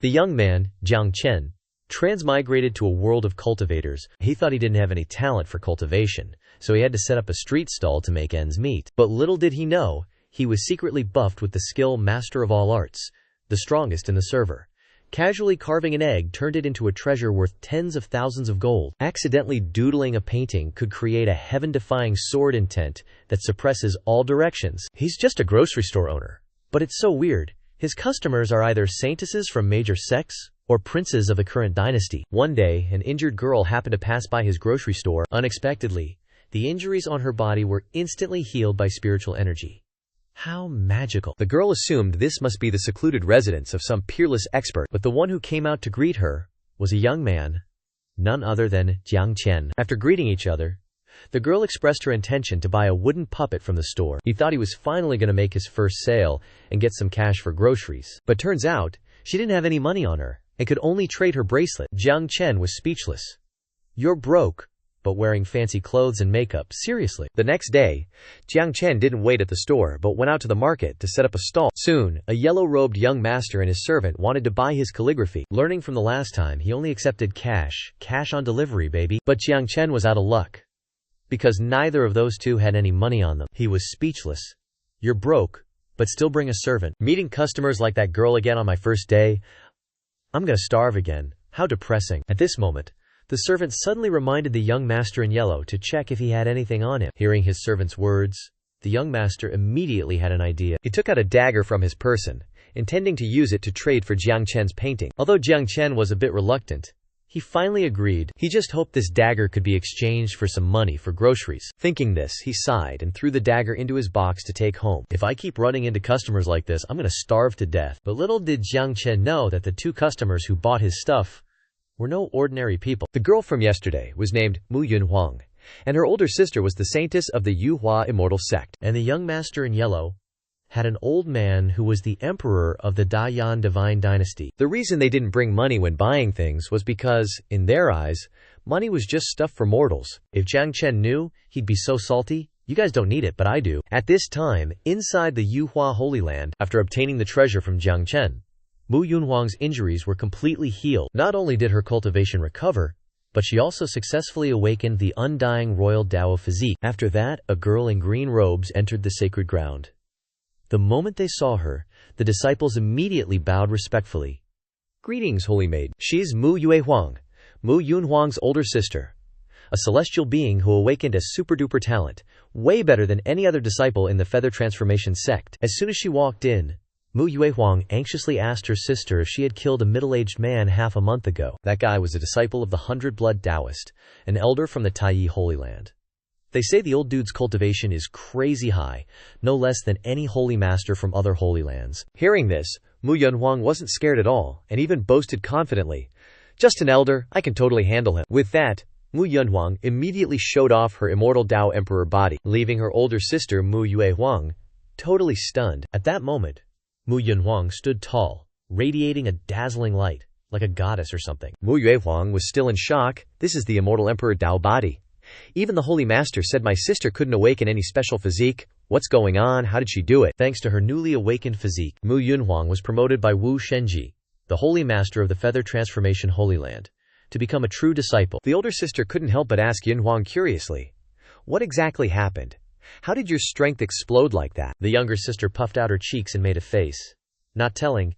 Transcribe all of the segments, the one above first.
The young man, Jiang Chen, transmigrated to a world of cultivators. He thought he didn't have any talent for cultivation, so he had to set up a street stall to make ends meet. But little did he know, he was secretly buffed with the skill master of all arts, the strongest in the server. Casually carving an egg turned it into a treasure worth tens of thousands of gold. Accidentally doodling a painting could create a heaven-defying sword intent that suppresses all directions. He's just a grocery store owner. But it's so weird. His customers are either saintesses from major sects or princes of the current dynasty. One day, an injured girl happened to pass by his grocery store. Unexpectedly, the injuries on her body were instantly healed by spiritual energy. How magical. The girl assumed this must be the secluded residence of some peerless expert, but the one who came out to greet her was a young man, none other than Jiang Chen. After greeting each other, the girl expressed her intention to buy a wooden puppet from the store. He thought he was finally going to make his first sale and get some cash for groceries. But turns out, she didn't have any money on her and could only trade her bracelet. Jiang Chen was speechless. "You're broke, but wearing fancy clothes and makeup, seriously." The next day, Jiang Chen didn't wait at the store but went out to the market to set up a stall. Soon, a yellow-robed young master and his servant wanted to buy his calligraphy. Learning from the last time, he only accepted cash on delivery, baby. But Jiang Chen was out of luck, because neither of those two had any money on them. He was speechless. "You're broke, but still bring a servant. Meeting customers like that girl again on my first day? I'm gonna starve again. How depressing." At this moment, the servant suddenly reminded the young master in yellow to check if he had anything on him. Hearing his servant's words, the young master immediately had an idea. He took out a dagger from his person, intending to use it to trade for Jiang Chen's painting. Although Jiang Chen was a bit reluctant, he finally agreed. He just hoped this dagger could be exchanged for some money for groceries. Thinking this, he sighed and threw the dagger into his box to take home. "If I keep running into customers like this, I'm gonna starve to death." But little did Jiang Chen know that the two customers who bought his stuff were no ordinary people. The girl from yesterday was named Mu Yunhuang, and her older sister was the saintess of the Yuhua immortal sect. And the young master in yellow had an old man who was the emperor of the Dayan divine dynasty. The reason they didn't bring money when buying things was because, in their eyes, money was just stuff for mortals. If Jiang Chen knew, he'd be so salty. "You guys don't need it, but I do." At this time, inside the Yuhua Holy Land, after obtaining the treasure from Jiang Chen, Mu Yunhuang's injuries were completely healed. Not only did her cultivation recover, but she also successfully awakened the undying royal Dao physique. After that, a girl in green robes entered the sacred ground. The moment they saw her, the disciples immediately bowed respectfully. "Greetings, holy maid. She's Mu Yuehuang, Mu Yunhuang's older sister, a celestial being who awakened a super-duper talent, way better than any other disciple in the feather transformation sect." As soon as she walked in, Mu Yuehuang anxiously asked her sister if she had killed a middle-aged man half a month ago. That guy was a disciple of the 100-blood Taoist, an elder from the Taiyi Holy Land. They say the old dude's cultivation is crazy high, no less than any holy master from other holy lands. Hearing this, Mu Yunhuang wasn't scared at all, and even boasted confidently, "Just an elder, I can totally handle him." With that, Mu Yunhuang immediately showed off her immortal Dao emperor body, leaving her older sister Mu Yuehuang totally stunned. At that moment, Mu Yunhuang stood tall, radiating a dazzling light, like a goddess or something. Mu Yuehuang was still in shock. "This is the immortal emperor Dao body. Even the holy master said my sister couldn't awaken any special physique. What's going on? How did she do it?" Thanks to her newly awakened physique, Mu Yunhuang was promoted by Wu Shenji, the holy master of the Feather Transformation Holy Land, to become a true disciple. The older sister couldn't help but ask Yunhuang curiously, "What exactly happened? How did your strength explode like that?" The younger sister puffed out her cheeks and made a face. "Not telling.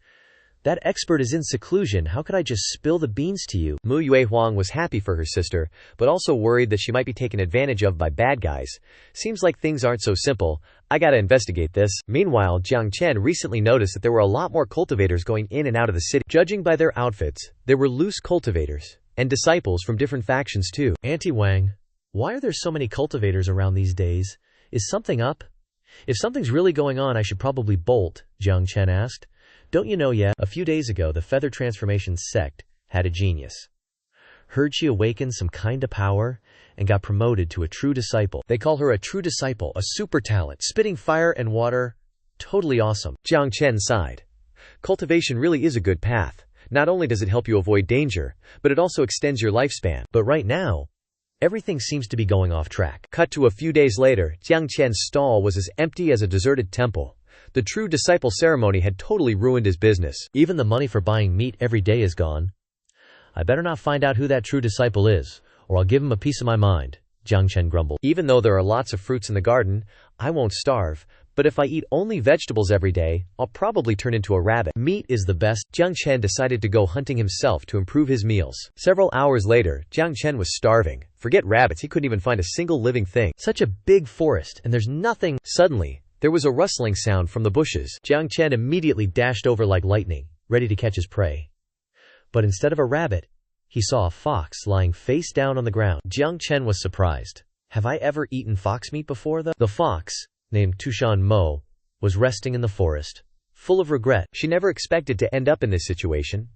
That expert is in seclusion. How could I just spill the beans to you?" Mu Yuehuang was happy for her sister, but also worried that she might be taken advantage of by bad guys. "Seems like things aren't so simple. I gotta investigate this." Meanwhile, Jiang Chen recently noticed that there were a lot more cultivators going in and out of the city. Judging by their outfits, there were loose cultivators, and disciples from different factions too. "Auntie Wang, why are there so many cultivators around these days? Is something up? If something's really going on, I should probably bolt," Jiang Chen asked. "Don't you know yet? A few days ago, the Feather Transformation sect had a genius. Heard she awakened some kinda power and got promoted to a true disciple. They call her a true disciple, a super talent, spitting fire and water. Totally awesome." Jiang Chen sighed. Cultivation really is a good path. Not only does it help you avoid danger, but it also extends your lifespan. But right now, everything seems to be going off track. Cut to a few days later, Jiang Chen's stall was as empty as a deserted temple. The true disciple ceremony had totally ruined his business. Even the money for buying meat every day is gone. I better not find out who that true disciple is, or I'll give him a piece of my mind, Jiang Chen grumbled. Even though there are lots of fruits in the garden, I won't starve. But if I eat only vegetables every day, I'll probably turn into a rabbit. Meat is the best. Jiang Chen decided to go hunting himself to improve his meals. Several hours later, Jiang Chen was starving. Forget rabbits, he couldn't even find a single living thing. Such a big forest, and there's nothing. Suddenly, there was a rustling sound from the bushes. Jiang Chen immediately dashed over like lightning, ready to catch his prey. But instead of a rabbit, he saw a fox lying face down on the ground. Jiang Chen was surprised. Have I ever eaten fox meat before, though? The fox, named Tushan Mo, was resting in the forest, full of regret. She never expected to end up in this situation.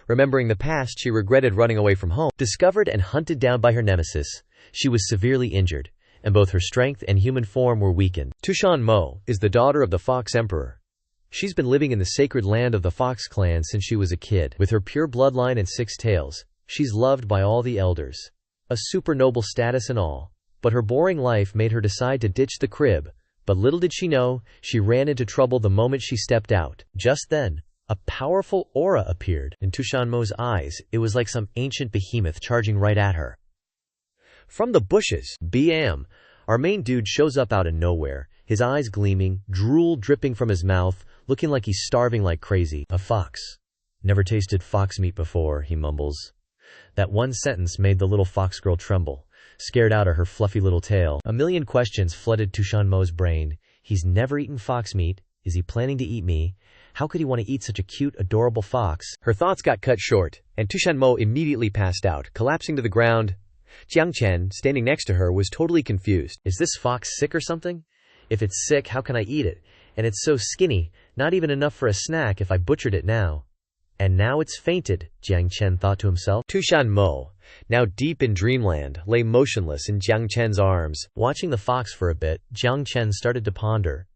Remembering the past, she regretted running away from home. Discovered and hunted down by her nemesis, she was severely injured, and both her strength and human form were weakened. Tushan Mo is the daughter of the Fox Emperor. She's been living in the sacred land of the Fox clan since she was a kid. With her pure bloodline and 6 tails, she's loved by all the elders. A super noble status and all. But her boring life made her decide to ditch the crib. But little did she know, she ran into trouble the moment she stepped out. Just then, a powerful aura appeared in Tushan Mo's eyes. It was like some ancient behemoth charging right at her. From the bushes, BM, our main dude shows up out of nowhere, his eyes gleaming, drool dripping from his mouth, looking like he's starving like crazy. A fox. Never tasted fox meat before, he mumbles. That one sentence made the little fox girl tremble, scared out of her fluffy little tail. A million questions flooded Tushan Mo's brain. He's never eaten fox meat. Is he planning to eat me? How could he want to eat such a cute, adorable fox? Her thoughts got cut short, and Tushan Mo immediately passed out, collapsing to the ground. Jiang Chen, standing next to her, was totally confused. Is this fox sick or something? If it's sick, how can I eat it? And it's so skinny, not even enough for a snack if I butchered it now. And now it's fainted, Jiang Chen thought to himself. Tushan Mo, now deep in dreamland, lay motionless in Jiang Chen's arms. Watching the fox for a bit, Jiang Chen started to ponder.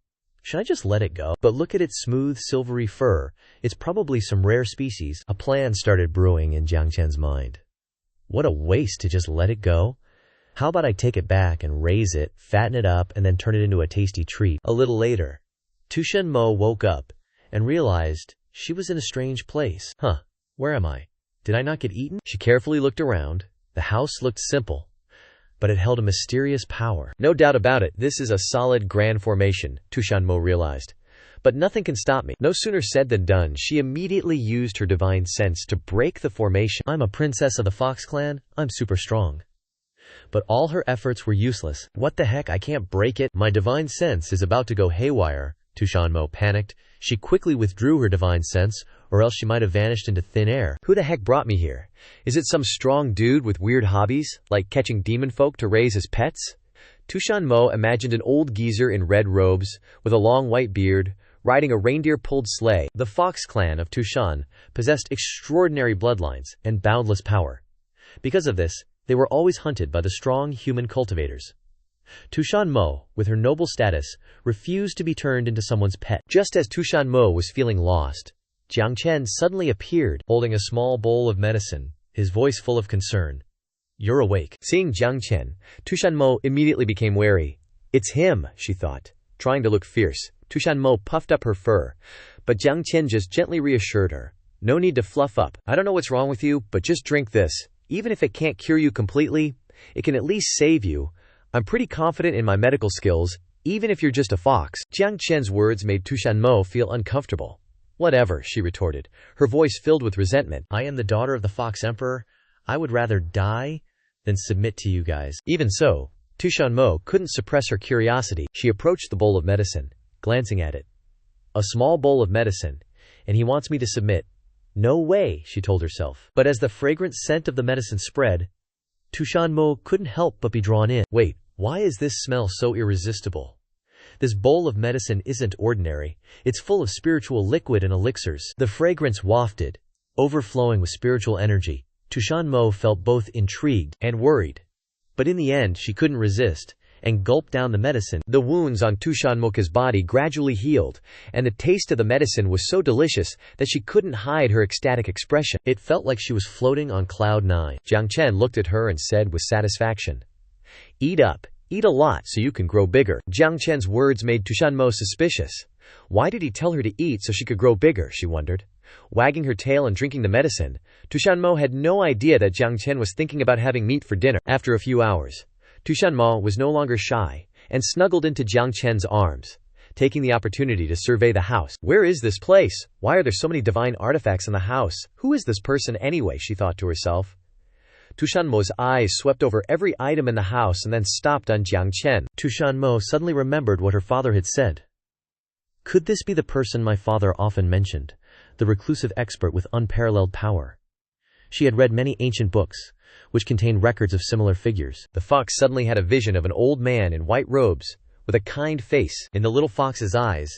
Should I just let it go? But look at its smooth, silvery fur. It's probably some rare species. A plan started brewing in Jiang Chen's mind. What a waste to just let it go. How about I take it back and raise it, fatten it up, and then turn it into a tasty treat? A little later, Tushan Mo woke up and realized she was in a strange place. Where am I? Did I not get eaten? She carefully looked around. The house looked simple, but it held a mysterious power. No doubt about it, this is a solid grand formation, Tushan Mo realized. But nothing can stop me. No sooner said than done. She immediately used her divine sense to break the formation. I'm a princess of the Fox clan. I'm super strong. But all her efforts were useless. What the heck, I can't break it. My divine sense is about to go haywire. Tushan Mo panicked. She quickly withdrew her divine sense, or else she might have vanished into thin air. Who the heck brought me here? Is it some strong dude with weird hobbies, like catching demon folk to raise as pets? Tushan Mo imagined an old geezer in red robes, with a long white beard, riding a reindeer-pulled sleigh. The Fox clan of Tushan possessed extraordinary bloodlines and boundless power. Because of this, they were always hunted by the strong human cultivators. Tushan Mo, with her noble status, refused to be turned into someone's pet. Just as Tushan Mo was feeling lost, Jiang Chen suddenly appeared, holding a small bowl of medicine, his voice full of concern. You're awake. Seeing Jiang Chen, Tushan Mo immediately became wary. It's him, she thought, trying to look fierce. Tushan Mo puffed up her fur, but Jiang Chen just gently reassured her. No need to fluff up. I don't know what's wrong with you, but just drink this. Even if it can't cure you completely, it can at least save you. I'm pretty confident in my medical skills, even if you're just a fox. Jiang Chen's words made Tushan Mo feel uncomfortable. Whatever, she retorted, her voice filled with resentment. I am the daughter of the Fox Emperor. I would rather die than submit to you guys. Even so, Tushan Mo couldn't suppress her curiosity. She approached the bowl of medicine, glancing at it. A small bowl of medicine, and he wants me to submit. No way, she told herself. But as the fragrant scent of the medicine spread, Tushan Mo couldn't help but be drawn in. Wait, why is this smell so irresistible? This bowl of medicine isn't ordinary. It's full of spiritual liquid and elixirs. The fragrance wafted, overflowing with spiritual energy. Tushan Mo felt both intrigued and worried. But in the end, she couldn't resist, and gulped down the medicine. The wounds on Tushan Mo's body gradually healed, and the taste of the medicine was so delicious that she couldn't hide her ecstatic expression. It felt like she was floating on cloud 9. Jiang Chen looked at her and said with satisfaction, Eat up, eat a lot so you can grow bigger. Jiang Chen's words made Tushan Mo suspicious. Why did he tell her to eat so she could grow bigger, she wondered. Wagging her tail and drinking the medicine, Tushanmo had no idea that Jiang Chen was thinking about having meat for dinner. After a few hours, Tushanmo was no longer shy and snuggled into Jiang Chen's arms, taking the opportunity to survey the house. Where is this place? Why are there so many divine artifacts in the house? Who is this person anyway, she thought to herself. Tushanmo's eyes swept over every item in the house and then stopped on Jiang Chen. Tushanmo suddenly remembered what her father had said. Could this be the person my father often mentioned, the reclusive expert with unparalleled power? She had read many ancient books, which contained records of similar figures. The fox suddenly had a vision of an old man in white robes, with a kind face. In the little fox's eyes,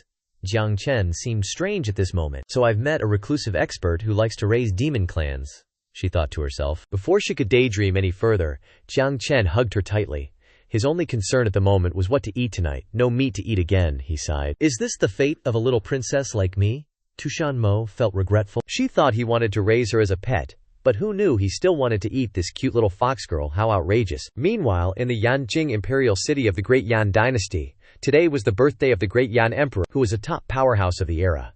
Jiang Chen seemed strange at this moment. So I've met a reclusive expert who likes to raise demon clans, she thought to herself. Before she could daydream any further, Jiang Chen hugged her tightly. His only concern at the moment was what to eat tonight. No meat to eat again, he sighed. Is this the fate of a little princess like me? Tushanmo felt regretful. She thought he wanted to raise her as a pet, but who knew he still wanted to eat this cute little fox girl? How outrageous. Meanwhile, in the Yanqing imperial city of the Great Yan dynasty, today was the birthday of the Great Yan Emperor, who was a top powerhouse of the era.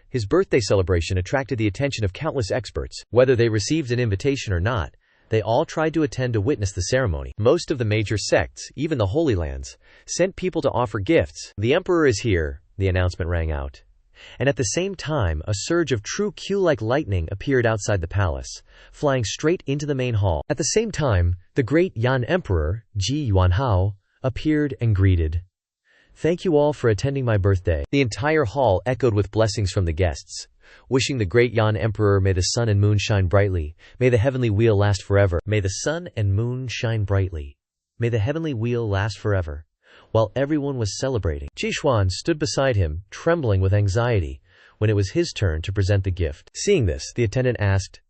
His birthday celebration attracted the attention of countless experts. Whether they received an invitation or not, they all tried to attend to witness the ceremony. Most of the major sects, even the Holy Lands, sent people to offer gifts. The emperor is here, the announcement rang out. And at the same time, a surge of true Q-like lightning appeared outside the palace, flying straight into the main hall. At the same time, the great Yan Emperor, Ji Yuanhao, appeared and greeted. Thank you all for attending my birthday. The entire hall echoed with blessings from the guests, wishing the great Yan Emperor may the sun and moon shine brightly, may the heavenly wheel last forever. May the sun and moon shine brightly. May the heavenly wheel last forever. While everyone was celebrating, Jixuan stood beside him, trembling with anxiety, when it was his turn to present the gift. Seeing this, the attendant asked,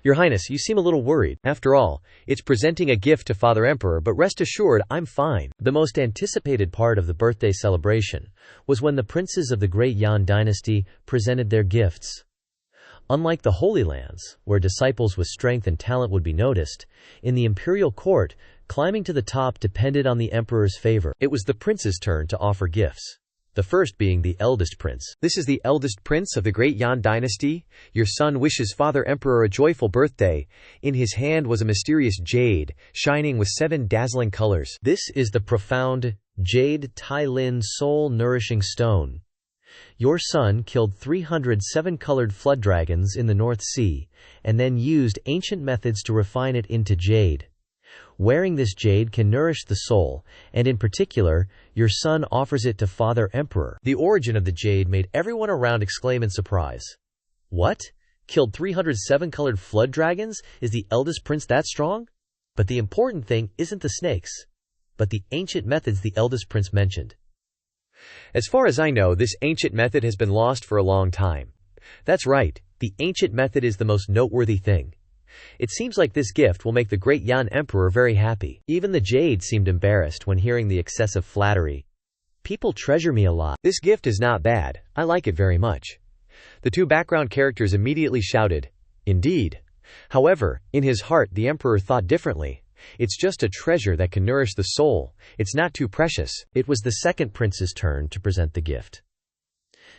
Your Highness, you seem a little worried. After all, it's presenting a gift to Father Emperor, but rest assured, I'm fine. The most anticipated part of the birthday celebration was when the princes of the Great Yan dynasty presented their gifts. Unlike the Holy Lands, where disciples with strength and talent would be noticed, in the imperial court, climbing to the top depended on the emperor's favor. It was the prince's turn to offer gifts. The first being the eldest prince. This is the eldest prince of the Great Yan dynasty. Your son wishes Father Emperor a joyful birthday. In his hand was a mysterious jade, shining with 7 dazzling colors. This is the profound jade Tai Lin soul-nourishing stone. Your son killed 307 colored flood dragons in the North Sea, and then used ancient methods to refine it into jade. Wearing this jade can nourish the soul, and in particular, your son offers it to Father Emperor. The origin of the jade made everyone around exclaim in surprise. What? Killed 307 colored flood dragons? Is the eldest prince that strong? But the important thing isn't the snakes, but the ancient methods the eldest prince mentioned. As far as I know, this ancient method has been lost for a long time. That's right, the ancient method is the most noteworthy thing. It seems like this gift will make the great Yan Emperor very happy. Even the jade seemed embarrassed when hearing the excessive flattery. People treasure me a lot. This gift is not bad. I like it very much. The 2 background characters immediately shouted, Indeed. However, in his heart the emperor thought differently. It's just a treasure that can nourish the soul. It's not too precious. It was the second prince's turn to present the gift.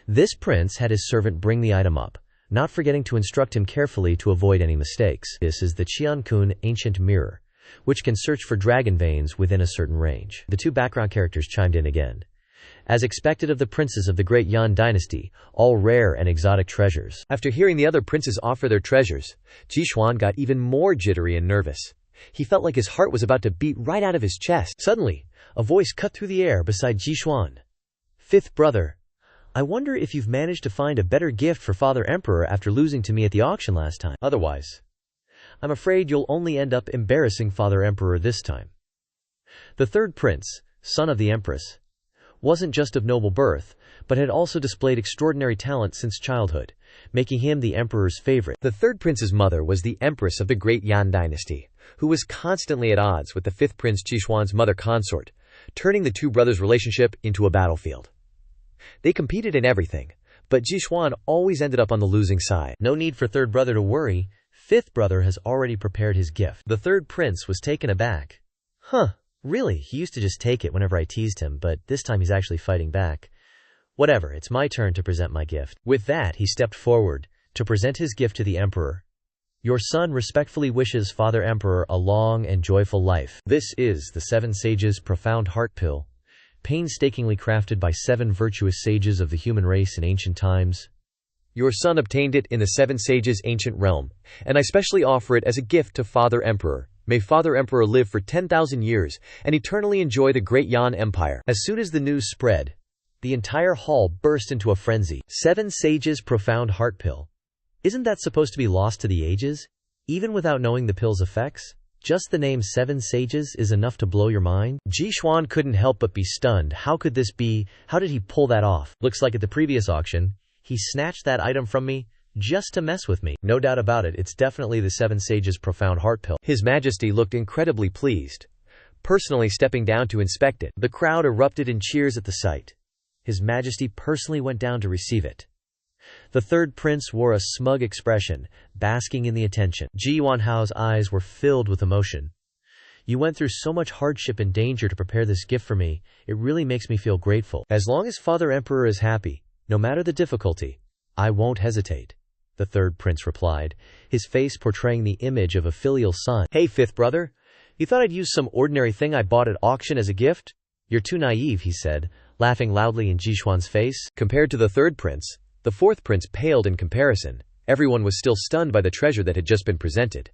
This prince had his servant bring the item up, not forgetting to instruct him carefully to avoid any mistakes. This is the Qiankun ancient mirror, which can search for dragon veins within a certain range. The 2 background characters chimed in again. As expected of the princes of the Great Yan dynasty, all rare and exotic treasures. After hearing the other princes offer their treasures, Jixuan got even more jittery and nervous. He felt like his heart was about to beat right out of his chest. Suddenly, a voice cut through the air beside Jixuan. 5th brother, I wonder if you've managed to find a better gift for Father Emperor after losing to me at the auction last time. Otherwise, I'm afraid you'll only end up embarrassing Father Emperor this time. The 3rd prince, son of the Empress, wasn't just of noble birth, but had also displayed extraordinary talent since childhood, making him the emperor's favorite. The 3rd prince's mother was the empress of the Great Yan dynasty, who was constantly at odds with the 5th prince Jixuan's mother consort, turning the 2 brothers' relationship into a battlefield. They competed in everything, but Jixuan always ended up on the losing side. No need for 3rd brother to worry. 5th brother has already prepared his gift. The 3rd prince was taken aback. Really? He used to just take it whenever I teased him, but this time he's actually fighting back. Whatever, it's my turn to present my gift. With that, he stepped forward to present his gift to the emperor. Your son respectfully wishes Father Emperor a long and joyful life. This is the 7 Sages' profound heart pill, painstakingly crafted by 7 virtuous sages of the human race in ancient times. Your son obtained it in the 7 Sages' ancient realm, and I specially offer it as a gift to Father Emperor. May Father Emperor live for 10,000 years and eternally enjoy the great Yan Empire. As soon as the news spread, the entire hall burst into a frenzy. 7 Sages' profound heart pill. Isn't that supposed to be lost to the ages? Even without knowing the pill's effects? Just the name 7 Sages is enough to blow your mind? Jixuan couldn't help but be stunned. How could this be? How did he pull that off? Looks like at the previous auction, he snatched that item from me just to mess with me. No doubt about it, it's definitely the 7 Sages' profound heart pill. His Majesty looked incredibly pleased, personally stepping down to inspect it. The crowd erupted in cheers at the sight. His Majesty personally went down to receive it. The third prince wore a smug expression, basking in the attention. Ji Yuanhao's eyes were filled with emotion. You went through so much hardship and danger to prepare this gift for me. It really makes me feel grateful. As long as Father Emperor is happy, no matter the difficulty, I won't hesitate, the third prince replied, his face portraying the image of a filial son. Hey, fifth brother, you thought I'd use some ordinary thing I bought at auction as a gift? You're too naive, he said, laughing loudly in Jixuan's face. Compared to the third prince, the fourth prince paled in comparison. Everyone was still stunned by the treasure that had just been presented.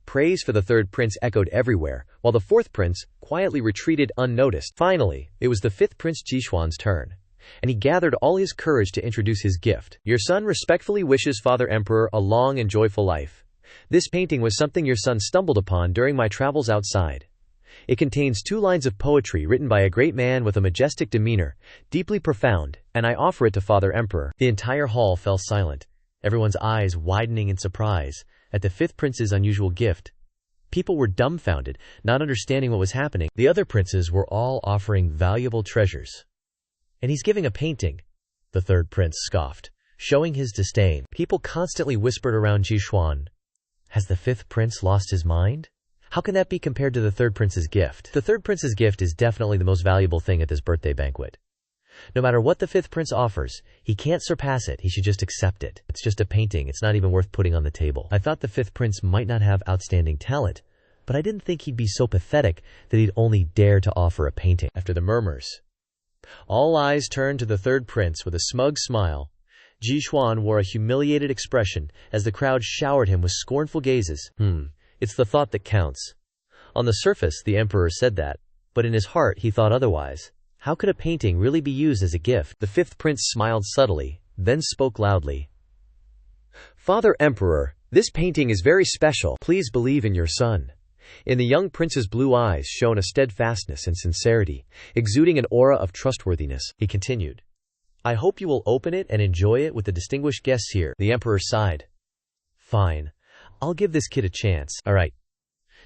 Praise for the third prince echoed everywhere, while the fourth prince quietly retreated unnoticed. Finally, it was the fifth prince Jixuan's turn, and he gathered all his courage to introduce his gift. Your son respectfully wishes Father Emperor a long and joyful life. This painting was something your son stumbled upon during my travels outside. It contains 2 lines of poetry written by a great man with a majestic demeanor, deeply profound, and I offer it to Father Emperor. The entire hall fell silent, everyone's eyes widening in surprise at the fifth prince's unusual gift. People were dumbfounded, not understanding what was happening. The other princes were all offering valuable treasures. And he's giving a painting, the third prince scoffed, showing his disdain. People constantly whispered around Jixuan. Has the fifth prince lost his mind? How can that be compared to the third prince's gift? The third prince's gift is definitely the most valuable thing at this birthday banquet. No matter what the fifth prince offers, he can't surpass it, he should just accept it. It's just a painting, it's not even worth putting on the table. I thought the fifth prince might not have outstanding talent, but I didn't think he'd be so pathetic that he'd only dare to offer a painting. After the murmurs, all eyes turned to the third prince with a smug smile. Jixuan wore a humiliated expression as the crowd showered him with scornful gazes. It's the thought that counts. On the surface, the emperor said that, but in his heart he thought otherwise. How could a painting really be used as a gift? The fifth prince smiled subtly, then spoke loudly. Father Emperor, this painting is very special. Please believe in your son. In the young prince's blue eyes shone a steadfastness and sincerity, exuding an aura of trustworthiness. He continued, I hope you will open it and enjoy it with the distinguished guests here. The emperor sighed. Fine. I'll give this kid a chance. All right.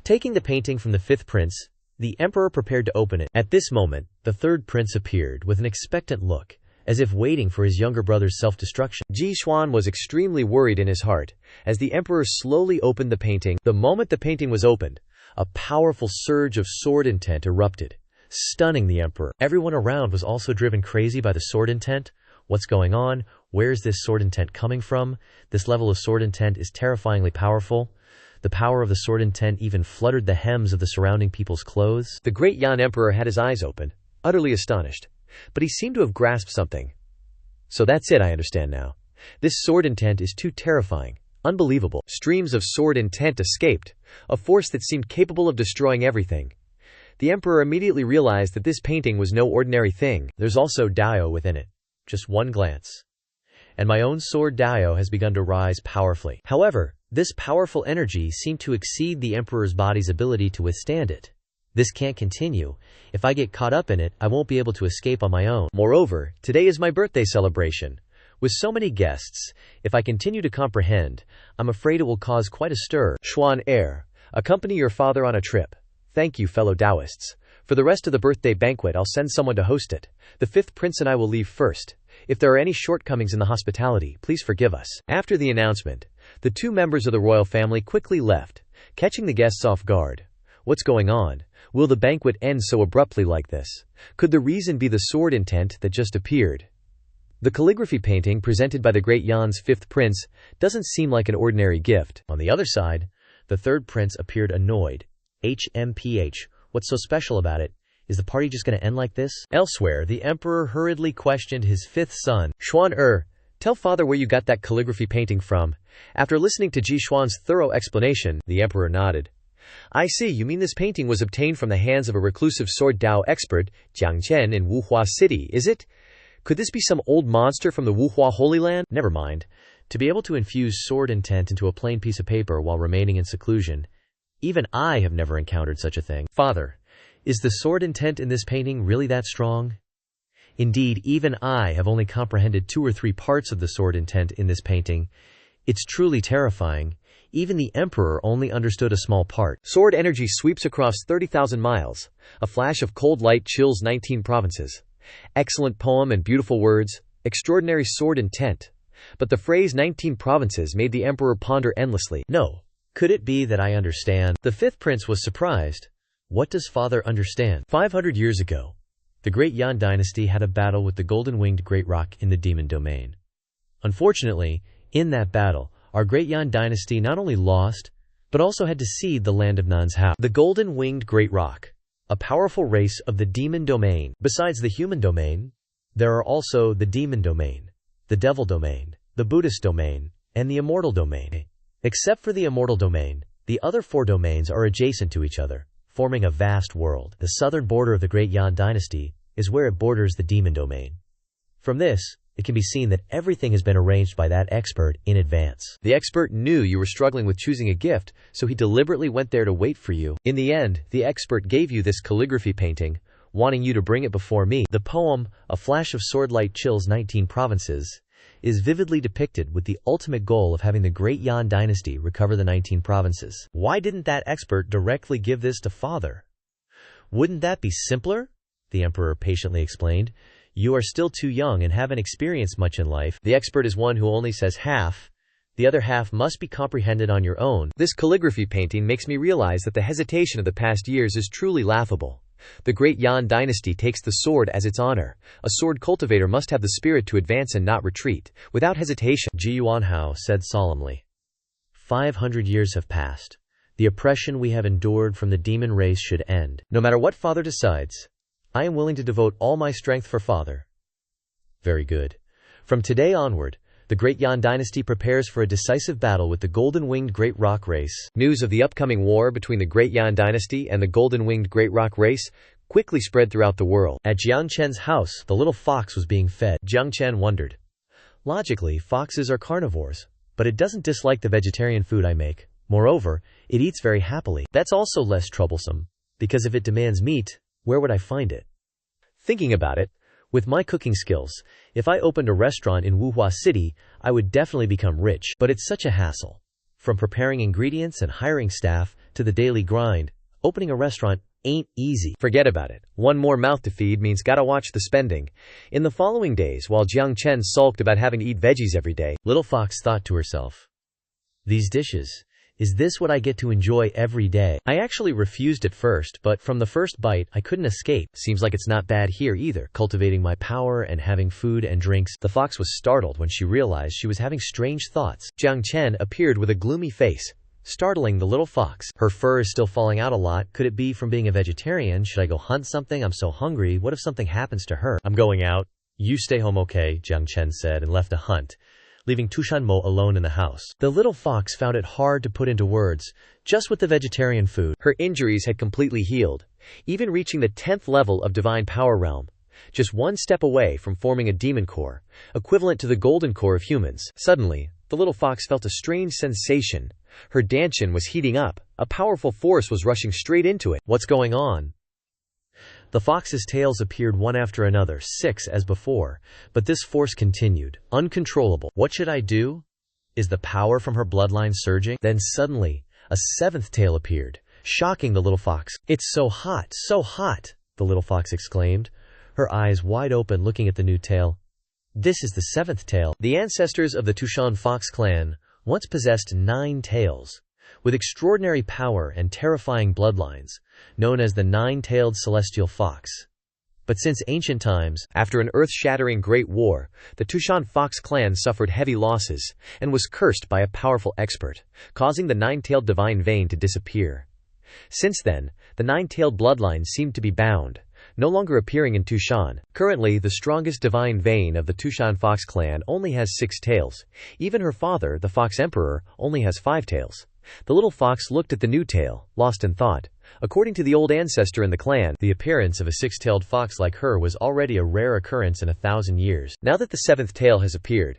Taking the painting from the fifth prince, the emperor prepared to open it. At this moment, the third prince appeared with an expectant look, as if waiting for his younger brother's self-destruction. Jixuan was extremely worried in his heart as the emperor slowly opened the painting. The moment the painting was opened, a powerful surge of sword intent erupted, stunning the emperor. Everyone around was also driven crazy by the sword intent. What's going on? Where is this sword intent coming from? This level of sword intent is terrifyingly powerful. The power of the sword intent even fluttered the hems of the surrounding people's clothes. The great Yan Emperor had his eyes open, utterly astonished, but he seemed to have grasped something. So that's it, I understand now. This sword intent is too terrifying, unbelievable. Streams of sword intent escaped, a force that seemed capable of destroying everything. The emperor immediately realized that this painting was no ordinary thing. There's also Dao within it. Just one glance, and my own sword Dao has begun to rise powerfully. However, this powerful energy seemed to exceed the emperor's body's ability to withstand it. This can't continue. If I get caught up in it, I won't be able to escape on my own. Moreover, today is my birthday celebration. With so many guests, if I continue to comprehend, I'm afraid it will cause quite a stir. Xuan Heir, accompany your father on a trip. Thank you, fellow Taoists. For the rest of the birthday banquet, I'll send someone to host it. The fifth prince and I will leave first. If there are any shortcomings in the hospitality, please forgive us. After the announcement, the 2 members of the royal family quickly left, catching the guests off guard. What's going on? Will the banquet end so abruptly like this? Could the reason be the sword intent that just appeared? The calligraphy painting presented by the great Yan's fifth prince doesn't seem like an ordinary gift. On the other side, the third prince appeared annoyed. HMPH, what's so special about it? Is the party just going to end like this? Elsewhere, the emperor hurriedly questioned his fifth son, Xuan, tell father where you got that calligraphy painting from. After listening to Ji Xuan's thorough explanation, the emperor nodded. I see, you mean this painting was obtained from the hands of a reclusive sword Dao expert, Jiang Chen, in Wuhua City, is it? Could this be some old monster from the Wuhua Holy Land? Never mind. To be able to infuse sword intent into a plain piece of paper while remaining in seclusion, even I have never encountered such a thing. Father, is the sword intent in this painting really that strong? Indeed, even I have only comprehended 2 or 3 parts of the sword intent in this painting. It's truly terrifying. Even the emperor only understood a small part. Sword energy sweeps across 30,000 miles. A flash of cold light chills 19 provinces. Excellent poem and beautiful words. Extraordinary sword intent. But the phrase 19 provinces made the emperor ponder endlessly. No. Could it be that I understand? The fifth prince was surprised. What does father understand? 500 years ago, the great Yan dynasty had a battle with the golden-winged great roc in the demon domain. Unfortunately, in that battle, our great Yan dynasty not only lost, but also had to cede the land of Nanzhao. The golden-winged great roc, a powerful race of the demon domain. Besides the human domain, there are also the demon domain, the devil domain, the Buddhist domain, and the immortal domain. Except for the immortal domain, the other 4 domains are adjacent to each other, forming a vast world. The southern border of the great Yan dynasty is where it borders the demon domain. From this, it can be seen that everything has been arranged by that expert in advance. The expert knew you were struggling with choosing a gift, so he deliberately went there to wait for you. In the end, the expert gave you this calligraphy painting, wanting you to bring it before me. The poem, A Flash of Swordlight Chills 19 Provinces, is vividly depicted with the ultimate goal of having the great Yan dynasty recover the 19 provinces. Why didn't that expert directly give this to father? Wouldn't that be simpler? The emperor patiently explained. You are still too young and haven't experienced much in life. The expert is one who only says half. The other half must be comprehended on your own. This calligraphy painting makes me realize that the hesitation of the past years is truly laughable. The great Yan dynasty takes the sword as its honor. A sword cultivator must have the spirit to advance and not retreat, without hesitation. Ji Yuanhao said solemnly. 500 years have passed. The oppression we have endured from the demon race should end. No matter what father decides, I am willing to devote all my strength for father. Very good. From today onward, the great Yan dynasty prepares for a decisive battle with the golden-winged great roc race. News of the upcoming war between the great Yan dynasty and the golden-winged great roc race quickly spread throughout the world. At Jiang Chen's house, the little fox was being fed. Jiang Chen wondered. Logically, foxes are carnivores, but it doesn't dislike the vegetarian food I make. Moreover, it eats very happily. That's also less troublesome, because if it demands meat, where would I find it? Thinking about it, with my cooking skills, if I opened a restaurant in Wuhua City, I would definitely become rich. But it's such a hassle. From preparing ingredients and hiring staff to the daily grind, opening a restaurant ain't easy. Forget about it. One more mouth to feed means gotta watch the spending. In the following days, while Jiang Chen sulked about having to eat veggies every day, Little Fox thought to herself, these dishes, is this what I get to enjoy every day? I actually refused at first, but from the first bite, I couldn't escape. Seems like it's not bad here either, cultivating my power and having food and drinks. The fox was startled when she realized she was having strange thoughts. Jiang Chen appeared with a gloomy face, startling the little fox. Her fur is still falling out a lot. Could it be from being a vegetarian? Should I go hunt something? I'm so hungry. What if something happens to her? I'm going out. You stay home, okay? Jiang Chen said and left to hunt, leaving Tushanmo alone in the house. The little fox found it hard to put into words, just with the vegetarian food. Her injuries had completely healed, even reaching the 10th level of divine power realm, just one step away from forming a demon core, equivalent to the golden core of humans. Suddenly, the little fox felt a strange sensation. Her danchin was heating up. A powerful force was rushing straight into it. What's going on? The fox's tails appeared one after another, 6 as before, but this force continued, uncontrollable. What should I do? Is the power from her bloodline surging? Then suddenly, a 7th tail appeared, shocking the little fox. It's so hot, the little fox exclaimed, her eyes wide open looking at the new tail. This is the 7th tail. The ancestors of the Tushan fox clan once possessed 9 tails, with extraordinary power and terrifying bloodlines, known as the 9-tailed celestial fox. But since ancient times, after an earth-shattering great war, the Tushan Fox clan suffered heavy losses and was cursed by a powerful expert, causing the nine-tailed divine vein to disappear. Since then, the nine-tailed bloodline seemed to be bound, no longer appearing in Tushan. Currently, the strongest divine vein of the Tushan Fox clan only has 6 tails. Even her father, the Fox Emperor, only has 5 tails. The little fox looked at the new tail, lost in thought. According to the old ancestor in the clan, the appearance of a 6-tailed fox like her was already a rare occurrence in 1,000 years. Now that the 7th tail has appeared,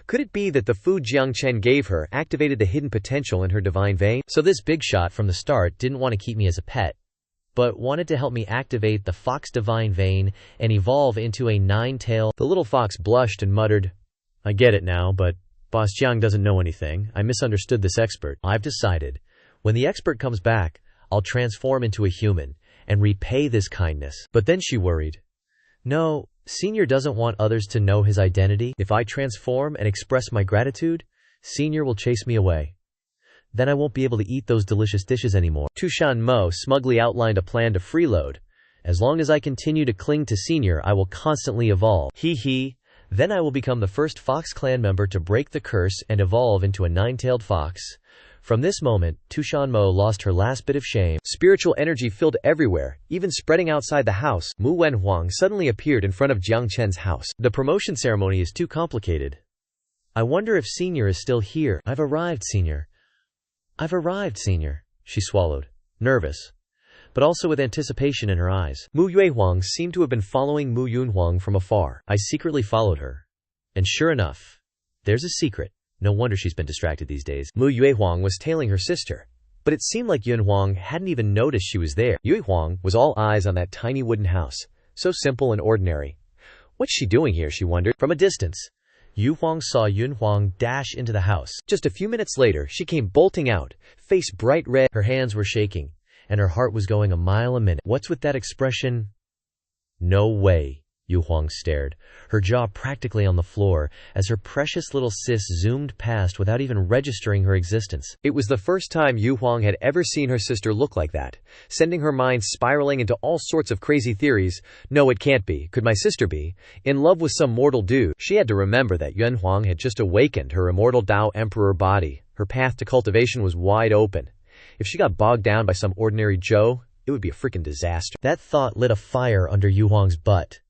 could it be that the food Jiang Chen gave her activated the hidden potential in her divine vein? So this big shot from the start didn't want to keep me as a pet, but wanted to help me activate the fox divine vein and evolve into a 9-tail. The little fox blushed and muttered, "I get it now, but Boss Jiang doesn't know anything. I misunderstood this expert. I've decided, when the expert comes back, I'll transform into a human and repay this kindness." But then she worried. "No, Senior doesn't want others to know his identity. If I transform and express my gratitude, Senior will chase me away. Then I won't be able to eat those delicious dishes anymore." Tushan Mo smugly outlined a plan to freeload. "As long as I continue to cling to Senior, I will constantly evolve. Hee. Then I will become the first Fox clan member to break the curse and evolve into a 9-tailed fox." From this moment, Tushan Mo lost her last bit of shame. Spiritual energy filled everywhere, even spreading outside the house. Mu Wenhuang suddenly appeared in front of Jiang Chen's house. "The promotion ceremony is too complicated. I wonder if Senior is still here." "I've arrived, Senior. She swallowed, nervous, but also with anticipation in her eyes. Mu Yuehuang seemed to have been following Mu Yunhuang from afar. I secretly followed her. And sure enough, there's a secret. No wonder she's been distracted these days. Mu Yuehuang was tailing her sister, but it seemed like Yunhuang hadn't even noticed she was there. Yuehuang was all eyes on that tiny wooden house, so simple and ordinary. What's she doing here, she wondered. From a distance, Yuehuang saw Yunhuang dash into the house. Just a few minutes later, she came bolting out, face bright red. Her hands were shaking, and her heart was going a mile a minute. "What's with that expression?" "No way." Yuehuang stared, her jaw practically on the floor, as her precious little sis zoomed past without even registering her existence. It was the first time Yuehuang had ever seen her sister look like that, sending her mind spiraling into all sorts of crazy theories. No, it can't be. Could my sister be in love with some mortal dude? She had to remember that Yunhuang had just awakened her immortal Dao Emperor body. Her path to cultivation was wide open. If she got bogged down by some ordinary Joe, it would be a freaking disaster. That thought lit a fire under Yuhuang's butt.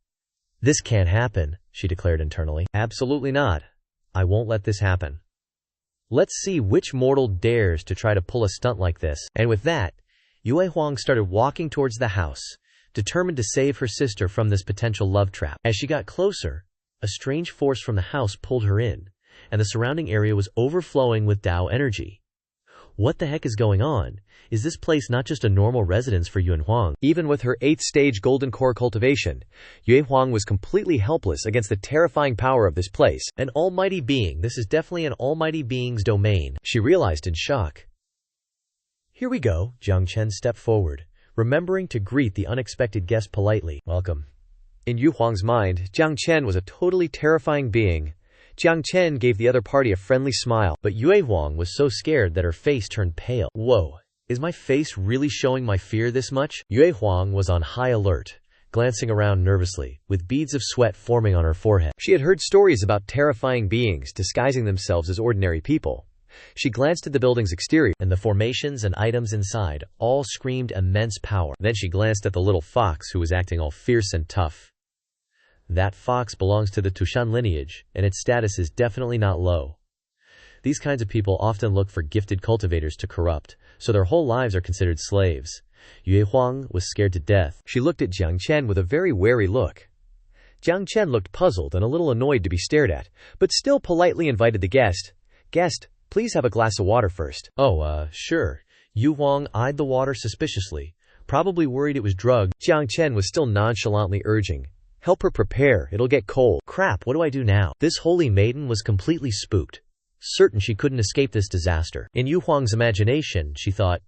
"This can't happen," she declared internally. "Absolutely not. I won't let this happen. Let's see which mortal dares to try to pull a stunt like this." And with that, Yue Huang started walking towards the house, determined to save her sister from this potential love trap. As she got closer, a strange force from the house pulled her in, and the surrounding area was overflowing with Dao energy. What the heck is going on? Is this place not just a normal residence for Yunhuang? Even with her 8th stage golden core cultivation, Yue Huang was completely helpless against the terrifying power of this place. An almighty being. This is definitely an almighty being's domain, she realized in shock. "Here we go." Jiang Chen stepped forward, remembering to greet the unexpected guest politely. "Welcome." In Yu Huang's mind, Jiang Chen was a totally terrifying being. Jiang Chen gave the other party a friendly smile, but Yue Huang was so scared that her face turned pale. "Whoa, is my face really showing my fear this much?" Yue Huang was on high alert, glancing around nervously, with beads of sweat forming on her forehead. She had heard stories about terrifying beings disguising themselves as ordinary people. She glanced at the building's exterior, and the formations and items inside all screamed immense power. Then she glanced at the little fox who was acting all fierce and tough. That fox belongs to the Tushan lineage, and its status is definitely not low. These kinds of people often look for gifted cultivators to corrupt, so their whole lives are considered slaves. Yue Huang was scared to death. She looked at Jiang Chen with a very wary look. Jiang Chen looked puzzled and a little annoyed to be stared at, but still politely invited the guest. "Guest, please have a glass of water first." "Oh, sure." Yu Huang eyed the water suspiciously, probably worried it was drugged. Jiang Chen was still nonchalantly urging, "Help her prepare, it'll get cold." Crap, what do I do now? This holy maiden was completely spooked, certain she couldn't escape this disaster. In Yu Huang's imagination, she thought,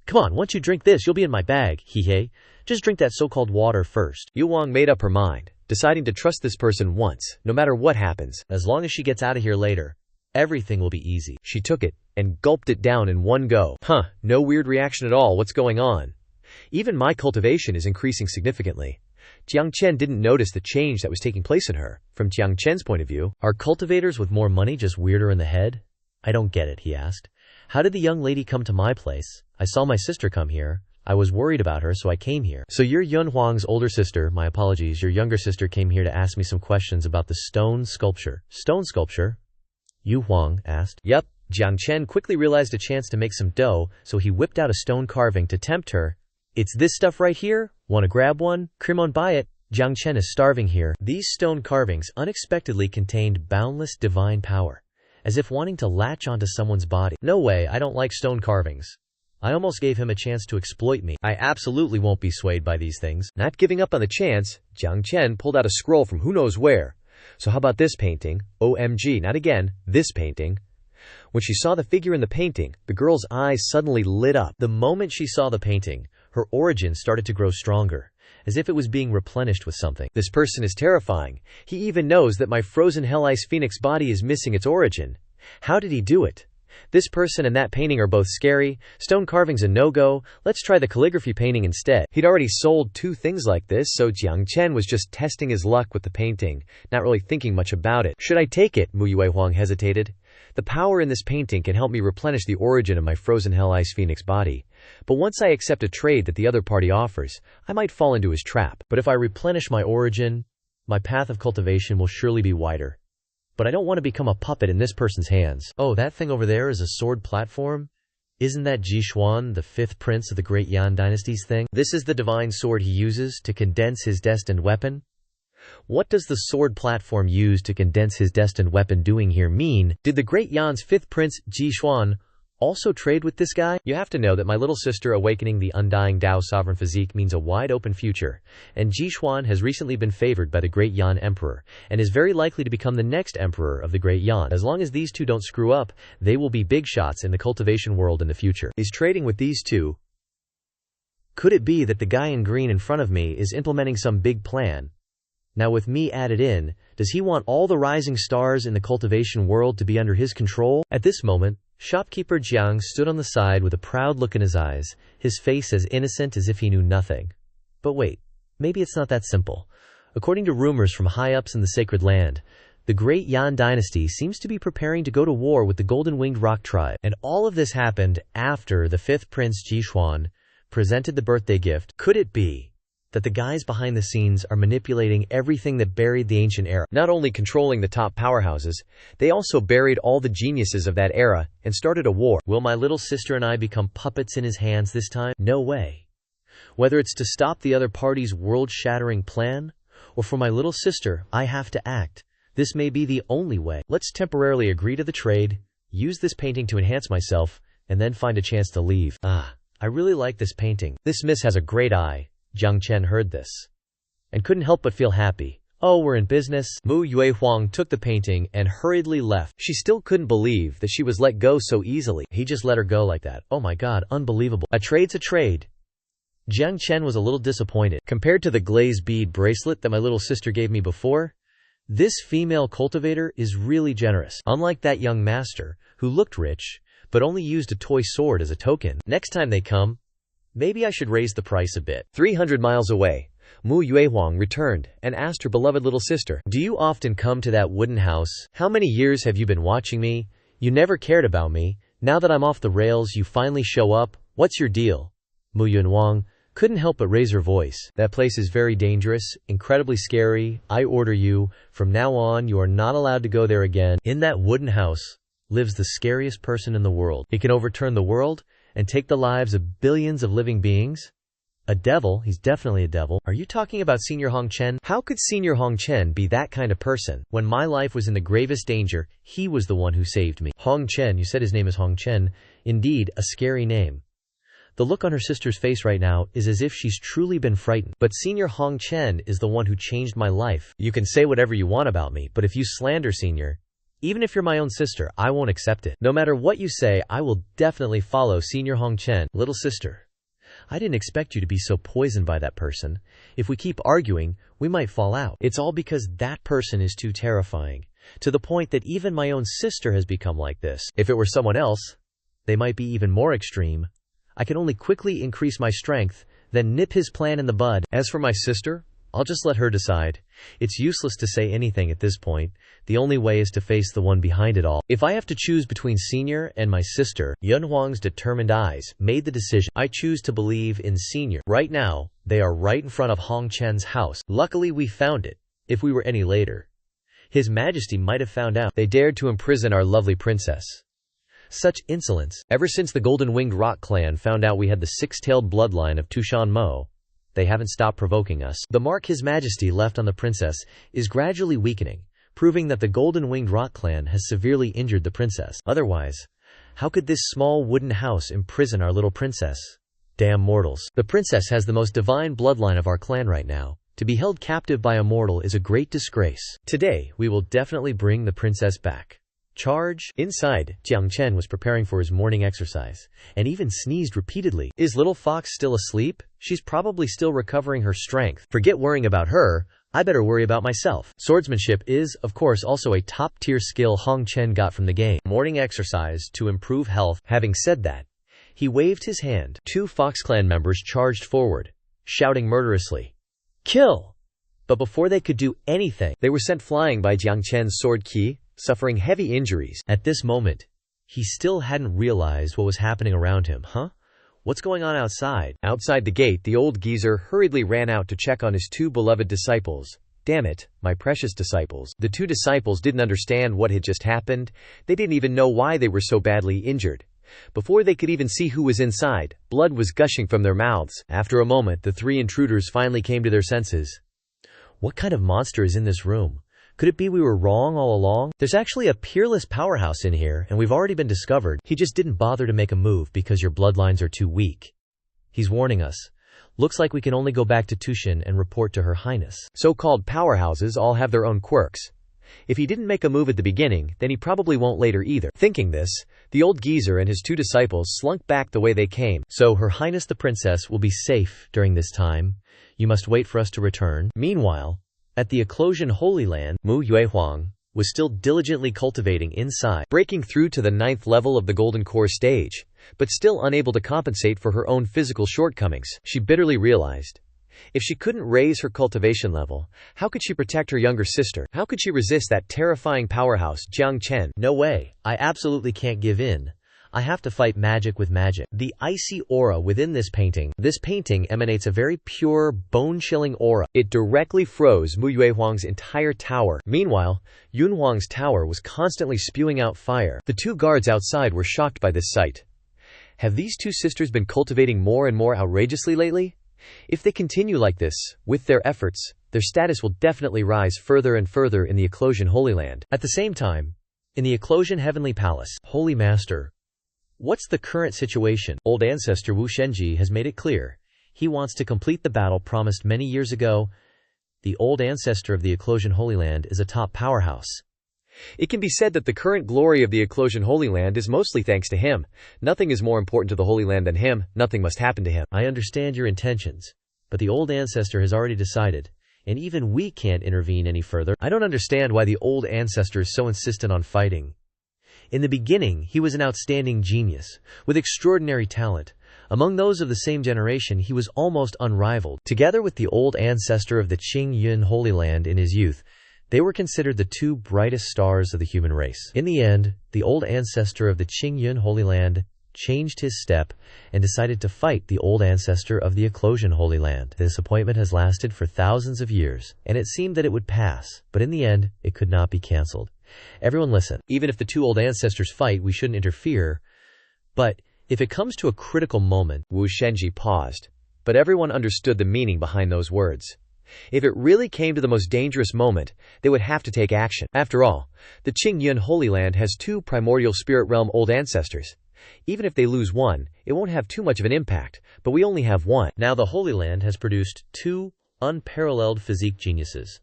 "Come on, once you drink this, you'll be in my bag, hee. Just drink that so-called water first." Yu Huang made up her mind, deciding to trust this person once, no matter what happens. As long as she gets out of here later, everything will be easy. She took it and gulped it down in one go. No weird reaction at all, what's going on? Even my cultivation is increasing significantly. Jiang Chen didn't notice the change that was taking place in her. From Jiang Chen's point of view, are cultivators with more money just weirder in the head? I don't get it, he asked. How did the young lady come to my place? I saw my sister come here. I was worried about her, so I came here. So you're Yun Huang's older sister. My apologies. Your younger sister came here to ask me some questions about the stone sculpture. Stone sculpture? Yu Huang asked. Yep. Jiang Chen quickly realized a chance to make some dough, so he whipped out a stone carving to tempt her. It's this stuff right here? Wanna grab one? Come on, buy it. Jiang Chen is starving here. These stone carvings unexpectedly contained boundless divine power, as if wanting to latch onto someone's body. No way, I don't like stone carvings. I almost gave him a chance to exploit me. I absolutely won't be swayed by these things. Not giving up on the chance, Jiang Chen pulled out a scroll from who knows where. So how about this painting? OMG, not again, this painting. When she saw the figure in the painting, the girl's eyes suddenly lit up. The moment she saw the painting, her origin started to grow stronger, as if it was being replenished with something. This person is terrifying. He even knows that my frozen hell ice phoenix body is missing its origin. How did he do it? This person and that painting are both scary. Stone carving's a no-go. Let's try the calligraphy painting instead. He'd already sold 2 things like this, so Jiang Chen was just testing his luck with the painting, not really thinking much about it. Should I take it? Mu Yue Huang hesitated. The power in this painting can help me replenish the origin of my frozen hell ice phoenix body. But once I accept a trade that the other party offers, I might fall into his trap. But if I replenish my origin, my path of cultivation will surely be wider. But I don't want to become a puppet in this person's hands. Oh, that thing over there is a sword platform? Isn't that Jishuan, the 5th prince of the great Yan dynasty's thing? This is the divine sword he uses to condense his destined weapon? What does the sword platform used to condense his destined weapon doing here mean? Did the great Yan's 5th prince, Jishuan, also trade with this guy? You have to know that my little sister awakening the undying Tao sovereign physique means a wide-open future, and Jishuan has recently been favored by the great Yan emperor, and is very likely to become the next emperor of the great Yan. As long as these two don't screw up, they will be big shots in the cultivation world in the future. He's trading with these two. Could it be that the guy in green in front of me is implementing some big plan? Now with me added in, does he want all the rising stars in the cultivation world to be under his control? At this moment, shopkeeper Jiang stood on the side with a proud look in his eyes, his face as innocent as if he knew nothing. But wait, maybe it's not that simple. According to rumors from high-ups in the sacred land, the great Yan dynasty seems to be preparing to go to war with the golden-winged rock tribe. And all of this happened after the 5th prince Jishuan presented the birthday gift. Could it be that the guys behind the scenes are manipulating everything that buried the ancient era? Not only controlling the top powerhouses, they also buried all the geniuses of that era and started a war. Will my little sister and I become puppets in his hands this time? No way. Whether it's to stop the other party's world-shattering plan, or for my little sister, I have to act. This may be the only way. Let's temporarily agree to the trade, use this painting to enhance myself, and then find a chance to leave. I really like this painting. This miss has a great eye. Jiang Chen heard this and couldn't help but feel happy. Oh, we're in business. Mu Yue Huang took the painting and hurriedly left. She still couldn't believe that she was let go so easily. He just let her go like that. Oh my god, unbelievable. A trade's a trade. Jiang Chen was a little disappointed. Compared to the glazed bead bracelet that my little sister gave me before, this female cultivator is really generous. Unlike that young master, who looked rich, but only used a toy sword as a token. Next time they come, maybe I should raise the price a bit. 300 miles away, Mu Yue Huang returned and asked her beloved little sister, do you often come to that wooden house? How many years have you been watching me? You never cared about me. Now that I'm off the rails, you finally show up. What's your deal? Mu Yue Huang couldn't help but raise her voice. That place is very dangerous, incredibly scary. I order you, from now on, you are not allowed to go there again. In that wooden house lives the scariest person in the world. He can overturn the world and take the lives of billions of living beings? A devil? He's definitely a devil. Are you talking about Senior Hong Chen? How could Senior Hong Chen be that kind of person? When my life was in the gravest danger, he was the one who saved me. Hong Chen, you said his name is Hong Chen. Indeed, a scary name. The look on her sister's face right now is as if she's truly been frightened. But Senior Hong Chen is the one who changed my life. You can say whatever you want about me, but if you slander Senior, even if you're my own sister, I won't accept it. No matter what you say, I will definitely follow Senior Hong Chen. Little sister, I didn't expect you to be so poisoned by that person. If we keep arguing, we might fall out. It's all because that person is too terrifying, to the point that even my own sister has become like this. If it were someone else, they might be even more extreme. I can only quickly increase my strength, then nip his plan in the bud. As for my sister, I'll just let her decide. It's useless to say anything at this point. The only way is to face the one behind it all. If I have to choose between Senior and my sister, Yun Huang's determined eyes made the decision. I choose to believe in Senior. Right now, they are right in front of Hong Chen's house. Luckily we found it. If we were any later, His Majesty might have found out. They dared to imprison our lovely princess. Such insolence. Ever since the Golden-Winged Rock clan found out we had the six-tailed bloodline of Tushan Mo, they haven't stopped provoking us. The mark His Majesty left on the princess is gradually weakening, proving that the Golden-Winged Rock clan has severely injured the princess. Otherwise, how could this small wooden house imprison our little princess? Damn mortals. The princess has the most divine bloodline of our clan right now. To be held captive by a mortal is a great disgrace. Today, we will definitely bring the princess back. Charge. Inside, Jiang Chen was preparing for his morning exercise, and even sneezed repeatedly. Is little fox still asleep? She's probably still recovering her strength. Forget worrying about her, I better worry about myself. Swordsmanship is, of course, also a top-tier skill Hong Chen got from the game. Morning exercise to improve health. Having said that, he waved his hand. 2 Fox Clan members charged forward, shouting murderously, "Kill!" But before they could do anything, they were sent flying by Jiang Chen's sword Qi, suffering heavy injuries. At this moment, he still hadn't realized what was happening around him. What's going on outside? Outside the gate, the old geezer hurriedly ran out to check on his 2 beloved disciples. Damn it, my precious disciples. The 2 disciples didn't understand what had just happened. They didn't even know why they were so badly injured. Before they could even see who was inside, blood was gushing from their mouths. After a moment, the 3 intruders finally came to their senses. What kind of monster is in this room? Could it be we were wrong all along? There's actually a peerless powerhouse in here, and we've already been discovered. He just didn't bother to make a move because your bloodlines are too weak. He's warning us. Looks like we can only go back to Tushan and report to Her Highness. So-called powerhouses all have their own quirks. If he didn't make a move at the beginning, then he probably won't later either. Thinking this, the old geezer and his 2 disciples slunk back the way they came. So Her Highness the Princess will be safe during this time. You must wait for us to return. Meanwhile, at the Eclosion Holy Land, Mu Yuehuang was still diligently cultivating inside, breaking through to the 9th level of the Golden Core stage, but still unable to compensate for her own physical shortcomings. She bitterly realized, if she couldn't raise her cultivation level, how could she protect her younger sister? How could she resist that terrifying powerhouse, Jiang Chen? No way. I absolutely can't give in. I have to fight magic with magic. The icy aura within this painting emanates a very pure, bone-chilling aura. It directly froze Mu Yuehuang's entire tower. Meanwhile, Yun Huang's tower was constantly spewing out fire. The 2 guards outside were shocked by this sight. Have these 2 sisters been cultivating more and more outrageously lately? If they continue like this, with their efforts, their status will definitely rise further and further in the Eclosion Holy Land. At the same time, in the Eclosion Heavenly Palace, Holy Master, what's the current situation? Old ancestor Wu Shenji has made it clear. He wants to complete the battle promised many years ago. The old ancestor of the Eclosion Holy Land is a top powerhouse. It can be said that the current glory of the Eclosion Holy Land is mostly thanks to him. Nothing is more important to the Holy Land than him. Nothing must happen to him. I understand your intentions, but the old ancestor has already decided, and even we can't intervene any further. I don't understand why the old ancestor is so insistent on fighting. In the beginning, he was an outstanding genius, with extraordinary talent. Among those of the same generation, he was almost unrivaled. Together with the old ancestor of the Qing Yun Holy Land in his youth, they were considered the 2 brightest stars of the human race. In the end, the old ancestor of the Qing Yun Holy Land changed his step and decided to fight the old ancestor of the Eclosion Holy Land. This appointment has lasted for thousands of years, and it seemed that it would pass, but in the end, it could not be cancelled. Everyone listen. Even if the 2 old ancestors fight, we shouldn't interfere. But if it comes to a critical moment, Wu Shenji paused, but everyone understood the meaning behind those words. If it really came to the most dangerous moment, they would have to take action. After all, the Qing Yun Holy Land has 2 primordial spirit realm old ancestors. Even if they lose one, it won't have too much of an impact, but we only have one. Now the Holy Land has produced 2 unparalleled physique geniuses.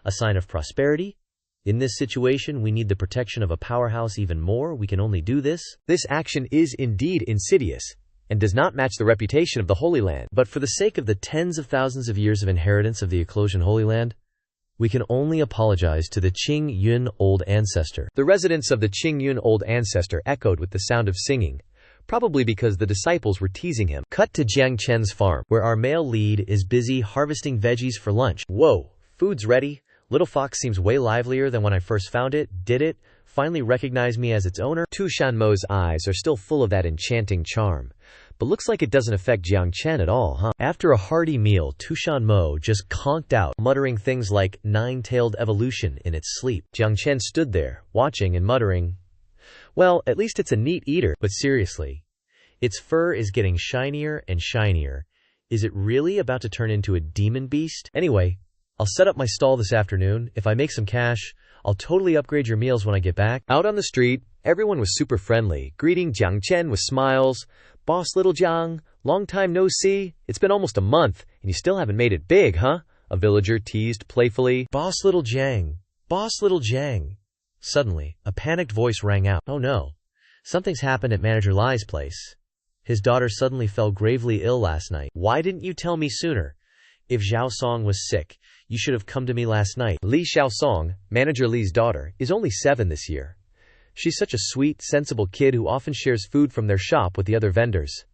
A sign of prosperity. In this situation, we need the protection of a powerhouse even more. We can only do this. This action is indeed insidious, and does not match the reputation of the Holy Land. But for the sake of the tens of thousands of years of inheritance of the Eclosion Holy Land, we can only apologize to the Qing Yun Old Ancestor. The residents of the Qing Yun Old Ancestor echoed with the sound of singing, probably because the disciples were teasing him. Cut to Jiang Chen's farm, where our male lead is busy harvesting veggies for lunch. Whoa, food's ready. Little Fox seems way livelier than when I first found it. Did it finally recognize me as its owner? Tu Shanmo's eyes are still full of that enchanting charm, but looks like it doesn't affect Jiang Chen at all, huh? After a hearty meal, Tu Shanmo just conked out, muttering things like nine-tailed evolution in its sleep. Jiang Chen stood there, watching and muttering, well, at least it's a neat eater. But seriously, its fur is getting shinier and shinier. Is it really about to turn into a demon beast? Anyway, I'll set up my stall this afternoon. If I make some cash, I'll totally upgrade your meals when I get back. Out on the street, everyone was super friendly, greeting Jiang Chen with smiles. Boss little Jiang, long time no see. It's been almost a month, and you still haven't made it big, huh? A villager teased playfully. Boss little Jiang. Boss little Jiang. Suddenly, a panicked voice rang out. Oh no. Something's happened at Manager Lai's place. His daughter suddenly fell gravely ill last night. Why didn't you tell me sooner? If Zhao Song was sick, you should have come to me last night. Li Xiaosong, Manager Li's daughter, is only 7 this year. She's such a sweet, sensible kid who often shares food from their shop with the other vendors.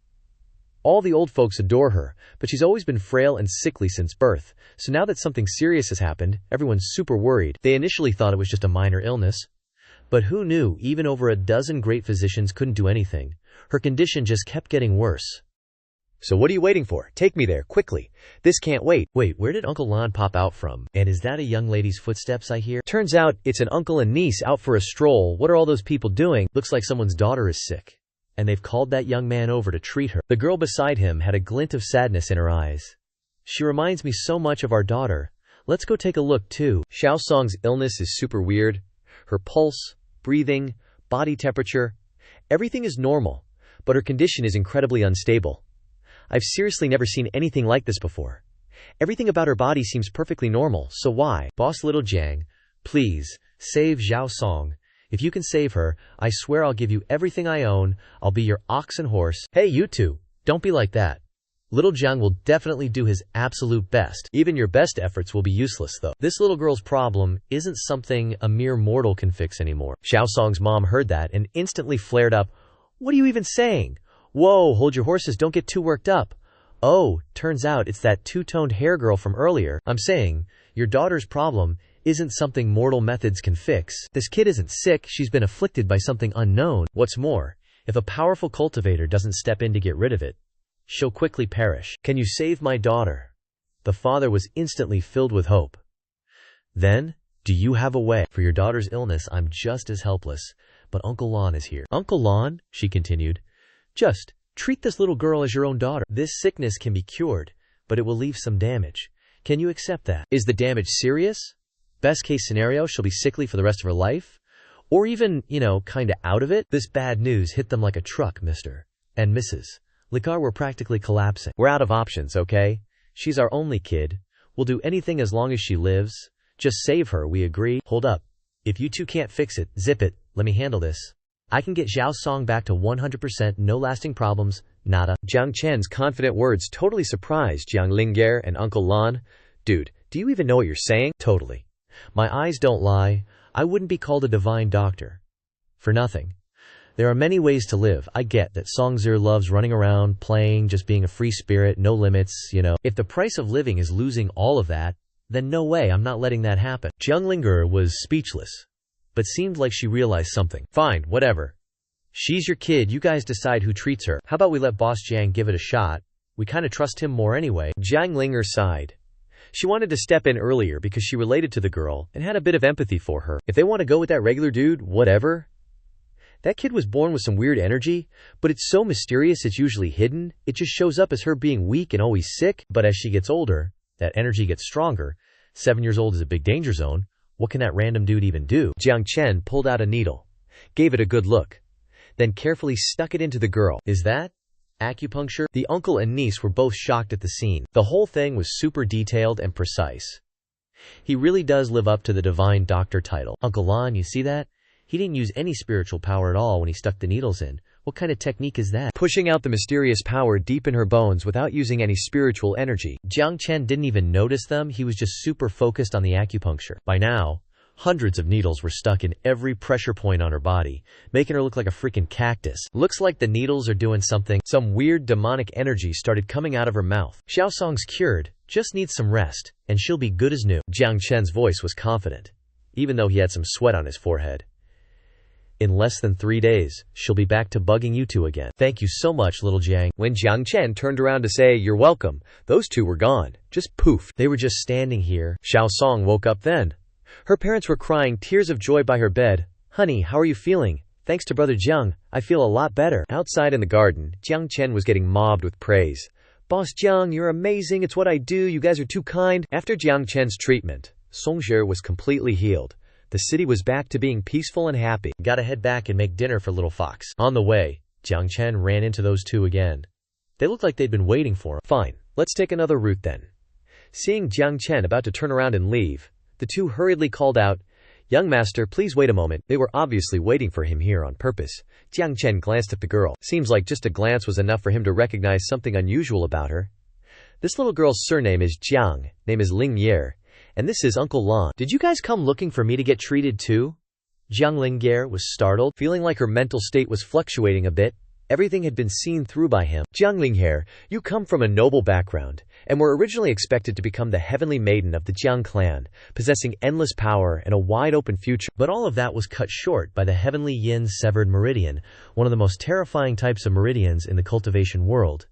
All the old folks adore her, but she's always been frail and sickly since birth, so now that something serious has happened, everyone's super worried. They initially thought it was just a minor illness. But who knew even over a dozen great physicians couldn't do anything. Her condition just kept getting worse. So what are you waiting for? Take me there, quickly. This can't wait. Wait, where did Uncle Lon pop out from? And is that a young lady's footsteps I hear? Turns out it's an uncle and niece out for a stroll. What are all those people doing? Looks like someone's daughter is sick, and they've called that young man over to treat her. The girl beside him had a glint of sadness in her eyes. She reminds me so much of our daughter. Let's go take a look too. Xiao Song's illness is super weird. Her pulse, breathing, body temperature, everything is normal, but her condition is incredibly unstable. I've seriously never seen anything like this before. Everything about her body seems perfectly normal, so why? Boss little Jiang, please, save Xiao Song. If you can save her, I swear I'll give you everything I own. I'll be your ox and horse. Hey, you two, don't be like that. Little Jiang will definitely do his absolute best. Even your best efforts will be useless, though. This little girl's problem isn't something a mere mortal can fix anymore. Xiao Song's mom heard that and instantly flared up. What are you even saying? Whoa, hold your horses, don't get too worked up. Oh, turns out it's that two-toned hair girl from earlier. I'm saying, your daughter's problem isn't something mortal methods can fix. This kid isn't sick, she's been afflicted by something unknown. What's more, if a powerful cultivator doesn't step in to get rid of it, she'll quickly perish. Can you save my daughter? The father was instantly filled with hope. Then, do you have a way? For your daughter's illness, I'm just as helpless, but Uncle Lon is here. Uncle Lon, she continued, just treat this little girl as your own daughter. This sickness can be cured, but it will leave some damage. Can you accept that? Is the damage serious? Best case scenario, she'll be sickly for the rest of her life? Or even, kinda out of it? This bad news hit them like a truck, Mr. and Mrs. Likar were practically collapsing. We're out of options, okay? She's our only kid. We'll do anything as long as she lives. Just save her, we agree? Hold up. If you two can't fix it, zip it. Let me handle this. I can get Xiao Song back to 100%, no lasting problems, nada. Jiang Chen's confident words totally surprised Jiang Lingger and Uncle Lon. Dude, do you even know what you're saying? Totally. My eyes don't lie. I wouldn't be called a divine doctor for nothing. There are many ways to live. I get that Songzhi loves running around, playing, just being a free spirit, no limits, If the price of living is losing all of that, then no way, I'm not letting that happen. Jiang Lingger was speechless, but seemed like she realized something. Fine, whatever. She's your kid, you guys decide who treats her. How about we let Boss Jiang give it a shot? We kinda trust him more anyway. Jiang Lingger sighed. She wanted to step in earlier because she related to the girl and had a bit of empathy for her. If they want to go with that regular dude, whatever. That kid was born with some weird energy, but it's so mysterious it's usually hidden. It just shows up as her being weak and always sick, but as she gets older, that energy gets stronger. 7 years old is a big danger zone. What can that random dude even do? Jiang Chen pulled out a needle, gave it a good look, then carefully stuck it into the girl. Is that acupuncture? The uncle and niece were both shocked at the scene. The whole thing was super detailed and precise. He really does live up to the divine doctor title. Uncle Lon, you see that? He didn't use any spiritual power at all when he stuck the needles in. What kind of technique is that? Pushing out the mysterious power deep in her bones without using any spiritual energy. Jiang Chen didn't even notice them, he was just super focused on the acupuncture. By now, Hundreds of needles were stuck in every pressure point on her body, making her look like a freaking cactus. Looks like the needles are doing something. Some weird demonic energy started coming out of her mouth. Xiaosong's cured, just needs some rest, and she'll be good as new. Jiang Chen's voice was confident, even though he had some sweat on his forehead. In less than 3 days, she'll be back to bugging you two again. Thank you so much, little Jiang. When Jiang Chen turned around to say, "You're welcome," those two were gone. Just poof. They were just standing here. Xiaosong woke up then. Her parents were crying tears of joy by her bed. "Honey, how are you feeling?" "Thanks to brother Jiang, I feel a lot better." Outside in the garden, Jiang Chen was getting mobbed with praise. "Boss Jiang, you're amazing. It's what I do. You guys are too kind." After Jiang Chen's treatment, Songzhe was completely healed. The city was back to being peaceful and happy. Gotta head back and make dinner for little Fox. On the way, Jiang Chen ran into those two again. They looked like they'd been waiting for him. Fine, let's take another route then. Seeing Jiang Chen about to turn around and leave, the two hurriedly called out, "Young master, please wait a moment." They were obviously waiting for him here on purpose. Jiang Chen glanced at the girl. Seems like just a glance was enough for him to recognize something unusual about her. This little girl's surname is Jiang, name is Lingye, and this is Uncle Lan. "Did you guys come looking for me to get treated too?" Jiang Lingye was startled, feeling like her mental state was fluctuating a bit. Everything had been seen through by him. "Jiang Lingye, you come from a noble background, and were originally expected to become the heavenly maiden of the Jiang clan, possessing endless power and a wide-open future. But all of that was cut short by the heavenly yin severed meridian, one of the most terrifying types of meridians in the cultivation world.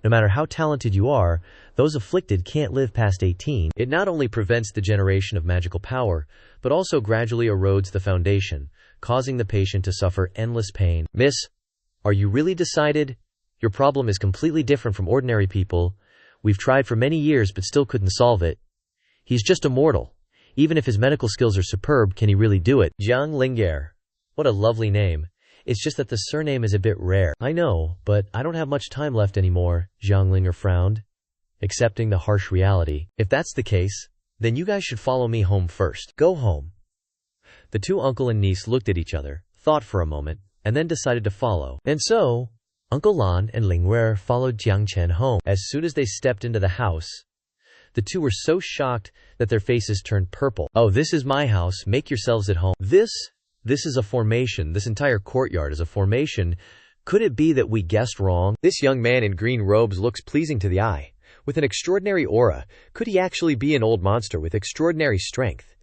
No matter how talented you are, those afflicted can't live past 18. It not only prevents the generation of magical power, but also gradually erodes the foundation, causing the patient to suffer endless pain." "Miss, are you really decided? Your problem is completely different from ordinary people. We've tried for many years but still couldn't solve it. He's just a mortal. Even if his medical skills are superb, can he really do it?" Jiang Lingye. What a lovely name. It's just that the surname is a bit rare. "I know, but I don't have much time left anymore," Jiang Lingye frowned, accepting the harsh reality. "If that's the case, then you guys should follow me home first. Go home." The two uncle and niece looked at each other, thought for a moment, and then decided to follow. And so, Uncle Lan and Lingye followed Jiang Chen home. As soon as they stepped into the house, the two were so shocked that their faces turned purple. "Oh, this is my house. Make yourselves at home." This is a formation. This entire courtyard is a formation. Could it be that we guessed wrong? This young man in green robes looks pleasing to the eye, with an extraordinary aura. Could he actually be an old monster with extraordinary strength?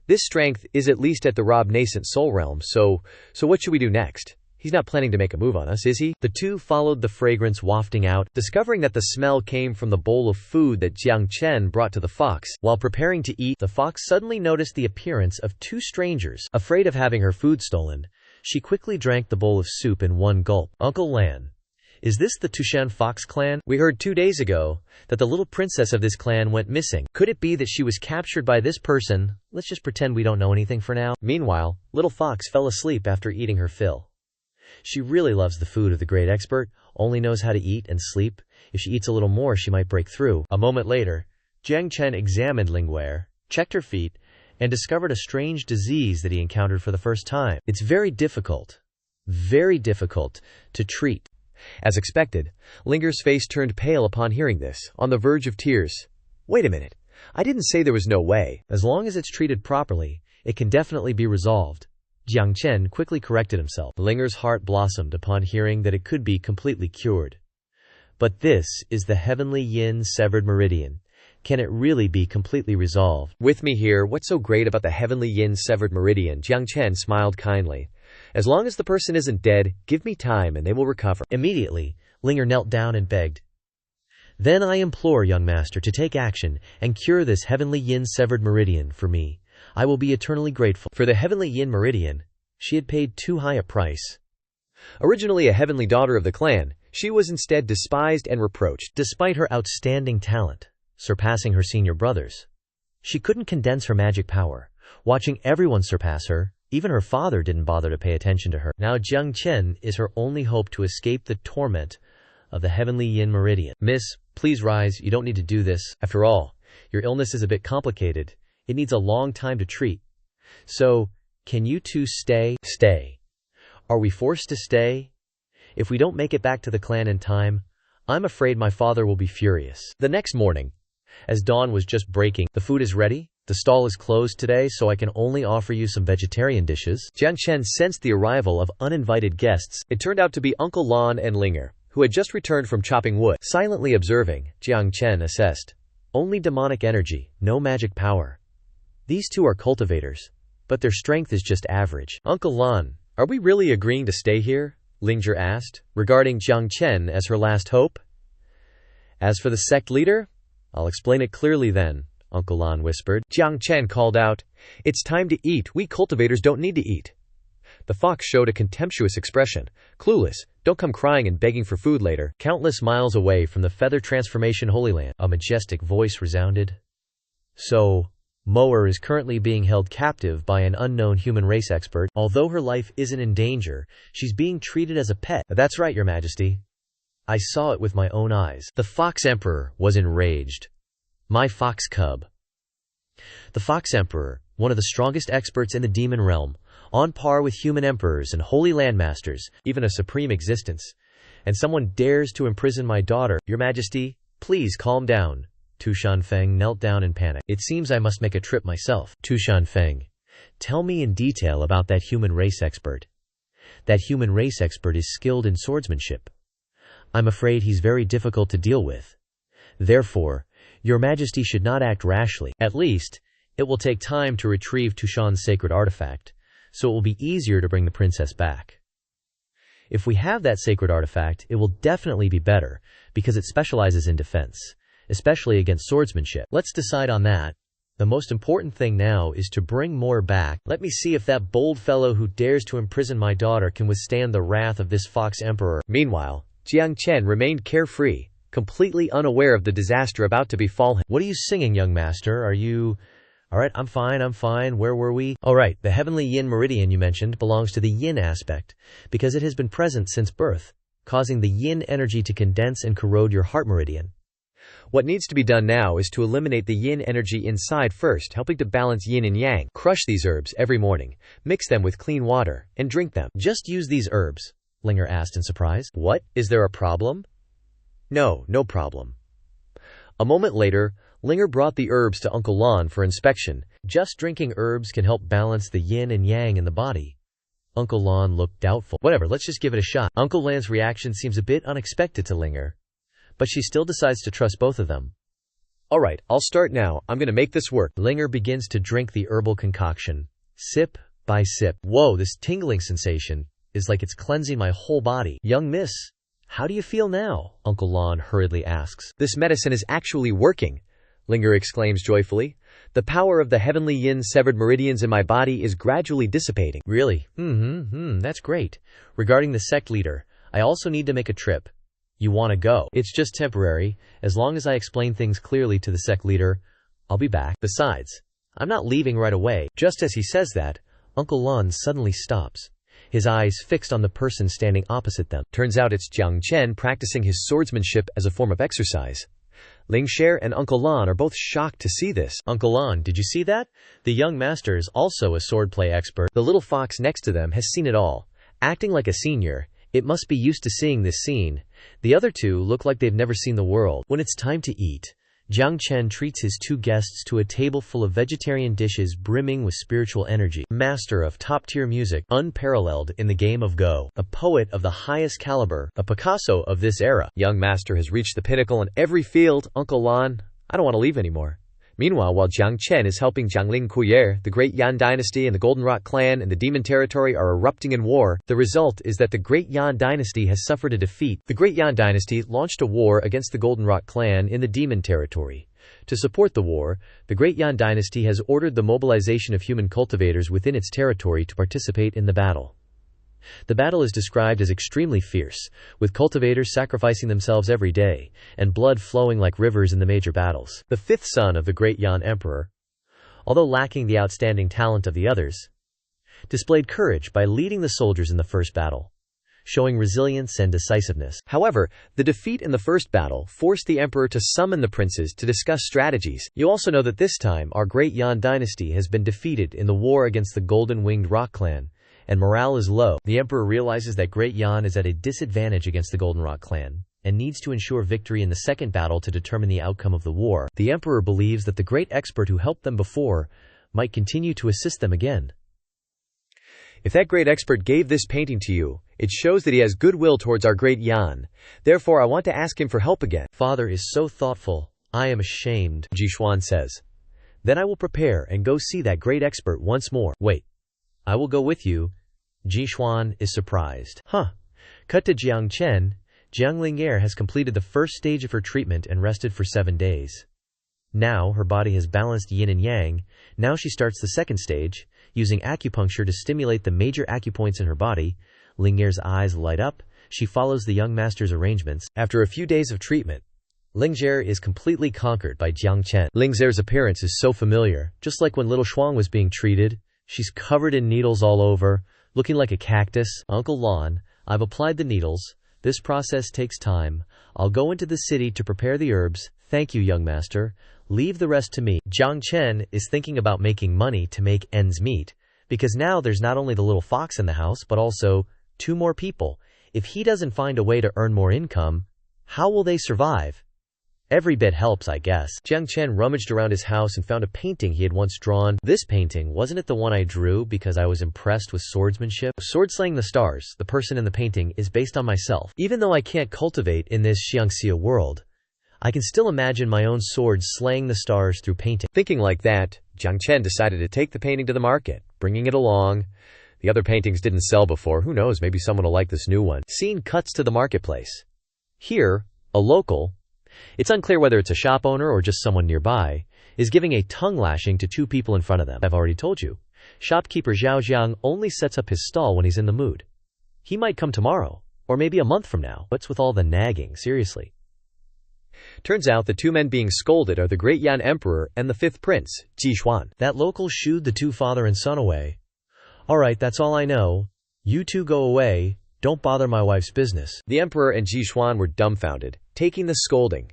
This strength is at least at the Rob nascent soul realm, so what should we do next? He's not planning to make a move on us, is he? The two followed the fragrance wafting out, discovering that the smell came from the bowl of food that Jiang Chen brought to the fox. While preparing to eat, the fox suddenly noticed the appearance of two strangers. Afraid of having her food stolen, she quickly drank the bowl of soup in one gulp. "Uncle Lan, is this the Tushan Fox clan? We heard 2 days ago that the little princess of this clan went missing. Could it be that she was captured by this person? Let's just pretend we don't know anything for now." Meanwhile, little Fox fell asleep after eating her fill. She really loves the food of the great expert, only knows how to eat and sleep. If she eats a little more, she might break through. A moment later, Jiang Chen examined Lingye, checked her feet, and discovered a strange disease that he encountered for the first time. It's very difficult to treat. As expected, Lingye's face turned pale upon hearing this, on the verge of tears. "Wait a minute, I didn't say there was no way. As long as it's treated properly, it can definitely be resolved." Jiang Chen quickly corrected himself. Lingye's heart blossomed upon hearing that it could be completely cured. But this is the heavenly yin severed meridian. Can it really be completely resolved? "With me here, what's so great about the heavenly yin severed meridian?" Jiang Chen smiled kindly. "As long as the person isn't dead, give me time and they will recover." Immediately, Lingye knelt down and begged. "Then I implore, young master, to take action and cure this heavenly yin severed meridian for me. I will be eternally grateful." For the heavenly yin meridian, she had paid too high a price. Originally a heavenly daughter of the clan, she was instead despised and reproached. Despite her outstanding talent, surpassing her senior brothers, she couldn't condense her magic power. Watching everyone surpass her, even her father didn't bother to pay attention to her. Now Jiang Chen is her only hope to escape the torment of the heavenly yin meridian. "Miss, please rise. You don't need to do this. After all, your illness is a bit complicated. It needs a long time to treat. So, can you two stay?" "Stay? Are we forced to stay? If we don't make it back to the clan in time, I'm afraid my father will be furious." The next morning, as dawn was just breaking, "The food is ready?" The stall is closed today, so I can only offer you some vegetarian dishes. Jiang Chen sensed the arrival of uninvited guests. It turned out to be Uncle Lan and Linger, who had just returned from chopping wood. Silently observing, Jiang Chen assessed. Only demonic energy, no magic power. These two are cultivators, but their strength is just average. Uncle Lan, are we really agreeing to stay here? Linger asked, regarding Jiang Chen as her last hope. As for the sect leader, I'll explain it clearly then, Uncle Lan whispered. Jiang Chen called out, It's time to eat. We cultivators don't need to eat. The fox showed a contemptuous expression. Clueless, don't come crying and begging for food later. Countless miles away from the feather transformation Holy Land, a majestic voice resounded. So, Moer is currently being held captive by an unknown human race expert. Although her life isn't in danger, she's being treated as a pet. That's right, Your Majesty. I saw it with my own eyes. The Fox Emperor was enraged. My fox cub. The Fox Emperor, one of the strongest experts in the demon realm, on par with human emperors and holy landmasters, even a supreme existence. And someone dares to imprison my daughter. Your Majesty, please calm down. Tu Shanfeng knelt down in panic. It seems I must make a trip myself. Tu Shanfeng, tell me in detail about that human race expert. That human race expert is skilled in swordsmanship. I'm afraid he's very difficult to deal with. Therefore, Your Majesty should not act rashly. At least, it will take time to retrieve Tushan's sacred artifact, so it will be easier to bring the princess back. If we have that sacred artifact, it will definitely be better, because it specializes in defense, especially against swordsmanship. Let's decide on that. The most important thing now is to bring Moer back. Let me see if that bold fellow who dares to imprison my daughter can withstand the wrath of this Fox Emperor. Meanwhile, Jiang Chen remained carefree, completely unaware of the disaster about to befall him. What are you singing, young master? Are you... Alright, I'm fine. Where were we? Alright, the heavenly yin meridian you mentioned belongs to the yin aspect, because it has been present since birth, causing the yin energy to condense and corrode your heart meridian. What needs to be done now is to eliminate the yin energy inside first, helping to balance yin and yang. Crush these herbs every morning, mix them with clean water, and drink them. Just use these herbs, Linger asked in surprise. What? Is there a problem? No problem. A moment later, Linger brought the herbs to Uncle Lan for inspection. Just drinking herbs can help balance the yin and yang in the body. Uncle Lan looked doubtful. Whatever, let's just give it a shot. Uncle Lan's reaction seems a bit unexpected to Linger, but she still decides to trust both of them. Alright, I'll start now. I'm gonna make this work. Linger begins to drink the herbal concoction, sip by sip. Whoa, this tingling sensation is like it's cleansing my whole body. Young miss, how do you feel now? Uncle Lan hurriedly asks. This medicine is actually working, Linger exclaims joyfully. The power of the heavenly yin severed meridians in my body is gradually dissipating. Really? That's great. Regarding the sect leader, I also need to make a trip. You want to go? It's just temporary. As long as I explain things clearly to the sect leader, I'll be back. Besides, I'm not leaving right away. Just as he says that, Uncle Lan suddenly stops, his eyes fixed on the person standing opposite them. Turns out it's Jiang Chen practicing his swordsmanship as a form of exercise. Linger and Uncle Lan are both shocked to see this. Uncle Lan, did you see that? The young master is also a swordplay expert. The little fox next to them has seen it all. Acting like a senior, it must be used to seeing this scene. The other two look like they've never seen the world. When it's time to eat, Jiang Chen treats his two guests to a table full of vegetarian dishes brimming with spiritual energy. Master of top-tier music, unparalleled in the game of Go, a poet of the highest caliber, a Picasso of this era. Young master has reached the pinnacle in every field. Uncle Lan, I don't want to leave anymore. Meanwhile, while Jiang Chen is helping Jiangling Kuyer, the Great Yan Dynasty and the Golden Rock Clan and the Demon Territory are erupting in war, the result is that the Great Yan Dynasty has suffered a defeat. The Great Yan Dynasty launched a war against the Golden Rock Clan in the Demon Territory. To support the war, the Great Yan Dynasty has ordered the mobilization of human cultivators within its territory to participate in the battle. The battle is described as extremely fierce, with cultivators sacrificing themselves every day, and blood flowing like rivers in the major battles. The fifth son of the Great Yan Emperor, although lacking the outstanding talent of the others, displayed courage by leading the soldiers in the first battle, showing resilience and decisiveness. However, the defeat in the first battle forced the emperor to summon the princes to discuss strategies. You also know that this time, our Great Yan Dynasty has been defeated in the war against the Golden Winged Rock Clan, and morale is low. The emperor realizes that Great Yan is at a disadvantage against the Golden Rock Clan, and needs to ensure victory in the second battle to determine the outcome of the war. The emperor believes that the great expert who helped them before might continue to assist them again. If that great expert gave this painting to you, it shows that he has goodwill towards our great Yan. Therefore, I want to ask him for help again. Father is so thoughtful. I am ashamed, Jixuan says. Then I will prepare and go see that great expert once more. Wait, I will go with you. Jixuan is surprised. Cut to Jiang Chen. Jiang Ling'er has completed the first stage of her treatment and rested for 7 days. Now her body has balanced yin and yang. Now she starts the second stage, using acupuncture to stimulate the major acupoints in her body. Ling'er's eyes light up. She follows the young master's arrangements. After a few days of treatment, Ling'er is completely conquered by Jiang Chen. Ling'er's appearance is so familiar, just like when little Shuang was being treated. She's covered in needles all over, looking like a cactus. Uncle Lon, I've applied the needles. This process takes time. I'll go into the city to prepare the herbs. Thank you, young master. Leave the rest to me. Jiang Chen is thinking about making money to make ends meet, because now there's not only the little fox in the house, but also 2 more people. If he doesn't find a way to earn more income, how will they survive? Every bit helps, I guess. Jiang Chen rummaged around his house and found a painting he had once drawn. This painting, wasn't it the one I drew because I was impressed with swordsmanship? Sword slaying the stars, the person in the painting, is based on myself. Even though I can't cultivate in this Xianxia world, I can still imagine my own sword slaying the stars through painting. Thinking like that, Jiang Chen decided to take the painting to the market, bringing it along. The other paintings didn't sell before. Who knows, maybe someone will like this new one. Scene cuts to the marketplace. Here, a local, it's unclear whether it's a shop owner or just someone nearby, is giving a tongue lashing to 2 people in front of them. I've already told you. Shopkeeper Zhao Jiang only sets up his stall when he's in the mood. He might come tomorrow, or maybe a month from now. What's with all the nagging, seriously? Turns out the 2 men being scolded are the great Yan Emperor and the 5th prince, Jixuan. That local shooed the 2 father and son away. Alright, that's all I know. You 2 go away. Don't bother my wife's business. The emperor and Jixuan were dumbfounded, taking the scolding.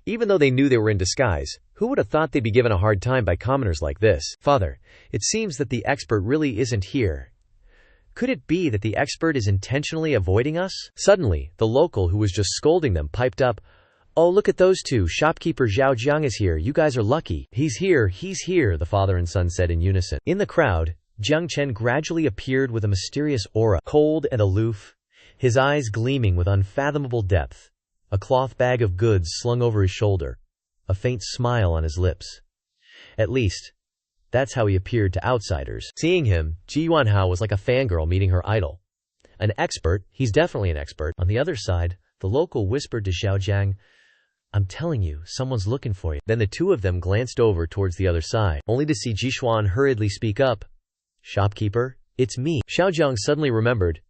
Even though they knew they were in disguise, who would have thought they'd be given a hard time by commoners like this? Father, it seems that the expert really isn't here. Could it be that the expert is intentionally avoiding us? Suddenly, the local who was just scolding them piped up, Oh, look at those 2. Shopkeeper Zhao Jiang is here. You guys are lucky. He's here, the father and son said in unison. In the crowd, Jiang Chen gradually appeared with a mysterious aura, cold and aloof, his eyes gleaming with unfathomable depth, a cloth bag of goods slung over his shoulder, a faint smile on his lips. At least, that's how he appeared to outsiders. Seeing him, Ji Yuanhao was like a fangirl meeting her idol. An expert, he's definitely an expert. On the other side, the local whispered to Xiao Jiang, I'm telling you, someone's looking for you. Then the 2 of them glanced over towards the other side, only to see Jixuan hurriedly speak up. Shopkeeper, it's me. Xiao Jiang suddenly remembered.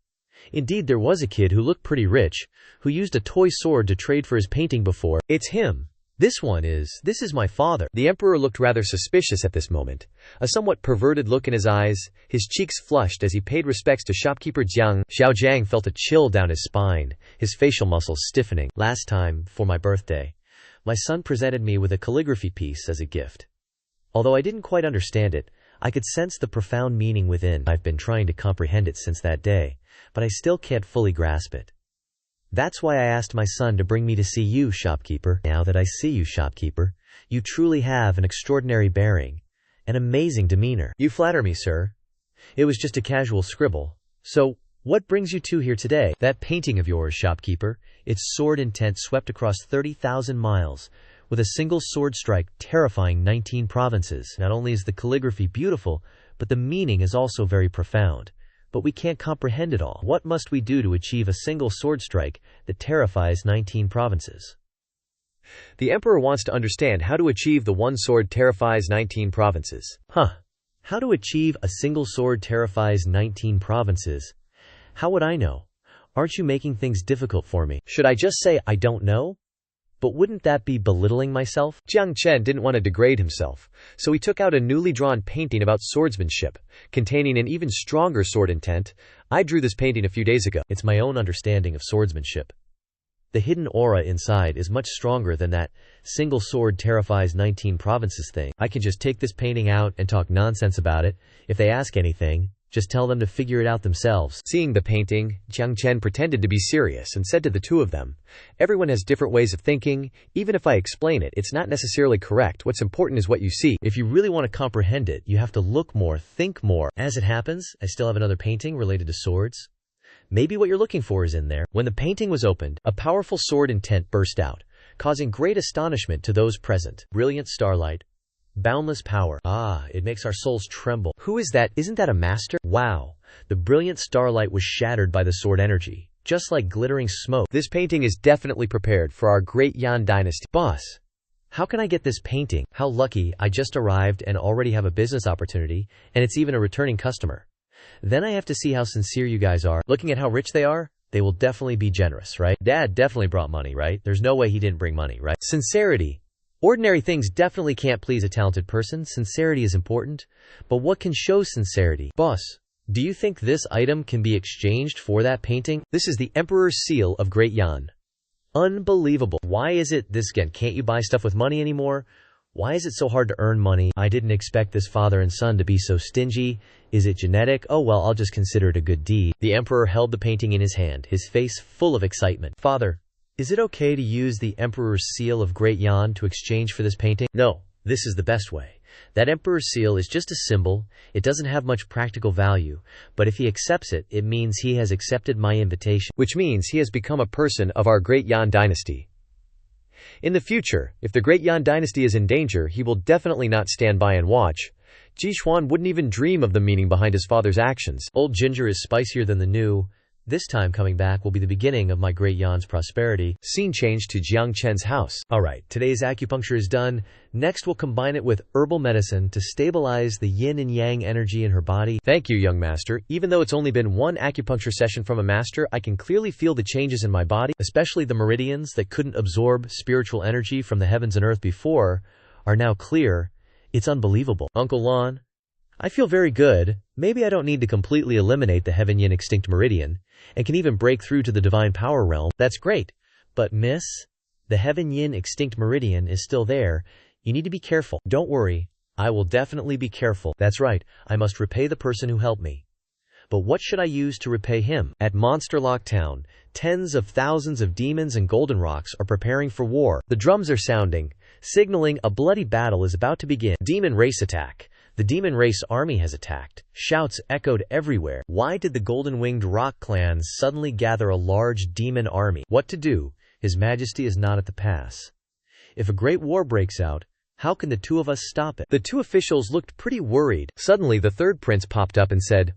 Indeed, there was a kid who looked pretty rich, who used a toy sword to trade for his painting before. It's him. This is my father. The emperor looked rather suspicious at this moment, a somewhat perverted look in his eyes, his cheeks flushed as he paid respects to shopkeeper Jiang. Xiao Jiang felt a chill down his spine, his facial muscles stiffening. Last time, for my birthday, my son presented me with a calligraphy piece as a gift. Although I didn't quite understand it, I could sense the profound meaning within. I've been trying to comprehend it since that day, but I still can't fully grasp it. That's why I asked my son to bring me to see you, shopkeeper. Now that I see you, shopkeeper, you truly have an extraordinary bearing, an amazing demeanor. You flatter me, sir. It was just a casual scribble. So, what brings you 2 here today? That painting of yours, shopkeeper, its sword intent swept across 30,000 miles, with a single sword strike terrifying 19 provinces. Not only is the calligraphy beautiful, but the meaning is also very profound. But we can't comprehend it all. What must we do to achieve a single sword strike that terrifies 19 provinces? The emperor wants to understand how to achieve the 1 sword terrifies 19 provinces. How to achieve a single sword terrifies 19 provinces? How would I know? Aren't you making things difficult for me? Should I just say I don't know? But wouldn't that be belittling myself? Jiang Chen didn't want to degrade himself, so he took out a newly drawn painting about swordsmanship, containing an even stronger sword intent. I drew this painting a few days ago. It's my own understanding of swordsmanship. The hidden aura inside is much stronger than that single sword terrifies 19 provinces thing. I can just take this painting out and talk nonsense about it. If they ask anything, just tell them to figure it out themselves. Seeing the painting, Jiang Chen pretended to be serious and said to the two of them, "Everyone has different ways of thinking. Even if I explain it, it's not necessarily correct. What's important is what you see. If you really want to comprehend it, you have to look more, think more." As it happens, I still have another painting related to swords. Maybe what you're looking for is in there. When the painting was opened, a powerful sword intent burst out, causing great astonishment to those present. Brilliant starlight. Boundless power. Ah, it makes our souls tremble. Who is that? Isn't that a master? Wow. The brilliant starlight was shattered by the sword energy, just like glittering smoke. This painting is definitely prepared for our great Yan dynasty. Boss, how can I get this painting? How lucky, I just arrived and already have a business opportunity, and it's even a returning customer. Then I have to see how sincere you guys are. Looking at how rich they are, they will definitely be generous, right? Dad definitely brought money, right? There's no way he didn't bring money, right? Sincerity. Ordinary things definitely can't please a talented person. Sincerity is important, but what can show sincerity? Boss, do you think this item can be exchanged for that painting? This is the Emperor's seal of Great Yan. Unbelievable. Why is it this again? Can't you buy stuff with money anymore? Why is it so hard to earn money? I didn't expect this father and son to be so stingy. Is it genetic? Oh well, I'll just consider it a good deed. The emperor held the painting in his hand, his face full of excitement. Father, is it okay to use the Emperor's seal of Great Yan to exchange for this painting? No, this is the best way. That Emperor's seal is just a symbol. It doesn't have much practical value, but if he accepts it, it means he has accepted my invitation. Which means he has become a person of our great Yan dynasty. In the future, if the great Yan dynasty is in danger, he will definitely not stand by and watch. Jixuan wouldn't even dream of the meaning behind his father's actions. Old ginger is spicier than the new. This time coming back will be the beginning of my great Yan's prosperity. Scene changed to Jiang Chen's house. Alright, today's acupuncture is done. Next we'll combine it with herbal medicine to stabilize the yin and yang energy in her body. Thank you, young master. Even though it's only been one acupuncture session from a master, I can clearly feel the changes in my body, especially the meridians that couldn't absorb spiritual energy from the heavens and earth before are now clear. It's unbelievable. Uncle Lon, I feel very good. Maybe I don't need to completely eliminate the heaven-yin extinct meridian, and can even break through to the divine power realm. That's great. But miss, the heaven-yin extinct meridian is still there. You need to be careful. Don't worry. I will definitely be careful. That's right. I must repay the person who helped me. But what should I use to repay him? At Monster Lock Town, tens of thousands of demons and golden rocks are preparing for war. The drums are sounding, signaling a bloody battle is about to begin. Demon race attack. The demon race army has attacked. Shouts echoed everywhere. Why did the golden-winged rock clans suddenly gather a large demon army? What to do? His Majesty is not at the pass. If a great war breaks out, how can the two of us stop it? The two officials looked pretty worried. Suddenly the third prince popped up and said,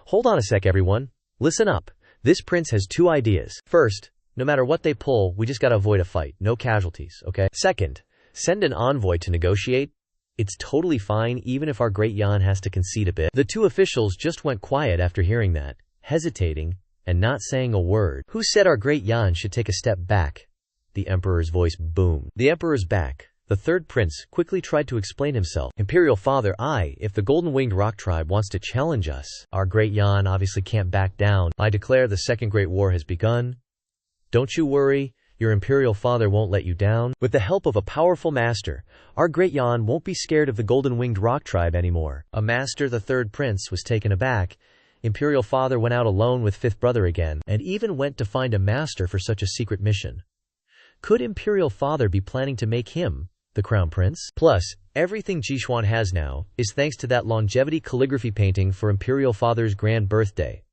"Hold on a sec, everyone. Listen up. This prince has two ideas. First, no matter what they pull, we just gotta avoid a fight. No casualties, okay? Second, send an envoy to negotiate. It's totally fine even if our great Yan has to concede a bit." The two officials just went quiet after hearing that, hesitating and not saying a word. Who said our great Yan should take a step back? The emperor's voice boomed. The emperor's back. The third prince quickly tried to explain himself. Imperial father, if the golden-winged rock tribe wants to challenge us, our great Yan obviously can't back down. I declare the second great war has begun. Don't you worry. Your imperial father won't let you down. With the help of a powerful master, our great Yan won't be scared of the golden-winged rock tribe anymore. A master, the third prince, was taken aback. Imperial father went out alone with fifth brother again, and even went to find a master for such a secret mission. Could imperial father be planning to make him the crown prince? Plus, everything Jixuan has now is thanks to that longevity calligraphy painting for imperial father's grand birthday.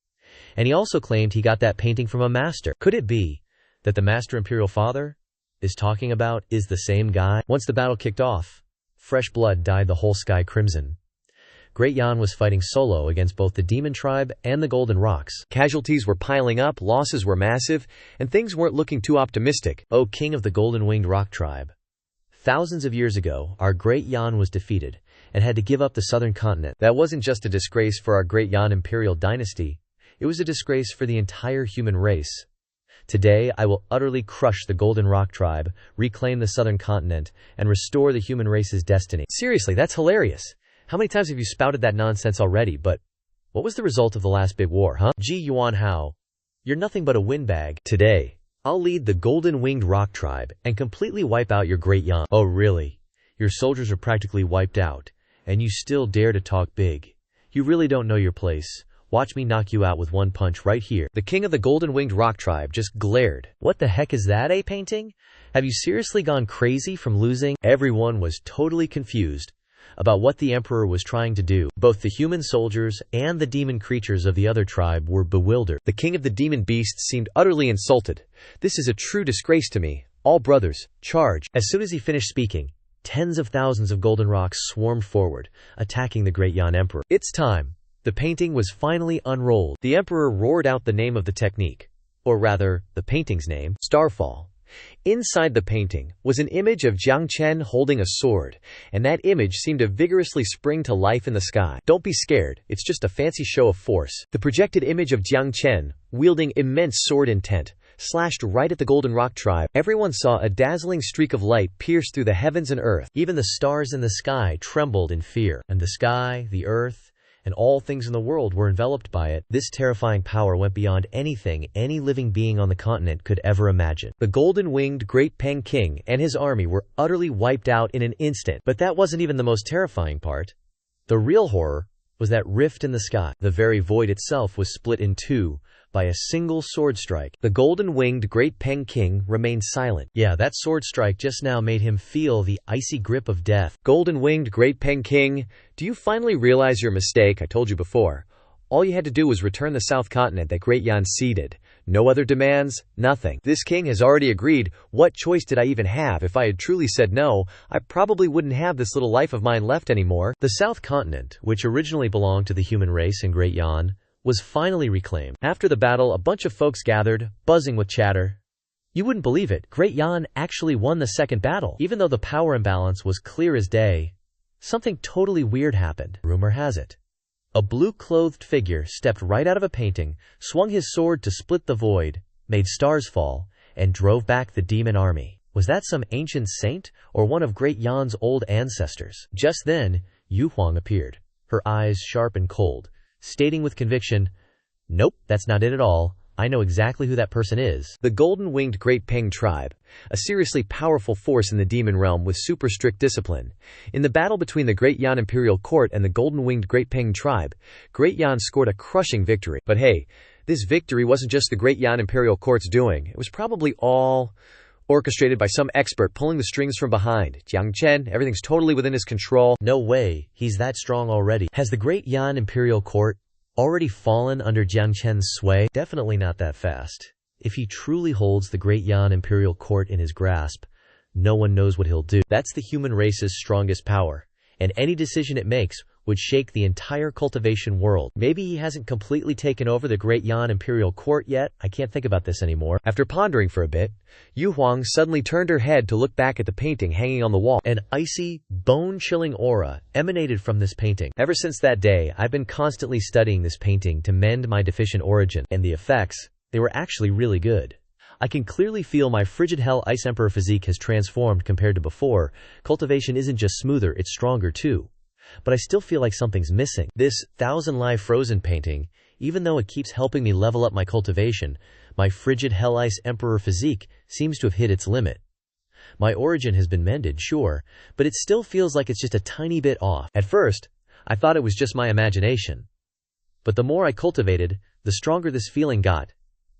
And he also claimed he got that painting from a master. Could it be that the master imperial father is talking about is the same guy? Once the battle kicked off, fresh blood dyed the whole sky crimson. Great Yan was fighting solo against both the demon tribe and the golden rocks. Casualties were piling up, losses were massive, and things weren't looking too optimistic. O king of the golden-winged rock tribe. Thousands of years ago, our great Yan was defeated and had to give up the southern continent. That wasn't just a disgrace for our great Yan imperial dynasty. It was a disgrace for the entire human race. Today, I will utterly crush the golden rock tribe, reclaim the southern continent, and restore the human race's destiny. Seriously, that's hilarious. How many times have you spouted that nonsense already? But what was the result of the last big war, huh? Ji Yuan Hao, you're nothing but a windbag. Today, I'll lead the golden-winged rock tribe and completely wipe out your great Yan. Oh really? Your soldiers are practically wiped out, and you still dare to talk big. You really don't know your place. Watch me knock you out with one punch right here. The king of the golden-winged rock tribe just glared. What the heck is that, painting? Have you seriously gone crazy from losing? Everyone was totally confused about what the emperor was trying to do. Both the human soldiers and the demon creatures of the other tribe were bewildered. The king of the demon beasts seemed utterly insulted. This is a true disgrace to me. All brothers, charge. As soon as he finished speaking, tens of thousands of golden rocks swarmed forward, attacking the great Yan emperor. It's time. The painting was finally unrolled. The emperor roared out the name of the technique, or rather, the painting's name, Starfall. Inside the painting was an image of Jiang Chen holding a sword, and that image seemed to vigorously spring to life in the sky. Don't be scared, it's just a fancy show of force. The projected image of Jiang Chen, wielding immense sword intent, slashed right at the Golden Rock tribe. Everyone saw a dazzling streak of light pierce through the heavens and earth. Even the stars in the sky trembled in fear, and the sky, the earth, and all things in the world were enveloped by it. This terrifying power went beyond anything any living being on the continent could ever imagine. The golden-winged Great Peng King and his army were utterly wiped out in an instant. But that wasn't even the most terrifying part. The real horror was that rift in the sky. The very void itself was split in two by a single sword strike. The golden-winged Great Peng King remained silent. Yeah, that sword strike just now made him feel the icy grip of death. Golden-winged Great Peng King, do you finally realize your mistake? I told you before. All you had to do was return the South Continent that Great Yan ceded. No other demands, nothing. This king has already agreed. What choice did I even have? If I had truly said no, I probably wouldn't have this little life of mine left anymore. The South Continent, which originally belonged to the human race in Great Yan, was finally reclaimed. After the battle, a bunch of folks gathered, buzzing with chatter. You wouldn't believe it, Great Yan actually won the second battle. Even though the power imbalance was clear as day, something totally weird happened. Rumor has it, a blue-clothed figure stepped right out of a painting, swung his sword to split the void, made stars fall, and drove back the demon army. Was that some ancient saint, or one of Great Yan's old ancestors? Just then, Yu Huang appeared, her eyes sharp and cold, stating with conviction, "Nope, that's not it at all. I know exactly who that person is." The golden-winged Great Peng tribe, a seriously powerful force in the demon realm with super strict discipline. In the battle between the Great Yan Imperial Court and the golden-winged Great Peng tribe, Great Yan scored a crushing victory. But hey, this victory wasn't just the Great Yan Imperial Court's doing. It was probably all orchestrated by some expert pulling the strings from behind. Jiang Chen, everything's totally within his control. No way, he's that strong already. Has the Great Yan Imperial Court already fallen under Jiang Chen's sway? Definitely not that fast. If he truly holds the Great Yan Imperial Court in his grasp, no one knows what he'll do. That's the human race's strongest power, and any decision it makes would shake the entire cultivation world. Maybe he hasn't completely taken over the Great Yan Imperial Court yet. I can't think about this anymore. After pondering for a bit, Yu Huang suddenly turned her head to look back at the painting hanging on the wall. An icy, bone-chilling aura emanated from this painting. Ever since that day, I've been constantly studying this painting to mend my deficient origin, and the effects, they were actually really good. I can clearly feel my frigid hell ice emperor physique has transformed compared to before. Cultivation isn't just smoother, it's stronger too. But I still feel like something's missing. This 1000 Live Frozen painting, even though it keeps helping me level up my cultivation, my frigid hell ice emperor physique seems to have hit its limit. My origin has been mended, sure, but it still feels like it's just a tiny bit off. At first, I thought it was just my imagination. But the more I cultivated, the stronger this feeling got.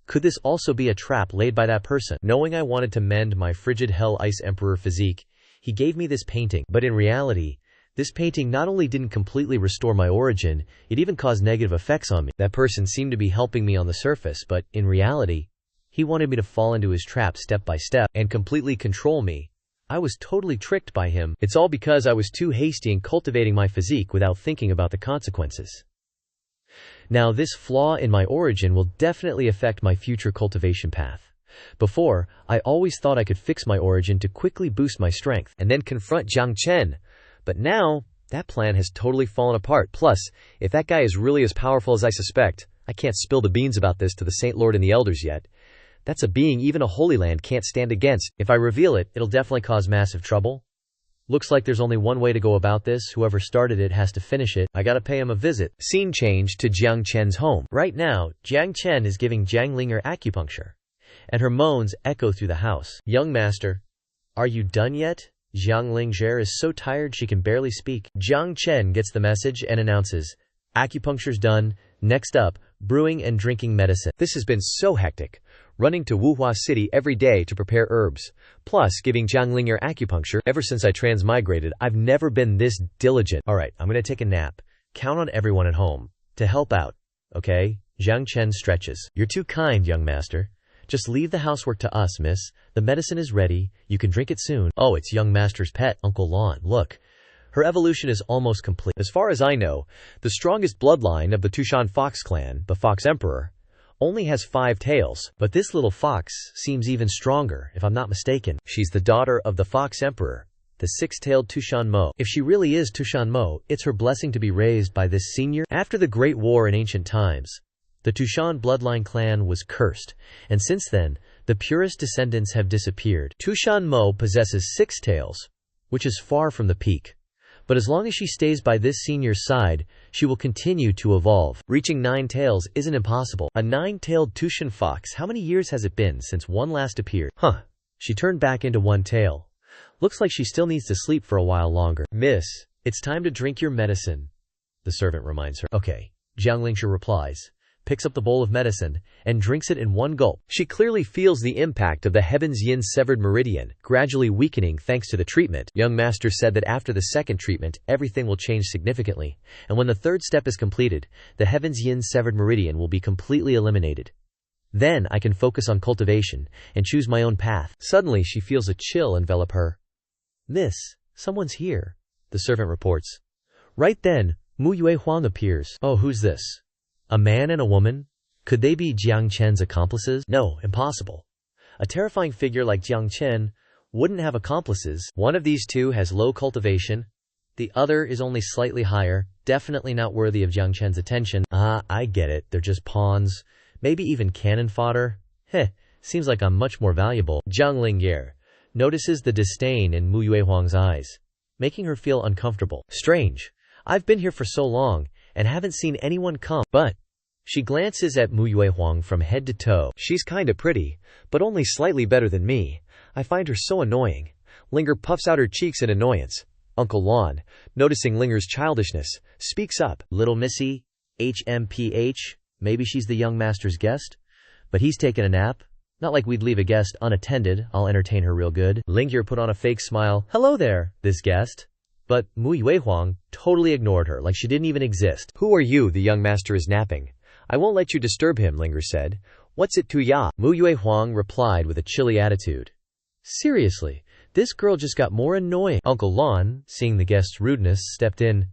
Could this also be a trap laid by that person? Knowing I wanted to mend my frigid hell ice emperor physique, he gave me this painting. But in reality, this painting not only didn't completely restore my origin, it even caused negative effects on me. That person seemed to be helping me on the surface, but in reality, he wanted me to fall into his trap step by step and completely control me. I was totally tricked by him. It's all because I was too hasty in cultivating my physique without thinking about the consequences. Now, this flaw in my origin will definitely affect my future cultivation path. Before, I always thought I could fix my origin to quickly boost my strength and then confront Jiang Chen. But now, that plan has totally fallen apart. Plus, if that guy is really as powerful as I suspect, I can't spill the beans about this to the Saint Lord and the Elders yet. That's a being even a Holy Land can't stand against. If I reveal it, it'll definitely cause massive trouble. Looks like there's only one way to go about this. Whoever started it has to finish it. I gotta pay him a visit. Scene change to Jiang Chen's home. Right now, Jiang Chen is giving Jiang Linger acupuncture. and her moans echo through the house. "Young master, are you done yet?" Jiang Lingzhe is so tired she can barely speak. Jiang Chen gets the message and announces, "Acupuncture's done. Next up, brewing and drinking medicine." This has been so hectic, running to Wuhua City every day to prepare herbs, plus giving Jiang Ling'er acupuncture. Ever since I transmigrated, I've never been this diligent. Alright, I'm gonna take a nap. Count on everyone at home to help out, okay? Jiang Chen stretches. "You're too kind, young master. Just leave the housework to us, miss. The medicine is ready. You can drink it soon." Oh, it's young master's pet, Uncle Lon. Look. Her evolution is almost complete. As far as I know, the strongest bloodline of the Tushan Fox clan, the Fox Emperor, only has 5 tails. But this little fox seems even stronger, if I'm not mistaken. She's the daughter of the Fox Emperor, The 6-tailed Tushan Mo. If she really is Tushan Mo, it's her blessing to be raised by this senior. After the Great War in ancient times, the Tushan bloodline clan was cursed, and since then, the purest descendants have disappeared. Tushan Mo possesses 6 tails, which is far from the peak. But as long as she stays by this senior's side, she will continue to evolve. Reaching 9 tails isn't impossible. A 9-tailed Tushan fox, how many years has it been since one last appeared? She turned back into 1 tail. Looks like she still needs to sleep for a while longer. "Miss, it's time to drink your medicine," the servant reminds her. "Okay," Jiang Lingzhe replies, picks up the bowl of medicine, and drinks it in 1 gulp. She clearly feels the impact of the heaven's yin severed meridian, gradually weakening thanks to the treatment. Young master said that after the 2nd treatment, everything will change significantly, and when the 3rd step is completed, the heaven's yin severed meridian will be completely eliminated. Then I can focus on cultivation and choose my own path. Suddenly she feels a chill envelop her. "Miss, someone's here," the servant reports. Right then, Mu Yue Huang appears. Oh, who's this? A man and a woman? Could they be Jiang Chen's accomplices? No, impossible. A terrifying figure like Jiang Chen wouldn't have accomplices. One of these two has low cultivation. The other is only slightly higher, definitely not worthy of Jiang Chen's attention. I get it. They're just pawns. Maybe even cannon fodder. Seems like I'm much more valuable. Jiang Ling'er notices the disdain in Mu Yue Huang's eyes, making her feel uncomfortable. Strange. I've been here for so long and haven't seen anyone come. But she glances at Mu Yue Huang from head to toe. She's kinda pretty, but only slightly better than me. I find her so annoying. Ling'er puffs out her cheeks in annoyance. Uncle Lon, noticing Ling'er's childishness, speaks up. "Little Missy, HMPH, maybe she's the young master's guest? But he's taken a nap. Not like we'd leave a guest unattended. I'll entertain her real good." Ling'er put on a fake smile. "Hello there, this guest." But Mu Yue Huang totally ignored her like she didn't even exist. "Who are you? The young master is napping. I won't let you disturb him," Ling'er said. "What's it to ya?" Mu Yue Huang replied with a chilly attitude. "Seriously, this girl just got more annoying." Uncle Lon, seeing the guest's rudeness, stepped in.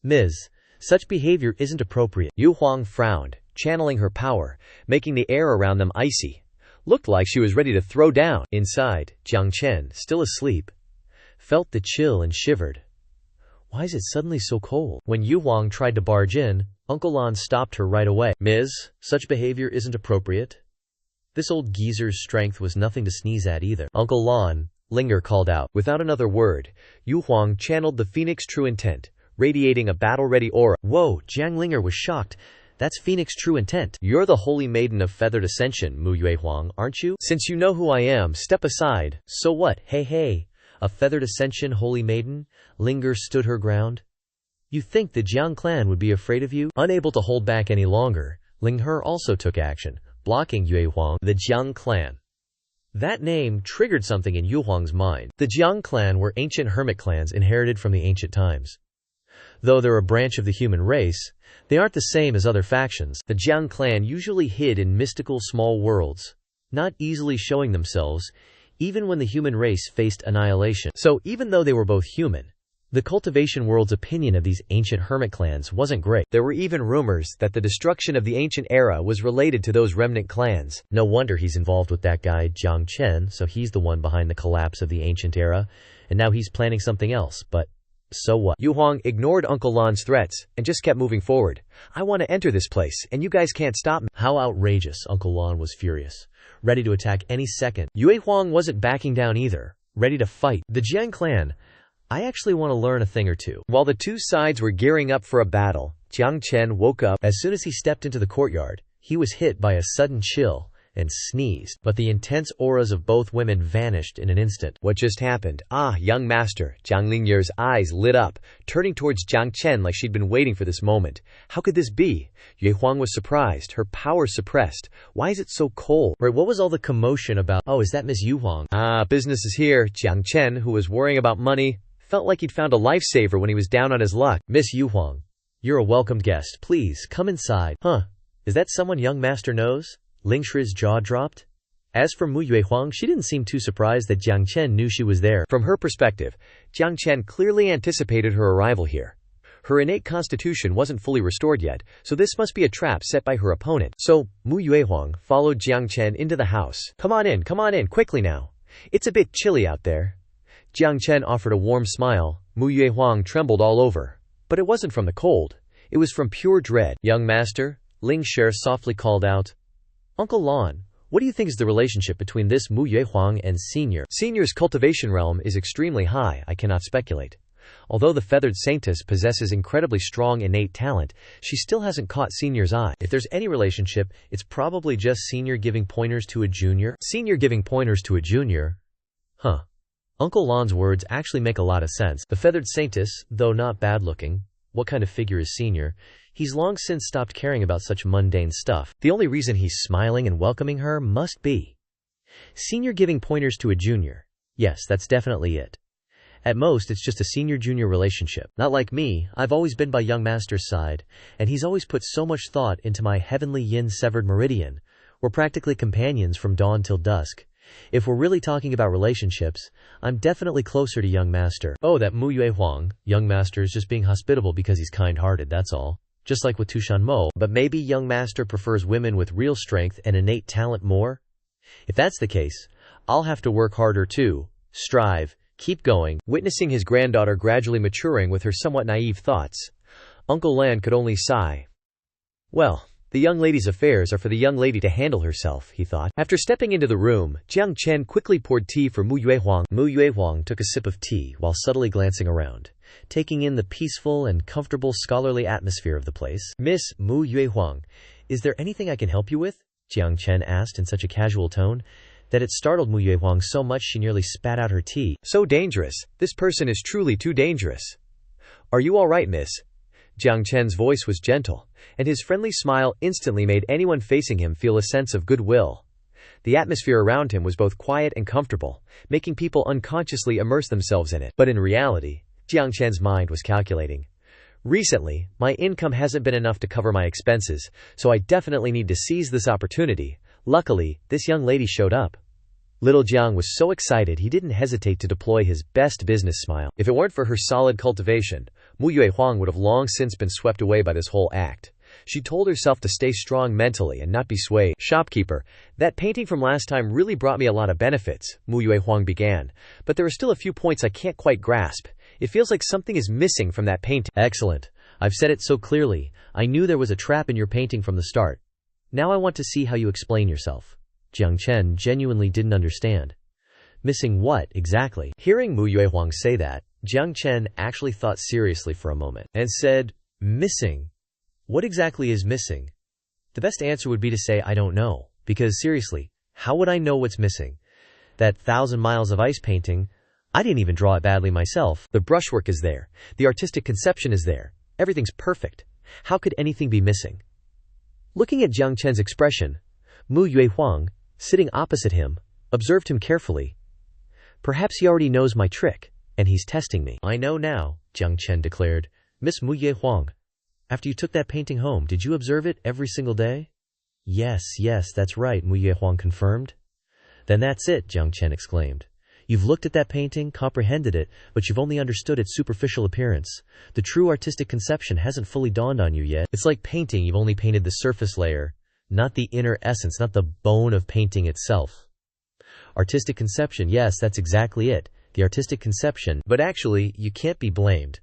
"Ms. Such behavior isn't appropriate." Yu Huang frowned, channeling her power, making the air around them icy. Looked like she was ready to throw down. Inside, Jiang Chen, still asleep, felt the chill and shivered. Why is it suddenly so cold? When Yu Huang tried to barge in, Uncle Lon stopped her right away. "Ms. Such behavior isn't appropriate." This old geezer's strength was nothing to sneeze at either. "Uncle Lon," Ling'er called out. Without another word, Yu Huang channeled the Phoenix True Intent, radiating a battle-ready aura. Whoa, Jiang Ling'er was shocked. That's Phoenix True Intent. "You're the holy maiden of feathered ascension, Mu Yue Huang, aren't you? Since you know who I am, step aside." "So what? Hey. A feathered ascension, holy maiden?" Ling'er stood her ground. "You think the Jiang clan would be afraid of you?" Unable to hold back any longer, Ling'er also took action, blocking Yue Huang. The Jiang clan. That name triggered something in Yu Huang's mind. The Jiang clan were ancient hermit clans inherited from the ancient times. Though they're a branch of the human race, they aren't the same as other factions. The Jiang clan usually hid in mystical small worlds, not easily showing themselves, even when the human race faced annihilation. So even though they were both human, the cultivation world's opinion of these ancient hermit clans wasn't great. There were even rumors that the destruction of the ancient era was related to those remnant clans. No wonder he's involved with that guy, Jiang Chen, so he's the one behind the collapse of the ancient era, and now he's planning something else, but so what? Yu Huang ignored Uncle Lon's threats and just kept moving forward. "I want to enter this place, and you guys can't stop me." How outrageous, Uncle Lon was furious, ready to attack any second. Yue Huang wasn't backing down either, ready to fight. The Jiang clan, I actually want to learn a thing or two. While the two sides were gearing up for a battle, Jiang Chen woke up. As soon as he stepped into the courtyard, he was hit by a sudden chill, and sneezed. But the intense auras of both women vanished in an instant. What just happened? Ah, young master. Jiang Lingyer's eyes lit up, turning towards Jiang Chen like she'd been waiting for this moment. How could this be? Yue Huang was surprised, her power suppressed. Why is it so cold? Right, what was all the commotion about? Oh, is that Miss Yu Huang? Ah, business is here. Jiang Chen, who was worrying about money, felt like he'd found a lifesaver when he was down on his luck. Miss Yu Huang, you're a welcomed guest. Please, come inside. Huh? Is that someone young master knows? Ling Shi's jaw dropped. As for Mu Yue Huang, she didn't seem too surprised that Jiang Chen knew she was there. From her perspective, Jiang Chen clearly anticipated her arrival here. Her innate constitution wasn't fully restored yet, so this must be a trap set by her opponent. So, Mu Yue Huang followed Jiang Chen into the house. Come on in, quickly now. It's a bit chilly out there. Jiang Chen offered a warm smile. Mu Yue Huang trembled all over. But it wasn't from the cold. It was from pure dread. Young master, Ling Shi softly called out. Uncle Lan, what do you think is the relationship between this Mu Yue Huang and Senior? Senior's cultivation realm is extremely high, I cannot speculate. Although the feathered saintess possesses incredibly strong innate talent, she still hasn't caught Senior's eye. If there's any relationship, it's probably just Senior giving pointers to a junior. Senior giving pointers to a junior? Huh. Uncle Lan's words actually make a lot of sense. The feathered saintess, though not bad-looking, what kind of figure is Senior? He's long since stopped caring about such mundane stuff. The only reason he's smiling and welcoming her must be Senior giving pointers to a junior. Yes, that's definitely it. At most, it's just a senior-junior relationship. Not like me, I've always been by young master's side, and he's always put so much thought into my heavenly yin-severed meridian. We're practically companions from dawn till dusk. If we're really talking about relationships, I'm definitely closer to young master. Oh, that Mu Yue Huang, young master is just being hospitable because he's kind-hearted, that's all. Just like with Tushan Mo. But maybe young master prefers women with real strength and innate talent more? If that's the case, I'll have to work harder too. Strive. Keep going. Witnessing his granddaughter gradually maturing with her somewhat naive thoughts, Uncle Lan could only sigh. Well, the young lady's affairs are for the young lady to handle herself, he thought. After stepping into the room, Jiang Chen quickly poured tea for Mu Yue Huang. Mu Yue Huang took a sip of tea while subtly glancing around, taking in the peaceful and comfortable scholarly atmosphere of the place. Miss Mu Yue Huang, is there anything I can help you with? Jiang Chen asked in such a casual tone that it startled Mu Yue Huang so much she nearly spat out her tea. So dangerous. This person is truly too dangerous. Are you all right, miss? Jiang Chen's voice was gentle, and his friendly smile instantly made anyone facing him feel a sense of goodwill. The atmosphere around him was both quiet and comfortable, making people unconsciously immerse themselves in it. But in reality, Jiang Chen's mind was calculating. Recently, my income hasn't been enough to cover my expenses, so I definitely need to seize this opportunity. Luckily, this young lady showed up. Little Jiang was so excited he didn't hesitate to deploy his best business smile. If it weren't for her solid cultivation, Mu Yue Huang would have long since been swept away by this whole act. She told herself to stay strong mentally and not be swayed. Shopkeeper, that painting from last time really brought me a lot of benefits, Mu Yue Huang began, but there are still a few points I can't quite grasp. It feels like something is missing from that painting. Excellent. I've said it so clearly. I knew there was a trap in your painting from the start. Now I want to see how you explain yourself. Jiang Chen genuinely didn't understand. Missing what, exactly? Hearing Mu Yue Huang say that, Jiang Chen actually thought seriously for a moment and said, missing? What exactly is missing? The best answer would be to say I don't know, because seriously, how would I know what's missing? That 1,000 miles of ice painting, I didn't even draw it badly myself. The brushwork is there. The artistic conception is there. Everything's perfect. How could anything be missing? Looking at Jiang Chen's expression, Mu Yue Huang, sitting opposite him, observed him carefully. Perhaps he already knows my trick, and he's testing me. I know now, Jiang Chen declared. Miss Mu Yue Huang, after you took that painting home, did you observe it every single day? Yes, that's right, Mu Yue Huang confirmed. Then that's it, Jiang Chen exclaimed. You've looked at that painting, comprehended it, but you've only understood its superficial appearance. The true artistic conception hasn't fully dawned on you yet. It's like painting, you've only painted the surface layer, not the inner essence, not the bone of painting itself. Artistic conception, yes, that's exactly it, the artistic conception. But actually, you can't be blamed.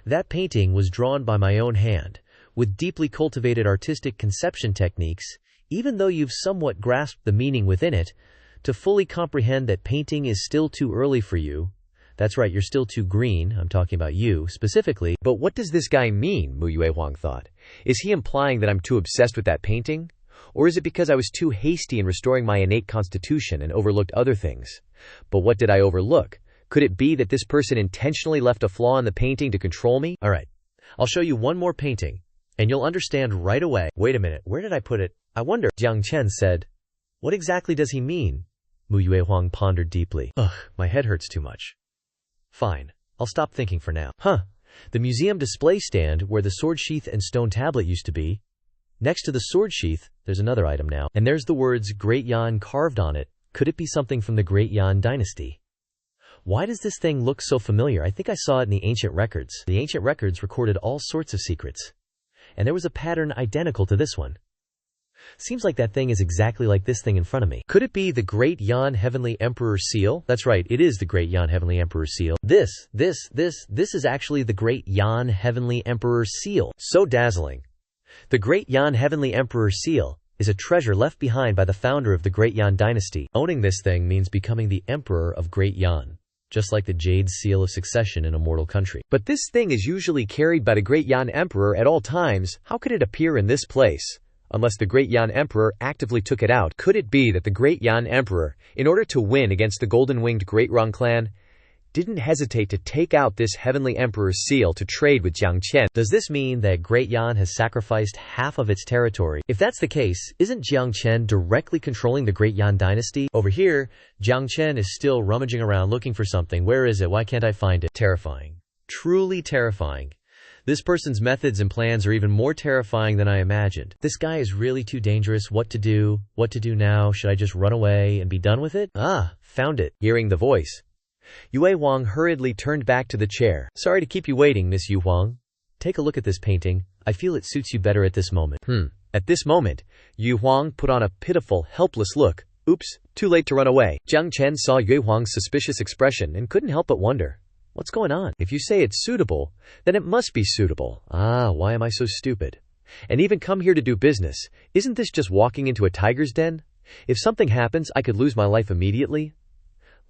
That painting was drawn by my own hand, with deeply cultivated artistic conception techniques, even though you've somewhat grasped the meaning within it. To fully comprehend that painting is still too early for you. That's right, you're still too green, I'm talking about you, specifically. But what does this guy mean, Mu Yue Huang thought. Is he implying that I'm too obsessed with that painting? Or is it because I was too hasty in restoring my innate constitution and overlooked other things? But what did I overlook? Could it be that this person intentionally left a flaw in the painting to control me? Alright, I'll show you one more painting, and you'll understand right away. Wait a minute, where did I put it? I wonder, Jiang Chen said. What exactly does he mean? Mu Yuehuang pondered deeply. Ugh, my head hurts too much. Fine, I'll stop thinking for now. The museum display stand where the sword sheath and stone tablet used to be. Next to the sword sheath, there's another item now, and there's the words Great Yan carved on it. Could it be something from the Great Yan dynasty? Why does this thing look so familiar? I think I saw it in the ancient records. The ancient records recorded all sorts of secrets, and there was a pattern identical to this one. Seems like that thing is exactly like this thing in front of me. Could it be the Great Yan Heavenly Emperor Seal? That's right, it is the Great Yan Heavenly Emperor Seal. This is actually the Great Yan Heavenly Emperor Seal. So dazzling. The Great Yan Heavenly Emperor Seal is a treasure left behind by the founder of the Great Yan dynasty. Owning this thing means becoming the Emperor of Great Yan, just like the Jade Seal of Succession in a mortal country. But this thing is usually carried by the Great Yan Emperor at all times. How could it appear in this place? Unless the Great Yan Emperor actively took it out. Could it be that the Great Yan Emperor, in order to win against the golden-winged Great Rong clan, didn't hesitate to take out this Heavenly Emperor's seal to trade with Jiang Chen? Does this mean that Great Yan has sacrificed half of its territory? If that's the case, isn't Jiang Chen directly controlling the Great Yan dynasty? Over here, Jiang Chen is still rummaging around looking for something. Where is it? Why can't I find it? Terrifying. Truly terrifying. This person's methods and plans are even more terrifying than I imagined. This guy is really too dangerous. What to do? What to do now? Should I just run away and be done with it? Found it. Hearing the voice, Yue Huang hurriedly turned back to the chair. Sorry to keep you waiting, Miss Yu Huang. Take a look at this painting. I feel it suits you better at this moment. At this moment, Yu Huang put on a pitiful, helpless look. Oops, too late to run away. Jiang Chen saw Yue Huang's suspicious expression and couldn't help but wonder. What's going on? If you say it's suitable, then it must be suitable. Why am I so stupid? And even come here to do business. Isn't this just walking into a tiger's den? If something happens, I could lose my life immediately.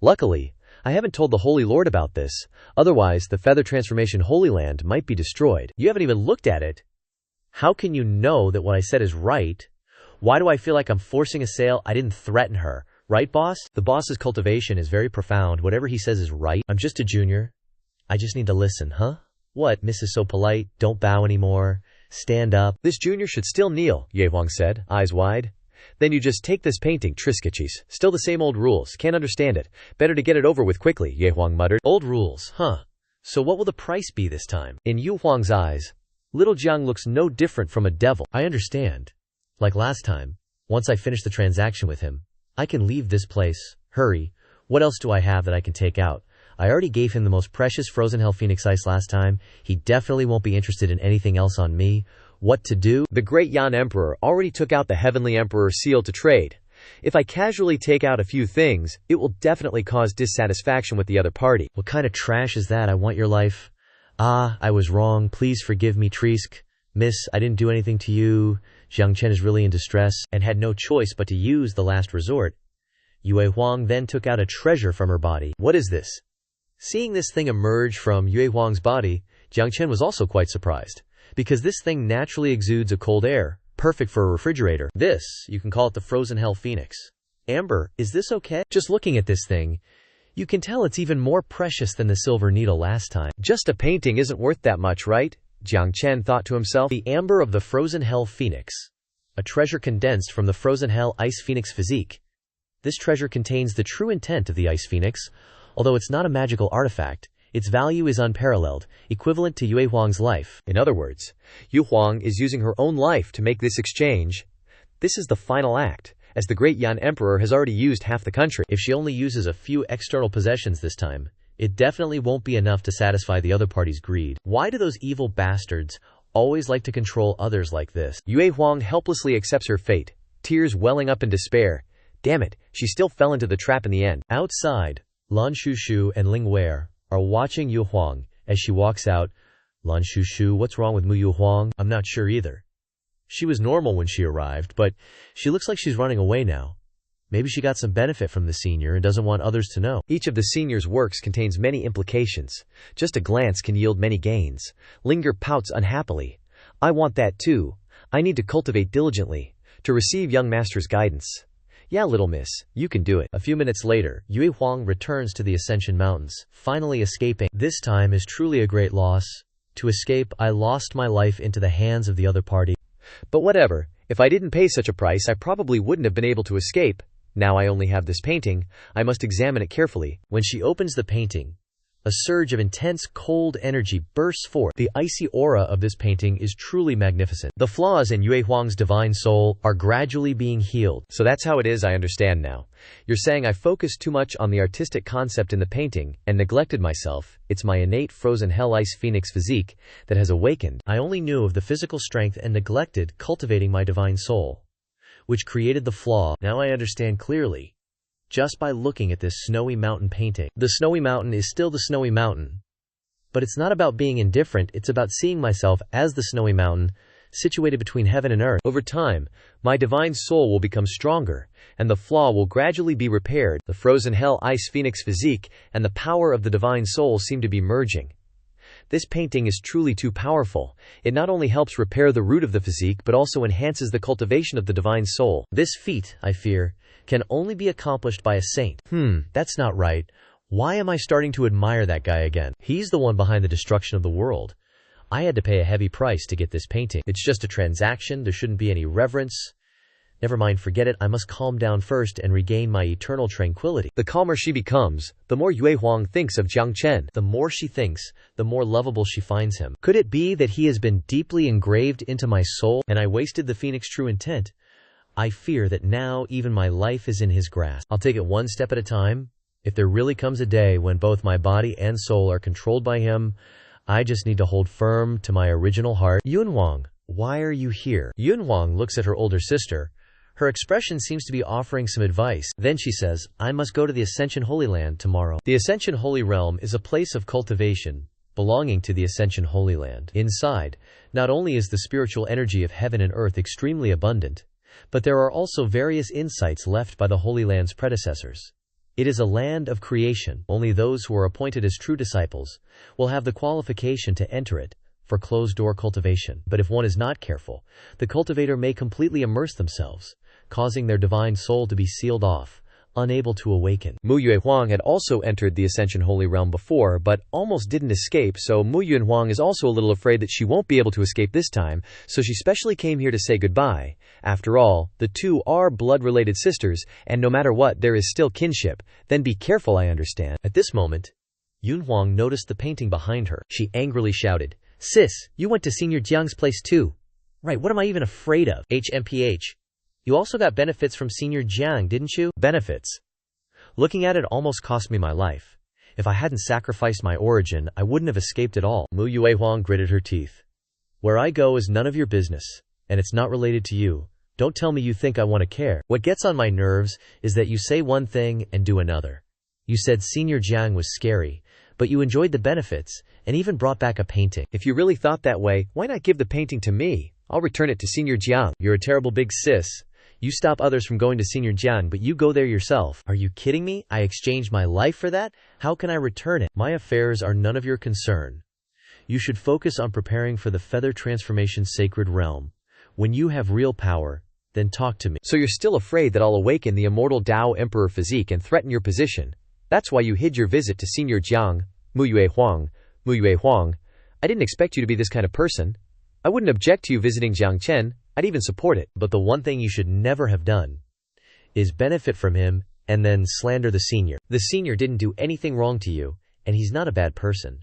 Luckily, I haven't told the Holy Lord about this. Otherwise, the Feather Transformation Holy Land might be destroyed. You haven't even looked at it. How can you know that what I said is right? Why do I feel like I'm forcing a sale? I didn't threaten her. Right, boss? The boss's cultivation is very profound. Whatever he says is right. I'm just a junior. I just need to listen, huh? What, Miss is so polite? Don't bow anymore. Stand up. This junior should still kneel, Ye Huang said, eyes wide. Then you just take this painting, Trisketchis. Still the same old rules. Can't understand it. Better to get it over with quickly, Ye Huang muttered. Old rules, huh? So what will the price be this time? In Yu Huang's eyes, little Jiang looks no different from a devil. I understand. Like last time, once I finish the transaction with him, I can leave this place. Hurry. What else do I have that I can take out? I already gave him the most precious frozen hell phoenix ice last time. He definitely won't be interested in anything else on me. What to do? The Great Yan Emperor already took out the Heavenly Emperor seal to trade. If I casually take out a few things, it will definitely cause dissatisfaction with the other party. What kind of trash is that? I want your life. I was wrong. Please forgive me, Trisk. Miss, I didn't do anything to you. Jiang Chen is really in distress and had no choice but to use the last resort. Yue Huang then took out a treasure from her body. What is this? Seeing this thing emerge from Yue Huang's body, Jiang Chen was also quite surprised, because this thing naturally exudes a cold air, perfect for a refrigerator. This, you can call it the frozen hell phoenix. Amber, is this okay? Just looking at this thing, you can tell it's even more precious than the silver needle last time. Just a painting isn't worth that much, right? Jiang Chen thought to himself. The amber of the frozen hell phoenix, a treasure condensed from the frozen hell ice phoenix physique. This treasure contains the true intent of the ice phoenix. Although it's not a magical artifact, its value is unparalleled, equivalent to Yue Huang's life. In other words, Yu Huang is using her own life to make this exchange. This is the final act, as the Great Yan Emperor has already used half the country. If she only uses a few external possessions this time, it definitely won't be enough to satisfy the other party's greed. Why do those evil bastards always like to control others like this? Yue Huang helplessly accepts her fate, tears welling up in despair. Damn it, she still fell into the trap in the end. Outside, Lan Shushu and Ling Wei are watching Yu Huang as she walks out. Lan Shushu, what's wrong with Mu Yu Huang? I'm not sure either. She was normal when she arrived, but she looks like she's running away now. Maybe she got some benefit from the senior and doesn't want others to know. Each of the senior's works contains many implications. Just a glance can yield many gains. Linger pouts unhappily. I want that too. I need to cultivate diligently. to receive young master's guidance. Yeah, little miss, you can do it. A few minutes later, Yue Huang returns to the Ascension Mountains, finally escaping. This time is truly a great loss. To escape, I lost my life into the hands of the other party. But whatever, if I didn't pay such a price, I probably wouldn't have been able to escape. Now I only have this painting, I must examine it carefully. When she opens the painting, a surge of intense cold energy bursts forth. The icy aura of this painting is truly magnificent. The flaws in Yue Huang's divine soul are gradually being healed. So that's how it is, I understand now. You're saying I focused too much on the artistic concept in the painting and neglected myself. It's my innate frozen hell ice phoenix physique that has awakened. I only knew of the physical strength and neglected cultivating my divine soul, which created the flaw. Now I understand clearly, just by looking at this snowy mountain painting. The snowy mountain is still the snowy mountain. But it's not about being indifferent, it's about seeing myself as the snowy mountain, situated between heaven and earth. Over time, my divine soul will become stronger, and the flaw will gradually be repaired. The frozen hell ice phoenix physique and the power of the divine soul seem to be merging. This painting is truly too powerful. It not only helps repair the root of the physique, but also enhances the cultivation of the divine soul. This feat, I fear, can only be accomplished by a saint. That's not right. Why am I starting to admire that guy again? He's the one behind the destruction of the world. I had to pay a heavy price to get this painting. It's just a transaction, there shouldn't be any reverence. Never mind, forget it, I must calm down first and regain my eternal tranquility. The calmer she becomes, the more Yue Huang thinks of Jiang Chen. The more she thinks, the more lovable she finds him. Could it be that he has been deeply engraved into my soul, and I wasted the phoenix true intent? I fear that now even my life is in his grasp. I'll take it one step at a time. If there really comes a day when both my body and soul are controlled by him, I just need to hold firm to my original heart. Yun Huang, why are you here? Yun Huang looks at her older sister. Her expression seems to be offering some advice. Then she says, I must go to the Ascension Holy Land tomorrow. The Ascension Holy Realm is a place of cultivation, belonging to the Ascension Holy Land. Inside, not only is the spiritual energy of heaven and earth extremely abundant, but there are also various insights left by the Holy Land's predecessors. It is a land of creation. Only those who are appointed as true disciples will have the qualification to enter it for closed-door cultivation. But if one is not careful, the cultivator may completely immerse themselves, causing their divine soul to be sealed off, unable to awaken. Mu Yue Huang had also entered the Ascension Holy Realm before, but almost didn't escape, so Mu Yun Huang is also a little afraid that she won't be able to escape this time, so she specially came here to say goodbye. After all, the two are blood-related sisters, and no matter what, there is still kinship. Then be careful, I understand. At this moment, Yun Huang noticed the painting behind her. She angrily shouted, Sis, you went to Senior Jiang's place too. Right, what am I even afraid of? HMPH. You also got benefits from Senior Jiang, didn't you? Benefits. Looking at it almost cost me my life. If I hadn't sacrificed my origin, I wouldn't have escaped at all. Mu Yue Huang gritted her teeth. Where I go is none of your business, and it's not related to you. Don't tell me you think I want to care. What gets on my nerves is that you say one thing and do another. You said Senior Jiang was scary, but you enjoyed the benefits, and even brought back a painting. If you really thought that way, why not give the painting to me? I'll return it to Senior Jiang. You're a terrible big sis. You stop others from going to Senior Jiang, but you go there yourself. Are you kidding me? I exchanged my life for that? How can I return it? My affairs are none of your concern. You should focus on preparing for the feather transformation sacred realm. When you have real power, then talk to me. So you're still afraid that I'll awaken the immortal Tao Emperor physique and threaten your position. That's why you hid your visit to Senior Jiang. Mu Yue Huang. Mu Yue Huang. I didn't expect you to be this kind of person. I wouldn't object to you visiting Jiang Chen. I'd even support it. But the one thing you should never have done is benefit from him and then slander the senior. The senior didn't do anything wrong to you, and he's not a bad person.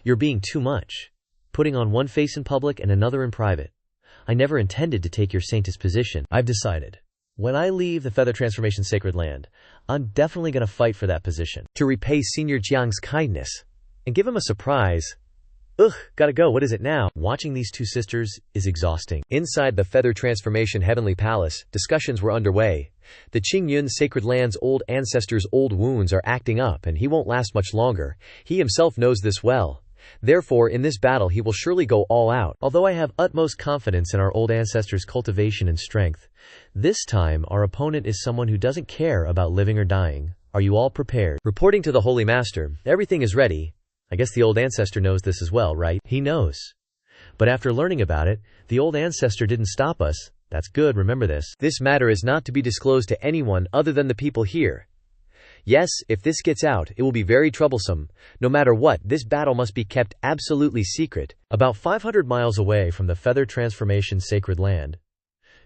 You're being too much, putting on one face in public and another in private. I never intended to take your saintess position. I've decided. When I leave the Feather Transformation Sacred Land, I'm definitely going to fight for that position. To repay Senior Jiang's kindness and give him a surprise. Ugh, gotta go, what is it now? Watching these two sisters is exhausting. Inside the Feather Transformation Heavenly Palace, discussions were underway. The Qingyun Sacred Land's old ancestors' old wounds are acting up, and he won't last much longer. He himself knows this well. Therefore, in this battle he will surely go all out. Although I have utmost confidence in our old ancestors' cultivation and strength, this time our opponent is someone who doesn't care about living or dying. Are you all prepared? Reporting to the Holy Master, everything is ready. I guess the old ancestor knows this as well, right? He knows. But after learning about it, the old ancestor didn't stop us. That's good, remember this. This matter is not to be disclosed to anyone other than the people here. Yes, if this gets out, it will be very troublesome. No matter what, this battle must be kept absolutely secret. About 500 miles away from the feather transformation sacred land,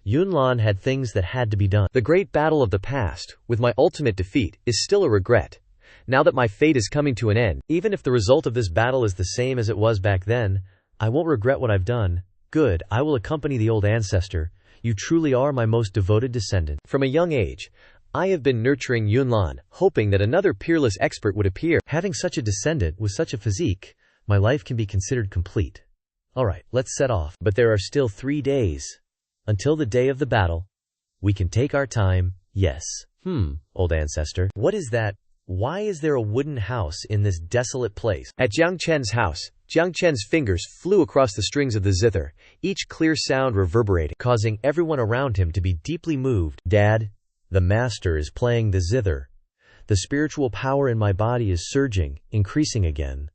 Yunlan had things that had to be done. The great battle of the past, with my ultimate defeat, is still a regret. Now that my fate is coming to an end, even if the result of this battle is the same as it was back then, I won't regret what I've done. Good, I will accompany the old ancestor. You truly are my most devoted descendant. From a young age, I have been nurturing Yunlan, hoping that another peerless expert would appear. Having such a descendant with such a physique, my life can be considered complete. Alright, let's set off. But there are still 3 days. Until the day of the battle. We can take our time, yes. Old ancestor. What is that? Why is there a wooden house in this desolate place? At Jiang Chen's house, Jiang Chen's fingers flew across the strings of the zither, each clear sound reverberating, causing everyone around him to be deeply moved. Dad, the master is playing the zither. The spiritual power in my body is surging, increasing again.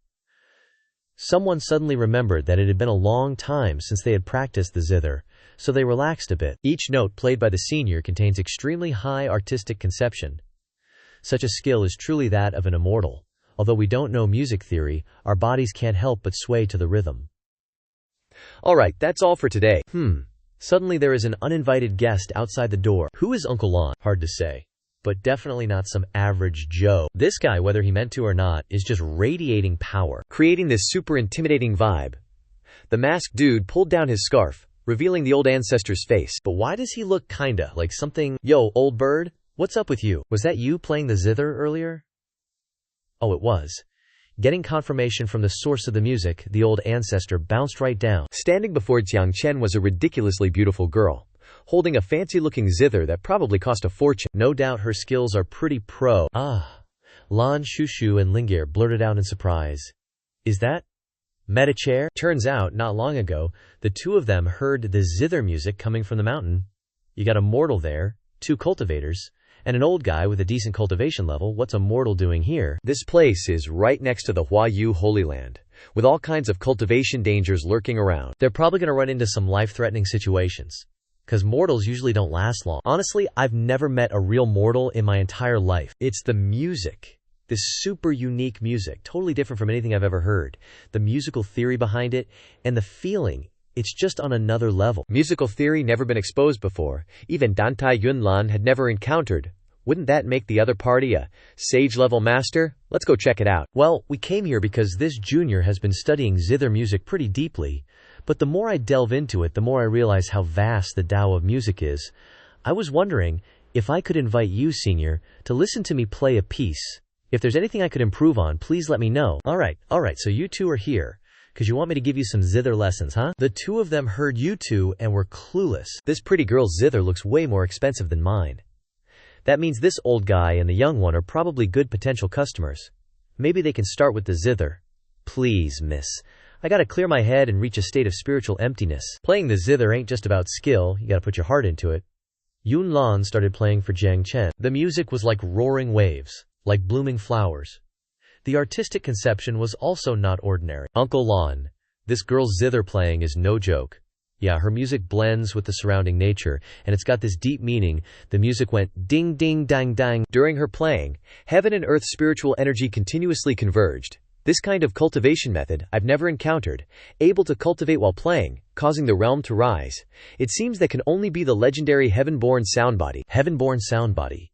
Someone suddenly remembered that it had been a long time since they had practiced the zither, so they relaxed a bit. Each note played by the senior contains extremely high artistic conception. Such a skill is truly that of an immortal. Although we don't know music theory, our bodies can't help but sway to the rhythm. Alright, that's all for today. Suddenly there is an uninvited guest outside the door. Who is Uncle Lon? Hard to say. But definitely not some average Joe. This guy, whether he meant to or not, is just radiating power, creating this super intimidating vibe. The masked dude pulled down his scarf, revealing the old ancestor's face. But why does he look kinda like something? Yo, old bird, what's up with you? Was that you playing the zither earlier? Oh, it was. Getting confirmation from the source of the music, the old ancestor bounced right down. Standing before Jiang Chen was a ridiculously beautiful girl, holding a fancy-looking zither that probably cost a fortune. No doubt her skills are pretty pro. Lan Shushu and Lingir blurted out in surprise. Is that Meta Chair? Turns out, not long ago, the two of them heard the zither music coming from the mountain. You got a mortal there, 2 cultivators, and an old guy with a decent cultivation level. What's a mortal doing here? This place is right next to the Huayu Holy Land, with all kinds of cultivation dangers lurking around. They're probably going to run into some life-threatening situations, because mortals usually don't last long. Honestly, I've never met a real mortal in my entire life. It's the music. This super unique music, totally different from anything I've ever heard. The musical theory behind it, and the feeling, it's just on another level. Musical theory never been exposed before. Even Dantai Yunlan had never encountered. Wouldn't that make the other party a sage-level master? Let's go check it out. Well, we came here because this junior has been studying zither music pretty deeply, but the more I delve into it, the more I realize how vast the Tao of music is. I was wondering if I could invite you, senior, to listen to me play a piece. If there's anything I could improve on, please let me know. Alright, so you two are here, because you want me to give you some zither lessons, huh? The two of them heard you two and were clueless. This pretty girl's zither looks way more expensive than mine. That means this old guy and the young one are probably good potential customers. Maybe they can start with the zither. Please, miss. I gotta clear my head and reach a state of spiritual emptiness. Playing the zither ain't just about skill, you gotta put your heart into it. Yun Lan started playing for Jiang Chen. The music was like roaring waves, like blooming flowers. The artistic conception was also not ordinary. Uncle Lon, this girl's zither playing is no joke. Yeah, her music blends with the surrounding nature, and it's got this deep meaning. The music went ding ding dang dang. During her playing, heaven and earth's spiritual energy continuously converged. This kind of cultivation method I've never encountered, able to cultivate while playing, causing the realm to rise. It seems that can only be the legendary heaven-born soundbody. Heaven-born soundbody.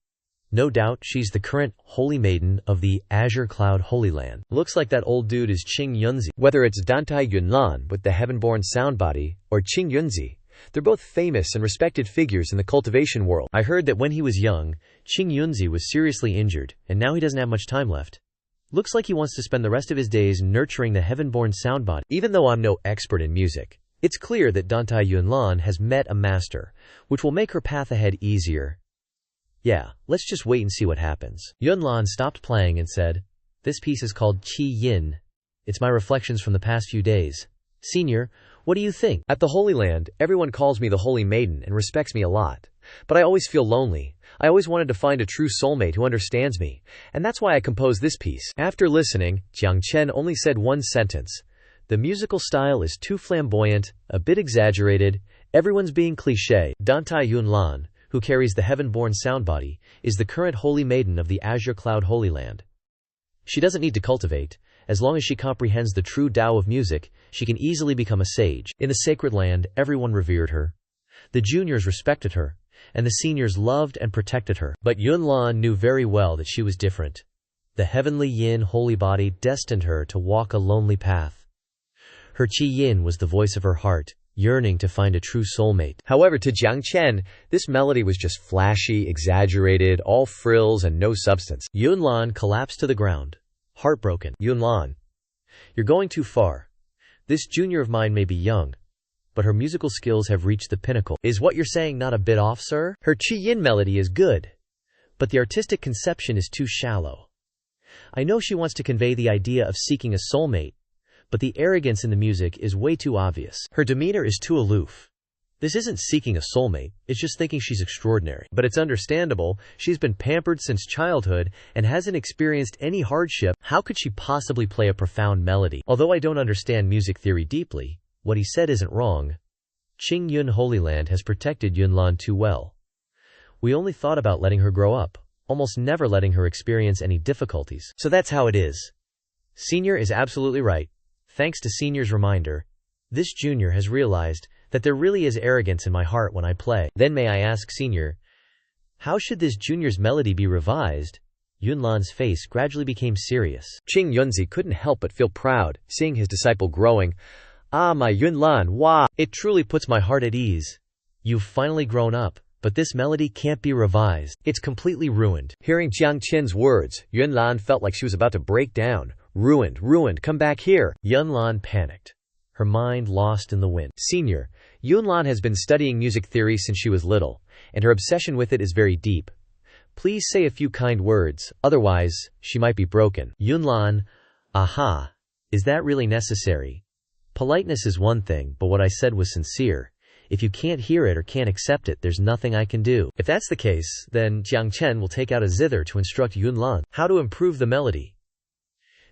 No doubt she's the current holy maiden of the Azure Cloud Holy Land. Looks like that old dude is Qing Yunzi. Whether it's Dantai Yunlan with the heaven-born soundbody or Qing Yunzi, they're both famous and respected figures in the cultivation world. I heard that when he was young, Qing Yunzi was seriously injured, and now he doesn't have much time left. Looks like he wants to spend the rest of his days nurturing the heaven-born soundbody. Even though I'm no expert in music, it's clear that Dantai Yunlan has met a master, which will make her path ahead easier. Yeah, let's just wait and see what happens. Yunlan stopped playing and said, "This piece is called Qi Yin. It's my reflections from the past few days. Senior, what do you think?" At the Holy Land, everyone calls me the Holy Maiden and respects me a lot. But I always feel lonely. I always wanted to find a true soulmate who understands me, and that's why I composed this piece. After listening, Jiang Chen only said one sentence. The musical style is too flamboyant, a bit exaggerated, Everyone's being cliché. Dantai Yunlan, who carries the heaven-born sound body, is the current holy maiden of the Azure Cloud Holy Land. She doesn't need to cultivate. As long as she comprehends the true Tao of music, she can easily become a sage. In the sacred land, everyone revered her. The juniors respected her, and the seniors loved and protected her. But Yunlan knew very well that she was different. The heavenly yin holy body destined her to walk a lonely path. Her qi yin was the voice of her heart, yearning to find a true soulmate. However, to Jiang Chen, this melody was just flashy, exaggerated, all frills and no substance. Yunlan collapsed to the ground, heartbroken. Yunlan, you're going too far. This junior of mine may be young, but her musical skills have reached the pinnacle. Is what you're saying not a bit off, sir? Her qi yin melody is good, but the artistic conception is too shallow. I know she wants to convey the idea of seeking a soulmate, but the arrogance in the music is way too obvious. Her demeanor is too aloof. This isn't seeking a soulmate, it's just thinking she's extraordinary. But it's understandable, she's been pampered since childhood and hasn't experienced any hardship. How could she possibly play a profound melody? Although I don't understand music theory deeply, what he said isn't wrong. Qing Yun Holy Land has protected Yunlan too well. We only thought about letting her grow up, almost never letting her experience any difficulties. So that's how it is. Senior is absolutely right. Thanks to Senior's reminder, this junior has realized that there really is arrogance in my heart when I play. Then may I ask Senior, how should this junior's melody be revised? Yunlan's face gradually became serious. Qing Yunzi couldn't help but feel proud, seeing his disciple growing. Ah, my Yunlan, wah! It truly puts my heart at ease. You've finally grown up, but this melody can't be revised. It's completely ruined. Hearing Jiang Chen's words, Yunlan felt like she was about to break down. Ruined, come back here. Yunlan panicked, her mind lost in the wind. Senior, Yunlan has been studying music theory since she was little, and her obsession with it is very deep. Please say a few kind words, otherwise, she might be broken. Yunlan, aha, is that really necessary? Politeness is one thing, but what I said was sincere. If you can't hear it or can't accept it, there's nothing I can do. If that's the case, then Jiang Chen will take out a zither to instruct Yunlan how to improve the melody.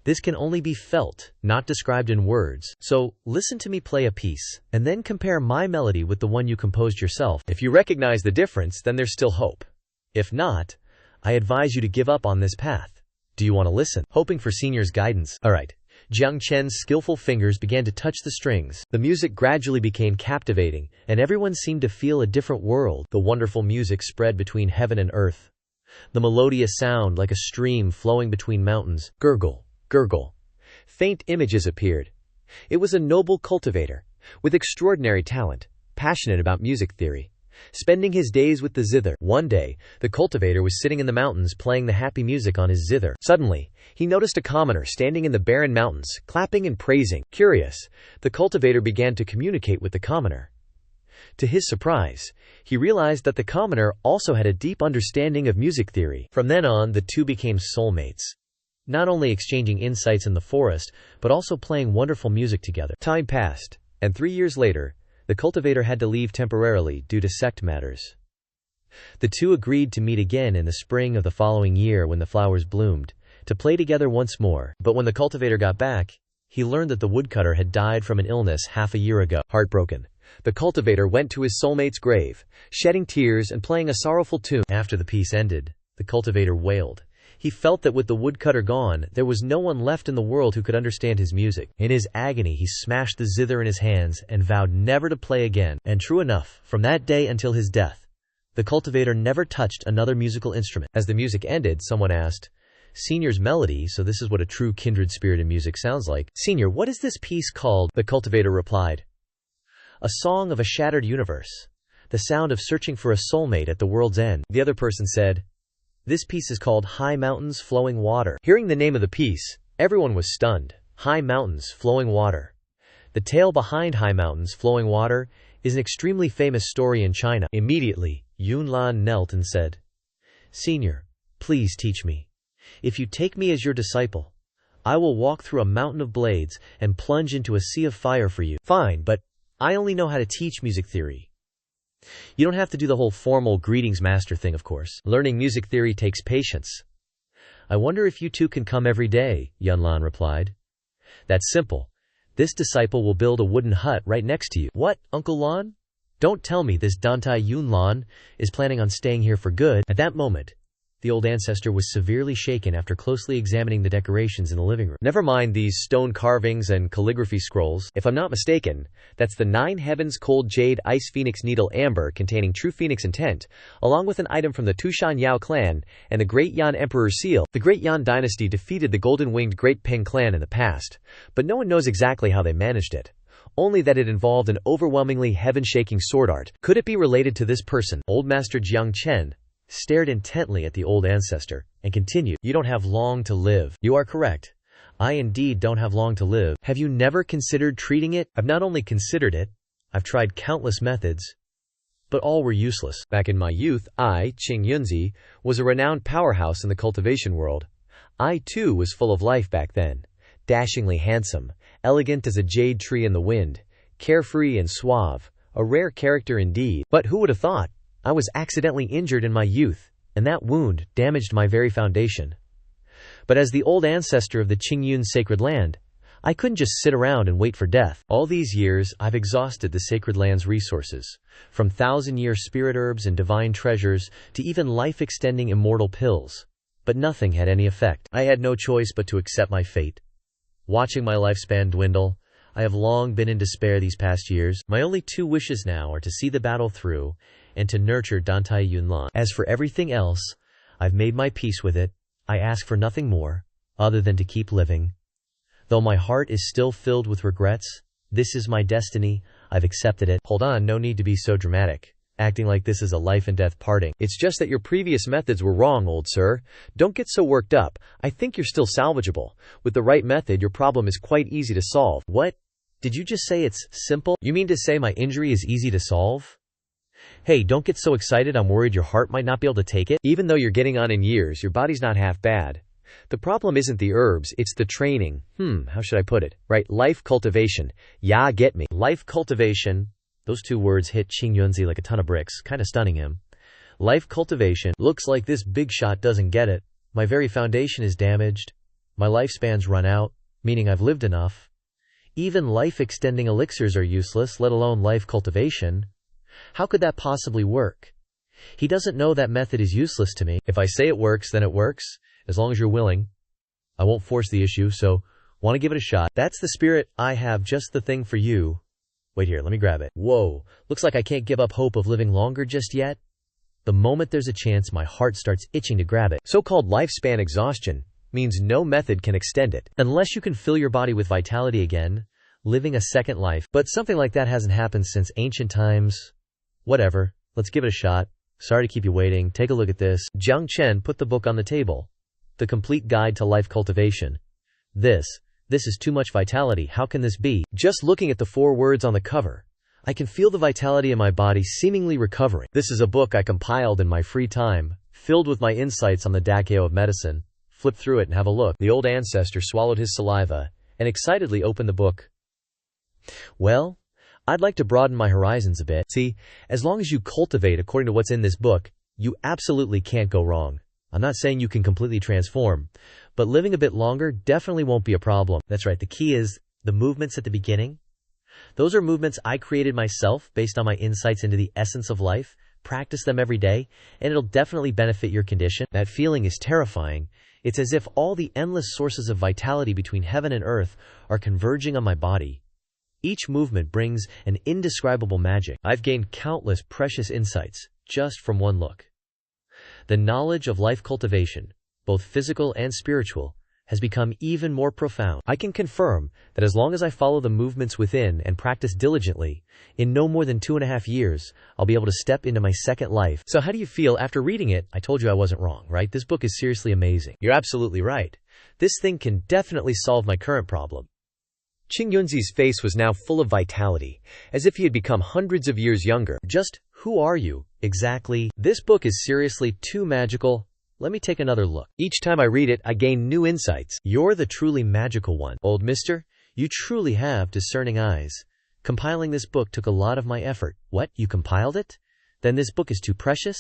This can only be felt, not described in words. So, listen to me play a piece, and then compare my melody with the one you composed yourself. If you recognize the difference, then there's still hope. If not, I advise you to give up on this path. Do you want to listen? Hoping for Senior's guidance. Alright. Jiang Chen's skillful fingers began to touch the strings. The music gradually became captivating, and everyone seemed to feel a different world. The wonderful music spread between heaven and earth. The melodious sound like a stream flowing between mountains. Gurgle. Faint images appeared. It was a noble cultivator, with extraordinary talent, passionate about music theory, spending his days with the zither. One day, the cultivator was sitting in the mountains playing the happy music on his zither. Suddenly, he noticed a commoner standing in the barren mountains, clapping and praising. Curious, the cultivator began to communicate with the commoner. To his surprise, he realized that the commoner also had a deep understanding of music theory. From then on, the two became soulmates. Not only exchanging insights in the forest, but also playing wonderful music together. Time passed, and 3 years later, the cultivator had to leave temporarily due to sect matters. The two agreed to meet again in the spring of the following year when the flowers bloomed, to play together once more. But when the cultivator got back, he learned that the woodcutter had died from an illness half a year ago. Heartbroken, the cultivator went to his soulmate's grave, shedding tears and playing a sorrowful tune. After the piece ended, the cultivator wailed. He felt that with the woodcutter gone, there was no one left in the world who could understand his music. In his agony, he smashed the zither in his hands and vowed never to play again. And true enough, from that day until his death, the cultivator never touched another musical instrument. As the music ended, someone asked, Senior's melody, so this is what a true kindred spirit in music sounds like. Senior, what is this piece called? The cultivator replied, a song of a shattered universe, the sound of searching for a soulmate at the world's end. The other person said, this piece is called High Mountains Flowing Water. Hearing the name of the piece, everyone was stunned. High Mountains Flowing Water. The tale behind High Mountains Flowing Water is an extremely famous story in China. Immediately, Yunlan knelt and said, Senior, please teach me. If you take me as your disciple, I will walk through a mountain of blades and plunge into a sea of fire for you. Fine, but I only know how to teach music theory. You don't have to do the whole formal greetings master thing, of course. Learning music theory takes patience. I wonder if you two can come every day, Yunlan replied. That's simple. This disciple will build a wooden hut right next to you. What, Uncle Lan? Don't tell me this Dantai Yunlan is planning on staying here for good. At that moment, the old ancestor was severely shaken after closely examining the decorations in the living room. Never mind these stone carvings and calligraphy scrolls. If I'm not mistaken, that's the 9 heavens cold jade ice phoenix needle amber containing true phoenix intent, along with an item from the Tushan Yao clan and the Great Yan Emperor seal. The Great Yan dynasty defeated the golden-winged Great Peng clan in the past, but no one knows exactly how they managed it. Only that it involved an overwhelmingly heaven-shaking sword art. Could it be related to this person? Old Master Jiang Chen stared intently at the old ancestor and continued, "You don't have long to live." "You are correct. I indeed don't have long to live. Have you never considered treating it?" "I've not only considered it, I've tried countless methods, but all were useless." Back in my youth, I, Xianxia, was a renowned powerhouse in the cultivation world. I too was full of life back then. Dashingly handsome, elegant as a jade tree in the wind, carefree and suave, a rare character indeed. But who would have thought? I was accidentally injured in my youth, and that wound damaged my very foundation. But as the old ancestor of the Qingyun sacred land, I couldn't just sit around and wait for death. All these years, I've exhausted the sacred land's resources, from 1,000-year spirit herbs and divine treasures to even life-extending immortal pills. But nothing had any effect. I had no choice but to accept my fate. Watching my lifespan dwindle, I have long been in despair these past years. My only 2 wishes now are to see the battle through and to nurture Dantai Yunlan. As for everything else, I've made my peace with it. I ask for nothing more, other than to keep living. Though my heart is still filled with regrets, this is my destiny, I've accepted it. Hold on, no need to be so dramatic, acting like this is a life and death parting. It's just that your previous methods were wrong, old sir. Don't get so worked up. I think you're still salvageable. With the right method, your problem is quite easy to solve. What? Did you just say it's simple? You mean to say my injury is easy to solve? Hey, don't get so excited. I'm worried your heart might not be able to take it. Even though you're getting on in years, your body's not half bad. The problem isn't the herbs, it's the training. How should I put it? Right, life cultivation. Yeah, get me. Life cultivation. Those 2 words hit Qingyunzi like a ton of bricks, kinda stunning him. Life cultivation. Looks like this big shot doesn't get it. My very foundation is damaged. My lifespan's run out, meaning I've lived enough. Even life-extending elixirs are useless, let alone life cultivation. How could that possibly work? He doesn't know that method is useless to me. If I say it works, then it works, as long as you're willing. I won't force the issue, so want to give it a shot. That's the spirit. I have just the thing for you. Wait here, let me grab it. Whoa, looks like I can't give up hope of living longer just yet. The moment there's a chance, my heart starts itching to grab it. So-called lifespan exhaustion means no method can extend it. Unless you can fill your body with vitality again, living a second life. But something like that hasn't happened since ancient times. Whatever, let's give it a shot. Sorry to keep you waiting. Take a look at this. Jiang Chen put the book on the table. The Complete Guide to Life Cultivation. This is too much vitality. How can this be? Just looking at the 4 words on the cover, I can feel the vitality in my body seemingly recovering. This is a book I compiled in my free time, filled with my insights on the Dakeo of medicine. Flip through it and have a look. The old ancestor swallowed his saliva and excitedly opened the book. Well, I'd like to broaden my horizons a bit. See, as long as you cultivate according to what's in this book, you absolutely can't go wrong. I'm not saying you can completely transform, but living a bit longer definitely won't be a problem. That's right, the key is the movements at the beginning. Those are movements I created myself based on my insights into the essence of life. Practice them every day, and it'll definitely benefit your condition. That feeling is terrifying. It's as if all the endless sources of vitality between heaven and earth are converging on my body. Each movement brings an indescribable magic. I've gained countless precious insights just from one look. The knowledge of life cultivation, both physical and spiritual, has become even more profound. I can confirm that as long as I follow the movements within and practice diligently, in no more than 2.5 years, I'll be able to step into my second life. So how do you feel after reading it? I told you I wasn't wrong, right? This book is seriously amazing. You're absolutely right. This thing can definitely solve my current problem. Qingyunzi's face was now full of vitality, as if he had become hundreds of years younger. Just who are you, exactly? This book is seriously too magical. Let me take another look. Each time I read it, I gain new insights. You're the truly magical one. Old mister, you truly have discerning eyes. Compiling this book took a lot of my effort. What? You compiled it? Then this book is too precious?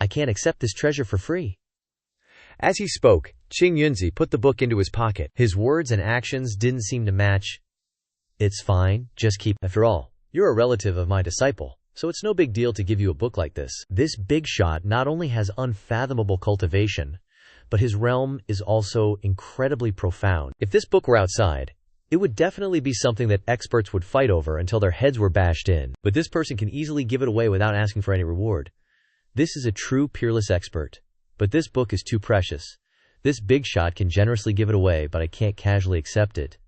I can't accept this treasure for free. As he spoke, Qingyunzi put the book into his pocket. His words and actions didn't seem to match. It's fine, just keep. After all, you're a relative of my disciple, so it's no big deal to give you a book like this. This big shot not only has unfathomable cultivation, but his realm is also incredibly profound. If this book were outside, it would definitely be something that experts would fight over until their heads were bashed in. But this person can easily give it away without asking for any reward. This is a true peerless expert. But this book is too precious. This big shot can generously give it away, but I can't casually accept it.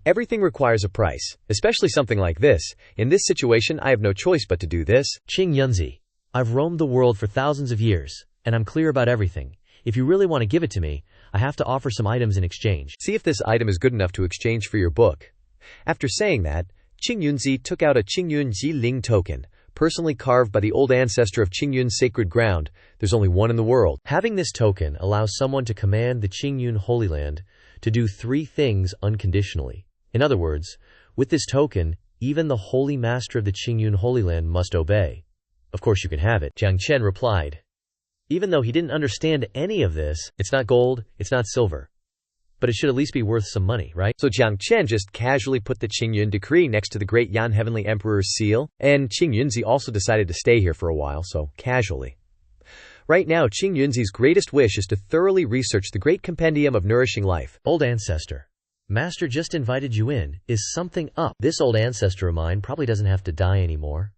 Everything requires a price, especially something like this. In this situation, I have no choice but to do this. Xianxia, I've roamed the world for thousands of years, and I'm clear about everything. If you really want to give it to me, I have to offer some items in exchange. See if this item is good enough to exchange for your book. After saying that, Qingyunzi took out a Qingyunzi Ling token, personally carved by the old ancestor of Qingyun's sacred ground. There's only one in the world. Having this token allows someone to command the Qingyun Holy Land to do 3 things unconditionally. In other words, with this token, even the Holy Master of the Qingyun Holy Land must obey. Of course you can have it, Jiang Chen replied. Even though he didn't understand any of this, it's not gold, it's not silver. But it should at least be worth some money, right? So Jiang Chen just casually put the Qingyun decree next to the great Yan Heavenly Emperor's seal, and Qingyunzi also decided to stay here for a while, so casually. Right now, Qingyunzi's greatest wish is to thoroughly research the great compendium of nourishing life. Old ancestor, Master just invited you in. Is something up? This old ancestor of mine probably doesn't have to die anymore.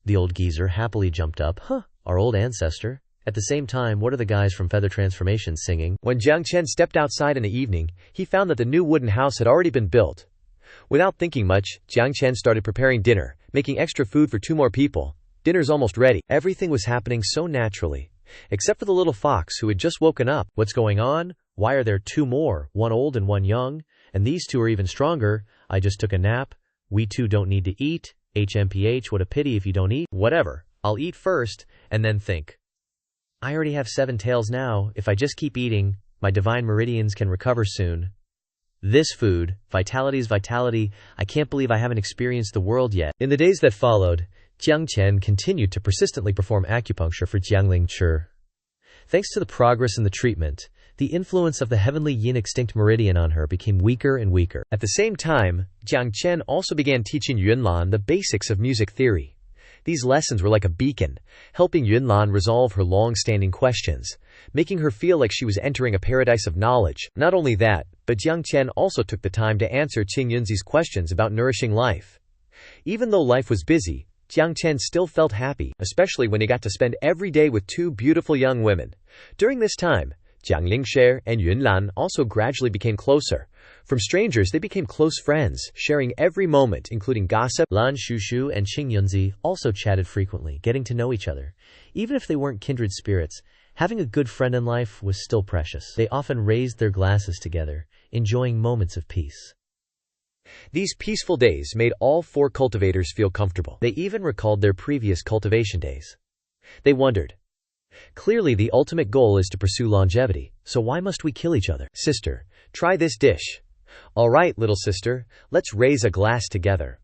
The old geezer happily jumped up. Huh, our old ancestor. At the same time, what are the guys from Feather Transformation singing? When Jiang Chen stepped outside in the evening, he found that the new wooden house had already been built. Without thinking much, Jiang Chen started preparing dinner, making extra food for 2 more people. Dinner's almost ready. Everything was happening so naturally, except for the little fox who had just woken up. What's going on? Why are there 2 more, one old and one young? And these 2 are even stronger. I just took a nap. We 2 don't need to eat. HMPH, what a pity if you don't eat. Whatever. I'll eat first, and then think. I already have 7 tails now. If I just keep eating, my divine meridians can recover soon. This food, vitality's vitality, I can't believe I haven't experienced the world yet. In the days that followed, Jiang Chen continued to persistently perform acupuncture for Jiangling Chi. Thanks to the progress in the treatment, the influence of the heavenly yin extinct meridian on her became weaker and weaker. At the same time, Jiang Chen also began teaching Yunlan the basics of music theory. These lessons were like a beacon, helping Yunlan resolve her long-standing questions, making her feel like she was entering a paradise of knowledge. Not only that, but Jiang Chen also took the time to answer Qingyunzi's questions about nourishing life. Even though life was busy, Jiang Chen still felt happy, especially when he got to spend every day with 2 beautiful young women. During this time, Jiang Lingshi and Yunlan also gradually became closer. From strangers, they became close friends, sharing every moment, including gossip. Lan Shushu and Qingyunzi also chatted frequently, getting to know each other. Even if they weren't kindred spirits, having a good friend in life was still precious. They often raised their glasses together, enjoying moments of peace. These peaceful days made all 4 cultivators feel comfortable. They even recalled their previous cultivation days. They wondered, clearly the ultimate goal is to pursue longevity, so why must we kill each other? Sister, try this dish. All right, little sister, let's raise a glass together.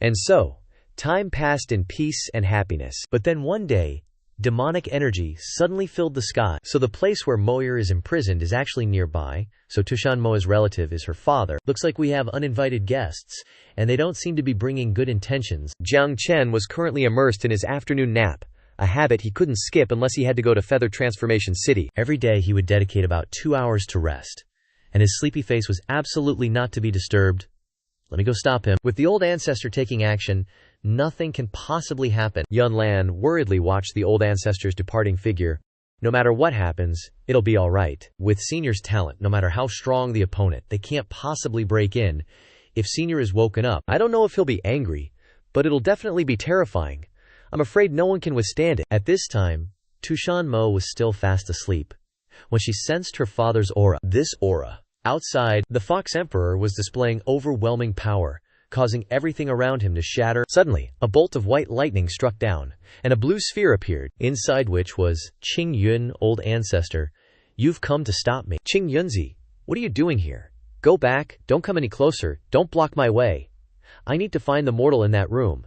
And so, time passed in peace and happiness. But then one day, demonic energy suddenly filled the sky. So the place where Moyer is imprisoned is actually nearby, so Tushan Moa's relative is her father. Looks like we have uninvited guests, and they don't seem to be bringing good intentions. Jiang Chen was currently immersed in his afternoon nap, a habit he couldn't skip unless he had to go to Feather Transformation City. Every day he would dedicate about 2 hours to rest, and his sleepy face was absolutely not to be disturbed. Let me go stop him. With the old ancestor taking action, nothing can possibly happen. Yunlan worriedly watched the old ancestor's departing figure. No matter what happens, it'll be all right. With Senior's talent, no matter how strong the opponent, they can't possibly break in. If Senior is woken up, I don't know if he'll be angry, but it'll definitely be terrifying. I'm afraid no one can withstand it. At this time, Tushan Mo was still fast asleep when she sensed her father's aura. This aura. Outside, the Fox Emperor was displaying overwhelming power, causing everything around him to shatter. Suddenly, a bolt of white lightning struck down, and a blue sphere appeared, inside which was Qing Yun, old ancestor. You've come to stop me. Qingyunzi, what are you doing here? Go back, don't come any closer, don't block my way. I need to find the mortal in that room.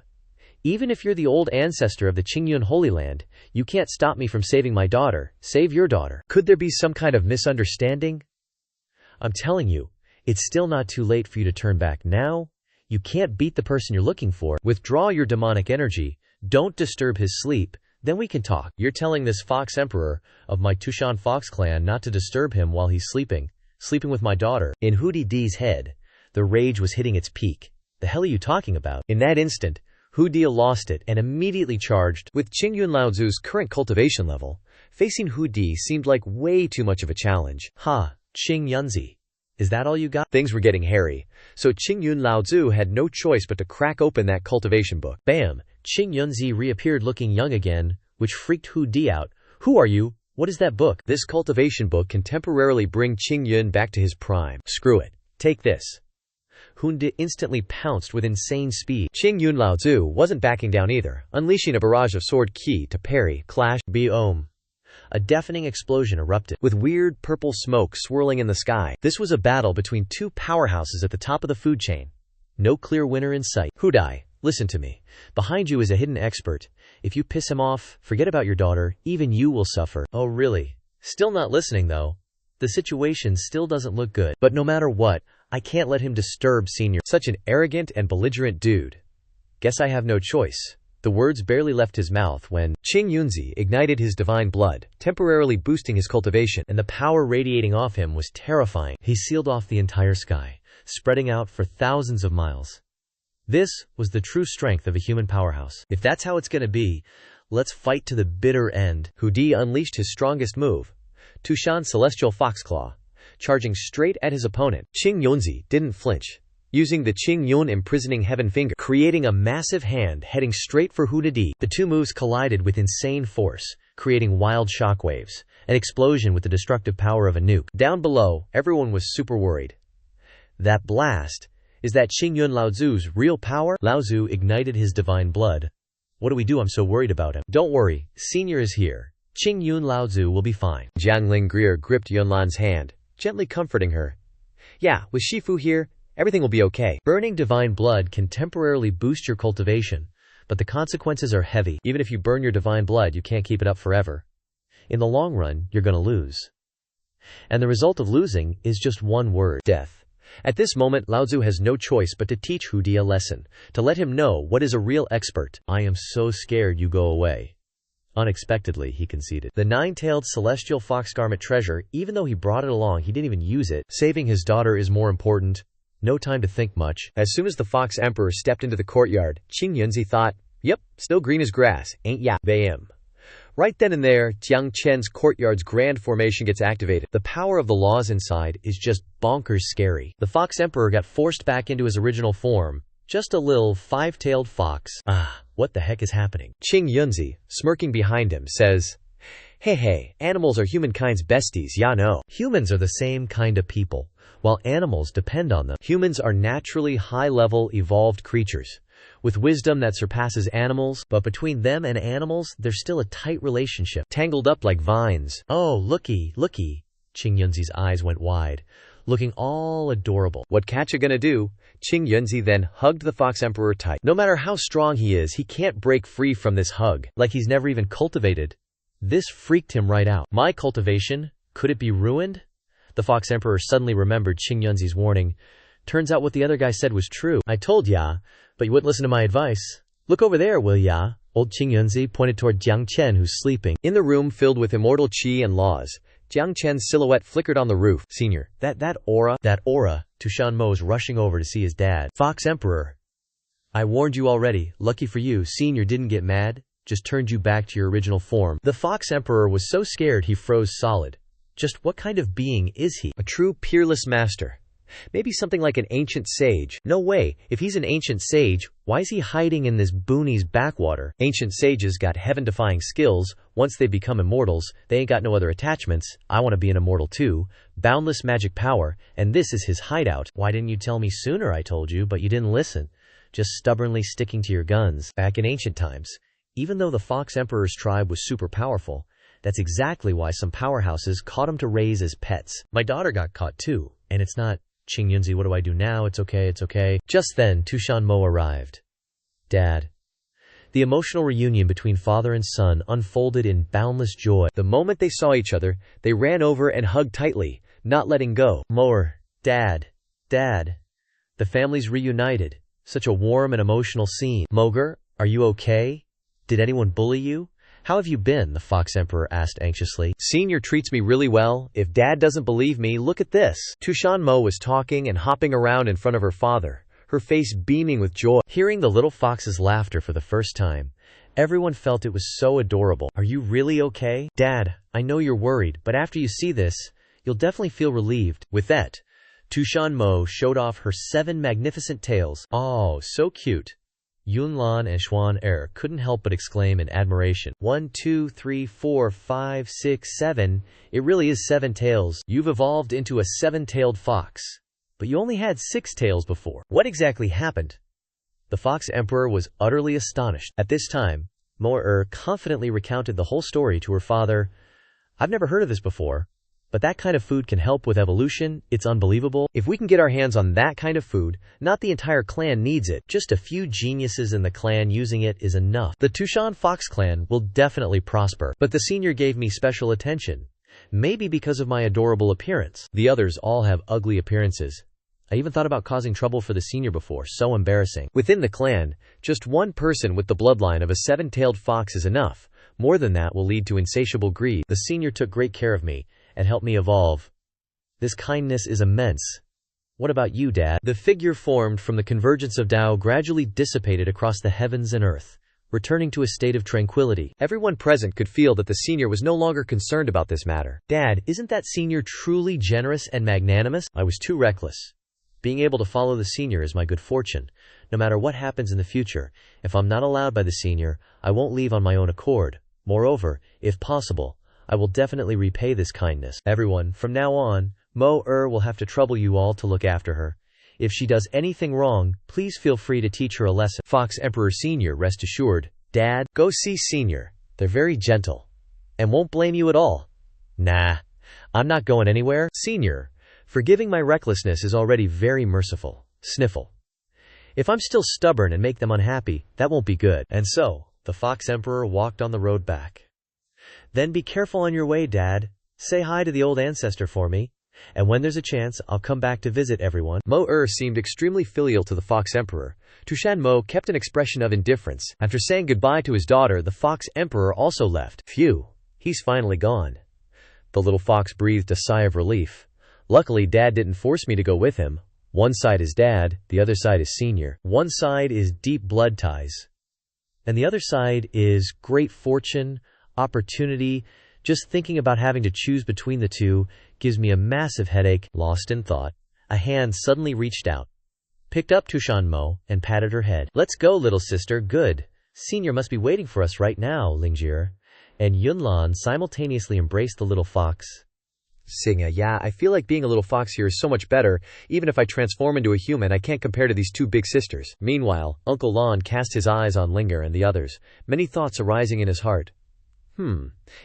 Even if you're the old ancestor of the Qingyun Holy Land, you can't stop me from saving my daughter. Save your daughter. Could there be some kind of misunderstanding? I'm telling you, it's still not too late for you to turn back now. You can't beat the person you're looking for. Withdraw your demonic energy. Don't disturb his sleep. Then we can talk. You're telling this Fox Emperor of my Tushan Fox clan not to disturb him while he's sleeping with my daughter. In Hu Di's head, the rage was hitting its peak. The hell are you talking about? In that instant, Hu Di lost it and immediately charged. With Qingyun Laozu's current cultivation level, facing Hu Di seemed like way too much of a challenge. Ha, Qing Yunzi. Is that all you got? Things were getting hairy, so Qingyun Laozu had no choice but to crack open that cultivation book. Bam! Qing Yunzi reappeared looking young again, which freaked Hu Di out. Who are you? What is that book? This cultivation book can temporarily bring Qingyun back to his prime. Screw it. Take this. Hu Di instantly pounced with insane speed. Qingyun Laozu wasn't backing down either, unleashing a barrage of sword ki to parry, clash, boom. A deafening explosion erupted, with weird purple smoke swirling in the sky. This was a battle between two powerhouses at the top of the food chain. No clear winner in sight. Hu Di, listen to me. Behind you is a hidden expert. If you piss him off, forget about your daughter, even you will suffer. Oh really? Still not listening though. The situation still doesn't look good. But no matter what, I can't let him disturb Senior. Such an arrogant and belligerent dude. Guess I have no choice. The words barely left his mouth when Qing Yunzi ignited his divine blood, temporarily boosting his cultivation, and the power radiating off him was terrifying. He sealed off the entire sky, spreading out for thousands of miles. This was the true strength of a human powerhouse. If that's how it's gonna be, let's fight to the bitter end. Hu Di unleashed his strongest move, Tushan Celestial Foxclaw, charging straight at his opponent. Qing Yunzi didn't flinch, using the Qing Yun imprisoning heaven finger, creating a massive hand heading straight for Hu Di. The two moves collided with insane force, creating wild shockwaves, an explosion with the destructive power of a nuke. Down below, everyone was super worried. That blast, is that Qingyun Laozu's real power? Laozu ignited his divine blood. What do we do? I'm so worried about him. Don't worry, Senior is here. Qingyun Laozu will be fine. Jiang Lingrier gripped Yunlan's hand, gently comforting her. Yeah, with Shifu here, everything will be okay. Burning divine blood can temporarily boost your cultivation, but the consequences are heavy. Even if you burn your divine blood, you can't keep it up forever. In the long run, you're gonna lose. And the result of losing is just one word: death. At this moment, Laozu has no choice but to teach Hu Di a lesson, to let him know what is a real expert. I am so scared you go away. Unexpectedly, he conceded. The nine-tailed celestial fox garment treasure, even though he brought it along, he didn't even use it. Saving his daughter is more important. No time to think much. As soon as the Fox Emperor stepped into the courtyard, Qing Yunzi thought, yep, still green as grass, ain't ya? Bam. Right then and there, Jiang Chen's courtyard's grand formation gets activated. The power of the laws inside is just bonkers scary. The Fox Emperor got forced back into his original form, just a little five-tailed fox. What the heck is happening? Qing Yunzi, smirking behind him, says, Hey, animals are humankind's besties, ya know. Humans are the same kind of people, while animals depend on them. Humans are naturally high-level, evolved creatures, with wisdom that surpasses animals, but between them and animals, there's still a tight relationship, tangled up like vines. Oh, looky. Qing Yunzi's eyes went wide, looking all adorable. What catcha gonna do? Qing Yunzi then hugged the Fox Emperor tight. No matter how strong he is, he can't break free from this hug, like he's never even cultivated. This freaked him right out. My cultivation? Could it be ruined? The Fox Emperor suddenly remembered Qing Yunzi's warning. Turns out what the other guy said was true. I told ya, but you wouldn't listen to my advice. Look over there, will ya? Old Qing Yunzi pointed toward Jiang Chen, who's sleeping. In the room filled with immortal qi and laws, Jiang Chen's silhouette flickered on the roof. Senior, that aura. Tushan Mo's rushing over to see his dad. Fox Emperor. I warned you already. Lucky for you, Senior didn't get mad, just turned you back to your original form. The Fox Emperor was so scared he froze solid. Just what kind of being is he? A true peerless master. Maybe something like an ancient sage. No way, if he's an ancient sage, why is he hiding in this boony's backwater? Ancient sages got heaven-defying skills. Once they become immortals, they ain't got no other attachments. I want to be an immortal too. Boundless magic power, and this is his hideout. Why didn't you tell me sooner? I told you, but you didn't listen. Just stubbornly sticking to your guns. Back in ancient times, even though the Fox Emperor's tribe was super powerful, that's exactly why some powerhouses caught him to raise as pets. My daughter got caught too, and it's not, Qing Yunzi, what do I do now? It's okay. Just then, Tushan Mo arrived. Dad. The emotional reunion between father and son unfolded in boundless joy. The moment they saw each other, they ran over and hugged tightly, not letting go. Moer. Dad. The families reunited. Such a warm and emotional scene. Moger, are you okay? Did anyone bully you? How have you been? The Fox Emperor asked anxiously. Senior treats me really well. If Dad doesn't believe me, look at this. Tushanmo was talking and hopping around in front of her father, her face beaming with joy. Hearing the little fox's laughter for the first time, everyone felt it was so adorable. Are you really okay? Dad, I know you're worried, but after you see this, you'll definitely feel relieved. With that, Tushanmo showed off her 7 magnificent tails. Oh, so cute. Yunlan and Xuan couldn't help but exclaim in admiration. 1, 2, 3, 4, 5, 6, 7. It really is 7 tails. You've evolved into a 7-tailed fox. But you only had 6 tails before. What exactly happened? The Fox Emperor was utterly astonished. At this time, Mo confidently recounted the whole story to her father. I've never heard of this before, but that kind of food can help with evolution. It's unbelievable. If we can get our hands on that kind of food, not the entire clan needs it. Just a few geniuses in the clan using it is enough. The Tushan Fox clan will definitely prosper. But the senior gave me special attention. Maybe because of my adorable appearance. The others all have ugly appearances. I even thought about causing trouble for the senior before. So embarrassing. Within the clan, just one person with the bloodline of a 7-tailed fox is enough. More than that will lead to insatiable greed. The senior took great care of me and helped me evolve. This kindness is immense. What about you, Dad? The figure formed from the convergence of Tao gradually dissipated across the heavens and earth, returning to a state of tranquility. Everyone present could feel that the senior was no longer concerned about this matter. Dad, isn't that senior truly generous and magnanimous? I was too reckless. Being able to follow the senior is my good fortune. No matter what happens in the future, if I'm not allowed by the senior, I won't leave on my own accord. Moreover, if possible, I will definitely repay this kindness. Everyone, from now on, Mo will have to trouble you all to look after her. If she does anything wrong, please feel free to teach her a lesson. Fox Emperor Senior, rest assured. Dad, go see Senior. They're very gentle and won't blame you at all. Nah, I'm not going anywhere. Senior, forgiving my recklessness is already very merciful. Sniffle. If I'm still stubborn and make them unhappy, that won't be good. And so, the Fox Emperor walked on the road back. Then be careful on your way, Dad. Say hi to the old ancestor for me. And when there's a chance, I'll come back to visit everyone. Mo seemed extremely filial to the Fox Emperor. Tushan Mo kept an expression of indifference. After saying goodbye to his daughter, the Fox Emperor also left. Phew, he's finally gone. The little fox breathed a sigh of relief. Luckily, Dad didn't force me to go with him. One side is Dad, the other side is Senior. One side is deep blood ties, and the other side is great fortune, opportunity. Just thinking about having to choose between the two gives me a massive headache. Lost in thought, a hand suddenly reached out, picked up Tushanmo, and patted her head. Let's go, little sister. Good. Senior must be waiting for us right now, Lingjie and Yunlan simultaneously embraced the little fox. Xianxia, yeah, I feel like being a little fox here is so much better. Even if I transform into a human, I can't compare to these two big sisters. Meanwhile, Uncle Lan cast his eyes on Lingjie and the others, many thoughts arising in his heart.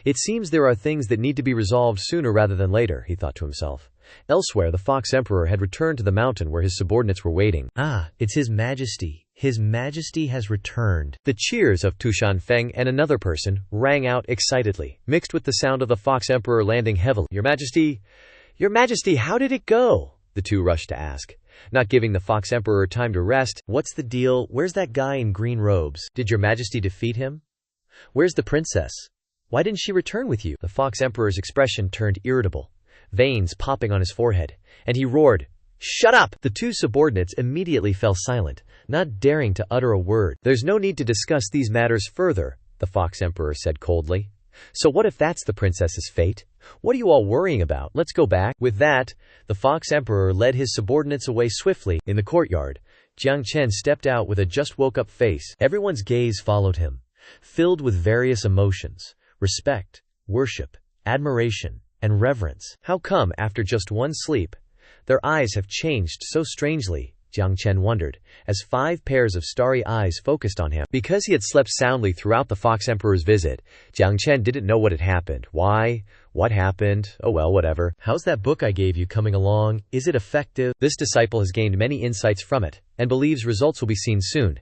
It seems there are things that need to be resolved sooner rather than later, he thought to himself. Elsewhere, the Fox Emperor had returned to the mountain where his subordinates were waiting. Ah, it's His Majesty. His Majesty has returned. The cheers of Tushan Feng and another person rang out excitedly, mixed with the sound of the Fox Emperor landing heavily. Your Majesty, how did it go? The two rushed to ask, not giving the Fox Emperor time to rest. What's the deal? Where's that guy in green robes? Did Your Majesty defeat him? Where's the princess? Why didn't she return with you? The Fox Emperor's expression turned irritable, veins popping on his forehead, and he roared, "Shut up!" The two subordinates immediately fell silent, not daring to utter a word. There's no need to discuss these matters further, the Fox Emperor said coldly. So what if that's the princess's fate? What are you all worrying about? Let's go back. With that, the Fox Emperor led his subordinates away swiftly. In the courtyard, Jiang Chen stepped out with a just-woke-up face. Everyone's gaze followed him, filled with various emotions: respect, worship, admiration, and reverence. How come, after just one sleep, their eyes have changed so strangely? Jiang Chen wondered, as 5 pairs of starry eyes focused on him. Because he had slept soundly throughout the Fox Emperor's visit, Jiang Chen didn't know what had happened. Why? What happened? Oh well, whatever. How's that book I gave you coming along? Is it effective? This disciple has gained many insights from it, and believes results will be seen soon.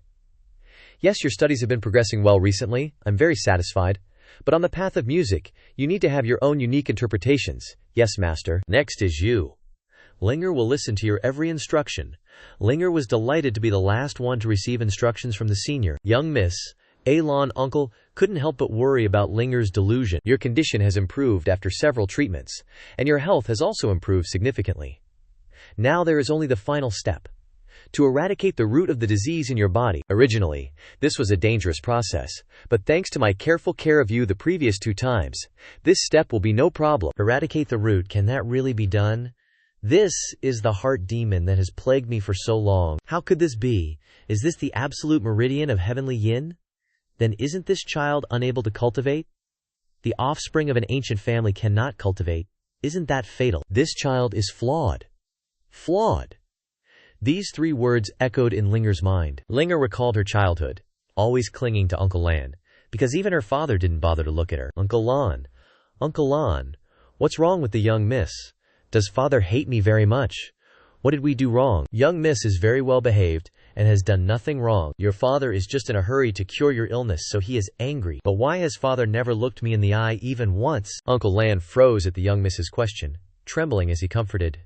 Yes, your studies have been progressing well recently. I'm very satisfied. But on the path of music, you need to have your own unique interpretations. Yes, master. Next is you. Linger will listen to your every instruction. Linger was delighted to be the last one to receive instructions from the senior. Young Miss Alon uncle couldn't help but worry about Linger's delusion. Your condition has improved after several treatments, and your health has also improved significantly. Now there is only the final step. To eradicate the root of the disease in your body. Originally, this was a dangerous process, but thanks to my careful care of you the previous 2 times, this step will be no problem. Eradicate the root, can that really be done? This is the heart demon that has plagued me for so long. How could this be? Is this the absolute meridian of heavenly yin? Then isn't this child unable to cultivate? The offspring of an ancient family cannot cultivate. Isn't that fatal? This child is flawed. Flawed. These 3 words echoed in Linger's mind. Linger recalled her childhood, always clinging to Uncle Lan, because even her father didn't bother to look at her. Uncle Lan, what's wrong with the young miss? Does father hate me very much? What did we do wrong? Young miss is very well behaved and has done nothing wrong. Your father is just in a hurry to cure your illness, so he is angry. But why has father never looked me in the eye even once? Uncle Lan froze at the young miss's question, trembling as he comforted.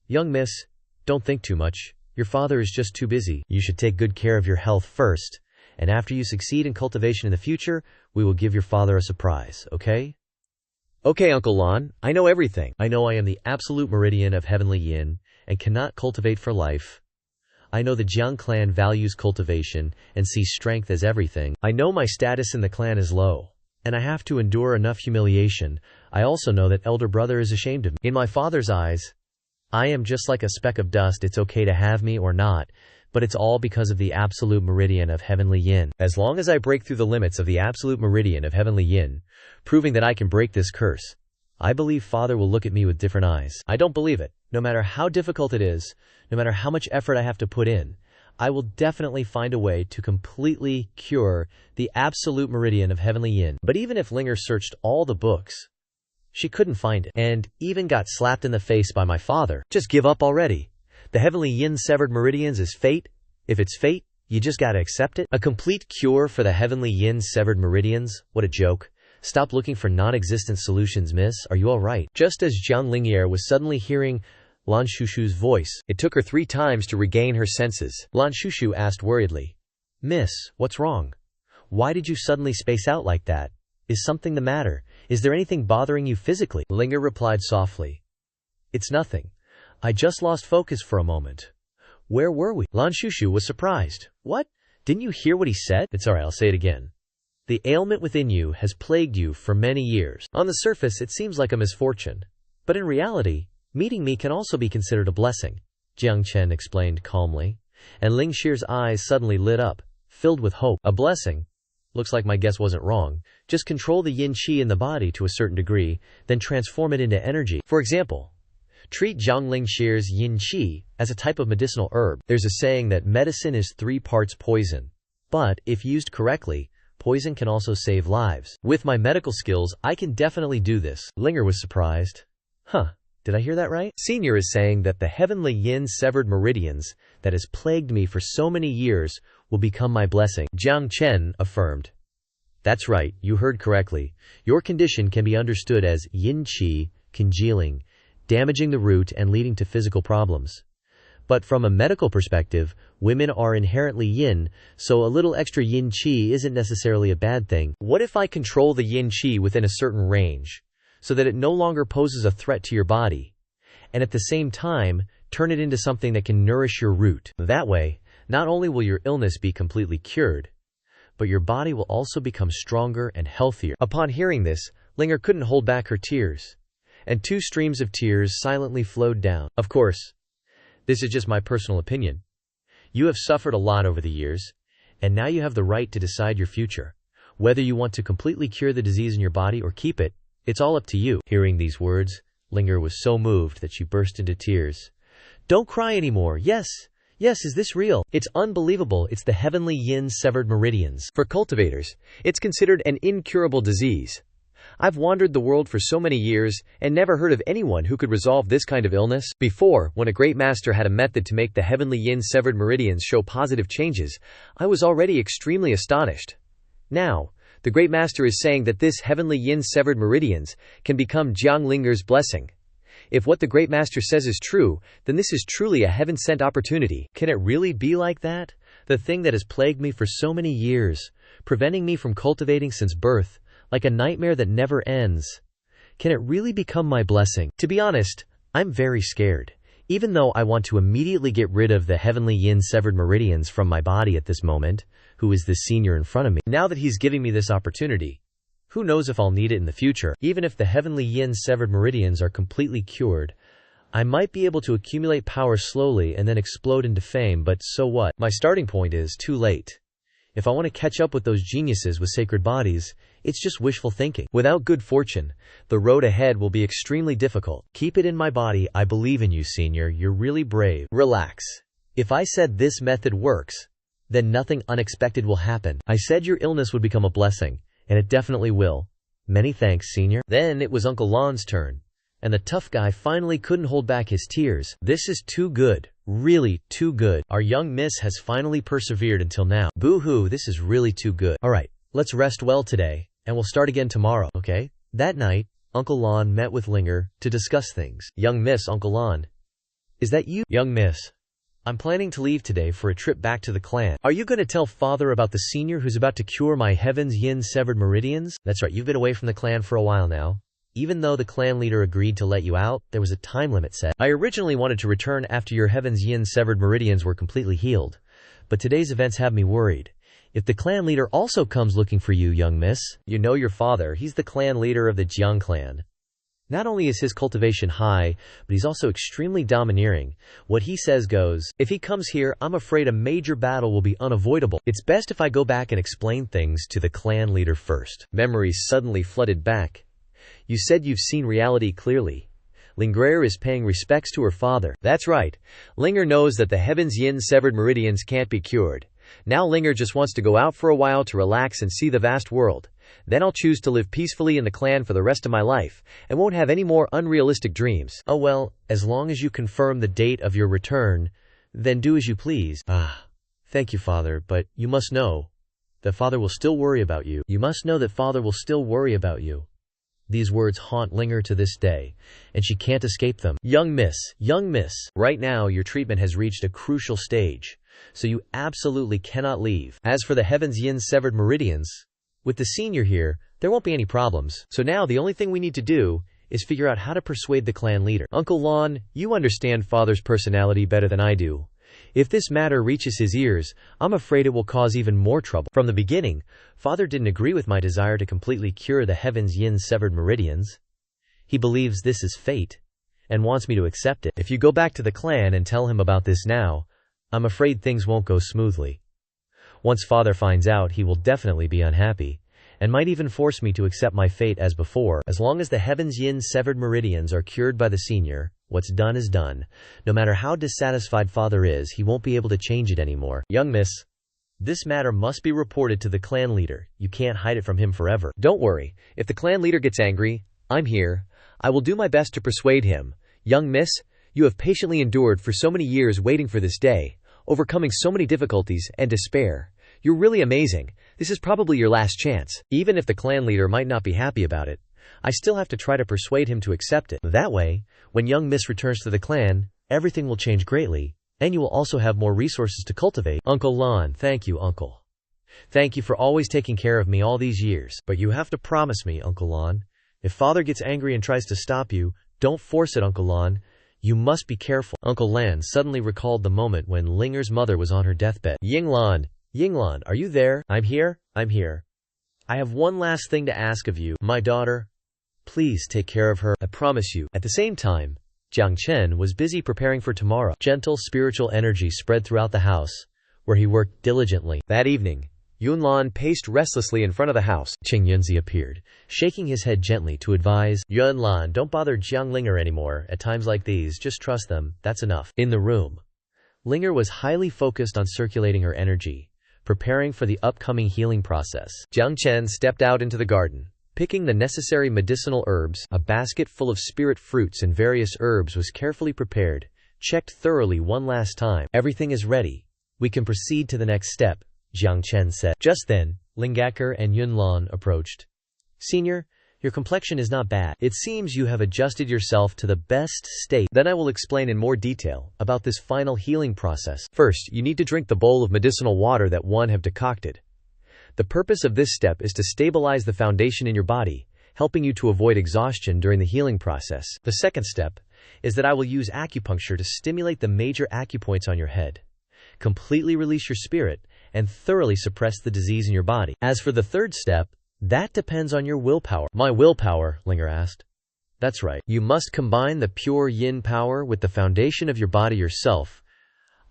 Young miss, don't think too much. Your father is just too busy. You should take good care of your health first, and after you succeed in cultivation in the future, we will give your father a surprise, okay? Okay, Uncle Lan, I know everything. I know I am the absolute meridian of heavenly yin and cannot cultivate for life. I know the Jiang clan values cultivation and sees strength as everything. I know my status in the clan is low, and I have to endure enough humiliation. I also know that elder brother is ashamed of me. In my father's eyes, I am just like a speck of dust. It's okay to have me or not, but it's all because of the absolute meridian of heavenly yin. As long as I break through the limits of the absolute meridian of heavenly yin, proving that I can break this curse, I believe father will look at me with different eyes. I don't believe it. No matter how difficult it is, no matter how much effort I have to put in, I will definitely find a way to completely cure the absolute meridian of heavenly yin. But even if Linger searched all the books, she couldn't find it, and even got slapped in the face by my father. Just give up already. The heavenly yin severed meridians is fate. If it's fate, you just gotta accept it. A complete cure for the heavenly yin severed meridians? What a joke. Stop looking for non-existent solutions, miss. Are you alright? Just as Jiang Lingyer was suddenly hearing Lan Shushu's voice, it took her 3 times to regain her senses. Lan Shushu asked worriedly, Miss, what's wrong? Why did you suddenly space out like that? Is something the matter? Is there anything bothering you physically? Linger replied softly, It's nothing. I just lost focus for a moment. Where were we? Lan Shushu was surprised. What? Didn't you hear what he said? It's alright, I'll say it again. The ailment within you has plagued you for many years. On the surface, it seems like a misfortune. But in reality, meeting me can also be considered a blessing, Jiang Chen explained calmly, and Ling Shir's eyes suddenly lit up, filled with hope. A blessing? Looks like my guess wasn't wrong. Just control the yin qi in the body to a certain degree, then transform it into energy. For example, treat Jiang Ling Shir's yin qi as a type of medicinal herb. There's a saying that medicine is 3 parts poison. But, if used correctly, poison can also save lives. With my medical skills, I can definitely do this. Linger was surprised. Huh, did I hear that right? Senior is saying that the heavenly yin severed meridians that has plagued me for so many years will become my blessing. Jiang Chen affirmed. That's right, you heard correctly. Your condition can be understood as yin qi congealing, damaging the root and leading to physical problems. But from a medical perspective, women are inherently yin, so a little extra yin qi isn't necessarily a bad thing. What if I control the yin qi within a certain range, so that it no longer poses a threat to your body, and at the same time, turn it into something that can nourish your root? That way, not only will your illness be completely cured, but your body will also become stronger and healthier. Upon hearing this, Linger couldn't hold back her tears, and 2 streams of tears silently flowed down. Of course, this is just my personal opinion. You have suffered a lot over the years, and now you have the right to decide your future. Whether you want to completely cure the disease in your body or keep it, it's all up to you. Hearing these words, Linger was so moved that she burst into tears. Don't cry anymore. Yes, is this real? It's unbelievable. It's the heavenly yin severed meridians. For cultivators, it's considered an incurable disease. I've wandered the world for so many years and never heard of anyone who could resolve this kind of illness. Before, when a great master had a method to make the heavenly yin severed meridians show positive changes, I was already extremely astonished. Now, the great master is saying that this heavenly yin severed meridians can become Jiang Linger's blessing. If what the Great Master says is true, then this is truly a heaven-sent opportunity. Can it really be like that? The thing that has plagued me for so many years, preventing me from cultivating since birth, like a nightmare that never ends. Can it really become my blessing? To be honest, I'm very scared. Even though I want to immediately get rid of the heavenly yin severed meridians from my body at this moment, who is this senior in front of me, now that he's giving me this opportunity, who knows if I'll need it in the future. Even if the heavenly yin severed meridians are completely cured, I might be able to accumulate power slowly and then explode into fame, but so what? My starting point is too late. If I want to catch up with those geniuses with sacred bodies, it's just wishful thinking. Without good fortune, the road ahead will be extremely difficult. Keep it in my body. I believe in you, senior. You're really brave. Relax. If I said this method works, then nothing unexpected will happen. I said your illness would become a blessing, and it definitely will. Many thanks, senior. Then it was Uncle Lon's turn, and the tough guy finally couldn't hold back his tears. This is too good. Really too good. Our young miss has finally persevered until now. Boo-hoo, this is really too good. Alright, let's rest well today, and we'll start again tomorrow, okay? That night, Uncle Lon met with Linger to discuss things. Young miss, Uncle Lon. Is that you? Young miss. I'm planning to leave today for a trip back to the clan. Are you going to tell father about the senior who's about to cure my heaven's yin severed meridians? That's right, you've been away from the clan for a while now. Even though the clan leader agreed to let you out, there was a time limit set. I originally wanted to return after your heaven's yin severed meridians were completely healed, but today's events have me worried. If the clan leader also comes looking for you, young miss, you know your father, he's the clan leader of the Jiang clan. Not only is his cultivation high, but he's also extremely domineering. What he says goes. If he comes here, I'm afraid a major battle will be unavoidable. It's best if I go back and explain things to the clan leader first. Memories suddenly flooded back. You said you've seen reality clearly. Linger is paying respects to her father. That's right. Linger knows that the heaven's yin severed meridians can't be cured. Now Linger just wants to go out for a while to relax and see the vast world. Then I'll choose to live peacefully in the clan for the rest of my life, and won't have any more unrealistic dreams. Oh well, as long as you confirm the date of your return, then do as you please. Thank you, father, but you must know that father will still worry about you. You must know that father will still worry about you. These words haunt Linger to this day, and she can't escape them. Young miss, right now your treatment has reached a crucial stage, so you absolutely cannot leave. As for the heaven's yin severed meridians, with the senior here, there won't be any problems. So now the only thing we need to do is figure out how to persuade the clan leader. Uncle Lon, you understand father's personality better than I do. If this matter reaches his ears, I'm afraid it will cause even more trouble. From the beginning, father didn't agree with my desire to completely cure the heaven's yin severed meridians. He believes this is fate, and wants me to accept it. If you go back to the clan and tell him about this now, I'm afraid things won't go smoothly. Once father finds out, he will definitely be unhappy, and might even force me to accept my fate as before. As long as the heaven's yin severed meridians are cured by the senior, what's done is done. No matter how dissatisfied father is, he won't be able to change it anymore. Young miss, this matter must be reported to the clan leader. You can't hide it from him forever. Don't worry. If the clan leader gets angry, I'm here. I will do my best to persuade him. Young miss, you have patiently endured for so many years waiting for this day, overcoming so many difficulties and despair. You're really amazing. This is probably your last chance. Even if the clan leader might not be happy about it, I still have to try to persuade him to accept it. That way, when young miss returns to the clan, everything will change greatly, and you will also have more resources to cultivate. Uncle Lon, thank you, uncle. Thank you for always taking care of me all these years. But you have to promise me, Uncle Lon. If father gets angry and tries to stop you, don't force it, Uncle Lon. You must be careful. Uncle Lan suddenly recalled the moment when Linger's mother was on her deathbed. Yinglan, are you there? I'm here. I have one last thing to ask of you, my daughter. Please take care of her, I promise you. At the same time, Jiang Chen was busy preparing for tomorrow. Gentle spiritual energy spread throughout the house, where he worked diligently. That evening, Yunlan paced restlessly in front of the house. Xianxia appeared, shaking his head gently to advise, Yunlan, don't bother Jiang Linger anymore. At times like these, just trust them, that's enough. In the room, Linger was highly focused on circulating her energy, preparing for the upcoming healing process. Jiang Chen stepped out into the garden, picking the necessary medicinal herbs. A basket full of spirit fruits and various herbs was carefully prepared, checked thoroughly one last time. Everything is ready. We can proceed to the next step, Jiang Chen said. Just then, Lingaker and Yunlan approached. Senior, Your complexion is not bad. It seems you have adjusted yourself to the best state. Then I will explain in more detail about this final healing process. First, you need to drink the bowl of medicinal water that one have decocted. The purpose of this step is to stabilize the foundation in your body, helping you to avoid exhaustion during the healing process. The second step is that I will use acupuncture to stimulate the major acupoints on your head, completely release your spirit, and thoroughly suppress the disease in your body. As for the third step, that depends on your willpower. My willpower? Linger asked. That's right. You must combine the pure yin power with the foundation of your body yourself.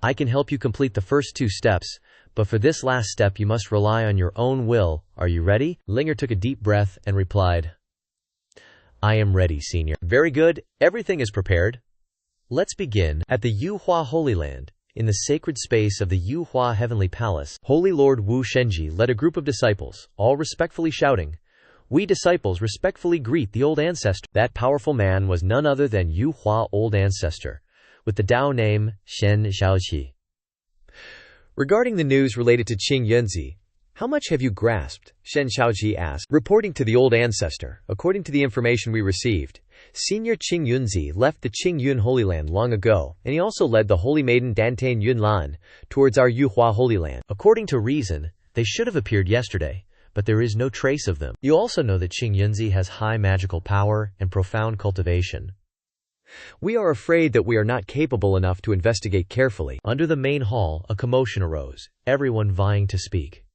I can help you complete the first two steps, but for this last step you must rely on your own will. Are you ready? Linger took a deep breath and replied, I am ready, senior. Very good. Everything is prepared. Let's begin. At the Yuhua Holy Land, in the sacred space of the Yuhua Heavenly Palace, Holy Lord Wu Shenji led a group of disciples, all respectfully shouting, We disciples respectfully greet the old ancestor. That powerful man was none other than Yuhua Old Ancestor, with the Dao name Xianxia. Regarding the news related to Qing Yunzi, how much have you grasped? Xianxia asked. Reporting to the old ancestor, according to the information we received, Senior Qing Yunzi left the Qing Yun Holy Land long ago, and he also led the Holy Maiden Dantain Yunlan towards our Yuhua Holy Land. According to reason, they should have appeared yesterday, but there is no trace of them. You also know that Qing Yunzi has high magical power and profound cultivation. We are afraid that we are not capable enough to investigate carefully. Under the main hall, a commotion arose, everyone vying to speak.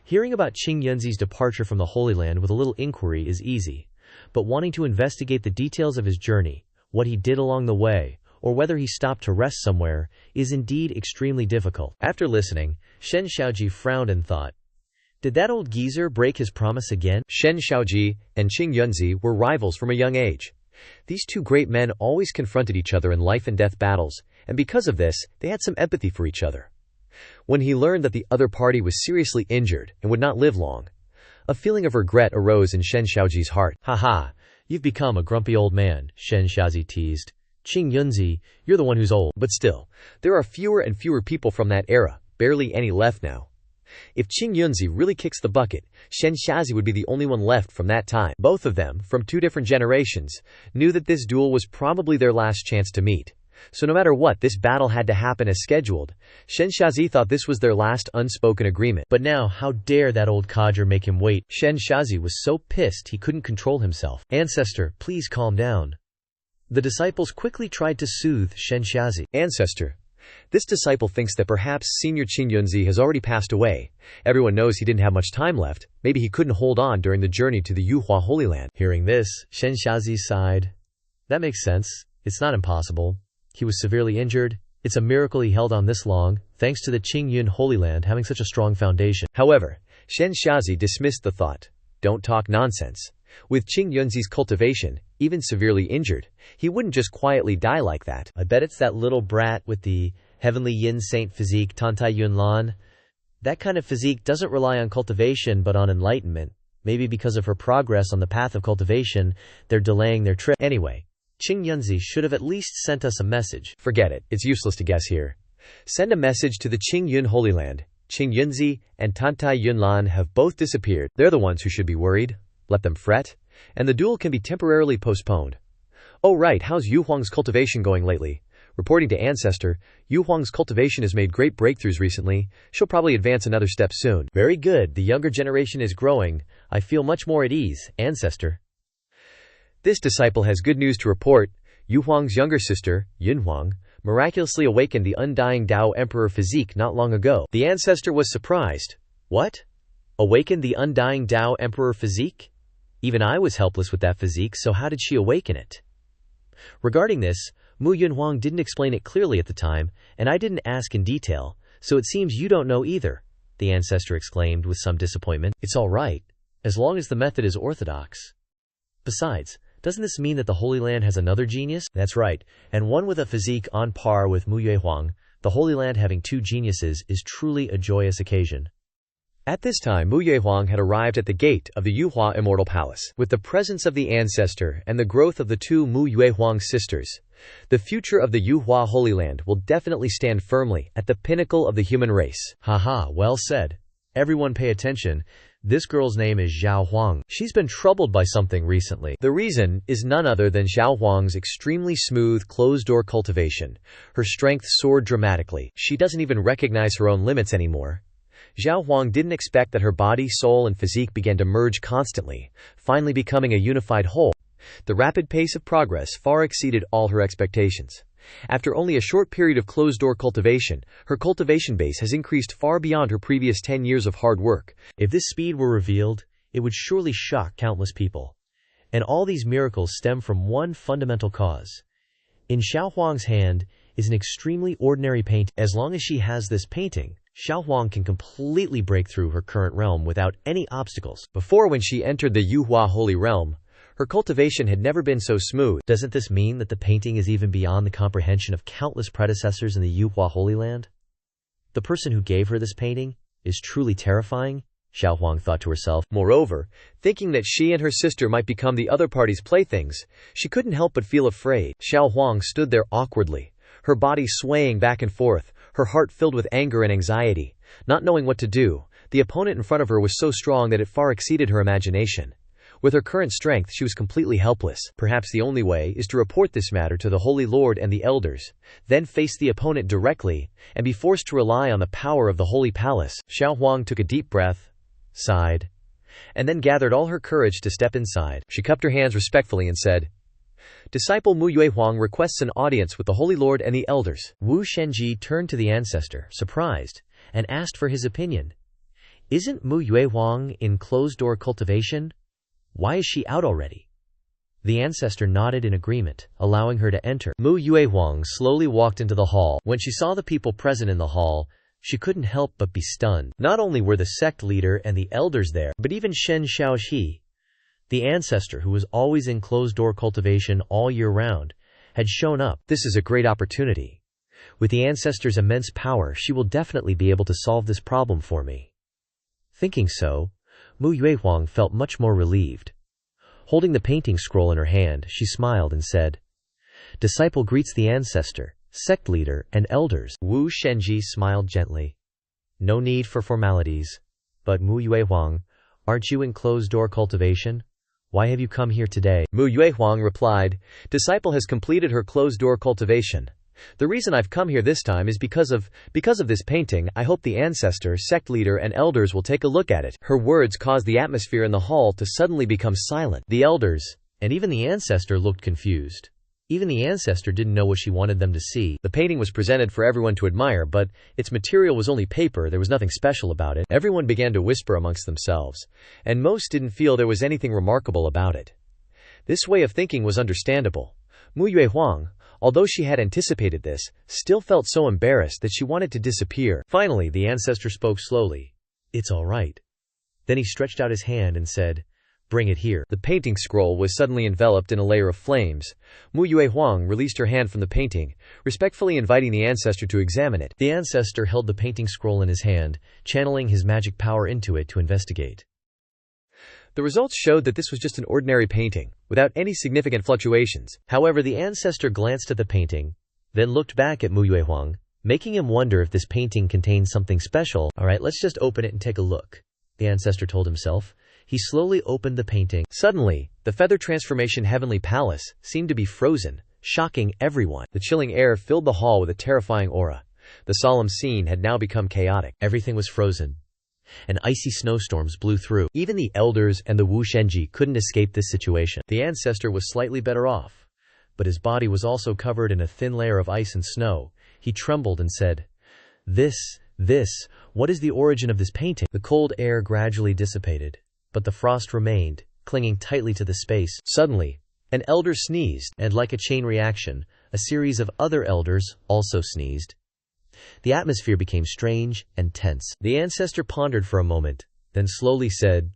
Hearing about Qing Yunzi's departure from the Holy Land with a little inquiry is easy, but wanting to investigate the details of his journey, what he did along the way, or whether he stopped to rest somewhere, is indeed extremely difficult. After listening, Shen Xiaoji frowned and thought, Did that old geezer break his promise again? Shen Xiaoji and Qing Yunzi were rivals from a young age. These two great men always confronted each other in life and death battles, and because of this, they had some empathy for each other. When he learned that the other party was seriously injured and would not live long, a feeling of regret arose in Shen Xiaoji's heart. Ha, you've become a grumpy old man, Shen Xiaoji teased. Qing Yunzi, you're the one who's old. But still, there are fewer and fewer people from that era, barely any left now. If Qing Yunzi really kicks the bucket, Shen Xiaoji would be the only one left from that time. Both of them, from two different generations, knew that this duel was probably their last chance to meet. So no matter what, this battle had to happen as scheduled. Shen Xiaoji thought this was their last unspoken agreement. But now, how dare that old codger make him wait? Shen Xiaoji was so pissed he couldn't control himself. Ancestor, please calm down. The disciples quickly tried to soothe Shen Xiaoji. Ancestor, this disciple thinks that perhaps Senior Qing Yunzi has already passed away. Everyone knows he didn't have much time left. Maybe he couldn't hold on during the journey to the Yuhua Holy Land. Hearing this, Shen Xiaoji sighed. That makes sense. It's not impossible. He was severely injured. It's a miracle he held on this long, thanks to the Qing Yun Holy Land having such a strong foundation. However, Shen Xiaoji dismissed the thought. Don't talk nonsense. With Qing Yunzi's cultivation, even severely injured, he wouldn't just quietly die like that. I bet it's that little brat with the heavenly yin saint physique, Tantai Yunlan. That kind of physique doesn't rely on cultivation but on enlightenment. Maybe because of her progress on the path of cultivation, they're delaying their trip. Anyway, Qing Yunzi should have at least sent us a message. Forget it. It's useless to guess here. Send a message to the Qing Yun Holy Land. Qing Yunzi and Tantai Yunlan have both disappeared. They're the ones who should be worried. Let them fret, and the duel can be temporarily postponed. Oh right, how's Yu Huang's cultivation going lately? Reporting to Ancestor, Yu Huang's cultivation has made great breakthroughs recently. She'll probably advance another step soon. Very good. The younger generation is growing. I feel much more at ease, Ancestor. This disciple has good news to report. Yu Huang's younger sister, Yun Huang, miraculously awakened the undying Dao Emperor physique not long ago. The Ancestor was surprised. What? Awakened the undying Dao Emperor physique? Even I was helpless with that physique, so how did she awaken it? Regarding this, Mu Yunhuang didn't explain it clearly at the time, and I didn't ask in detail, so it seems you don't know either, the Ancestor exclaimed with some disappointment. It's all right, as long as the method is orthodox. Besides, doesn't this mean that the Holy Land has another genius? That's right, and one with a physique on par with Mu Yuehuang. The Holy Land having two geniuses is truly a joyous occasion. At this time, Mu Yuehuang had arrived at the gate of the Yuhua Immortal Palace. With the presence of the Ancestor and the growth of the two Mu Yuehuang sisters, the future of the Yuhua Holy Land will definitely stand firmly at the pinnacle of the human race. Haha, well said. Everyone pay attention. This girl's name is Xiao Huang. She's been troubled by something recently. The reason is none other than Xiao Huang's extremely smooth, closed-door cultivation. Her strength soared dramatically. She doesn't even recognize her own limits anymore. Xiao Huang didn't expect that her body, soul, and physique began to merge constantly, finally becoming a unified whole. The rapid pace of progress far exceeded all her expectations. After only a short period of closed-door cultivation, her cultivation base has increased far beyond her previous 10 years of hard work. If this speed were revealed, it would surely shock countless people. And all these miracles stem from one fundamental cause. In Xiao Huang's hand is an extremely ordinary painting. As long as she has this painting, Xiao Huang can completely break through her current realm without any obstacles. Before, when she entered the Yuhua Holy Realm, her cultivation had never been so smooth. Doesn't this mean that the painting is even beyond the comprehension of countless predecessors in the Yuhua Holy Land? The person who gave her this painting is truly terrifying, Xiao Huang thought to herself. Moreover, thinking that she and her sister might become the other party's playthings, she couldn't help but feel afraid. Xiao Huang stood there awkwardly, her body swaying back and forth, her heart filled with anger and anxiety. Not knowing what to do, the opponent in front of her was so strong that it far exceeded her imagination. With her current strength, she was completely helpless. Perhaps the only way is to report this matter to the Holy Lord and the elders, then face the opponent directly, and be forced to rely on the power of the Holy Palace. Xiao Huang took a deep breath, sighed, and then gathered all her courage to step inside. She cupped her hands respectfully and said, "Disciple Mu Yue Huang requests an audience with the Holy Lord and the elders." Wu Shenji turned to the ancestor, surprised, and asked for his opinion. "Isn't Mu Yue Huang in closed-door cultivation? Why is she out already?" The ancestor nodded in agreement, allowing her to enter. Mu Yue Huang slowly walked into the hall. When she saw the people present in the hall, she couldn't help but be stunned. Not only were the sect leader and the elders there, but even Shen Xiaoxi, the ancestor who was always in closed-door cultivation all year round, had shown up. This is a great opportunity. With the ancestor's immense power, she will definitely be able to solve this problem for me. Thinking so, Mu Yue Huang felt much more relieved. Holding the painting scroll in her hand, she smiled and said, "Disciple greets the ancestor, sect leader, and elders." Wu Shenji smiled gently. "No need for formalities. But Mu Yue Huang, aren't you in closed-door cultivation? Why have you come here today?" Mu Yue Huang replied, "Disciple has completed her closed-door cultivation. The reason I've come here this time is because of this painting. I hope the ancestor, sect leader, and elders will take a look at it." Her words caused the atmosphere in the hall to suddenly become silent. The elders, and even the ancestor, looked confused. Even the ancestor didn't know what she wanted them to see. The painting was presented for everyone to admire, but its material was only paper. There was nothing special about it. Everyone began to whisper amongst themselves, and most didn't feel there was anything remarkable about it. This way of thinking was understandable. Mu Yue Huang, although she had anticipated this, still felt so embarrassed that she wanted to disappear. Finally, the ancestor spoke slowly. "It's all right." Then he stretched out his hand and said, "Bring it here." The painting scroll was suddenly enveloped in a layer of flames. Mu Yue Huang released her hand from the painting, respectfully inviting the ancestor to examine it. The ancestor held the painting scroll in his hand, channeling his magic power into it to investigate. The results showed that this was just an ordinary painting, without any significant fluctuations. However, the ancestor glanced at the painting, then looked back at Mu Yue Huang, making him wonder if this painting contained something special. "All right, let's just open it and take a look," the ancestor told himself. He slowly opened the painting. Suddenly, the feather transformation heavenly palace seemed to be frozen, shocking everyone. The chilling air filled the hall with a terrifying aura. The solemn scene had now become chaotic. Everything was frozen, and icy snowstorms blew through. Even the elders and the Wu Shenji couldn't escape this situation. The ancestor was slightly better off, but his body was also covered in a thin layer of ice and snow. He trembled and said, What is the origin of this painting?" The cold air gradually dissipated, but the frost remained, clinging tightly to the space. Suddenly, an elder sneezed, and like a chain reaction, a series of other elders also sneezed. The atmosphere became strange and tense. The ancestor pondered for a moment, then slowly said,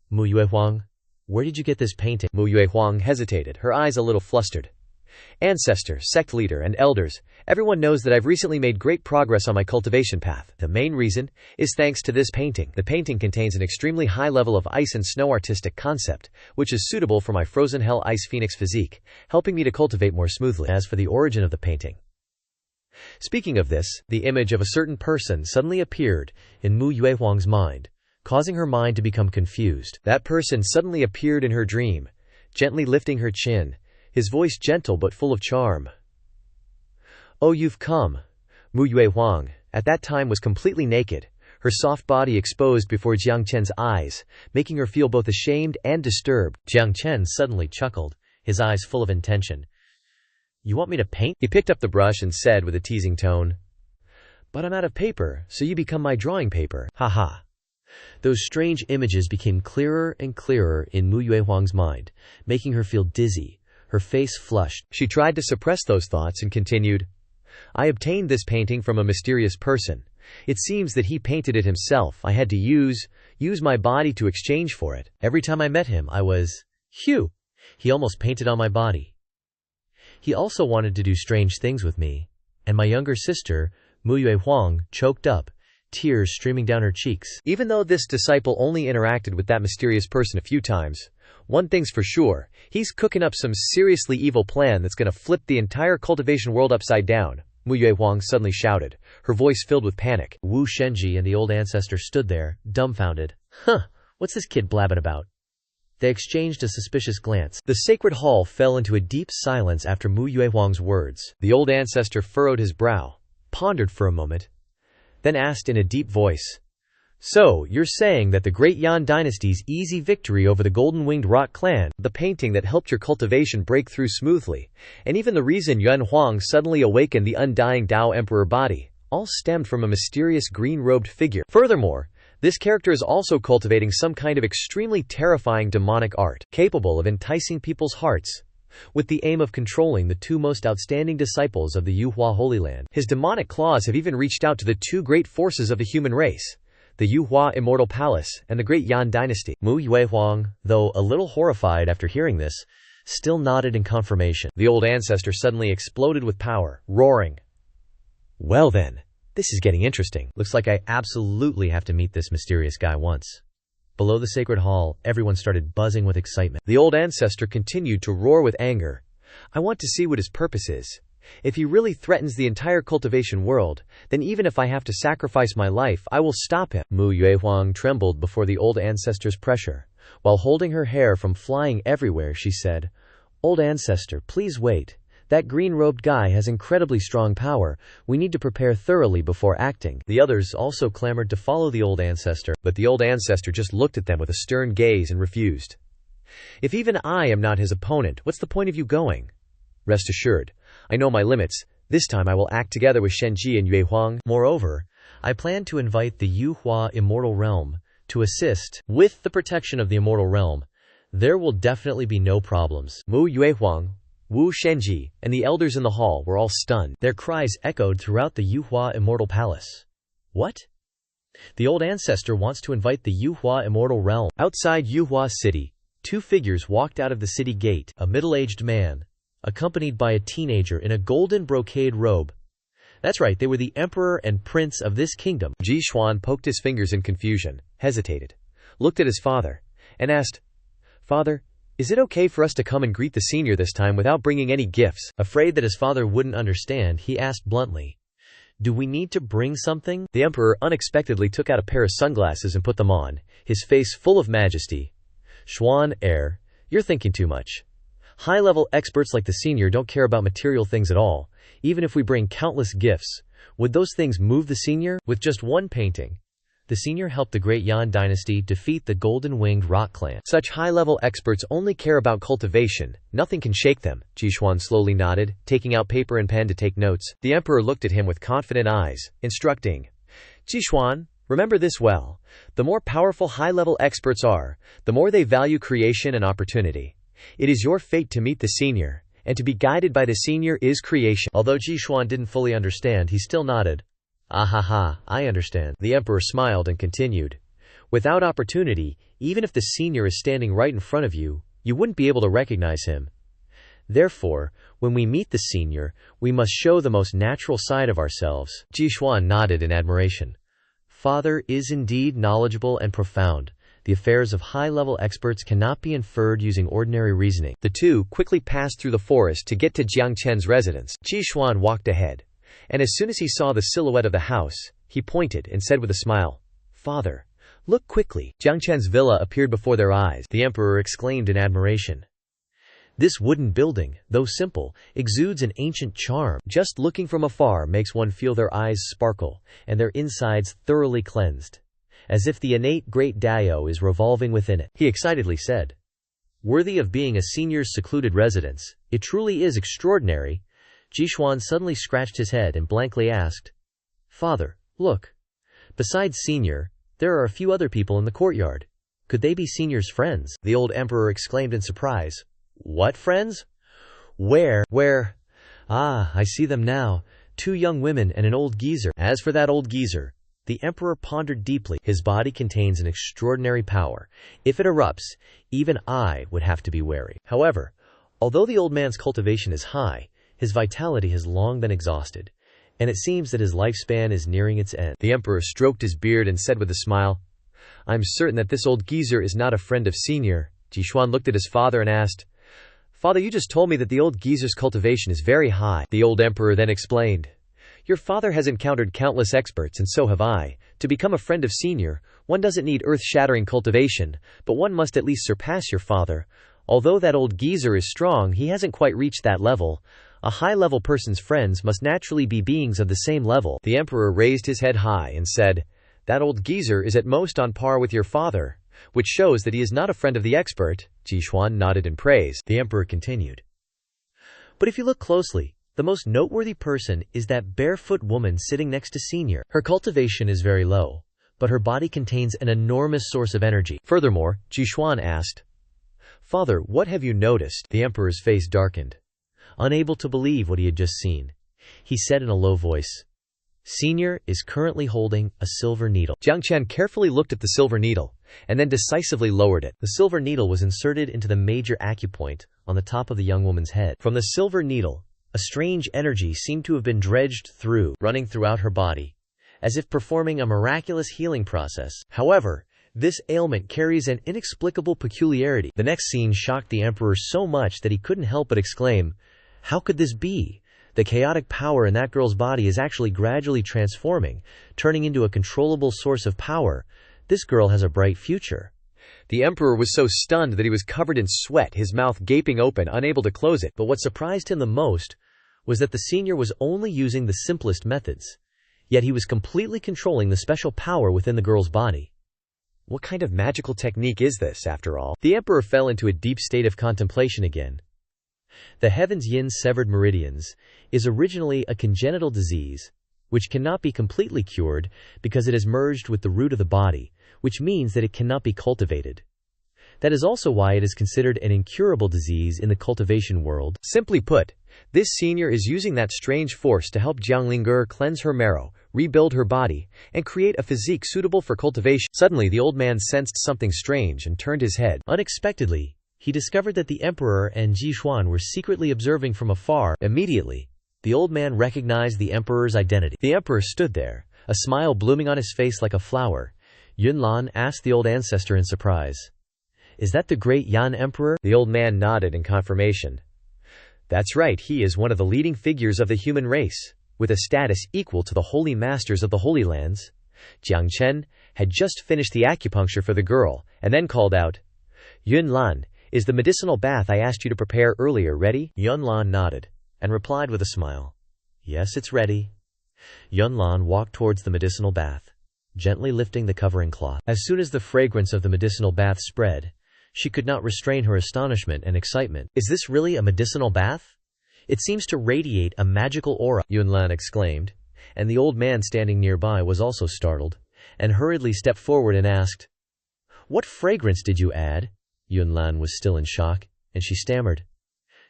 "Mu Yue Huang, where did you get this painting?" Mu Yue Huang hesitated, her eyes a little flustered. "Ancestor, sect leader, and elders, everyone knows that I've recently made great progress on my cultivation path. The main reason is thanks to this painting. The painting contains an extremely high level of ice and snow artistic concept, which is suitable for my frozen hell ice phoenix physique, helping me to cultivate more smoothly." As for the origin of the painting, speaking of this, the image of a certain person suddenly appeared in Mu Yue Huang's mind. causing her mind to become confused. That person suddenly appeared in her dream, gently lifting her chin, his voice gentle but full of charm. "Oh, you've come." Mu Yue Huang, at that time, was completely naked, her soft body exposed before Jiang Chen's eyes, making her feel both ashamed and disturbed. Jiang Chen suddenly chuckled, his eyes full of intention. "You want me to paint?" He picked up the brush and said with a teasing tone, "But I'm out of paper, so you become my drawing paper." Ha. Those strange images became clearer and clearer in Mu Yue Huang's mind, making her feel dizzy, her face flushed. She tried to suppress those thoughts and continued, "I obtained this painting from a mysterious person. It seems that he painted it himself. I had to use my body to exchange for it. Every time I met him, I was, Phew! He almost painted on my body. He also wanted to do strange things with me. And my younger sister, Mu Yue Huang, choked up, tears streaming down her cheeks." Even though this disciple only interacted with that mysterious person a few times, one thing's for sure, he's cooking up some seriously evil plan that's gonna flip the entire cultivation world upside down. Mu Yue Huang suddenly shouted, her voice filled with panic. Wu Shenji and the old ancestor stood there, dumbfounded. What's this kid blabbing about? They exchanged a suspicious glance. The sacred hall fell into a deep silence after Mu Yue Huang's words. The old ancestor furrowed his brow, pondered for a moment, then asked in a deep voice, "So, you're saying that the great Yan dynasty's easy victory over the golden-winged rock clan, the painting that helped your cultivation break through smoothly, and even the reason Yuan Huang suddenly awakened the undying Dao Emperor body, all stemmed from a mysterious green-robed figure. Furthermore, this character is also cultivating some kind of extremely terrifying demonic art, capable of enticing people's hearts, with the aim of controlling the two most outstanding disciples of the Yuhua Holy Land. His demonic claws have even reached out to the two great forces of the human race, the Yuhua Immortal Palace and the great Yan dynasty." Mu Yue Huang, though a little horrified after hearing this, still nodded in confirmation. The old ancestor suddenly exploded with power, roaring, "Well then, this is getting interesting. Looks like I absolutely have to meet this mysterious guy once." Below the sacred hall, everyone started buzzing with excitement. The old ancestor continued to roar with anger. "I want to see what his purpose is. If he really threatens the entire cultivation world, then even if I have to sacrifice my life, I will stop him." Mu Yue Huang trembled before the old ancestor's pressure. While holding her hair from flying everywhere, she said, "Old ancestor, please wait. That green-robed guy has incredibly strong power. We need to prepare thoroughly before acting." The others also clamored to follow the old ancestor, but the old ancestor just looked at them with a stern gaze and refused. "If even I am not his opponent, what's the point of you going? Rest assured, I know my limits. This time I will act together with Shenji and Yue Huang. Moreover, I plan to invite the Yuhua Immortal Realm to assist with the protection of the Immortal Realm. There will definitely be no problems." Mu Yue Huang, Wu Shenji, and the elders in the hall were all stunned. Their cries echoed throughout the Yuhua Immortal Palace. What? The old ancestor wants to invite the Yuhua Immortal Realm. Outside Yuhua City, two figures walked out of the city gate, a middle-aged man, accompanied by a teenager in a golden brocade robe. That's right, they were the emperor and prince of this kingdom. Ji Xuan poked his fingers in confusion, hesitated, looked at his father, and asked, "Father, is it okay for us to come and greet the senior this time without bringing any gifts?" Afraid that his father wouldn't understand, he asked bluntly, "Do we need to bring something?" The emperor unexpectedly took out a pair of sunglasses and put them on, his face full of majesty. "Xuan, heir, you're thinking too much. High-level experts like the senior don't care about material things at all. Even if we bring countless gifts, would those things move the senior? With just one painting, the senior helped the great Yan dynasty defeat the golden-winged rock clan. Such high-level experts only care about cultivation. Nothing can shake them." Ji Xuan slowly nodded, taking out paper and pen to take notes. The emperor looked at him with confident eyes, instructing, "Ji Xuan, remember this well. The more powerful high-level experts are, the more they value creation and opportunity. It is your fate to meet the senior, and to be guided by the senior is creation." Although Ji Xuan didn't fully understand, he still nodded. "Ah, I understand." The emperor smiled and continued, "Without opportunity, even if the senior is standing right in front of you, you wouldn't be able to recognize him. Therefore, when we meet the senior, we must show the most natural side of ourselves." Ji Xuan nodded in admiration. Father is indeed knowledgeable and profound. The affairs of high-level experts cannot be inferred using ordinary reasoning. The two quickly passed through the forest to get to Jiang Chen's residence. Ji Xuan walked ahead, and as soon as he saw the silhouette of the house, he pointed and said with a smile, "Father, Look quickly. Jiang Chen's villa appeared before their eyes. The emperor exclaimed in admiration. This wooden building, though simple, exudes an ancient charm. Just looking from afar makes one feel their eyes sparkle, and their insides thoroughly cleansed, as if the innate great Dao is revolving within it, he excitedly said. Worthy of being a senior's secluded residence, it truly is extraordinary. Jixuan suddenly scratched his head and blankly asked, Father, look. Besides senior, there are a few other people in the courtyard. Could they be senior's friends? The old emperor exclaimed in surprise. What friends? Where? Ah, I see them now. 2 young women and an old geezer. As for that old geezer, the emperor pondered deeply. His body contains an extraordinary power. If it erupts, even I would have to be wary. However, although the old man's cultivation is high, his vitality has long been exhausted, and it seems that his lifespan is nearing its end. The emperor stroked his beard and said with a smile, I'm certain that this old geezer is not a friend of senior. Jixuan looked at his father and asked, Father, you just told me that the old geezer's cultivation is very high. The old emperor then explained, Your father has encountered countless experts, and so have I. To become a friend of senior, one doesn't need earth-shattering cultivation, but one must at least surpass your father. Although that old geezer is strong, he hasn't quite reached that level. A high-level person's friends must naturally be beings of the same level. The emperor raised his head high and said, That old geezer is at most on par with your father, which shows that he is not a friend of the expert. Jixuan nodded in praise. The emperor continued, But if you look closely, the most noteworthy person is that barefoot woman sitting next to senior. Her cultivation is very low, but her body contains an enormous source of energy. Furthermore, Jixuan asked, Father, what have you noticed? The emperor's face darkened. Unable to believe what he had just seen, he said in a low voice, Senior is currently holding a silver needle. Jiang Chen carefully looked at the silver needle, and then decisively lowered it. The silver needle was inserted into the major acupoint on the top of the young woman's head. From the silver needle, a strange energy seemed to have been dredged through, running throughout her body, as if performing a miraculous healing process. However, this ailment carries an inexplicable peculiarity. The next scene shocked the emperor so much that he couldn't help but exclaim, How could this be? The chaotic power in that girl's body is actually gradually transforming, turning into a controllable source of power. This girl has a bright future. The emperor was so stunned that he was covered in sweat, his mouth gaping open, unable to close it. But what surprised him the most was that the senior was only using the simplest methods, yet he was completely controlling the special power within the girl's body. What kind of magical technique is this, after all? The emperor fell into a deep state of contemplation again. The heaven's yin-severed meridians is originally a congenital disease, which cannot be completely cured because it is merged with the root of the body, which means that it cannot be cultivated. That is also why it is considered an incurable disease in the cultivation world. Simply put, this senior is using that strange force to help Jiang Linger cleanse her marrow, rebuild her body, and create a physique suitable for cultivation. Suddenly the old man sensed something strange and turned his head. Unexpectedly, he discovered that the emperor and Jixuan were secretly observing from afar. Immediately, the old man recognized the emperor's identity. The emperor stood there, a smile blooming on his face like a flower. Yunlan asked the old ancestor in surprise, Is that the great Yan emperor? The old man nodded in confirmation. That's right, he is one of the leading figures of the human race, with a status equal to the holy masters of the Holy Lands. Jiang Chen had just finished the acupuncture for the girl, and then called out, Yunlan, is the medicinal bath I asked you to prepare earlier ready? Yunlan nodded, and replied with a smile, Yes, it's ready. Yunlan walked towards the medicinal bath, gently lifting the covering cloth. As soon as the fragrance of the medicinal bath spread, she could not restrain her astonishment and excitement. Is this really a medicinal bath? It seems to radiate a magical aura, Yunlan exclaimed, and the old man standing nearby was also startled, and hurriedly stepped forward and asked, What fragrance did you add? Yunlan was still in shock, and she stammered,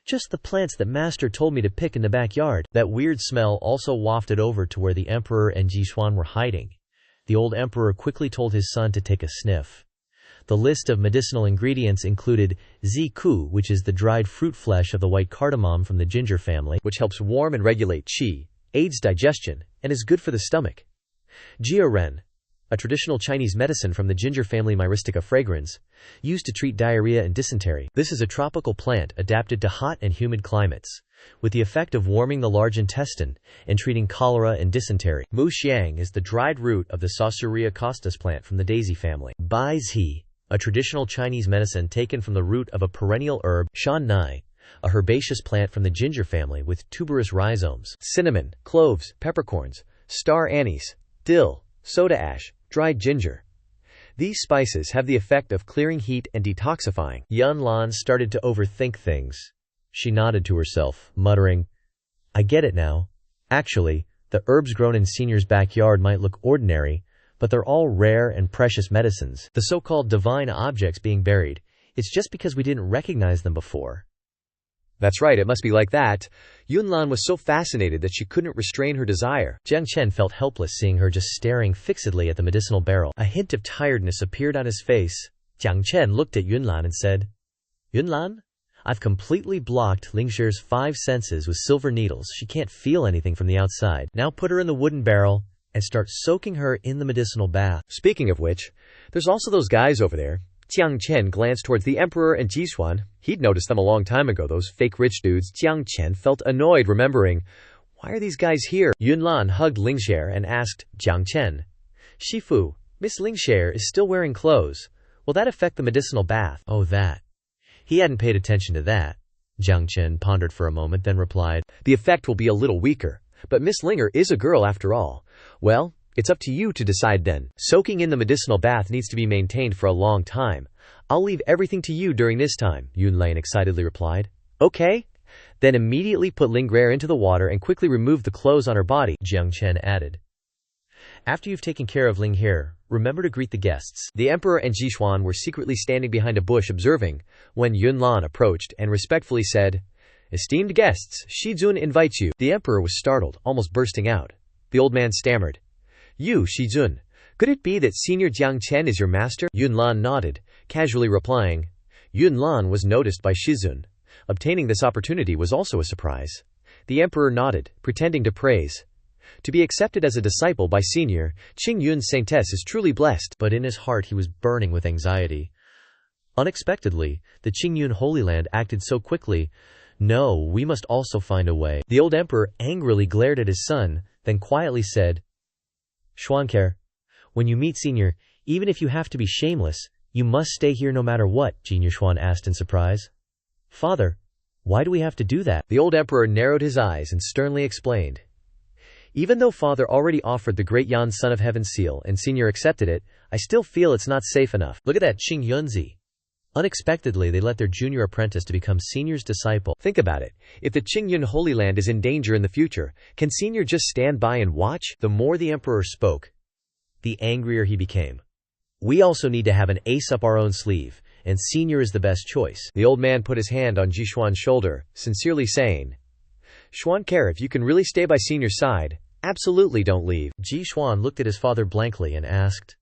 Just the plants that master told me to pick in the backyard. That weird smell also wafted over to where the emperor and Jixuan were hiding. The old emperor quickly told his son to take a sniff. The list of medicinal ingredients included ziku, which is the dried fruit flesh of the white cardamom from the ginger family, which helps warm and regulate qi, aids digestion, and is good for the stomach. jiaren, a traditional Chinese medicine from the ginger family Myristica fragrans, used to treat diarrhea and dysentery. This is a tropical plant adapted to hot and humid climates, with the effect of warming the large intestine and treating cholera and dysentery. Mu Xiang is the dried root of the Saussurea costus plant from the daisy family. Bai Zi, a traditional Chinese medicine taken from the root of a perennial herb. Shan Nai, a herbaceous plant from the ginger family with tuberous rhizomes. Cinnamon, cloves, peppercorns, star anise, dill, soda ash, dried ginger. These spices have the effect of clearing heat and detoxifying. Yun Lan started to overthink things. She nodded to herself, muttering, I get it now. Actually, the herbs grown in Senior's backyard might look ordinary, but they're all rare and precious medicines. The so-called divine objects being buried, it's just because we didn't recognize them before. That's right, it must be like that. Yunlan was so fascinated that she couldn't restrain her desire. Jiang Chen felt helpless seeing her just staring fixedly at the medicinal barrel. A hint of tiredness appeared on his face. Jiang Chen looked at Yunlan and said, Yunlan? I've completely blocked Lingxi's 5 senses with silver needles. She can't feel anything from the outside. Now put her in the wooden barrel and start soaking her in the medicinal bath. Speaking of which, there's also those guys over there. Jiang Chen glanced towards the emperor and Jixuan. He'd noticed them a long time ago, those fake rich dudes. Jiang Chen felt annoyed, remembering, why are these guys here? Yunlan hugged Lingxi and asked Jiang Chen, Shifu, Miss Lingxi is still wearing clothes. Will that affect the medicinal bath? Oh, that. He hadn't paid attention to that. Jiang Chen pondered for a moment, then replied, The effect will be a little weaker, but Miss Linger is a girl after all. Well, it's up to you to decide then. Soaking in the medicinal bath needs to be maintained for a long time. I'll leave everything to you during this time, Yunlan excitedly replied. Okay? Then immediately put Lingrer into the water and quickly remove the clothes on her body, Jiang Chen added. After you've taken care of Lingher, remember to greet the guests. The emperor and Jixuan were secretly standing behind a bush observing when Yunlan approached and respectfully said, Esteemed guests, Shizun invites you. The emperor was startled, almost bursting out. The old man stammered, You, Shizun, could it be that Senior Jiang Chen is your master? Yunlan nodded, casually replying. Yunlan was noticed by Shizun. Obtaining this opportunity was also a surprise. The emperor nodded, pretending to praise. To be accepted as a disciple by Senior Qingyun's saintess is truly blessed. But in his heart he was burning with anxiety. Unexpectedly, the Qingyun Holy Land acted so quickly. No, we must also find a way. The old emperor angrily glared at his son, then quietly said, Xuanker, when you meet Senior, even if you have to be shameless, you must stay here no matter what, Junior Xuan asked in surprise. Father, why do we have to do that? The old emperor narrowed his eyes and sternly explained. Even though Father already offered the great Yan Son of Heaven seal and Senior accepted it, I still feel it's not safe enough. Look at that Qing Yunzi. Unexpectedly, they let their junior apprentice to become Senior's disciple. Think about it. If the Qingyun Holy Land is in danger in the future, can Senior just stand by and watch? The more the emperor spoke, the angrier he became. We also need to have an ace up our own sleeve, and Senior is the best choice. The old man put his hand on Jixuan's shoulder, sincerely saying, Xuanker, if you can really stay by Senior's side, absolutely don't leave. Jixuan looked at his father blankly and asked,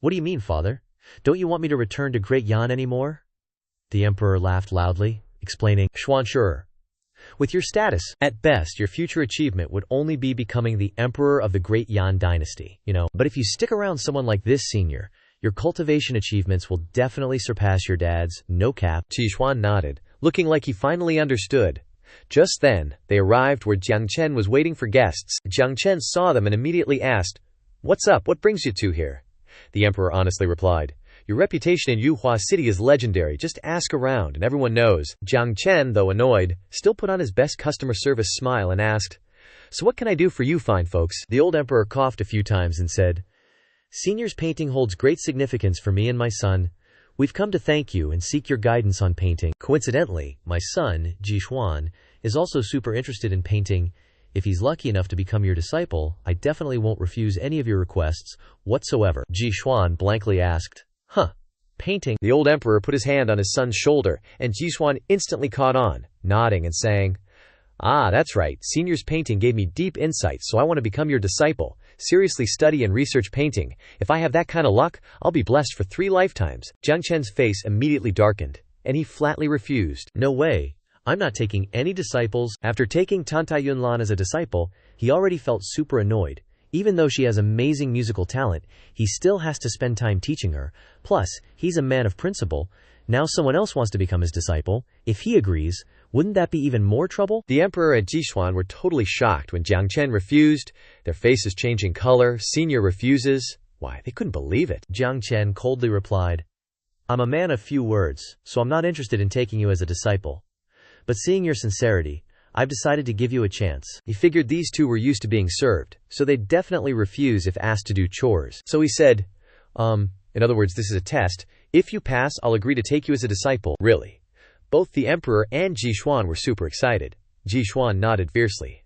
What do you mean, father? Don't you want me to return to Great Yan anymore? The emperor laughed loudly, explaining, Xuan, sure. With your status, at best your future achievement would only be becoming the emperor of the Great Yan dynasty, But if you stick around someone like this Senior, your cultivation achievements will definitely surpass your dad's, no cap. Jixuan nodded, looking like he finally understood. Just then, they arrived where Jiang Chen was waiting for guests. Jiang Chen saw them and immediately asked, What's up? What brings you two here? The emperor honestly replied, Your reputation in Yuhua City is legendary. Just ask around and everyone knows. Jiang Chen, though annoyed, still put on his best customer service smile and asked, So what can I do for you fine folks? The old emperor coughed a few times and said, Senior's painting holds great significance for me and my son. We've come to thank you and seek your guidance on painting. Coincidentally, my son, Jixuan, is also super interested in painting. If he's lucky enough to become your disciple, I definitely won't refuse any of your requests whatsoever. Jixuan blankly asked, Painting? The old emperor put his hand on his son's shoulder, and Jixuan instantly caught on, nodding and saying, That's right. Senior's painting gave me deep insights, so I want to become your disciple. Seriously study and research painting. If I have that kind of luck, I'll be blessed for 3 lifetimes. Jiang Chen's face immediately darkened, and he flatly refused. No way. I'm not taking any disciples. After taking Tantai Yunlan as a disciple, he already felt super annoyed. Even though she has amazing musical talent, he still has to spend time teaching her. Plus, he's a man of principle. Now someone else wants to become his disciple. If he agrees, wouldn't that be even more trouble? The emperor and Jixuan were totally shocked when Jiang Chen refused, their faces changing color. Senior refuses. Why, they couldn't believe it. Jiang Chen coldly replied, I'm a man of few words, so I'm not interested in taking you as a disciple. But seeing your sincerity, I've decided to give you a chance. He figured these two were used to being served, so they'd definitely refuse if asked to do chores. So he said, in other words, this is a test. If you pass, I'll agree to take you as a disciple. Really? Both the emperor and Jixuan were super excited. Jixuan nodded fiercely.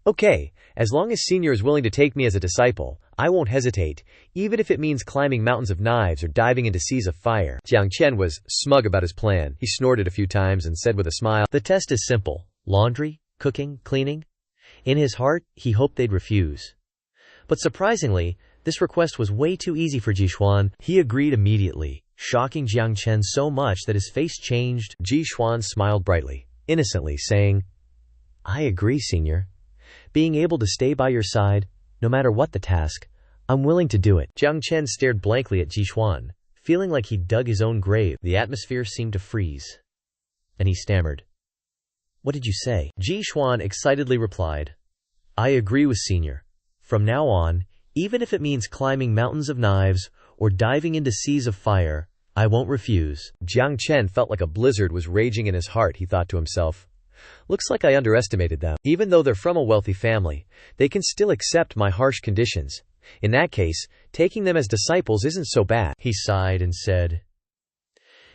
Okay, as long as Senior is willing to take me as a disciple, I won't hesitate, even if it means climbing mountains of knives or diving into seas of fire. Jiang Chen was smug about his plan. He snorted a few times and said with a smile, The test is simple. Laundry, cooking, cleaning. In his heart, he hoped they'd refuse. But surprisingly, this request was way too easy for Jixuan. He agreed immediately, shocking Jiang Chen so much that his face changed. Jixuan smiled brightly, innocently, saying, I agree, Senior. Being able to stay by your side, no matter what the task, I'm willing to do it. Jiang Chen stared blankly at Jixuan, feeling like he dug his own grave. The atmosphere seemed to freeze, and he stammered. What did you say? Jixuan excitedly replied, I agree with Senior. From now on, even if it means climbing mountains of knives or diving into seas of fire, I won't refuse. Jiang Chen felt like a blizzard was raging in his heart. He thought to himself, looks like I underestimated them. Even though they're from a wealthy family, they can still accept my harsh conditions. In that case, taking them as disciples isn't so bad. He sighed and said,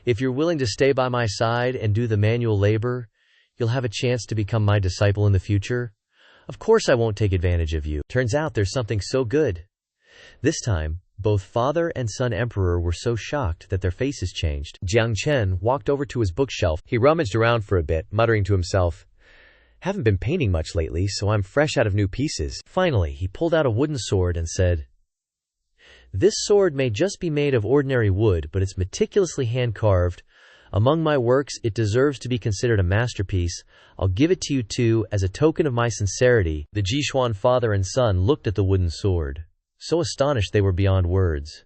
If you're willing to stay by my side and do the manual labor, you'll have a chance to become my disciple in the future. Of course I won't take advantage of you. Turns out there's something so good. This time, both father and son emperor were so shocked that their faces changed. Jiang Chen walked over to his bookshelf. He rummaged around for a bit, muttering to himself, Haven't been painting much lately, so I'm fresh out of new pieces. Finally, he pulled out a wooden sword and said, This sword may just be made of ordinary wood, but it's meticulously hand-carved. Among my works, it deserves to be considered a masterpiece. I'll give it to you too, as a token of my sincerity. The Jixuan father and son looked at the wooden sword, so astonished they were beyond words.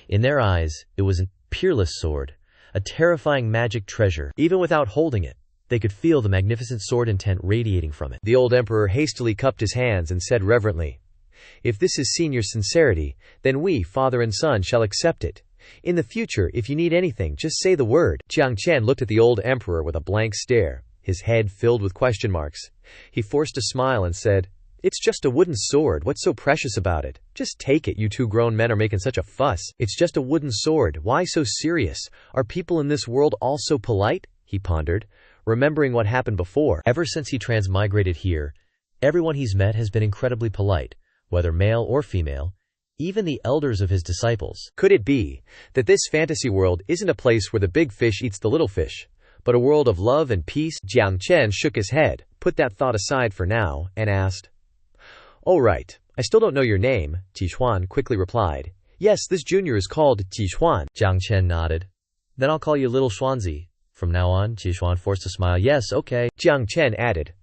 In their eyes, it was a peerless sword, a terrifying magic treasure. Even without holding it, they could feel the magnificent sword intent radiating from it. The old emperor hastily cupped his hands and said reverently, If this is Senior's sincerity, then we, father and son, shall accept it. In the future, if you need anything, just say the word. Jiang Chen looked at the old emperor with a blank stare, his head filled with question marks. He forced a smile and said, It's just a wooden sword. What's so precious about it? Just take it. You two grown men are making such a fuss. It's just a wooden sword. Why so serious? Are people in this world all so polite? He pondered, remembering what happened before. Ever since he transmigrated here, everyone he's met has been incredibly polite, whether male or female, even the elders of his disciples. Could it be that this fantasy world isn't a place where the big fish eats the little fish, but a world of love and peace? Jiang Chen shook his head, put that thought aside for now, and asked, Oh right, I still don't know your name, Jixuan quickly replied. Yes, this junior is called Jixuan. Jiang Chen nodded. Then I'll call you Little Xuanzi. From now on, Jixuan forced a smile. Yes, okay. Jiang Chen added,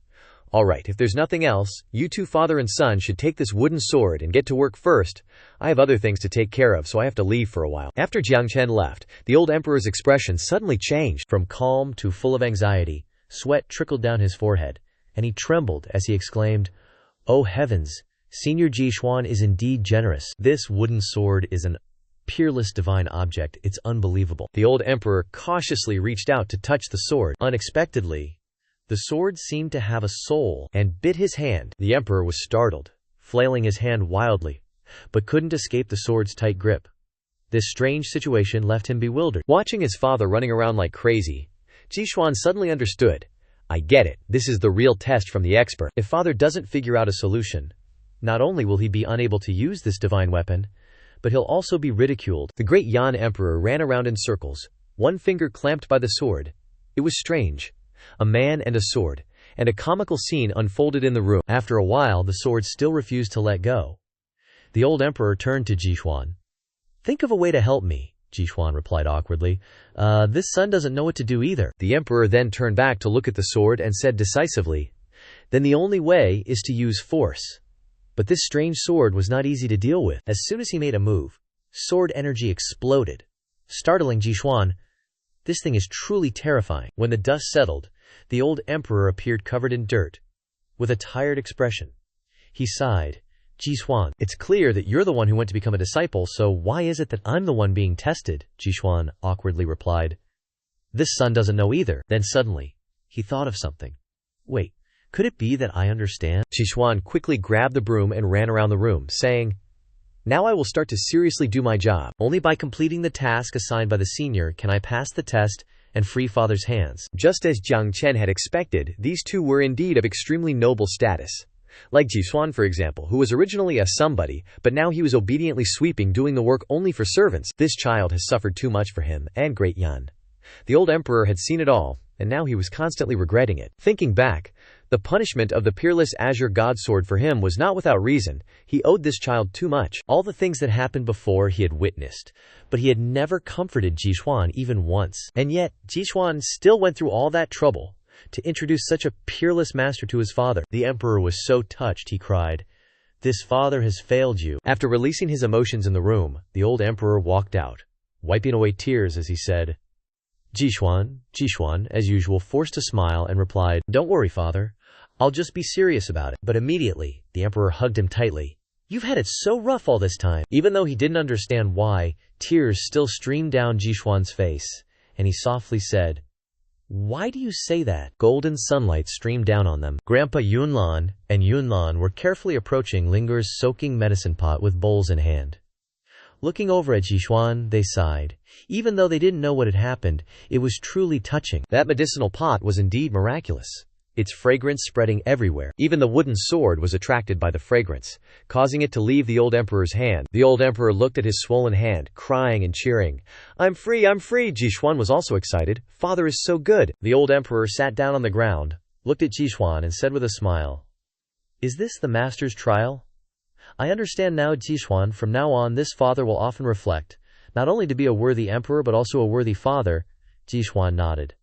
All right, if there's nothing else, you two father and son should take this wooden sword and get to work first. I have other things to take care of, so I have to leave for a while. After Jiang Chen left, the old emperor's expression suddenly changed. From calm to full of anxiety, sweat trickled down his forehead, and he trembled as he exclaimed, Oh heavens, Senior Jixuan is indeed generous. This wooden sword is an peerless divine object. It's unbelievable. The old emperor cautiously reached out to touch the sword. Unexpectedly, the sword seemed to have a soul and bit his hand. The emperor was startled, flailing his hand wildly, but couldn't escape the sword's tight grip. This strange situation left him bewildered. Watching his father running around like crazy, Jixuan suddenly understood. I get it. This is the real test from the expert. If father doesn't figure out a solution, not only will he be unable to use this divine weapon, but he'll also be ridiculed. The great Yan emperor ran around in circles, one finger clamped by the sword. It was strange. A man and a sword, and a comical scene unfolded in the room. After a while, the sword still refused to let go. The old emperor turned to Jixuan. Think of a way to help me, Jixuan replied awkwardly. This son doesn't know what to do either. The emperor then turned back to look at the sword and said decisively, Then the only way is to use force. But this strange sword was not easy to deal with. As soon as he made a move, sword energy exploded, startling Jixuan. This thing is truly terrifying. When the dust settled, the old emperor appeared covered in dirt, with a tired expression. He sighed. Jixuan, it's clear that you're the one who went to become a disciple, so why is it that I'm the one being tested? Jixuan awkwardly replied. This son doesn't know either. Then suddenly, he thought of something. Wait, could it be that I understand? Jixuan quickly grabbed the broom and ran around the room, saying, Now I will start to seriously do my job. Only by completing the task assigned by the senior can I pass the test and free father's hands. Just as Jiang Chen had expected, these two were indeed of extremely noble status. Like Jixuan, for example, who was originally a somebody, but now he was obediently sweeping, doing the work only for servants. This child has suffered too much for him and Great Yan. The old emperor had seen it all, and now he was constantly regretting it. Thinking back, the punishment of the peerless azure godsword for him was not without reason. He owed this child too much. All the things that happened before he had witnessed, but he had never comforted Jixuan even once. And yet, Jixuan still went through all that trouble to introduce such a peerless master to his father. The emperor was so touched, he cried, This father has failed you. After releasing his emotions in the room, the old emperor walked out, wiping away tears as he said, Jixuan, as usual, forced a smile and replied, Don't worry, father. I'll just be serious about it. But immediately, the emperor hugged him tightly. You've had it so rough all this time. Even though he didn't understand why, tears still streamed down Jixuan's face, and he softly said, Why do you say that? Golden sunlight streamed down on them. Grandpa Yunlan and Yunlan were carefully approaching Linger's soaking medicine pot with bowls in hand. Looking over at Jixuan, they sighed. Even though they didn't know what had happened, it was truly touching. That medicinal pot was indeed miraculous, its fragrance spreading everywhere. Even the wooden sword was attracted by the fragrance, causing it to leave the old emperor's hand. The old emperor looked at his swollen hand, crying and cheering. I'm free! Jixuan was also excited. Father is so good. The old emperor sat down on the ground, looked at Jixuan and said with a smile, Is this the master's trial? I understand now, Jixuan. From now on, this father will often reflect, not only to be a worthy emperor but also a worthy father. Jixuan nodded.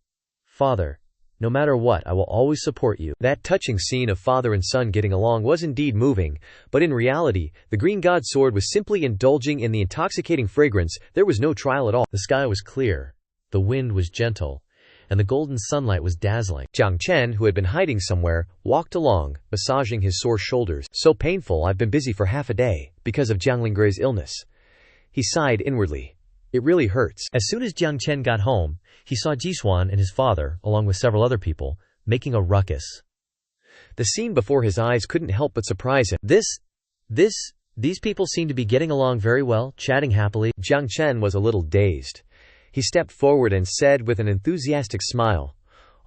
Father, no matter what, I will always support you. That touching scene of father and son getting along was indeed moving, but in reality, the green god sword was simply indulging in the intoxicating fragrance. There was no trial at all. The sky was clear, the wind was gentle, and the golden sunlight was dazzling. Jiang Chen, who had been hiding somewhere, walked along, massaging his sore shoulders. So painful, I've been busy for half a day, because of Jiang Lingrei's illness. He sighed inwardly. It really hurts. As soon as Jiang Chen got home, he saw Jixuan and his father, along with several other people, making a ruckus. The scene before his eyes couldn't help but surprise him. These people seem to be getting along very well, chatting happily. Jiang Chen was a little dazed. He stepped forward and said with an enthusiastic smile,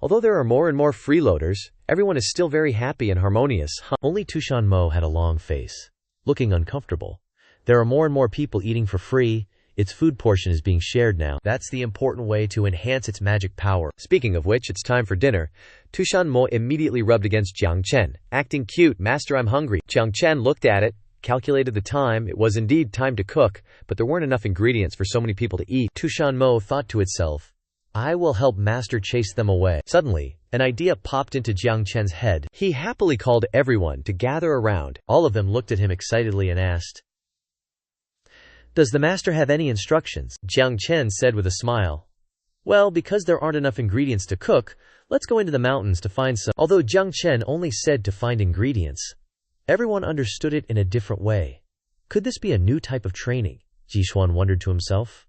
Although there are more and more freeloaders, everyone is still very happy and harmonious. Only Tushan Mo had a long face, looking uncomfortable. There are more and more people eating for free. Its food portion is being shared now. That's the important way to enhance its magic power. Speaking of which, it's time for dinner. Tushan Mo immediately rubbed against Jiang Chen. Acting cute, Master, I'm hungry. Jiang Chen looked at it, calculated the time. It was indeed time to cook, but there weren't enough ingredients for so many people to eat. Tushan Mo thought to itself, I will help Master chase them away. Suddenly, an idea popped into Jiang Chen's head. He happily called everyone to gather around. All of them looked at him excitedly and asked, Does the master have any instructions? Jiang Chen said with a smile, Well, because there aren't enough ingredients to cook, let's go into the mountains to find some. Although Jiang Chen only said to find ingredients, everyone understood it in a different way. Could this be a new type of training? Jixuan wondered to himself.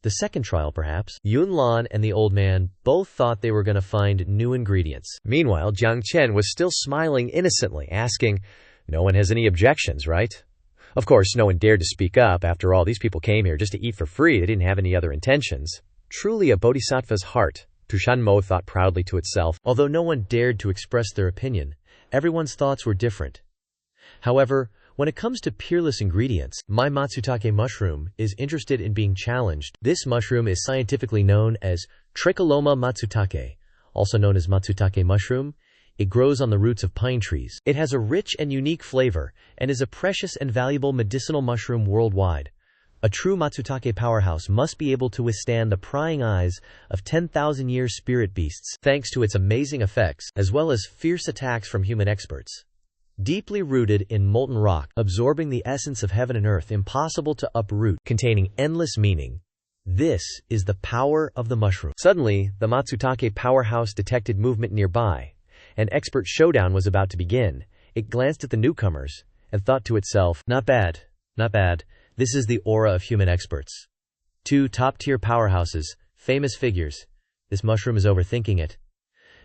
The second trial, perhaps? Yunlan and the old man both thought they were going to find new ingredients. Meanwhile, Jiang Chen was still smiling innocently, asking, No one has any objections, right? Of course, no one dared to speak up. After all, these people came here just to eat for free. They didn't have any other intentions. Truly a bodhisattva's heart, Tushan Mo thought proudly to itself. Although no one dared to express their opinion, everyone's thoughts were different. However, when it comes to peerless ingredients, my Matsutake mushroom is interested in being challenged. This mushroom is scientifically known as Tricholoma matsutake, also known as Matsutake mushroom. It grows on the roots of pine trees. It has a rich and unique flavor and is a precious and valuable medicinal mushroom worldwide. A true Matsutake powerhouse must be able to withstand the prying eyes of 10,000-year spirit beasts, thanks to its amazing effects, as well as fierce attacks from human experts. deeply rooted in molten rock, absorbing the essence of heaven and earth, impossible to uproot, containing endless meaning. This is the power of the mushroom. Suddenly, the Matsutake powerhouse detected movement nearby. An expert showdown was about to begin. It glanced at the newcomers and thought to itself, "Not bad, not bad. This is the aura of human experts. Two top-tier powerhouses, famous figures. This mushroom is overthinking it."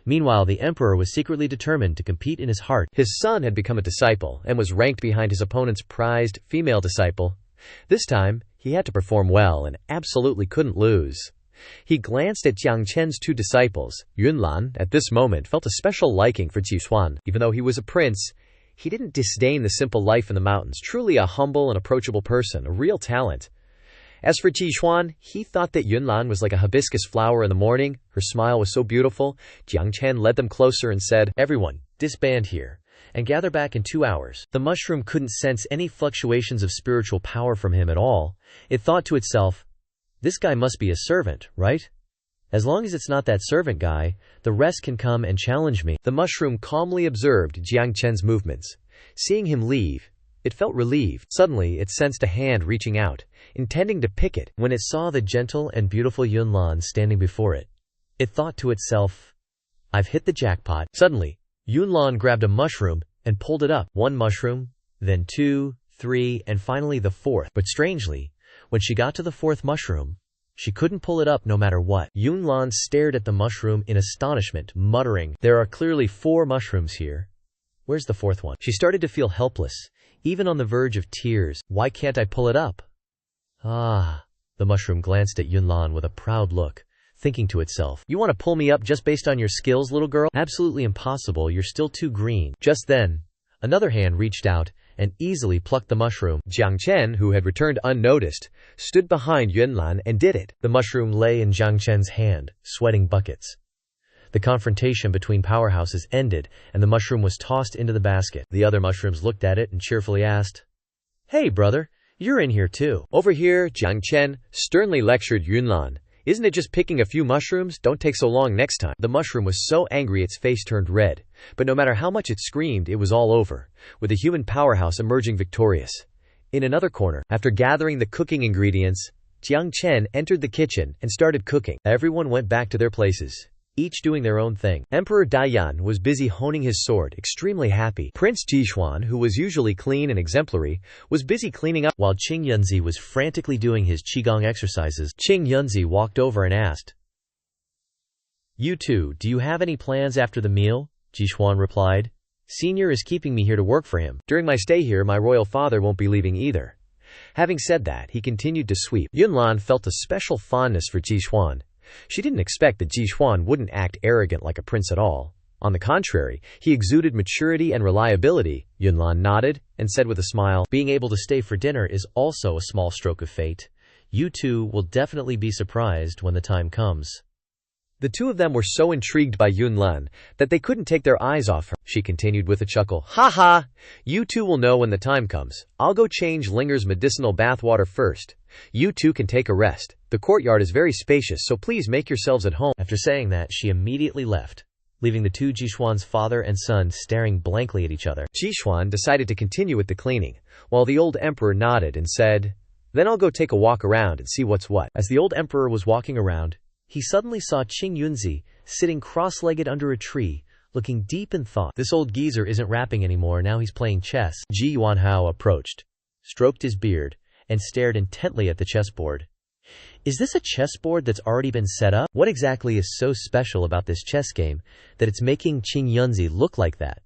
Meanwhile, the emperor was secretly determined to compete in his heart. His son had become a disciple and was ranked behind his opponent's prized female disciple. This time, he had to perform well and absolutely couldn't lose. He glanced at Jiang Chen's two disciples. Yunlan, at this moment, felt a special liking for Jixuan. Even though he was a prince, he didn't disdain the simple life in the mountains. Truly a humble and approachable person, a real talent. As for Jixuan, he thought that Yunlan was like a hibiscus flower in the morning. Her smile was so beautiful. Jiang Chen led them closer and said, "Everyone, disband here and gather back in 2 hours." The mushroom couldn't sense any fluctuations of spiritual power from him at all. It thought to itself, "This guy must be a servant, right? As long as it's not that servant guy, the rest can come and challenge me." The mushroom calmly observed Jiang Chen's movements. Seeing him leave, it felt relieved. Suddenly, it sensed a hand reaching out, intending to pick it. When it saw the gentle and beautiful Yunlan standing before it, it thought to itself, "I've hit the jackpot." Suddenly, Yunlan grabbed a mushroom and pulled it up. 1 mushroom, then 2, 3, and finally the 4th. But strangely, when she got to the 4th mushroom, she couldn't pull it up no matter what. Yunlan stared at the mushroom in astonishment, muttering, "There are clearly 4 mushrooms here. Where's the 4th one?" She started to feel helpless, even on the verge of tears. "Why can't I pull it up?" "Ah." The mushroom glanced at Yunlan with a proud look, thinking to itself, "You want to pull me up just based on your skills, little girl? Absolutely impossible, you're still too green." Just then, another hand reached out and easily plucked the mushroom. Jiang Chen, who had returned unnoticed, stood behind Yunlan and did it. The mushroom lay in Jiang Chen's hand, sweating buckets. The confrontation between powerhouses ended, and the mushroom was tossed into the basket. The other mushrooms looked at it and cheerfully asked, "Hey, brother, you're in here too." Over here, Jiang Chen sternly lectured Yunlan. "Isn't it just picking a few mushrooms? Don't take so long next time." The mushroom was so angry its face turned red, but no matter how much it screamed, it was all over, with the human powerhouse emerging victorious. In another corner, after gathering the cooking ingredients, Jiang Chen entered the kitchen and started cooking. Everyone went back to their places, each doing their own thing. Emperor Daiyan was busy honing his sword, extremely happy. Prince Jixuan, who was usually clean and exemplary, was busy cleaning up, while Qing Yunzi was frantically doing his qigong exercises. Qing Yunzi walked over and asked, "You two, do you have any plans after the meal?" Jixuan replied, "Senior is keeping me here to work for him. During my stay here, my royal father won't be leaving either." Having said that, he continued to sweep. Yunlan felt a special fondness for Jixuan. She didn't expect that Jixuan wouldn't act arrogant like a prince at all. On the contrary, he exuded maturity and reliability. Yunlan nodded and said with a smile, "Being able to stay for dinner is also a small stroke of fate. You two will definitely be surprised when the time comes." The two of them were so intrigued by Yunlan that they couldn't take their eyes off her. She continued with a chuckle, "Ha ha! You two will know when the time comes. I'll go change Linger's medicinal bathwater first. You two can take a rest. The courtyard is very spacious, so please make yourselves at home." After saying that, she immediately left, leaving the two Jixuan's father and son staring blankly at each other. Jixuan decided to continue with the cleaning, while the old emperor nodded and said, "Then I'll go take a walk around and see what's what." As the old emperor was walking around, he suddenly saw Qing Yunzi sitting cross-legged under a tree, looking deep in thought. "This old geezer isn't rapping anymore, now he's playing chess." Ji Yuanhao approached, stroked his beard, and stared intently at the chessboard. "Is this a chessboard that's already been set up? What exactly is so special about this chess game that it's making Qing Yunzi look like that?"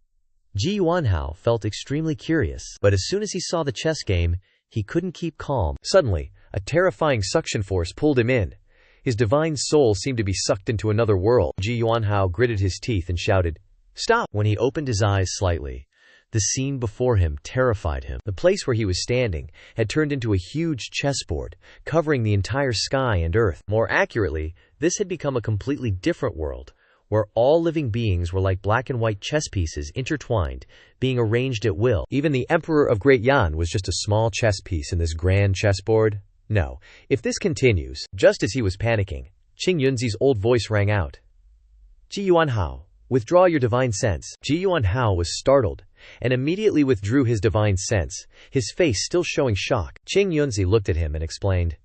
Ji Yuanhao felt extremely curious, but as soon as he saw the chess game, he couldn't keep calm. Suddenly, a terrifying suction force pulled him in. His divine soul seemed to be sucked into another world. Ji Yuanhao gritted his teeth and shouted, "Stop!" When he opened his eyes slightly, the scene before him terrified him. The place where he was standing had turned into a huge chessboard, covering the entire sky and earth. More accurately, this had become a completely different world, where all living beings were like black and white chess pieces intertwined, being arranged at will. Even the Emperor of Great Yan was just a small chess piece in this grand chessboard. No, if this continues, just as he was panicking, Qing Yunzi's old voice rang out. "Ji Yuanhao, Withdraw your divine sense. Ji Yuanhao was startled and immediately withdrew his divine sense, his face still showing shock. Qing Yunzi looked at him and explained,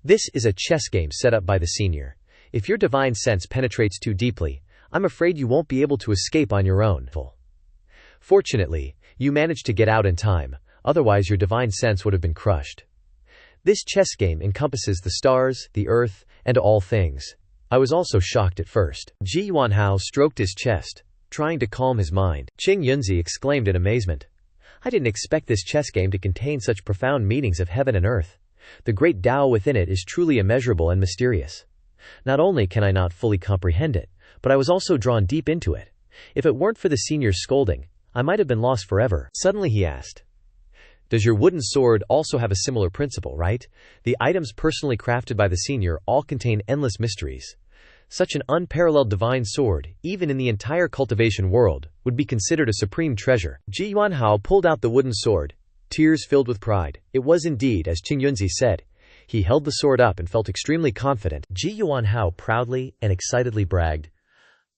"This is a chess game set up by the senior. If your divine sense penetrates too deeply, I'm afraid you won't be able to escape on your own. Fortunately, you managed to get out in time, otherwise your divine sense would have been crushed. This chess game encompasses the stars, the earth, and all things. I was also shocked at first." Ji Yuanhao stroked his chest, trying to calm his mind. Qing Yunzi exclaimed in amazement, "I didn't expect this chess game to contain such profound meanings of heaven and earth. The great Tao within it is truly immeasurable and mysterious. Not only can I not fully comprehend it, but I was also drawn deep into it. If it weren't for the senior's scolding, I might have been lost forever." Suddenly he asked, "Does your wooden sword also have a similar principle, right? The items personally crafted by the senior all contain endless mysteries. Such an unparalleled divine sword, even in the entire cultivation world, would be considered a supreme treasure." Ji Yuanhao pulled out the wooden sword, tears filled with pride. It was indeed as Qing Yunzi said. He held the sword up and felt extremely confident. Ji Yuanhao proudly and excitedly bragged,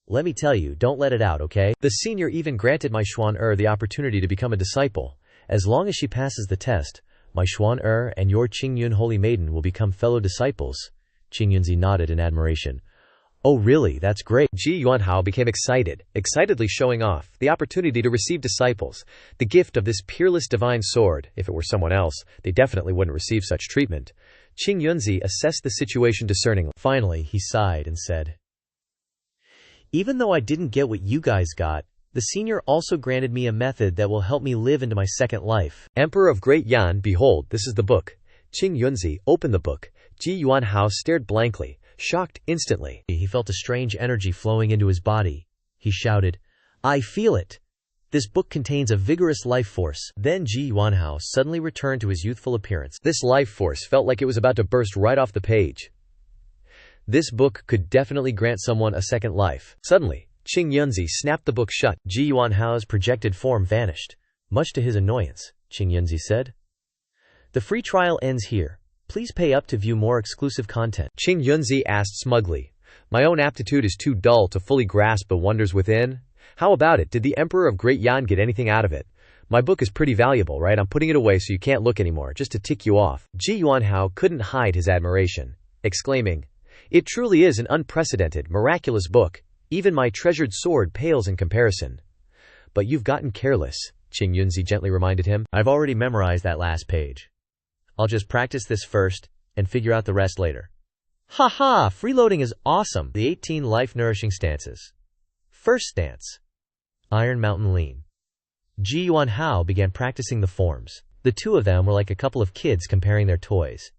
"Let me tell you, don't let it out, okay? The senior even granted my Xuan the opportunity to become a disciple. As long as she passes the test, my Xuan and your Qing Yun holy maiden will become fellow disciples." Qing Yunzi nodded in admiration. "Oh really, that's great." Ji Yuanhao became excitedly showing off the opportunity to receive disciples, the gift of this peerless divine sword. If it were someone else, they definitely wouldn't receive such treatment. Qing Yunzi assessed the situation discerningly. Finally, he sighed and said, "Even though I didn't get what you guys got, the senior also granted me a method that will help me live into my second life." Emperor of Great Yan, behold, this is the book. Qing Yunzi opened the book. Ji Yuanhao stared blankly, shocked instantly. He felt a strange energy flowing into his body. He shouted, "I feel it! This book contains a vigorous life force." Then Ji Yuanhao suddenly returned to his youthful appearance. This life force felt like it was about to burst right off the page. This book could definitely grant someone a second life. Suddenly, Qing Yunzi snapped the book shut. Ji Yuanhao's projected form vanished. Much to his annoyance, Qing Yunzi said, "The free trial ends here. Please pay up to view more exclusive content." Qing Yunzi asked smugly, "My own aptitude is too dull to fully grasp the wonders within. How about it? Did the Emperor of Great Yan get anything out of it? My book is pretty valuable, right? I'm putting it away so you can't look anymore, just to tick you off." Ji Yuanhao couldn't hide his admiration, exclaiming, "It truly is an unprecedented, miraculous book. Even my treasured sword pales in comparison." "But you've gotten careless," Qing Yunzi gently reminded him. "I've already memorized that last page. I'll just practice this first and figure out the rest later." "Ha! Freeloading is awesome!" The 18 life-nourishing stances. First stance. Iron Mountain Lean. Ji Yuanhao began practicing the forms. The two of them were like a couple of kids comparing their toys.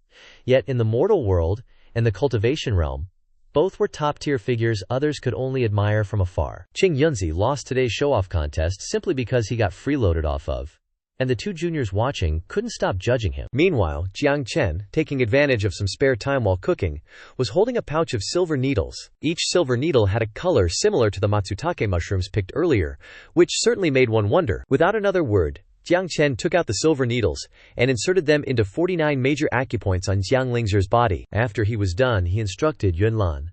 Yet in the mortal world and the cultivation realm, both were top-tier figures others could only admire from afar. Qing Yunzi lost today's show-off contest simply because he got freeloaded off of, and the two juniors watching couldn't stop judging him. Meanwhile, Jiang Chen, taking advantage of some spare time while cooking, was holding a pouch of silver needles. Each silver needle had a color similar to the matsutake mushrooms picked earlier, which certainly made one wonder. Without another word, Jiang Chen took out the silver needles and inserted them into 49 major acupoints on Jiang Lingzhi's body. After he was done, he instructed Yunlan,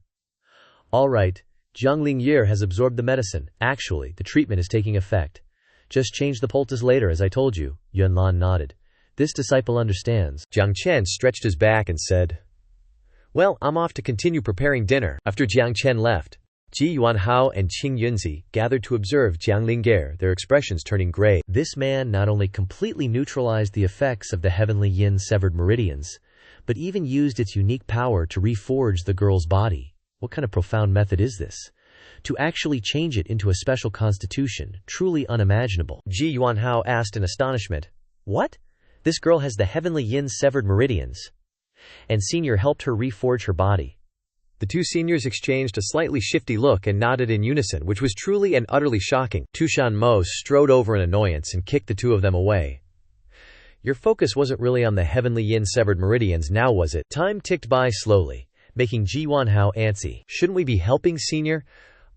"All right, Jiang Lingyi has absorbed the medicine. Actually, the treatment is taking effect. Just change the poultice later as I told you." Yunlan nodded. "This disciple understands." Jiang Chen stretched his back and said, "Well, I'm off to continue preparing dinner." After Jiang Chen left, Ji Yuanhao and Qing Yunzi gathered to observe Jiang Lingyi, their expressions turning gray. This man not only completely neutralized the effects of the heavenly yin severed meridians, but even used its unique power to reforge the girl's body. What kind of profound method is this? To actually change it into a special constitution, truly unimaginable. Ji Yuanhao asked in astonishment, "What? This girl has the heavenly yin severed meridians? And senior helped her reforge her body?" The two seniors exchanged a slightly shifty look and nodded in unison, which was truly and utterly shocking. Tushan Mo strode over in annoyance and kicked the two of them away. "Your focus wasn't really on the heavenly yin severed meridians now, was it?" Time ticked by slowly, making Ji Yuanhao antsy. "Shouldn't we be helping, senior?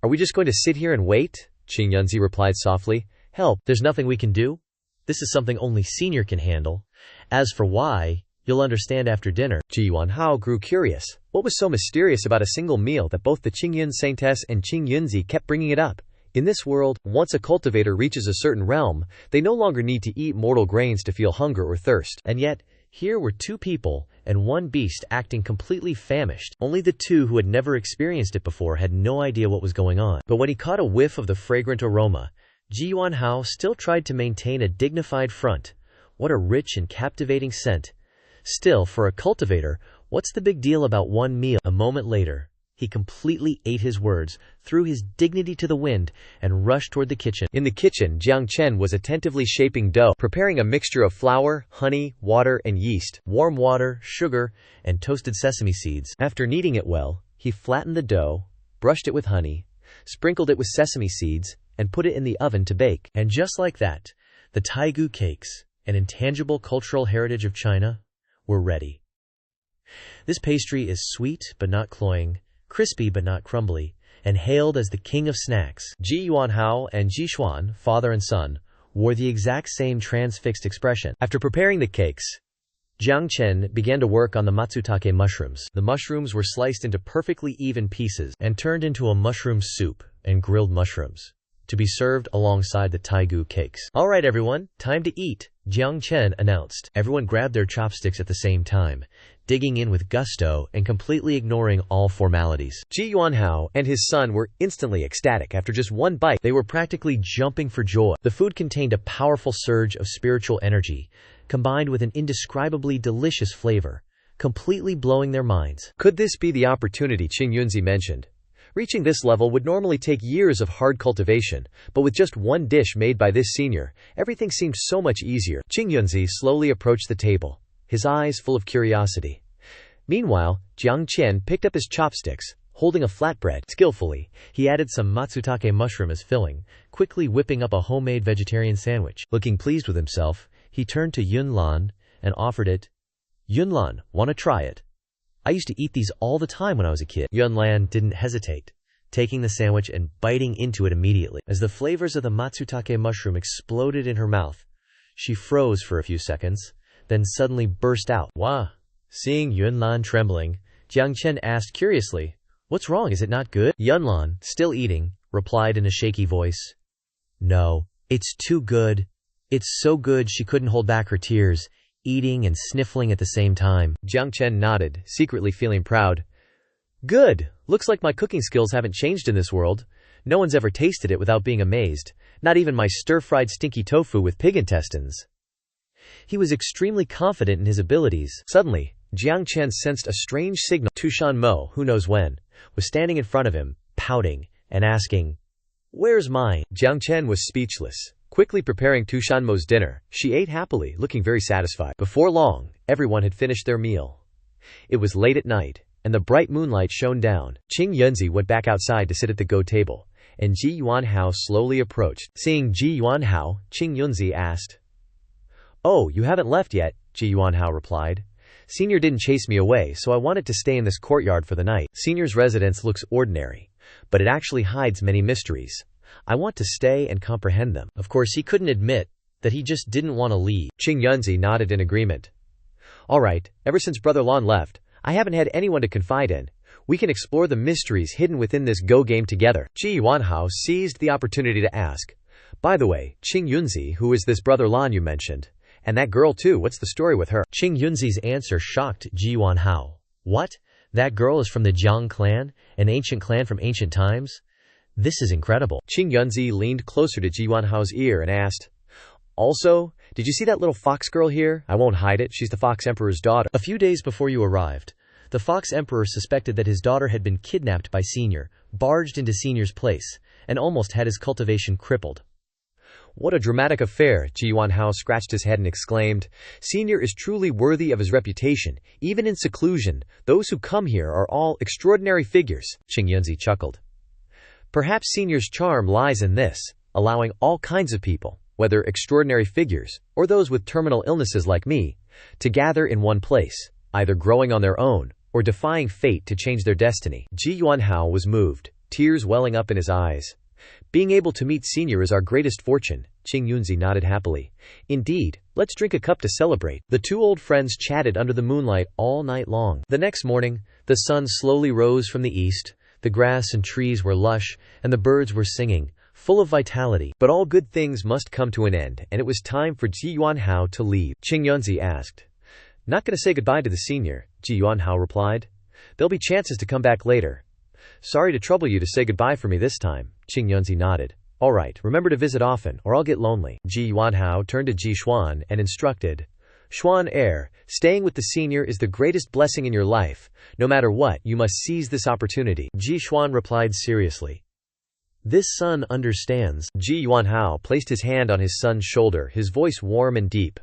Are we just going to sit here and wait?" Qing Yunzi replied softly. "Help? There's nothing we can do? This is something only senior can handle. As for why, You'll understand after dinner. Ji Yuanhao grew curious. What was so mysterious about a single meal that both the Qingyun saintess and Qing Yunzi kept bringing it up? In this world, once a cultivator reaches a certain realm, they no longer need to eat mortal grains to feel hunger or thirst. And yet, here were two people and one beast acting completely famished. Only the two who had never experienced it before had no idea what was going on. But when he caught a whiff of the fragrant aroma, Ji Yuanhao still tried to maintain a dignified front. What a rich and captivating scent. Still, for a cultivator, what's the big deal about one meal? A moment later, he completely ate his words, threw his dignity to the wind, and rushed toward the kitchen. In the kitchen, Jiang Chen was attentively shaping dough, preparing a mixture of flour, honey, water, and yeast. Warm water, sugar, and toasted sesame seeds. After kneading it well, he flattened the dough, brushed it with honey, sprinkled it with sesame seeds, and put it in the oven to bake. And just like that, the Taigu cakes, an intangible cultural heritage of China, were ready. This pastry is sweet but not cloying, crispy but not crumbly, and hailed as the king of snacks. Ji Yuanhao and Ji Xuan, father and son, wore the exact same transfixed expression. After preparing the cakes, Jiang Chen began to work on the matsutake mushrooms. The mushrooms were sliced into perfectly even pieces and turned into a mushroom soup and grilled mushrooms, to be served alongside the Taigu cakes. "All right, everyone, time to eat," Jiang Chen announced. Everyone grabbed their chopsticks at the same time, digging in with gusto and completely ignoring all formalities. Ji Yuanhao and his son were instantly ecstatic. After just one bite, they were practically jumping for joy. The food contained a powerful surge of spiritual energy, combined with an indescribably delicious flavor, completely blowing their minds. Could this be the opportunity Qing Yunzi mentioned? Reaching this level would normally take years of hard cultivation, but with just one dish made by this senior, everything seemed so much easier. Qing Yunzi slowly approached the table, his eyes full of curiosity. Meanwhile, Jiang Chen picked up his chopsticks, holding a flatbread. Skillfully, he added some matsutake mushroom as filling, quickly whipping up a homemade vegetarian sandwich. Looking pleased with himself, he turned to Yunlan and offered it. "Yunlan, wanna try it? I used to eat these all the time when I was a kid." Yunlan didn't hesitate, taking the sandwich and biting into it immediately. As the flavors of the matsutake mushroom exploded in her mouth, she froze for a few seconds, then suddenly burst out. "Wah!" Seeing Yunlan trembling, Jiang Chen asked curiously, "What's wrong? Is it not good?" Yunlan, still eating, replied in a shaky voice, "No, it's too good. It's so good she couldn't hold back her tears, eating and sniffling at the same time." Jiang Chen nodded, secretly feeling proud. "Good! Looks like my cooking skills haven't changed in this world. No one's ever tasted it without being amazed, not even my stir-fried stinky tofu with pig intestines." He was extremely confident in his abilities. Suddenly, Jiang Chen sensed a strange signal. Tushan Mo, who knows when, was standing in front of him, pouting, and asking, "Where's mine?" Jiang Chen was speechless. Quickly preparing Tushan Mo's dinner, she ate happily, looking very satisfied. Before long, everyone had finished their meal. It was late at night, and the bright moonlight shone down. Qing Yunzi went back outside to sit at the go table, and Ji Yuanhao slowly approached. Seeing Ji Yuanhao, Qing Yunzi asked, "Oh, you haven't left yet," Ji Yuanhao replied. "Senior didn't chase me away, so I wanted to stay in this courtyard for the night. Senior's residence looks ordinary, but it actually hides many mysteries. I want to stay and comprehend them." Of course, he couldn't admit that he just didn't want to leave. Qing Yunzi nodded in agreement. "All right, ever since Brother Lan left, I haven't had anyone to confide in. We can explore the mysteries hidden within this Go game together." Ji Yuanhao seized the opportunity to ask, "By the way, Qing Yunzi, who is this Brother Lan you mentioned? And that girl too, what's the story with her?" Qing Yunzi's answer shocked Ji Yuanhao. "What? That girl is from the Jiang clan, an ancient clan from ancient times? This is incredible." Qing Yunzi leaned closer to Ji Yuanhao's ear and asked, "Also, did you see that little fox girl here? I won't hide it, she's the Fox Emperor's daughter." A few days before you arrived, the Fox Emperor suspected that his daughter had been kidnapped by Senior, barged into Senior's place, and almost had his cultivation crippled. "What a dramatic affair," Ji Yuanhao scratched his head and exclaimed. "Senior is truly worthy of his reputation. Even in seclusion, those who come here are all extraordinary figures." Qing Yunzi chuckled. "Perhaps Senior's charm lies in this, allowing all kinds of people, whether extraordinary figures or those with terminal illnesses like me, to gather in one place, either growing on their own or defying fate to change their destiny." Ji Yuanhao was moved, tears welling up in his eyes. Being able to meet Senior is our greatest fortune. Qing Yunzi nodded happily. Indeed, let's drink a cup to celebrate. The two old friends chatted under the moonlight all night long. The next morning, the sun slowly rose from the east, the grass and trees were lush, and the birds were singing, full of vitality. But all good things must come to an end, and it was time for Ji Yuanhao to leave. Qing Yunzi asked. Not going to say goodbye to the Senior, Ji Yuanhao replied. There'll be chances to come back later. Sorry to trouble you to say goodbye for me this time, Qing Yunzi nodded. All right, remember to visit often, or I'll get lonely. Ji Yuanhao turned to Ji Xuan and instructed. Xuan heir, staying with the Senior is the greatest blessing in your life. No matter what, you must seize this opportunity. Ji Xuan replied seriously. This son understands. Ji Yuanhao placed his hand on his son's shoulder, his voice warm and deep.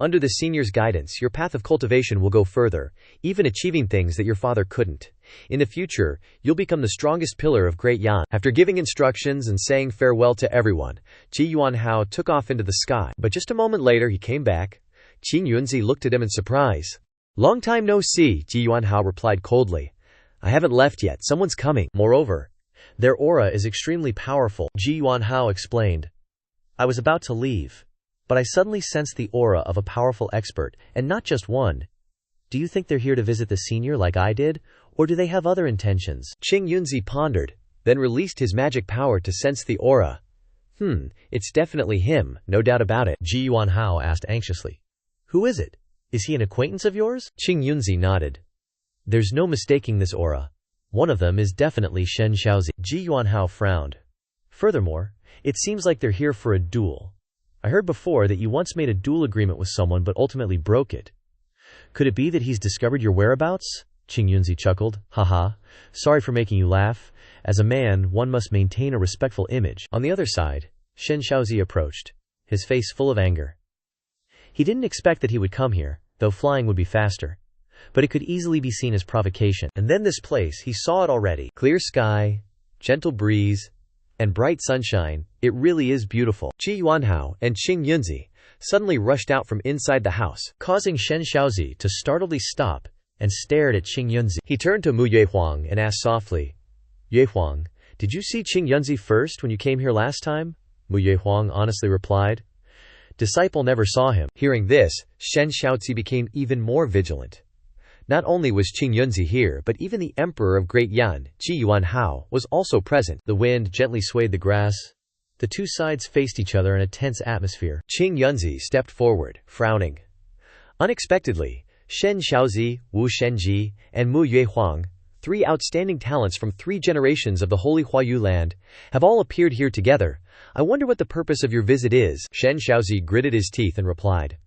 Under the Senior's guidance, your path of cultivation will go further, even achieving things that your father couldn't. In the future, you'll become the strongest pillar of Great Yan. After giving instructions and saying farewell to everyone, Ji Yuanhao took off into the sky. But just a moment later he came back. Qing Yunzi looked at him in surprise. Long time no see, Ji Yuanhao replied coldly. I haven't left yet, someone's coming. Moreover, their aura is extremely powerful, Ji Yuanhao explained. I was about to leave, but I suddenly sensed the aura of a powerful expert, and not just one. Do you think they're here to visit the Senior like I did, or do they have other intentions? Qing Yunzi pondered, then released his magic power to sense the aura. It's definitely him, no doubt about it, Ji Yuanhao asked anxiously. Who is it? Is he an acquaintance of yours? Qing Yunzi nodded. There's no mistaking this aura. One of them is definitely Xianxia. Ji Yuanhao frowned. Furthermore, it seems like they're here for a duel. I heard before that you once made a duel agreement with someone but ultimately broke it. Could it be that he's discovered your whereabouts? Qing Yunzi chuckled. Haha. Sorry for making you laugh. As a man, one must maintain a respectful image. On the other side, Xianxia approached, his face full of anger. He didn't expect that he would come here, though flying would be faster. But it could easily be seen as provocation. And then this place, he saw it already. Clear sky, gentle breeze, and bright sunshine. It really is beautiful. Ji Yuanhao and Qing Yunzi suddenly rushed out from inside the house, causing Xianxia to startledly stop and stared at Qing Yunzi. He turned to Mu Yuehuang and asked softly, Yuehuang, did you see Qing Yunzi first when you came here last time? Mu Yuehuang honestly replied. Disciple never saw him. Hearing this, Xianxia became even more vigilant. Not only was Qing Yunzi here, but even the Emperor of Great Yan, Ji Yuanhao, was also present. The wind gently swayed the grass. The two sides faced each other in a tense atmosphere. Qing Yunzi stepped forward, frowning. Unexpectedly, Shen Xiaozi, Wu Shenji, and Mu Yuehuang, three outstanding talents from 3 generations of the Holy Huayu land, have all appeared here together. I wonder what the purpose of your visit is. Shen Xiaozi gritted his teeth and replied.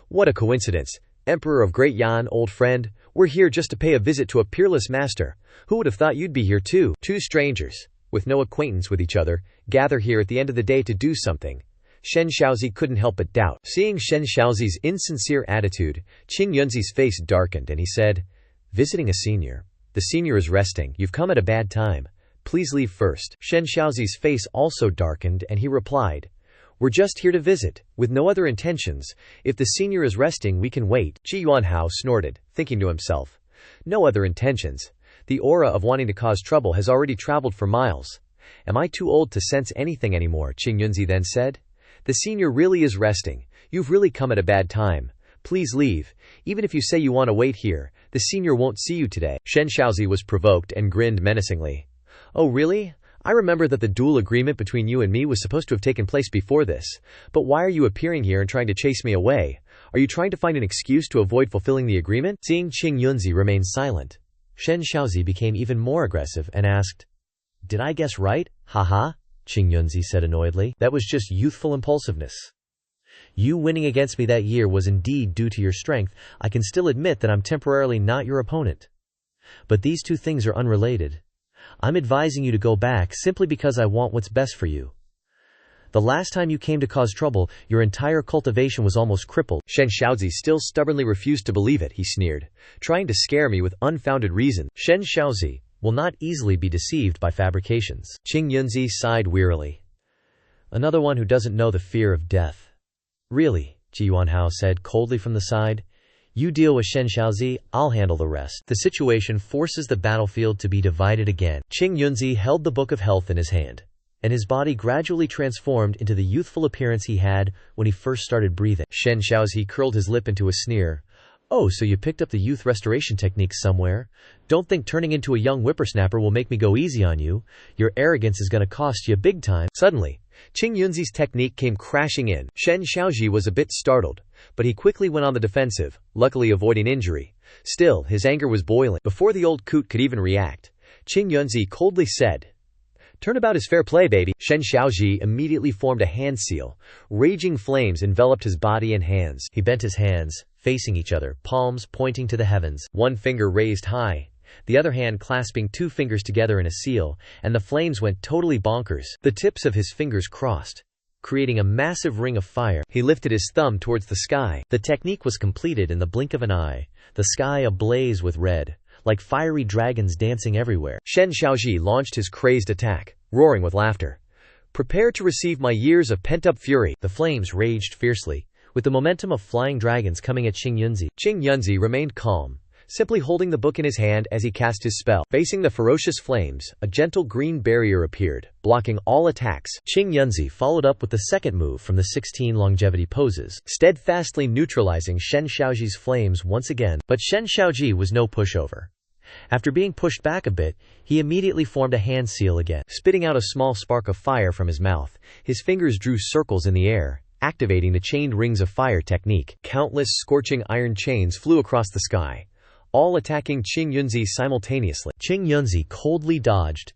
What a coincidence. Emperor of Great Yan, old friend, we're here just to pay a visit to a peerless master. Who would have thought you'd be here too? Two strangers, with no acquaintance with each other, gather here at the end of the day to do something. Shen Xiaozi couldn't help but doubt. Seeing Shen Xiaozi's insincere attitude, Qing Yunzi's face darkened and he said, Visiting a senior. The senior is resting. You've come at a bad time. Please leave first. Shen Xiaozi's face also darkened and he replied, We're just here to visit, with no other intentions. If the senior is resting, we can wait. Ji Yuanhao snorted, thinking to himself, No other intentions. The aura of wanting to cause trouble has already traveled for miles. Am I too old to sense anything anymore? Qing Yunzi then said. The senior really is resting. You've really come at a bad time. Please leave. Even if you say you want to wait here, the senior won't see you today. Shen Xiaozi was provoked and grinned menacingly. Oh really? I remember that the duel agreement between you and me was supposed to have taken place before this. But why are you appearing here and trying to chase me away? Are you trying to find an excuse to avoid fulfilling the agreement? Seeing Qing Yunzi remain silent, Shen Xiaozi became even more aggressive and asked, Did I guess right? Haha, Qing Yunzi said annoyedly. That was just youthful impulsiveness. You winning against me that year was indeed due to your strength. I can still admit that I'm temporarily not your opponent. But these two things are unrelated. I'm advising you to go back simply because I want what's best for you. The last time you came to cause trouble, your entire cultivation was almost crippled. Shen Xiaozi still stubbornly refused to believe it, he sneered, trying to scare me with unfounded reason. Shen Xiaozi will not easily be deceived by fabrications. Qing Yunzi sighed wearily. Another one who doesn't know the fear of death. Really, Ji Yuanhao said coldly from the side. You deal with Shen Xiaozi, I'll handle the rest. The situation forces the battlefield to be divided again. Qing Yunzi held the Book of Health in his hand, and his body gradually transformed into the youthful appearance he had when he first started breathing. Xianxia curled his lip into a sneer. "Oh, so you picked up the youth restoration techniques somewhere? Don't think turning into a young whippersnapper will make me go easy on you. Your arrogance is going to cost you big time." Suddenly, Qing Yunzi's technique came crashing in. Shen Xiaoji was a bit startled, but he quickly went on the defensive, luckily avoiding injury. Still, his anger was boiling. Before the old coot could even react, Qing Yunzi coldly said, "Turnabout is fair play, baby." Shen Xiaoji immediately formed a hand seal. Raging flames enveloped his body and hands. He bent his hands, facing each other, palms pointing to the heavens. One finger raised high, the other hand clasping two fingers together in a seal, and the flames went totally bonkers. The tips of his fingers crossed, creating a massive ring of fire. He lifted his thumb towards the sky. The technique was completed in the blink of an eye, the sky ablaze with red, like fiery dragons dancing everywhere. Shen Xiaoji launched his crazed attack, roaring with laughter. "Prepare to receive my years of pent-up fury." The flames raged fiercely, with the momentum of flying dragons coming at Qing Yunzi. Qing Yunzi remained calm, simply holding the book in his hand as he cast his spell. Facing the ferocious flames, a gentle green barrier appeared, blocking all attacks. Qing Yunzi followed up with the second move from the 16 longevity poses, steadfastly neutralizing Shen Xiaoji's flames once again. But Shen Xiaoji was no pushover. After being pushed back a bit, he immediately formed a hand seal again. Spitting out a small spark of fire from his mouth, his fingers drew circles in the air, activating the chained rings of fire technique. Countless scorching iron chains flew across the sky, all attacking Qing Yunzi simultaneously. Qing Yunzi coldly dodged,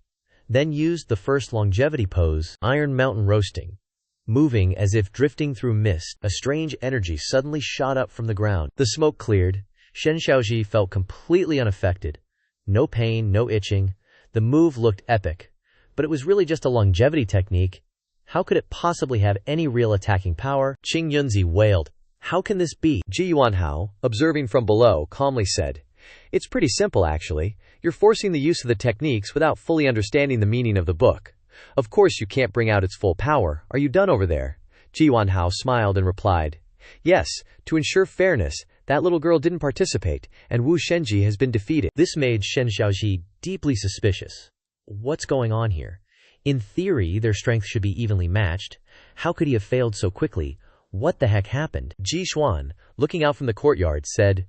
then used the first longevity pose, Iron Mountain Roasting. Moving as if drifting through mist, a strange energy suddenly shot up from the ground. The smoke cleared. Shen Xiaoji felt completely unaffected. No pain, no itching. The move looked epic, but it was really just a longevity technique. How could it possibly have any real attacking power? Qing Yunzi wailed. "How can this be?" Ji Yuanhao, observing from below, calmly said, "It's pretty simple, actually. You're forcing the use of the techniques without fully understanding the meaning of the book. Of course you can't bring out its full power. Are you done over there?" Ji Yuanhao smiled and replied, "Yes, to ensure fairness, that little girl didn't participate, and Wu Shenji has been defeated." This made Shen Xiaoji deeply suspicious. What's going on here? In theory, their strength should be evenly matched. How could he have failed so quickly? What the heck happened? Ji Xuan, looking out from the courtyard, said,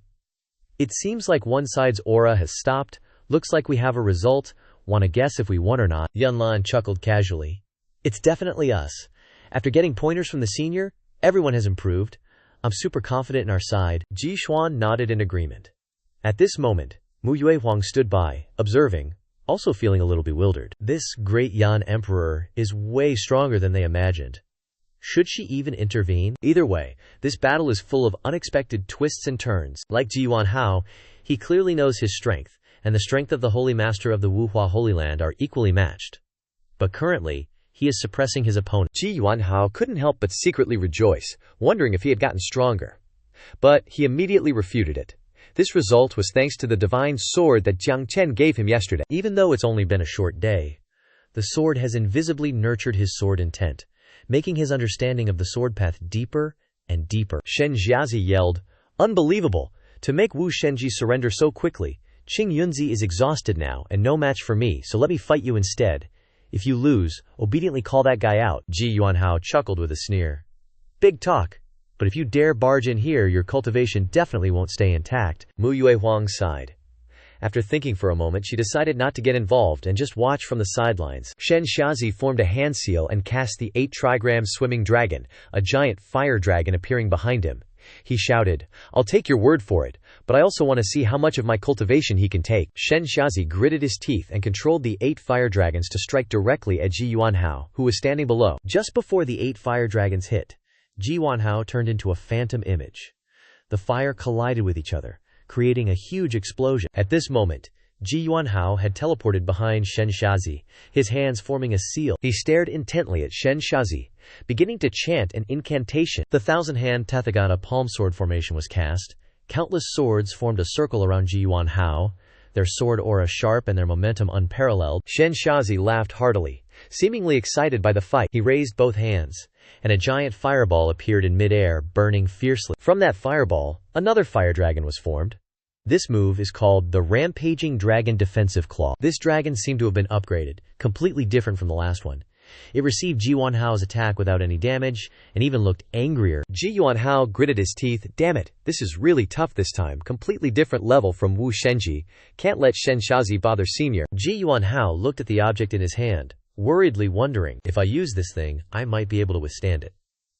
"It seems like one side's aura has stopped. Looks like we have a result. Wanna guess if we won or not?" Yunlan chuckled casually. "It's definitely us. After getting pointers from the senior, everyone has improved. I'm super confident in our side." Ji Xuan nodded in agreement. At this moment, Mu Yuehuang stood by, observing, also feeling a little bewildered. This great Yan Emperor is way stronger than they imagined. Should she even intervene? Either way, this battle is full of unexpected twists and turns. Like Ji Yuanhao, he clearly knows his strength, and the strength of the Holy Master of the Wuhua Holy Land are equally matched. But currently, he is suppressing his opponent. Ji Yuanhao couldn't help but secretly rejoice, wondering if he had gotten stronger. But he immediately refuted it. This result was thanks to the divine sword that Jiang Chen gave him yesterday. Even though it's only been a short day, the sword has invisibly nurtured his sword intent, making his understanding of the sword path deeper and deeper. Shen Jiazi yelled, "Unbelievable! To make Wu Shenji surrender so quickly. Qing Yunzi is exhausted now and no match for me, so let me fight you instead. If you lose, obediently call that guy out." Ji Yuanhao chuckled with a sneer. "Big talk, but if you dare barge in here, your cultivation definitely won't stay intact." Mu Yuehuang sighed. After thinking for a moment, she decided not to get involved and just watch from the sidelines. Shen Xiaozi formed a hand seal and cast the 8-trigram swimming dragon, a giant fire dragon appearing behind him. He shouted, "I'll take your word for it, but I also want to see how much of my cultivation he can take." Shen Xiaozi gritted his teeth and controlled the 8 fire dragons to strike directly at Ji Yuanhao, who was standing below. Just before the 8 fire dragons hit, Ji Yuanhao turned into a phantom image. The fire collided with each other, creating a huge explosion. At this moment, Ji Yuanhao had teleported behind Shen Xiaozi, his hands forming a seal. He stared intently at Shen Xiaozi, beginning to chant an incantation. The 1,000-hand Tathagata palm sword formation was cast. Countless swords formed a circle around Ji Yuanhao, their sword aura sharp and their momentum unparalleled. Shen Xiaozi laughed heartily, seemingly excited by the fight. He raised both hands, and a giant fireball appeared in midair, burning fiercely. From that fireball, another fire dragon was formed. This move is called the Rampaging Dragon Defensive Claw. This dragon seemed to have been upgraded, completely different from the last one. It received Ji Yuanhao's attack without any damage, and even looked angrier. Ji Yuanhao gritted his teeth. Damn it, this is really tough this time. Completely different level from Wu Shenji. Can't let Xianxia bother senior. Ji Yuanhao looked at the object in his hand, worriedly wondering, if I use this thing, I might be able to withstand it.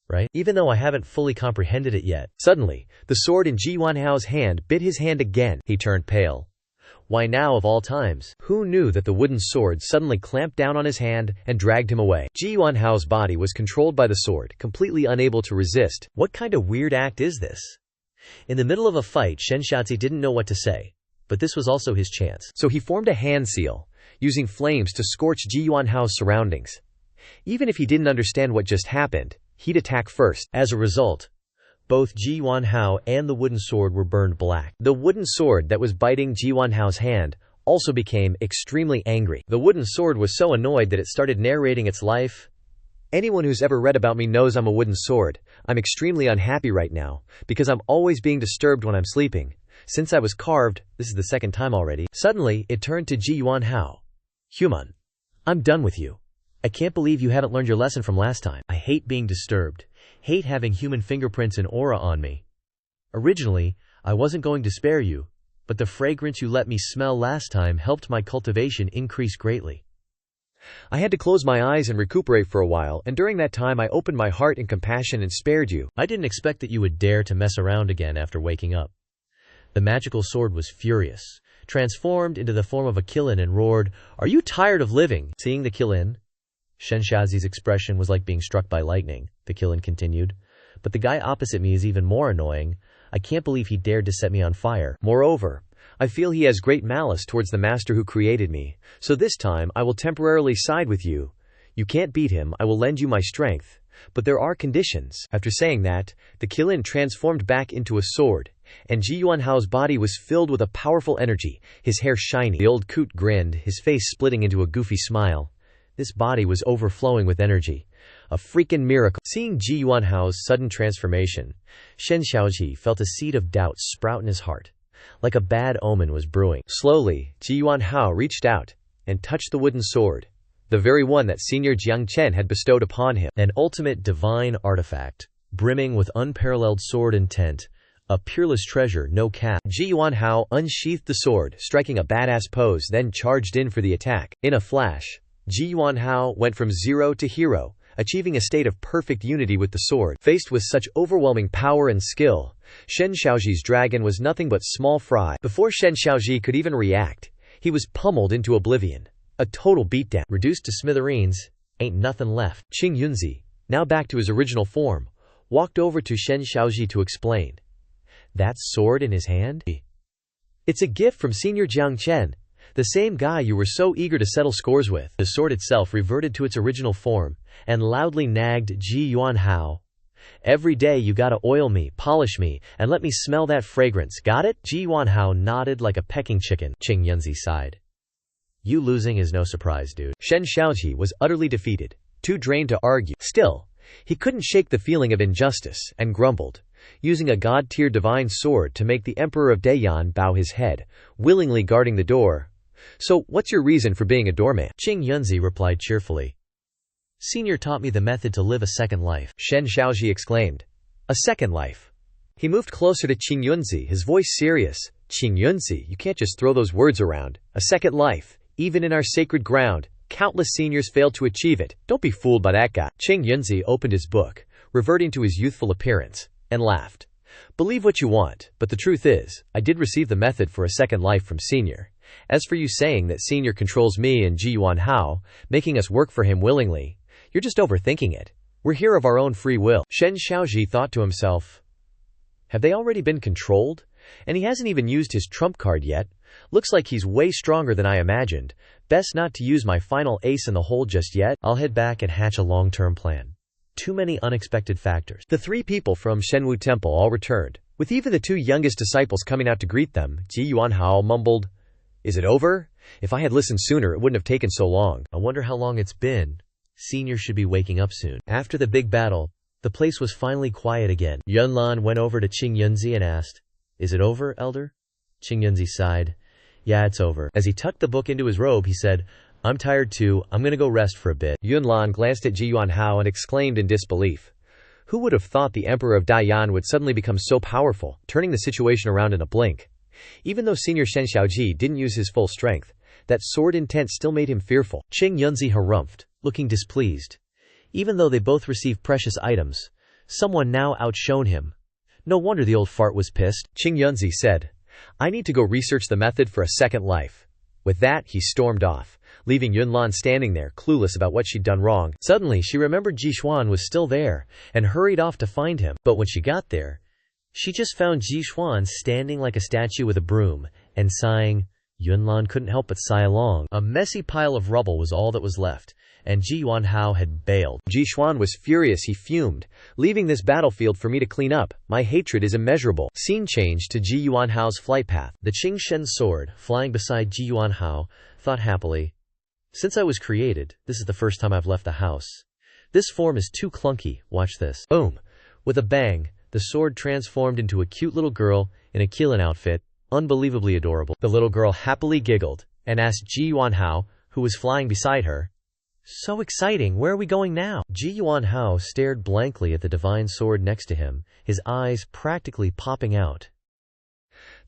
Right? Even though I haven't fully comprehended it yet. Suddenly, the sword in Ji Yuanhao's hand bit his hand again. He turned pale. Why now of all times? Who knew that the wooden sword suddenly clamped down on his hand and dragged him away? Ji Yuanhao's body was controlled by the sword, completely unable to resist. What kind of weird act is this? In the middle of a fight, Xianxia didn't know what to say, but this was also his chance. So he formed a hand seal, using flames to scorch Ji Yuanhao's surroundings. Even if he didn't understand what just happened, he'd attack first. As a result, both Ji Yuanhao and the wooden sword were burned black. The wooden sword that was biting Ji Yuanhao's hand also became extremely angry. The wooden sword was so annoyed that it started narrating its life. Anyone who's ever read about me knows I'm a wooden sword. I'm extremely unhappy right now, because I'm always being disturbed when I'm sleeping. Since I was carved, this is the second time already. Suddenly, it turned to Ji Yuanhao. Human, I'm done with you. I can't believe you haven't learned your lesson from last time. I hate being disturbed. Hate having human fingerprints and aura on me. Originally, I wasn't going to spare you, but the fragrance you let me smell last time helped my cultivation increase greatly. I had to close my eyes and recuperate for a while, and during that time I opened my heart in compassion and spared you. I didn't expect that you would dare to mess around again after waking up. The magical sword was furious, transformed into the form of a Qilin and roared, "Are you tired of living?" Seeing the Qilin, Xianxia's expression was like being struck by lightning. The Qilin continued, "But the guy opposite me is even more annoying. I can't believe he dared to set me on fire. Moreover, I feel he has great malice towards the master who created me, so this time I will temporarily side with you. You can't beat him, I will lend you my strength. But there are conditions." After saying that, the Qilin transformed back into a sword, and Ji Yuanhao's body was filled with a powerful energy, his hair shiny. The old coot grinned, his face splitting into a goofy smile. This body was overflowing with energy. A freaking miracle. Seeing Ji Yuanhao's sudden transformation, Xianxia felt a seed of doubt sprout in his heart. Like a bad omen was brewing. Slowly, Ji Yuanhao reached out and touched the wooden sword, the very one that Senior Jiang Chen had bestowed upon him. An ultimate divine artifact, brimming with unparalleled sword intent, a peerless treasure, no cap. Ji Yuanhao unsheathed the sword, striking a badass pose, then charged in for the attack. In a flash, Ji Yuanhao went from zero to hero, achieving a state of perfect unity with the sword. Faced with such overwhelming power and skill, Shen Xiaoji's dragon was nothing but small fry. Before Shen Xiaoji could even react, he was pummeled into oblivion. A total beatdown. Reduced to smithereens, ain't nothing left. Qing Yunzi, now back to his original form, walked over to Shen Xiaoji to explain. That sword in his hand? It's a gift from Senior Jiang Chen, the same guy you were so eager to settle scores with. The sword itself reverted to its original form, and loudly nagged Ji Yuanhao. Every day you gotta oil me, polish me, and let me smell that fragrance, got it? Ji Yuanhao nodded like a pecking chicken. Qing Yunzi sighed. You losing is no surprise, dude. Shen Xiaoji was utterly defeated, too drained to argue. Still, he couldn't shake the feeling of injustice, and grumbled, using a god-tier divine sword to make the Emperor of Dayan bow his head, willingly guarding the door. So, what's your reason for being a doorman? Qing Yunzi replied cheerfully. Senior taught me the method to live a second life. Shen Xiaoji exclaimed. A second life. He moved closer to Qing Yunzi, his voice serious. Qing Yunzi, you can't just throw those words around. A second life. Even in our sacred ground, countless seniors failed to achieve it. Don't be fooled by that guy. Qing Yunzi opened his book, reverting to his youthful appearance, and laughed. Believe what you want, but the truth is, I did receive the method for a second life from Senior. As for you saying that Senior controls me and Ji Yuanhao, making us work for him willingly, you're just overthinking it. We're here of our own free will. Shen Xiaoji thought to himself, have they already been controlled? And he hasn't even used his trump card yet. Looks like he's way stronger than I imagined. Best not to use my final ace in the hole just yet. I'll head back and hatch a long-term plan. Too many unexpected factors. The three people from Shenwu Temple all returned, with even the two youngest disciples coming out to greet them. Ji Yuanhao mumbled, Is it over? If I had listened sooner, it wouldn't have taken so long. I wonder how long it's been. Senior should be waking up soon. After the big battle, the place was finally quiet again. Yunlan went over to Qing Yunzi and asked, Is it over, elder? Qing Yunzi sighed. Yeah, it's over. As he tucked the book into his robe, he said, I'm tired too, I'm gonna go rest for a bit. Yunlan glanced at Ji Yuanhao and exclaimed in disbelief. Who would have thought the Emperor of Daiyan would suddenly become so powerful, turning the situation around in a blink? Even though Senior Shen Xiaoji didn't use his full strength, that sword intent still made him fearful. Qing Yunzi harumphed, looking displeased. Even though they both received precious items, someone now outshone him. No wonder the old fart was pissed. Qing Yunzi said, I need to go research the method for a second life. With that, he stormed off, leaving Yunlan standing there, clueless about what she'd done wrong. Suddenly, she remembered Ji Xuan was still there, and hurried off to find him. But when she got there, she just found Ji Xuan standing like a statue with a broom, and sighing. Yunlan couldn't help but sigh along. A messy pile of rubble was all that was left, and Ji Yuanhao had bailed. Ji Xuan was furious. He fumed. Leaving this battlefield for me to clean up, my hatred is immeasurable. Scene changed to Ji Yuanhao's flight path. The Qing Shen sword, flying beside Ji Yuanhao, thought happily, since I was created, this is the first time I've left the house. This form is too clunky, watch this. Boom! With a bang, the sword transformed into a cute little girl in a Qilin outfit, unbelievably adorable. The little girl happily giggled, and asked Ji Yuanhao, who was flying beside her, so exciting, where are we going now? Ji Yuanhao stared blankly at the divine sword next to him, his eyes practically popping out.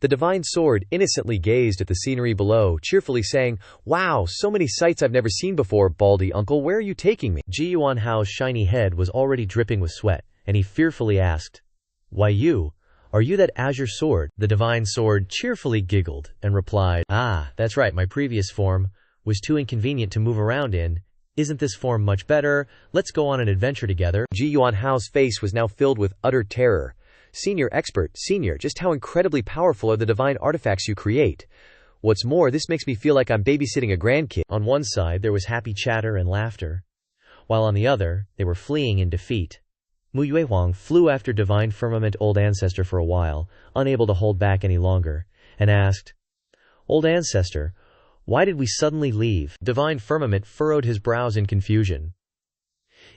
The divine sword innocently gazed at the scenery below, cheerfully saying, wow, so many sights I've never seen before, Baldy uncle, where are you taking me? Ji Yuanhao's shiny head was already dripping with sweat, and he fearfully asked, why you? Are you that azure sword? The divine sword cheerfully giggled, and replied, ah, that's right, my previous form was too inconvenient to move around in. Isn't this form much better? Let's go on an adventure together. Ji Yuanhao's face was now filled with utter terror. Senior expert, senior, just how incredibly powerful are the divine artifacts you create? What's more, this makes me feel like I'm babysitting a grandkid. On one side there was happy chatter and laughter, while on the other they were fleeing in defeat. Mu Yuehuang flew after divine firmament old ancestor for a while, unable to hold back any longer, and asked, old ancestor, why did we suddenly leave? Divine firmament furrowed his brows in confusion.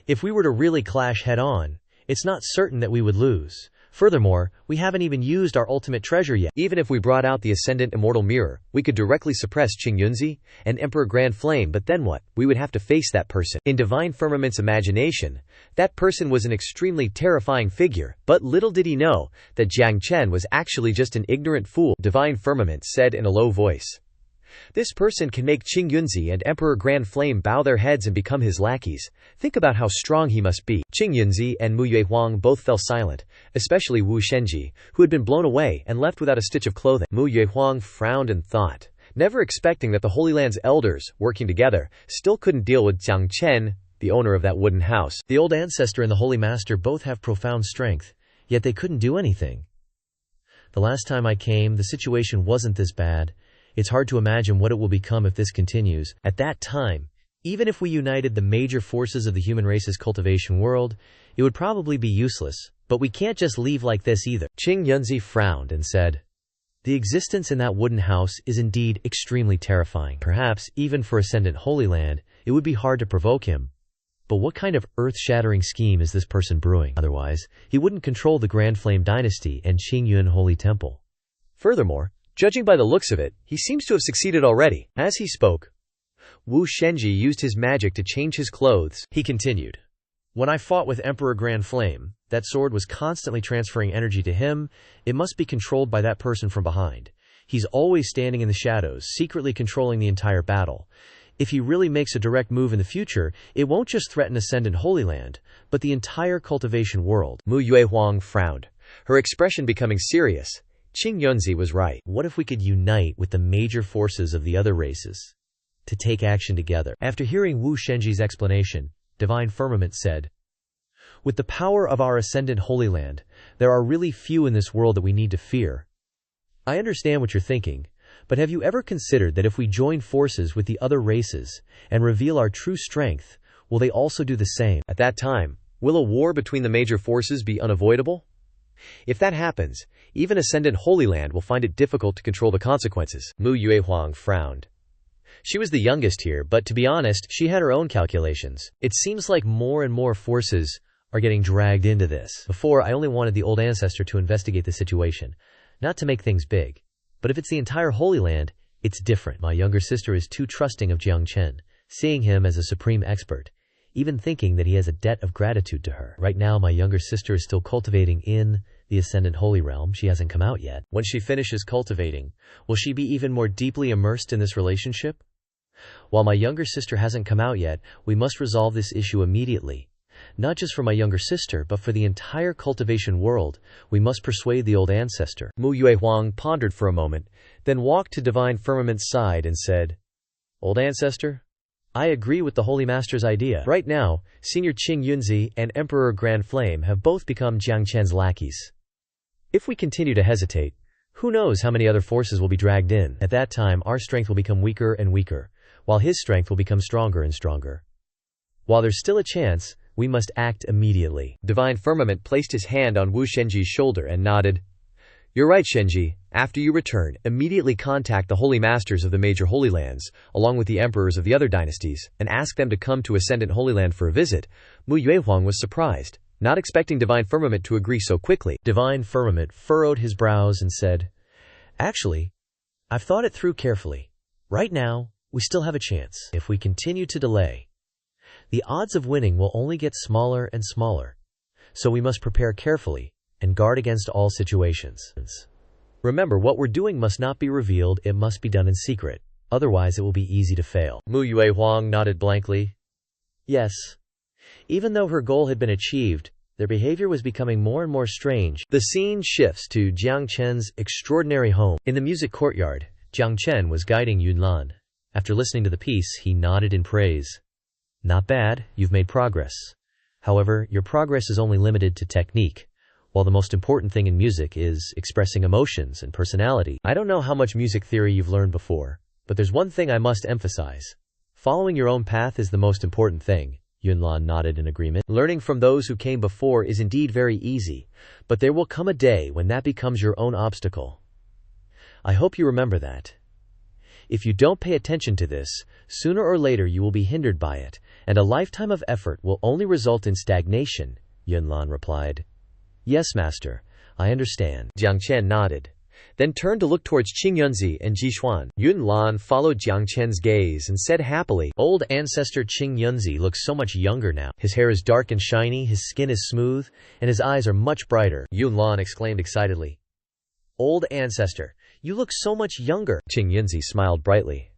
If we were to really clash head-on, it's not certain that we would lose. Furthermore, we haven't even used our ultimate treasure yet. Even if we brought out the Ascendant Immortal Mirror, we could directly suppress Qing Yunzi and Emperor Grand Flame, but then what? We would have to face that person. In Divine Firmament's imagination, that person was an extremely terrifying figure, but little did he know that Jiang Chen was actually just an ignorant fool. Divine Firmament said in a low voice, this person can make Qing Yunzi and Emperor Grand Flame bow their heads and become his lackeys. Think about how strong he must be. Qing Yunzi and Mu Yuehuang both fell silent, especially Wu Shenji, who had been blown away and left without a stitch of clothing. Mu Yuehuang frowned and thought, never expecting that the Holy Land's elders, working together, still couldn't deal with Jiang Chen, the owner of that wooden house. The old ancestor and the Holy Master both have profound strength, yet they couldn't do anything. The last time I came, the situation wasn't this bad. It's hard to imagine what it will become if this continues. At that time, even if we united the major forces of the human race's cultivation world, it would probably be useless, but we can't just leave like this either. Qing Yunzi frowned and said, the existence in that wooden house is indeed extremely terrifying. Perhaps, even for Ascendant Holy Land, it would be hard to provoke him. But what kind of earth-shattering scheme is this person brewing? Otherwise, he wouldn't control the Grand Flame Dynasty and Qingyun Holy Temple. Furthermore, judging by the looks of it, he seems to have succeeded already. As he spoke, Wu Shenji used his magic to change his clothes. He continued, when I fought with Emperor Grand Flame, that sword was constantly transferring energy to him. It must be controlled by that person from behind. He's always standing in the shadows, secretly controlling the entire battle. If he really makes a direct move in the future, it won't just threaten Ascendant Holy Land, but the entire cultivation world. Mu Yuehuang frowned, her expression becoming serious. Qing Yunzi was right. What if we could unite with the major forces of the other races to take action together? After hearing Wu Shenji's explanation, Divine Firmament said, with the power of our Ascendant Holy Land, there are really few in this world that we need to fear. I understand what you're thinking, but have you ever considered that if we join forces with the other races and reveal our true strength, will they also do the same? At that time, will a war between the major forces be unavoidable? If that happens, even Ascendant Holy Land will find it difficult to control the consequences. Mu Yuehuang frowned. She was the youngest here, but to be honest, she had her own calculations. It seems like more and more forces are getting dragged into this. Before, I only wanted the old ancestor to investigate the situation, not to make things big. But if it's the entire Holy Land, It's different. My younger sister is too trusting of Jiang Chen, seeing him as a supreme expert, even thinking that he has a debt of gratitude to her. Right now, my younger sister is still cultivating in the Ascendant Holy Realm. She hasn't come out yet. When she finishes cultivating, will she be even more deeply immersed in this relationship? While my younger sister hasn't come out yet, we must resolve this issue immediately. Not just for my younger sister, but for the entire cultivation world. We must persuade the old ancestor. Mu Yue Huang pondered for a moment, then walked to Divine Firmament's side and said, "Old ancestor, I agree with the Holy Master's idea. Right now, Senior Qing Yunzi and Emperor Grand Flame have both become Jiang Chen's lackeys. If we continue to hesitate, who knows how many other forces will be dragged in. At that time, our strength will become weaker and weaker, while his strength will become stronger and stronger. While there's still a chance, we must act immediately." Divine Firmament placed his hand on Wu Shenji's shoulder and nodded. "You're right, Shenji. After you return, immediately contact the Holy Masters of the major Holy Lands, along with the emperors of the other dynasties, and ask them to come to Ascendant Holy Land for a visit." Mu Yue Huang was surprised, not expecting Divine Firmament to agree so quickly. Divine Firmament furrowed his brows and said, "Actually, I've thought it through carefully. Right now, we still have a chance. If we continue to delay, the odds of winning will only get smaller and smaller. So we must prepare carefully and guard against all situations. Remember, what we're doing must not be revealed, it must be done in secret. Otherwise, it will be easy to fail." Mu Yue Huang nodded blankly. Yes. Even though her goal had been achieved, their behavior was becoming more and more strange. The scene shifts to Jiang Chen's extraordinary home. In the music courtyard, Jiang Chen was guiding Yunlan. After listening to the piece, he nodded in praise. "Not bad, you've made progress. However, your progress is only limited to technique, while the most important thing in music is expressing emotions and personality. I don't know how much music theory you've learned before, but there's one thing I must emphasize. Following your own path is the most important thing." Yunlan nodded in agreement. "Learning from those who came before is indeed very easy, but there will come a day when that becomes your own obstacle. I hope you remember that. If you don't pay attention to this, sooner or later you will be hindered by it, and a lifetime of effort will only result in stagnation," Yunlan replied. "Yes, Master, I understand." Jiang Chen nodded, then turned to look towards Qing Yunzi and Jishuan. Yunlan followed Jiang Chen's gaze and said happily, "Old ancestor Qing Yunzi looks so much younger now. His hair is dark and shiny, his skin is smooth, and his eyes are much brighter." Yunlan exclaimed excitedly. "Old ancestor, you look so much younger." Qing Yunzi smiled brightly.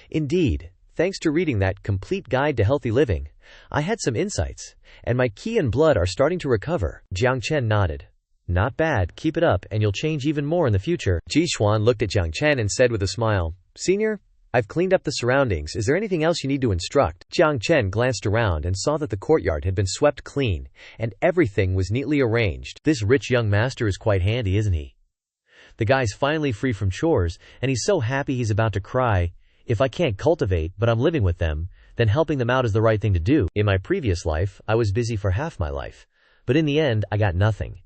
"Indeed, thanks to reading that complete guide to healthy living, I had some insights, and my qi and blood are starting to recover." Jiang Chen nodded. "Not bad, keep it up, and you'll change even more in the future." Jishuan looked at Jiang Chen and said with a smile, "Senior, I've cleaned up the surroundings. Is there anything else you need to instruct?" Jiang Chen glanced around and saw that the courtyard had been swept clean, and everything was neatly arranged. This rich young master is quite handy, isn't he? The guy's finally free from chores, and he's so happy he's about to cry. If I can't cultivate, but I'm living with them, then helping them out is the right thing to do. In my previous life, I was busy for half my life, but in the end, I got nothing.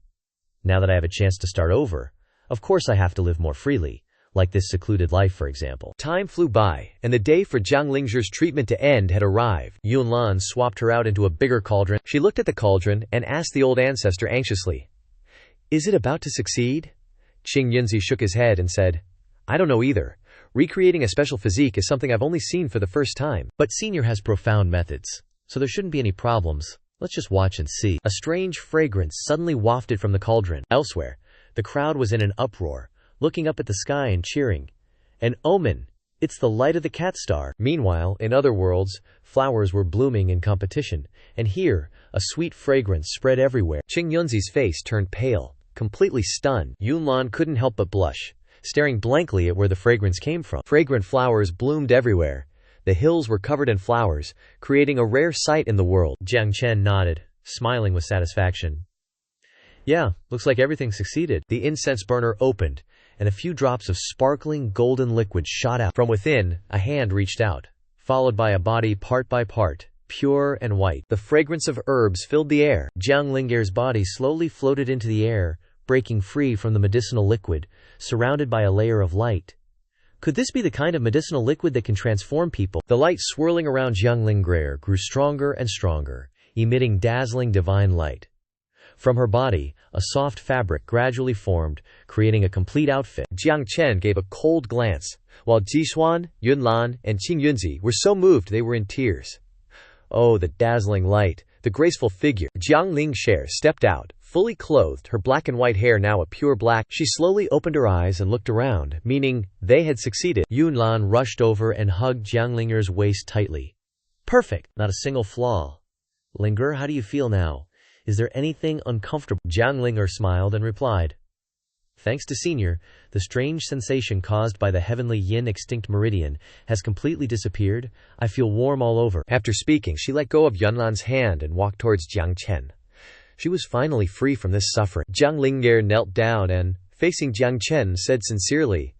Now that I have a chance to start over, of course I have to live more freely, like this secluded life, for example. Time flew by, and the day for Zhang Lingzhi's treatment to end had arrived. Yunlan swapped her out into a bigger cauldron. She looked at the cauldron and asked the old ancestor anxiously, "Is it about to succeed?" Qing Yunzi shook his head and said, "I don't know either. Recreating a special physique is something I've only seen for the first time. But Senior has profound methods, so there shouldn't be any problems. Let's just watch and see." A strange fragrance suddenly wafted from the cauldron. Elsewhere, the crowd was in an uproar, looking up at the sky and cheering. "An omen! It's the light of the cat star." Meanwhile, in other worlds, flowers were blooming in competition, and here, a sweet fragrance spread everywhere. Qing Yunzi's face turned pale, completely stunned. Yunlan couldn't help but blush, staring blankly at where the fragrance came from. Fragrant flowers bloomed everywhere. The hills were covered in flowers, creating a rare sight in the world. Jiang Chen nodded, smiling with satisfaction. "Yeah, looks like everything succeeded." The incense burner opened, and a few drops of sparkling golden liquid shot out. From within, a hand reached out, followed by a body part by part, pure and white. The fragrance of herbs filled the air. Jiang Ling'er's body slowly floated into the air, breaking free from the medicinal liquid, surrounded by a layer of light. Could this be the kind of medicinal liquid that can transform people? The light swirling around Jiang Ling'er grew stronger and stronger, emitting dazzling divine light. From her body, a soft fabric gradually formed, creating a complete outfit. Jiang Chen gave a cold glance, while Jixuan, Yunlan, and Qing Yunzi were so moved they were in tears. Oh, the dazzling light, the graceful figure. Jiang Lingxie stepped out, fully clothed, her black and white hair now a pure black. She slowly opened her eyes and looked around, meaning they had succeeded. Yunlan rushed over and hugged Jiang Linger's waist tightly. Perfect, not a single flaw. Linger, how do you feel now? Is there anything uncomfortable? Jiang Linger smiled and replied, Thanks to Senior, the strange sensation caused by the heavenly yin extinct meridian has completely disappeared. I feel warm all over. After speaking, she let go of Yunlan's hand and walked towards Jiang Chen. She was finally free from this suffering. Jiang Lingyer knelt down and, facing Jiang Chen, said sincerely,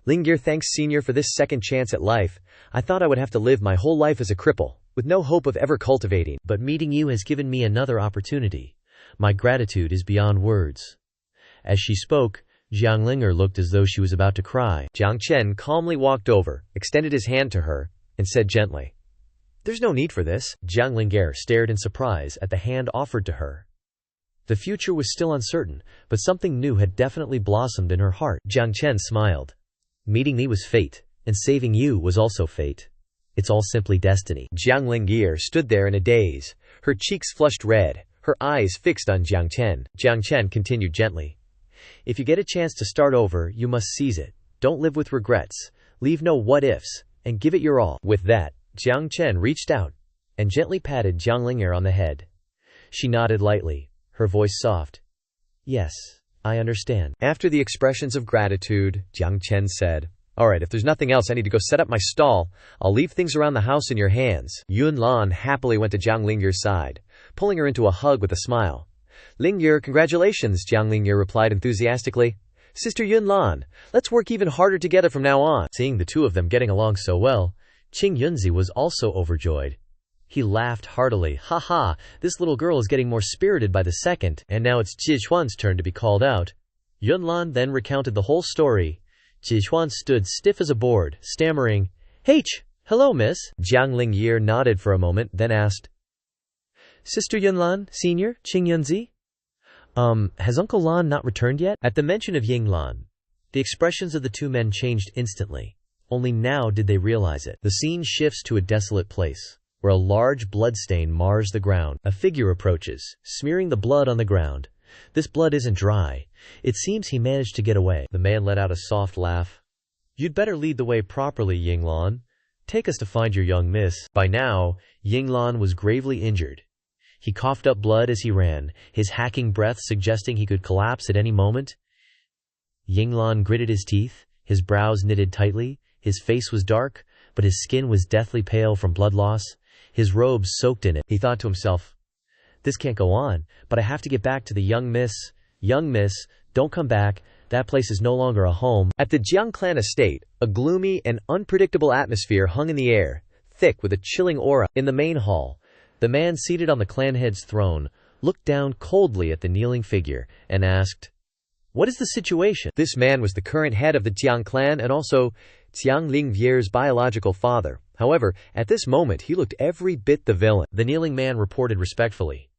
Lingyer, thanks Senior for this second chance at life. I thought I would have to live my whole life as a cripple, with no hope of ever cultivating. But meeting you has given me another opportunity. My gratitude is beyond words. As she spoke, Jiang Linger looked as though she was about to cry. Jiang Chen calmly walked over, extended his hand to her, and said gently, There's no need for this. Jiang Linger stared in surprise at the hand offered to her. The future was still uncertain, but something new had definitely blossomed in her heart. Jiang Chen smiled. Meeting me was fate, and saving you was also fate. It's all simply destiny. Jiang Lingyer stood there in a daze, her cheeks flushed red, her eyes fixed on Jiang Chen. Jiang Chen continued gently. If you get a chance to start over, you must seize it. Don't live with regrets. Leave no what-ifs, and give it your all. With that, Jiang Chen reached out and gently patted Jiang Linger on the head. She nodded lightly, her voice soft. Yes, I understand. After the expressions of gratitude, Jiang Chen said, All right, if there's nothing else, I need to go set up my stall. I'll leave things around the house in your hands. Yunlan happily went to Jiang Lingyer's side, pulling her into a hug with a smile. Lingyer, congratulations, Jiang Lingyer replied enthusiastically. Sister Yunlan, let's work even harder together from now on. Seeing the two of them getting along so well, Qing Yunzi was also overjoyed. He laughed heartily. Ha ha, this little girl is getting more spirited by the second, and now it's Jixuan's turn to be called out. Yunlan then recounted the whole story. Jixuan stood stiff as a board, stammering, hello miss. Jiang Lingyer nodded for a moment, then asked, Sister Yunlan, Senior, Qing Yunzi? Has Uncle Lan not returned yet? At the mention of Yinglan, the expressions of the two men changed instantly. Only now did they realize it. The scene shifts to a desolate place, where a large bloodstain mars the ground. A figure approaches, smearing the blood on the ground. This blood isn't dry. It seems he managed to get away. The man let out a soft laugh. You'd better lead the way properly, Yinglan. Take us to find your young miss. By now, Yinglan was gravely injured. He coughed up blood as he ran, his hacking breath suggesting he could collapse at any moment. Yinglan gritted his teeth, his brows knitted tightly, his face was dark, but his skin was deathly pale from blood loss, his robes soaked in it. He thought to himself, This can't go on, but I have to get back to the young miss. Young miss, don't come back, that place is no longer a home. At the Jiang clan estate, a gloomy and unpredictable atmosphere hung in the air, thick with a chilling aura. In the main hall, the man seated on the clan head's throne looked down coldly at the kneeling figure and asked, What is the situation? This man was the current head of the Jiang clan and also Jiang Lingyer's biological father. However, at this moment he looked every bit the villain. The kneeling man reported respectfully.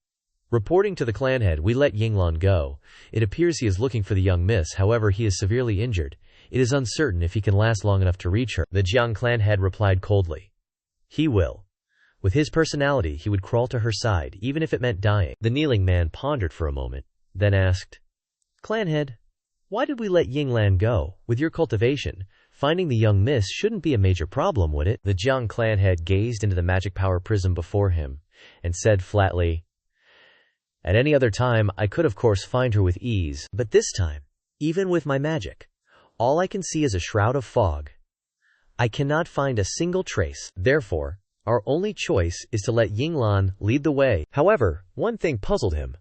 Reporting to the clan head, we let Yinglan go. It appears he is looking for the young miss, however he is severely injured. It is uncertain if he can last long enough to reach her. The Jiang clan head replied coldly. He will. With his personality, he would crawl to her side, even if it meant dying. The kneeling man pondered for a moment, then asked, Clanhead, why did we let Yinglan go? With your cultivation, finding the young miss shouldn't be a major problem, would it? The Jiang clan head gazed into the magic power prism before him, and said flatly, At any other time, I could of course find her with ease, but this time, even with my magic, all I can see is a shroud of fog. I cannot find a single trace. Therefore, our only choice is to let Yinglan lead the way. However, one thing puzzled him,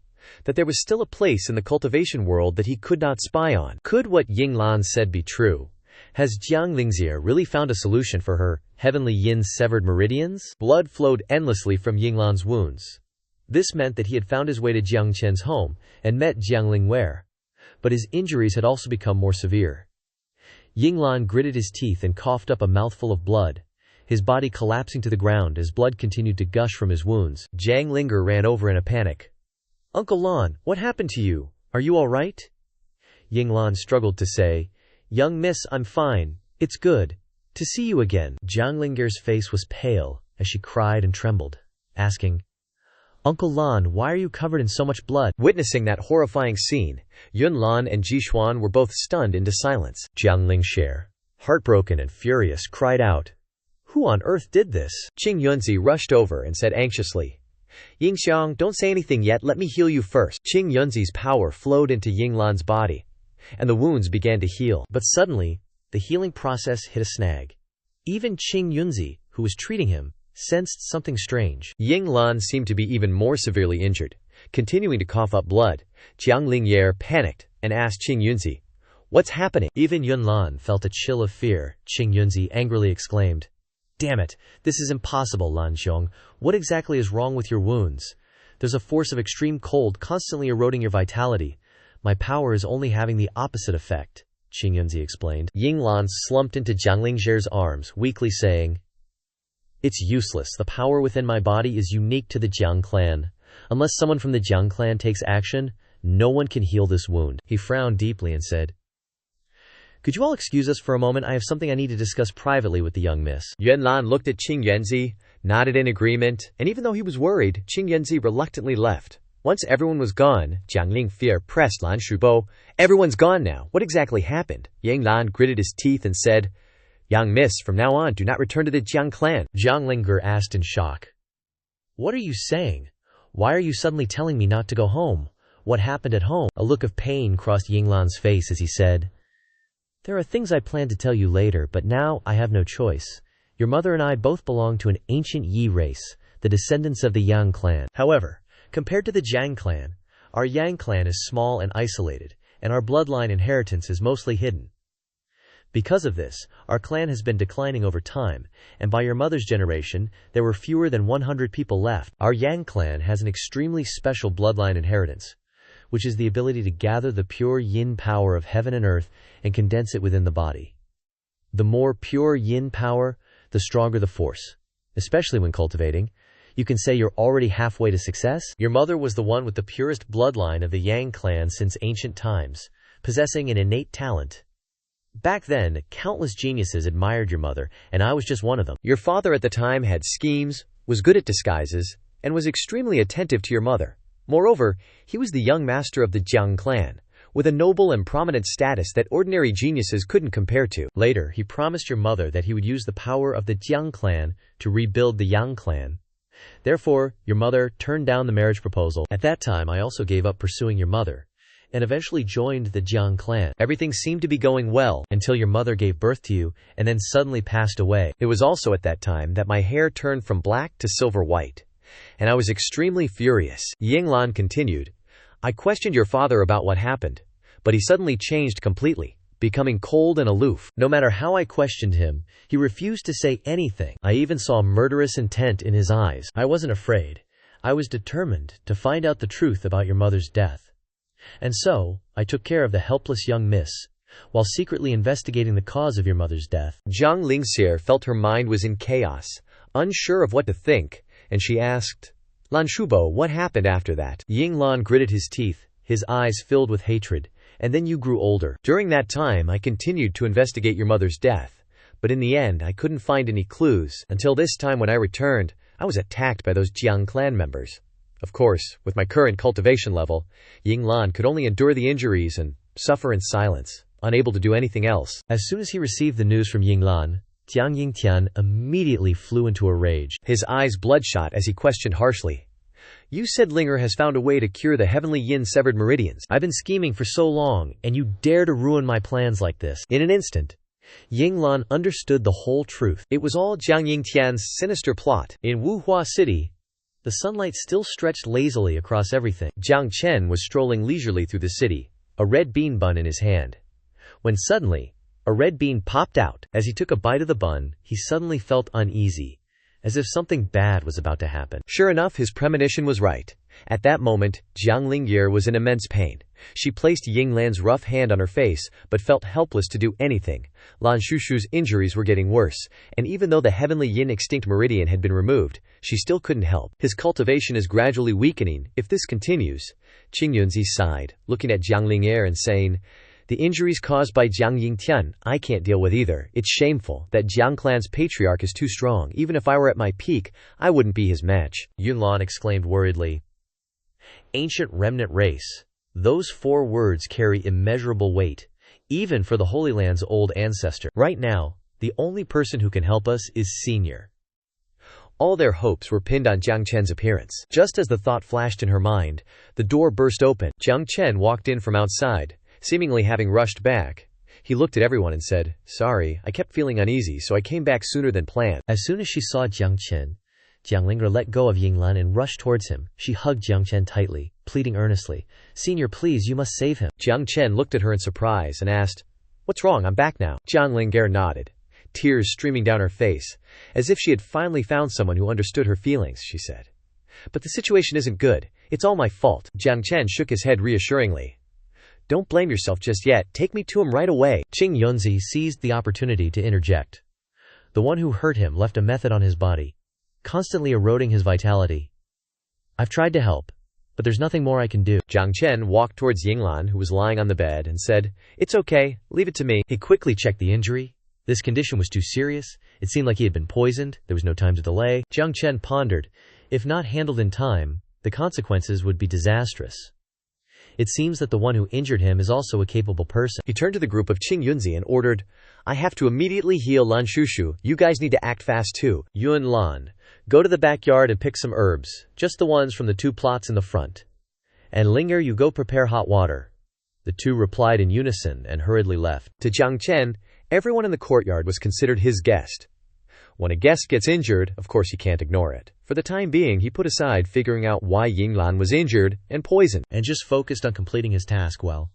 that there was still a place in the cultivation world that he could not spy on. Could what Yinglan said be true? Has Jiang Lingxie really found a solution for her heavenly yin severed meridians? Blood flowed endlessly from Yinglan's wounds. This meant that he had found his way to Jiang Chen's home and met Jiang Lingwei. But his injuries had also become more severe. Yinglan gritted his teeth and coughed up a mouthful of blood, his body collapsing to the ground as blood continued to gush from his wounds. Jiang Linger ran over in a panic. Uncle Lan, what happened to you? Are you all right? Yinglan struggled to say, Young miss, I'm fine. It's good to see you again. Jiang Linger's face was pale as she cried and trembled, asking, Uncle Lan, why are you covered in so much blood? Witnessing that horrifying scene, Yun Lan and Ji Xuan were both stunned into silence. Jiang Lingxie, heartbroken and furious, cried out, Who on earth did this? Qing Yunzi rushed over and said anxiously, Yingxiang, don't say anything yet, let me heal you first. Qing Yunzi's power flowed into Yinglan's body, and the wounds began to heal. But suddenly, the healing process hit a snag. Even Qing Yunzi, who was treating him, sensed something strange. Yinglan seemed to be even more severely injured, continuing to cough up blood. Jiang Lingye panicked and asked Qing Yunzi, What's happening? Even Yunlan felt a chill of fear. Qing Yunzi angrily exclaimed, Damn it, this is impossible, Lan Xiong. What exactly is wrong with your wounds? There's a force of extreme cold constantly eroding your vitality. My power is only having the opposite effect, Qing Yunzi explained. Yinglan slumped into Jiang Lingye's arms, weakly saying, It's useless. The power within my body is unique to the Jiang clan. Unless someone from the Jiang clan takes action, no one can heal this wound. He frowned deeply and said, Could you all excuse us for a moment? I have something I need to discuss privately with the young miss. Yuan Lan looked at Qing Yunzi, nodded in agreement, and even though he was worried, Qing Yunzi reluctantly left. Once everyone was gone, Jiang Lingfei pressed Lan Shubo. Everyone's gone now. What exactly happened? Yang Lan gritted his teeth and said, Young miss, from now on, do not return to the Jiang clan. Jiang Linger asked in shock, What are you saying? Why are you suddenly telling me not to go home? What happened at home? A look of pain crossed Yinglan's face as he said, There are things I plan to tell you later, but now I have no choice. Your mother and I both belong to an ancient Yi race, the descendants of the Yang clan. However, compared to the Jiang clan, our Yang clan is small and isolated, and our bloodline inheritance is mostly hidden. Because of this, our clan has been declining over time, and by your mother's generation, there were fewer than 100 people left. Our Yang clan has an extremely special bloodline inheritance, which is the ability to gather the pure yin power of heaven and earth and condense it within the body. The more pure yin power, the stronger the force, especially when cultivating. You can say you're already halfway to success. Your mother was the one with the purest bloodline of the Yang clan since ancient times, possessing an innate talent. Back then, countless geniuses admired your mother, and I was just one of them. Your father at the time had schemes, was good at disguises, and was extremely attentive to your mother. Moreover, he was the young master of the Jiang clan, with a noble and prominent status that ordinary geniuses couldn't compare to. Later, he promised your mother that he would use the power of the Jiang clan to rebuild the Yang clan. Therefore, your mother turned down the marriage proposal. At that time, I also gave up pursuing your mother, and eventually joined the Jiang clan. Everything seemed to be going well until your mother gave birth to you and then suddenly passed away. It was also at that time that my hair turned from black to silver white, and I was extremely furious. Yinglan continued, I questioned your father about what happened, but he suddenly changed completely, becoming cold and aloof. No matter how I questioned him, he refused to say anything. I even saw murderous intent in his eyes. I wasn't afraid. I was determined to find out the truth about your mother's death. And so, I took care of the helpless young miss, while secretly investigating the cause of your mother's death. Jiang Lingxie felt her mind was in chaos, unsure of what to think, and she asked, Lan Shubo, what happened after that? Yinglan gritted his teeth, his eyes filled with hatred. And then you grew older. During that time, I continued to investigate your mother's death, but in the end, I couldn't find any clues. Until this time when I returned, I was attacked by those Jiang clan members. Of course, with my current cultivation level, Yinglan could only endure the injuries and suffer in silence, unable to do anything else. As soon as he received the news from Yinglan, Jiang Yingtian immediately flew into a rage. His eyes bloodshot as he questioned harshly, You said Linger has found a way to cure the heavenly yin severed meridians. I've been scheming for so long, and you dare to ruin my plans like this. In an instant, Yinglan understood the whole truth. It was all Jiang Yingtian's sinister plot. In Wuhua City, the sunlight still stretched lazily across everything. Jiang Chen was strolling leisurely through the city, a red bean bun in his hand, when suddenly, a red bean popped out. As he took a bite of the bun, he suddenly felt uneasy, as if something bad was about to happen. Sure enough, his premonition was right. At that moment, Jiang Lingye was in immense pain. She placed Yinglan's rough hand on her face, but felt helpless to do anything. Lan Shushu's injuries were getting worse, and even though the heavenly yin extinct meridian had been removed, she still couldn't help. His cultivation is gradually weakening. If this continues, Qing Yunzi sighed, looking at Jiang Lingye and saying, "The injuries caused by Jiang Yingtian, I can't deal with either. It's shameful that Jiang clan's patriarch is too strong. Even if I were at my peak, I wouldn't be his match." Yunlan exclaimed worriedly. Ancient remnant race. Those 4 words carry immeasurable weight, even for the Holy Land's old ancestor. Right now, the only person who can help us is Senior. All their hopes were pinned on Jiang Chen's appearance. Just as the thought flashed in her mind, the door burst open. Jiang Chen walked in from outside, seemingly having rushed back. He looked at everyone and said, "Sorry, I kept feeling uneasy, so I came back sooner than planned." As soon as she saw Jiang Chen, Jiang Lingye let go of Yinglan and rushed towards him. She hugged Jiang Chen tightly, pleading earnestly, "Senior, please, you must save him." Jiang Chen looked at her in surprise and asked, "What's wrong? I'm back now." Jiang Lingye nodded, tears streaming down her face. As if she had finally found someone who understood her feelings, she said, "But the situation isn't good. It's all my fault." Jiang Chen shook his head reassuringly. "Don't blame yourself just yet. Take me to him right away." Qing Yunzi seized the opportunity to interject. The one who hurt him left a method on his body, constantly eroding his vitality. "I've tried to help, but there's nothing more I can do." Jiang Chen walked towards Yinglan, who was lying on the bed, and said, "It's okay, leave it to me." He quickly checked the injury. This condition was too serious. It seemed like he had been poisoned. There was no time to delay. Jiang Chen pondered. If not handled in time, the consequences would be disastrous. It seems that the one who injured him is also a capable person. He turned to the group of Qing Yunzi and ordered, "I have to immediately heal Lan Shushu. You guys need to act fast too. Yun Lan, go to the backyard and pick some herbs, just the ones from the 2 plots in the front. And Lingye, you go prepare hot water." The 2 replied in unison and hurriedly left. To Jiang Chen, everyone in the courtyard was considered his guest. When a guest gets injured, of course he can't ignore it. For the time being, he put aside figuring out why Yinglan was injured and poisoned, and just focused on completing his task well.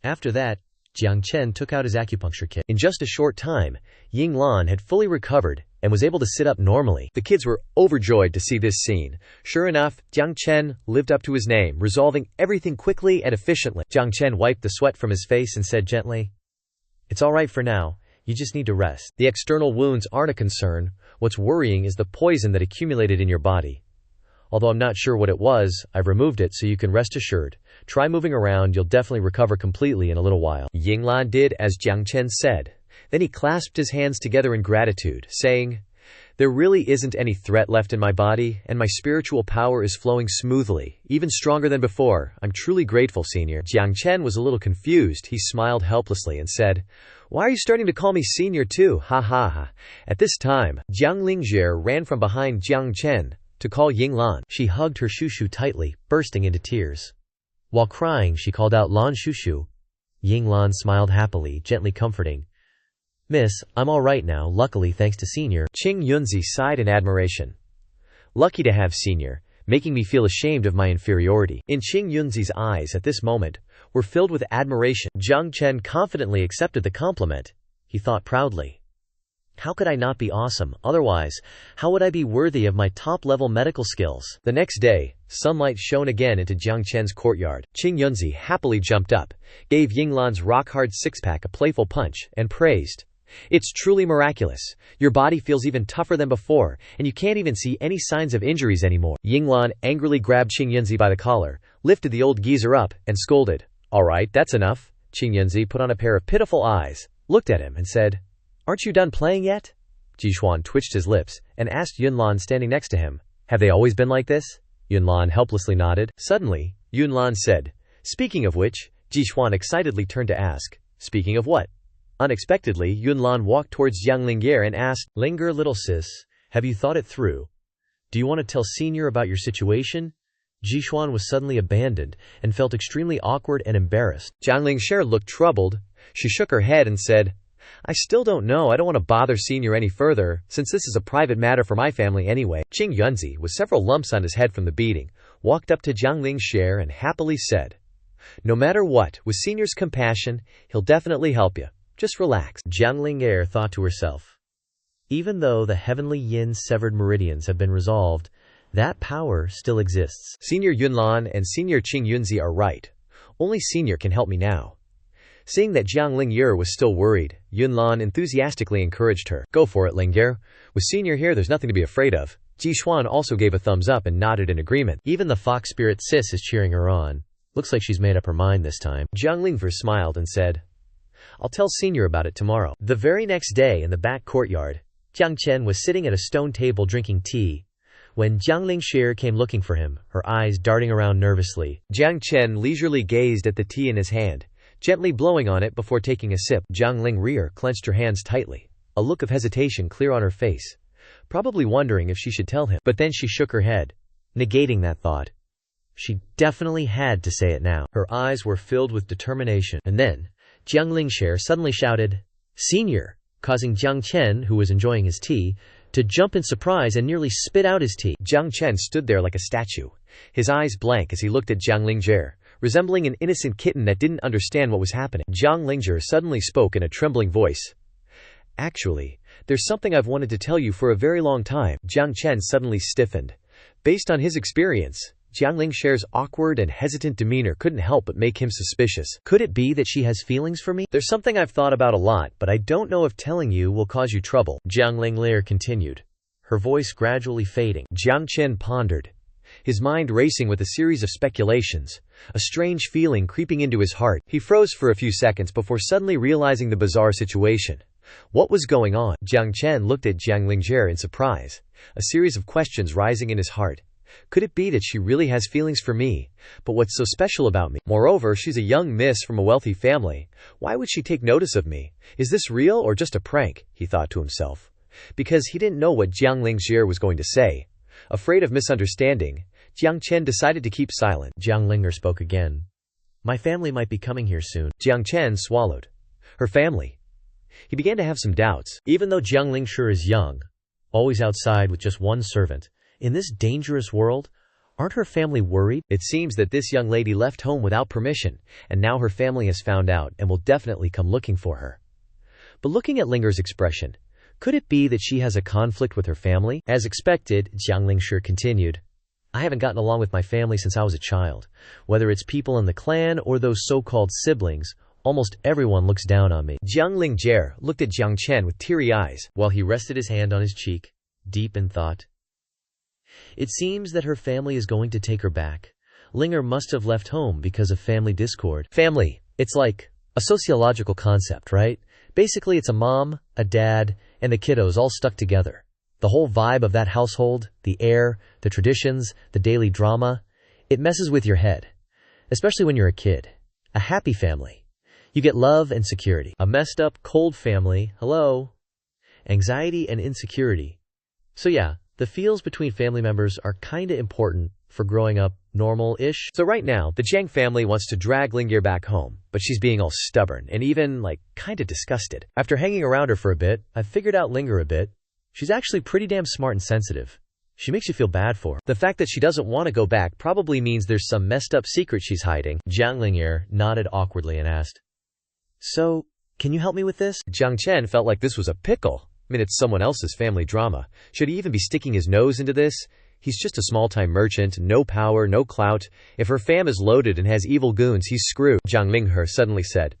After that, Jiang Chen took out his acupuncture kit. In just a short time, Yinglan had fully recovered and was able to sit up normally. The kids were overjoyed to see this scene. Sure enough, Jiang Chen lived up to his name, resolving everything quickly and efficiently. Jiang Chen wiped the sweat from his face and said gently, "It's all right for now. You just need to rest. The external wounds aren't a concern. What's worrying is the poison that accumulated in your body. Although I'm not sure what it was, I've removed it so you can rest assured. Try moving around, you'll definitely recover completely in a little while." Yinglan did as Jiang Chen said. Then he clasped his hands together in gratitude, saying, "There really isn't any threat left in my body, and my spiritual power is flowing smoothly, even stronger than before. I'm truly grateful, Senior." Jiang Chen was a little confused. He smiled helplessly and said, "Why are you starting to call me Senior too? Ha ha ha." At this time, Jiang Lingye ran from behind Jiang Chen to call Yinglan. She hugged her Shushu tightly, bursting into tears. While crying, she called out, "Lan Shushu." Yinglan smiled happily, gently comforting. "Miss, I'm all right now, luckily thanks to Senior." Qing Yunzi sighed in admiration. "Lucky to have Senior, making me feel ashamed of my inferiority." In Qing Yunzi's eyes at this moment were filled with admiration. Jiang Chen confidently accepted the compliment. He thought proudly, "How could I not be awesome? Otherwise, how would I be worthy of my top-level medical skills?" The next day, sunlight shone again into Jiang Chen's courtyard. Qing Yunzi happily jumped up, gave Yinglan's rock-hard six-pack a playful punch, and praised, "It's truly miraculous. Your body feels even tougher than before, and you can't even see any signs of injuries anymore." Yinglan angrily grabbed Qing Yunzi by the collar, lifted the old geezer up, and scolded. "All right, that's enough." Qing Yunzi put on a pair of pitiful eyes, looked at him, and said, "Aren't you done playing yet?" Jishuan twitched his lips and asked Yunlan standing next to him, "Have they always been like this?" Yunlan helplessly nodded. Suddenly, Yunlan said, "Speaking of which," Jishuan excitedly turned to ask, "Speaking of what?" Unexpectedly, Yunlan walked towards Jiang Lingye and asked, "Lingye, little sis, have you thought it through? Do you want to tell Senior about your situation?" Jishuan was suddenly abandoned and felt extremely awkward and embarrassed. Jiang Lingye looked troubled. She shook her head and said, "I still don't know. I don't want to bother Senior any further, since this is a private matter for my family anyway." Qing Yunzi, with several lumps on his head from the beating, walked up to Jiang Lingye and happily said, "No matter what, with Senior's compassion, he'll definitely help you. Just relax." Jiang Lingye thought to herself, "Even though the heavenly yin severed meridians have been resolved, That power still exists. Senior Yunlan and Senior Qing Yunzi are right. Only Senior can help me now. Seeing that Jiang Lingye was still worried, Yunlan enthusiastically encouraged her. Go for it, Lingye. With Senior here, there's nothing to be afraid of. Ji Xuan also gave a thumbs up and nodded in agreement. Even the fox spirit sis is cheering her on. Looks like she's made up her mind this time. Jiang Lingye smiled and said, I'll tell Senior about it tomorrow. The very next day in the back courtyard, Jiang Chen was sitting at a stone table drinking tea when Jiang Lingye came looking for him, her eyes darting around nervously. Jiang Chen leisurely gazed at the tea in his hand, gently blowing on it before taking a sip. Jiang Lingye clenched her hands tightly, a look of hesitation clear on her face, probably wondering if she should tell him. But then she shook her head, negating that thought. She definitely had to say it now. Her eyes were filled with determination. And then Jiang Lingye suddenly shouted, Senior, causing Jiang Chen, who was enjoying his tea, to jump in surprise and nearly spit out his tea. Jiang Chen stood there like a statue, his eyes blank as he looked at Jiang Lingye, resembling an innocent kitten that didn't understand what was happening. Jiang Lingye suddenly spoke in a trembling voice. Actually, there's something I've wanted to tell you for a very long time. Jiang Chen suddenly stiffened. Based on his experience, Jiang Lingye's awkward and hesitant demeanor couldn't help but make him suspicious. Could it be that she has feelings for me? There's something I've thought about a lot, but I don't know if telling you will cause you trouble. Jiang Lingye continued, her voice gradually fading. Jiang Chen pondered, his mind racing with a series of speculations, a strange feeling creeping into his heart. He froze for a few seconds before suddenly realizing the bizarre situation. What was going on? Jiang Chen looked at Jiang Lingye in surprise, a series of questions rising in his heart. Could it be that she really has feelings for me? But what's so special about me? Moreover, she's a young miss from a wealthy family. Why would she take notice of me? Is this real or just a prank? He thought to himself. Because he didn't know what Jiang Lingye was going to say. Afraid of misunderstanding, Jiang Chen decided to keep silent. Jiang Lingye spoke again. My family might be coming here soon. Jiang Chen swallowed. Her family. He began to have some doubts. Even though Jiang Lingye is young, always outside with just one servant, in this dangerous world, aren't her family worried? It seems that this young lady left home without permission, and now her family has found out and will definitely come looking for her. But looking at Lingye's expression, could it be that she has a conflict with her family? As expected, Jiang Lingye continued, I haven't gotten along with my family since I was a child. Whether it's people in the clan or those so-called siblings, almost everyone looks down on me. Jiang Lingye looked at Jiang Chen with teary eyes, while he rested his hand on his cheek, deep in thought. It seems that her family is going to take her back. Lingye must have left home because of family discord. Family. It's like a sociological concept, right? Basically, it's a mom, a dad, and the kiddos all stuck together. The whole vibe of that household, the air, the traditions, the daily drama, it messes with your head. Especially when you're a kid. A happy family. You get love and security. A messed up, cold family, hello? Anxiety and insecurity. So yeah, the feels between family members are kinda important for growing up normal-ish. So right now, the Jiang family wants to drag Lingye back home, but she's being all stubborn and even, kinda disgusted. After hanging around her for a bit, I've figured out Lingye a bit. She's actually pretty damn smart and sensitive. She makes you feel bad for her. The fact that she doesn't want to go back probably means there's some messed up secret she's hiding. Jiang Lingye nodded awkwardly and asked, So, can you help me with this? Jiang Chen felt like this was a pickle. I mean, it's someone else's family drama. Should he even be sticking his nose into this? He's just a small-time merchant, no power, no clout. If her fam is loaded and has evil goons, he's screwed. Jiang Lingye suddenly said,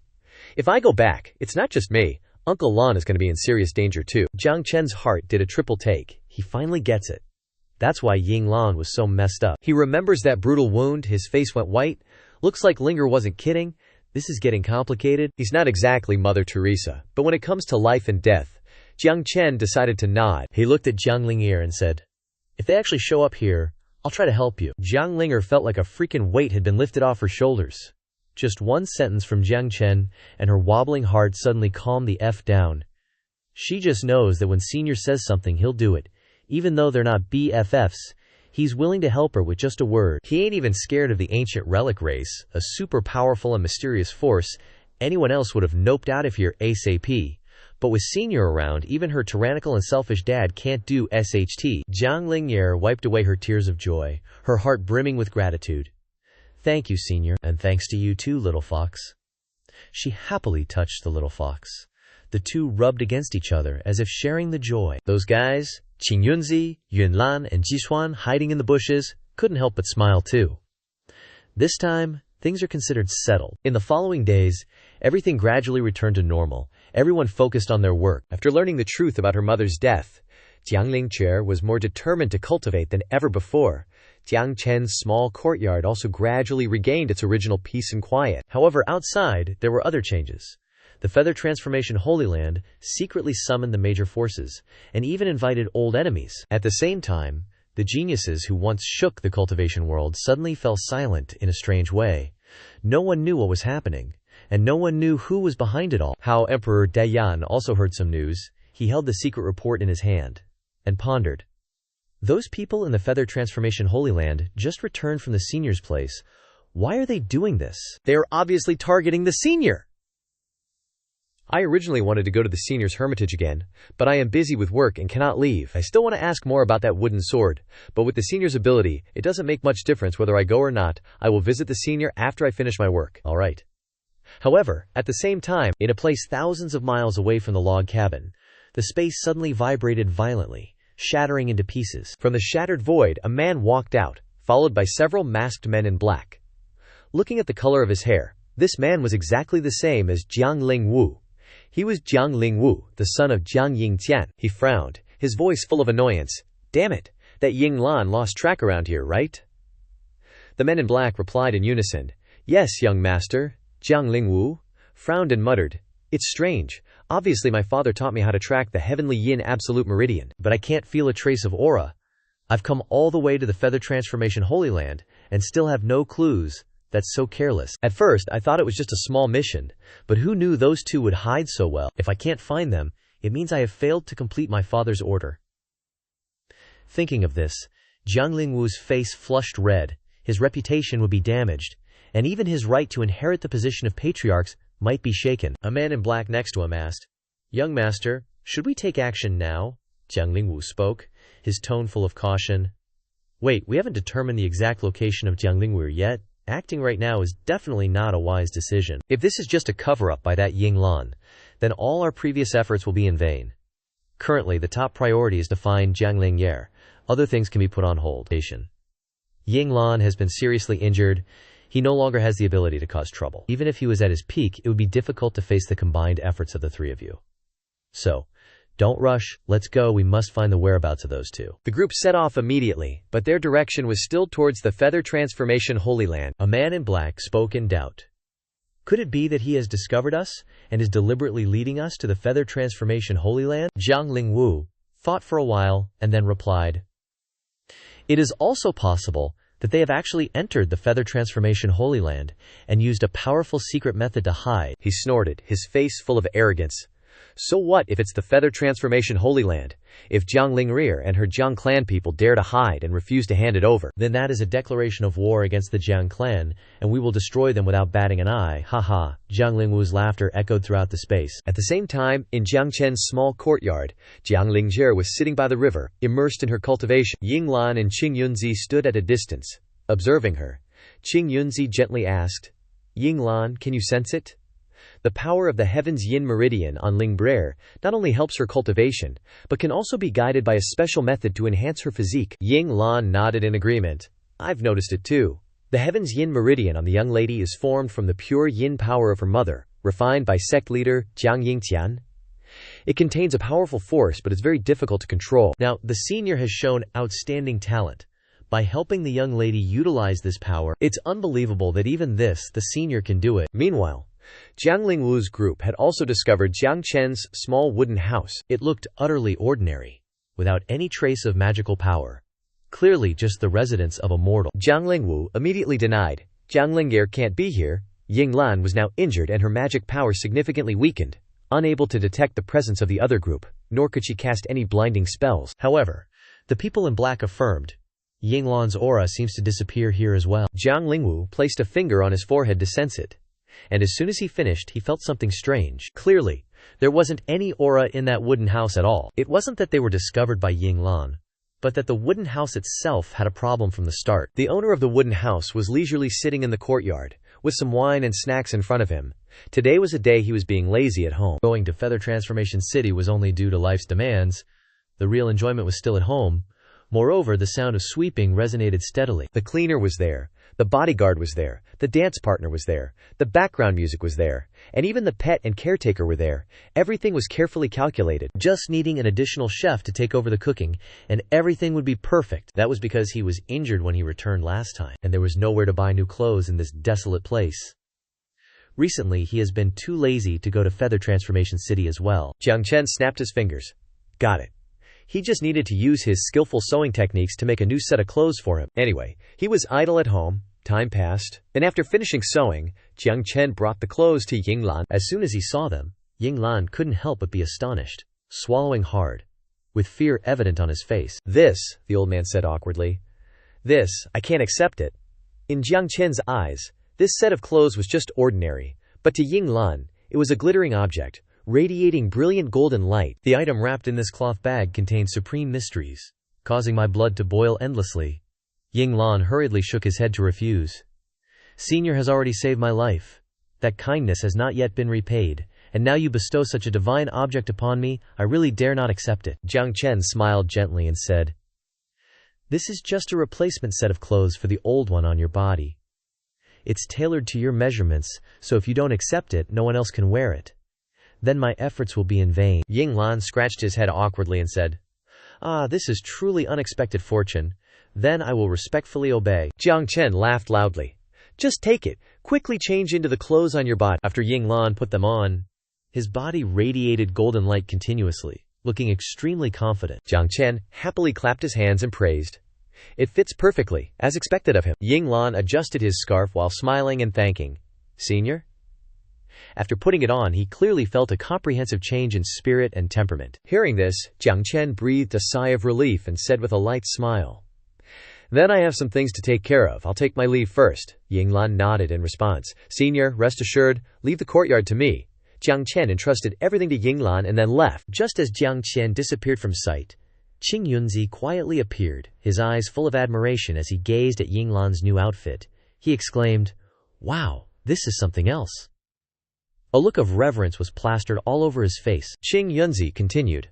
If I go back, it's not just me. Uncle Lan is going to be in serious danger too. Jiang Chen's heart did a triple take. He finally gets it. That's why Ying Lan was so messed up. He remembers that brutal wound, his face went white. Looks like Lingye wasn't kidding. This is getting complicated. He's not exactly Mother Teresa, but when it comes to life and death, Jiang Chen decided to nod. He looked at Jiang Lingye and said, If they actually show up here, I'll try to help you. Jiang Lingye felt like a freaking weight had been lifted off her shoulders. Just one sentence from Jiang Chen, and her wobbling heart suddenly calmed the F down. She just knows that when Senior says something, he'll do it. Even though they're not BFFs, he's willing to help her with just a word. He ain't even scared of the ancient relic race, a super powerful and mysterious force. Anyone else would have noped out of here ASAP. But with Senior around, even her tyrannical and selfish dad can't do SHT. Jiang Lingye wiped away her tears of joy, her heart brimming with gratitude. Thank you, Senior, and thanks to you too, little fox. She happily touched the little fox. The two rubbed against each other as if sharing the joy. Those guys, Qingyunzi, Yunlan, and Jisuan, hiding in the bushes, couldn't help but smile too. This time, things are considered settled. In the following days, everything gradually returned to normal. Everyone focused on their work. After learning the truth about her mother's death, Xianxia was more determined to cultivate than ever before. Jiang Chen's small courtyard also gradually regained its original peace and quiet. However, outside, there were other changes. The Feather Transformation Holy Land secretly summoned the major forces, and even invited old enemies. At the same time, the geniuses who once shook the cultivation world suddenly fell silent in a strange way. No one knew what was happening, and no one knew who was behind it all. How Emperor Dayan also heard some news. He held the secret report in his hand, and pondered. Those people in the Feather Transformation Holy Land just returned from the senior's place. Why are they doing this? They are obviously targeting the senior! I originally wanted to go to the senior's hermitage again, but I am busy with work and cannot leave. I still want to ask more about that wooden sword, but with the senior's ability, it doesn't make much difference whether I go or not. I will visit the senior after I finish my work. All right. However, at the same time, in a place thousands of miles away from the log cabin, the space suddenly vibrated violently, shattering into pieces. From the shattered void, a man walked out, followed by several masked men in black. Looking at the color of his hair, this man was exactly the same as Jiang Lingwu. He was Jiang Lingwu, the son of Jiang Yingtian. He frowned, his voice full of annoyance. Damn it, that Yinglan lost track around here, right? The men in black replied in unison. Yes, young master. Jiang Lingwu frowned and muttered. It's strange. Obviously my father taught me how to track the heavenly yin absolute meridian, but I can't feel a trace of aura. I've come all the way to the Feather Transformation Holy Land, and still have no clues. That's so careless. At first, I thought it was just a small mission, but who knew those two would hide so well? If I can't find them, it means I have failed to complete my father's order. Thinking of this, Jiang Lingwu's face flushed red. His reputation would be damaged, and even his right to inherit the position of patriarchs might be shaken. A man in black next to him asked, Young master, should we take action now? Jiang Lingwu spoke, his tone full of caution. Wait, we haven't determined the exact location of Jiang Lingwu yet. Acting right now is definitely not a wise decision. If this is just a cover-up by that Yinglan, then all our previous efforts will be in vain. Currently, the top priority is to find Jiang Lingye. Other things can be put on hold. Yinglan has been seriously injured. He no longer has the ability to cause trouble. Even if he was at his peak, it would be difficult to face the combined efforts of the three of you. So, don't rush, let's go, we must find the whereabouts of those two. The group set off immediately, but their direction was still towards the Feather Transformation Holy Land. A man in black spoke in doubt. Could it be that he has discovered us, and is deliberately leading us to the Feather Transformation Holy Land? Jiang Lingwu thought for a while, and then replied. It is also possible that they have actually entered the Feather Transformation Holy Land, and used a powerful secret method to hide. He snorted, his face full of arrogance. So what if it's the Feather Transformation Holy Land? If Jiang Lingye and her Jiang clan people dare to hide and refuse to hand it over, then that is a declaration of war against the Jiang clan, and we will destroy them without batting an eye. Haha. Jiang Lingwu's laughter echoed throughout the space. At the same time, in Jiang Chen's small courtyard, Jiang Lingye was sitting by the river, immersed in her cultivation. Yinglan and Qingyunzi stood at a distance, observing her. Qingyunzi gently asked, Yinglan, can you sense it? The power of the heaven's yin meridian on Lingbre not only helps her cultivation, but can also be guided by a special method to enhance her physique. Yinglan nodded in agreement. I've noticed it too. The heaven's yin meridian on the young lady is formed from the pure yin power of her mother, refined by sect leader Jiang Yingtian. It contains a powerful force, but it's very difficult to control. Now, the senior has shown outstanding talent. By helping the young lady utilize this power, it's unbelievable that even the senior can do it. Meanwhile, Jiang Lingwu's group had also discovered Jiang Chen's small wooden house. It looked utterly ordinary, without any trace of magical power. Clearly just the residence of a mortal. Jiang Lingwu immediately denied. Jiang Lingye can't be here. Yinglan was now injured and her magic power significantly weakened, unable to detect the presence of the other group, nor could she cast any blinding spells. However, the people in black affirmed, Yinglan's aura seems to disappear here as well. Jiang Lingwu placed a finger on his forehead to sense it. And as soon as he finished, he felt something strange. Clearly, there wasn't any aura in that wooden house at all. It wasn't that they were discovered by Yinglan, but that the wooden house itself had a problem from the start. The owner of the wooden house was leisurely sitting in the courtyard, with some wine and snacks in front of him. Today was a day he was being lazy at home. Going to Feather Transformation City was only due to life's demands, The real enjoyment was still at home. Moreover, the sound of sweeping resonated steadily. The cleaner was there, the bodyguard was there, the dance partner was there, the background music was there, and even the pet and caretaker were there. Everything was carefully calculated, just needing an additional chef to take over the cooking, and everything would be perfect. That was because he was injured when he returned last time, and there was nowhere to buy new clothes in this desolate place. Recently, he has been too lazy to go to Feather Transformation City as well. Jiang Chen snapped his fingers. Got it. He just needed to use his skillful sewing techniques to make a new set of clothes for him. Anyway, he was idle at home. Time passed, and after finishing sewing, Jiang Chen brought the clothes to Yinglan. As soon as he saw them, Yinglan couldn't help but be astonished, swallowing hard, with fear evident on his face. This, the old man said awkwardly. This, I can't accept it. In Jiang Chen's eyes, this set of clothes was just ordinary, but to Yinglan, it was a glittering object, radiating brilliant golden light. The item wrapped in this cloth bag contained supreme mysteries, causing my blood to boil endlessly. Yinglan hurriedly shook his head to refuse. Senior has already saved my life. That kindness has not yet been repaid, and now you bestow such a divine object upon me, I really dare not accept it. Jiang Chen smiled gently and said, This is just a replacement set of clothes for the old one on your body. It's tailored to your measurements, so if you don't accept it, no one else can wear it. Then my efforts will be in vain. Yinglan scratched his head awkwardly and said, This is truly unexpected fortune. Then I will respectfully obey. Jiang Chen laughed loudly. Just take it. Quickly change into the clothes on your body. After Yinglan put them on, his body radiated golden light continuously, looking extremely confident. Jiang Chen happily clapped his hands and praised. It fits perfectly, as expected of him. Yinglan adjusted his scarf while smiling and thanking. Senior? After putting it on, he clearly felt a comprehensive change in spirit and temperament. Hearing this, Jiang Chen breathed a sigh of relief and said with a light smile, Then I have some things to take care of. I'll take my leave first. Yinglan nodded in response. Senior, rest assured, leave the courtyard to me. Jiang Chen entrusted everything to Yinglan and then left. Just as Jiang Chen disappeared from sight, Qing Yunzi quietly appeared, his eyes full of admiration as he gazed at Yinglan's new outfit. He exclaimed, Wow, this is something else. A look of reverence was plastered all over his face. Qing Yunzi continued,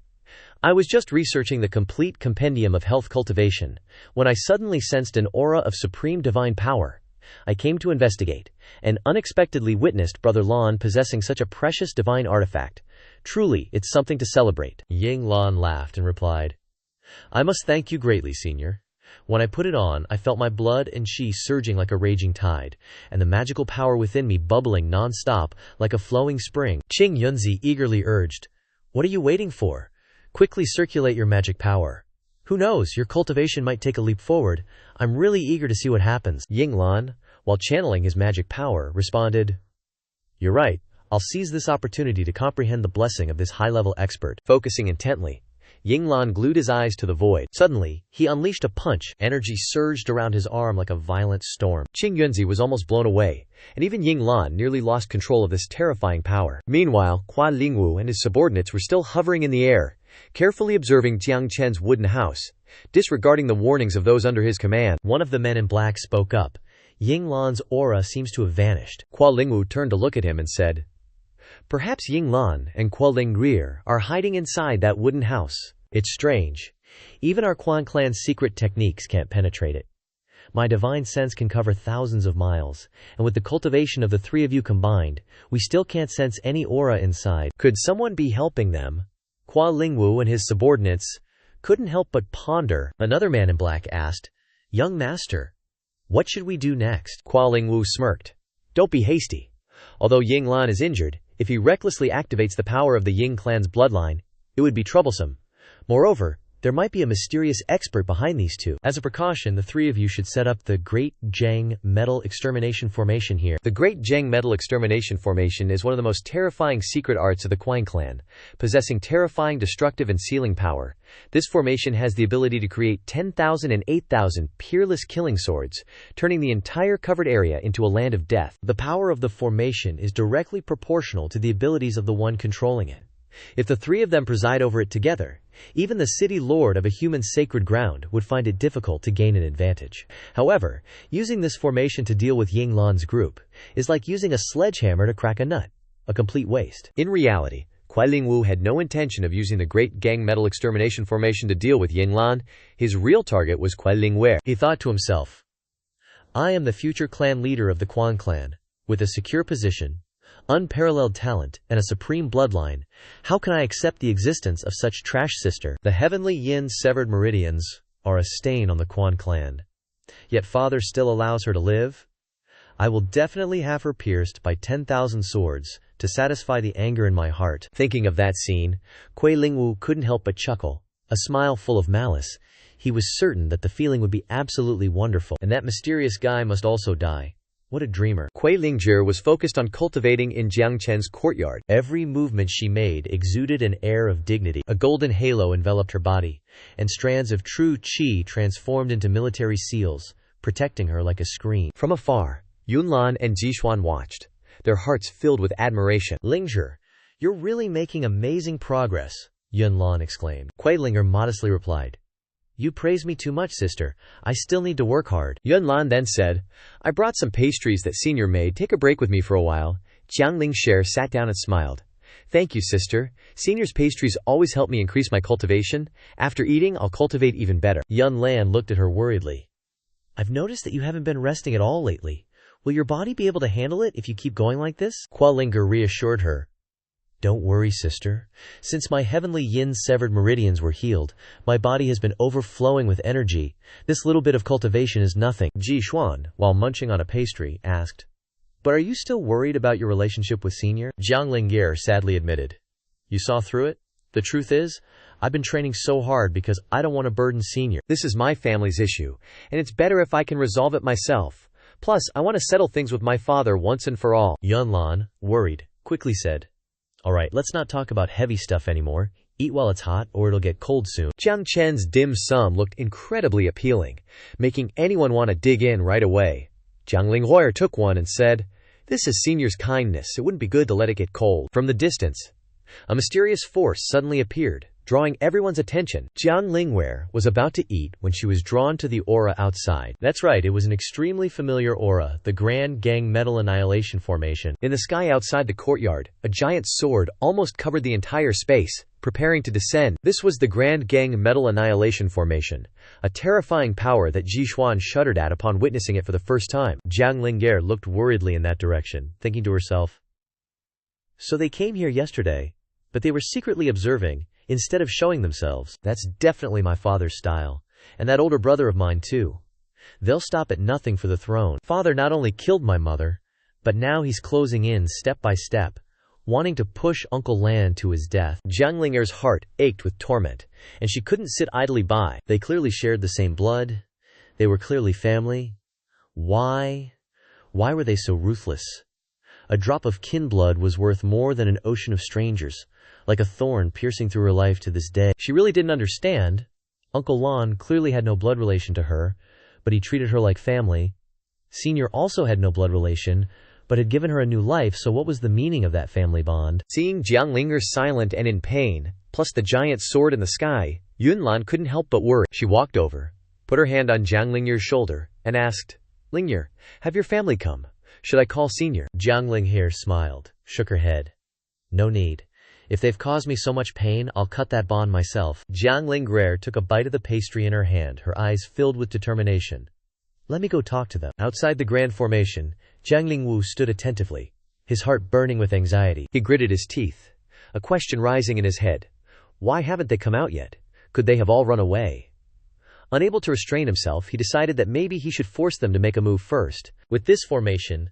I was just researching the complete compendium of health cultivation, when I suddenly sensed an aura of supreme divine power. I came to investigate, and unexpectedly witnessed Brother Lan possessing such a precious divine artifact. Truly, it's something to celebrate. Yinglan laughed and replied, I must thank you greatly, Senior. When I put it on, I felt my blood and qi surging like a raging tide, and the magical power within me bubbling non-stop like a flowing spring. Qing Yunzi eagerly urged, What are you waiting for? Quickly circulate your magic power. Who knows, your cultivation might take a leap forward. I'm really eager to see what happens. Yinglan, while channeling his magic power, responded, You're right. I'll seize this opportunity to comprehend the blessing of this high-level expert. Focusing intently, Yinglan glued his eyes to the void. Suddenly, he unleashed a punch. Energy surged around his arm like a violent storm. Qing Yunzi was almost blown away, and even Yinglan nearly lost control of this terrifying power. Meanwhile, Kuan Lingwu and his subordinates were still hovering in the air, carefully observing Jiang Chen's wooden house, disregarding the warnings of those under his command. One of the men in black spoke up. Yinglan's aura seems to have vanished. Kuan Lingwu turned to look at him and said, Perhaps Yinglan and Kuan Lingrier are hiding inside that wooden house. It's strange. Even our Quan clan's secret techniques can't penetrate it. My divine sense can cover thousands of miles, and with the cultivation of the three of you combined, we still can't sense any aura inside. Could someone be helping them? Kuan Lingwu and his subordinates couldn't help but ponder. Another man in black asked, Young master, what should we do next? Kuan Lingwu smirked. Don't be hasty. Although Yinglan is injured, if he recklessly activates the power of the Ying clan's bloodline, it would be troublesome. Moreover, there might be a mysterious expert behind these two. As a precaution, the three of you should set up the Great Jiang Metal Extermination Formation here. The Great Jiang Metal Extermination Formation is one of the most terrifying secret arts of the Quan clan, possessing terrifying destructive and sealing power. This formation has the ability to create 10,000 and 8,000 peerless killing swords, turning the entire covered area into a land of death. The power of the formation is directly proportional to the abilities of the one controlling it. If the three of them preside over it together, even the city lord of a human sacred ground would find it difficult to gain an advantage. However, using this formation to deal with Yinglan's group is like using a sledgehammer to crack a nut, a complete waste. In reality, Lingwu had no intention of using the Great Gang Metal Extermination Formation to deal with Yinlan. His real target was Lingwe. He thought to himself, I am the future clan leader of the Quan clan, with a secure position, unparalleled talent, and a supreme bloodline. How can I accept the existence of such trash sister? The heavenly yin severed meridians are a stain on the Quan clan. Yet father still allows her to live? I will definitely have her pierced by 10,000 swords to satisfy the anger in my heart. Thinking of that scene, Lingwu couldn't help but chuckle, a smile full of malice. He was certain that the feeling would be absolutely wonderful, and that mysterious guy must also die. What a dreamer. Lingzhi was focused on cultivating in Jiang Chen's courtyard. Every movement she made exuded an air of dignity. A golden halo enveloped her body, and strands of true qi transformed into military seals, protecting her like a screen. From afar, Yunlan and Jixuan watched, their hearts filled with admiration. Lingzhi, you're really making amazing progress, Yunlan exclaimed. Lingzhi modestly replied, You praise me too much, sister. I still need to work hard. Yunlan then said, I brought some pastries that Senior made. Take a break with me for a while. Jiang Lingxi sat down and smiled. Thank you, sister. Senior's pastries always help me increase my cultivation. After eating, I'll cultivate even better. Yunlan looked at her worriedly. I've noticed that you haven't been resting at all lately. Will your body be able to handle it if you keep going like this? Lingzhi reassured her. Don't worry, sister. Since my heavenly yin-severed meridians were healed, my body has been overflowing with energy. This little bit of cultivation is nothing. Jixuan, while munching on a pastry, asked, But are you still worried about your relationship with Senior? Jiang Lingxi sadly admitted. You saw through it? The truth is, I've been training so hard because I don't want to burden Senior. This is my family's issue, and it's better if I can resolve it myself. Plus, I want to settle things with my father once and for all. Yunlan, worried, quickly said, All right, let's not talk about heavy stuff anymore. Eat while it's hot, or it'll get cold soon. Jiang Chen's dim sum looked incredibly appealing, making anyone want to dig in right away. Jiang Linghuo'er took one and said, This is Senior's kindness. It wouldn't be good to let it get cold. From the distance, a mysterious force suddenly appeared, drawing everyone's attention. Jiang Linghuo'er was about to eat when she was drawn to the aura outside. That's right, it was an extremely familiar aura, the Grand Gang Metal Annihilation Formation. In the sky outside the courtyard, a giant sword almost covered the entire space, preparing to descend. This was the Grand Gang Metal Annihilation Formation, a terrifying power that Jixuan shuddered at upon witnessing it for the first time. Jiang Lingxi looked worriedly in that direction, thinking to herself, So they came here yesterday, but they were secretly observing, instead of showing themselves. That's definitely my father's style. And that older brother of mine too. They'll stop at nothing for the throne. Father not only killed my mother, but now he's closing in step by step, wanting to push Uncle Lan to his death. Jiang Ling'er's heart ached with torment, and she couldn't sit idly by. They clearly shared the same blood. They were clearly family. Why were they so ruthless? A drop of kin blood was worth more than an ocean of strangers, like a thorn piercing through her life to this day. She really didn't understand. Uncle Lan clearly had no blood relation to her, but he treated her like family. Senior also had no blood relation, but had given her a new life, so what was the meaning of that family bond? Seeing Jiang Ling'er silent and in pain, plus the giant sword in the sky, Yunlan couldn't help but worry. She walked over, put her hand on Jiang Ling'er's shoulder, and asked, Ling'er, have your family come? Should I call Senior? Jiang Ling'er smiled, shook her head. No need. If they've caused me so much pain, I'll cut that bond myself. Jiang Ling'er took a bite of the pastry in her hand, her eyes filled with determination. Let me go talk to them. Outside the grand formation, Jiang Lingwu stood attentively, his heart burning with anxiety. He gritted his teeth, a question rising in his head. Why haven't they come out yet? Could they have all run away? Unable to restrain himself, he decided that maybe he should force them to make a move first. With this formation,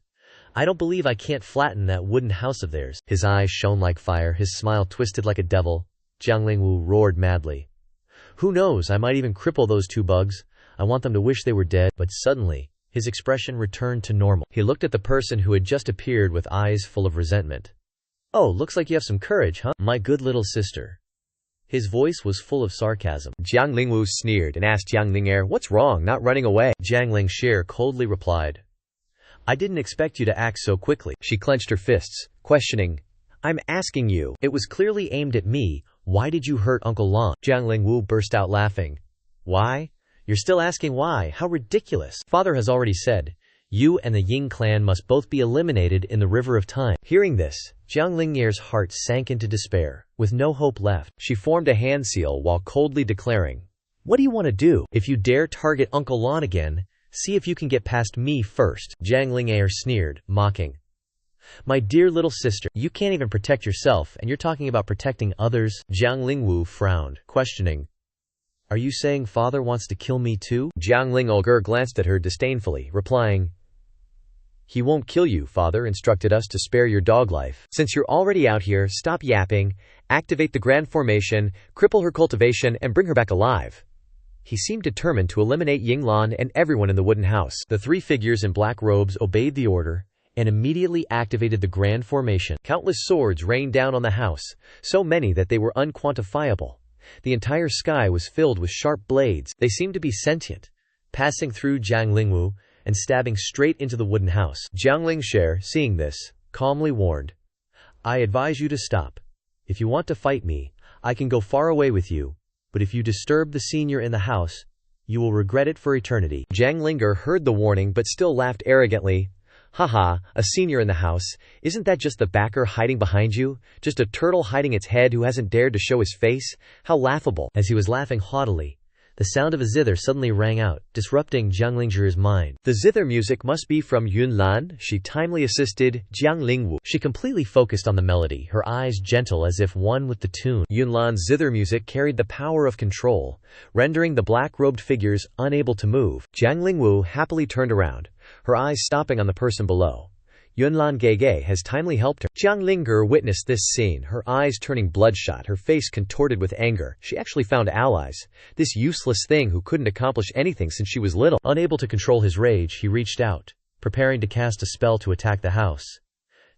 I don't believe I can't flatten that wooden house of theirs. His eyes shone like fire, his smile twisted like a devil. Jiang Lingwu roared madly. Who knows, I might even cripple those two bugs. I want them to wish they were dead. But suddenly, his expression returned to normal. He looked at the person who had just appeared with eyes full of resentment. Oh, looks like you have some courage, huh? My good little sister. His voice was full of sarcasm. Jiang Lingwu sneered and asked Jiang Ling'er, What's wrong, not running away? Jiang Lingxi coldly replied, I didn't expect you to act so quickly. She clenched her fists, questioning, I'm asking you. It was clearly aimed at me. Why did you hurt Uncle Lan? Jiang Lingwu burst out laughing. Why? You're still asking why? How ridiculous. Father has already said, You and the Ying clan must both be eliminated in the river of time. Hearing this, Jiang Lingye's heart sank into despair. With no hope left, she formed a hand seal while coldly declaring, "What do you want to do? If you dare target Uncle Lan again, see if you can get past me first." Jiang Lingye sneered, mocking. My dear little sister, you can't even protect yourself, and you're talking about protecting others? Jiang Lingwu frowned, questioning. Are you saying father wants to kill me too? Jiang Lingolger glanced at her disdainfully, replying, "He won't kill you, father instructed us to spare your dog life. Since you're already out here, stop yapping, activate the grand formation, cripple her cultivation, and bring her back alive." He seemed determined to eliminate Ying Lan and everyone in the wooden house. The three figures in black robes obeyed the order and immediately activated the grand formation. Countless swords rained down on the house, so many that they were unquantifiable. The entire sky was filled with sharp blades. They seemed to be sentient, passing through Jiang Lingwu and stabbing straight into the wooden house. Jiang Lingshare, seeing this, calmly warned, I advise you to stop. If you want to fight me, I can go far away with you, but if you disturb the senior in the house, you will regret it for eternity. Jiang Linger heard the warning but still laughed arrogantly. Haha, a senior in the house, isn't that just the backer hiding behind you? Just a turtle hiding its head who hasn't dared to show his face? How laughable. As he was laughing haughtily, the sound of a zither suddenly rang out, disrupting Jiang Lingzhi's mind. The zither music must be from Yunlan, she timely assisted Jiang Lingwu. She completely focused on the melody, her eyes gentle as if one with the tune. Yunlan's zither music carried the power of control, rendering the black-robed figures unable to move. Jiang Lingwu happily turned around, her eyes stopping on the person below. Yunlan Gege has timely helped her. Jiang Linger witnessed this scene, her eyes turning bloodshot, her face contorted with anger. She actually found allies. This useless thing who couldn't accomplish anything since she was little. Unable to control his rage, he reached out, preparing to cast a spell to attack the house.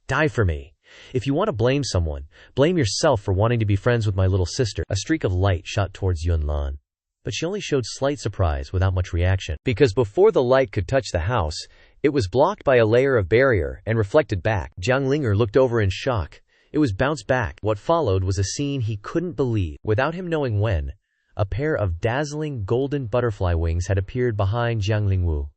Die for me. If you want to blame someone, blame yourself for wanting to be friends with my little sister. A streak of light shot towards Yunlan, but she only showed slight surprise without much reaction. Because before the light could touch the house, it was blocked by a layer of barrier and reflected back. Jiang Linger looked over in shock. It was bounced back. What followed was a scene he couldn't believe. Without him knowing when, a pair of dazzling golden butterfly wings had appeared behind Jiang Lingwu.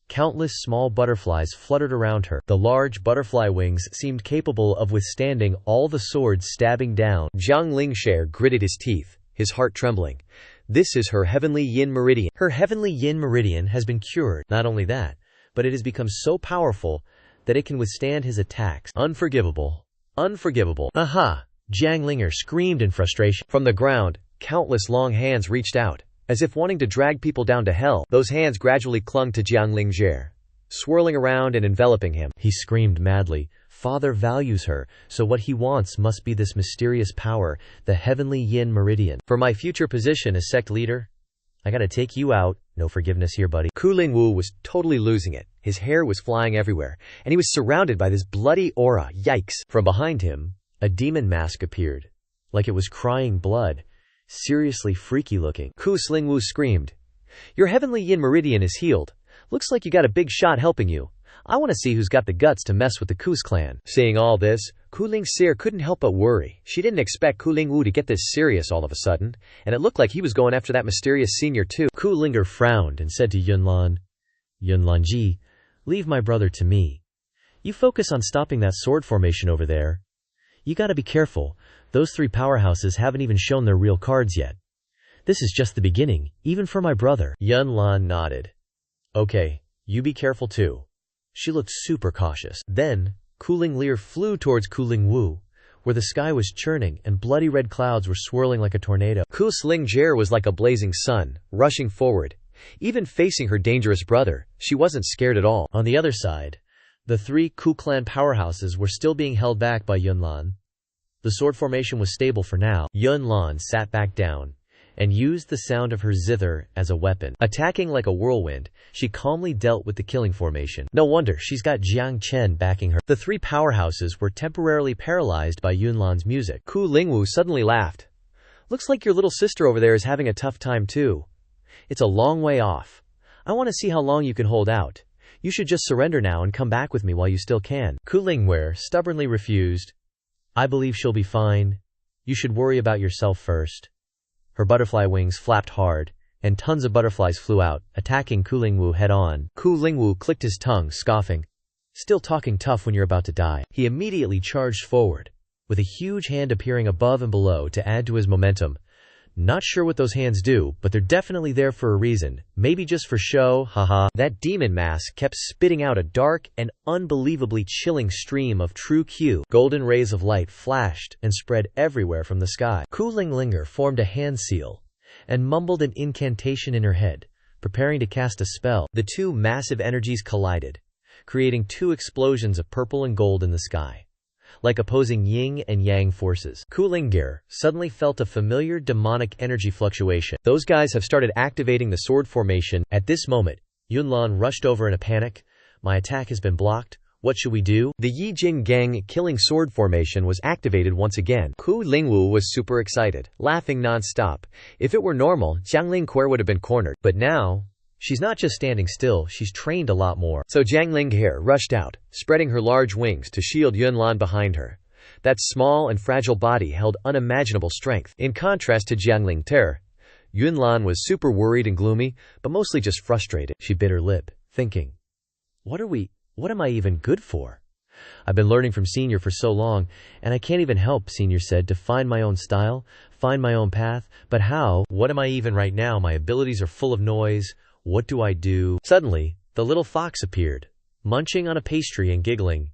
Countless small butterflies fluttered around her. The large butterfly wings seemed capable of withstanding all the swords stabbing down. Jiang Lingshare gritted his teeth, his heart trembling. This is her heavenly yin meridian. Her heavenly yin meridian has been cured. Not only that, but it has become so powerful that it can withstand his attacks. Unforgivable. Unforgivable. Aha! Jiang Linger screamed in frustration. From the ground, countless long hands reached out, as if wanting to drag people down to hell. Those hands gradually clung to Jiang Lingzhe, swirling around and enveloping him. He screamed madly. Father values her, so what he wants must be this mysterious power, the heavenly yin meridian. For my future position as sect leader, I gotta take you out. No forgiveness here, buddy. Ku Lingwu was totally losing it. His hair was flying everywhere, and he was surrounded by this bloody aura. Yikes. From behind him, a demon mask appeared, like it was crying blood. Seriously freaky looking. Ku Lingwu screamed, "Your heavenly yin meridian is healed. Looks like you got a big shot helping you. I want to see who's got the guts to mess with the Ku's clan." Seeing all this, Ku Lingxir couldn't help but worry. She didn't expect Ku Lingwu to get this serious all of a sudden, and it looked like he was going after that mysterious senior too. Ku Linger frowned and said to Yunlan, "Yunlanji, leave my brother to me. You focus on stopping that sword formation over there. You gotta be careful. Those three powerhouses haven't even shown their real cards yet. This is just the beginning, even for my brother." Yunlan nodded. "Okay, you be careful too." She looked super cautious. Then, Ku Linglir flew towards Ku Lingwu, where the sky was churning and bloody red clouds were swirling like a tornado. Ku Lingjer was like a blazing sun, rushing forward. Even facing her dangerous brother, she wasn't scared at all. On the other side, the three Ku clan powerhouses were still being held back by Yunlan. The sword formation was stable for now. Yunlan sat back down and used the sound of her zither as a weapon. Attacking like a whirlwind, she calmly dealt with the killing formation. No wonder, she's got Jiang Chen backing her. The three powerhouses were temporarily paralyzed by Yunlan's music. Ku Lingwu suddenly laughed. "Looks like your little sister over there is having a tough time too. It's a long way off. I want to see how long you can hold out. You should just surrender now and come back with me while you still can." Ku Lingwer stubbornly refused. "I believe she'll be fine. You should worry about yourself first." Her butterfly wings flapped hard, and tons of butterflies flew out, attacking Ku Lingwu head-on. Ku Lingwu clicked his tongue, scoffing. Still talking tough when you're about to die. He immediately charged forward, with a huge hand appearing above and below to add to his momentum. Not sure what those hands do, but they're definitely there for a reason. Maybe just for show, haha. That demon mask kept spitting out a dark and unbelievably chilling stream of true Q. Golden rays of light flashed and spread everywhere from the sky. Ku Linglinger formed a hand seal and mumbled an incantation in her head, preparing to cast a spell. The two massive energies collided, creating two explosions of purple and gold in the sky, like opposing yin and yang forces. Ku Lingir suddenly felt a familiar demonic energy fluctuation. Those guys have started activating the sword formation. At this moment, Yunlan rushed over in a panic. My attack has been blocked. What should we do? The Yi Jing Gang killing sword formation was activated once again. Ku Lingwu was super excited, laughing non-stop. If it were normal, Jiang Lingquer would have been cornered. But now, she's not just standing still, she's trained a lot more. So Jiang Linghe rushed out, spreading her large wings to shield Yunlan behind her. That small and fragile body held unimaginable strength. In contrast to Jiang Lingter, Yunlan was super worried and gloomy, but mostly just frustrated. She bit her lip, thinking, What am I even good for? I've been learning from Senior for so long, and I can't even help, Senior said, to find my own style, find my own path. But how? What am I even right now? My abilities are full of noise. What do I do? Suddenly, the little fox appeared, munching on a pastry and giggling.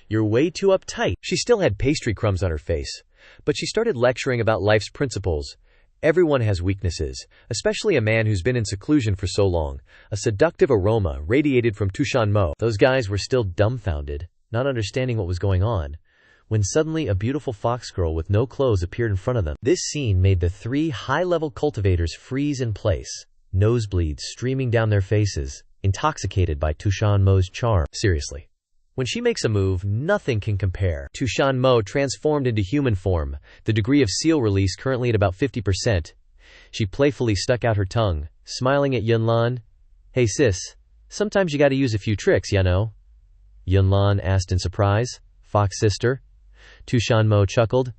You're way too uptight. She still had pastry crumbs on her face, but she started lecturing about life's principles. Everyone has weaknesses, especially a man who's been in seclusion for so long. A seductive aroma radiated from Tushan Mo. Those guys were still dumbfounded, not understanding what was going on, when suddenly a beautiful fox girl with no clothes appeared in front of them. This scene made the three high-level cultivators freeze in place, nosebleeds streaming down their faces, intoxicated by Tushan Mo's charm. Seriously. When she makes a move, nothing can compare. Tushan Mo transformed into human form, the degree of seal release currently at about 50%. She playfully stuck out her tongue, smiling at Yunlan. Hey sis, sometimes you gotta use a few tricks, ya know? Yunlan asked in surprise. Fox sister? Tushan Mo chuckled.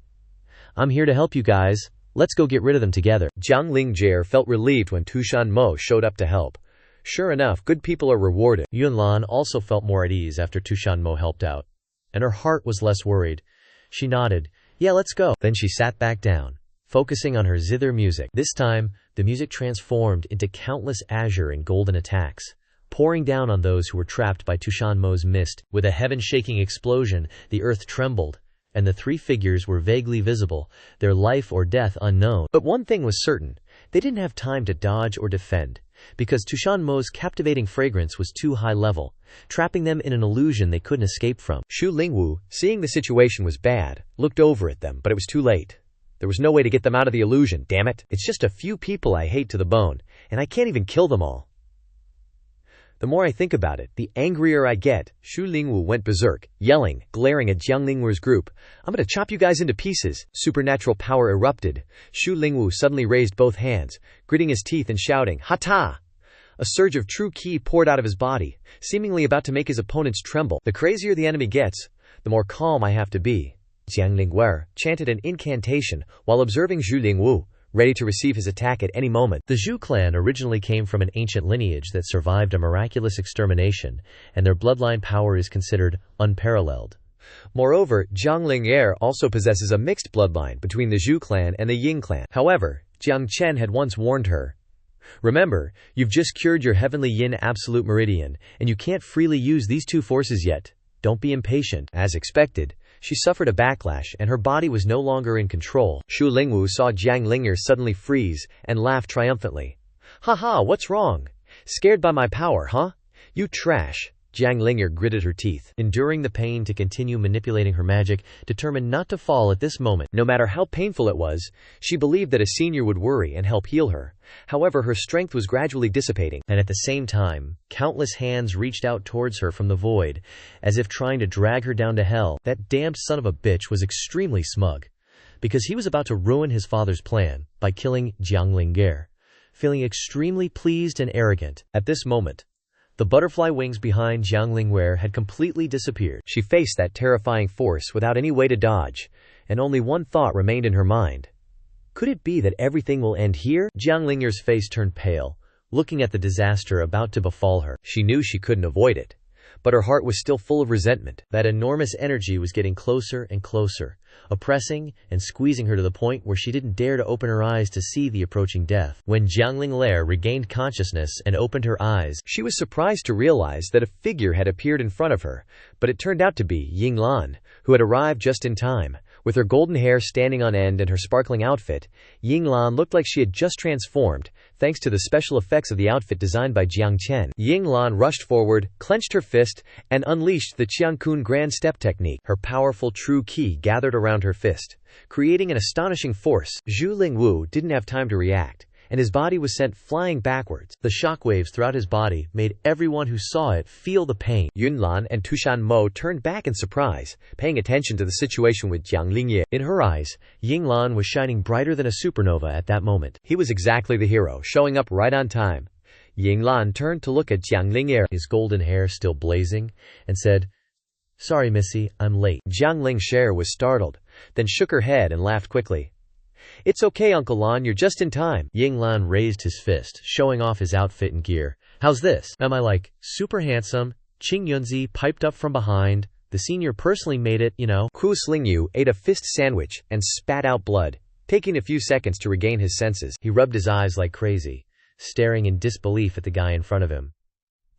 I'm here to help you guys. Let's go get rid of them together. Jiang Lingjier felt relieved when Tushan Mo showed up to help. Sure enough, good people are rewarded. Yunlan also felt more at ease after Tushan Mo helped out, and her heart was less worried. She nodded. Yeah, let's go. Then she sat back down, focusing on her zither music. This time, the music transformed into countless azure and golden attacks, pouring down on those who were trapped by Tushan Mo's mist. With a heaven-shaking explosion, the earth trembled, and the three figures were vaguely visible, their life or death unknown. But one thing was certain. They didn't have time to dodge or defend, because Tushan Mo's captivating fragrance was too high level, trapping them in an illusion they couldn't escape from. Xu Lingwu, seeing the situation was bad, looked over at them, but it was too late. There was no way to get them out of the illusion, damn it. It's just a few people I hate to the bone, and I can't even kill them all. The more I think about it, the angrier I get. Xu Lingwu went berserk, yelling, glaring at Jiang Lingwer's group. I'm gonna chop you guys into pieces. Supernatural power erupted. Xu Lingwu suddenly raised both hands, gritting his teeth and shouting, Hata! A surge of true ki poured out of his body, seemingly about to make his opponents tremble. The crazier the enemy gets, the more calm I have to be. Jiang Lingwer chanted an incantation while observing Xu Lingwu, ready to receive his attack at any moment. The Zhu clan originally came from an ancient lineage that survived a miraculous extermination, and their bloodline power is considered unparalleled. Moreover, Jiang Ling'er also possesses a mixed bloodline between the Zhu clan and the Ying clan. However, Jiang Chen had once warned her, remember, you've just cured your heavenly yin absolute meridian, and you can't freely use these two forces yet. Don't be impatient. As expected, she suffered a backlash and her body was no longer in control. Xu Lingwu saw Jiang Ling'er suddenly freeze and laughed triumphantly. Haha, what's wrong? Scared by my power, huh? You trash. Jiang Ling'er gritted her teeth, enduring the pain to continue manipulating her magic, determined not to fall at this moment. No matter how painful it was, she believed that a senior would worry and help heal her. However, her strength was gradually dissipating, and at the same time, countless hands reached out towards her from the void, as if trying to drag her down to hell. That damned son of a bitch was extremely smug, because he was about to ruin his father's plan by killing Jiang Ling'er, feeling extremely pleased and arrogant. At this moment, the butterfly wings behind Jiang Ling'er had completely disappeared. She faced that terrifying force without any way to dodge, and only one thought remained in her mind. Could it be that everything will end here? Jiang Linger's face turned pale, looking at the disaster about to befall her. She knew she couldn't avoid it, but her heart was still full of resentment. That enormous energy was getting closer and closer, oppressing and squeezing her to the point where she didn't dare to open her eyes to see the approaching death. When Jiang Linglere regained consciousness and opened her eyes, she was surprised to realize that a figure had appeared in front of her, but it turned out to be Ying Lan, who had arrived just in time. With her golden hair standing on end and her sparkling outfit, Ying Lan looked like she had just transformed, thanks to the special effects of the outfit designed by Jiang Chen. Ying Lan rushed forward, clenched her fist, and unleashed the Qiangkun Grand Step technique. Her powerful true ki gathered around her fist, creating an astonishing force. Zhu Lingwu didn't have time to react, and his body was sent flying backwards. The shockwaves throughout his body made everyone who saw it feel the pain. Yunlan and Tushan Mo turned back in surprise, paying attention to the situation with Jiang Lingye. In her eyes, Yinglan was shining brighter than a supernova at that moment. He was exactly the hero, showing up right on time. Yinglan turned to look at Jiang Lingye, his golden hair still blazing, and said, "Sorry, Missy, I'm late." Jiang Lingshare was startled, then shook her head and laughed quickly. "It's okay, Uncle Lan, you're just in time." Ying Lan raised his fist, showing off his outfit and gear. "How's this? Am I like, super handsome?" Qing Yunzi piped up from behind. "The senior personally made it, you know." Ku Slingyu ate a fist sandwich and spat out blood, taking a few seconds to regain his senses. He rubbed his eyes like crazy, staring in disbelief at the guy in front of him.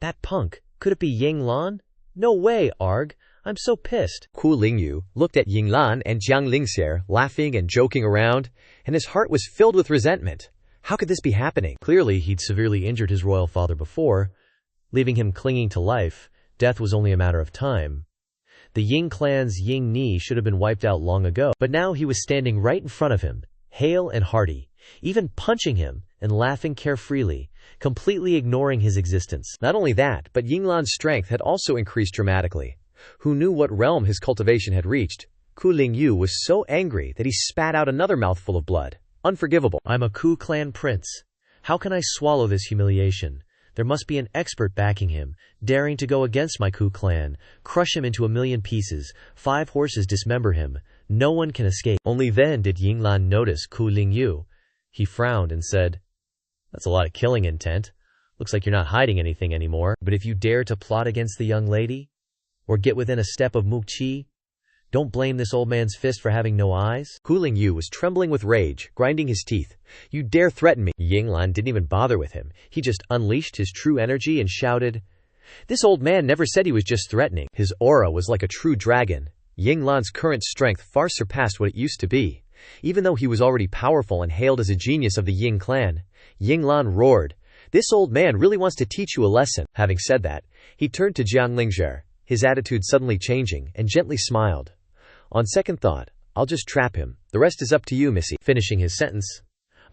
"That punk, could it be Ying Lan? No way, Arg. I'm so pissed." Ku Lingyu looked at Ying Lan and Jiang Lingxier, laughing and joking around, and his heart was filled with resentment. How could this be happening? Clearly, he'd severely injured his royal father before, leaving him clinging to life. Death was only a matter of time. The Ying clan's Ying Ni should have been wiped out long ago, but now he was standing right in front of him, hale and hearty, even punching him and laughing carefreely, completely ignoring his existence. Not only that, but Yinglan's strength had also increased dramatically. Who knew what realm his cultivation had reached? Ku Lingyu was so angry that he spat out another mouthful of blood. Unforgivable. "I'm a Ku clan prince. How can I swallow this humiliation? There must be an expert backing him, daring to go against my Ku clan, crush him into a million pieces, 5 horses dismember him. No one can escape." Only then did Yinglan notice Ku Lingyu. He frowned and said, "That's a lot of killing intent. Looks like you're not hiding anything anymore. But if you dare to plot against the young lady, or get within a step of Mukchi, don't blame this old man's fist for having no eyes." Ku Lingyu was trembling with rage, grinding his teeth. "You dare threaten me?" Yinglan didn't even bother with him. He just unleashed his true energy and shouted. This old man never said he was just threatening. His aura was like a true dragon. Yinglan's current strength far surpassed what it used to be. Even though he was already powerful and hailed as a genius of the Ying clan, Yinglan roared, "This old man really wants to teach you a lesson." Having said that, he turned to Jiang Lingzhe, his attitude suddenly changing, and gently smiled. "On second thought, I'll just trap him. The rest is up to you, Missy." Finishing his sentence,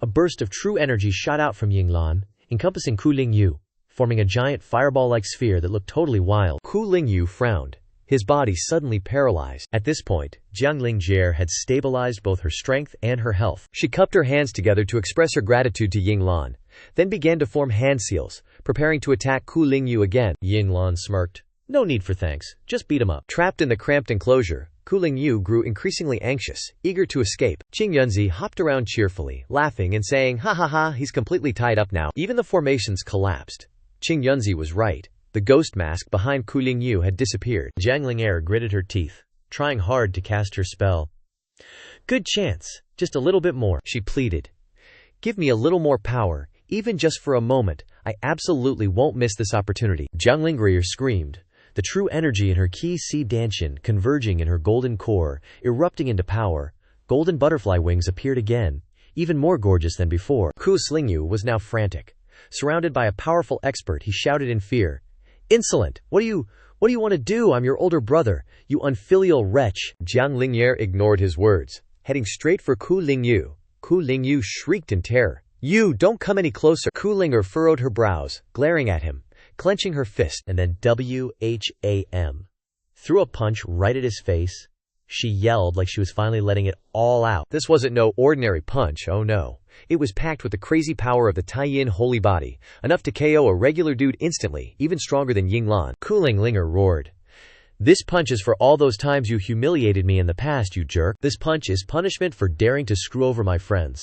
a burst of true energy shot out from Yinglan, encompassing Ku Lingyu, forming a giant fireball-like sphere that looked totally wild. Ku Lingyu frowned, his body suddenly paralyzed. At this point, Jiang Lingjie had stabilized both her strength and her health. She cupped her hands together to express her gratitude to Yinglan, then began to form hand seals, preparing to attack Ku Lingyu again. Yinglan smirked. "No need for thanks, just beat him up." Trapped in the cramped enclosure, Ku Lingyu grew increasingly anxious, eager to escape. Qing Yunzi hopped around cheerfully, laughing and saying, "Ha ha ha, he's completely tied up now." Even the formations collapsed. Qing Yunzi was right. The ghost mask behind Ku Lingyu had disappeared. Jiang Ling'er gritted her teeth, trying hard to cast her spell. "Good chance, just a little bit more," she pleaded. "Give me a little more power, even just for a moment. I absolutely won't miss this opportunity." Jiang Ling'er screamed, the true energy in her Qi Si Danshan converging in her golden core, erupting into power. Golden butterfly wings appeared again, even more gorgeous than before. Ku Slingyu was now frantic. Surrounded by a powerful expert, he shouted in fear, "Insolent! What do you want to do? I'm your older brother, you unfilial wretch." Jiang Ling'er ignored his words, heading straight for Ku Lingyu. Ku Lingyu shrieked in terror. "You, don't come any closer." Ku Ling'er furrowed her brows, glaring at him, clenching her fist, and then WHAM threw a punch right at his face. She yelled like she was finally letting it all out. This wasn't no ordinary punch, oh no. It was packed with the crazy power of the Taiyin holy body, enough to KO a regular dude instantly, even stronger than Yinglan. Ku Ling'er roared. This punch is for all those times you humiliated me in the past, you jerk. This punch is punishment for daring to screw over my friends.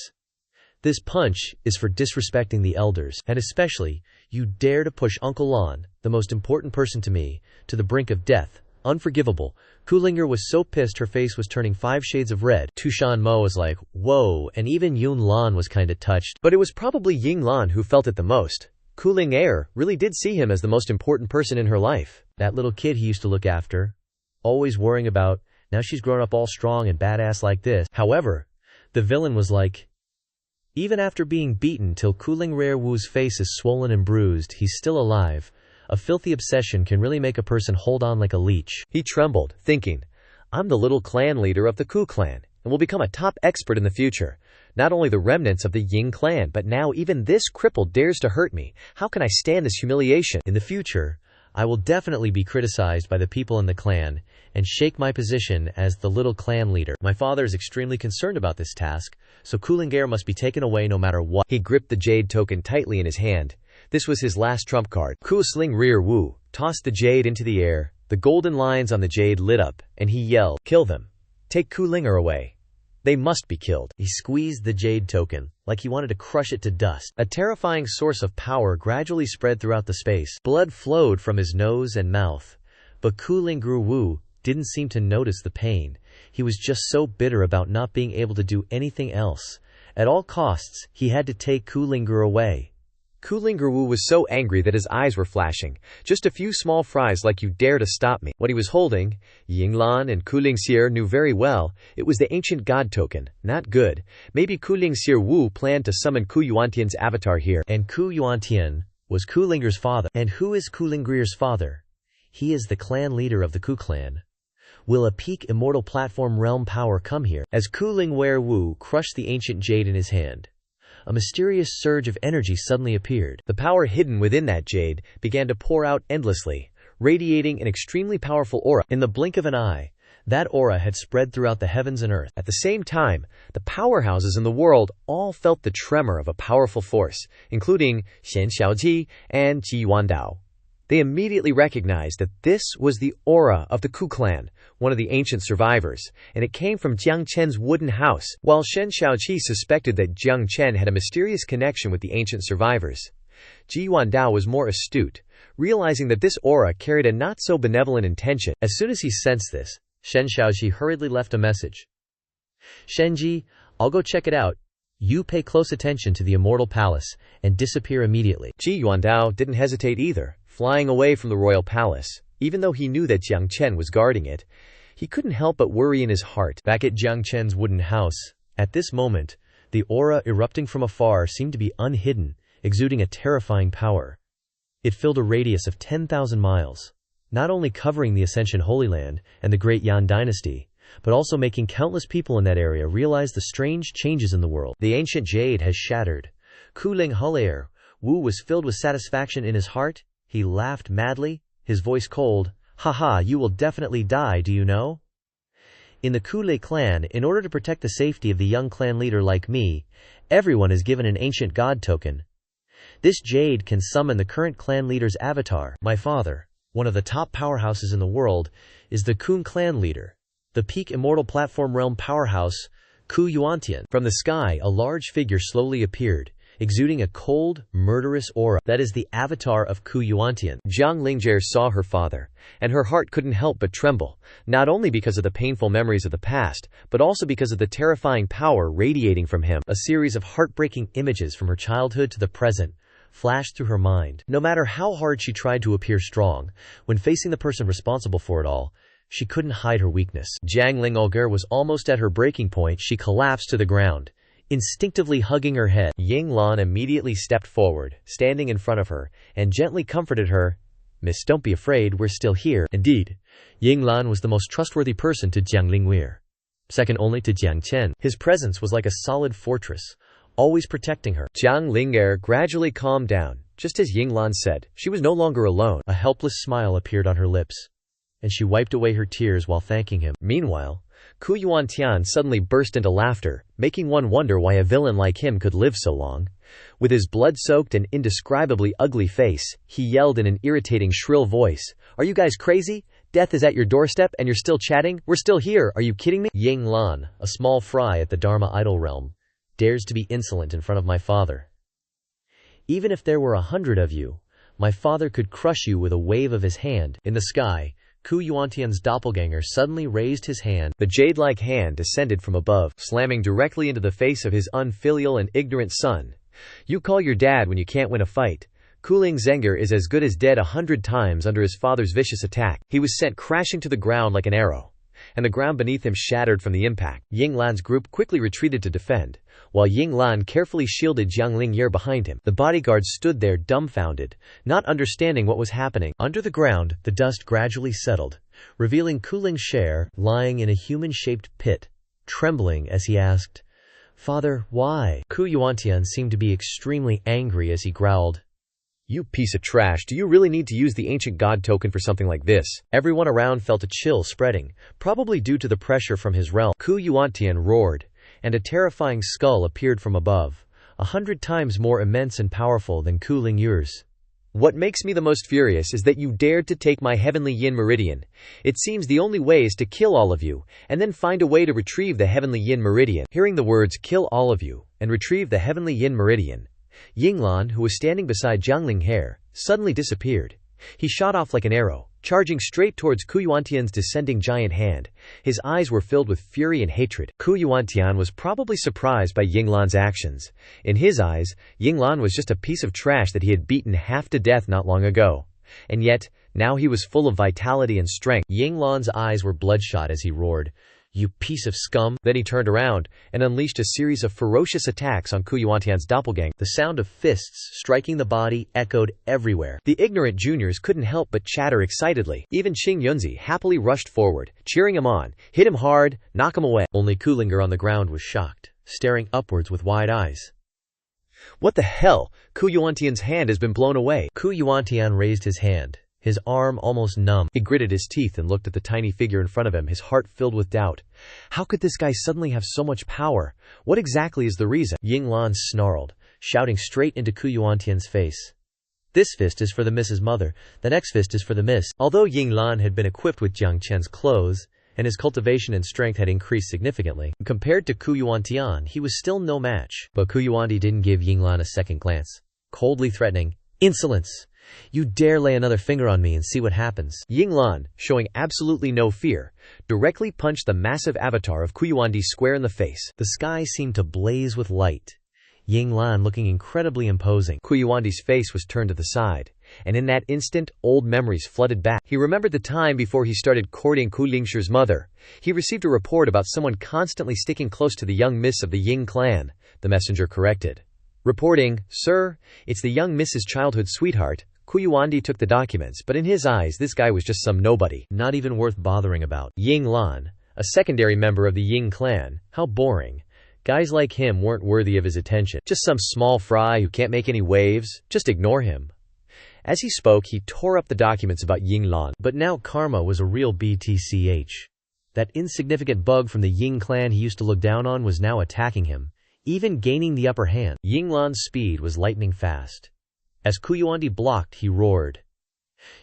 This punch is for disrespecting the elders, and especially, you dare to push Uncle Lan, the most important person to me, to the brink of death. Unforgivable. Kulinger was so pissed her face was turning 5 shades of red. Tushan Mo was like, whoa, and even Yun Lan was kinda touched. But it was probably Ying Lan who felt it the most. Kulinger really did see him as the most important person in her life. That little kid he used to look after, always worrying about, now she's grown up all strong and badass like this. However, the villain was like, even after being beaten till Kulinger Wu's face is swollen and bruised, he's still alive. A filthy obsession can really make a person hold on like a leech. He trembled, thinking, I'm the little clan leader of the Ku clan, and will become a top expert in the future. Not only the remnants of the Ying clan, but now even this cripple dares to hurt me. How can I stand this humiliation? In the future, I will definitely be criticized by the people in the clan, and shake my position as the little clan leader. My father is extremely concerned about this task, so Kulinger must be taken away no matter what. He gripped the jade token tightly in his hand. This was his last trump card. Kulinger Wu tossed the jade into the air. The golden lines on the jade lit up, and he yelled, kill them. Take Kulinger away. They must be killed. He squeezed the jade token, like he wanted to crush it to dust. A terrifying source of power gradually spread throughout the space. Blood flowed from his nose and mouth. But Kulinger Wu didn't seem to notice the pain. He was just so bitter about not being able to do anything else. At all costs, he had to take Kulinger away. Kulinger Wu was so angry that his eyes were flashing. Just a few small fries like you dare to stop me. What he was holding, Yinglan and Kulinger knew very well, it was the ancient god token. Not good. Maybe Kulinger Wu planned to summon Ku Yuantian's avatar here. And Ku Yuantian was Kulinger's father. And who is Kulinger's father? He is the clan leader of the Ku clan. Will a peak immortal platform realm power come here? As Kulinger Wu crushed the ancient jade in his hand, a mysterious surge of energy suddenly appeared. The power hidden within that jade began to pour out endlessly, radiating an extremely powerful aura. In the blink of an eye, that aura had spread throughout the heavens and earth. At the same time, the powerhouses in the world all felt the tremor of a powerful force, including Xianxia and Ji Wandao. They immediately recognized that this was the aura of the Ku clan, one of the ancient survivors, and it came from Jiang Chen's wooden house. While Shen Xiaoqi suspected that Jiang Chen had a mysterious connection with the ancient survivors, Ji Wandao was more astute, realizing that this aura carried a not-so-benevolent intention. As soon as he sensed this, Shen Xiaoqi hurriedly left a message. Shenji, I'll go check it out. You pay close attention to the immortal palace, and disappear immediately. Ji Wandao didn't hesitate either, flying away from the royal palace. Even though he knew that Jiang Chen was guarding it, he couldn't help but worry in his heart. Back at Jiang Chen's wooden house, at this moment, the aura erupting from afar seemed to be unhidden, exuding a terrifying power. It filled a radius of 10,000 miles, not only covering the Ascension Holy Land and the Great Yan Dynasty, but also making countless people in that area realize the strange changes in the world. The ancient jade has shattered. Kulinger Wu was filled with satisfaction in his heart. He laughed madly, his voice cold. Haha, you will definitely die, do you know? In the Kule clan, in order to protect the safety of the young clan leader like me, everyone is given an ancient god token. This jade can summon the current clan leader's avatar. My father, one of the top powerhouses in the world, is the Kun clan leader, the peak immortal platform realm powerhouse, Ku Yuantian. From the sky, a large figure slowly appeared, exuding a cold, murderous aura. That is the avatar of Ku Yuantian. Zhang Lingzhe saw her father, and her heart couldn't help but tremble, not only because of the painful memories of the past, but also because of the terrifying power radiating from him. A series of heartbreaking images from her childhood to the present flashed through her mind. No matter how hard she tried to appear strong, when facing the person responsible for it all, she couldn't hide her weakness. Jiang Lingolger was almost at her breaking point. She collapsed to the ground, instinctively hugging her head. Ying Lan immediately stepped forward, standing in front of her, and gently comforted her. Miss, don't be afraid, we're still here. Indeed, Ying Lan was the most trustworthy person to Jiang Lingwei, second only to Jiang Chen. His presence was like a solid fortress, always protecting her. Jiang Lingwei gradually calmed down. Just as Ying Lan said, she was no longer alone. A helpless smile appeared on her lips, and she wiped away her tears while thanking him. Meanwhile, Ku Yuantian suddenly burst into laughter, making one wonder why a villain like him could live so long. With his blood-soaked and indescribably ugly face, he yelled in an irritating shrill voice, "Are you guys crazy? Death is at your doorstep and you're still chatting? We're still here, are you kidding me? Ying Lan, a small fry at the Dharma idol realm, dares to be insolent in front of my father. Even if there were 100 of you, my father could crush you with a wave of his hand. In the sky, Ku Yuantian's doppelganger suddenly raised his hand. The jade-like hand descended from above, slamming directly into the face of his unfilial and ignorant son. You call your dad when you can't win a fight. Kuling Zenger is as good as dead 100 times under his father's vicious attack. He was sent crashing to the ground like an arrow, and the ground beneath him shattered from the impact. Ying Lan's group quickly retreated to defend, while Ying Lan carefully shielded Jiang Lingye behind him. The bodyguards stood there dumbfounded, not understanding what was happening. Under the ground, the dust gradually settled, revealing Kuling Sher lying in a human-shaped pit, trembling as he asked, "Father, why?" Ku Yuantian seemed to be extremely angry as he growled, "You piece of trash, do you really need to use the ancient god token for something like this?" Everyone around felt a chill spreading, probably due to the pressure from his realm. Ku Yuantian roared, and a terrifying skull appeared from above, 100 times more immense and powerful than Ku Lingye's. "What makes me the most furious is that you dared to take my heavenly yin meridian. It seems the only way is to kill all of you, and then find a way to retrieve the heavenly yin meridian." Hearing the words "kill all of you" and "retrieve the heavenly yin meridian," Ying Lan, who was standing beside Jiang Lingye, suddenly disappeared. He shot off like an arrow, charging straight towards Ku Yuantian's descending giant hand. His eyes were filled with fury and hatred. Ku Yuantian was probably surprised by Ying Lan's actions. In his eyes, Ying Lan was just a piece of trash that he had beaten half to death not long ago. And yet, now he was full of vitality and strength. Ying Lan's eyes were bloodshot as he roared, "You piece of scum!" Then he turned around and unleashed a series of ferocious attacks on Ku Yuantian's doppelganger. The sound of fists striking the body echoed everywhere. The ignorant juniors couldn't help but chatter excitedly. Even Qing Yunzi happily rushed forward, cheering him on. "Hit him hard, knock him away." Only Kulinger on the ground was shocked, staring upwards with wide eyes. "What the hell? Ku Yuantian's hand has been blown away." Ku Yuantian raised his hand, his arm almost numb. He gritted his teeth and looked at the tiny figure in front of him, his heart filled with doubt. How could this guy suddenly have so much power? What exactly is the reason? Ying Lan snarled, shouting straight into Ku Yuantian's face. "This fist is for the Miss's mother, the next fist is for the Miss." Although Ying Lan had been equipped with Jiang Chen's clothes, and his cultivation and strength had increased significantly, compared to Ku Yuantian, he was still no match. But Ku Yuanti didn't give Ying Lan a second glance, coldly threatening, "Insolence! You dare lay another finger on me and see what happens." Ying Lan, showing absolutely no fear, directly punched the massive avatar of Ku Yuanti square in the face. The sky seemed to blaze with light, Ying Lan looking incredibly imposing. Ku Yuanti's face was turned to the side, and in that instant, old memories flooded back. He remembered the time before he started courting Ku Lingshi's mother. He received a report about someone constantly sticking close to the young miss of the Ying clan. The messenger corrected, reporting, "Sir, it's the young Miss's childhood sweetheart." Ku Yuanti took the documents, but in his eyes this guy was just some nobody, not even worth bothering about. Ying Lan, a secondary member of the Ying clan, how boring. Guys like him weren't worthy of his attention. Just some small fry who can't make any waves, just ignore him. As he spoke, he tore up the documents about Ying Lan. But now Karma was a real BTCH. That insignificant bug from the Ying clan he used to look down on was now attacking him, even gaining the upper hand. Ying Lan's speed was lightning fast. As Ku Yuanti blocked, he roared,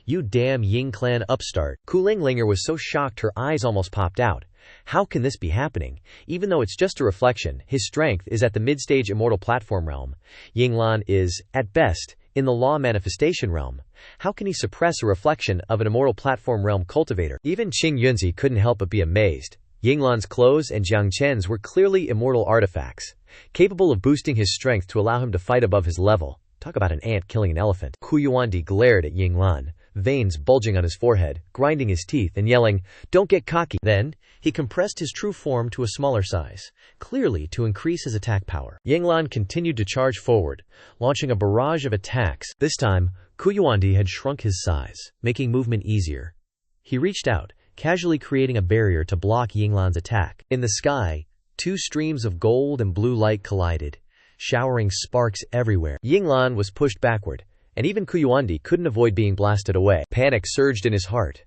"You damn Ying clan upstart." Ku Lingye was so shocked her eyes almost popped out. How can this be happening? Even though it's just a reflection, his strength is at the mid-stage immortal platform realm. Ying Lan is, at best, in the law manifestation realm. How can he suppress a reflection of an immortal platform realm cultivator? Even Qing Yunzi couldn't help but be amazed. Ying Lan's clothes and Jiang Chen's were clearly immortal artifacts, capable of boosting his strength to allow him to fight above his level. Talk about an ant killing an elephant. Ku Yuanti glared at Ying Lan, veins bulging on his forehead, grinding his teeth and yelling, "Don't get cocky." Then, he compressed his true form to a smaller size, clearly to increase his attack power. Ying Lan continued to charge forward, launching a barrage of attacks. This time, Ku Yuanti had shrunk his size, making movement easier. He reached out, casually creating a barrier to block Ying Lan's attack. In the sky, two streams of gold and blue light collided, showering sparks everywhere. Ying Lan was pushed backward, and even Ku Yuanti couldn't avoid being blasted away. Panic surged in his heart.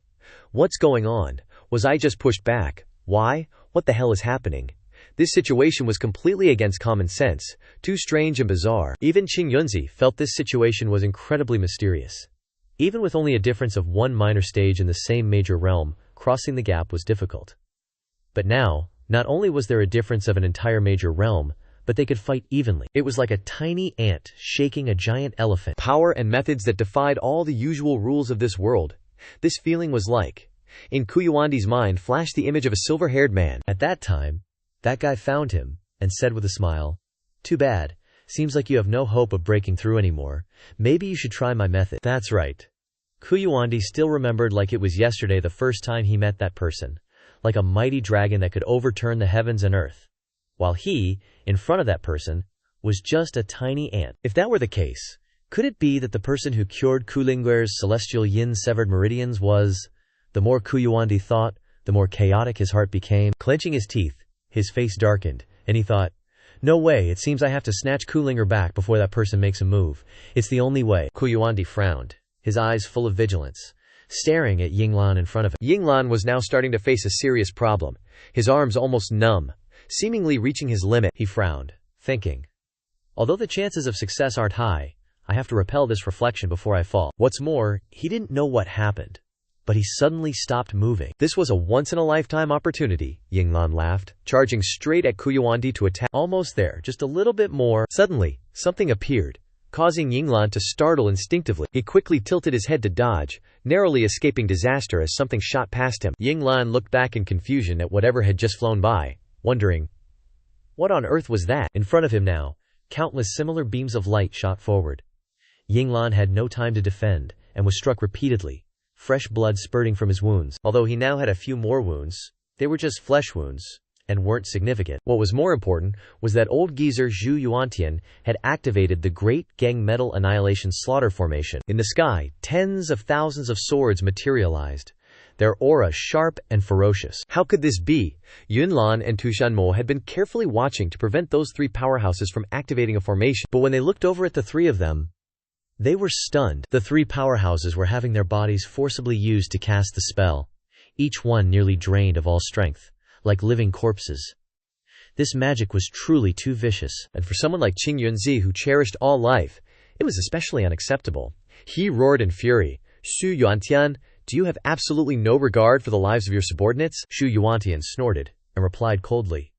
What's going on? Was I just pushed back? Why? What the hell is happening? This situation was completely against common sense, too strange and bizarre. Even Qing Yunzi felt this situation was incredibly mysterious. Even with only a difference of one minor stage in the same major realm, crossing the gap was difficult. But now, not only was there a difference of an entire major realm, but they could fight evenly. It was like a tiny ant shaking a giant elephant. Power and methods that defied all the usual rules of this world. This feeling was like, in Kuyuandi's mind flashed the image of a silver-haired man. At that time, that guy found him and said with a smile, "Too bad. Seems like you have no hope of breaking through anymore. Maybe you should try my method." That's right. Kuyuandi still remembered like it was yesterday the first time he met that person, like a mighty dragon that could overturn the heavens and earth, while he, in front of that person, was just a tiny ant. If that were the case, could it be that the person who cured Kulingwer's celestial yin-severed meridians was... The more Kuyuandi thought, the more chaotic his heart became. Clenching his teeth, his face darkened, and he thought, "No way, it seems I have to snatch Kulinger back before that person makes a move. It's the only way." Kuyuandi frowned, his eyes full of vigilance, staring at Yinglan in front of him. Yinglan was now starting to face a serious problem, his arms almost numb, seemingly reaching his limit. He frowned, thinking, although the chances of success aren't high, I have to repel this reflection before I fall. What's more, he didn't know what happened, but he suddenly stopped moving. This was a once-in-a-lifetime opportunity, Yinglan laughed, charging straight at Kuyuandi to attack. Almost there, just a little bit more. Suddenly, something appeared, causing Yinglan to startle instinctively. He quickly tilted his head to dodge, narrowly escaping disaster as something shot past him. Yinglan looked back in confusion at whatever had just flown by, wondering, what on earth was that? In front of him now, countless similar beams of light shot forward. Yinglan had no time to defend, and was struck repeatedly, fresh blood spurting from his wounds. Although he now had a few more wounds, they were just flesh wounds, and weren't significant. What was more important was that old geezer Zhu Yuantian had activated the Great Gang Metal Annihilation Slaughter Formation. In the sky, tens of thousands of swords materialized, their aura sharp and ferocious. How could this be? Yunlan and Tushanmo had been carefully watching to prevent those three powerhouses from activating a formation. But when they looked over at the three of them, they were stunned. The three powerhouses were having their bodies forcibly used to cast the spell, each one nearly drained of all strength, like living corpses. This magic was truly too vicious, and for someone like Qing Yunzi who cherished all life, it was especially unacceptable. He roared in fury, "Xu Yuantian, do you have absolutely no regard for the lives of your subordinates?" Xu Yuantian snorted, and replied coldly,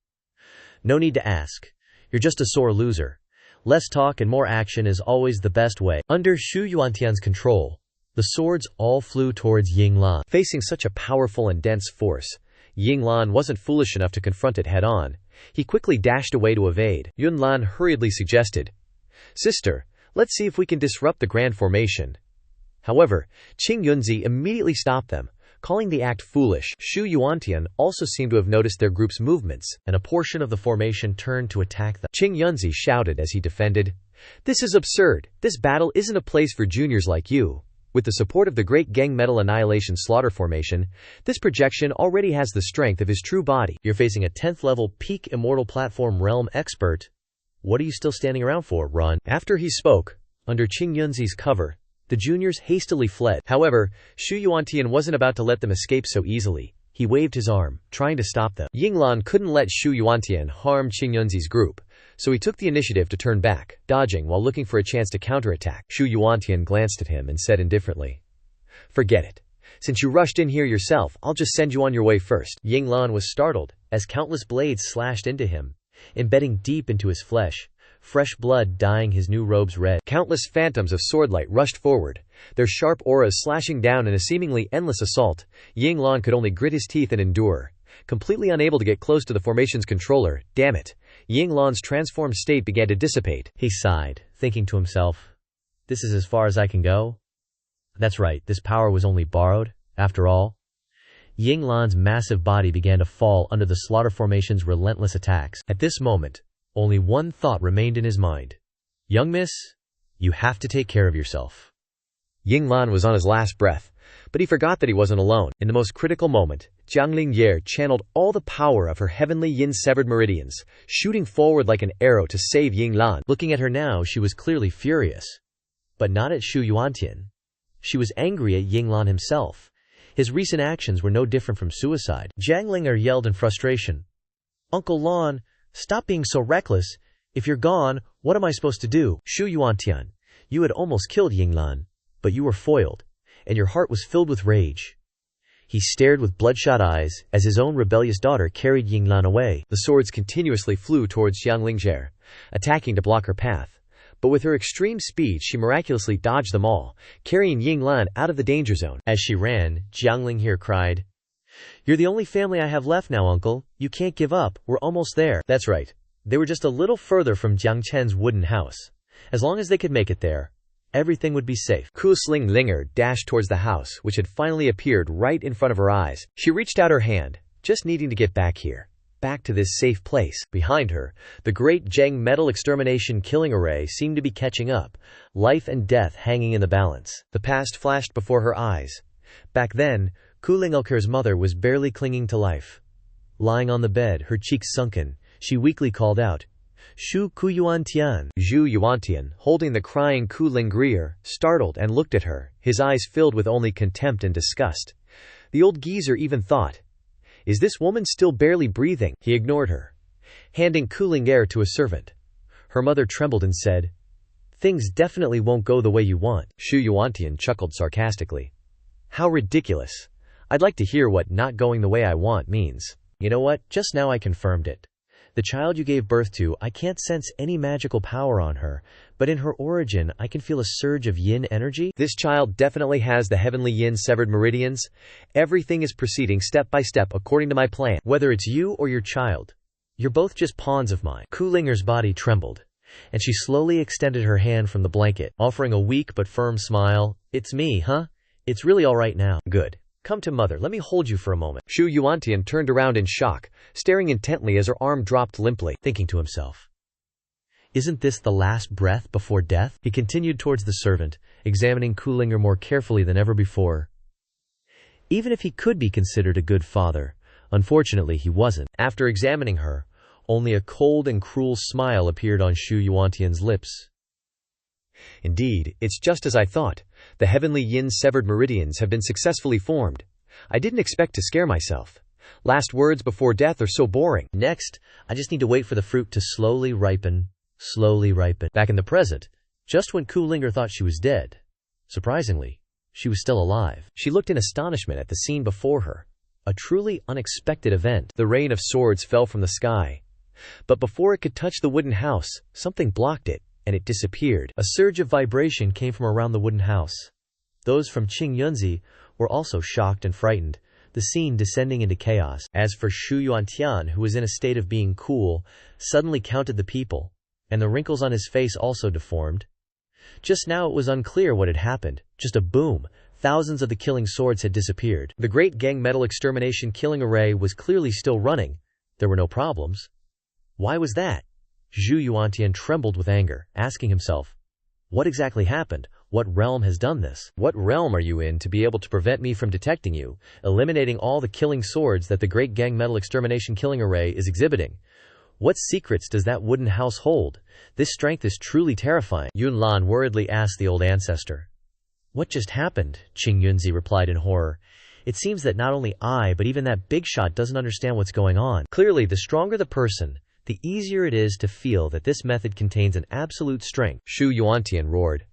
"No need to ask. You're just a sore loser. Less talk and more action is always the best way." Under Xu Yuantian's control, the swords all flew towards Yinglan. Facing such a powerful and dense force, Yinglan wasn't foolish enough to confront it head-on. He quickly dashed away to evade. Yunlan hurriedly suggested, "Sister, let's see if we can disrupt the grand formation." However, Qing Yunzi immediately stopped them, calling the act foolish. Xu Yuantian also seemed to have noticed their group's movements, and a portion of the formation turned to attack them. Qing Yunzi shouted as he defended, "This is absurd. This battle isn't a place for juniors like you." With the support of the Great Gang Metal Annihilation Slaughter Formation, this projection already has the strength of his true body. You're facing a 10th level peak immortal platform realm expert. What are you still standing around for? Run. After he spoke, under Qing Yunzi's cover, the juniors hastily fled. However, Xu Yuantian wasn't about to let them escape so easily. He waved his arm, trying to stop them. Yinglan couldn't let Xu Yuantian harm Qing Yunzi's group, so he took the initiative to turn back, dodging while looking for a chance to counterattack. Xu Yuantian glanced at him and said indifferently, "Forget it. Since you rushed in here yourself, I'll just send you on your way first." Yinglan was startled, as countless blades slashed into him, embedding deep into his flesh, fresh blood dyeing his new robes red. Countless phantoms of swordlight rushed forward, their sharp auras slashing down in a seemingly endless assault. Yinglan could only grit his teeth and endure, completely unable to get close to the formation's controller. Damn it. Yinglan's transformed state began to dissipate. He sighed, thinking to himself, this is as far as I can go? That's right, this power was only borrowed, after all. Yinglan's massive body began to fall under the slaughter formation's relentless attacks. At this moment, only one thought remained in his mind. Young miss, you have to take care of yourself. Yinglan was on his last breath, but he forgot that he wasn't alone. In the most critical moment, Jiang Yer channeled all the power of her heavenly yin-severed meridians, shooting forward like an arrow to save Yinglan. Looking at her now, she was clearly furious. But not at Xu Yuantian. She was angry at Yinglan himself. His recent actions were no different from suicide. Jiang Yer yelled in frustration, "Uncle Lan, stop being so reckless. If you're gone, what am I supposed to do?" Xu Yuantian, you had almost killed Yinglan, but you were foiled. and your heart was filled with rage. He stared with bloodshot eyes as his own rebellious daughter carried Yinglan away. The swords continuously flew towards Xianxia, attacking to block her path. But with her extreme speed, she miraculously dodged them all, carrying Yinglan out of the danger zone. As she ran, Jiang cried, "You're the only family I have left now, uncle. You can't give up. We're almost there." That's right. They were just a little further from Jiang Chen's wooden house. As long as they could make it there, everything would be safe. Linger dashed towards the house, which had finally appeared right in front of her eyes. She reached out her hand, just needing to get back here. Back to this safe place. Behind her, the great Zheng metal extermination killing array seemed to be catching up, life and death hanging in the balance. The past flashed before her eyes. Back then, Kulingulker's mother was barely clinging to life. Lying on the bed, her cheeks sunken, she weakly called out, "Shu Kuyuantian." Zhu Yuantian, holding the crying Kulingrier, startled and looked at her, his eyes filled with only contempt and disgust. The old geezer even thought, "Is this woman still barely breathing?" He ignored her, handing cooling air to a servant. Her mother trembled and said, "Things definitely won't go the way you want." Shu Yuantian chuckled sarcastically. "How ridiculous. I'd like to hear what not going the way I want means. You know what, just now I confirmed it. The child you gave birth to, I can't sense any magical power on her, but in her origin I can feel a surge of yin energy." This child definitely has the heavenly yin severed meridians. Everything is proceeding step by step according to my plan. Whether it's you or your child, you're both just pawns of mine. Kulinger's body trembled, and she slowly extended her hand from the blanket, offering a weak but firm smile. "It's me, huh? It's really all right now." "Good. Come to mother, let me hold you for a moment." Shu Yuantian turned around in shock, staring intently as her arm dropped limply. Thinking to himself, "Isn't this the last breath before death?" He continued towards the servant, examining Kulinger more carefully than ever before. Even if he could be considered a good father, unfortunately he wasn't. After examining her, only a cold and cruel smile appeared on Shu Yuantian's lips. "Indeed, it's just as I thought. The heavenly yin severed meridians have been successfully formed. I didn't expect to scare myself. Last words before death are so boring." Next, I just need to wait for the fruit to slowly ripen. Back in the present, just when Kulinger thought she was dead, surprisingly, she was still alive. She looked in astonishment at the scene before her. A truly unexpected event. The rain of swords fell from the sky. But before it could touch the wooden house, something blocked it, and it disappeared. A surge of vibration came from around the wooden house. Those from Qing Yunzi were also shocked and frightened, the scene descending into chaos. As for Shu Yuantian, who was in a state of being cool, suddenly counted the people, and the wrinkles on his face also deformed. Just now it was unclear what had happened. Just a boom. Thousands of the killing swords had disappeared. The great gang metal extermination killing array was clearly still running. There were no problems. Why was that? Zhu Yuantian trembled with anger, asking himself, "What exactly happened? What realm has done this? What realm are you in to be able to prevent me from detecting you, eliminating all the killing swords that the great gang metal extermination killing array is exhibiting? What secrets does that wooden house hold? This strength is truly terrifying." Yunlan worriedly asked the old ancestor. "What just happened?" Qing Yunzi replied in horror. "It seems that not only I, but even that big shot doesn't understand what's going on. Clearly, the stronger the person, the easier it is to feel that this method contains an absolute strength." Shu Yuantian roared.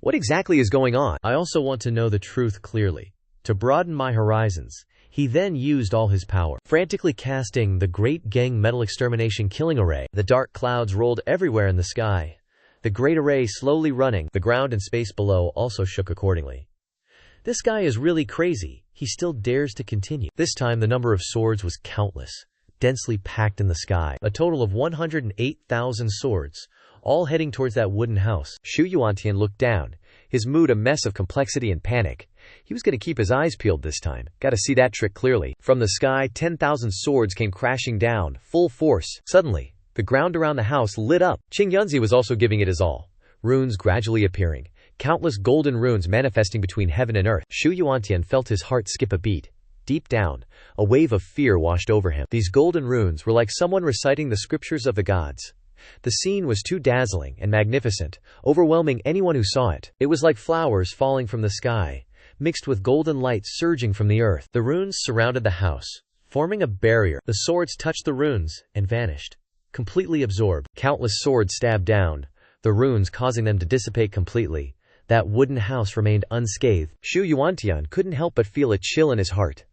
"What exactly is going on?" "I also want to know the truth clearly, to broaden my horizons." He then used all his power, frantically casting the great gang metal extermination killing array. The dark clouds rolled everywhere in the sky. The great array slowly running, the ground and space below also shook accordingly. This guy is really crazy. He still dares to continue. This time the number of swords was countless, densely packed in the sky. A total of 108,000 swords, all heading towards that wooden house. Shu Yuantian looked down, his mood a mess of complexity and panic. He was going to keep his eyes peeled this time. Gotta see that trick clearly. From the sky, 10,000 swords came crashing down, full force. Suddenly, the ground around the house lit up. Qing Yunzi was also giving it his all. Runes gradually appearing, countless golden runes manifesting between heaven and earth. Shu Yuantian felt his heart skip a beat. Deep down, a wave of fear washed over him. These golden runes were like someone reciting the scriptures of the gods. The scene was too dazzling and magnificent, overwhelming anyone who saw it. It was like flowers falling from the sky, mixed with golden light surging from the earth. The runes surrounded the house, forming a barrier. The swords touched the runes and vanished, completely absorbed. Countless swords stabbed down, the runes causing them to dissipate completely. That wooden house remained unscathed. Xu Yuantian couldn't help but feel a chill in his heart.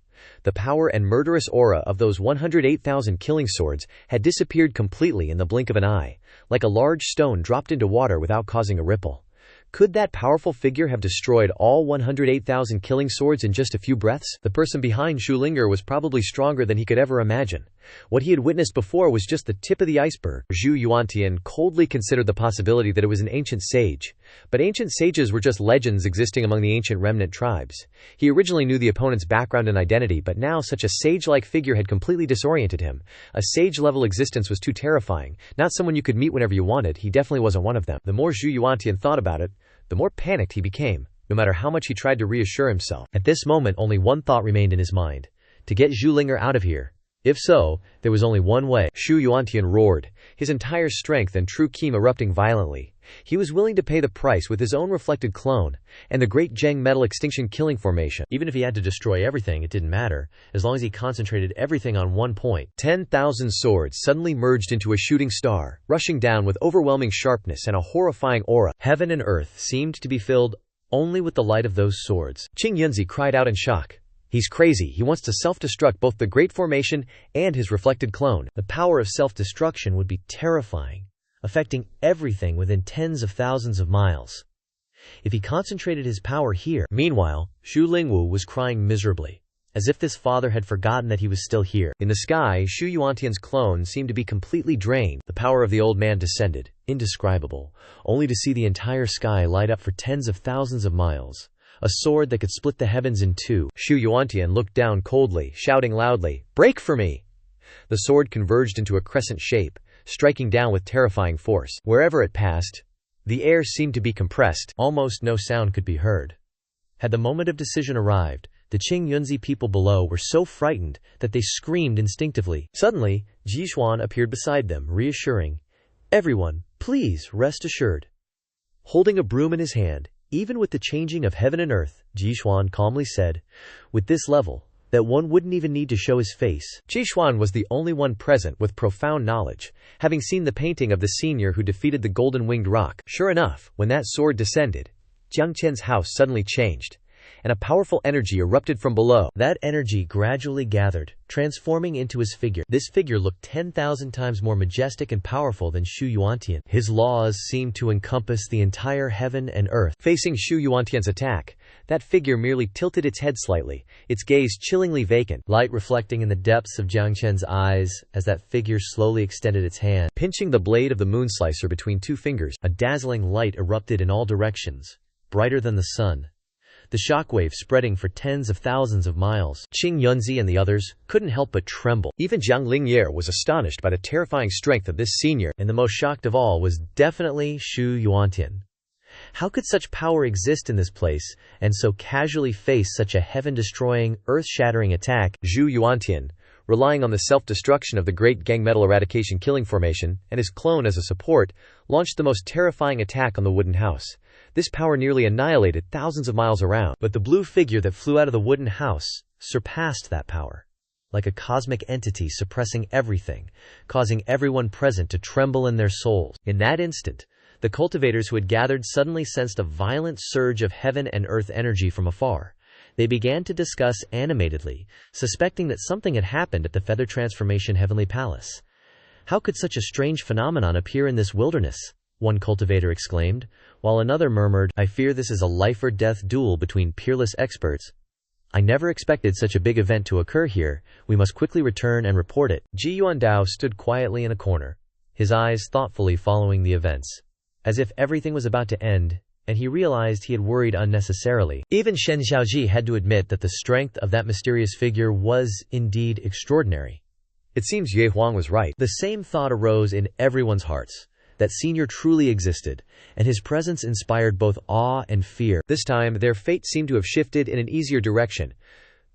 The power and murderous aura of those 108,000 killing swords had disappeared completely in the blink of an eye, like a large stone dropped into water without causing a ripple. Could that powerful figure have destroyed all 108,000 killing swords in just a few breaths? The person behind Xu Ling'er was probably stronger than he could ever imagine. What he had witnessed before was just the tip of the iceberg. Xu Yuantian coldly considered the possibility that it was an ancient sage. But ancient sages were just legends existing among the ancient remnant tribes. He originally knew the opponent's background and identity, but now such a sage-like figure had completely disoriented him. A sage-level existence was too terrifying. Not someone you could meet whenever you wanted. He definitely wasn't one of them. The more Xu Yuantian thought about it, the more panicked he became, no matter how much he tried to reassure himself. At this moment, only one thought remained in his mind: to get Xu Ling'er out of here. If so, there was only one way. Xu Yuantian roared, his entire strength and true qi erupting violently. He was willing to pay the price with his own reflected clone, and the Great Jiang Metal Extinction Killing Formation. Even if he had to destroy everything, it didn't matter, as long as he concentrated everything on one point. 10,000 swords suddenly merged into a shooting star, rushing down with overwhelming sharpness and a horrifying aura. Heaven and earth seemed to be filled only with the light of those swords. Qing Yunzi cried out in shock. He's crazy. He wants to self-destruct both the Great Formation and his reflected clone. The power of self-destruction would be terrifying, affecting everything within tens of thousands of miles. If he concentrated his power here. Meanwhile, Xu Lingwu was crying miserably, as if this father had forgotten that he was still here. In the sky, Xu Yuantian's clone seemed to be completely drained. The power of the old man descended, indescribable, only to see the entire sky light up for tens of thousands of miles. A sword that could split the heavens in two. Xu Yuantian looked down coldly, shouting loudly, "Break for me!" The sword converged into a crescent shape, striking down with terrifying force. Wherever it passed, the air seemed to be compressed. Almost no sound could be heard. Had the moment of decision arrived, the Qing Yunzi people below were so frightened that they screamed instinctively. Suddenly, Jixuan appeared beside them, reassuring, "Everyone, please rest assured." Holding a broom in his hand, even with the changing of heaven and earth, Jixuan calmly said, "With this level, that one wouldn't even need to show his face." Jixuan was the only one present with profound knowledge, having seen the painting of the senior who defeated the golden-winged rock. Sure enough, when that sword descended, Jiang Chen's house suddenly changed, and a powerful energy erupted from below. That energy gradually gathered, transforming into his figure. This figure looked 10,000 times more majestic and powerful than Xu Yuantian. His laws seemed to encompass the entire heaven and earth. Facing Xu Yuantian's attack, that figure merely tilted its head slightly, its gaze chillingly vacant. Light reflecting in the depths of Jiang Chen's eyes as that figure slowly extended its hand, pinching the blade of the moon slicer between two fingers. A dazzling light erupted in all directions, brighter than the sun, the shockwave spreading for tens of thousands of miles. Qing Yunzi and the others couldn't help but tremble. Even Jiang Ling'er was astonished by the terrifying strength of this senior, and the most shocked of all was definitely Xu Yuantian. How could such power exist in this place, and so casually face such a heaven-destroying, earth-shattering attack? Xu Yuantian, relying on the self-destruction of the Great Gang Metal Eradication Killing Formation and his clone as a support, launched the most terrifying attack on the wooden house. This power nearly annihilated thousands of miles around. But the blue figure that flew out of the wooden house surpassed that power, like a cosmic entity suppressing everything, causing everyone present to tremble in their souls. In that instant, the cultivators who had gathered suddenly sensed a violent surge of heaven and earth energy from afar. They began to discuss animatedly, suspecting that something had happened at the Feather Transformation Heavenly Palace. How could such a strange phenomenon appear in this wilderness? One cultivator exclaimed, while another murmured, "I fear this is a life-or-death duel between peerless experts. I never expected such a big event to occur here. We must quickly return and report it." Ji Yuandao stood quietly in a corner, his eyes thoughtfully following the events, as if everything was about to end, and he realized he had worried unnecessarily. Even Shen Xiaoji had to admit that the strength of that mysterious figure was indeed extraordinary. It seems Ye Huang was right. The same thought arose in everyone's hearts, that senior truly existed, and his presence inspired both awe and fear. This time, their fate seemed to have shifted in an easier direction,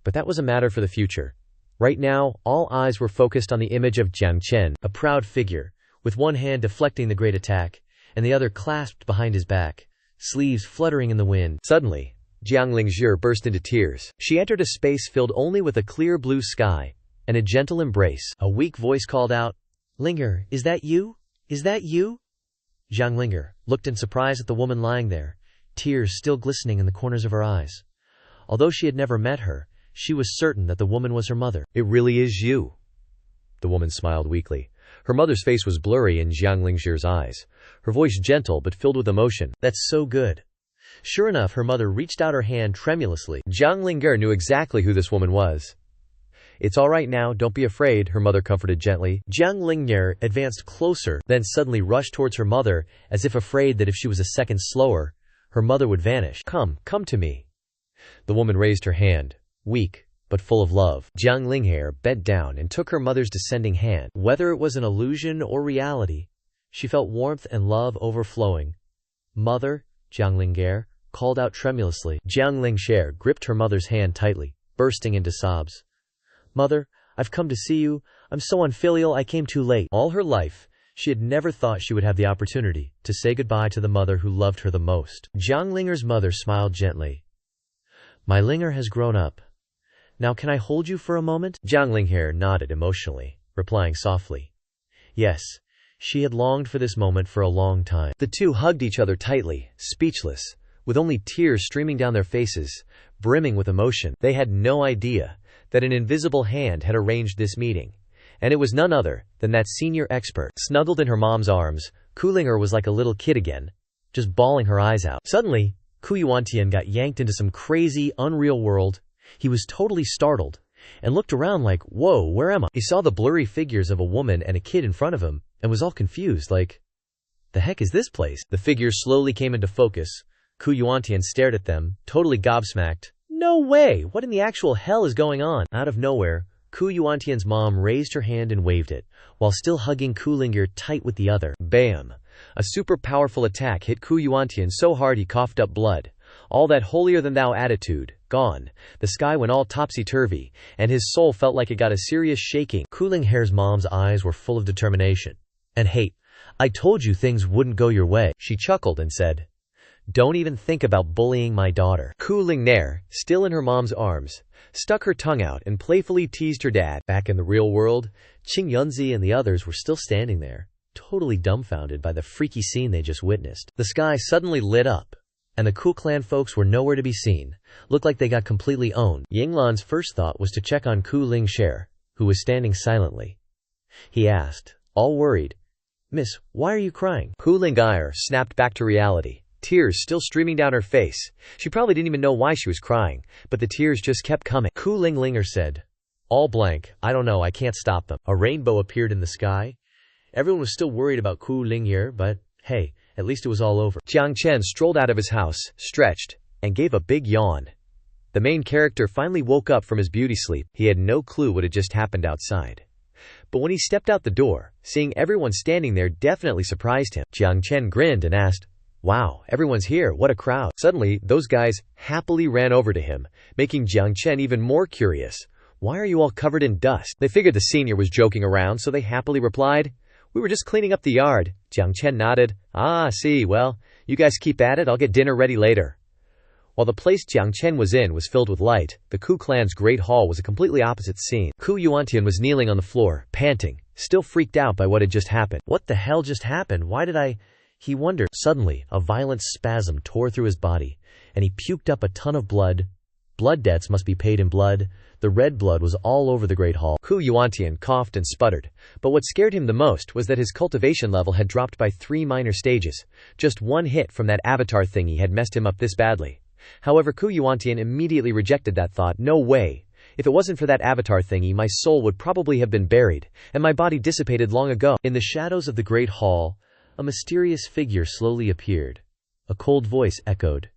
but that was a matter for the future. Right now, all eyes were focused on the image of Jiang Chen, a proud figure, with one hand deflecting the great attack, and the other clasped behind his back, sleeves fluttering in the wind. Suddenly, Jiang Lingzhi burst into tears. She entered a space filled only with a clear blue sky and a gentle embrace. A weak voice called out, "Ling'er, is that you? Is that you?" Jiang Ling'er looked in surprise at the woman lying there, tears still glistening in the corners of her eyes. Although she had never met her, she was certain that the woman was her mother. "It really is you." The woman smiled weakly. Her mother's face was blurry in Jiang Lingxi's eyes, her voice gentle but filled with emotion. "That's so good." Sure enough, her mother reached out her hand tremulously. Jiang Lingger knew exactly who this woman was. "It's all right now, don't be afraid," her mother comforted gently. Jiang Lingger advanced closer, then suddenly rushed towards her mother, as if afraid that if she was a second slower, her mother would vanish. Come to me." The woman raised her hand, weak but full of love. Jiang Lingher bent down and took her mother's descending hand. Whether it was an illusion or reality, she felt warmth and love overflowing. "Mother," Jiang Lingger called out tremulously. Jiang Lingxier gripped her mother's hand tightly, bursting into sobs. "Mother, I've come to see you. I'm so unfilial, I came too late." All her life, she had never thought she would have the opportunity to say goodbye to the mother who loved her the most. Jiang Lingger's mother smiled gently. "My Lingger has grown up. Now can I hold you for a moment?" Jiang Lingher nodded emotionally, replying softly. Yes, she had longed for this moment for a long time. The two hugged each other tightly, speechless, with only tears streaming down their faces, brimming with emotion. They had no idea that an invisible hand had arranged this meeting, and it was none other than that senior expert. Snuggled in her mom's arms, Ku Lingger was like a little kid again, just bawling her eyes out. Suddenly, Ku Yuantian got yanked into some crazy, unreal world. He was totally startled, and looked around like, "Whoa, where am I?" He saw the blurry figures of a woman and a kid in front of him, and was all confused, like, "The heck is this place?" The figures slowly came into focus. Ku Yuantian stared at them, totally gobsmacked. "No way! What in the actual hell is going on?" Out of nowhere, Ku Yuantian's mom raised her hand and waved it, while still hugging Ku Lingger tight with the other. Bam! A super powerful attack hit Ku Yuantian so hard he coughed up blood. All that holier-than-thou attitude, gone. The sky went all topsy-turvy, and his soul felt like it got a serious shaking. Ku Lingher's mom's eyes were full of determination and hate. "I told you things wouldn't go your way." She chuckled and said, "Don't even think about bullying my daughter." Ku Lingner, still in her mom's arms, stuck her tongue out and playfully teased her dad. Back in the real world, Qing Yunzi and the others were still standing there, totally dumbfounded by the freaky scene they just witnessed. The sky suddenly lit up, and the Ku clan folks were nowhere to be seen. Looked like they got completely owned. Yinglan's first thought was to check on Ku Lingxier, who was standing silently. He asked, all worried, "Miss, why are you crying?" Ku Lingxier snapped back to reality, tears still streaming down her face. She probably didn't even know why she was crying, but the tears just kept coming. Ku Lingxier said, "All blank, I don't know, I can't stop them." A rainbow appeared in the sky. Everyone was still worried about Ku Lingxier, but hey, at least it was all over. Jiang Chen strolled out of his house, stretched, and gave a big yawn. The main character finally woke up from his beauty sleep. He had no clue what had just happened outside. But when he stepped out the door, seeing everyone standing there definitely surprised him. Jiang Chen grinned and asked, "Wow, everyone's here, what a crowd." Suddenly, those guys happily ran over to him, making Jiang Chen even more curious. "Why are you all covered in dust?" They figured the senior was joking around, so they happily replied, "We were just cleaning up the yard." Jiang Chen nodded. "Ah, see, well, you guys keep at it, I'll get dinner ready later." While the place Jiang Chen was in was filled with light, the Ku clan's great hall was a completely opposite scene. Ku Yuantian was kneeling on the floor, panting, still freaked out by what had just happened. What the hell just happened? Why did He wondered. Suddenly, a violent spasm tore through his body, and he puked up a ton of blood. Blood debts must be paid in blood. The red blood was all over the great hall. Ku Yuantian coughed and sputtered, but what scared him the most was that his cultivation level had dropped by 3 minor stages. Just one hit from that avatar thingy had messed him up this badly. However, Ku Yuantian immediately rejected that thought. No way. If it wasn't for that avatar thingy, my soul would probably have been buried, and my body dissipated long ago. In the shadows of the great hall, a mysterious figure slowly appeared. A cold voice echoed,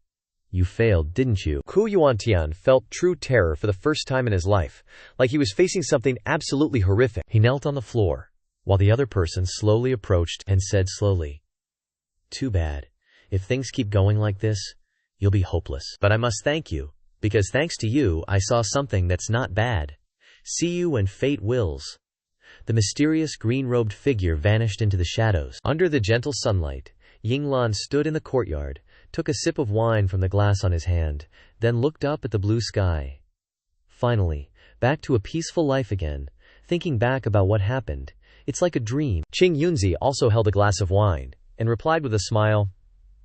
"You failed, didn't you?" Ku Yuantian felt true terror for the first time in his life, like he was facing something absolutely horrific. He knelt on the floor, while the other person slowly approached and said slowly, "Too bad. If things keep going like this, you'll be hopeless. But I must thank you, because thanks to you, I saw something that's not bad. See you when fate wills." The mysterious green-robed figure vanished into the shadows. Under the gentle sunlight, Yinglan stood in the courtyard, took a sip of wine from the glass on his hand, then looked up at the blue sky. Finally, back to a peaceful life again. Thinking back about what happened, it's like a dream. Qing Yunzi also held a glass of wine, and replied with a smile,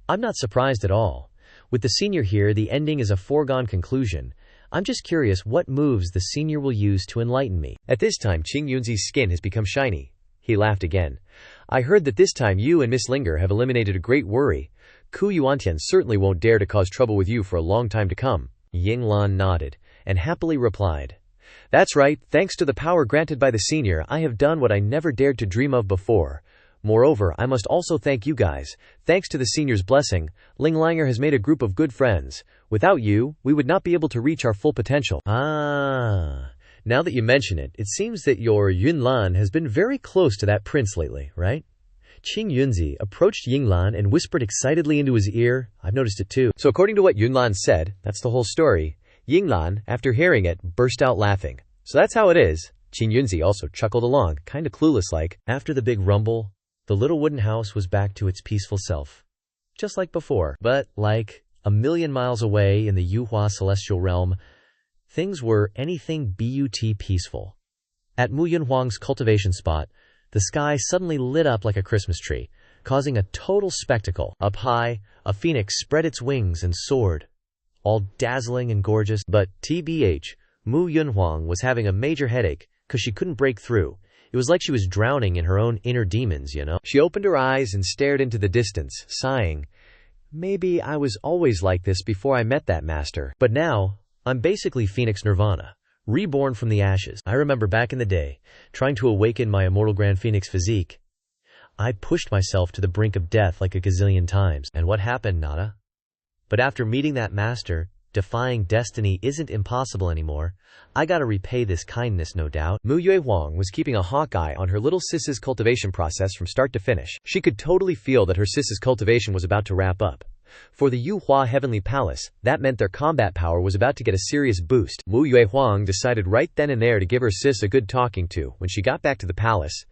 "I'm not surprised at all. With the senior here, the ending is a foregone conclusion. I'm just curious what moves the senior will use to enlighten me. At this time, Qing Yunzi's skin has become shiny. He laughed again. I heard that this time you and Miss Linger have eliminated a great worry. Ku Yuantian certainly won't dare to cause trouble with you for a long time to come. Yinglan nodded and happily replied, That's right, thanks to the power granted by the senior, I have done what I never dared to dream of before. Moreover, I must also thank you guys. Thanks to the senior's blessing, Ling Langer has made a group of good friends. Without you, we would not be able to reach our full potential. Ah, now that you mention it, it seems that your Yunlan has been very close to that prince lately, right? Qing Yunzi approached Yinglan and whispered excitedly into his ear, I've noticed it too. So according to what Yunlan said, that's the whole story. Yinglan, after hearing it, burst out laughing. So that's how it is. Qing Yunzi also chuckled along, kinda clueless-like. After the big rumble, the little wooden house was back to its peaceful self. Just like before, but like a million miles away in the Yuhua celestial realm, things were anything but peaceful. At Mu Yunhuang's cultivation spot, the sky suddenly lit up like a Christmas tree, causing a total spectacle. Up high, a phoenix spread its wings and soared, all dazzling and gorgeous. But TBH, Mu Yunhuang was having a major headache because she couldn't break through. It was like she was drowning in her own inner demons, you know? She opened her eyes and stared into the distance, sighing. Maybe I was always like this before I met that master. But now, I'm basically Phoenix Nirvana, reborn from the ashes. I remember back in the day, trying to awaken my immortal Grand Phoenix physique. I pushed myself to the brink of death like a gazillion times. And what happened, Nada? But after meeting that master, defying destiny isn't impossible anymore. I gotta repay this kindness, no doubt. Mu Yuehuang was keeping a hawk eye on her little sis's cultivation process from start to finish. She could totally feel that her sis's cultivation was about to wrap up. For the Yuhua Heavenly Palace, that meant their combat power was about to get a serious boost. Mu Yuehuang decided right then and there to give her sis a good talking to when she got back to the palace.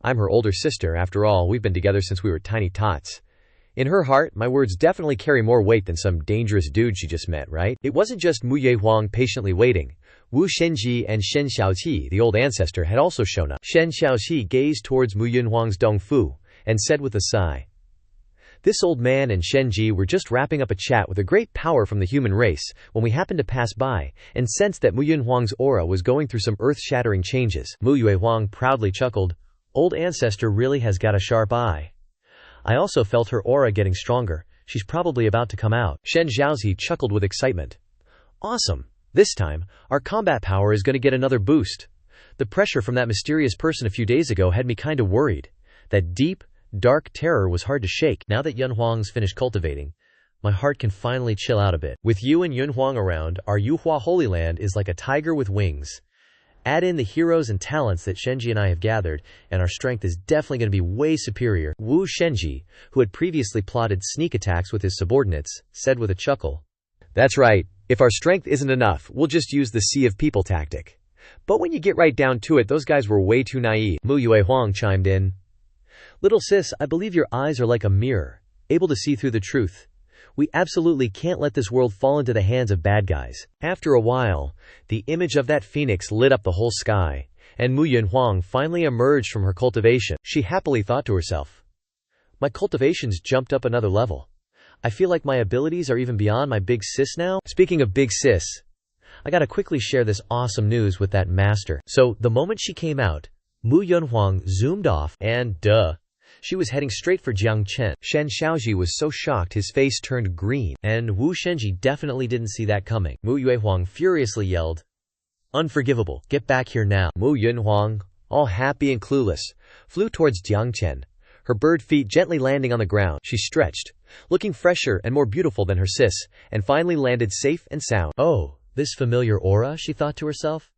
I'm her older sister, after all, we've been together since we were tiny tots. In her heart, my words definitely carry more weight than some dangerous dude she just met, right? It wasn't just Mu Yehuang patiently waiting. Wu Shenji and Shen Xiaoqi, the old ancestor, had also shown up. Shen Xiaoqi gazed towards Mu Yunhuang's Dongfu and said with a sigh, This old man and Shenji were just wrapping up a chat with a great power from the human race when we happened to pass by and sensed that Mu Yunhuang's aura was going through some earth-shattering changes. Mu Yuehuang proudly chuckled, Old ancestor really has got a sharp eye. I also felt her aura getting stronger. She's probably about to come out. Shen Xiaozi chuckled with excitement. Awesome. This time, our combat power is going to get another boost. The pressure from that mysterious person a few days ago had me kinda worried. That deep, dark terror was hard to shake. Now that Yunhuang's finished cultivating, my heart can finally chill out a bit. With you and Yunhuang around, our Yuhua Holy Land is like a tiger with wings. Add in the heroes and talents that Shenji and I have gathered, and our strength is definitely going to be way superior. Wu Shenji, who had previously plotted sneak attacks with his subordinates, said with a chuckle. That's right. If our strength isn't enough, we'll just use the sea of people tactic. But when you get right down to it, those guys were way too naive. Mu Yuehuang chimed in. Little sis, I believe your eyes are like a mirror, able to see through the truth. We absolutely can't let this world fall into the hands of bad guys. After a while, the image of that phoenix lit up the whole sky, and Mu Yunhuang finally emerged from her cultivation. She happily thought to herself, My cultivation's jumped up another level. I feel like my abilities are even beyond my big sis now. Speaking of big sis, I gotta quickly share this awesome news with that master. So, the moment she came out, Mu Yunhuang zoomed off, and she was heading straight for Jiang Chen. Shen Xiaoji was so shocked his face turned green. And Wu Shenji definitely didn't see that coming. Mu Yuehuang furiously yelled, Unforgivable, get back here now. Mu Yunhuang, all happy and clueless, flew towards Jiang Chen, her bird feet gently landing on the ground. She stretched, looking fresher and more beautiful than her sis, and finally landed safe and sound. Oh, this familiar aura, she thought to herself.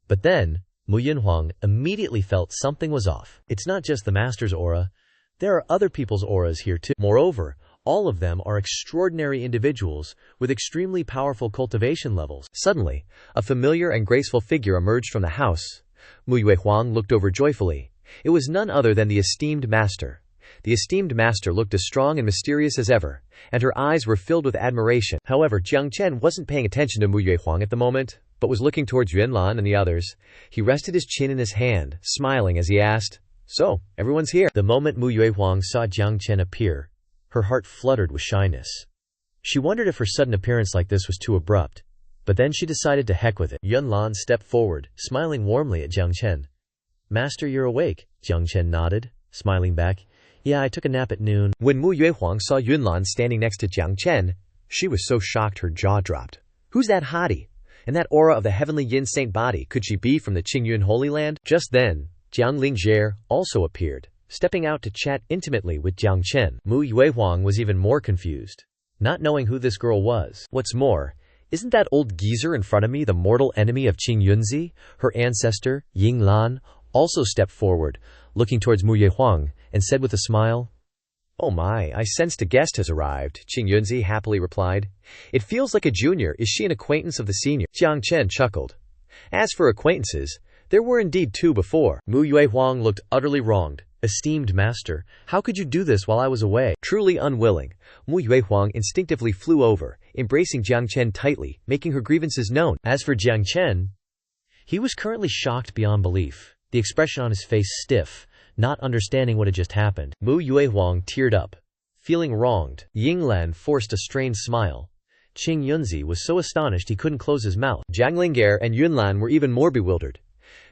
But then, Mu Yunhuang immediately felt something was off. It's not just the master's aura. There are other people's auras here too. Moreover, all of them are extraordinary individuals with extremely powerful cultivation levels. Suddenly, a familiar and graceful figure emerged from the house. Mu Yuehuang looked over joyfully. It was none other than the esteemed master. The esteemed master looked as strong and mysterious as ever, and her eyes were filled with admiration. However, Jiang Chen wasn't paying attention to Mu Yuehuang at the moment, but was looking towards Yuanlan and the others. He rested his chin in his hand, smiling as he asked, So, everyone's here. The moment Mu Yuehuang saw Jiang Chen appear, her heart fluttered with shyness. She wondered if her sudden appearance like this was too abrupt, but then she decided to heck with it. Yunlan stepped forward, smiling warmly at Jiang Chen. "Master, you're awake." Jiang Chen nodded, smiling back. "Yeah, I took a nap at noon." When Mu Yuehuang saw Yunlan standing next to Jiang Chen, she was so shocked her jaw dropped. Who's that hottie? And that aura of the heavenly yin saint body, could she be from the Qingyun Holy Land? Just then, Jiang Lingjie also appeared, stepping out to chat intimately with Jiang Chen. Mu Yuehuang was even more confused, not knowing who this girl was. What's more, isn't that old geezer in front of me the mortal enemy of Qing Yunzi? Her ancestor, Ying Lan, also stepped forward, looking towards Mu Yuehuang, and said with a smile, "Oh my, I sensed a guest has arrived," Qing Yunzi happily replied. "It feels like a junior. Is she an acquaintance of the senior?" Jiang Chen chuckled. As for acquaintances, there were indeed two before. Mu Yuehuang looked utterly wronged. "Esteemed master, how could you do this while I was away?" Truly unwilling, Mu Yuehuang instinctively flew over, embracing Jiang Chen tightly, making her grievances known. As for Jiang Chen, he was currently shocked beyond belief, the expression on his face stiff, not understanding what had just happened. Mu Yuehuang teared up, feeling wronged. Yinglan forced a strained smile. Qing Yunzi was so astonished he couldn't close his mouth. Jiang Lingjie and Yunlan were even more bewildered.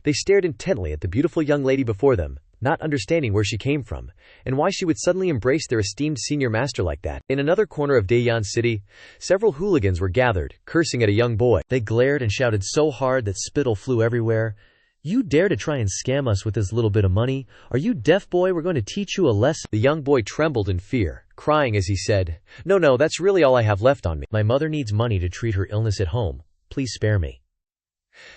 They stared intently at the beautiful young lady before them, not understanding where she came from, and why she would suddenly embrace their esteemed senior master like that. In another corner of Daiyan City, several hooligans were gathered, cursing at a young boy. They glared and shouted so hard that spittle flew everywhere. "You dare to try and scam us with this little bit of money? Are you deaf, boy? We're going to teach you a lesson." The young boy trembled in fear, crying as he said, No, that's really all I have left on me. "My mother needs money to treat her illness at home. Please spare me.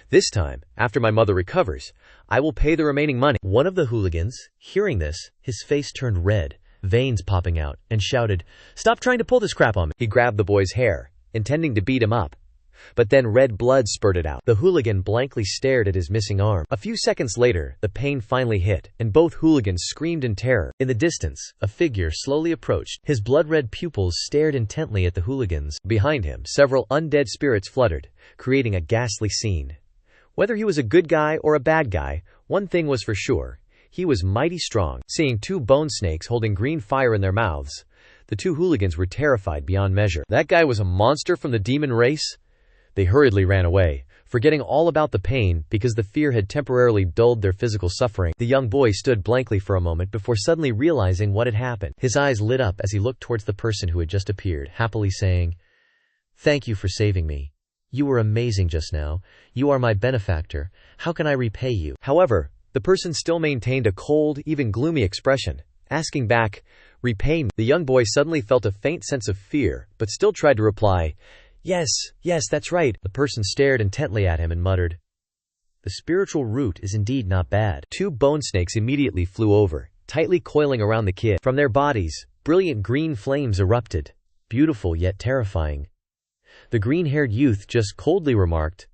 This time, after my mother recovers, I will pay the remaining money." One of the hooligans, hearing this, his face turned red, veins popping out, and shouted, "Stop trying to pull this crap on me." He grabbed the boy's hair, intending to beat him up. But then red blood spurted out. The hooligan blankly stared at his missing arm. A few seconds later, the pain finally hit, and both hooligans screamed in terror. In the distance, a figure slowly approached. His blood-red pupils stared intently at the hooligans. Behind him, several undead spirits fluttered, creating a ghastly scene. Whether he was a good guy or a bad guy, one thing was for sure. He was mighty strong. Seeing two bone snakes holding green fire in their mouths, the two hooligans were terrified beyond measure. That guy was a monster from the demon race? They hurriedly ran away, forgetting all about the pain because the fear had temporarily dulled their physical suffering. The young boy stood blankly for a moment before suddenly realizing what had happened. His eyes lit up as he looked towards the person who had just appeared, happily saying, "Thank you for saving me. You were amazing just now. You are my benefactor. How can I repay you?" However, the person still maintained a cold, even gloomy expression, asking back, "Repay me?" The young boy suddenly felt a faint sense of fear, but still tried to reply, Yes, that's right." The person stared intently at him and muttered, "The spiritual root is indeed not bad." Two bone snakes immediately flew over, tightly coiling around the kid. From their bodies, brilliant green flames erupted, beautiful yet terrifying. The green-haired youth just coldly remarked,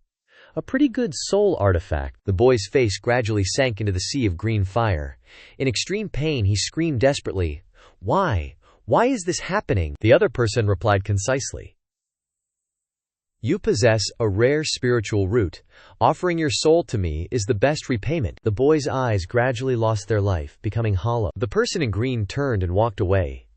"A pretty good soul artifact." The boy's face gradually sank into the sea of green fire. In extreme pain, he screamed desperately, Why is this happening?" The other person replied concisely, "You possess a rare spiritual root. Offering your soul to me is the best repayment." The boy's eyes gradually lost their life, becoming hollow. The person in green turned and walked away,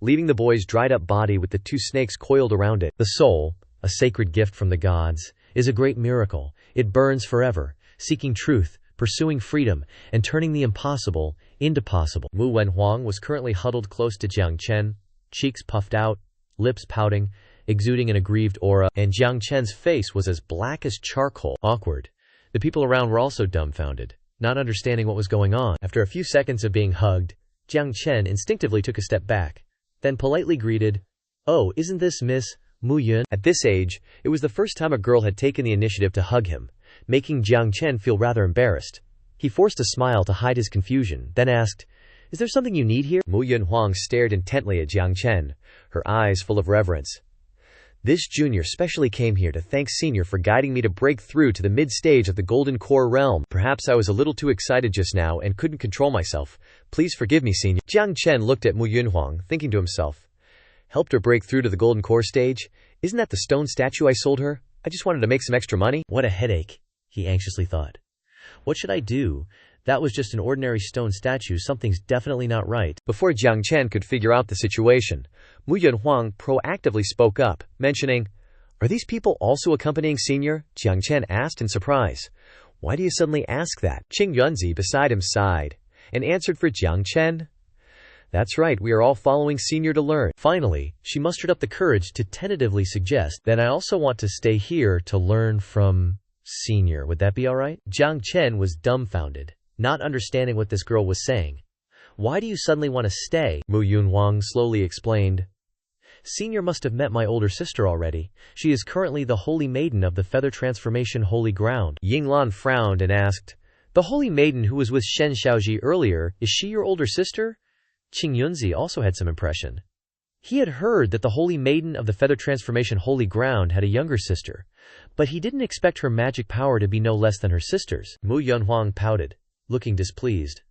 leaving the boy's dried-up body with the two snakes coiled around it. The soul, a sacred gift from the gods, is a great miracle. It burns forever, seeking truth, pursuing freedom, and turning the impossible into possible. Mu Wenhuang was currently huddled close to Jiang Chen, cheeks puffed out, lips pouting, exuding an aggrieved aura, and Jiang Chen's face was as black as charcoal. Awkward. The people around were also dumbfounded, not understanding what was going on. After a few seconds of being hugged, Jiang Chen instinctively took a step back, then politely greeted, "Oh, isn't this Miss Mu Yun?" At this age, it was the first time a girl had taken the initiative to hug him, making Jiang Chen feel rather embarrassed. He forced a smile to hide his confusion, then asked, "Is there something you need here?" Mu Yunhuang stared intently at Jiang Chen, her eyes full of reverence. "This junior specially came here to thank senior for guiding me to break through to the mid-stage of the Golden Core realm. Perhaps I was a little too excited just now and couldn't control myself. Please forgive me, senior." Jiang Chen looked at Mu Yunhuang, thinking to himself, "Helped her break through to the Golden Core stage? Isn't that the stone statue I sold her? I just wanted to make some extra money." What a headache, he anxiously thought. What should I do? That was just an ordinary stone statue. Something's definitely not right. Before Jiang Chen could figure out the situation, Mu Yunhuang proactively spoke up, mentioning, "Are these people also accompanying Senior?" Jiang Chen asked in surprise. "Why do you suddenly ask that?" Qing Yunzi beside him sighed and answered for Jiang Chen, "That's right, we are all following Senior to learn." Finally, she mustered up the courage to tentatively suggest, "Then I also want to stay here to learn from Senior. Would that be alright?" Jiang Chen was dumbfounded, not understanding what this girl was saying. "Why do you suddenly want to stay?" Mu Yunhuang slowly explained. "Senior must have met my older sister already. She is currently the Holy Maiden of the Feather Transformation Holy Ground." Yinglan frowned and asked, "The Holy Maiden who was with Shen Xiaoji earlier, is she your older sister?" Qing Yunzi also had some impression. He had heard that the Holy Maiden of the Feather Transformation Holy Ground had a younger sister, but he didn't expect her magic power to be no less than her sister's. Mu Yunhuang pouted, looking displeased.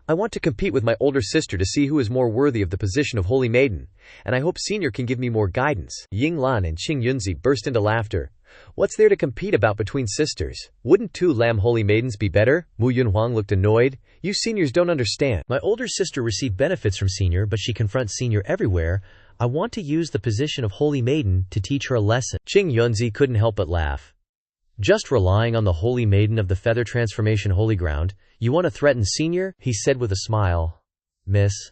"I want to compete with my older sister to see who is more worthy of the position of Holy Maiden, and I hope Senior can give me more guidance." Yinglan and Qing Yunzi burst into laughter. "What's there to compete about between sisters? Wouldn't 2 lamb Holy Maidens be better?" Mu Yunhuang looked annoyed. "You seniors don't understand. My older sister received benefits from Senior, but she confronts Senior everywhere. I want to use the position of Holy Maiden to teach her a lesson." Qing Yunzi couldn't help but laugh. "Just relying on the Holy Maiden of the Feather Transformation Holy Ground, you want to threaten Senior?" he said with a smile. "Miss,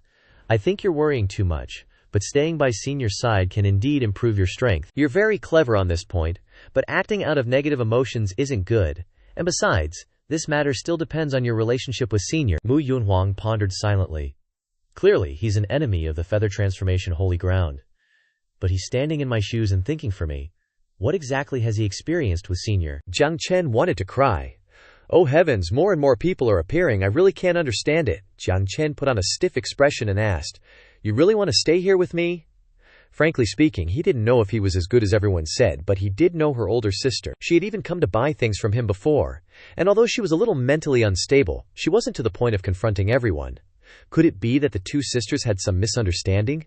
I think you're worrying too much, but staying by Senior's side can indeed improve your strength. You're very clever on this point, but acting out of negative emotions isn't good. And besides, this matter still depends on your relationship with Senior." Mu Yunhuang pondered silently. Clearly, he's an enemy of the Feather Transformation Holy Ground. But he's standing in my shoes and thinking for me. What exactly has he experienced with Senior? Jiang Chen wanted to cry. "Oh heavens, more and more people are appearing. I really can't understand it." Jiang Chen put on a stiff expression and asked, "You really want to stay here with me?" Frankly speaking, he didn't know if he was as good as everyone said, but he did know her older sister. She had even come to buy things from him before, and although she was a little mentally unstable, she wasn't to the point of confronting everyone. Could it be that the 2 sisters had some misunderstanding?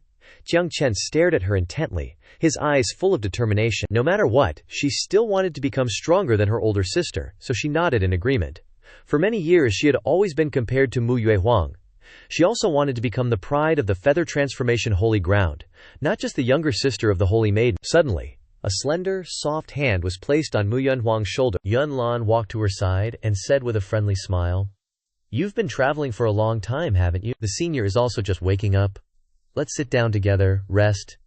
Jiang Chen stared at her intently, his eyes full of determination. No matter what, she still wanted to become stronger than her older sister, so she nodded in agreement. For many years she had always been compared to Mu Yunhuang. She also wanted to become the pride of the Feather Transformation Holy Ground, not just the younger sister of the Holy Maiden. Suddenly, a slender, soft hand was placed on Mu Yunhuang's shoulder. Yunlan walked to her side and said with a friendly smile, "You've been traveling for a long time, haven't you? The Senior is also just waking up. Let's sit down together, rest,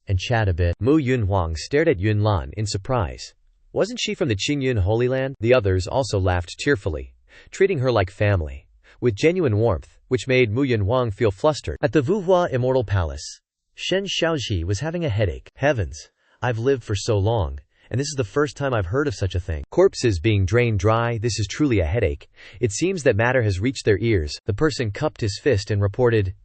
and chat a bit." Mu Yunhuang stared at Yunlan in surprise. Wasn't she from the Qingyun Holy Land? The others also laughed cheerfully, treating her like family, with genuine warmth, which made Mu Yunhuang feel flustered. At the Wuhua Immortal Palace, Shen Xiaoji was having a headache. Heavens, I've lived for so long, and this is the first time I've heard of such a thing. Corpses being drained dry, this is truly a headache. It seems that matter has reached their ears. The person cupped his fist and reported,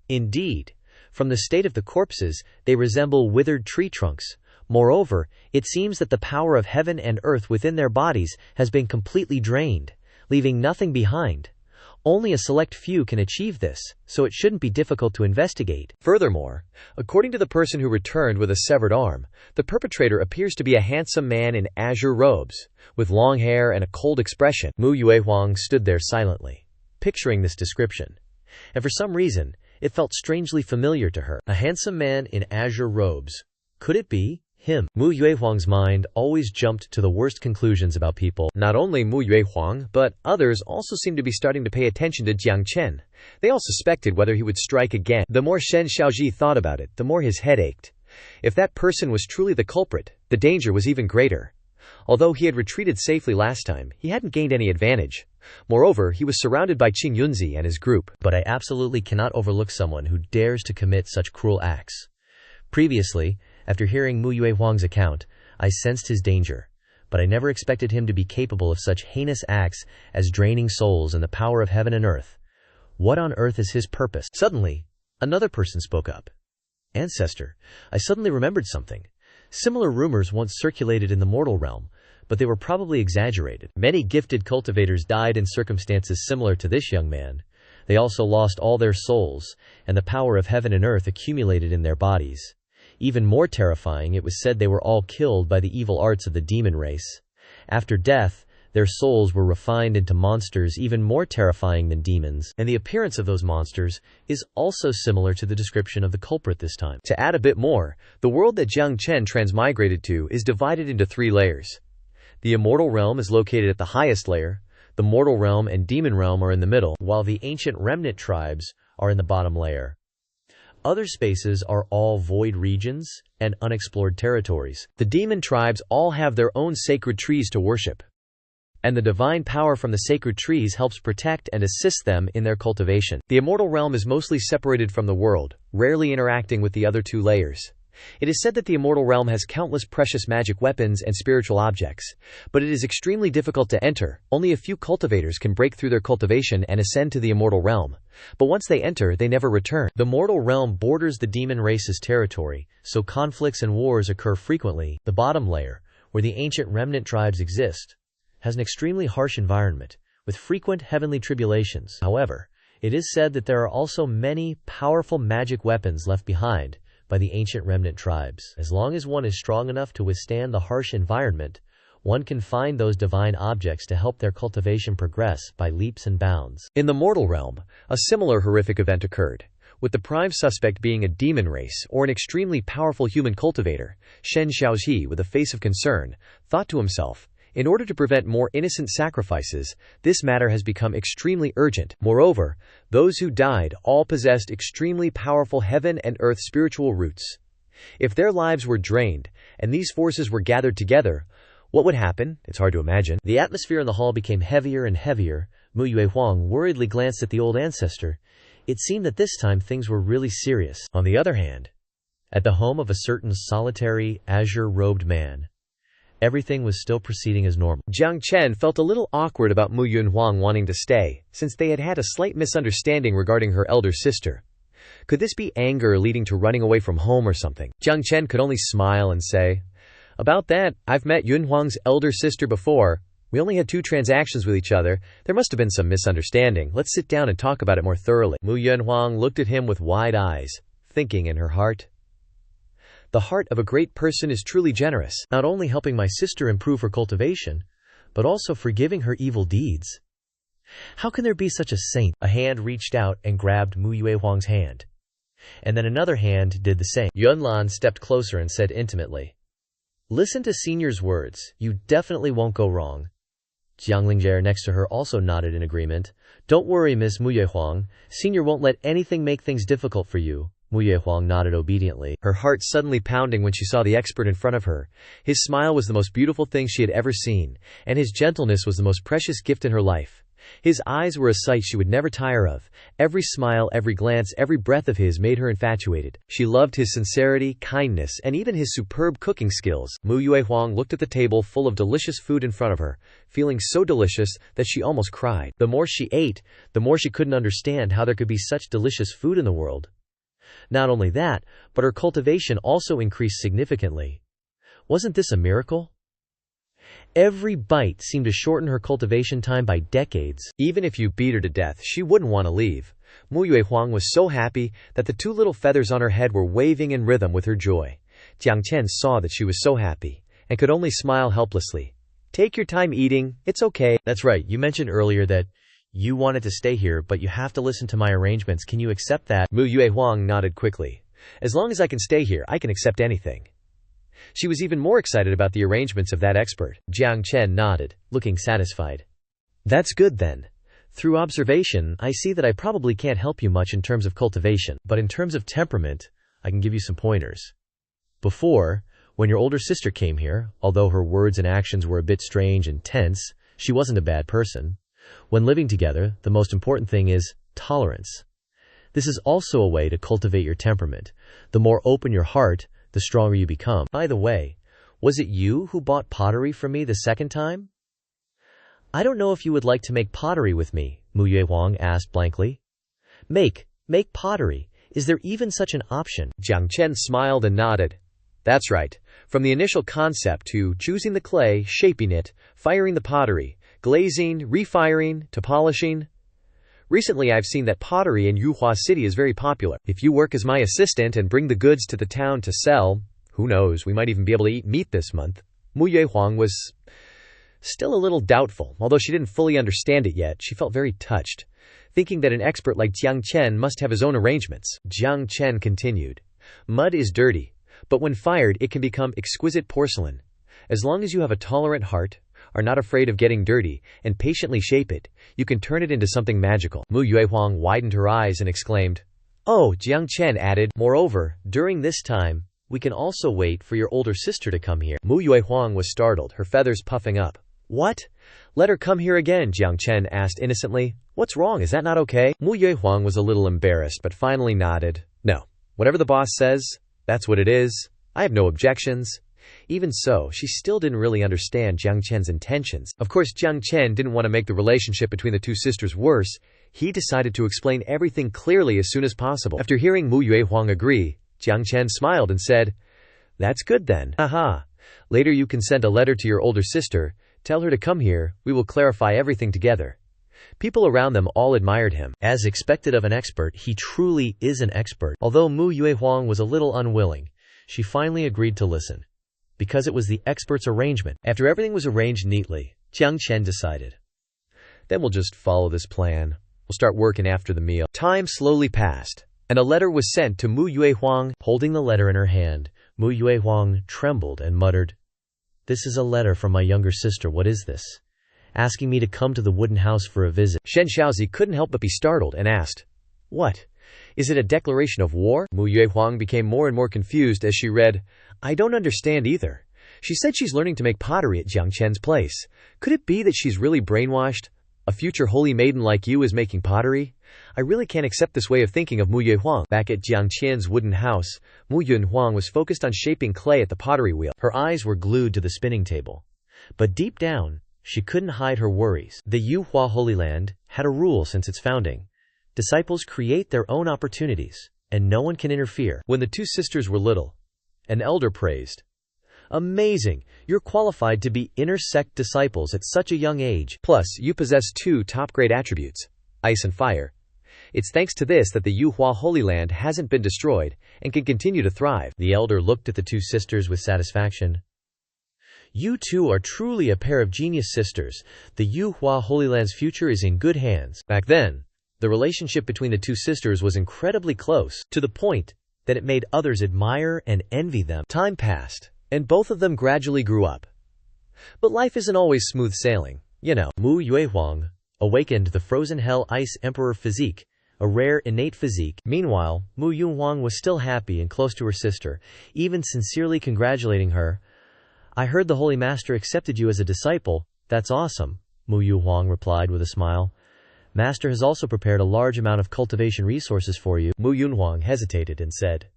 "Indeed. From the state of the corpses, they resemble withered tree trunks. Moreover, it seems that the power of heaven and earth within their bodies has been completely drained, leaving nothing behind. Only a select few can achieve this, so it shouldn't be difficult to investigate." Furthermore, according to the person who returned with a severed arm, the perpetrator appears to be a handsome man in azure robes, with long hair and a cold expression. Mu Yunhuang stood there silently, picturing this description. And for some reason, it felt strangely familiar to her. A handsome man in azure robes. Could it be him? Mu Yunhuang's mind always jumped to the worst conclusions about people. Not only Mu Yunhuang, but others also seemed to be starting to pay attention to Jiang Chen. They all suspected whether he would strike again. The more Shen Xiaoji thought about it, the more his head ached. If that person was truly the culprit, the danger was even greater. Although he had retreated safely last time, he hadn't gained any advantage. Moreover, he was surrounded by Qing Yunzi and his group. But I absolutely cannot overlook someone who dares to commit such cruel acts. Previously, after hearing Mu Yunhuang's account, I sensed his danger, but I never expected him to be capable of such heinous acts as draining souls in the power of heaven and earth. What on earth is his purpose? Suddenly, another person spoke up. Ancestor, I suddenly remembered something. Similar rumors once circulated in the mortal realm, but they were probably exaggerated. Many gifted cultivators died in circumstances similar to this young man. They also lost all their souls, and the power of heaven and earth accumulated in their bodies. Even more terrifying, it was said they were all killed by the evil arts of the demon race. After death, Their souls were refined into monsters even more terrifying than demons, and the appearance of those monsters is also similar to the description of the culprit this time. To add a bit more, the world that Jiang Chen transmigrated to is divided into 3 layers. The immortal realm is located at the highest layer, the mortal realm and demon realm are in the middle, while the ancient remnant tribes are in the bottom layer. Other spaces are all void regions and unexplored territories. The demon tribes all have their own sacred trees to worship, and the divine power from the sacred trees helps protect and assist them in their cultivation. The immortal realm is mostly separated from the world, rarely interacting with the other 2 layers. It is said that the immortal realm has countless precious magic weapons and spiritual objects, but it is extremely difficult to enter. Only a few cultivators can break through their cultivation and ascend to the immortal realm, but once they enter, they never return. The mortal realm borders the demon race's territory, so conflicts and wars occur frequently. The bottom layer, where the ancient remnant tribes exist, has an extremely harsh environment, with frequent heavenly tribulations. However, it is said that there are also many powerful magic weapons left behind by the ancient remnant tribes. As long as one is strong enough to withstand the harsh environment, one can find those divine objects to help their cultivation progress by leaps and bounds. In the mortal realm, a similar horrific event occurred, with the prime suspect being a demon race or an extremely powerful human cultivator. Xianxia, with a face of concern, thought to himself, in order to prevent more innocent sacrifices, this matter has become extremely urgent. Moreover, those who died all possessed extremely powerful heaven and earth spiritual roots. If their lives were drained, and these forces were gathered together, what would happen? It's hard to imagine. The atmosphere in the hall became heavier and heavier. Mu Yuehuang worriedly glanced at the old ancestor. It seemed that this time things were really serious. On the other hand, at the home of a certain solitary, azure-robed man, everything was still proceeding as normal. Jiang Chen felt a little awkward about Mu Yunhuang wanting to stay, since they had had a slight misunderstanding regarding her elder sister. Could this be anger leading to running away from home or something? Jiang Chen could only smile and say, "About that, I've met Yunhuang's elder sister before. We only had 2 transactions with each other. There must have been some misunderstanding. Let's sit down and talk about it more thoroughly." Mu Yunhuang looked at him with wide eyes, thinking in her heart, "The heart of a great person is truly generous, not only helping my sister improve her cultivation, but also forgiving her evil deeds. How can there be such a saint?" A hand reached out and grabbed Mu Yuehuang's hand, and then another hand did the same. Yunlan stepped closer and said intimately, "Listen to Senior's words. You definitely won't go wrong." Jiang Lingjier next to her also nodded in agreement. "Don't worry, Miss Mu Yuehuang. Senior won't let anything make things difficult for you." Mu Yuehuang nodded obediently, her heart suddenly pounding when she saw the expert in front of her. His smile was the most beautiful thing she had ever seen, and his gentleness was the most precious gift in her life. His eyes were a sight she would never tire of. Every smile, every glance, every breath of his made her infatuated. She loved his sincerity, kindness, and even his superb cooking skills. Mu Yuehuang looked at the table full of delicious food in front of her, feeling so delicious that she almost cried. The more she ate, the more she couldn't understand how there could be such delicious food in the world. Not only that, but her cultivation also increased significantly. Wasn't this a miracle? Every bite seemed to shorten her cultivation time by decades. Even if you beat her to death, she wouldn't want to leave. Mu Yuehuang was so happy that the 2 little feathers on her head were waving in rhythm with her joy. Jiang Chen saw that she was so happy, and could only smile helplessly. "Take your time eating, it's okay." "That's right, you mentioned earlier that you wanted to stay here, but you have to listen to my arrangements. Can you accept that?" Mu Yuehuang nodded quickly. "As long as I can stay here, I can accept anything." She was even more excited about the arrangements of that expert. Jiang Chen nodded, looking satisfied. "That's good then. Through observation, I see that I probably can't help you much in terms of cultivation, but in terms of temperament, I can give you some pointers. Before, when your older sister came here, although her words and actions were a bit strange and tense, she wasn't a bad person. When living together, the most important thing is tolerance. This is also a way to cultivate your temperament. The more open your heart, the stronger you become. By the way, was it you who bought pottery from me the second time?" "I don't know if you would like to make pottery with me," Mu Yuehuang asked blankly. Make pottery. Is there even such an option?" Jiang Chen smiled and nodded. "That's right. From the initial concept to choosing the clay, shaping it, firing the pottery, glazing, refiring, to polishing. Recently I've seen that pottery in Yuhua City is very popular. If you work as my assistant and bring the goods to the town to sell, who knows, we might even be able to eat meat this month." Mu Yuehuang was Still a little doubtful, although she didn't fully understand it yet, she felt very touched, thinking that an expert like Jiang Chen must have his own arrangements. Jiang Chen continued, "Mud is dirty, but when fired it can become exquisite porcelain. As long as you have a tolerant heart, are not afraid of getting dirty, and patiently shape it, you can turn it into something magical." Mu Yuehuang widened her eyes and exclaimed, "Oh," Jiang Chen added, "moreover, during this time, we can also wait for your older sister to come here." Mu Yuehuang was startled, her feathers puffing up. "What? Let her come here again?" Jiang Chen asked innocently. "What's wrong? Is that not okay?" Mu Yuehuang was a little embarrassed, but finally nodded. "No. Whatever the boss says, that's what it is. I have no objections." Even so, she still didn't really understand Jiang Chen's intentions. Of course, Jiang Chen didn't want to make the relationship between the two sisters worse. He decided to explain everything clearly as soon as possible. After hearing Mu Yuehuang agree, Jiang Chen smiled and said, "That's good then. Haha. Later you can send a letter to your older sister. Tell her to come here, we will clarify everything together." People around them all admired him. As expected of an expert, he truly is an expert. Although Mu Yuehuang was a little unwilling, she finally agreed to listen, because it was the expert's arrangement. After everything was arranged neatly, Jiang Chen decided, "Then we'll just follow this plan. We'll start working after the meal." Time slowly passed, and a letter was sent to Mu Yuehuang. Holding the letter in her hand, Mu Yuehuang trembled and muttered, "This is a letter from my younger sister. What is this? Asking me to come to the wooden house for a visit." Xianxia couldn't help but be startled and asked, "What? Is it a declaration of war?" Mu Yuehuang became more and more confused as she read, "I don't understand either. She said she's learning to make pottery at Jiang Chen's place. Could it be that she's really brainwashed? A future holy maiden like you is making pottery? I really can't accept this way of thinking of Mu Yuehuang." Back at Jiang Chen's wooden house, Mu Yuehuang was focused on shaping clay at the pottery wheel. Her eyes were glued to the spinning table, but deep down, she couldn't hide her worries. The Yuhua Holy Land had a rule since its founding. Disciples create their own opportunities, and no one can interfere. When the two sisters were little, an elder praised, "Amazing! You're qualified to be inner-sect disciples at such a young age. Plus, you possess two top-grade attributes, ice and fire. It's thanks to this that the Yuhua Holy Land hasn't been destroyed and can continue to thrive." The elder looked at the two sisters with satisfaction. "You two are truly a pair of genius sisters. The Yuhua Holy Land's future is in good hands." Back then, the relationship between the two sisters was incredibly close, to the point that it made others admire and envy them. Time passed, and both of them gradually grew up. But life isn't always smooth sailing, you know. Mu Yuehuang awakened the frozen hell ice emperor physique, a rare innate physique. Meanwhile, Mu Yuehuang was still happy and close to her sister, even sincerely congratulating her. "I heard the Holy Master accepted you as a disciple. That's awesome," Mu Yuehuang replied with a smile. "Master has also prepared a large amount of cultivation resources for you." Mu Yuehuang hesitated and said,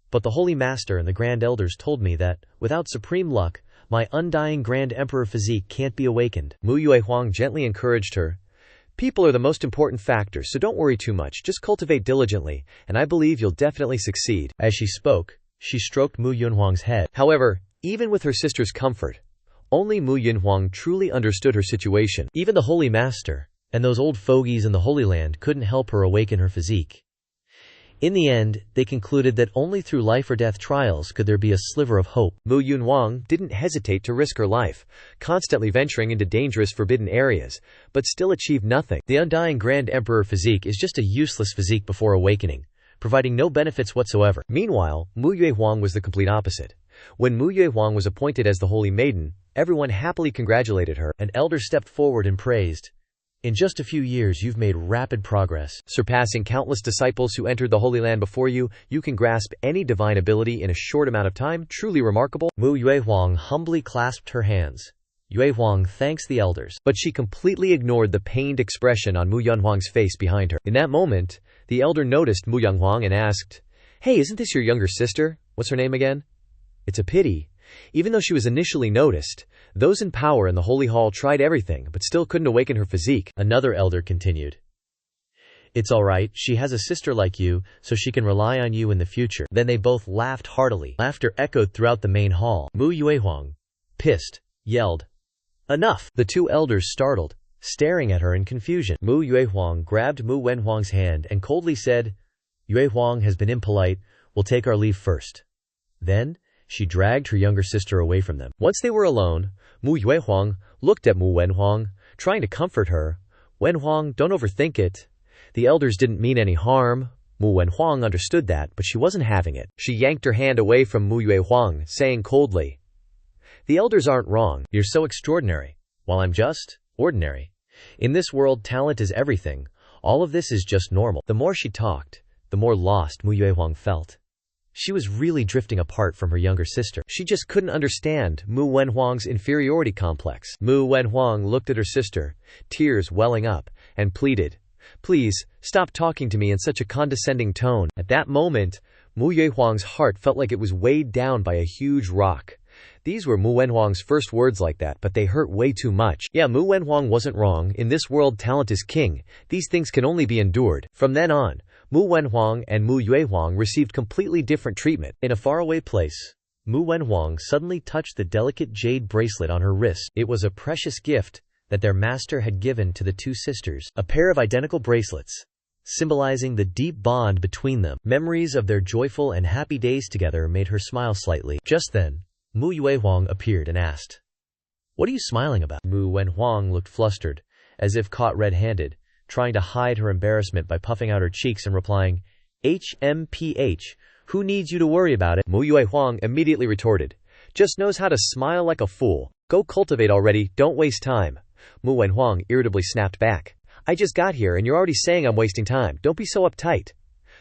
"But the Holy Master and the Grand Elders told me that, without supreme luck, my undying Grand Emperor physique can't be awakened." Mu Yuehuang gently encouraged her. "People are the most important factor, so don't worry too much. Just cultivate diligently, and I believe you'll definitely succeed." As she spoke, she stroked Mu Yuehuang's head. However, even with her sister's comfort, only Mu Yuehuang truly understood her situation. Even the Holy Master and those old fogies in the Holy Land couldn't help her awaken her physique. In the end, they concluded that only through life-or-death trials could there be a sliver of hope. Mu Yuehuang didn't hesitate to risk her life, constantly venturing into dangerous forbidden areas, but still achieved nothing. The undying Grand Emperor physique is just a useless physique before awakening, providing no benefits whatsoever. Meanwhile, Mu Yuehuang was the complete opposite. When Mu Yuehuang was appointed as the Holy Maiden, everyone happily congratulated her. An elder stepped forward and praised, "In just a few years you've made rapid progress. Surpassing countless disciples who entered the Holy Land before you, you can grasp any divine ability in a short amount of time. Truly remarkable." Mu Yuehuang humbly clasped her hands. Yuehuang thanks the elders. But she completely ignored the pained expression on Mu Yuehuang's face behind her. In that moment, the elder noticed Mu Yuehuang and asked, "Hey, isn't this your younger sister? What's her name again?" It's a pity. Even though she was initially noticed, those in power in the Holy Hall tried everything but still couldn't awaken her physique. Another elder continued, "It's alright, she has a sister like you, so she can rely on you in the future." Then they both laughed heartily. Laughter echoed throughout the main hall. Mu Yuehuang, pissed, yelled, "Enough!" The two elders startled, staring at her in confusion. Mu Yuehuang grabbed Mu Wenhuang's hand and coldly said, "Yuehuang has been impolite, we'll take our leave first." Then, she dragged her younger sister away from them. Once they were alone, Mu Yuehuang looked at Mu Wenhuang, trying to comfort her. Wenhuang, don't overthink it. The elders didn't mean any harm. Mu Wenhuang understood that, but she wasn't having it. She yanked her hand away from Mu Yuehuang, saying coldly, "The elders aren't wrong. You're so extraordinary, while I'm just ordinary. In this world, talent is everything. All of this is just normal." The more she talked, the more lost Mu Yuehuang felt. She was really drifting apart from her younger sister. She just couldn't understand Mu Wenhuang's inferiority complex. Mu Wenhuang looked at her sister, tears welling up, and pleaded, "Please, stop talking to me in such a condescending tone." At that moment, Mu Yuehuang's heart felt like it was weighed down by a huge rock. These were Mu Wenhuang's first words like that, but they hurt way too much. Yeah, Mu Wenhuang wasn't wrong. In this world, talent is king. These things can only be endured. From then on, Mu Wenhuang and Mu Yuehuang received completely different treatment. In a faraway place, Mu Wenhuang suddenly touched the delicate jade bracelet on her wrist. It was a precious gift that their master had given to the two sisters, a pair of identical bracelets, symbolizing the deep bond between them. Memories of their joyful and happy days together made her smile slightly. Just then, Mu Yuehuang appeared and asked, "What are you smiling about?" Mu Wenhuang looked flustered, as if caught red-handed, trying to hide her embarrassment by puffing out her cheeks and replying, "HMPH, who needs you to worry about it?" Mu Yuehuang immediately retorted, "Just knows how to smile like a fool. Go cultivate already, don't waste time." Mu Wenhuang irritably snapped back, "I just got here and you're already saying I'm wasting time. Don't be so uptight."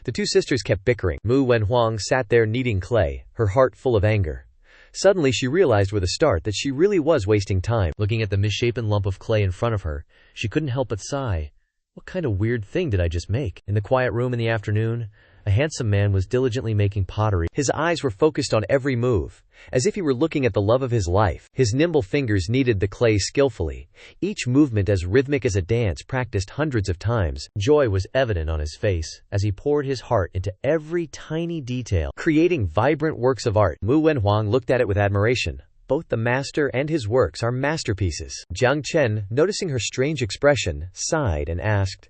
The two sisters kept bickering. Mu Wenhuang sat there kneading clay, her heart full of anger. Suddenly she realized with a start that she really was wasting time. Looking at the misshapen lump of clay in front of her, she couldn't help but sigh. What kind of weird thing did I just make? In the quiet room in the afternoon, a handsome man was diligently making pottery. His eyes were focused on every move, as if he were looking at the love of his life. His nimble fingers kneaded the clay skillfully, each movement as rhythmic as a dance practiced hundreds of times. Joy was evident on his face as he poured his heart into every tiny detail, creating vibrant works of art. Mu Wenhuang looked at it with admiration. Both the master and his works are masterpieces. Jiang Chen, noticing her strange expression, sighed and asked,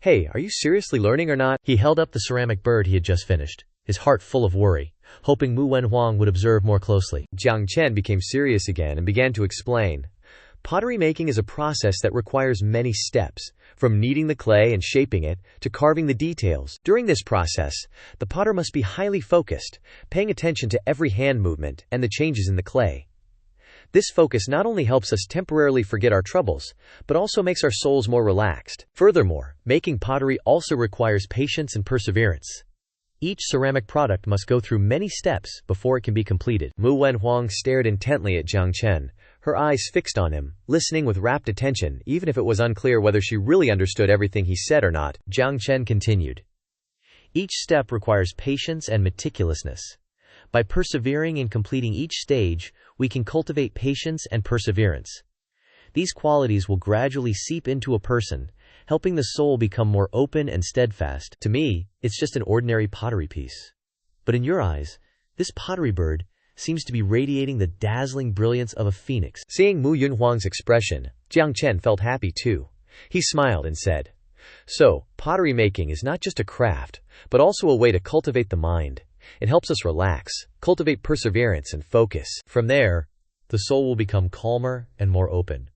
"Hey, are you seriously learning or not?" He held up the ceramic bird he had just finished, his heart full of worry, hoping Mu Wenhuang would observe more closely. Jiang Chen became serious again and began to explain. Pottery making is a process that requires many steps, from kneading the clay and shaping it, to carving the details. During this process, the potter must be highly focused, paying attention to every hand movement and the changes in the clay. This focus not only helps us temporarily forget our troubles, but also makes our souls more relaxed. Furthermore, making pottery also requires patience and perseverance. Each ceramic product must go through many steps before it can be completed. Mu Wenhuang stared intently at Jiang Chen, her eyes fixed on him, listening with rapt attention, even if it was unclear whether she really understood everything he said or not. Jiang Chen continued, "Each step requires patience and meticulousness. By persevering in completing each stage, we can cultivate patience and perseverance. These qualities will gradually seep into a person, helping the soul become more open and steadfast. To me, it's just an ordinary pottery piece. But in your eyes, this pottery bird seems to be radiating the dazzling brilliance of a phoenix." Seeing Mu Yunhuang's expression, Jiang Chen felt happy too. He smiled and said, "So, pottery making is not just a craft, but also a way to cultivate the mind. It helps us relax, cultivate perseverance and focus. From there, the soul will become calmer and more open."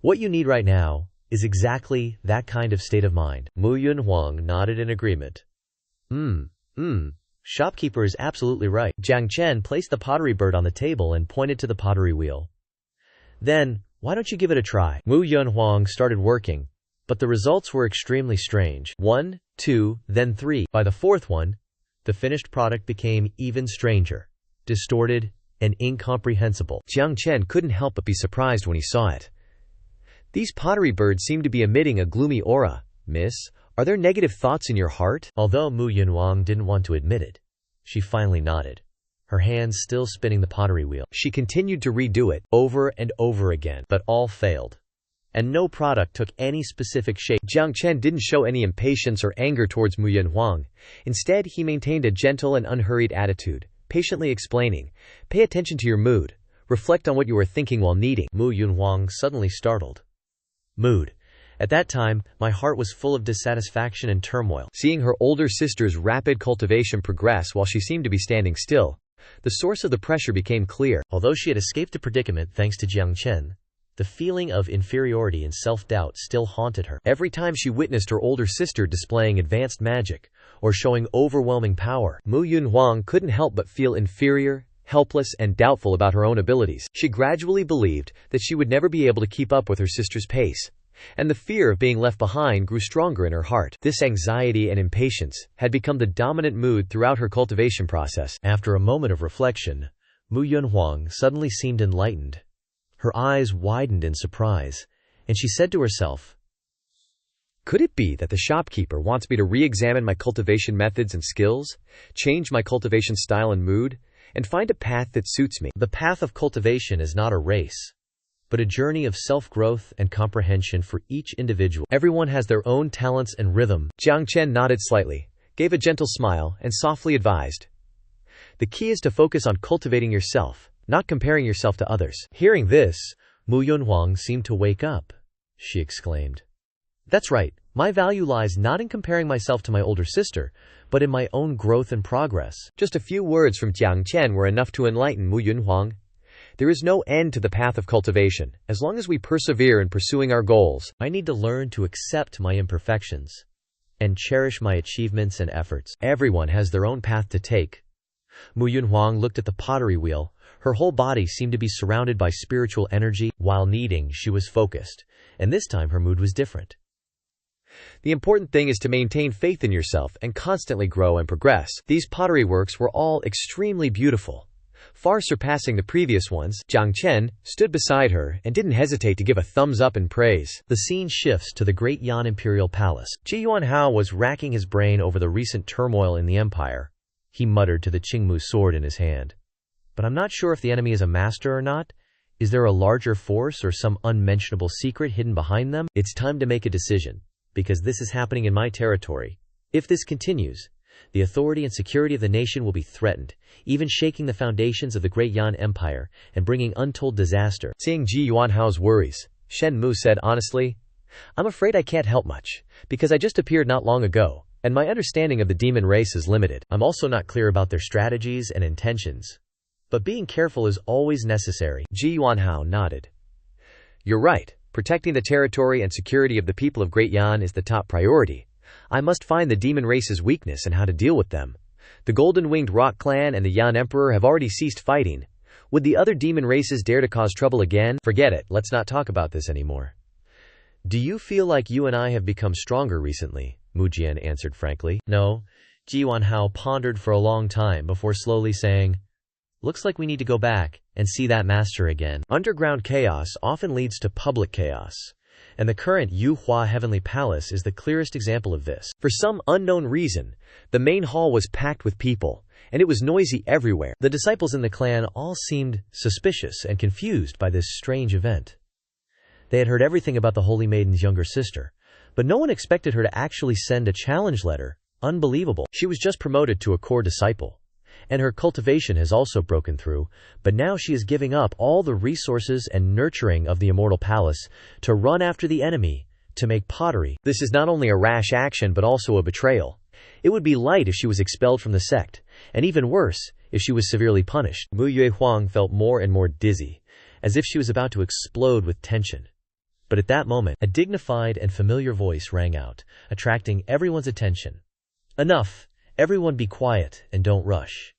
What you need right now is exactly that kind of state of mind. Mu Yunhuang nodded in agreement. Shopkeeper is absolutely right. Jiang Chen placed the pottery bird on the table and pointed to the pottery wheel. "Then, why don't you give it a try?" Mu Yunhuang started working, but the results were extremely strange. 1, 2, then 3. By the fourth one, the finished product became even stranger, distorted, and incomprehensible. Jiang Chen couldn't help but be surprised when he saw it. "These pottery birds seem to be emitting a gloomy aura. Miss, are there negative thoughts in your heart?" Although Mu Yunhuang didn't want to admit it, she finally nodded, her hands still spinning the pottery wheel. She continued to redo it over and over again, but all failed, and no product took any specific shape. Jiang Chen didn't show any impatience or anger towards Mu Yunhuang. Instead, he maintained a gentle and unhurried attitude, patiently explaining, "Pay attention to your mood. Reflect on what you are thinking while kneading." Mu Yunhuang suddenly startled. Mood. At that time, my heart was full of dissatisfaction and turmoil. Seeing her older sister's rapid cultivation progress while she seemed to be standing still, The source of the pressure became clear. Although she had escaped the predicament thanks to Jiang Chen, the feeling of inferiority and self-doubt still haunted her. Every time she witnessed her older sister displaying advanced magic or showing overwhelming power, Mu Yunhuang couldn't help but feel inferior, helpless, and doubtful about her own abilities. She gradually believed that she would never be able to keep up with her sister's pace, and the fear of being left behind grew stronger in her heart. This anxiety and impatience had become the dominant mood throughout her cultivation process. After a moment of reflection, Mu Yunhuang suddenly seemed enlightened. Her eyes widened in surprise, and she said to herself, "Could it be that the shopkeeper wants me to re-examine my cultivation methods and skills, change my cultivation style and mood, and find a path that suits me?" The path of cultivation is not a race, but a journey of self-growth and comprehension for each individual. Everyone has their own talents and rhythm. Jiang Chen nodded slightly, gave a gentle smile, and softly advised, "The key is to focus on cultivating yourself, not comparing yourself to others." Hearing this, Mu Yunhuang seemed to wake up. She exclaimed, "That's right. My value lies not in comparing myself to my older sister, but in my own growth and progress." Just a few words from Jiang Chen were enough to enlighten Mu Yunhuang. There is no end to the path of cultivation, as long as we persevere in pursuing our goals. I need to learn to accept my imperfections and cherish my achievements and efforts. Everyone has their own path to take. Mu Yunhuang looked at the pottery wheel. Her whole body seemed to be surrounded by spiritual energy. While kneading, she was focused, and this time her mood was different. The important thing is to maintain faith in yourself and constantly grow and progress. These pottery works were all extremely beautiful, far surpassing the previous ones. Jiang Chen stood beside her and didn't hesitate to give a thumbs up in praise. The scene shifts to the great Yan imperial palace. Ji Yuanhao was racking his brain over the recent turmoil in the empire. He muttered to the Qingmu sword in his hand, "But I'm not sure if the enemy is a master or not. Is there a larger force or some unmentionable secret hidden behind them? It's time to make a decision, because this is happening in my territory. If this continues, the authority and security of the nation will be threatened, even shaking the foundations of the great Yan Empire and bringing untold disaster." Seeing Ji Yuanhao's worries, Shen Mu said honestly, "I'm afraid I can't help much, because I just appeared not long ago, and my understanding of the demon race is limited. I'm also not clear about their strategies and intentions, but being careful is always necessary." Ji Yuanhao nodded. "You're right. Protecting the territory and security of the people of Great Yan is the top priority. I must find the demon race's weakness and how to deal with them. The Golden-Winged Rock Clan and the Yan Emperor have already ceased fighting. Would the other demon races dare to cause trouble again? Forget it. Let's not talk about this anymore." "Do you feel like you and I have become stronger recently?" Mu Jian answered frankly. "No." Ji Yuanhao pondered for a long time before slowly saying, "Looks like we need to go back and see that master again." Underground chaos often leads to public chaos, and the current Yuhua Heavenly Palace is the clearest example of this. For some unknown reason, the main hall was packed with people, and it was noisy everywhere. The disciples in the clan all seemed suspicious and confused by this strange event. They had heard everything about the Holy Maiden's younger sister, but no one expected her to actually send a challenge letter. Unbelievable. She was just promoted to a core disciple, and her cultivation has also broken through, but now she is giving up all the resources and nurturing of the immortal palace to run after the enemy, to make pottery. This is not only a rash action but also a betrayal. It would be light if she was expelled from the sect, and even worse, if she was severely punished. Mu Yunhuang felt more and more dizzy, as if she was about to explode with tension. But at that moment, a dignified and familiar voice rang out, attracting everyone's attention. "Enough! Everyone be quiet and don't rush."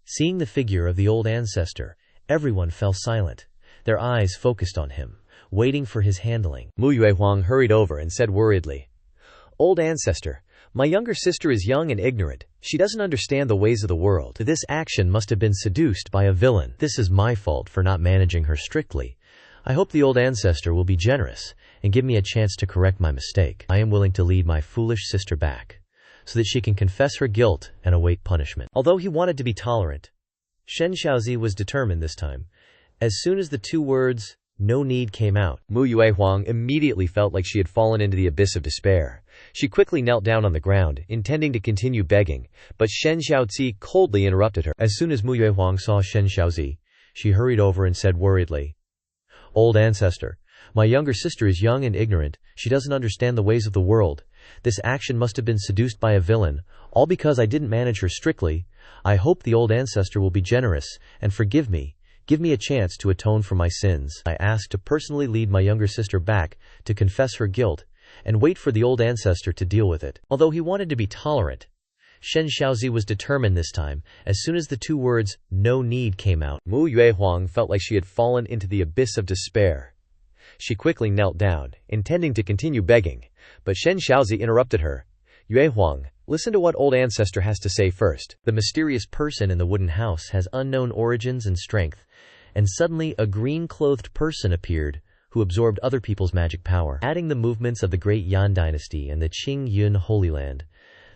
Seeing the figure of the old ancestor, everyone fell silent, their eyes focused on him, waiting for his handling. Mu Yunhuang hurried over and said worriedly, "Old ancestor, my younger sister is young and ignorant. She doesn't understand the ways of the world. This action must have been seduced by a villain. This is my fault for not managing her strictly. I hope the old ancestor will be generous and give me a chance to correct my mistake. I am willing to lead my foolish sister back, so that she can confess her guilt and await punishment." Although he wanted to be tolerant, Shen Xiaozi was determined this time. As soon as the two words, "no need," came out, Mu Yunhuang immediately felt like she had fallen into the abyss of despair. She quickly knelt down on the ground, intending to continue begging, but Shen Xiaozi coldly interrupted her. As soon as Mu Yunhuang saw Shen Xiaozi, she hurried over and said worriedly, "Old ancestor, my younger sister is young and ignorant. She doesn't understand the ways of the world. This action must have been seduced by a villain, all because I didn't manage her strictly. I hope the old ancestor will be generous and forgive me. Give me a chance to atone for my sins. I ask to personally lead my younger sister back to confess her guilt and wait for the old ancestor to deal with it. Although he wanted to be tolerant, Shen Xiaozi was determined this time. As soon as the two words, "no need," came out, Mu Yuehuang felt like she had fallen into the abyss of despair. She quickly knelt down, intending to continue begging, but Shen Xiaozi interrupted her. Yuehuang, listen to what old ancestor has to say first. The mysterious person in the wooden house has unknown origins and strength, and suddenly a green-clothed person appeared who absorbed other people's magic power, adding the movements of the great Yan dynasty and the Qing Yun Holy Land.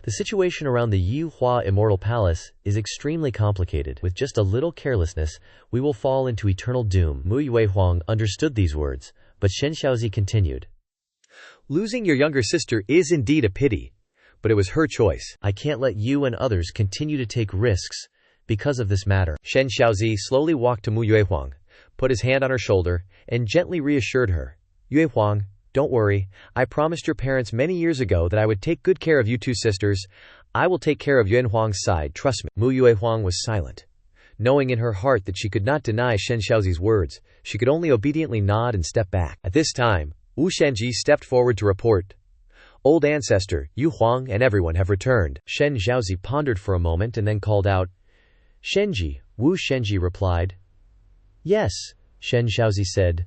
The situation around the Yuhua Immortal Palace is extremely complicated. With just a little carelessness, we will fall into eternal doom. Mu Yuehuang understood these words, but Shen Xiaozi continued. Losing your younger sister is indeed a pity, but it was her choice. I can't let you and others continue to take risks because of this matter. Shen Xiaozi slowly walked to Mu Yuehuang, put his hand on her shoulder, and gently reassured her. Yuehuang, don't worry. I promised your parents many years ago that I would take good care of you two sisters. I will take care of Yuanhuang's side, trust me. Mu Yuehuang was silent. Knowing in her heart that she could not deny Shen Xiaozi's words, she could only obediently nod and step back. At this time, Wu Shenji stepped forward to report. Old ancestor, Yu Huang and everyone have returned. Shen Xiaozi pondered for a moment and then called out, Shenji. Wu Shenji replied. Yes, Shen Xiaozi said.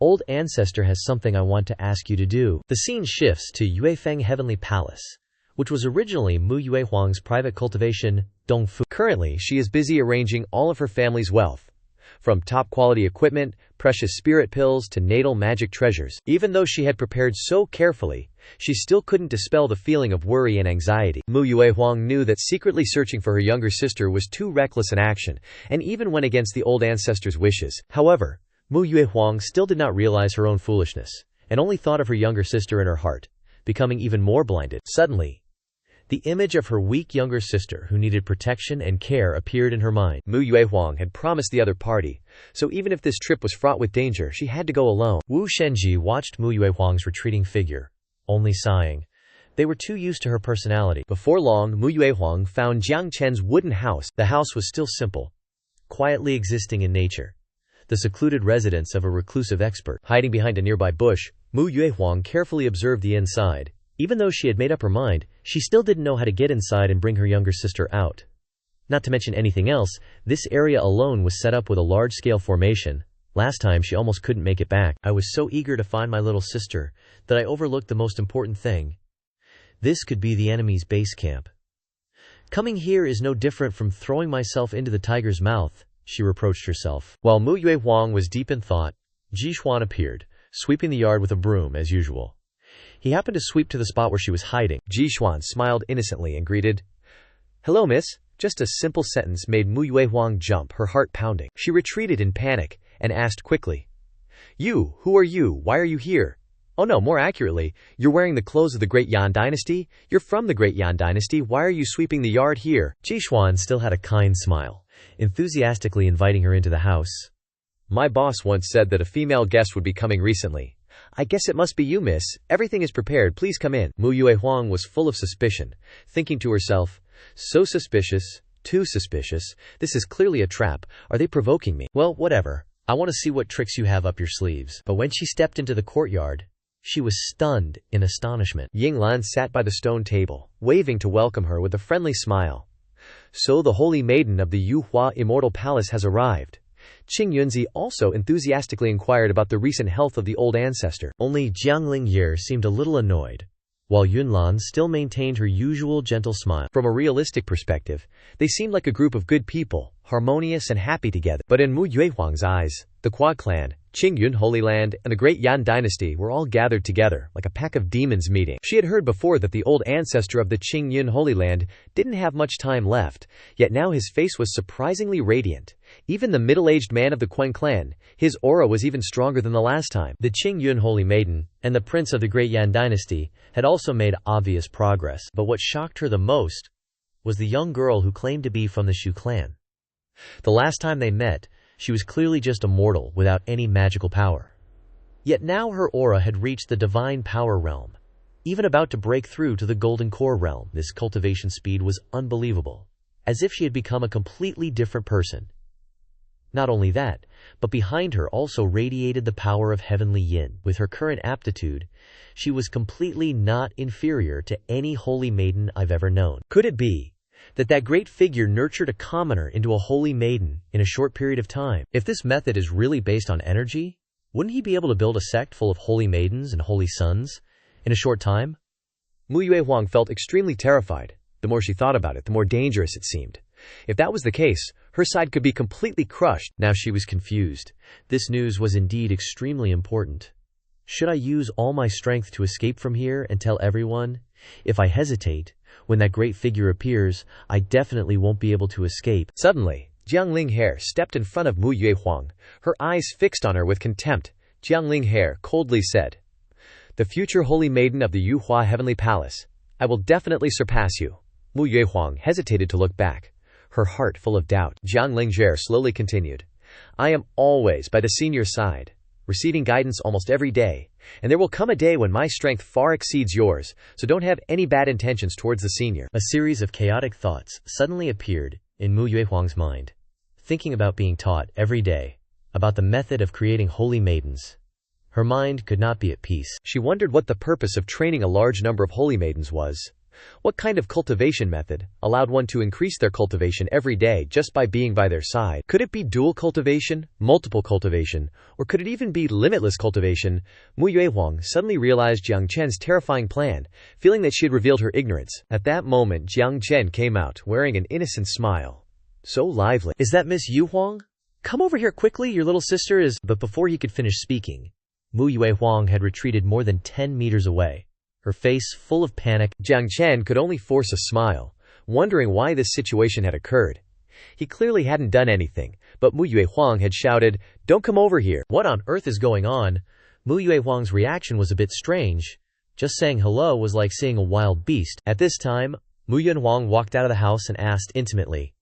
Old ancestor has something I want to ask you to do. The scene shifts to Yuefeng Heavenly Palace, which was originally Mu Yuehuang's private cultivation, Dongfu. Currently, she is busy arranging all of her family's wealth, from top-quality equipment, precious spirit pills to natal magic treasures. Even though she had prepared so carefully, she still couldn't dispel the feeling of worry and anxiety. Mu Yuehuang knew that secretly searching for her younger sister was too reckless an action, and even went against the old ancestor's wishes. However, Mu Yuehuang still did not realize her own foolishness, and only thought of her younger sister in her heart, becoming even more blinded. Suddenly, the image of her weak younger sister who needed protection and care appeared in her mind. Mu Yuehuang had promised the other party, so even if this trip was fraught with danger, she had to go alone. Wu Shenji watched Mu Yuehuang's retreating figure, only sighing. They were too used to her personality. Before long, Mu Yuehuang found Jiang Chen's wooden house. The house was still simple, quietly existing in nature, the secluded residence of a reclusive expert. Hiding behind a nearby bush, Mu Yuehuang carefully observed the inside. Even though she had made up her mind, she still didn't know how to get inside and bring her younger sister out. Not to mention anything else, this area alone was set up with a large-scale formation. Last time she almost couldn't make it back. I was so eager to find my little sister that I overlooked the most important thing. This could be the enemy's base camp. Coming here is no different from throwing myself into the tiger's mouth, she reproached herself. While Mu Yuehuang was deep in thought, Jixuan appeared, sweeping the yard with a broom as usual. He happened to sweep to the spot where she was hiding. Jixuan smiled innocently and greeted, "Hello, miss." Just a simple sentence made Mu Yuehuang jump, her heart pounding. She retreated in panic and asked quickly, "You, who are you? Why are you here? Oh no, more accurately, you're wearing the clothes of the Great Yan Dynasty? You're from the Great Yan Dynasty, why are you sweeping the yard here?" Jixuan still had a kind smile, enthusiastically inviting her into the house. "My boss once said that a female guest would be coming recently. I guess it must be you, miss. Everything is prepared, please come in." Mu Yuehuang was full of suspicion, thinking to herself, so suspicious, too suspicious, this is clearly a trap. Are they provoking me? Well, whatever. I want to see what tricks you have up your sleeves. But when she stepped into the courtyard, she was stunned in astonishment. Yinglan sat by the stone table, waving to welcome her with a friendly smile. "So the holy maiden of the Yuhua Immortal Palace has arrived." Qing Yunzi also enthusiastically inquired about the recent health of the old ancestor. Only Jiang Lingye seemed a little annoyed, while Yunlan still maintained her usual gentle smile. From a realistic perspective, they seemed like a group of good people, harmonious and happy together. But in Mu Yuehuang's eyes, the Qua clan, Qing Yun Holy Land, and the Great Yan Dynasty were all gathered together, like a pack of demons meeting. She had heard before that the old ancestor of the Qing Yun Holy Land didn't have much time left, yet now his face was surprisingly radiant. Even the middle-aged man of the Quen clan, his aura was even stronger than the last time. The Qing Yun Holy Maiden, and the Prince of the Great Yan Dynasty, had also made obvious progress. But what shocked her the most was the young girl who claimed to be from the Shu clan. The last time they met, she was clearly just a mortal without any magical power. Yet now her aura had reached the divine power realm, even about to break through to the golden core realm. This cultivation speed was unbelievable. as if she had become a completely different person. Not only that, but behind her also radiated the power of heavenly yin. With her current aptitude, she was completely not inferior to any holy maiden I've ever known. Could it be that great figure nurtured a commoner into a holy maiden in a short period of time? If this method is really based on energy, wouldn't he be able to build a sect full of holy maidens and holy sons in a short time? Mu Yuehuang felt extremely terrified. The more she thought about it, the more dangerous it seemed. If that was the case, her side could be completely crushed. Now she was confused. This news was indeed extremely important. Should I use all my strength to escape from here and tell everyone? If I hesitate, when that great figure appears, I definitely won't be able to escape. Suddenly, Jiang Linghe stepped in front of Mu Yuehuang, her eyes fixed on her with contempt. Jiang Linghe coldly said, "The future holy maiden of the Yuhua Heavenly Palace, I will definitely surpass you." Mu Yuehuang hesitated to look back, her heart full of doubt. Jiang Linghe slowly continued, "I am always by the senior side, receiving guidance almost every day, and there will come a day when my strength far exceeds yours, so don't have any bad intentions towards the senior." A series of chaotic thoughts suddenly appeared in Mu Yuehuang's mind. Thinking about being taught every day about the method of creating holy maidens, her mind could not be at peace. She wondered what the purpose of training a large number of holy maidens was. What kind of cultivation method allowed one to increase their cultivation every day just by being by their side? Could it be dual cultivation, multiple cultivation, or could it even be limitless cultivation? Mu Yuehuang suddenly realized Jiang Chen's terrifying plan, feeling that she had revealed her ignorance. At that moment, Jiang Chen came out, wearing an innocent smile. So lively. "Is that Miss Yuhuang? Come over here quickly, your little sister is—" But before he could finish speaking, Mu Yuehuang had retreated more than 10 meters away, her face full of panic. Jiang Chen could only force a smile, wondering why this situation had occurred. He clearly hadn't done anything, but Mu Yuehuang had shouted, "Don't come over here." What on earth is going on? Mu Yuehuang's reaction was a bit strange. Just saying hello was like seeing a wild beast. At this time, Mu Yuehuang walked out of the house and asked intimately,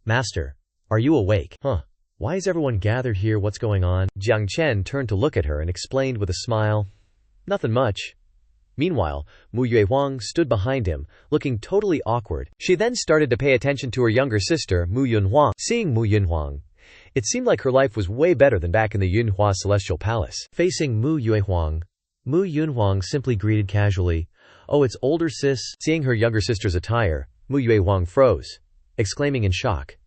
"Master, are you awake?" "Huh. Why is everyone gathered here? What's going on?" Jiang Chen turned to look at her and explained with a smile, "Nothing much." Meanwhile, Mu Yuehuang stood behind him, looking totally awkward. She then started to pay attention to her younger sister, Mu Yunhuang. Seeing Mu Yunhuang, it seemed like her life was way better than back in the Yunhua Celestial Palace. Facing Mu Yuehuang, Mu Yunhuang simply greeted casually, "Oh, it's older sis." Seeing her younger sister's attire, Mu Yuehuang froze, exclaiming in shock,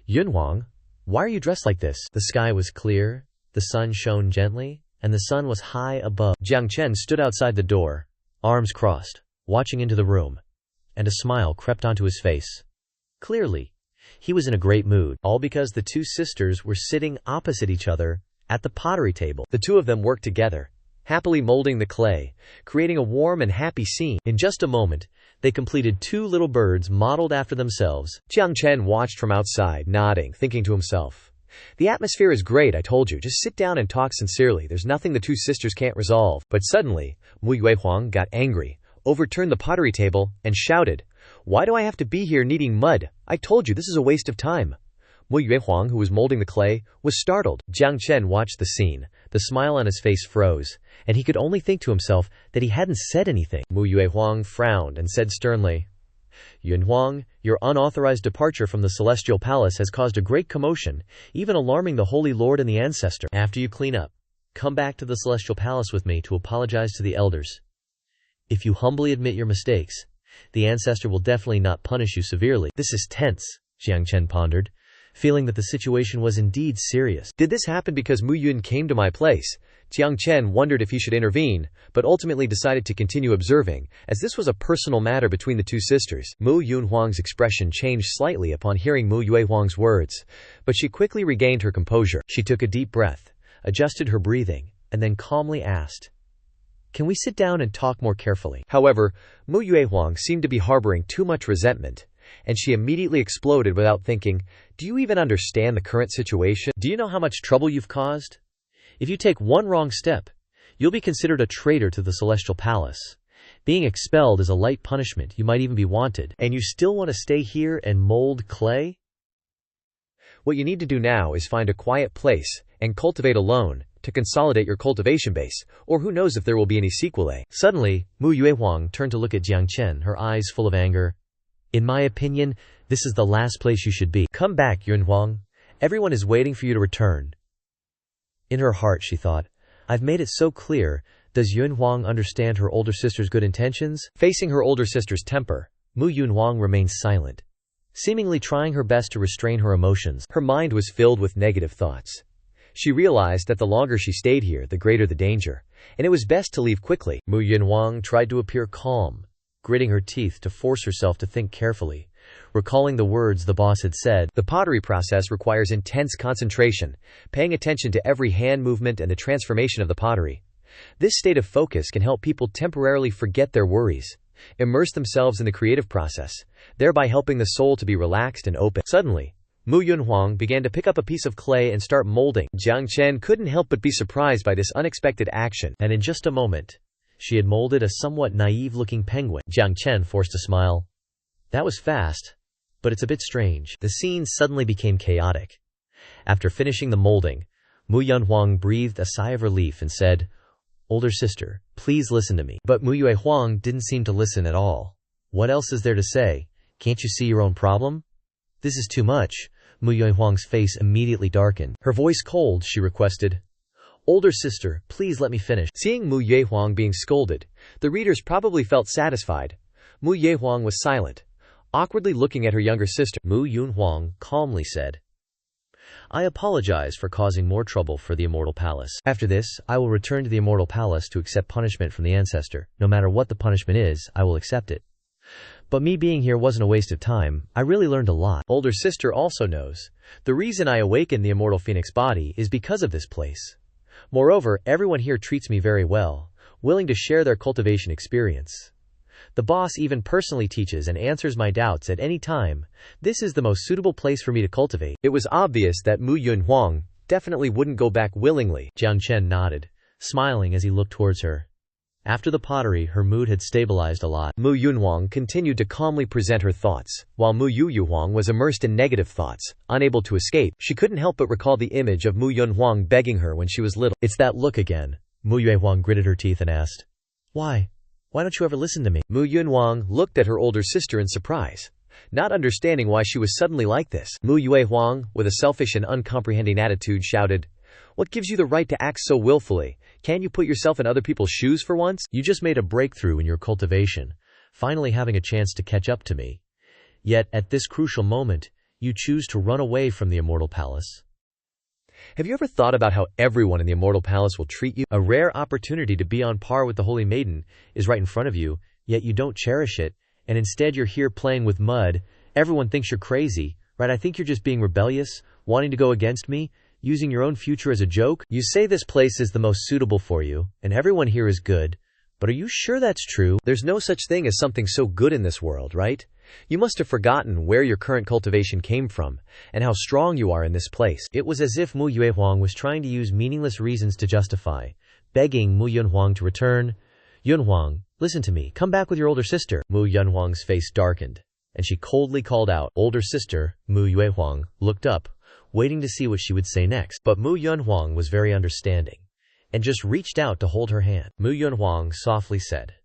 "Yunhuang, why are you dressed like this?" The sky was clear, the sun shone gently, and the sun was high above. Jiang Chen stood outside the door, arms crossed, watching into the room, and a smile crept onto his face. Clearly, he was in a great mood, all because the two sisters were sitting opposite each other at the pottery table. The two of them worked together, happily molding the clay, creating a warm and happy scene. In just a moment, they completed 2 little birds modeled after themselves. Jiang Chen watched from outside, nodding, thinking to himself, "The atmosphere is great, I told you. Just sit down and talk sincerely. There's nothing the two sisters can't resolve." But suddenly, Mu Yuehuang got angry, overturned the pottery table, and shouted, "Why do I have to be here kneading mud? I told you this is a waste of time." Mu Yuehuang, who was molding the clay, was startled. Jiang Chen watched the scene. The smile on his face froze, and he could only think to himself that he hadn't said anything. Mu Yuehuang frowned and said sternly, "Yunhuang, your unauthorized departure from the Celestial Palace has caused a great commotion, even alarming the Holy Lord and the Ancestor. After you clean up, come back to the Celestial Palace with me to apologize to the elders. If you humbly admit your mistakes, the Ancestor will definitely not punish you severely." "This is tense," Jiang Chen pondered, feeling that the situation was indeed serious. Did this happen because Mu Yun came to my place? Jiang Chen wondered if he should intervene, but ultimately decided to continue observing, as this was a personal matter between the two sisters. Mu Yunhuang's expression changed slightly upon hearing Mu Yuehuang's words, but she quickly regained her composure. She took a deep breath, adjusted her breathing, and then calmly asked, "Can we sit down and talk more carefully?" However, Mu Yuehuang seemed to be harboring too much resentment, and she immediately exploded without thinking, "Do you even understand the current situation? Do you know how much trouble you've caused? If you take one wrong step, you'll be considered a traitor to the Celestial Palace. Being expelled is a light punishment, you might even be wanted. And you still want to stay here and mold clay? What you need to do now is find a quiet place and cultivate alone to consolidate your cultivation base, or who knows if there will be any CLUELESS." Suddenly, Mu Yuehuang turned to look at Jiang Chen, her eyes full of anger. In my opinion, this is the last place you should be. Come back, Yunhuang. Everyone is waiting for you to return. In her heart, she thought, I've made it so clear. Does Yunhuang understand her older sister's good intentions? Facing her older sister's temper, Mu Yunhuang remained silent, seemingly trying her best to restrain her emotions. Her mind was filled with negative thoughts. She realized that the longer she stayed here, the greater the danger, and it was best to leave quickly. Mu Yunhuang tried to appear calm, gritting her teeth to force herself to think carefully, recalling the words the boss had said. The pottery process requires intense concentration, paying attention to every hand movement and the transformation of the pottery. This state of focus can help people temporarily forget their worries, immerse themselves in the creative process, thereby helping the soul to be relaxed and open. Suddenly, Mu Yunhuang began to pick up a piece of clay and start molding. Jiang Chen couldn't help but be surprised by this unexpected action, and in just a moment, she had molded a somewhat naive-looking penguin. Jiang Chen forced a smile. That was fast, but it's a bit strange. The scene suddenly became chaotic. After finishing the molding, Mu Yunhuang breathed a sigh of relief and said, Older sister, please listen to me. But Mu Yuehuang didn't seem to listen at all. What else is there to say? Can't you see your own problem? This is too much. Mu Yuehuang's face immediately darkened. Her voice cold, she requested, Older sister, please let me finish. Seeing Mu Yuehuang being scolded, the readers probably felt satisfied. Mu Yuehuang was silent, awkwardly looking at her younger sister. Mu Yunhuang calmly said, I apologize for causing more trouble for the Immortal Palace. After this, I will return to the Immortal Palace to accept punishment from the ancestor. No matter what the punishment is, I will accept it. But me being here wasn't a waste of time. I really learned a lot. Older sister also knows. The reason I awakened the immortal phoenix body is because of this place. Moreover, everyone here treats me very well, willing to share their cultivation experience. The boss even personally teaches and answers my doubts at any time. This is the most suitable place for me to cultivate. It was obvious that Mu Yunhuang definitely wouldn't go back willingly. Jiang Chen nodded, smiling as he looked towards her. After the pottery, her mood had stabilized a lot. Mu Yunhuang continued to calmly present her thoughts, while Mu Yuhuang was immersed in negative thoughts, unable to escape. She couldn't help but recall the image of Mu Yunhuang begging her when she was little. It's that look again. Mu Yuehuang gritted her teeth and asked, Why? Why don't you ever listen to me? Mu Yunhuang looked at her older sister in surprise, not understanding why she was suddenly like this. Mu Yuehuang, with a selfish and uncomprehending attitude, shouted, What gives you the right to act so willfully? Can't you put yourself in other people's shoes for once? You just made a breakthrough in your cultivation, finally having a chance to catch up to me. Yet, at this crucial moment, you choose to run away from the Immortal Palace. Have you ever thought about how everyone in the Immortal Palace will treat you? A rare opportunity to be on par with the Holy Maiden is right in front of you, yet you don't cherish it, and instead you're here playing with mud. Everyone thinks you're crazy, right? I think you're just being rebellious, wanting to go against me, using your own future as a joke. You say this place is the most suitable for you, and everyone here is good, but are you sure that's true? There's no such thing as something so good in this world, right? You must have forgotten where your current cultivation came from, and how strong you are in this place. It was as if Mu Yuehuang was trying to use meaningless reasons to justify, begging Mu Yunhuang to return. Yunhuang, listen to me, come back with your older sister. Mu Yunhuang's face darkened, and she coldly called out, Older sister. Mu Yuehuang looked up, waiting to see what she would say next. But Mu Yunhuang was very understanding, and just reached out to hold her hand. Mu Yunhuang softly said,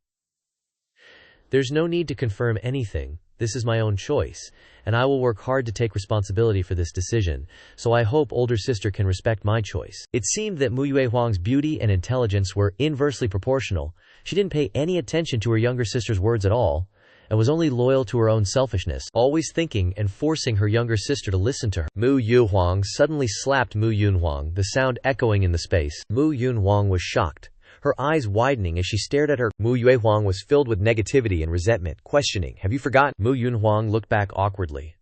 There's no need to confirm anything. This is my own choice, and I will work hard to take responsibility for this decision, so I hope older sister can respect my choice. It seemed that Mu Yuehuang's beauty and intelligence were inversely proportional. She didn't pay any attention to her younger sister's words at all, and was only loyal to her own selfishness, always thinking and forcing her younger sister to listen to her. Mu Yuhuang suddenly slapped Mu Yunhuang, the sound echoing in the space. Mu Yunhuang was shocked, her eyes widening as she stared at her. Mu Yuehuang was filled with negativity and resentment, questioning, Have you forgotten? Mu Yunhuang looked back awkwardly,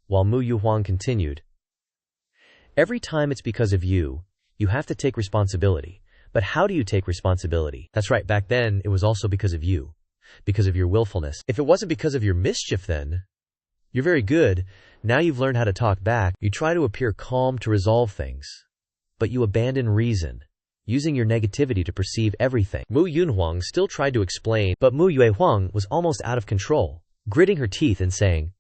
while Mu Yuhuang continued, Every time it's because of you, you have to take responsibility. But how do you take responsibility? That's right, back then, it was also because of you. Because of your willfulness. If it wasn't because of your mischief then, you're very good. Now you've learned how to talk back. You try to appear calm to resolve things. But you abandon reason, using your negativity to perceive everything. Mu Yunhuang still tried to explain, but Mu Yuehuang was almost out of control, gritting her teeth and saying,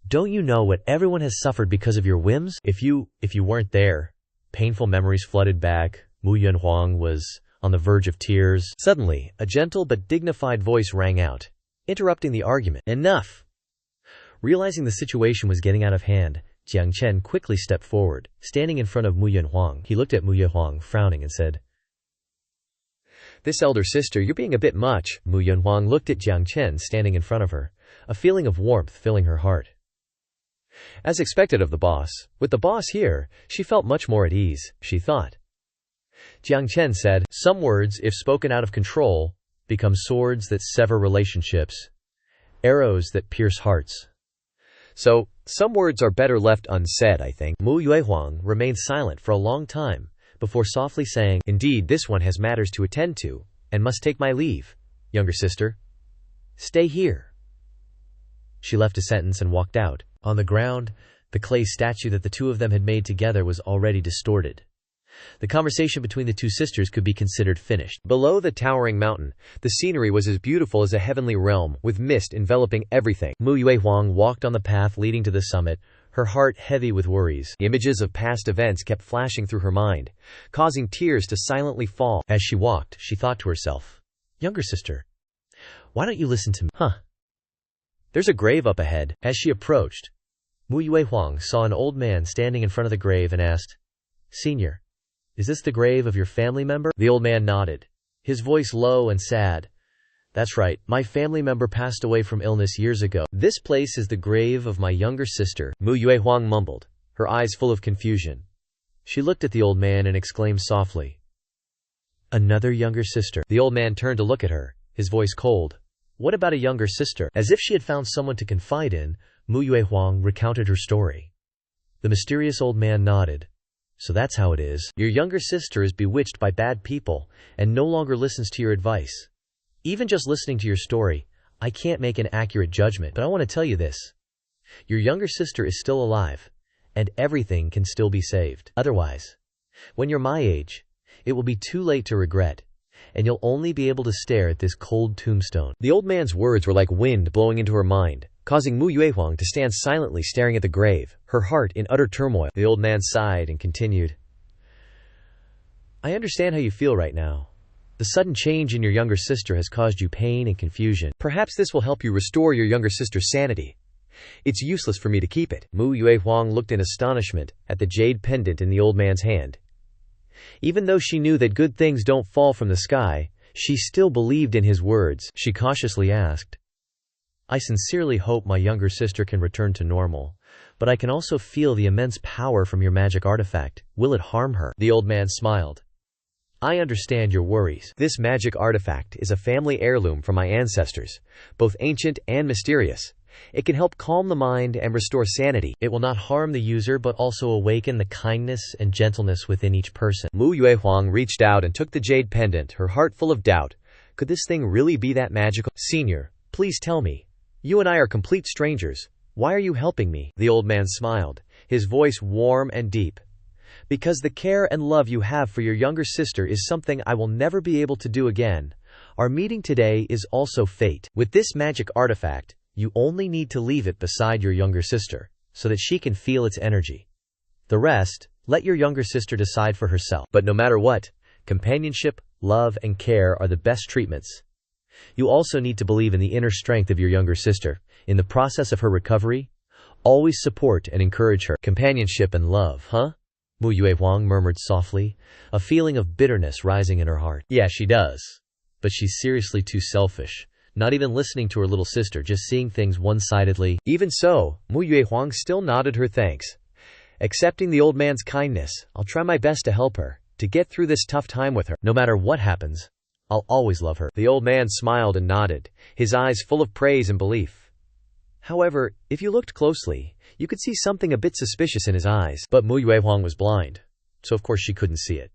Don't you know what everyone has suffered because of your whims? If you weren't there. Painful memories flooded back. Mu Yunhuang was on the verge of tears. Suddenly, a gentle but dignified voice rang out, interrupting the argument. Enough! Realizing the situation was getting out of hand, Jiang Chen quickly stepped forward, standing in front of Mu Yuanhuang. He looked at Mu Yuanhuang, frowning, and said, "This elder sister, you're being a bit much." Mu Yuanhuang looked at Jiang Chen standing in front of her, a feeling of warmth filling her heart. As expected of the boss, with the boss here, she felt much more at ease, she thought. Jiang Chen said, "Some words, if spoken out of control, become swords that sever relationships, arrows that pierce hearts. So, some words are better left unsaid, I think." Mu Yuanhuang remained silent for a long time, before softly saying, "Indeed, this one has matters to attend to, and must take my leave, younger sister. Stay here." She left a sentence and walked out. On the ground, the clay statue that the two of them had made together was already distorted. The conversation between the two sisters could be considered finished. Below the towering mountain, the scenery was as beautiful as a heavenly realm, with mist enveloping everything. Mu Yuanhuang walked on the path leading to the summit, her heart heavy with worries. Images of past events kept flashing through her mind, causing tears to silently fall. As she walked, she thought to herself, "Younger sister, why don't you listen to me? There's a grave up ahead." As she approached, Mu Yuanhuang saw an old man standing in front of the grave and asked, "Senior, is this the grave of your family member?" The old man nodded, his voice low and sad. "That's right, my family member passed away from illness years ago. This place is the grave of my younger sister." Mu Yuanhuang mumbled, her eyes full of confusion. She looked at the old man and exclaimed softly, "Another younger sister." The old man turned to look at her, his voice cold. "What about a younger sister?" As if she had found someone to confide in, Mu Yuanhuang recounted her story. The mysterious old man nodded. "So that's how it is. Your younger sister is bewitched by bad people, and no longer listens to your advice. Even just listening to your story, I can't make an accurate judgment, but I want to tell you this. Your younger sister is still alive, and everything can still be saved. Otherwise, when you're my age, it will be too late to regret, and you'll only be able to stare at this cold tombstone." The old man's words were like wind blowing into her mind, causing Mu Yuanhuang to stand silently staring at the grave, her heart in utter turmoil. The old man sighed and continued, "I understand how you feel right now. The sudden change in your younger sister has caused you pain and confusion. Perhaps this will help you restore your younger sister's sanity. It's useless for me to keep it." Mu Yuanhuang looked in astonishment at the jade pendant in the old man's hand. Even though she knew that good things don't fall from the sky, she still believed in his words. She cautiously asked, "I sincerely hope my younger sister can return to normal, but I can also feel the immense power from your magic artifact. Will it harm her?" The old man smiled. "I understand your worries. This magic artifact is a family heirloom from my ancestors, both ancient and mysterious. It can help calm the mind and restore sanity. It will not harm the user but also awaken the kindness and gentleness within each person." Mu Yuanhuang reached out and took the jade pendant, her heart full of doubt. Could this thing really be that magical? "Senior, please tell me. You and I are complete strangers. Why are you helping me?" The old man smiled, his voice warm and deep. "Because the care and love you have for your younger sister is something I will never be able to do again. Our meeting today is also fate. With this magic artifact, you only need to leave it beside your younger sister, so that she can feel its energy. The rest, let your younger sister decide for herself. But no matter what, companionship, love, and care are the best treatments. You also need to believe in the inner strength of your younger sister. In the process of her recovery, always support and encourage her." "Companionship and love, huh?" Mu Yuanhuang murmured softly, a feeling of bitterness rising in her heart. "Yeah, she does. But she's seriously too selfish. Not even listening to her little sister, just seeing things one-sidedly." Even so, Mu Yuanhuang still nodded her thanks. Accepting the old man's kindness, I'll try my best to help her, to get through this tough time with her. No matter what happens, I'll always love her." The old man smiled and nodded, his eyes full of praise and belief. However, if you looked closely, you could see something a bit suspicious in his eyes. But Mu Yuanhuang was blind, so of course she couldn't see it.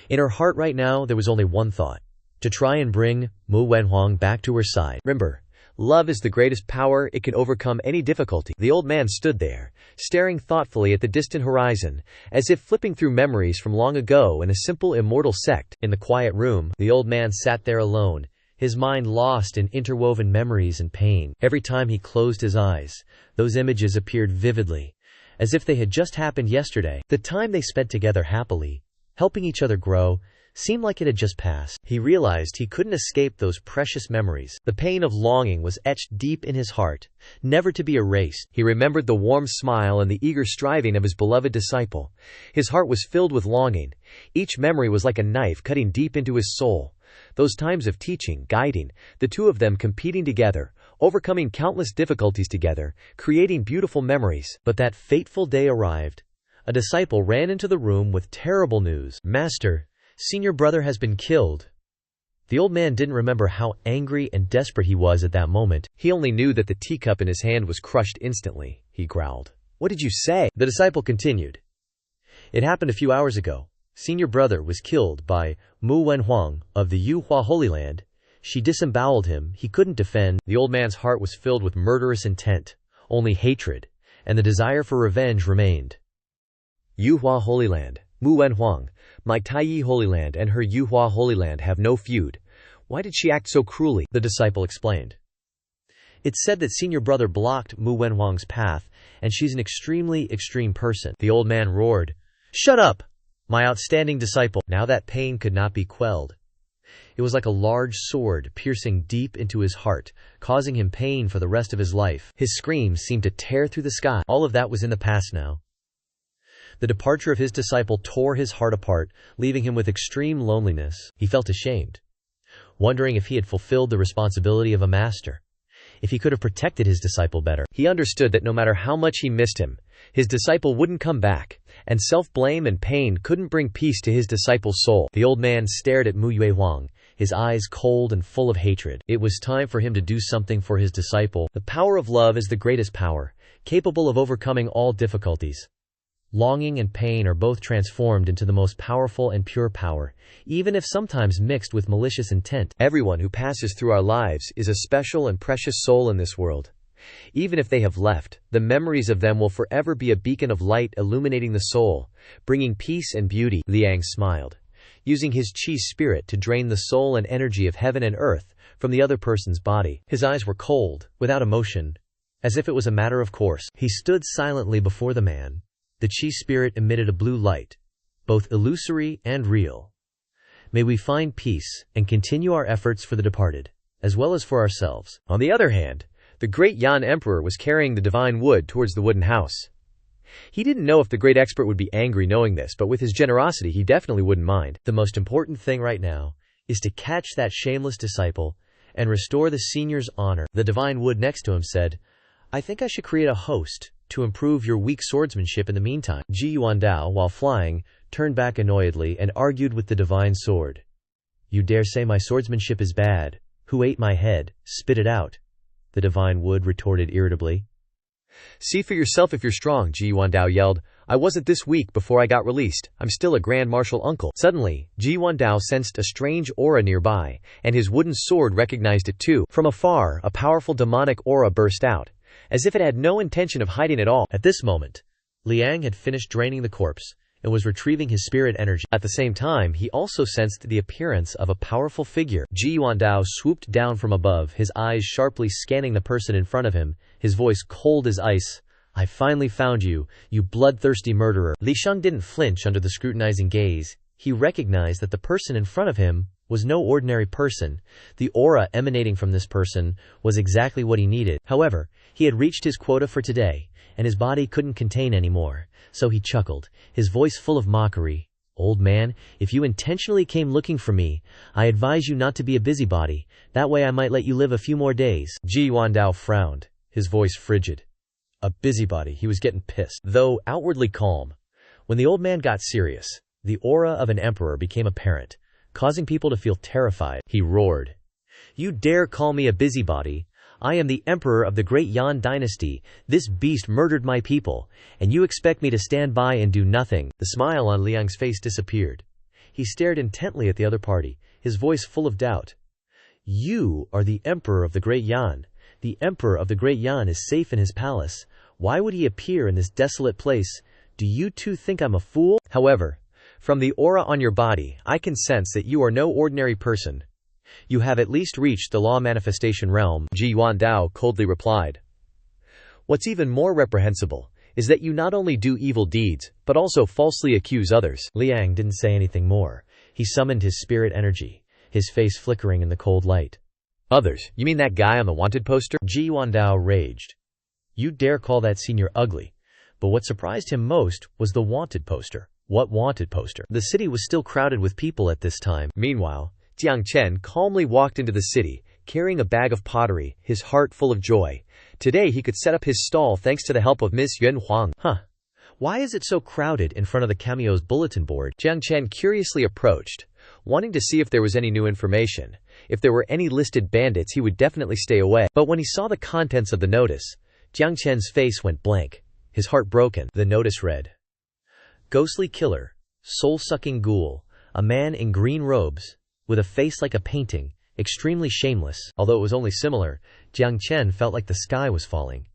In her heart right now, there was only one thought: to try and bring Mu Yuanhuang back to her side. Remember, love is the greatest power. It can overcome any difficulty. The old man stood there, staring thoughtfully at the distant horizon, as if flipping through memories from long ago in a simple immortal sect. In the quiet room, the old man sat there alone, his mind lost in interwoven memories and pain. Every time he closed his eyes, those images appeared vividly, as if they had just happened yesterday. The time they spent together happily, helping each other grow, seemed like it had just passed. He realized he couldn't escape those precious memories. The pain of longing was etched deep in his heart, never to be erased. He remembered the warm smile and the eager striving of his beloved disciple. His heart was filled with longing. Each memory was like a knife cutting deep into his soul. Those times of teaching, guiding, the two of them competing together, overcoming countless difficulties together, creating beautiful memories. But that fateful day arrived. A disciple ran into the room with terrible news. "Master, senior brother has been killed." The old man didn't remember how angry and desperate he was at that moment. He only knew that the teacup in his hand was crushed instantly. He growled, "What did you say?" The disciple continued. "It happened a few hours ago. Senior brother was killed by Mu Wenhuang of the Yuhua Holy Land. She disemboweled him. He couldn't defend." The old man's heart was filled with murderous intent. Only hatred and the desire for revenge remained. Yuhua Holy Land, Mu Wenhuang, my Taiyi Holy Land and her Yuhua Holy Land have no feud. Why did she act so cruelly? The disciple explained. "It's said that senior brother blocked Mu Wenhuang's path, and she's an extremely extreme person." The old man roared, "Shut up, my outstanding disciple." Now that pain could not be quelled. It was like a large sword piercing deep into his heart, causing him pain for the rest of his life. His screams seemed to tear through the sky. All of that was in the past now. The departure of his disciple tore his heart apart, leaving him with extreme loneliness. He felt ashamed, wondering if he had fulfilled the responsibility of a master, if he could have protected his disciple better. He understood that no matter how much he missed him, his disciple wouldn't come back, and self-blame and pain couldn't bring peace to his disciple's soul. The old man stared at Mu Yuehuang, his eyes cold and full of hatred. It was time for him to do something for his disciple. The power of love is the greatest power, capable of overcoming all difficulties. Longing and pain are both transformed into the most powerful and pure power, even if sometimes mixed with malicious intent. Everyone who passes through our lives is a special and precious soul in this world. Even if they have left, the memories of them will forever be a beacon of light illuminating the soul, bringing peace and beauty. Liang smiled, using his qi spirit to drain the soul and energy of heaven and earth from the other person's body. His eyes were cold, without emotion, as if it was a matter of course. He stood silently before the man. The qi spirit emitted a blue light, both illusory and real. May we find peace and continue our efforts for the departed, as well as for ourselves. On the other hand, the great Yan Emperor was carrying the divine wood towards the wooden house. He didn't know if the great expert would be angry knowing this, but with his generosity he definitely wouldn't mind. The most important thing right now is to catch that shameless disciple and restore the senior's honor. The divine wood next to him said, "I think I should create a host to improve your weak swordsmanship in the meantime." Ji Yuandao, while flying, turned back annoyedly and argued with the divine sword. "You dare say my swordsmanship is bad? Who ate my head? Spit it out." The divine wood retorted irritably. "See for yourself if you're strong," Ji Yuandao yelled. "I wasn't this weak before I got released. I'm still a grand martial uncle." Suddenly, Ji Yuandao sensed a strange aura nearby, and his wooden sword recognized it too. From afar, a powerful demonic aura burst out, as if it had no intention of hiding at all. At this moment, Liang had finished draining the corpse and was retrieving his spirit energy. At the same time, he also sensed the appearance of a powerful figure. Ji Yuandao swooped down from above, his eyes sharply scanning the person in front of him, his voice cold as ice. "I finally found you, you bloodthirsty murderer." Li Sheng didn't flinch under the scrutinizing gaze. He recognized that the person in front of him was no ordinary person. The aura emanating from this person was exactly what he needed. However, he had reached his quota for today, and his body couldn't contain anymore. So he chuckled, his voice full of mockery. "Old man, if you intentionally came looking for me, I advise you not to be a busybody. That way I might let you live a few more days." Ji Yuandao frowned, his voice frigid. A busybody, he was getting pissed. Though outwardly calm, when the old man got serious, the aura of an emperor became apparent, causing people to feel terrified. He roared, "You dare call me a busybody? I am the emperor of the great Yan dynasty. This beast murdered my people, and you expect me to stand by and do nothing?" The smile on Liang's face disappeared. He stared intently at the other party, his voice full of doubt. "You are the emperor of the great Yan. The emperor of the great Yan is safe in his palace. Why would he appear in this desolate place? Do you two think I'm a fool? However, from the aura on your body, I can sense that you are no ordinary person. You have at least reached the law manifestation realm," Ji Yuandao coldly replied. "What's even more reprehensible is that you not only do evil deeds, but also falsely accuse others." Liang didn't say anything more. He summoned his spirit energy, his face flickering in the cold light. Others, you mean that guy on the wanted poster? Ji Yuandao raged. You dare call that senior ugly? But what surprised him most was the wanted poster. What wanted poster? The city was still crowded with people at this time. Meanwhile, Jiang Chen calmly walked into the city, carrying a bag of pottery, his heart full of joy. Today he could set up his stall thanks to the help of Miss Yuan Huang. Why is it so crowded in front of the cameo's bulletin board? Jiang Chen curiously approached, wanting to see if there was any new information. If there were any listed bandits, he would definitely stay away. But when he saw the contents of the notice, Jiang Chen's face went blank, his heart broken. The notice read, Ghostly killer, soul-sucking ghoul, a man in green robes, with a face like a painting, extremely shameless. Although it was only similar, Jiang Chen felt like the sky was falling.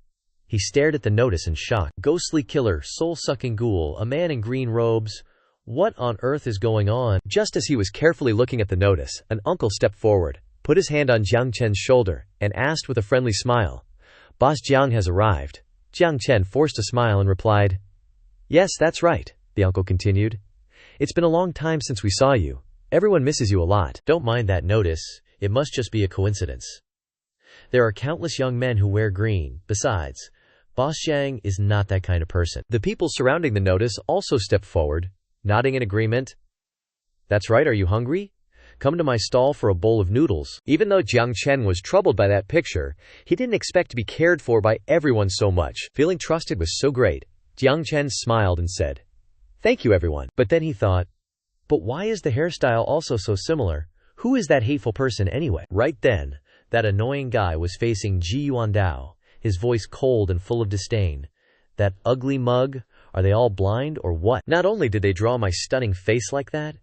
He stared at the notice in shock. Ghostly killer, soul-sucking ghoul, a man in green robes. What on earth is going on? Just as he was carefully looking at the notice, an uncle stepped forward, put his hand on Jiang Chen's shoulder, and asked with a friendly smile, Boss Jiang has arrived. Jiang Chen forced a smile and replied, Yes, that's right, the uncle continued. It's been a long time since we saw you. Everyone misses you a lot. Don't mind that notice. It must just be a coincidence. There are countless young men who wear green. Besides, Boss Jiang is not that kind of person. The people surrounding the notice also stepped forward, nodding in agreement. That's right, are you hungry? Come to my stall for a bowl of noodles. Even though Jiang Chen was troubled by that picture, he didn't expect to be cared for by everyone so much. Feeling trusted was so great. Jiang Chen smiled and said, Thank you, everyone. But then he thought, but why is the hairstyle also so similar? Who is that hateful person anyway? Right then, that annoying guy was facing Ji Yuandao, his voice cold and full of disdain. That ugly mug? Are they all blind or what? Not only did they draw my stunning face like that,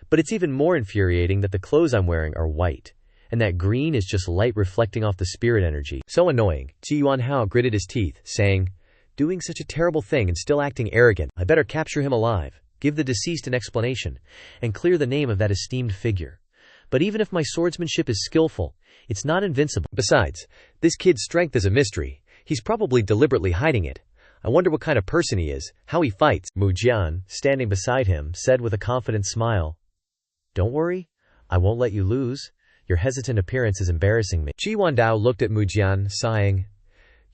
but it's even more infuriating that the clothes I'm wearing are white, and that green is just light reflecting off the spirit energy. So annoying. Ji Yuanhao gritted his teeth, saying, Doing such a terrible thing and still acting arrogant. I better capture him alive, give the deceased an explanation, and clear the name of that esteemed figure. But even if my swordsmanship is skillful, it's not invincible. Besides, this kid's strength is a mystery. He's probably deliberately hiding it. I wonder what kind of person he is, how he fights. Mu Jian, standing beside him, said with a confident smile, Don't worry, I won't let you lose. Your hesitant appearance is embarrassing me. Ji Yuandao looked at Mu Jian, sighing,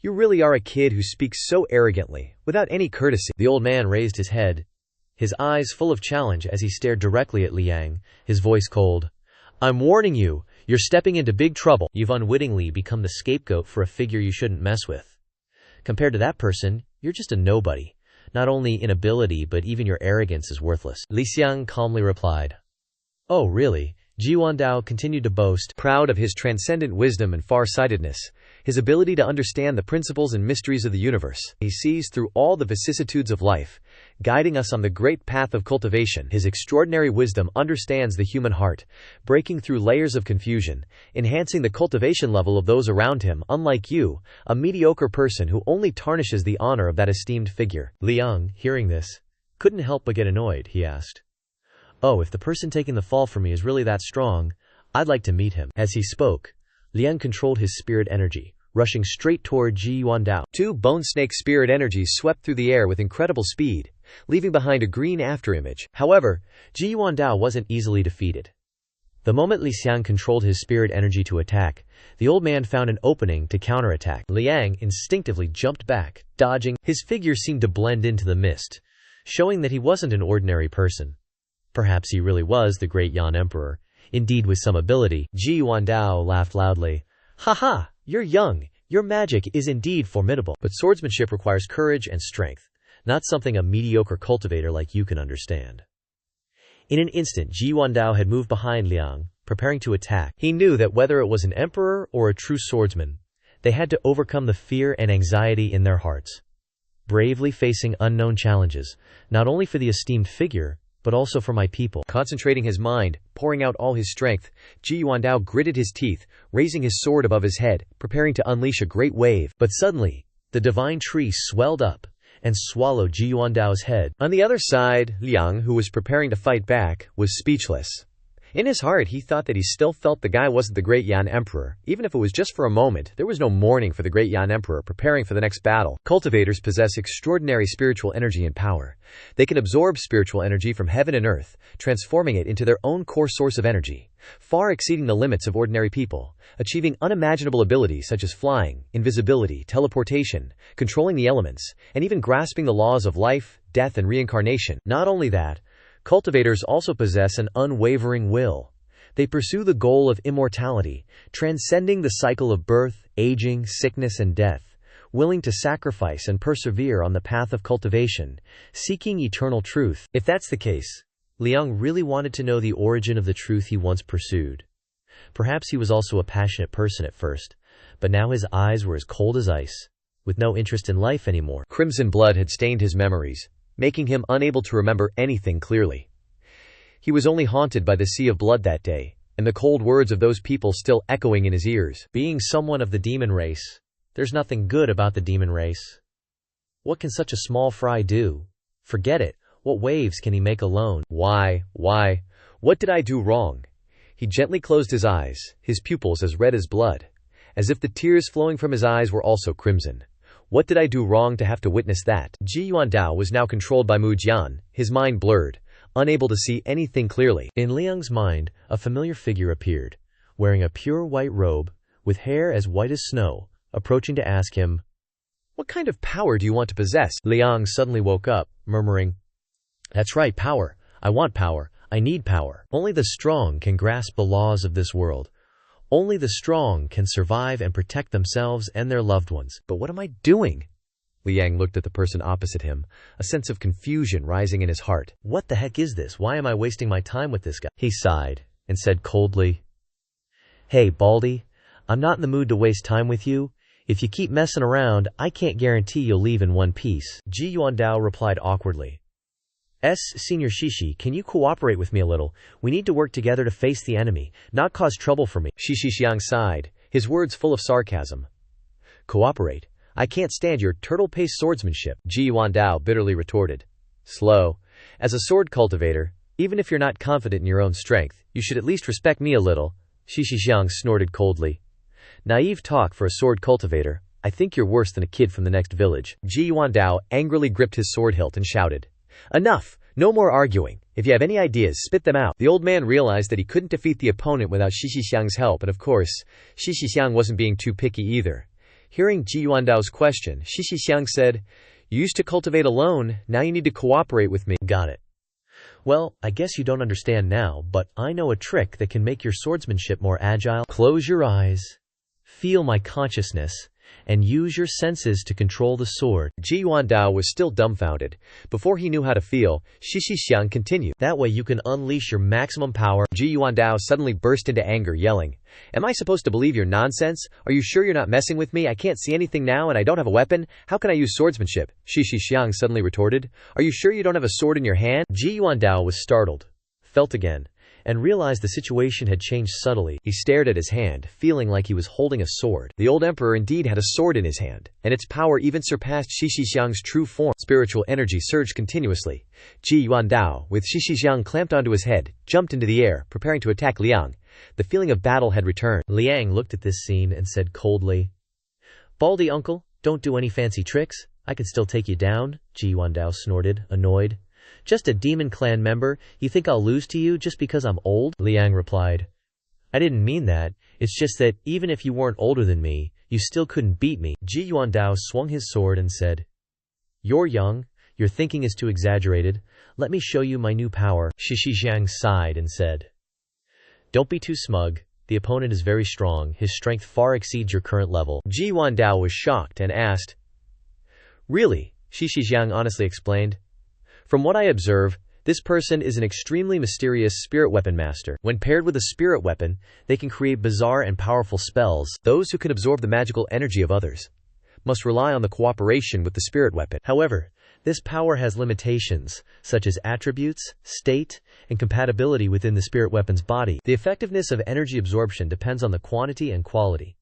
You really are a kid who speaks so arrogantly, without any courtesy. The old man raised his head, his eyes full of challenge as he stared directly at Liang, his voice cold. I'm warning you, you're stepping into big trouble. You've unwittingly become the scapegoat for a figure you shouldn't mess with. Compared to that person, you're just a nobody. Not only in ability, but even your arrogance is worthless. Li Xiang calmly replied. Oh, really? Ji Yuandao continued to boast, proud of his transcendent wisdom and far-sightedness, his ability to understand the principles and mysteries of the universe. He sees through all the vicissitudes of life, guiding us on the great path of cultivation. His extraordinary wisdom understands the human heart, breaking through layers of confusion, enhancing the cultivation level of those around him. Unlike you, a mediocre person who only tarnishes the honor of that esteemed figure. Liang, hearing this, couldn't help but get annoyed. He asked, Oh, if the person taking the fall for me is really that strong, I'd like to meet him. As he spoke, Liang controlled his spirit energy, rushing straight toward Ji Yuandao. Two bone snake spirit energies swept through the air with incredible speed, leaving behind a green afterimage. However, Ji Yuandao wasn't easily defeated. The moment Li Xiang controlled his spirit energy to attack, the old man found an opening to counterattack. Liang instinctively jumped back, dodging. His figure seemed to blend into the mist, showing that he wasn't an ordinary person. Perhaps he really was the great Yan Emperor, indeed with some ability. Ji Yuandao laughed loudly. Ha ha, you're young. Your magic is indeed formidable. But swordsmanship requires courage and strength, not something a mediocre cultivator like you can understand. In an instant, Ji Yuandao had moved behind Liang, preparing to attack. He knew that whether it was an emperor or a true swordsman, they had to overcome the fear and anxiety in their hearts, bravely facing unknown challenges, not only for the esteemed figure, but also for my people. Concentrating his mind, pouring out all his strength, Ji Yuandao gritted his teeth, raising his sword above his head, preparing to unleash a great wave. But suddenly, the divine tree swelled up and swallowed Ji Yuandao's head. On the other side, Liang, who was preparing to fight back, was speechless. In his heart, he thought that he still felt the guy wasn't the great Yan Emperor. Even if it was just for a moment, there was no mourning for the great Yan Emperor preparing for the next battle. Cultivators possess extraordinary spiritual energy and power. They can absorb spiritual energy from heaven and earth, transforming it into their own core source of energy, far exceeding the limits of ordinary people, achieving unimaginable abilities such as flying, invisibility, teleportation, controlling the elements, and even grasping the laws of life, death, and reincarnation. Not only that, cultivators also possess an unwavering will. They pursue the goal of immortality, transcending the cycle of birth, aging, sickness, and death, willing to sacrifice and persevere on the path of cultivation, seeking eternal truth. If that's the case, Liang really wanted to know the origin of the truth he once pursued. Perhaps he was also a passionate person at first, but now his eyes were as cold as ice, with no interest in life anymore. Crimson blood had stained his memories, making him unable to remember anything clearly. He was only haunted by the sea of blood that day, and the cold words of those people still echoing in his ears. Being someone of the demon race, there's nothing good about the demon race. What can such a small fry do? Forget it. What waves can he make alone? Why? What did I do wrong? He gently closed his eyes, his pupils as red as blood, as if the tears flowing from his eyes were also crimson. What did I do wrong to have to witness that? Ji Yuandao was now controlled by Mu Jian, his mind blurred, unable to see anything clearly. In Liang's mind, a familiar figure appeared, wearing a pure white robe, with hair as white as snow, approaching to ask him, "What kind of power do you want to possess?" Liang suddenly woke up, murmuring, "That's right, power. I want power. I need power. Only the strong can grasp the laws of this world. Only the strong can survive and protect themselves and their loved ones. But what am I doing?" Liang looked at the person opposite him, a sense of confusion rising in his heart. What the heck is this? Why am I wasting my time with this guy? He sighed and said coldly, "Hey, Baldy, I'm not in the mood to waste time with you. If you keep messing around, I can't guarantee you'll leave in one piece." Ji Yuandao replied awkwardly, "Senior Shishi, can you cooperate with me a little? We need to work together to face the enemy, not cause trouble for me." Shishi Xiang sighed, his words full of sarcasm. "Cooperate? I can't stand your turtle-paced swordsmanship," Ji Yuandao bitterly retorted. "Slow. As a sword cultivator, even if you're not confident in your own strength, you should at least respect me a little." Shishi Xiang snorted coldly. "Naive talk for a sword cultivator. I think you're worse than a kid from the next village." Ji Yuandao angrily gripped his sword hilt and shouted, "Enough! No more arguing. If you have any ideas, spit them out." The old man realized that he couldn't defeat the opponent without Shishi Xiang's help, and of course, Shishi Xiang wasn't being too picky either. Hearing Ji Yuandao's question, Shishi Xiang said, "You used to cultivate alone, now you need to cooperate with me." "Got it. Well, I guess you don't understand now, but I know a trick that can make your swordsmanship more agile. Close your eyes, feel my consciousness, and use your senses to control the sword." Ji Yuandao was still dumbfounded. Before he knew how to feel, Shishi Xiang continued, "That way you can unleash your maximum power." Ji Yuandao suddenly burst into anger, yelling, "Am I supposed to believe your nonsense? Are you sure you're not messing with me? I can't see anything now and I don't have a weapon. How can I use swordsmanship?" Shishi Xiang suddenly retorted, "Are you sure you don't have a sword in your hand?" Ji Yuandao was startled, felt again, and realized the situation had changed subtly. He stared at his hand, feeling like he was holding a sword. The old emperor indeed had a sword in his hand, and its power even surpassed Shishi Xiang's true form. Spiritual energy surged continuously. Ji Yuandao, with Shishi Xiang clamped onto his head, jumped into the air, preparing to attack Liang. The feeling of battle had returned. Liang looked at this scene and said coldly, "Baldy uncle, don't do any fancy tricks. I could still take you down." Ji Yuandao snorted, annoyed. "Just a demon clan member, you think I'll lose to you just because I'm old?" Liang replied, "I didn't mean that. It's just that even if you weren't older than me, you still couldn't beat me." Ji Yuandao swung his sword and said, "You're young. Your thinking is too exaggerated. Let me show you my new power." Shishi Xiang sighed and said, "Don't be too smug. The opponent is very strong. His strength far exceeds your current level." Ji Yuandao was shocked and asked, "Really?" Shishi Xiang honestly explained, "From what I observe, this person is an extremely mysterious spirit weapon master. When paired with a spirit weapon, they can create bizarre and powerful spells. Those who can absorb the magical energy of others must rely on the cooperation with the spirit weapon. However, this power has limitations, such as attributes, state, and compatibility within the spirit weapon's body. The effectiveness of energy absorption depends on the quantity and quality.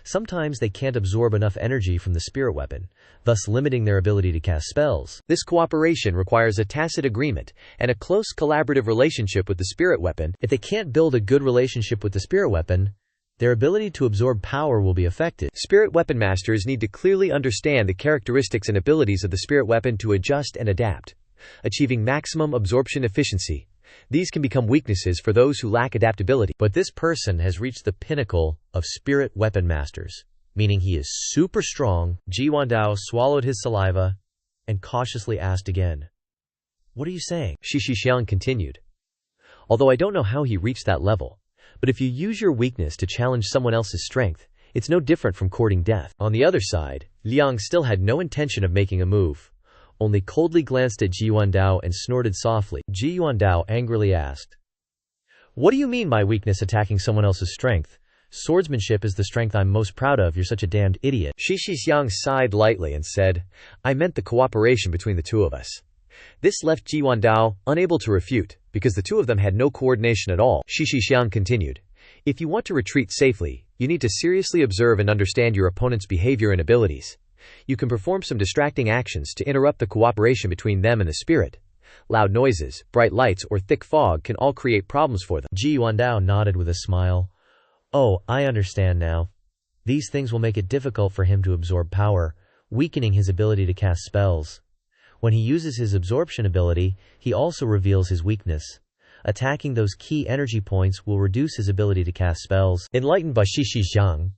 Sometimes they can't absorb enough energy from the spirit weapon, thus limiting their ability to cast spells. This cooperation requires a tacit agreement and a close collaborative relationship with the spirit weapon. If they can't build a good relationship with the spirit weapon, their ability to absorb power will be affected. Spirit weapon masters need to clearly understand the characteristics and abilities of the spirit weapon to adjust and adapt, achieving maximum absorption efficiency. These can become weaknesses for those who lack adaptability. But this person has reached the pinnacle of spirit weapon masters, meaning he is super strong. Ji Yuandao swallowed his saliva and cautiously asked again, "What are you saying?" Xianxia continued. "Although I don't know how he reached that level, but if you use your weakness to challenge someone else's strength, it's no different from courting death." On the other side, Liang still had no intention of making a move, only coldly glanced at Ji Yuandao and snorted softly. Ji Yuandao angrily asked, "What do you mean by weakness attacking someone else's strength? Swordsmanship is the strength I'm most proud of. You're such a damned idiot." Xianxia sighed lightly and said, "I meant the cooperation between the two of us." This left Ji Yuandao unable to refute, because the two of them had no coordination at all. Xianxia continued, "If you want to retreat safely, you need to seriously observe and understand your opponent's behavior and abilities. You can perform some distracting actions to interrupt the cooperation between them and the spirit. Loud noises, bright lights, or thick fog can all create problems for them." Ji Yuandao nodded with a smile. "Oh, I understand now. These things will make it difficult for him to absorb power, weakening his ability to cast spells. When he uses his absorption ability, he also reveals his weakness. Attacking those key energy points will reduce his ability to cast spells." Enlightened by Xianxia,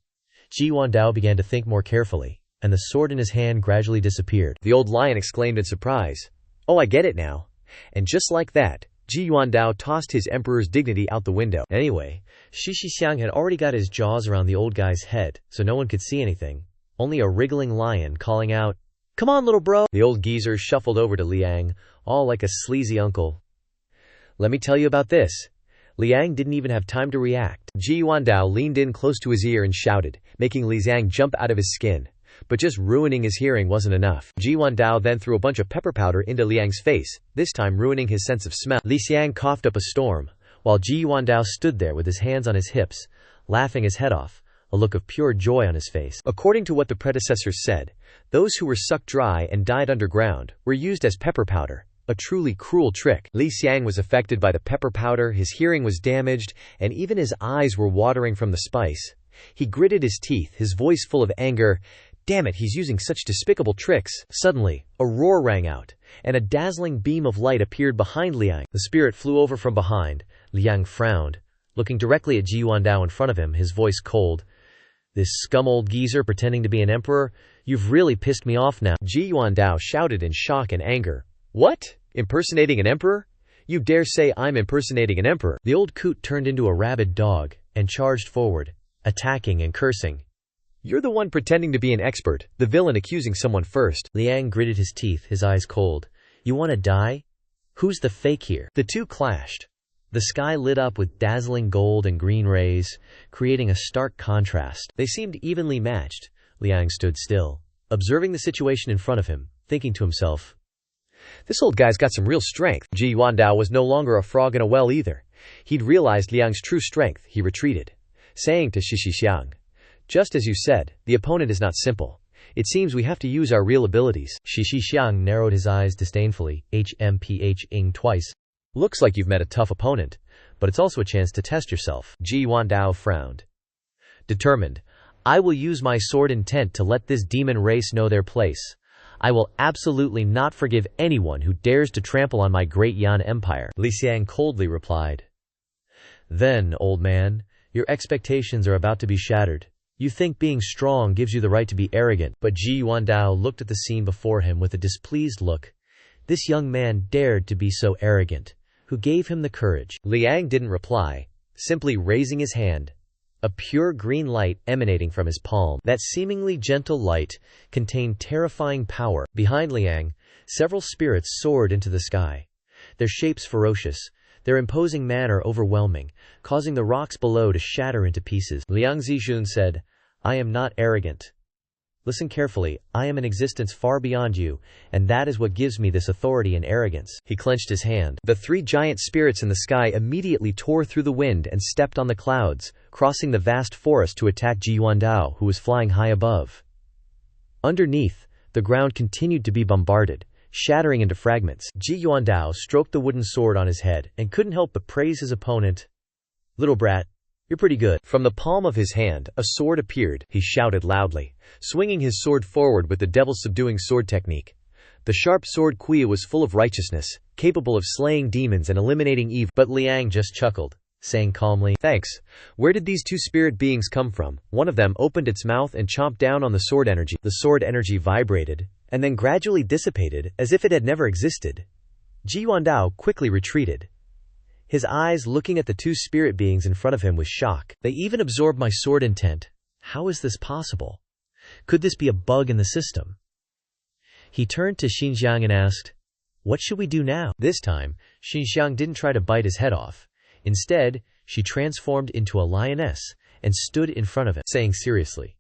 Ji Yuandao began to think more carefully, and the sword in his hand gradually disappeared. The old lion exclaimed in surprise, "Oh, I get it now." And just like that, Ji Yuandao tossed his emperor's dignity out the window. Anyway, Xianxia had already got his jaws around the old guy's head, so no one could see anything. Only a wriggling lion calling out, "Come on, little bro!" The old geezer shuffled over to Liang, all like a sleazy uncle. "Let me tell you about this." Liang didn't even have time to react. Ji Yuandao leaned in close to his ear and shouted, making Liang jump out of his skin. But just ruining his hearing wasn't enough. Ji Yuandao then threw a bunch of pepper powder into Liang's face, this time ruining his sense of smell. Liang coughed up a storm, while Ji Yuandao stood there with his hands on his hips, laughing his head off, a look of pure joy on his face. According to what the predecessors said, those who were sucked dry and died underground were used as pepper powder, a truly cruel trick. Liang was affected by the pepper powder, his hearing was damaged, and even his eyes were watering from the spice. He gritted his teeth, his voice full of anger. Damn it, he's using such despicable tricks. Suddenly, a roar rang out, and a dazzling beam of light appeared behind Liang. The spirit flew over from behind. Liang frowned, looking directly at Ji Yuandao in front of him, his voice cold. "This scum old geezer pretending to be an emperor? You've really pissed me off now." Ji Yuandao shouted in shock and anger. "What? Impersonating an emperor? You dare say I'm impersonating an emperor?" The old coot turned into a rabid dog and charged forward, attacking and cursing. "You're the one pretending to be an expert, the villain accusing someone first." Liang gritted his teeth, his eyes cold. "You want to die? Who's the fake here?" The two clashed. The sky lit up with dazzling gold and green rays, creating a stark contrast. They seemed evenly matched. Liang stood still, observing the situation in front of him, thinking to himself, "This old guy's got some real strength." Ji Yuandao was no longer a frog in a well either. He'd realized Liang's true strength. He retreated, saying to Xianxia, "Just as you said, the opponent is not simple. It seems we have to use our real abilities." Xianxia narrowed his eyes disdainfully, HMPH-ing twice. "Looks like you've met a tough opponent, but it's also a chance to test yourself." Ji Yuandao frowned. Determined, "I will use my sword intent to let this demon race know their place. I will absolutely not forgive anyone who dares to trample on my great Yan Empire." Liang coldly replied. "Then, old man, your expectations are about to be shattered. You think being strong gives you the right to be arrogant." But Ji Yuandao looked at the scene before him with a displeased look. This young man dared to be so arrogant. Who gave him the courage? Liang didn't reply, simply raising his hand. A pure green light emanating from his palm. That seemingly gentle light contained terrifying power. Behind Liang, several spirits soared into the sky. Their shapes ferocious, their imposing manner overwhelming, causing the rocks below to shatter into pieces. Liang Zixun said, "I am not arrogant." Listen carefully, I am an existence far beyond you, and that is what gives me this authority and arrogance." He clenched his hand. The three giant spirits in the sky immediately tore through the wind and stepped on the clouds, crossing the vast forest to attack Ji Yuandao, who was flying high above. Underneath, the ground continued to be bombarded, shattering into fragments. Ji Yuandao stroked the wooden sword on his head and couldn't help but praise his opponent. "Little brat, you're pretty good." From the palm of his hand, a sword appeared. He shouted loudly, swinging his sword forward with the devil-subduing sword technique. The sharp sword Kuya was full of righteousness, capable of slaying demons and eliminating evil. But Liang just chuckled, saying calmly, "Thanks. Where did these two spirit beings come from?" One of them opened its mouth and chomped down on the sword energy. The sword energy vibrated, and then gradually dissipated, as if it had never existed. Ji Yuandao quickly retreated, his eyes looking at the two spirit beings in front of him with shock. "They even absorbed my sword intent. How is this possible? Could this be a bug in the system?" He turned to Xianxia and asked, "What should we do now?" This time, Xianxia didn't try to bite his head off. Instead, she transformed into a lioness and stood in front of him, saying seriously,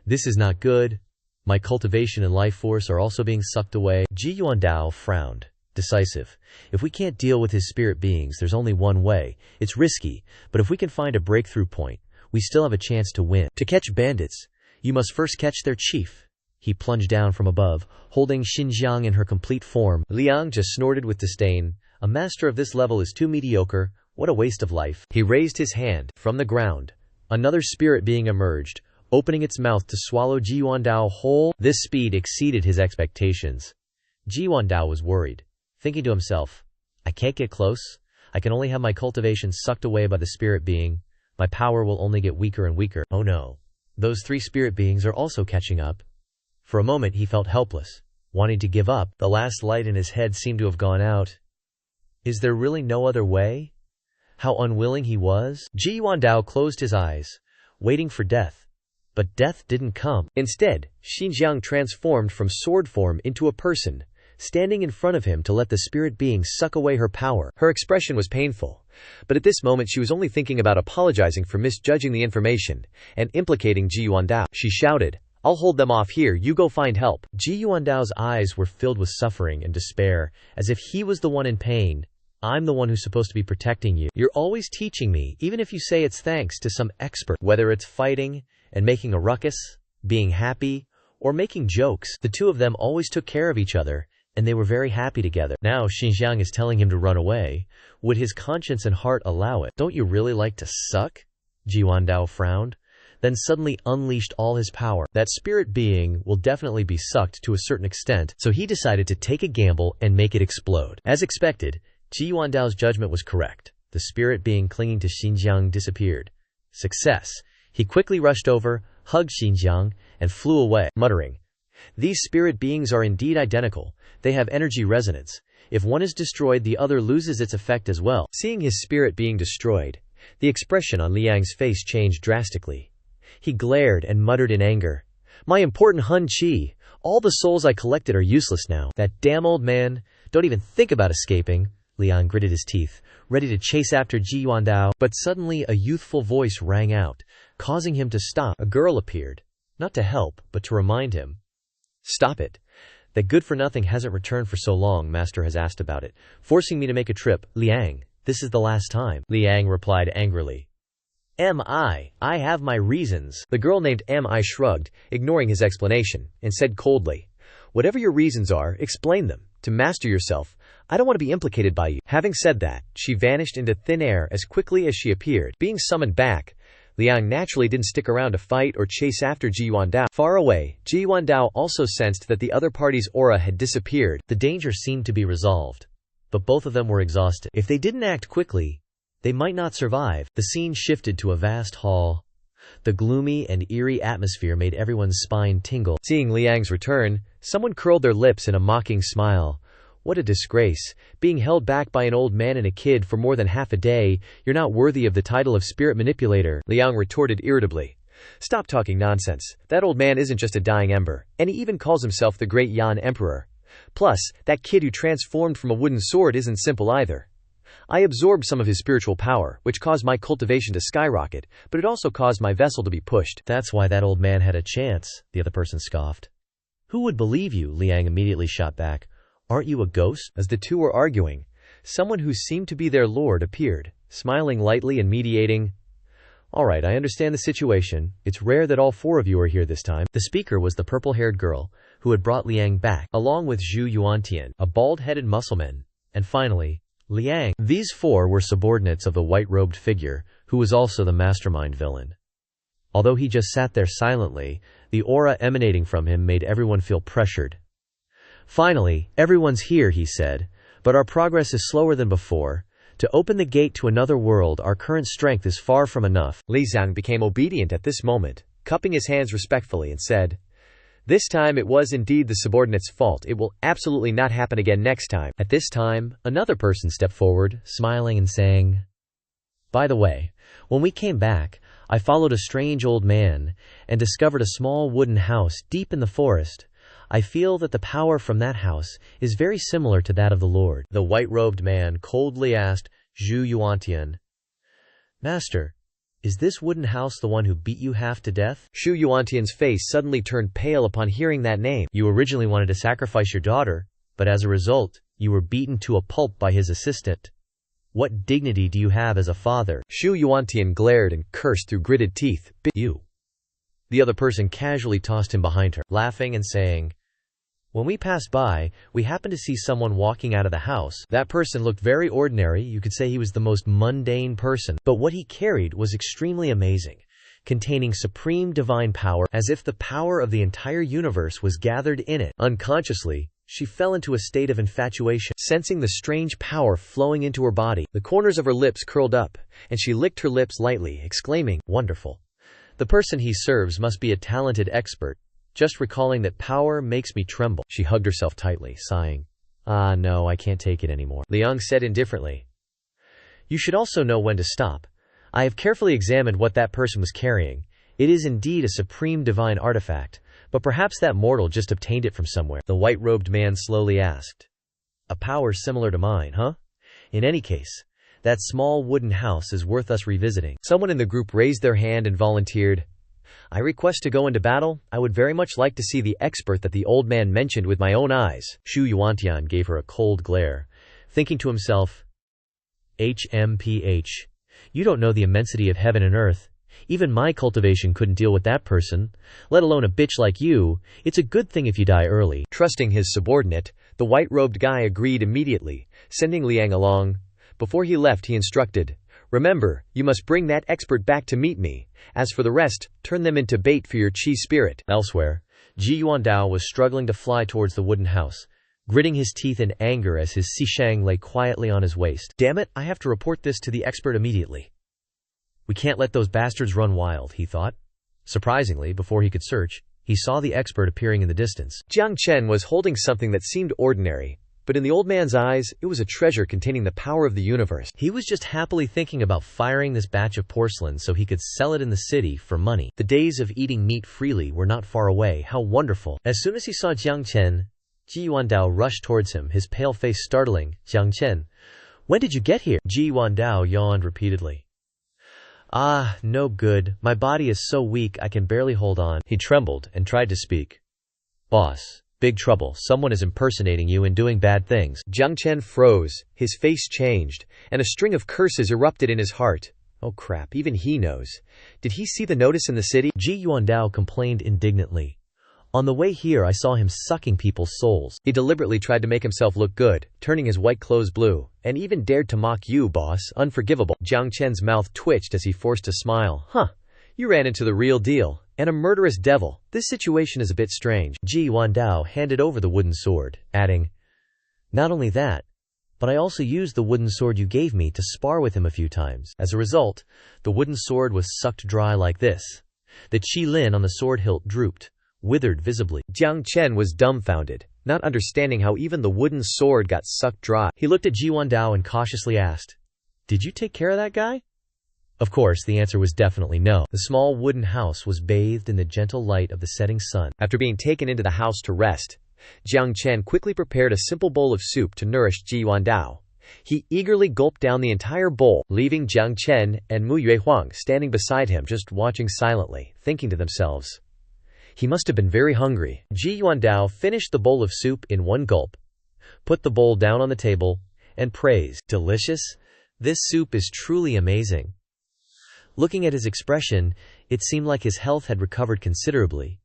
"This is not good. My cultivation and life force are also being sucked away." Ji Yuandao frowned, decisive. "If we can't deal with his spirit beings, there's only one way. It's risky, but if we can find a breakthrough point, we still have a chance to win. To catch bandits, you must first catch their chief." He plunged down from above, holding Xinjiang in her complete form. Liang just snorted with disdain. "A master of this level is too mediocre. What a waste of life." He raised his hand. From the ground, another spirit being emerged, opening its mouth to swallow Ji Yuandao whole. This speed exceeded his expectations. Ji Yuandao was worried, thinking to himself, "I can't get close. I can only have my cultivation sucked away by the spirit being. My power will only get weaker and weaker. Oh no. Those three spirit beings are also catching up." For a moment he felt helpless, wanting to give up. The last light in his head seemed to have gone out. Is there really no other way? How unwilling he was. Ji Yuandao closed his eyes, waiting for death. But death didn't come. Instead, Xinjiang transformed from sword form into a person, standing in front of him to let the spirit being suck away her power. Her expression was painful, but at this moment she was only thinking about apologizing for misjudging the information and implicating Ji Yuandao. She shouted, "I'll hold them off here, you go find help." Ji Yuandao's eyes were filled with suffering and despair, as if he was the one in pain. "I'm the one who's supposed to be protecting you. You're always teaching me, even if you say it's thanks to some expert. Whether it's fighting and making a ruckus, being happy, or making jokes, the two of them always took care of each other, and they were very happy together. Now Xinjiang is telling him to run away. Would his conscience and heart allow it? Don't you really like to suck?" Ji Yuandao frowned, then suddenly unleashed all his power. That spirit being will definitely be sucked to a certain extent, so he decided to take a gamble and make it explode. As expected, Ji Yuandao's judgment was correct. The spirit being clinging to Xinjiang disappeared. Success! He quickly rushed over, hugged Xinjiang, and flew away, muttering, "These spirit beings are indeed identical. They have energy resonance. If one is destroyed, the other loses its effect as well." Seeing his spirit being destroyed, the expression on Liang's face changed drastically. He glared and muttered in anger, "My important Hun Chi, all the souls I collected are useless now. That damn old man, don't even think about escaping." Liang gritted his teeth, ready to chase after Ji Yuandao, but suddenly a youthful voice rang out, causing him to stop. A girl appeared, not to help, but to remind him. "Stop it. That good-for-nothing hasn't returned for so long. Master has asked about it, forcing me to make a trip. Liang, this is the last time." Liang replied angrily, I have my reasons." The girl named M.I. shrugged, ignoring his explanation, and said coldly, "Whatever your reasons are, explain them. To master yourself, I don't want to be implicated by you." Having said that, she vanished into thin air as quickly as she appeared. Being summoned back, Liang naturally didn't stick around to fight or chase after Ji Yuandao. Far away, Ji Yuandao also sensed that the other party's aura had disappeared. The danger seemed to be resolved, but both of them were exhausted. If they didn't act quickly, they might not survive. The scene shifted to a vast hall. The gloomy and eerie atmosphere made everyone's spine tingle. Seeing Liang's return, someone curled their lips in a mocking smile. "What a disgrace, being held back by an old man and a kid for more than half a day. You're not worthy of the title of spirit manipulator," Liang retorted irritably. "Stop talking nonsense. That old man isn't just a dying ember, and he even calls himself the Great Yan Emperor. Plus, that kid who transformed from a wooden sword isn't simple either. I absorbed some of his spiritual power, which caused my cultivation to skyrocket, but it also caused my vessel to be pushed. That's why that old man had a chance, the other person scoffed. Who would believe you? Liang immediately shot back. Aren't you a ghost? As the two were arguing, someone who seemed to be their lord appeared, smiling lightly and mediating. All right, I understand the situation. It's rare that all four of you are here this time. The speaker was the purple-haired girl who had brought Liang back, along with Zhu Yuantian, a bald-headed muscleman, and finally, Liang. These four were subordinates of the white-robed figure, who was also the mastermind villain. Although he just sat there silently, the aura emanating from him made everyone feel pressured. Finally, everyone's here, he said, but our progress is slower than before. To open the gate to another world, our current strength is far from enough. Li Zhang became obedient at this moment, cupping his hands respectfully and said, "This time it was indeed the subordinate's fault. It will absolutely not happen again next time." At this time, another person stepped forward, smiling and saying, "By the way, when we came back, I followed a strange old man and discovered a small wooden house deep in the forest. I feel that the power from that house is very similar to that of the Lord." The white-robed man coldly asked Zhu Yuantian, "Master, is this wooden house the one who beat you half to death?" Zhu Yuantian's face suddenly turned pale upon hearing that name. "You originally wanted to sacrifice your daughter, but as a result, you were beaten to a pulp by his assistant. What dignity do you have as a father?" Zhu Yuantian glared and cursed through gritted teeth. "You." The other person casually tossed him behind her, laughing and saying, "When we passed by, we happened to see someone walking out of the house. That person looked very ordinary. You could say he was the most mundane person. But what he carried was extremely amazing, containing supreme divine power, as if the power of the entire universe was gathered in it." Unconsciously, she fell into a state of infatuation, sensing the strange power flowing into her body. The corners of her lips curled up, and she licked her lips lightly, exclaiming, "Wonderful. The person he serves must be a talented expert. Just recalling that power makes me tremble." She hugged herself tightly, sighing. "Ah, no, I can't take it anymore," Liang said indifferently. "You should also know when to stop. I have carefully examined what that person was carrying. It is indeed a supreme divine artifact, but perhaps that mortal just obtained it from somewhere." The white-robed man slowly asked, "A power similar to mine, huh? In any case, that small wooden house is worth us revisiting." Someone in the group raised their hand and volunteered, "I request to go into battle. I would very much like to see the expert that the old man mentioned with my own eyes." Zhu Yuantian gave her a cold glare, thinking to himself, "HMPH. You don't know the immensity of heaven and earth. Even my cultivation couldn't deal with that person, let alone a bitch like you. It's a good thing if you die early." Trusting his subordinate, the white-robed guy agreed immediately, sending Liang along. Before he left, he instructed, "Remember, you must bring that expert back to meet me. As for the rest, turn them into bait for your chi spirit." Elsewhere, Ji Yuandao was struggling to fly towards the wooden house, gritting his teeth in anger as his Xishang lay quietly on his waist. "Damn it, I have to report this to the expert immediately. We can't let those bastards run wild," he thought. Surprisingly, before he could search, he saw the expert appearing in the distance. Jiang Chen was holding something that seemed ordinary, but in the old man's eyes, it was a treasure containing the power of the universe. He was just happily thinking about firing this batch of porcelain so he could sell it in the city for money. The days of eating meat freely were not far away. How wonderful. As soon as he saw Jiang Chen, Ji Yuandao rushed towards him, his pale face startling. "Jiang Chen, when did you get here?" Ji Yuandao yawned repeatedly. "Ah, no good. My body is so weak I can barely hold on." He trembled and tried to speak. "Boss. Big trouble. Someone is impersonating you and doing bad things." Jiang Chen froze, his face changed, and a string of curses erupted in his heart. Oh crap, even he knows. Did he see the notice in the city? Ji Yuandao complained indignantly. "On the way here I saw him sucking people's souls." He deliberately tried to make himself look good, turning his white clothes blue, and even dared to mock "You, boss, unforgivable." Jiang Chen's mouth twitched as he forced a smile. "Huh, you ran into the real deal. And a murderous devil. This situation is a bit strange." Ji Yuandao handed over the wooden sword, adding, "Not only that, but I also used the wooden sword you gave me to spar with him a few times. As a result, the wooden sword was sucked dry like this." The qi lin on the sword hilt drooped, withered visibly. Jiang Chen was dumbfounded, not understanding how even the wooden sword got sucked dry. He looked at Ji Yuandao and cautiously asked, "Did you take care of that guy?" Of course, the answer was definitely no. The small wooden house was bathed in the gentle light of the setting sun. After being taken into the house to rest, Jiang Chen quickly prepared a simple bowl of soup to nourish Ji Yuandao, He eagerly gulped down the entire bowl, leaving Jiang Chen and Mu Yuehuang standing beside him just watching silently, thinking to themselves, "He must have been very hungry." Ji Yuandao finished the bowl of soup in one gulp, put the bowl down on the table, and praised, "Delicious? This soup is truly amazing." Looking at his expression, it seemed like his health had recovered considerably.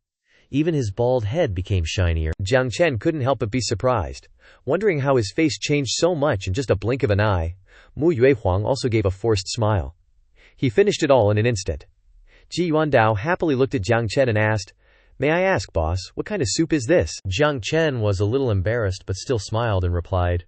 Even his bald head became shinier. Jiang Chen couldn't help but be surprised, wondering how his face changed so much in just a blink of an eye. Mu Yuehuang also gave a forced smile. He finished it all in an instant. Ji Yuandao happily looked at Jiang Chen and asked, "May I ask, boss, what kind of soup is this?" Jiang Chen was a little embarrassed but still smiled and replied,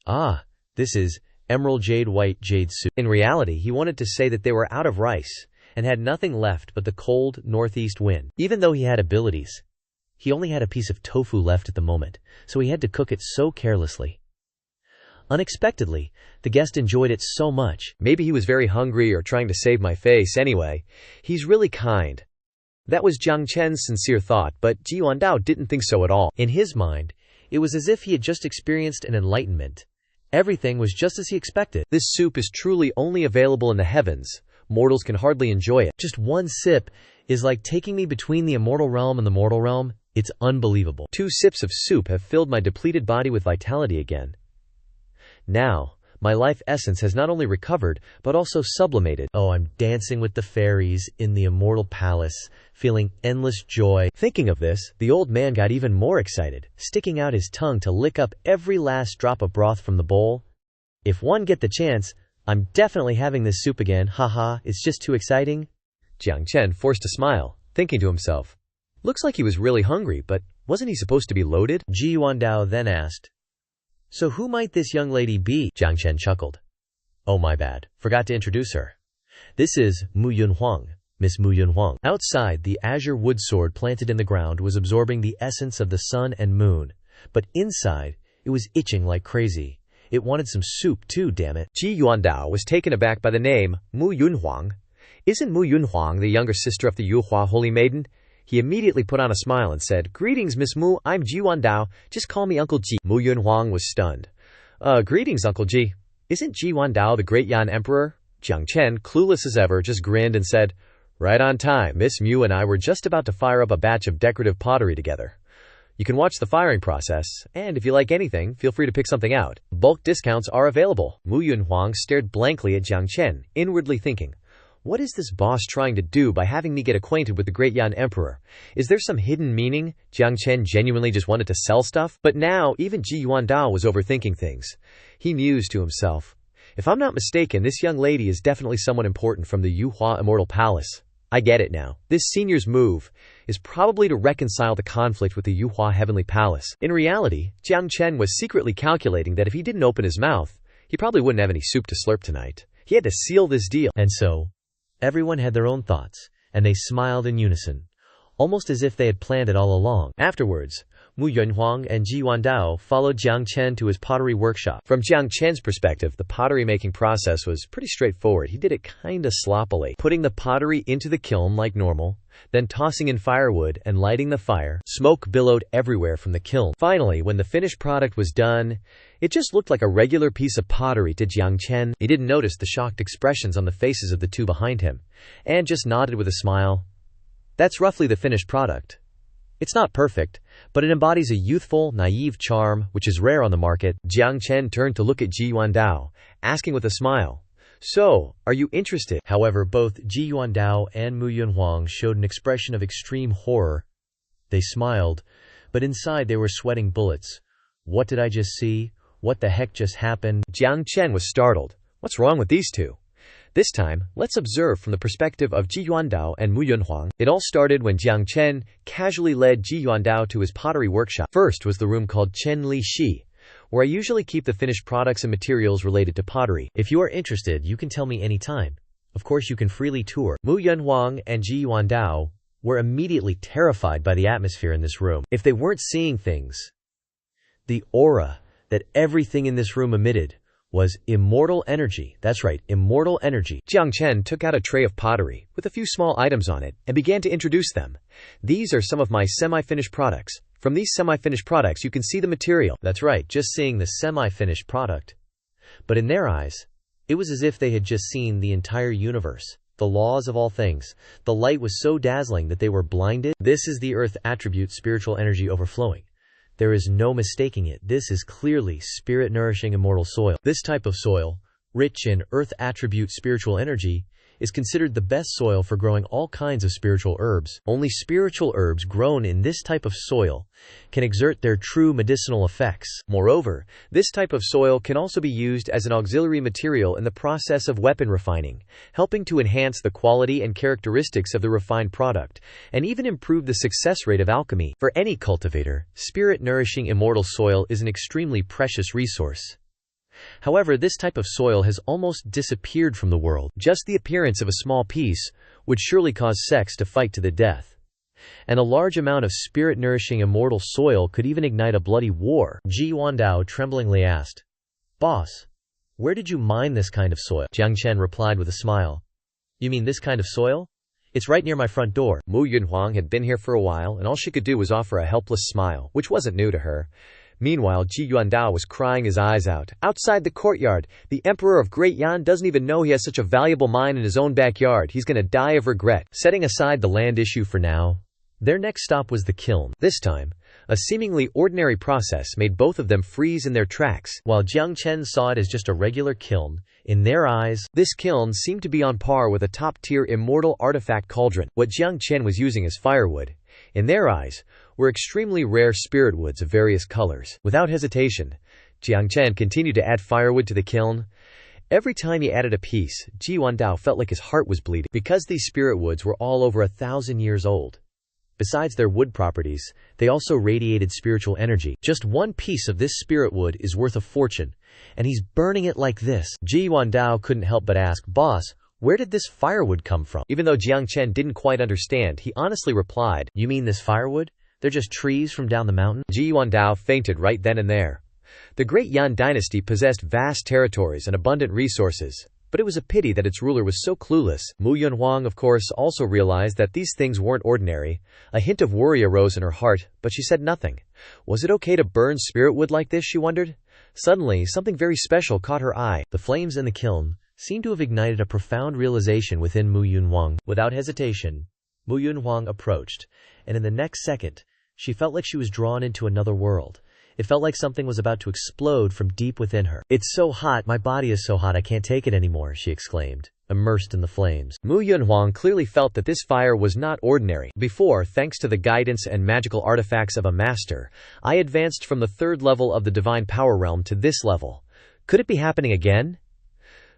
"Ah, this is emerald white jade soup." In reality, he wanted to say that they were out of rice and had nothing left but the cold northeast wind. Even though he had abilities, he only had a piece of tofu left at the moment, so he had to cook it so carelessly. Unexpectedly, the guest enjoyed it so much. "Maybe he was very hungry or trying to save my face anyway. He's really kind." That was Jiang Chen's sincere thought, but Ji Yuandao didn't think so at all. In his mind, it was as if he had just experienced an enlightenment. Everything was just as he expected. "This soup is truly only available in the heavens. Mortals can hardly enjoy it. Just one sip is like taking me between the immortal realm and the mortal realm. It's unbelievable. 2 sips of soup have filled my depleted body with vitality again. Now, my life essence has not only recovered, but also sublimated. Oh, I'm dancing with the fairies in the immortal palace, feeling endless joy." Thinking of this, the old man got even more excited, sticking out his tongue to lick up every last drop of broth from the bowl. "If one get the chance, I'm definitely having this soup again. Haha, it's just too exciting." Jiang Chen forced a smile, thinking to himself, "Looks like he was really hungry, but wasn't he supposed to be loaded?" Ji Yuandao then asked, "So who might this young lady be?" Jiang Chen chuckled. "Oh, my bad. Forgot to introduce her. This is Mu Yunhuang, Miss Mu Yunhuang." Outside, the azure wood sword planted in the ground was absorbing the essence of the sun and moon, but inside, it was itching like crazy. It wanted some soup too, damn it. Ji Yuandao was taken aback by the name Mu Yunhuang. Isn't Mu Yunhuang the younger sister of the Yuhua Holy Maiden? He immediately put on a smile and said, "Greetings, Miss Mu. I'm Ji Yuandao. Just call me Uncle Ji." Mu Yunhuang was stunned. Greetings, Uncle Ji. Isn't Ji Yuandao the great Yan Emperor?" Jiang Chen, clueless as ever, just grinned and said, "Right on time. Miss Mu and I were just about to fire up a batch of decorative pottery together. You can watch the firing process, and if you like anything, feel free to pick something out. Bulk discounts are available." Mu Yunhuang stared blankly at Jiang Chen, inwardly thinking, "What is this boss trying to do by having me get acquainted with the great Yan Emperor? Is there some hidden meaning? Jiang Chen genuinely just wanted to sell stuff?" But now, even Ji Yuandao was overthinking things. He mused to himself, "If I'm not mistaken, this young lady is definitely someone important from the Yuhua Immortal Palace. I get it now. This senior's move is probably to reconcile the conflict with the Yuhua Heavenly Palace." In reality, Jiang Chen was secretly calculating that if he didn't open his mouth, he probably wouldn't have any soup to slurp tonight. He had to seal this deal. And so, everyone had their own thoughts, and they smiled in unison, almost as if they had planned it all along. Afterwards, Mu Yunhuang and Ji Yuandao followed Jiang Chen to his pottery workshop. From Jiang Chen's perspective, the pottery making process was pretty straightforward. He did it kinda sloppily, putting the pottery into the kiln like normal, then tossing in firewood and lighting the fire. Smoke billowed everywhere from the kiln. Finally, when the finished product was done, it just looked like a regular piece of pottery to Jiang Chen. He didn't notice the shocked expressions on the faces of the two behind him, and just nodded with a smile. That's roughly the finished product. It's not perfect, but it embodies a youthful, naive charm, which is rare on the market. Jiang Chen turned to look at Ji Yuandao, asking with a smile, "So, are you interested?" However, both Ji Yuandao and Mu Yunhuang showed an expression of extreme horror. They smiled, but inside they were sweating bullets. What did I just see? What the heck just happened? Jiang Chen was startled. What's wrong with these two? This time, let's observe from the perspective of Ji Yuandao and Mu Yunhuang. It all started when Jiang Chen casually led Ji Yuandao to his pottery workshop. First was the room called Chen Li Shi, where I usually keep the finished products and materials related to pottery. If you are interested, you can tell me anytime. Of course, you can freely tour. Mu Yunhuang and Ji Yuandao were immediately terrified by the atmosphere in this room. If they weren't seeing things, the aura that everything in this room emitted was immortal energy. That's right, immortal energy. Jiang Chen took out a tray of pottery with a few small items on it and began to introduce them. "These are some of my semi-finished products. From these semi-finished products you can see the material." That's right, just seeing the semi-finished product But in their eyes, it was as if they had just seen the entire universe, the laws of all things. The light was so dazzling that they were blinded. This is the earth attribute spiritual energy overflowing. There is no mistaking it. This is clearly spirit-nourishing immortal soil. This type of soil, rich in earth attribute spiritual energy, is considered the best soil for growing all kinds of spiritual herbs. Only spiritual herbs grown in this type of soil can exert their true medicinal effects. Moreover, this type of soil can also be used as an auxiliary material in the process of weapon refining, helping to enhance the quality and characteristics of the refined product, and even improve the success rate of alchemy. For any cultivator, spirit-nourishing immortal soil is an extremely precious resource. However, this type of soil has almost disappeared from the world. Just the appearance of a small piece would surely cause sects to fight to the death. And a large amount of spirit-nourishing immortal soil could even ignite a bloody war. Ji Yuandao tremblingly asked, "Boss, where did you mine this kind of soil?" Jiang Chen replied with a smile, "You mean this kind of soil? It's right near my front door." Mu Yunhuang had been here for a while, and all she could do was offer a helpless smile, which wasn't new to her. Meanwhile, Ji Yuandao was crying his eyes out. Outside the courtyard, the Emperor of Great Yan doesn't even know he has such a valuable mine in his own backyard. He's gonna die of regret. Setting aside the land issue for now, their next stop was the kiln. This time, a seemingly ordinary process made both of them freeze in their tracks. While Jiang Chen saw it as just a regular kiln, in their eyes, this kiln seemed to be on par with a top-tier immortal artifact cauldron. What Jiang Chen was using as firewood, in their eyes, were extremely rare spirit woods of various colors. Without hesitation, Jiang Chen continued to add firewood to the kiln. Every time he added a piece, Ji Yuandao felt like his heart was bleeding. Because these spirit woods were all over 1,000 years old, besides their wood properties, they also radiated spiritual energy. Just one piece of this spirit wood is worth a fortune, and he's burning it like this. Ji Yuandao couldn't help but ask, "Boss, where did this firewood come from?" Even though Jiang Chen didn't quite understand, he honestly replied, "You mean this firewood? They're just trees from down the mountain?" Ji Yuandao fainted right then and there. The Great Yan dynasty possessed vast territories and abundant resources, but it was a pity that its ruler was so clueless. Mu Yunhuang, of course, also realized that these things weren't ordinary. A hint of worry arose in her heart, but she said nothing. Was it okay to burn spirit wood like this, she wondered? Suddenly, something very special caught her eye. The flames in the kiln seemed to have ignited a profound realization within Mu Yunhuang. Without hesitation, Mu Yunhuang approached, and in the next second, she felt like she was drawn into another world. It felt like something was about to explode from deep within her. "It's so hot, my body is so hot, I can't take it anymore," she exclaimed, immersed in the flames. Mu Yunhuang clearly felt that this fire was not ordinary. Before, thanks to the guidance and magical artifacts of a master, I advanced from the 3rd level of the divine power realm to this level. Could it be happening again?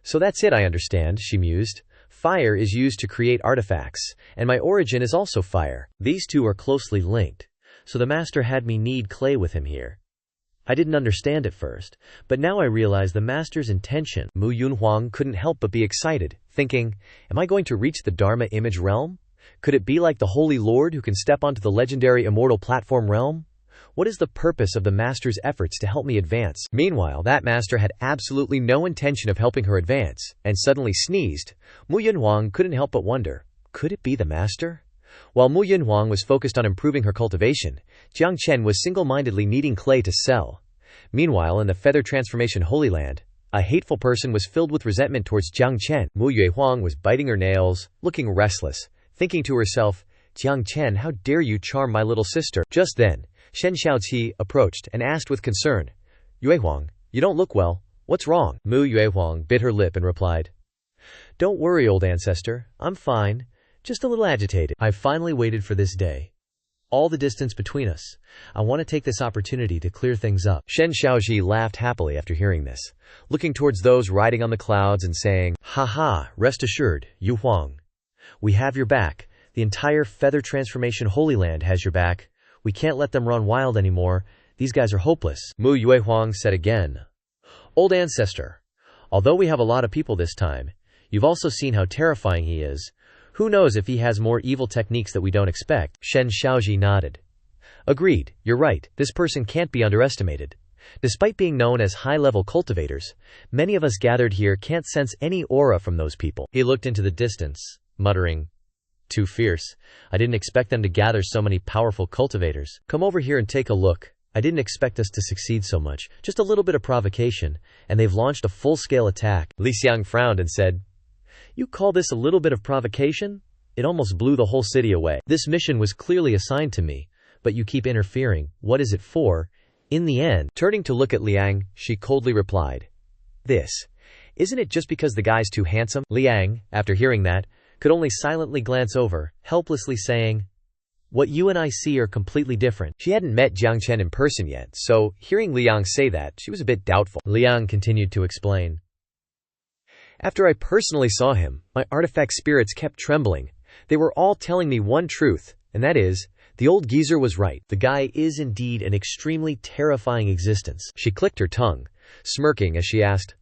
So that's it, I understand, she mused. Fire is used to create artifacts, and my origin is also fire. These two are closely linked, so the master had me knead clay with him here. I didn't understand at first, but now I realize the master's intention. Mu Yunhuang couldn't help but be excited, thinking, am I going to reach the Dharma image realm? Could it be like the Holy Lord who can step onto the legendary immortal platform realm? What is the purpose of the master's efforts to help me advance? Meanwhile, that master had absolutely no intention of helping her advance, and suddenly sneezed. Mu Yunhuang couldn't help but wonder, could it be the master? While Mu Yunhuang was focused on improving her cultivation, Jiang Chen was single-mindedly kneading clay to sell. Meanwhile, in the Feather Transformation Holy Land, a hateful person was filled with resentment towards Jiang Chen. Mu Yuehuang was biting her nails, looking restless, thinking to herself, "Jiang Chen, how dare you charm my little sister?" Just then, Shen Xiaoqi approached and asked with concern, "Yuehuang, you don't look well. What's wrong?" Mu Yuehuang bit her lip and replied, "Don't worry, old ancestor. I'm fine. Just a little agitated. I've finally waited for this day. All the distance between us. I want to take this opportunity to clear things up." Shen Xiaoqi laughed happily after hearing this, looking towards those riding on the clouds and saying, "Ha ha, rest assured, Yu Huang. We have your back. The entire Feather Transformation Holy Land has your back. We can't let them run wild anymore. These guys are hopeless." Mu Yuehuang said again, "Old ancestor, although we have a lot of people this time, you've also seen how terrifying he is. Who knows if he has more evil techniques that we don't expect?" Shen Xiaoqi nodded. "Agreed, you're right, this person can't be underestimated. Despite being known as high-level cultivators, many of us gathered here can't sense any aura from those people." He looked into the distance, muttering, "Too fierce. I didn't expect them to gather so many powerful cultivators. Come over here and take a look. I didn't expect us to succeed so much. Just a little bit of provocation, and they've launched a full-scale attack." Li Xiang frowned and said, "You call this a little bit of provocation? It almost blew the whole city away. This mission was clearly assigned to me, but you keep interfering. What is it for? In the end." Turning to look at Liang, she coldly replied, "This. Isn't it just because the guy's too handsome?" Liang, after hearing that, could only silently glance over, helplessly saying, "What you and I see are completely different." She hadn't met Jiang Chen in person yet, so hearing Liang say that, she was a bit doubtful. Liang continued to explain. "After I personally saw him, my artifact spirits kept trembling. They were all telling me one truth, and that is, the old geezer was right. The guy is indeed an extremely terrifying existence." She clicked her tongue, smirking as she asked,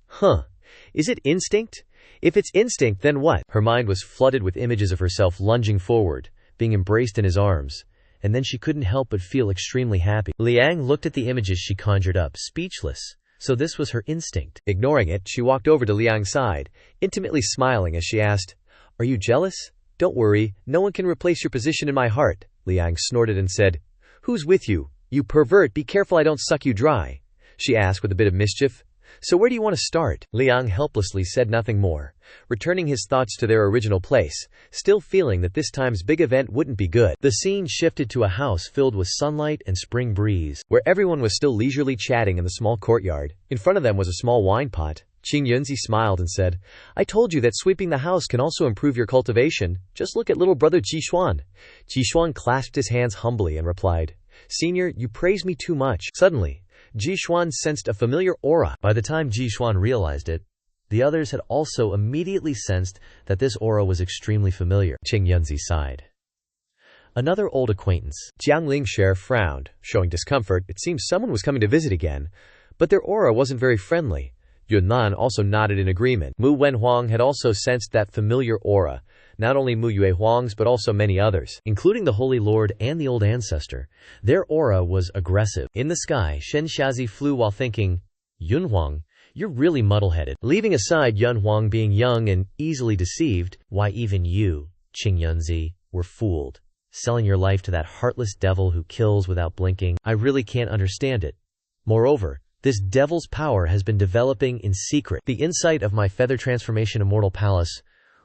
"Is it instinct? If it's instinct, then what?" Her mind was flooded with images of herself lunging forward, being embraced in his arms, and then she couldn't help but feel extremely happy. Liang looked at the images she conjured up, speechless. So this was her instinct. Ignoring it, she walked over to Liang's side, intimately smiling as she asked, "Are you jealous? Don't worry, no one can replace your position in my heart." Liang snorted and said, "Who's with you? You pervert, be careful I don't suck you dry," she asked with a bit of mischief. "So where do you want to start?" Liang helplessly said nothing more, returning his thoughts to their original place, still feeling that this time's big event wouldn't be good. The scene shifted to a house filled with sunlight and spring breeze, where everyone was still leisurely chatting in the small courtyard. In front of them was a small wine pot. Xianxia smiled and said, "I told you that sweeping the house can also improve your cultivation. Just look at little brother Jishuan." Jishuan clasped his hands humbly and replied, "Senior, you praise me too much." Suddenly, Jishuan sensed a familiar aura. By the time Jishuan realized it, the others had also immediately sensed that this aura was extremely familiar. Xianxia sighed. "Another old acquaintance." Jiang Lingshare frowned, showing discomfort. It seemed someone was coming to visit again, but their aura wasn't very friendly. Yunnan also nodded in agreement. Mu Wenhuang had also sensed that familiar aura, not only Mu Yuehuang's but also many others, including the Holy Lord and the Old Ancestor. Their aura was aggressive. In the sky, Xianxia flew while thinking, "Yunhuang, you're really muddle-headed." Leaving aside Yunhuang being young and easily deceived, why even you, Xianxia, were fooled, selling your life to that heartless devil who kills without blinking. I really can't understand it. Moreover, this devil's power has been developing in secret. The insight of my feather transformation immortal palace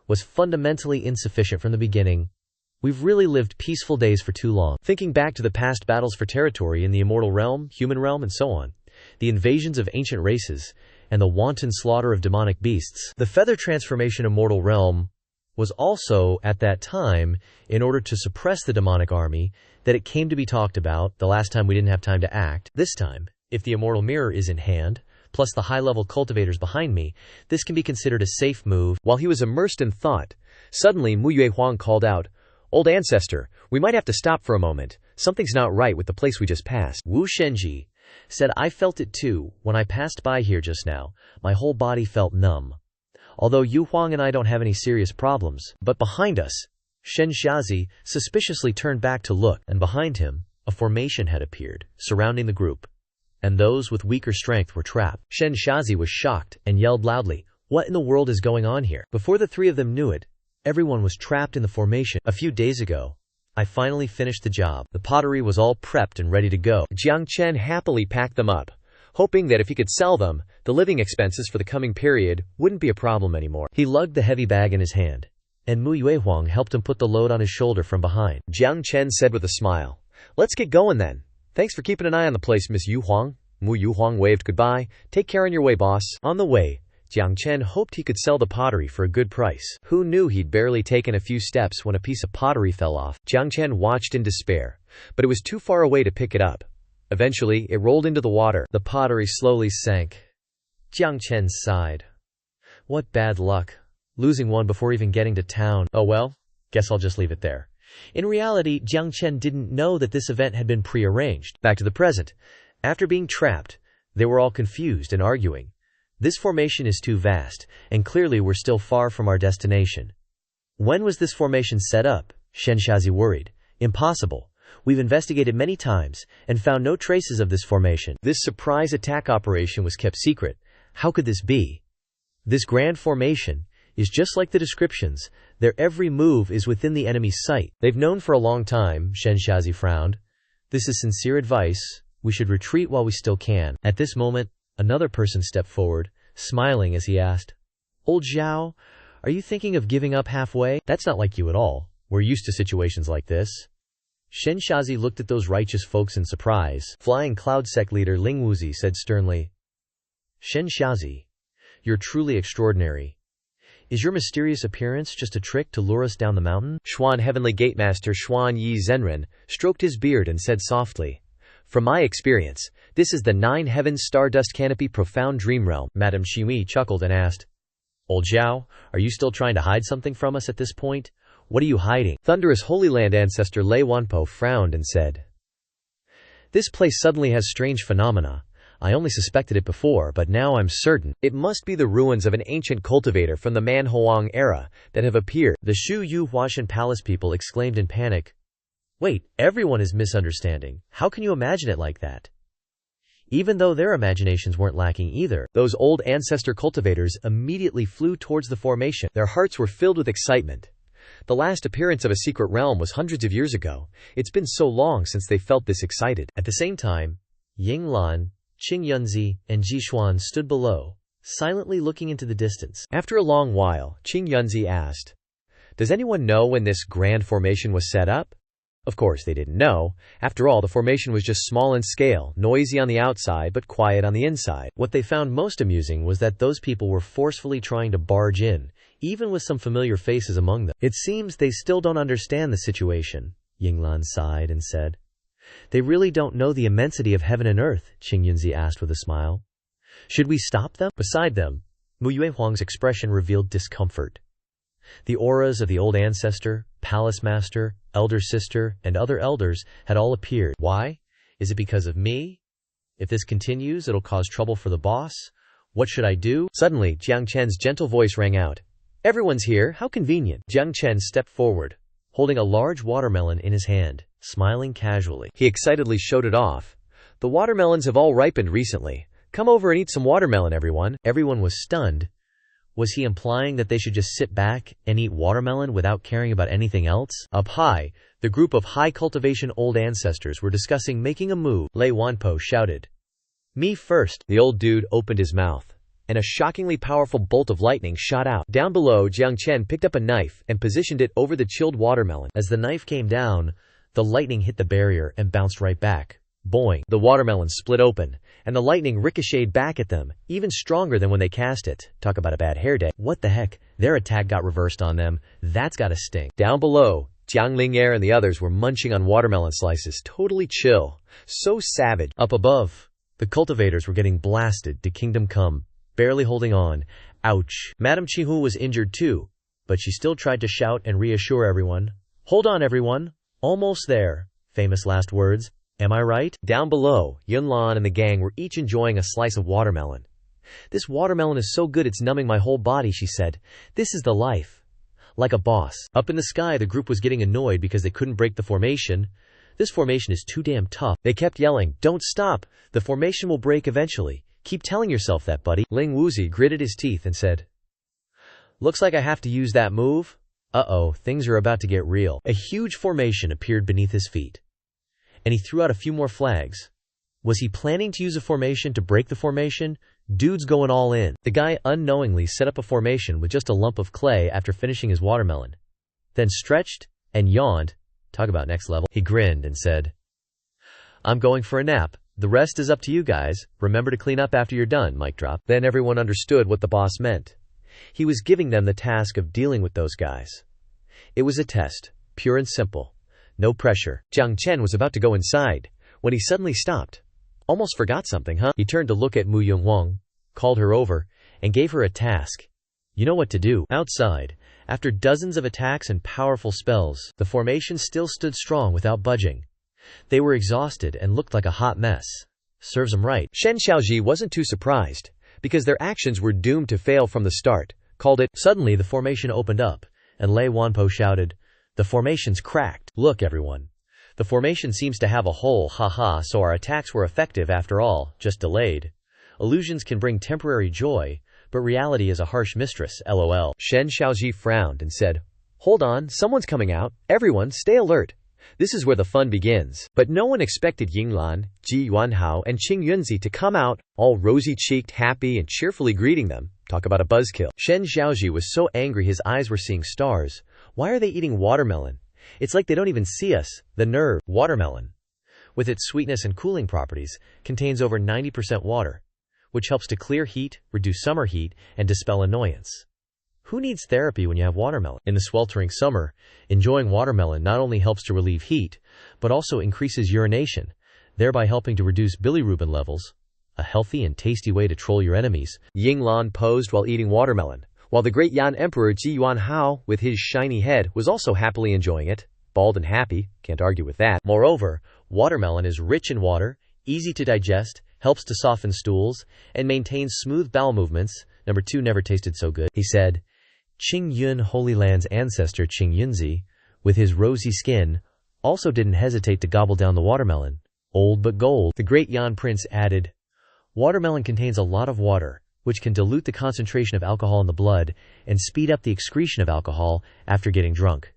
was fundamentally insufficient from the beginning. We've really lived peaceful days for too long. Thinking back to the past battles for territory in the immortal realm, human realm, and so on, the invasions of ancient races, and the wanton slaughter of demonic beasts, the feather transformation immortal realm was also, at that time, in order to suppress the demonic army, that it came to be talked about. The last time we didn't have time to act. This time, if the immortal mirror is in hand, plus the high-level cultivators behind me, this can be considered a safe move. While he was immersed in thought, suddenly Mu Yuehuang called out, "Old Ancestor, we might have to stop for a moment. Something's not right with the place we just passed." Wu Shenji said, "I felt it too. When I passed by here just now, my whole body felt numb. Although Yu Huang and I don't have any serious problems, but behind us," Shen Shazi suspiciously turned back to look, and behind him, a formation had appeared, surrounding the group, and those with weaker strength were trapped. Shen Shazi was shocked and yelled loudly, "What in the world is going on here?" Before the three of them knew it, everyone was trapped in the formation. "A few days ago, I finally finished the job. The pottery was all prepped and ready to go." Jiang Chen happily packed them up, hoping that if he could sell them, the living expenses for the coming period wouldn't be a problem anymore. He lugged the heavy bag in his hand, and Mu Yuehuang helped him put the load on his shoulder from behind. Jiang Chen said with a smile, "Let's get going then. Thanks for keeping an eye on the place, Miss Yu Huang." Mu Yuehuang waved goodbye. "Take care on your way, boss." On the way, Jiang Chen hoped he could sell the pottery for a good price. Who knew he'd barely taken a few steps when a piece of pottery fell off. Jiang Chen watched in despair, but it was too far away to pick it up. Eventually, it rolled into the water. The pottery slowly sank. Jiang Chen sighed. What bad luck. Losing one before even getting to town. Oh well, guess I'll just leave it there. In reality, Jiang Chen didn't know that this event had been prearranged. Back to the present. After being trapped, they were all confused and arguing. This formation is too vast, and clearly we're still far from our destination. When was this formation set up? Shen Shazi worried. Impossible. We've investigated many times, and found no traces of this formation. This surprise attack operation was kept secret. How could this be? This grand formation is just like the descriptions. Their every move is within the enemy's sight. They've known for a long time, Shen Shazi frowned. This is sincere advice, We should retreat while we still can. At this moment, another person stepped forward, smiling as he asked, Old Zhao, are you thinking of giving up halfway? That's not like you at all. We're used to situations like this. Xianxia looked at those righteous folks in surprise. Flying Cloud Sect leader Ling Wuzi said sternly, Xianxia, you're truly extraordinary. Is your mysterious appearance just a trick to lure us down the mountain? Xuan Heavenly Gatemaster Xuan Yi Zhenren stroked his beard and said softly, From my experience, this is the 9 heavens stardust canopy profound dream realm. Madame Qingyi chuckled and asked, Old Zhao, are you still trying to hide something from us at this point? What are you hiding? Thunderous Holy Land ancestor Lei Wanpo frowned and said, This place suddenly has strange phenomena. I only suspected it before, but now I'm certain. It must be the ruins of an ancient cultivator from the Manhwa era that have appeared. The Shu Yu Huashan Palace people exclaimed in panic, Wait, everyone is misunderstanding. How can you imagine it like that? Even though their imaginations weren't lacking either. Those old ancestor cultivators immediately flew towards the formation. Their hearts were filled with excitement. The last appearance of a secret realm was hundreds of years ago. It's been so long since they felt this excited. At the same time, Yinglan, Qing Yunzi, and Jishuan stood below, silently looking into the distance. After a long while, Qing Yunzi asked, Does anyone know when this grand formation was set up? Of course they didn't know. After all, the formation was just small in scale, noisy on the outside but quiet on the inside. What they found most amusing was that those people were forcefully trying to barge in, even with some familiar faces among them. It seems they still don't understand the situation, Yinglan sighed and said. They really don't know the immensity of heaven and earth, Qing Yunzi asked with a smile. Should we stop them? Beside them, Mu Yuehuang's expression revealed discomfort. The auras of the old ancestor, palace master, elder sister, and other elders had all appeared. Why? Is it because of me? If this continues, it'll cause trouble for the boss. What should I do? Suddenly, Jiang Chen's gentle voice rang out. Everyone's here, how convenient. Jiang Chen stepped forward, holding a large watermelon in his hand, smiling casually. He excitedly showed it off. The watermelons have all ripened recently. Come over and eat some watermelon, everyone. Everyone was stunned. Was he implying that they should just sit back and eat watermelon without caring about anything else? Up high, the group of high cultivation old ancestors were discussing making a move. Lei Wanpo shouted, Me first. The old dude opened his mouth, and a shockingly powerful bolt of lightning shot out. Down below, Jiang Chen picked up a knife and positioned it over the chilled watermelon. As the knife came down, the lightning hit the barrier and bounced right back. Boing. The watermelon split open, and the lightning ricocheted back at them, even stronger than when they cast it. Talk about a bad hair day. What the heck? Their attack got reversed on them. That's gotta stink. Down below, Jiang Ling'er and the others were munching on watermelon slices, totally chill. So savage. Up above, the cultivators were getting blasted to kingdom come, barely holding on. Ouch. Madame Qinghu was injured too, but she still tried to shout and reassure everyone. Hold on, everyone. Almost there. Famous last words. Am I right? Down below, Yunlan and the gang were each enjoying a slice of watermelon. This watermelon is so good it's numbing my whole body, she said. This is the life. Like a boss. Up in the sky, the group was getting annoyed because they couldn't break the formation. This formation is too damn tough. They kept yelling, Don't stop. The formation will break eventually. Keep telling yourself that, buddy. Ling Wuzi gritted his teeth and said, Looks like I have to use that move. Uh-oh, things are about to get real. A huge formation appeared beneath his feet, and he threw out a few more flags. Was he planning to use a formation to break the formation? Dude's going all in. The guy unknowingly set up a formation with just a lump of clay after finishing his watermelon, then stretched and yawned. Talk about next level. He grinned and said, I'm going for a nap. The rest is up to you guys. Remember to clean up after you're done, mic drop. Then everyone understood what the boss meant. He was giving them the task of dealing with those guys. It was a test, pure and simple. No pressure. Jiang Chen was about to go inside, when he suddenly stopped. Almost forgot something, huh? He turned to look at Mu Yunhuang, called her over, and gave her a task. You know what to do. Outside, after dozens of attacks and powerful spells, the formation still stood strong without budging. They were exhausted and looked like a hot mess. Serves them right. Shen Xiaoji wasn't too surprised, because their actions were doomed to fail from the start. Called it. Suddenly the formation opened up, and Lei Wanpo shouted, The formation's cracked. Look, everyone. The formation seems to have a hole, haha, so our attacks were effective after all, just delayed. Illusions can bring temporary joy, but reality is a harsh mistress, lol. Shen Xiaoji frowned and said, Hold on, someone's coming out. Everyone, stay alert. This is where the fun begins. But no one expected Yinglan, Ji Yuanhao, and Qing Yunzi to come out, all rosy-cheeked, happy, and cheerfully greeting them. Talk about a buzzkill. Shen Xiaoji was so angry his eyes were seeing stars. Why are they eating watermelon? It's like they don't even see us. The nerve. Watermelon, with its sweetness and cooling properties, contains over 90% water, which helps to clear heat, reduce summer heat, and dispel annoyance. Who needs therapy when you have watermelon? In the sweltering summer, enjoying watermelon not only helps to relieve heat, but also increases urination, thereby helping to reduce bilirubin levels, a healthy and tasty way to troll your enemies. Yinglan posed while eating watermelon, while the great Yan Emperor Ji Yuanhao, with his shiny head, was also happily enjoying it. Bald and happy, can't argue with that. Moreover, watermelon is rich in water, easy to digest, helps to soften stools, and maintains smooth bowel movements. Number 2 never tasted so good, he said. Qing Yun, Holy Land's ancestor Qing Yunzi, with his rosy skin, also didn't hesitate to gobble down the watermelon. Old but gold. The great Yan Prince added, watermelon contains a lot of water, which can dilute the concentration of alcohol in the blood and speed up the excretion of alcohol after getting drunk.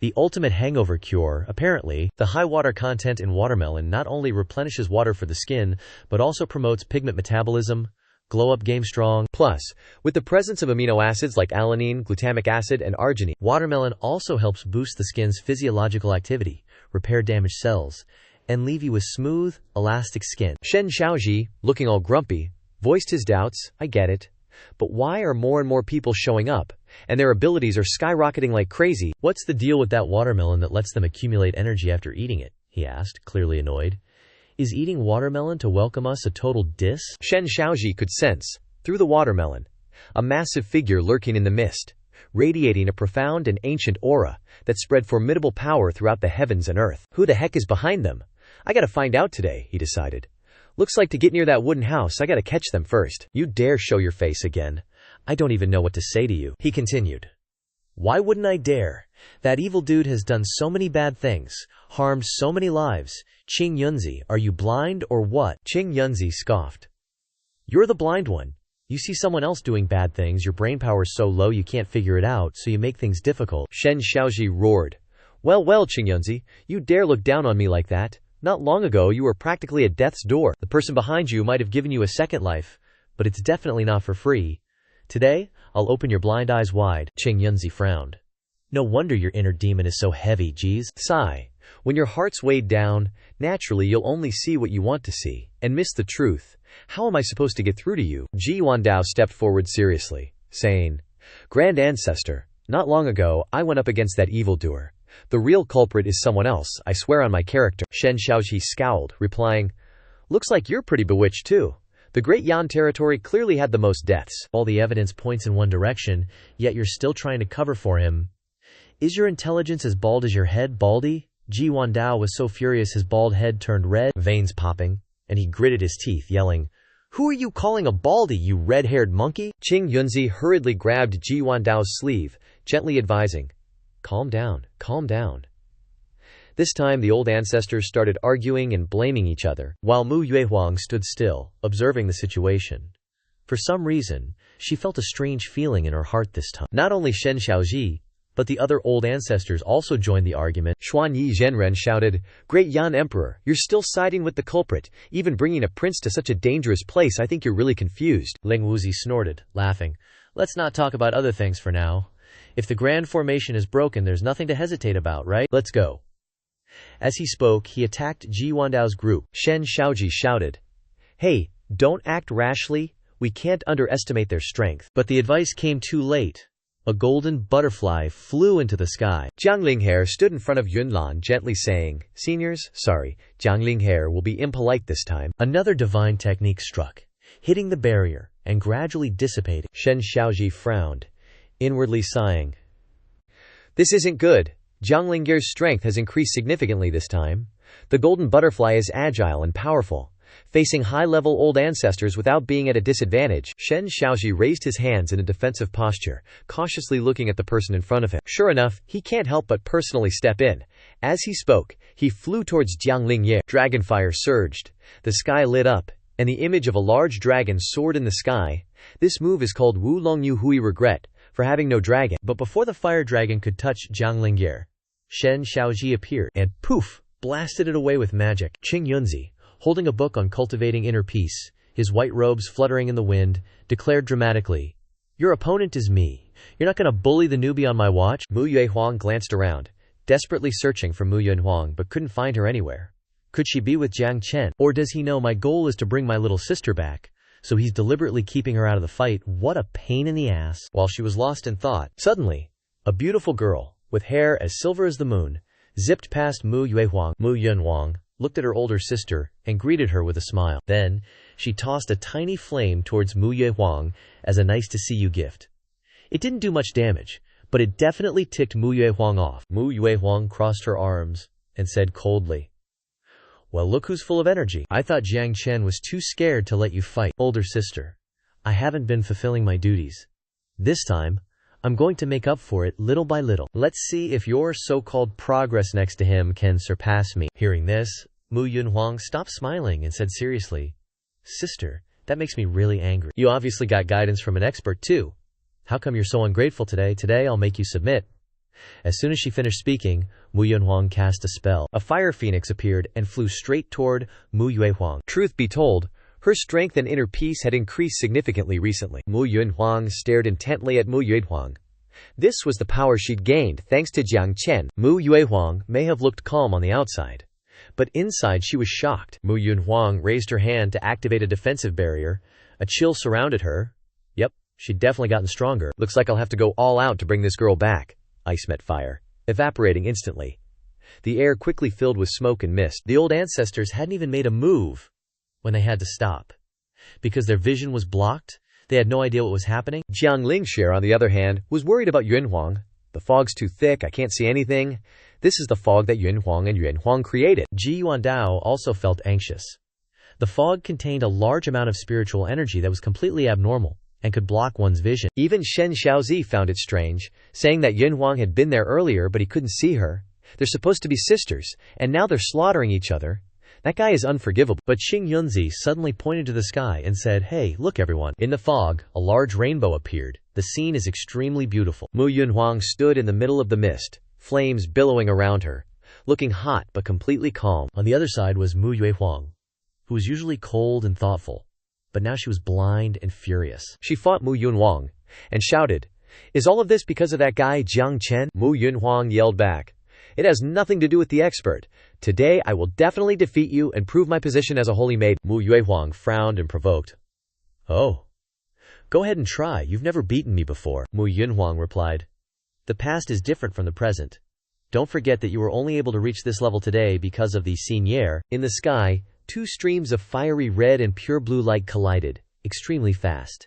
The ultimate hangover cure. Apparently, the high water content in watermelon not only replenishes water for the skin, but also promotes pigment metabolism, glow up game strong. Plus, with the presence of amino acids like alanine, glutamic acid, and arginine, watermelon also helps boost the skin's physiological activity, repair damaged cells, and leave you with smooth, elastic skin. Shen Xiaoji, looking all grumpy, voiced his doubts. I get it. But why are more and more people showing up, and their abilities are skyrocketing like crazy? What's the deal with that watermelon that lets them accumulate energy after eating it? He asked, clearly annoyed. Is eating watermelon to welcome us a total diss? Shen Xiaoji could sense, through the watermelon, a massive figure lurking in the mist, radiating a profound and ancient aura that spread formidable power throughout the heavens and earth. Who the heck is behind them? I gotta find out today, he decided. Looks like to get near that wooden house, I gotta catch them first. You dare show your face again? I don't even know what to say to you, he continued. Why wouldn't I dare? That evil dude has done so many bad things, harmed so many lives. Qing Yunzi, are you blind or what? Qing Yunzi scoffed. You're the blind one. You see someone else doing bad things, your brain power's so low you can't figure it out, so you make things difficult. Shen Xiaoji roared. Well, Qing Yunzi, you dare look down on me like that? Not long ago you were practically at death's door. The person behind you might have given you a second life, but it's definitely not for free. Today, I'll open your blind eyes wide. Qing Yunzi frowned. No wonder your inner demon is so heavy, geez. Sigh. When your heart's weighed down, naturally you'll only see what you want to see, and miss the truth. How am I supposed to get through to you? Ji Yuandao stepped forward seriously, saying, Grand Ancestor, not long ago I went up against that evildoer. The real culprit is someone else, I swear on my character. Shen Xiaoji scowled, replying, Looks like you're pretty bewitched too. The Great Yan territory clearly had the most deaths. All the evidence points in one direction, yet you're still trying to cover for him. Is your intelligence as bald as your head, Baldy? Ji Yuandao was so furious his bald head turned red, veins popping, and he gritted his teeth, yelling, Who are you calling a baldy, you red-haired monkey? Qing Yunzi hurriedly grabbed Ji Yuandao's sleeve, gently advising, Calm down, calm down. This time the old ancestors started arguing and blaming each other, while Mu Yuehuang stood still, observing the situation. For some reason, she felt a strange feeling in her heart this time. Not only Shen Xiaoji, but the other old ancestors also joined the argument. Xuanyi Zhenren shouted, Great Yan Emperor, you're still siding with the culprit, even bringing a prince to such a dangerous place. I think you're really confused. Ling Wuzi snorted, laughing. Let's not talk about other things for now. If the grand formation is broken, there's nothing to hesitate about, right? Let's go. As he spoke, he attacked Ji Yuandao's group. Shen Xiaoji shouted, Hey, don't act rashly. We can't underestimate their strength. But the advice came too late. A golden butterfly flew into the sky. Jiang Linghe stood in front of Yunlan, gently saying, Seniors, sorry, Jiang Linghe will be impolite this time. Another divine technique struck, hitting the barrier and gradually dissipating. Shen Xiaoji frowned, inwardly sighing. This isn't good. Jiang Linghe's strength has increased significantly this time. The golden butterfly is agile and powerful, facing high-level old ancestors without being at a disadvantage. Shen Xiaoji raised his hands in a defensive posture, cautiously looking at the person in front of him. Sure enough, he can't help but personally step in. As he spoke, he flew towards Jiang Linghe. Dragonfire surged. The sky lit up, and the image of a large dragon soared in the sky. This move is called Wu Long Yu Hui Regret, for having no dragon. But before the fire dragon could touch Jiang Linghe, Xianxia appeared, and poof, blasted it away with magic. Qing Yunzi, holding a book on cultivating inner peace, his white robes fluttering in the wind, declared dramatically, "Your opponent is me. You're not going to bully the newbie on my watch?" Mu Yuehuang glanced around, desperately searching for Mu Yuehuang but couldn't find her anywhere. Could she be with Jiang Chen? Or does he know my goal is to bring my little sister back, so he's deliberately keeping her out of the fight? What a pain in the ass. While she was lost in thought, suddenly, a beautiful girl, with hair as silver as the moon, zipped past Mu Yuehuang. Mu Yuehuang looked at her older sister and greeted her with a smile. Then, she tossed a tiny flame towards Mu Yuehuang as a nice-to-see-you gift. It didn't do much damage, but it definitely ticked Mu Yuehuang off. Mu Yuehuang crossed her arms and said coldly, "Well, look who's full of energy. I thought Jiang Chen was too scared to let you fight. Older sister, I haven't been fulfilling my duties. This time, I'm going to make up for it little by little. Let's see if your so-called progress next to him can surpass me." Hearing this, Mu Yuehuang stopped smiling and said seriously, "Sister, that makes me really angry. You obviously got guidance from an expert too. How come you're so ungrateful today? Today I'll make you submit." As soon as she finished speaking, Mu Yuehuang cast a spell. A fire phoenix appeared and flew straight toward Mu Yuehuang. Truth be told, her strength and inner peace had increased significantly recently. Mu Yuehuang stared intently at Mu Yuehuang. This was the power she'd gained thanks to Jiang Chen. Mu Yuehuang may have looked calm on the outside, but inside she was shocked. Mu Yuehuang raised her hand to activate a defensive barrier. A chill surrounded her. Yep, she'd definitely gotten stronger. Looks like I'll have to go all out to bring this girl back. Ice met fire, evaporating instantly. The air quickly filled with smoke and mist. The old ancestors hadn't even made a move when they had to stop. Because their vision was blocked, they had no idea what was happening. Jiang Lingxia, on the other hand, was worried about Yuanhuang. "The fog's too thick, I can't see anything." This is the fog that Yuanhuang and Yuanhuang created. Ji Yuandao also felt anxious. The fog contained a large amount of spiritual energy that was completely abnormal and could block one's vision. Even Shen Xiaozi found it strange, saying that Yuanhuang had been there earlier but he couldn't see her. They're supposed to be sisters, and now they're slaughtering each other. That guy is unforgivable. But Qing Yunzi suddenly pointed to the sky and said, "Hey, look everyone." In the fog, a large rainbow appeared. The scene is extremely beautiful. Mu Yuanhuang stood in the middle of the mist, flames billowing around her, looking hot but completely calm. On the other side was Mu Yuehuang, who was usually cold and thoughtful, but now she was blind and furious. She fought Mu Yuanhuang and shouted, "Is all of this because of that guy Jiang Chen?" Mu Yuanhuang yelled back, "It has nothing to do with the expert. Today I will definitely defeat you and prove my position as a holy maid." Mu Yuehuang frowned and provoked. "Oh, go ahead and try. You've never beaten me before." Mu Yuanhuang replied, "The past is different from the present. Don't forget that you were only able to reach this level today because of the Seigneur." In the sky, two streams of fiery red and pure blue light collided, extremely fast.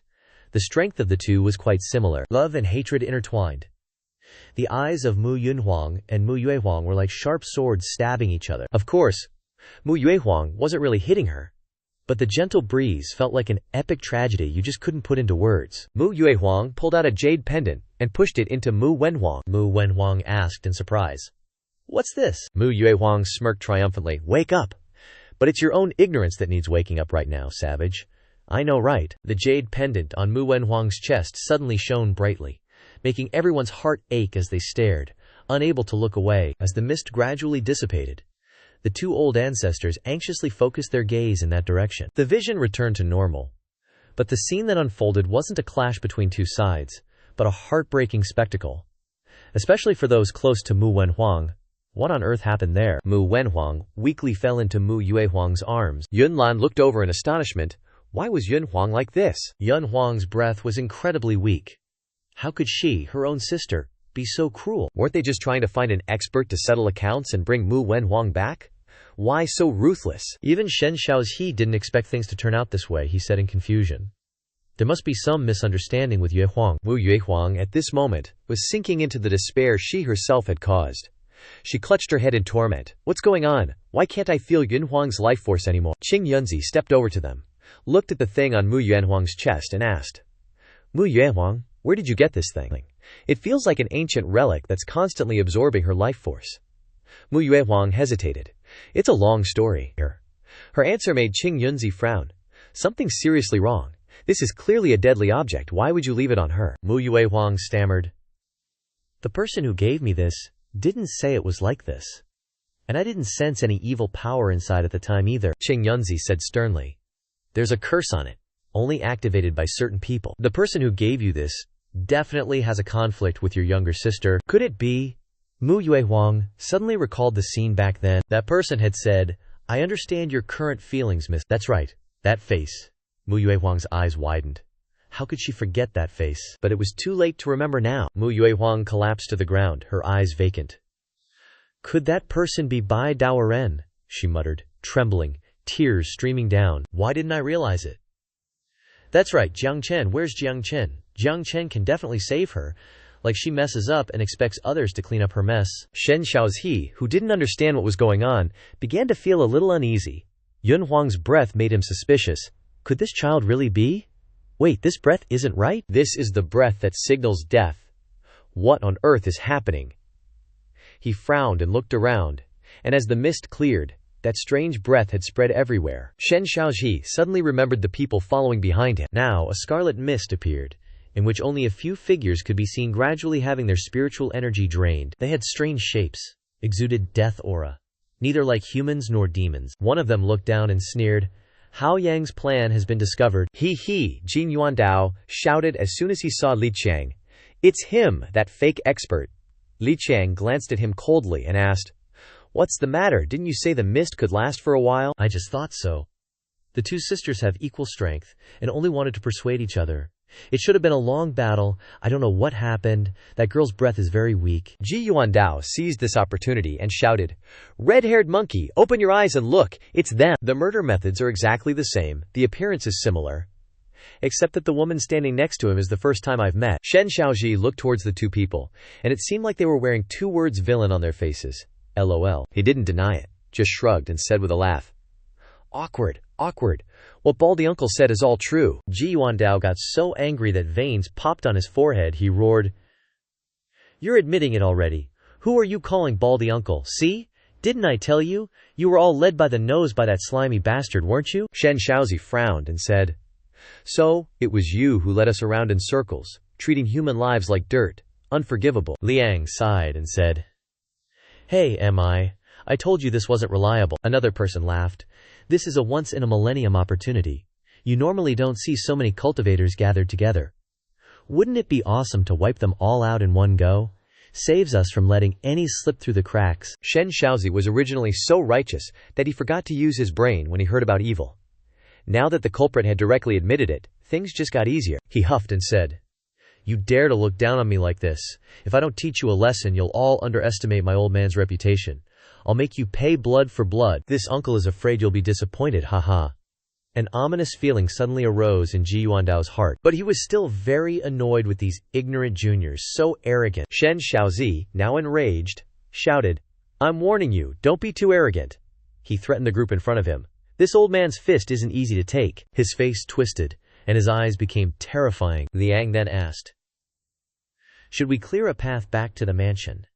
The strength of the two was quite similar. Love and hatred intertwined. The eyes of Mu Yuanhuang and Mu Yuehuang were like sharp swords stabbing each other. Of course, Mu Yuehuang wasn't really hitting her, but the gentle breeze felt like an epic tragedy you just couldn't put into words. Mu Yuehuang pulled out a jade pendant and pushed it into Mu Wenhuang. Mu Wenhuang asked in surprise, "What's this?" Mu Yuehuang smirked triumphantly. "Wake up! But it's your own ignorance that needs waking up right now, savage." "I know, right?" The jade pendant on Mu Wenhuang's chest suddenly shone brightly, making everyone's heart ache as they stared, unable to look away. As the mist gradually dissipated, the two old ancestors anxiously focused their gaze in that direction. The vision returned to normal, but the scene that unfolded wasn't a clash between two sides, but a heartbreaking spectacle. Especially for those close to Mu Wenhuang. What on earth happened there? Mu Wenhuang weakly fell into Mu Yuehuang's arms. Yunlan looked over in astonishment. Why was Yunhuang like this? Yunhuang's breath was incredibly weak. How could she, her own sister, be so cruel? Weren't they just trying to find an expert to settle accounts and bring Mu Wenhuang back? Why so ruthless? Even Shen Xiaozi didn't expect things to turn out this way, he said in confusion. There must be some misunderstanding with Yuehuang. Mu Yuehuang at this moment was sinking into the despair she herself had caused. She clutched her head in torment. What's going on? Why can't I feel Yunhuang's life force anymore? Qing Yunzi stepped over to them, looked at the thing on Mu Yuanhuang's chest and asked, Mu Yuanhuang, where did you get this thing? It feels like an ancient relic that's constantly absorbing her life force. Mu Yuehuang hesitated. It's a long story. Her answer made Qing Yunzi frown. Something's seriously wrong. This is clearly a deadly object. Why would you leave it on her? Mu Yuehuang stammered. The person who gave me this didn't say it was like this. And I didn't sense any evil power inside at the time either, Xianxia said sternly. There's a curse on it, only activated by certain people. The person who gave you this definitely has a conflict with your younger sister. Could it be? Mu Yuehuang suddenly recalled the scene back then. That person had said, I understand your current feelings, miss. That's right, that face. Mu Yuehuang's eyes widened. How could she forget that face? But it was too late to remember now. Mu Yuehuang collapsed to the ground, her eyes vacant. Could that person be Bai Daoren? She muttered, trembling, tears streaming down. Why didn't I realize it? That's right, Jiang Chen. Where's Jiang Chen? Jiang Chen can definitely save her. Like she messes up and expects others to clean up her mess. Shen Xiaozi, who didn't understand what was going on, began to feel a little uneasy. Yun Huang's breath made him suspicious. Could this child really be? Wait, this breath isn't right? This is the breath that signals death. What on earth is happening? He frowned and looked around, and as the mist cleared, that strange breath had spread everywhere. Shen Xiaozi suddenly remembered the people following behind him. Now a scarlet mist appeared, in which only a few figures could be seen gradually having their spiritual energy drained. They had strange shapes, exuded death aura, neither like humans nor demons. One of them looked down and sneered, Hao Yang's plan has been discovered. He, Jin Yuandao, shouted as soon as he saw Li Qiang. It's him, that fake expert. Li Qiang glanced at him coldly and asked, What's the matter? Didn't you say the mist could last for a while? I just thought so. The two sisters have equal strength and only wanted to persuade each other. It should have been a long battle. I don't know what happened. That girl's breath is very weak. Ji Yuandao seized this opportunity and shouted, Red-haired monkey, open your eyes and look. It's them. The murder methods are exactly the same. The appearance is similar. Except that the woman standing next to him is the first time I've met. Shen Xiaozi looked towards the two people, and it seemed like they were wearing two words villain on their faces. LOL. He didn't deny it, just shrugged and said with a laugh, Awkward. What Baldy Uncle said is all true. Ji Yuandao got so angry that veins popped on his forehead. He roared, You're admitting it already. Who are you calling Baldy Uncle? See? Didn't I tell you? You were all led by the nose by that slimy bastard, weren't you? Shen Xiaozi frowned and said, So, it was you who led us around in circles, treating human lives like dirt. Unforgivable. Liang sighed and said, Hey, I told you this wasn't reliable. Another person laughed. This is a once-in-a-millennium opportunity. You normally don't see so many cultivators gathered together. Wouldn't it be awesome to wipe them all out in one go? Saves us from letting any slip through the cracks. Shen Xiaozi was originally so righteous that he forgot to use his brain when he heard about evil. Now that the culprit had directly admitted it, things just got easier. He huffed and said, You dare to look down on me like this. If I don't teach you a lesson, you'll all underestimate my old man's reputation. I'll make you pay blood for blood. This uncle is afraid you'll be disappointed, haha. An ominous feeling suddenly arose in Ji Yuandao's heart, but he was still very annoyed with these ignorant juniors, so arrogant. Shen Xiaozi, now enraged, shouted, I'm warning you, don't be too arrogant. He threatened the group in front of him. This old man's fist isn't easy to take. His face twisted, and his eyes became terrifying. Liang then asked, Should we clear a path back to the mansion?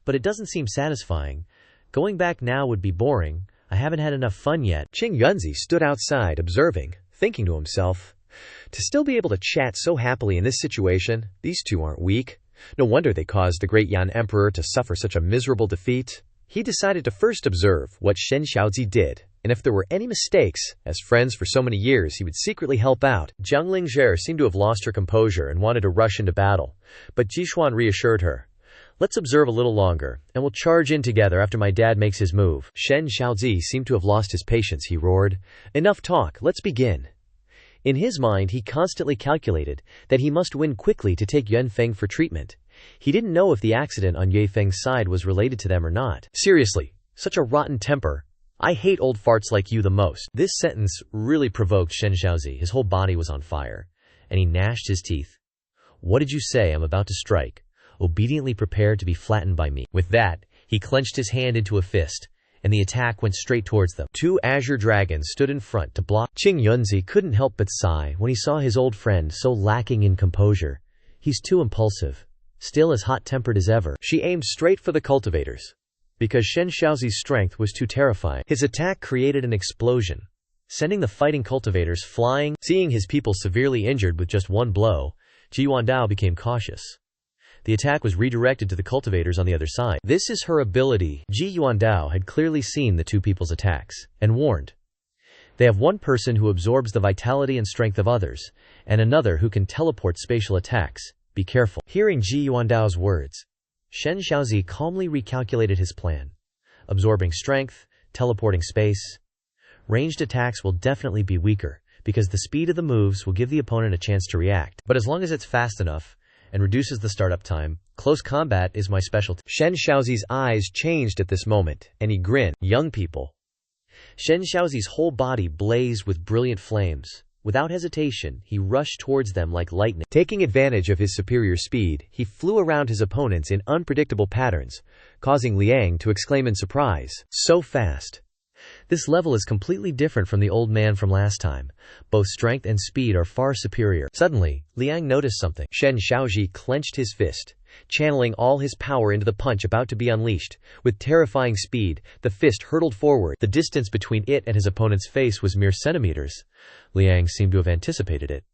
But it doesn't seem satisfying. Going back now would be boring. I haven't had enough fun yet. Qing Yunzi stood outside, observing, thinking to himself, to still be able to chat so happily in this situation, these two aren't weak. No wonder they caused the great Yan Emperor to suffer such a miserable defeat. He decided to first observe what Shen Xiaozi did, and if there were any mistakes, as friends for so many years, he would secretly help out. Jiang Lingzhe seemed to have lost her composure and wanted to rush into battle, but Jishuan reassured her. Let's observe a little longer, and we'll charge in together after my dad makes his move. Shen Xiaozi seemed to have lost his patience. He roared, Enough talk, let's begin. In his mind, he constantly calculated that he must win quickly to take Yuan Feng for treatment. He didn't know if the accident on Yue Feng's side was related to them or not. Seriously, such a rotten temper. I hate old farts like you the most. This sentence really provoked Shen Xiaozi. His whole body was on fire, and he gnashed his teeth. What did you say? I'm about to strike. Obediently prepared to be flattened by me. With that, he clenched his hand into a fist, and the attack went straight towards them. Two azure dragons stood in front to block. Qing Yunzi couldn't help but sigh when he saw his old friend so lacking in composure. He's too impulsive, still as hot-tempered as ever. She aimed straight for the cultivators, because Shen Xiaozi's strength was too terrifying. His attack created an explosion, sending the fighting cultivators flying. Seeing his people severely injured with just one blow, Ji Yuandao became cautious. The attack was redirected to the cultivators on the other side. This is her ability. Ji Yuandao had clearly seen the two people's attacks, and warned. They have one person who absorbs the vitality and strength of others, and another who can teleport spatial attacks. Be careful. Hearing Ji Yuandao's words, Shen Xiaozi calmly recalculated his plan. Absorbing strength, teleporting space. Ranged attacks will definitely be weaker, because the speed of the moves will give the opponent a chance to react. But as long as it's fast enough, and reduces the startup time, close combat is my specialty. Shen Xiaozi's eyes changed at this moment, and he grinned. Young people. Shen Xiaozi's whole body blazed with brilliant flames. Without hesitation, he rushed towards them like lightning. Taking advantage of his superior speed, he flew around his opponents in unpredictable patterns, causing Liang to exclaim in surprise, "So fast!" This level is completely different from the old man from last time. Both strength and speed are far superior. Suddenly, Liang noticed something. Shen Xiaozi clenched his fist, channeling all his power into the punch about to be unleashed. With terrifying speed, the fist hurtled forward. The distance between it and his opponent's face was mere centimeters. Liang seemed to have anticipated it,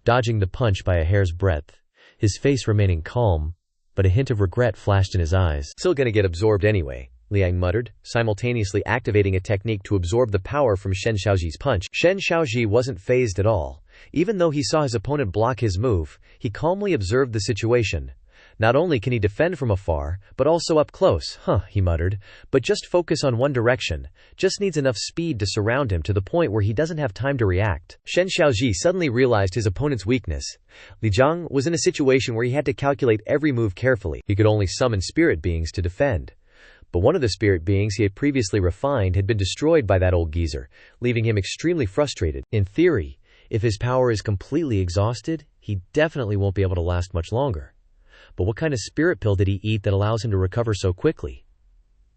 dodging the punch by a hair's breadth, his face remaining calm, but a hint of regret flashed in his eyes. "Still gonna get absorbed anyway," Liang muttered, simultaneously activating a technique to absorb the power from Shen Xiaozi's punch. Shen Xiaozi wasn't fazed at all. Even though he saw his opponent block his move, he calmly observed the situation. Not only can he defend from afar, but also up close. He muttered, but just focus on one direction. Just needs enough speed to surround him to the point where he doesn't have time to react. Shen Xiaozi suddenly realized his opponent's weakness. Li Jiang was in a situation where he had to calculate every move carefully. He could only summon spirit beings to defend. But one of the spirit beings he had previously refined had been destroyed by that old geezer, leaving him extremely frustrated. In theory, if his power is completely exhausted, he definitely won't be able to last much longer. But what kind of spirit pill did he eat that allows him to recover so quickly?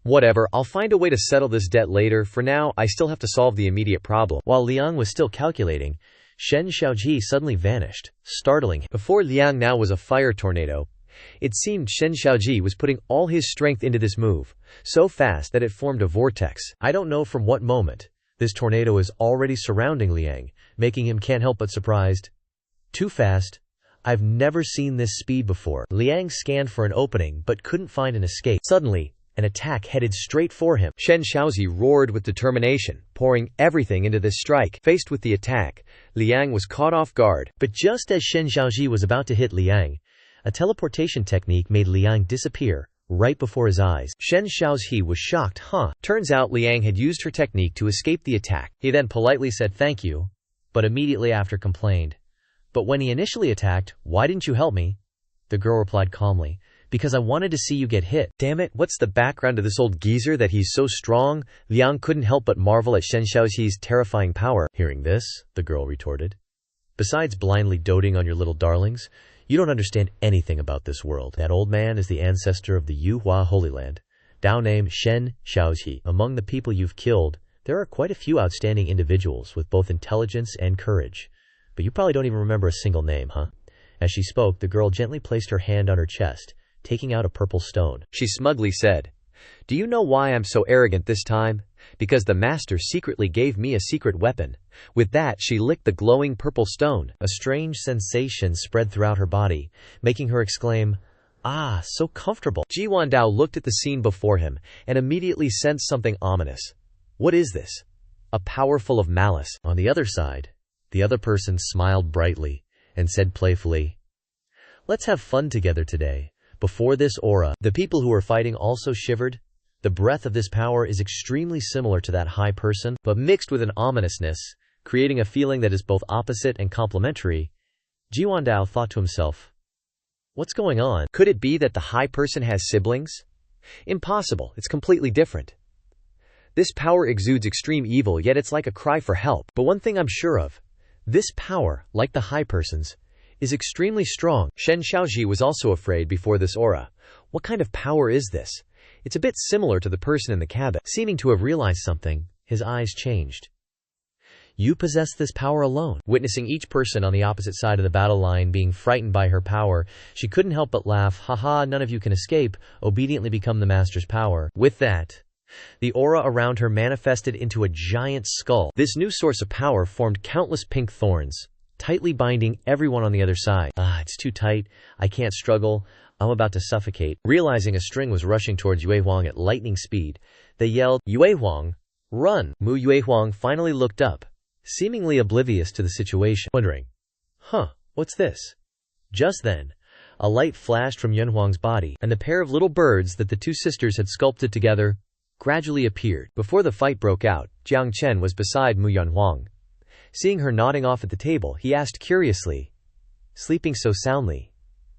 Whatever, I'll find a way to settle this debt later. For now, I still have to solve the immediate problem. While Liang was still calculating, Shen Xiaozi suddenly vanished, startling him. Before Liang now was a fire tornado. It seemed Shen Xiaozi was putting all his strength into this move, so fast that it formed a vortex. I don't know from what moment. This tornado is already surrounding Liang, making him can't help but surprised. Too fast. I've never seen this speed before. Liang scanned for an opening but couldn't find an escape. Suddenly, an attack headed straight for him. Shen Xiaozi roared with determination, pouring everything into this strike. Faced with the attack, Liang was caught off guard. But just as Shen Xiaozi was about to hit Liang, a teleportation technique made Liang disappear right before his eyes. Shen Xiaozi was shocked. Turns out Liang had used her technique to escape the attack. He then politely said thank you, but immediately after complained. But when he initially attacked, "Why didn't you help me?" The girl replied calmly, "Because I wanted to see you get hit." Damn it, what's the background to this old geezer that he's so strong? Liang couldn't help but marvel at Shen Xiaozi's terrifying power. Hearing this, the girl retorted, "Besides blindly doting on your little darlings, you don't understand anything about this world. That old man is the ancestor of the Yuhua Holy Land, Dao named Shen Xiaozi. Among the people you've killed, there are quite a few outstanding individuals with both intelligence and courage. But you probably don't even remember a single name, huh?" As she spoke, the girl gently placed her hand on her chest, taking out a purple stone. She smugly said, "Do you know why I'm so arrogant this time? Because the master secretly gave me a secret weapon." With that, she licked the glowing purple stone. A strange sensation spread throughout her body, making her exclaim, "Ah, so comfortable." Ji Yuandao looked at the scene before him and immediately sensed something ominous. What is this? A power full of malice. On the other side, the other person smiled brightly and said playfully, "Let's have fun together today." Before this aura, the people who were fighting also shivered. The breath of this power is extremely similar to that high person, but mixed with an ominousness, creating a feeling that is both opposite and complementary. Ji Yuandao thought to himself, "What's going on? Could it be that the high person has siblings? Impossible, it's completely different. This power exudes extreme evil, yet it's like a cry for help. But one thing I'm sure of, this power, like the high person's, is extremely strong." Shen Xiaozi was also afraid before this aura. What kind of power is this? It's a bit similar to the person in the cabin. Seeming to have realized something, his eyes changed. "You possess this power alone." Witnessing each person on the opposite side of the battle line being frightened by her power, she couldn't help but laugh. "Haha, none of you can escape, obediently become the master's power." With that, the aura around her manifested into a giant skull. This new source of power formed countless pink thorns, tightly binding everyone on the other side. It's too tight. I can't struggle. I'm about to suffocate. Realizing a string was rushing towards Yue Huang at lightning speed, they yelled, Yue Huang, run! Yue Huang finally looked up, seemingly oblivious to the situation, wondering, what's this? Just then, a light flashed from Yun Huang's body, and the pair of little birds that the two sisters had sculpted together gradually appeared. Before the fight broke out, Jiang Chen was beside Yun Huang. Seeing her nodding off at the table, he asked curiously, sleeping so soundly,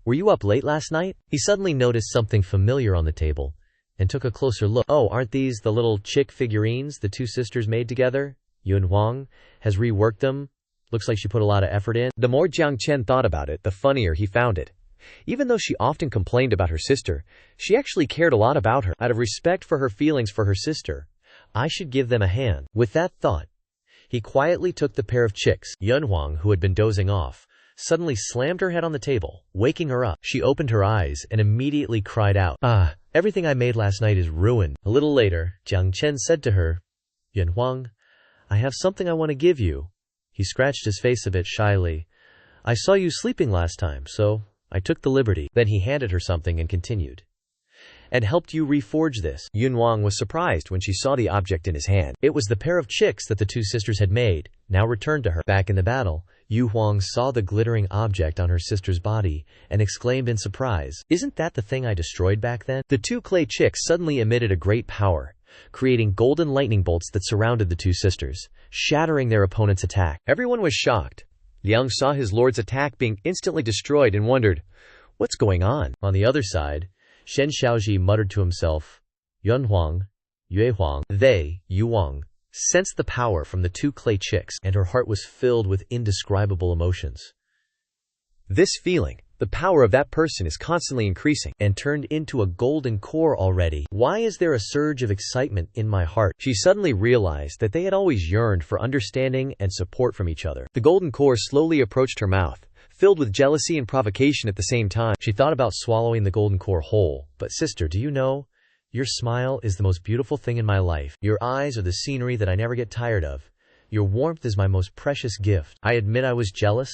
were you up late last night? He suddenly noticed something familiar on the table and took a closer look. Oh, aren't these the little chick figurines the two sisters made together? Yun Huang has reworked them. Looks like she put a lot of effort in. The more Jiang Chen thought about it, the funnier he found it. Even though she often complained about her sister, she actually cared a lot about her. Out of respect for her feelings for her sister, I should give them a hand. With that thought, he quietly took the pair of chicks. Yun Huang, who had been dozing off, suddenly slammed her head on the table, waking her up. She opened her eyes and immediately cried out, everything I made last night is ruined. A little later, Jiang Chen said to her, Yun Huang, I have something I want to give you. He scratched his face a bit shyly. I saw you sleeping last time, so I took the liberty. Then he handed her something and continued, and helped you reforge this. Yun Huang was surprised when she saw the object in his hand. It was the pair of chicks that the two sisters had made, now returned to her. Back in the battle, Yu Huang saw the glittering object on her sister's body and exclaimed in surprise, isn't that the thing I destroyed back then? The two clay chicks suddenly emitted a great power, creating golden lightning bolts that surrounded the two sisters, shattering their opponent's attack. Everyone was shocked. Liang saw his lord's attack being instantly destroyed and wondered, what's going on? On the other side, Shen Xiaoji muttered to himself, Yun Huang, Yue Huang, Yu Huang, sensed the power from the two clay chicks, and her heart was filled with indescribable emotions. This feeling, the power of that person is constantly increasing, and turned into a golden core already. Why is there a surge of excitement in my heart? She suddenly realized that they had always yearned for understanding and support from each other. The golden core slowly approached her mouth, filled with jealousy and provocation at the same time. She thought about swallowing the golden core whole, but sister, do you know? Your smile is the most beautiful thing in my life. Your eyes are the scenery that I never get tired of. Your warmth is my most precious gift. I admit I was jealous.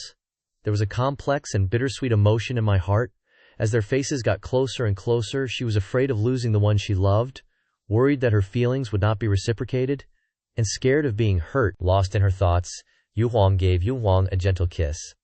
There was a complex and bittersweet emotion in my heart. As their faces got closer and closer, she was afraid of losing the one she loved, worried that her feelings would not be reciprocated, and scared of being hurt. Lost in her thoughts, Yu Huang gave Yu Huang a gentle kiss.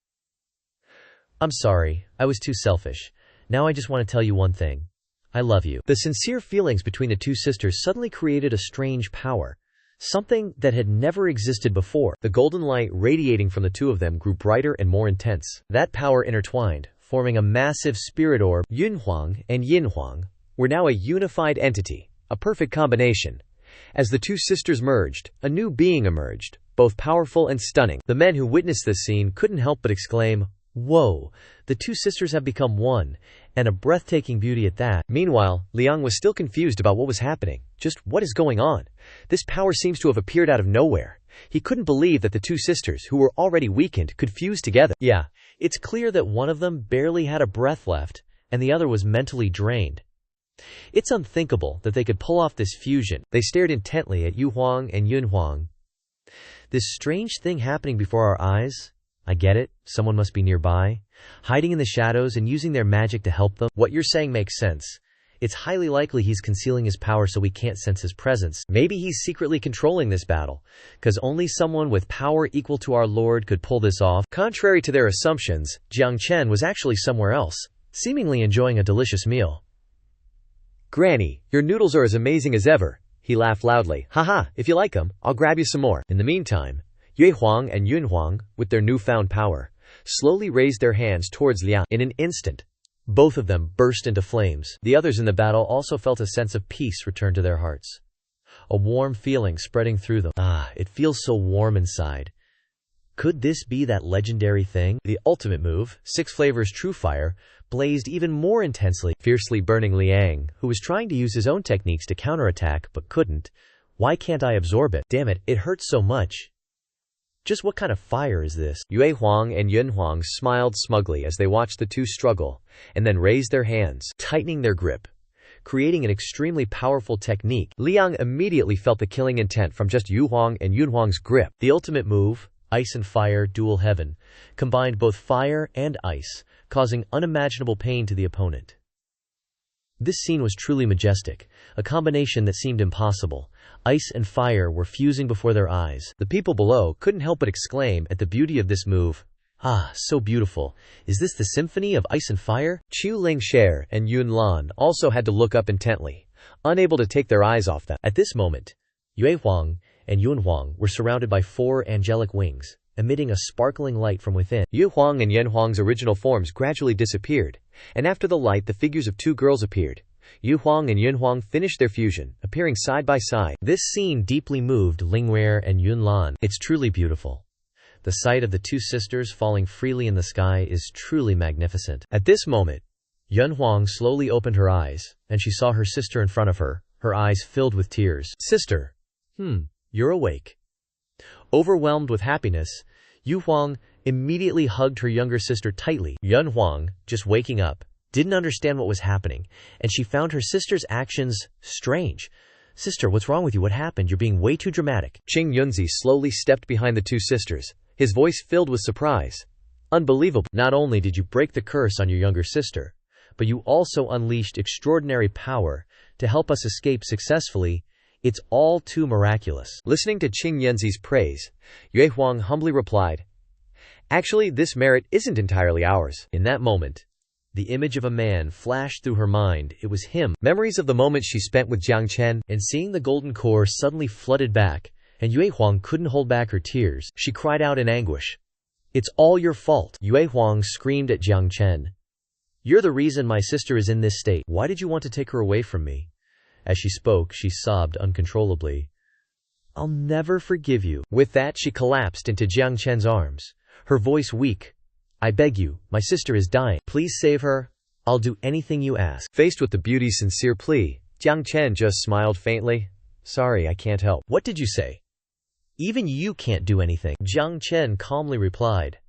I'm sorry, I was too selfish. Now I just want to tell you one thing. I love you. The sincere feelings between the two sisters suddenly created a strange power, something that had never existed before. The golden light radiating from the two of them grew brighter and more intense. That power intertwined, forming a massive spirit orb. Yun Huang and Yin Huang were now a unified entity, a perfect combination. As the two sisters merged, a new being emerged, both powerful and stunning. The men who witnessed this scene couldn't help but exclaim, whoa, the two sisters have become one, and a breathtaking beauty at that. Meanwhile, Liang was still confused about what was happening. Just what is going on? This power seems to have appeared out of nowhere. He couldn't believe that the two sisters, who were already weakened, could fuse together. Yeah, it's clear that one of them barely had a breath left, and the other was mentally drained. It's unthinkable that they could pull off this fusion. They stared intently at Yu Huang and Yun Huang. This strange thing happening before our eyes? I get it, someone must be nearby, hiding in the shadows and using their magic to help them. What you're saying makes sense. It's highly likely he's concealing his power so we can't sense his presence. Maybe he's secretly controlling this battle, because only someone with power equal to our Lord could pull this off. Contrary to their assumptions, Jiang Chen was actually somewhere else, seemingly enjoying a delicious meal. Granny, your noodles are as amazing as ever. He laughed loudly. Haha, if you like them, I'll grab you some more. In the meantime, Yue Huang and Yun Huang, with their newfound power, slowly raised their hands towards Liang. In an instant, both of them burst into flames. The others in the battle also felt a sense of peace return to their hearts. A warm feeling spreading through them. It feels so warm inside. Could this be that legendary thing? The ultimate move, Six Flavors True Fire, blazed even more intensely, fiercely burning Liang, who was trying to use his own techniques to counterattack but couldn't. Why can't I absorb it? Damn it, it hurts so much. Just what kind of fire is this? Yue Huang and Yun Huang smiled smugly as they watched the two struggle, and then raised their hands, tightening their grip, creating an extremely powerful technique. Liang immediately felt the killing intent from just Yu Huang and Yun Huang's grip. The ultimate move, Ice and fire, dual heaven, combined both fire and ice, causing unimaginable pain to the opponent. This scene was truly majestic, a combination that seemed impossible. Ice and fire were fusing before their eyes. The people below couldn't help but exclaim at the beauty of this move. Ah, so beautiful. Is this the symphony of ice and fire? Chu Lingshare and Yun Lan also had to look up intently, unable to take their eyes off them. At this moment, Yue Huang and Yun Huang were surrounded by 4 angelic wings, emitting a sparkling light from within. Yu Huang and Yen Huang's original forms gradually disappeared, and after the light the figures of 2 girls appeared. Yu Huang and Yun Huang finished their fusion, appearing side by side. This scene deeply moved Lingwei and Yun Lan. It's truly beautiful. The sight of the 2 sisters falling freely in the sky is truly magnificent. At this moment, Yun Huang slowly opened her eyes, and she saw her sister in front of her, her eyes filled with tears. Sister, you're awake. Overwhelmed with happiness, Yu Huang immediately hugged her younger sister tightly. Yun Huang, just waking up, didn't understand what was happening, and she found her sister's actions strange. Sister, what's wrong with you? What happened? You're being way too dramatic. Qing Yunzi slowly stepped behind the 2 sisters, his voice filled with surprise. Unbelievable. Not only did you break the curse on your younger sister, but you also unleashed extraordinary power to help us escape successfully. It's all too miraculous. Listening to Qing Yunzi's praise, Yue Huang humbly replied, Actually, this merit isn't entirely ours. In that moment, the image of a man flashed through her mind. It was him. Memories of the moment she spent with Jiang Chen and seeing the golden core suddenly flooded back, and Yue Huang couldn't hold back her tears. She cried out in anguish. It's all your fault. Yue Huang screamed at Jiang Chen. You're the reason my sister is in this state. Why did you want to take her away from me? As she spoke, she sobbed uncontrollably. I'll never forgive you. With that, she collapsed into Jiang Chen's arms, her voice weak. I beg you, my sister is dying. Please save her. I'll do anything you ask. Faced with the beauty's sincere plea, Jiang Chen just smiled faintly. Sorry, I can't help. What did you say? Even you can't do anything. Jiang Chen calmly replied.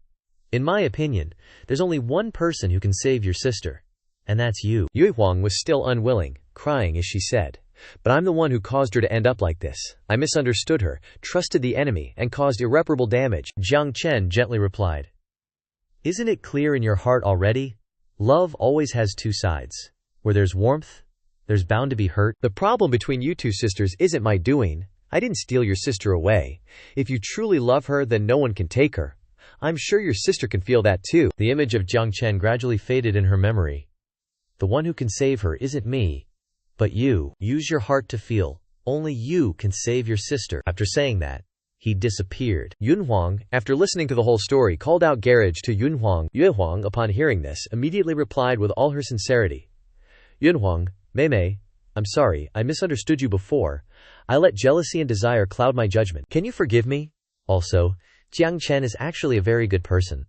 In my opinion, there's only one person who can save your sister, and that's you. Yue Huang was still unwilling, crying as she said, But I'm the one who caused her to end up like this. I misunderstood her, trusted the enemy, and caused irreparable damage. Jiang Chen gently replied. Isn't it clear in your heart already? Love always has 2 sides. Where there's warmth, there's bound to be hurt. The problem between you 2 sisters isn't my doing. I didn't steal your sister away. If you truly love her, then no one can take her. I'm sure your sister can feel that too. The image of Jiang Chen gradually faded in her memory. The one who can save her isn't me, but you. Use your heart to feel. Only you can save your sister. After saying that, he disappeared. Yun Huang, after listening to the whole story, called out garage to Yun Huang. Yue Huang, upon hearing this, immediately replied with all her sincerity. Yun Huang, Mei, I'm sorry, I misunderstood you before. I let jealousy and desire cloud my judgment. Can you forgive me? Also, Jiang Chen is actually a very good person.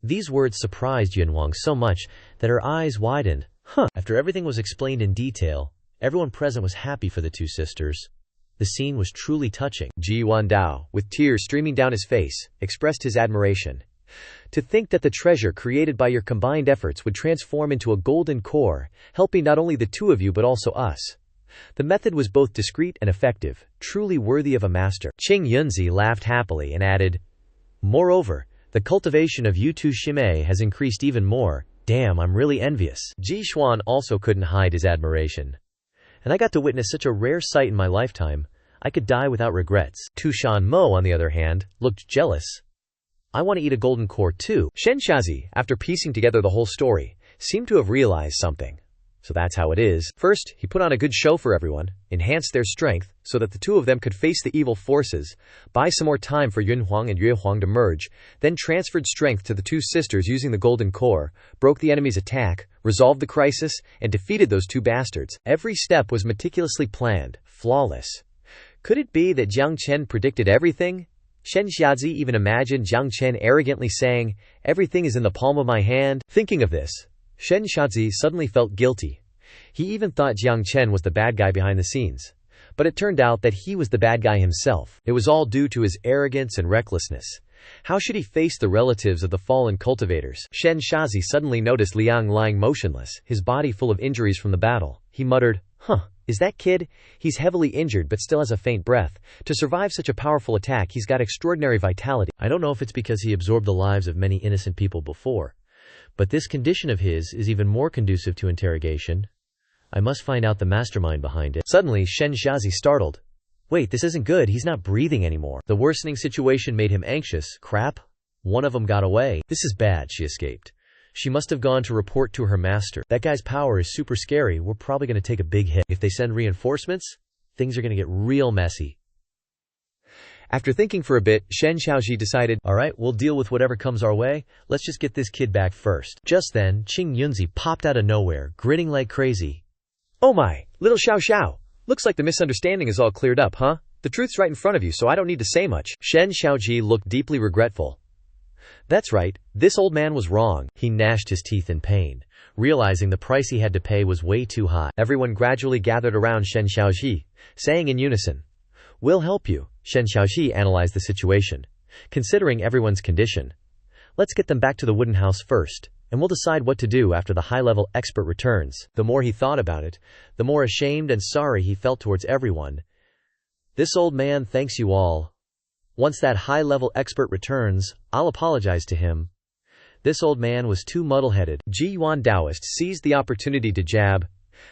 These words surprised Yun Huang so much that her eyes widened. After everything was explained in detail, everyone present was happy for the 2 sisters. The scene was truly touching. Ji Wandao, with tears streaming down his face, expressed his admiration. To think that the treasure created by your combined efforts would transform into a golden core, helping not only the 2 of you but also us. The method was both discreet and effective, truly worthy of a master. Qing Yunzi laughed happily and added, Moreover, the cultivation of Yutu Shime has increased even more. Damn, I'm really envious. Ji Xuan also couldn't hide his admiration. And I got to witness such a rare sight in my lifetime. I could die without regrets. Tu Shan Mo, on the other hand, looked jealous. I want to eat a golden core too. Xianxia, after piecing together the whole story, seemed to have realized something. So that's how it is. First, he put on a good show for everyone, enhanced their strength, so that the 2 of them could face the evil forces, buy some more time for Yun Huang and Yue Huang to merge, then transferred strength to the 2 sisters using the golden core, broke the enemy's attack, resolved the crisis, and defeated those 2 bastards. Every step was meticulously planned, flawless. Could it be that Jiang Chen predicted everything? Xianxia even imagined Jiang Chen arrogantly saying, everything is in the palm of my hand. Thinking of this, Xianxia suddenly felt guilty. He even thought Jiang Chen was the bad guy behind the scenes. But it turned out that he was the bad guy himself. It was all due to his arrogance and recklessness. How should he face the relatives of the fallen cultivators? Xianxia suddenly noticed Liang lying motionless, his body full of injuries from the battle. He muttered, Is that kid? He's heavily injured but still has a faint breath. To survive such a powerful attack, he's got extraordinary vitality. I don't know if it's because he absorbed the lives of many innocent people before, but this condition of his is even more conducive to interrogation. I must find out the mastermind behind it. Suddenly, Xianxia startled. Wait, this isn't good. He's not breathing anymore. The worsening situation made him anxious. Crap. One of them got away. This is bad. She escaped. She must have gone to report to her master. That guy's power is super scary. We're probably going to take a big hit. If they send reinforcements, things are going to get real messy. After thinking for a bit, Shen Xiaoji decided, Alright, we'll deal with whatever comes our way. Let's just get this kid back first. Just then, Qing Yunzi popped out of nowhere, grinning like crazy. Oh my, little Xiao Xiao. Looks like the misunderstanding is all cleared up, huh? The truth's right in front of you, so I don't need to say much. Shen Xiaoji looked deeply regretful. That's right, this old man was wrong. He gnashed his teeth in pain, realizing the price he had to pay was way too high. Everyone gradually gathered around Shen Xiaoji, saying in unison, We'll help you. Shen Xiaoji analyzed the situation. Considering everyone's condition, let's get them back to the wooden house first, and we'll decide what to do after the high-level expert returns. The more he thought about it, the more ashamed and sorry he felt towards everyone. This old man thanks you all. Once that high-level expert returns, I'll apologize to him. This old man was too muddle-headed. Ji Yuan Taoist seized the opportunity to jab.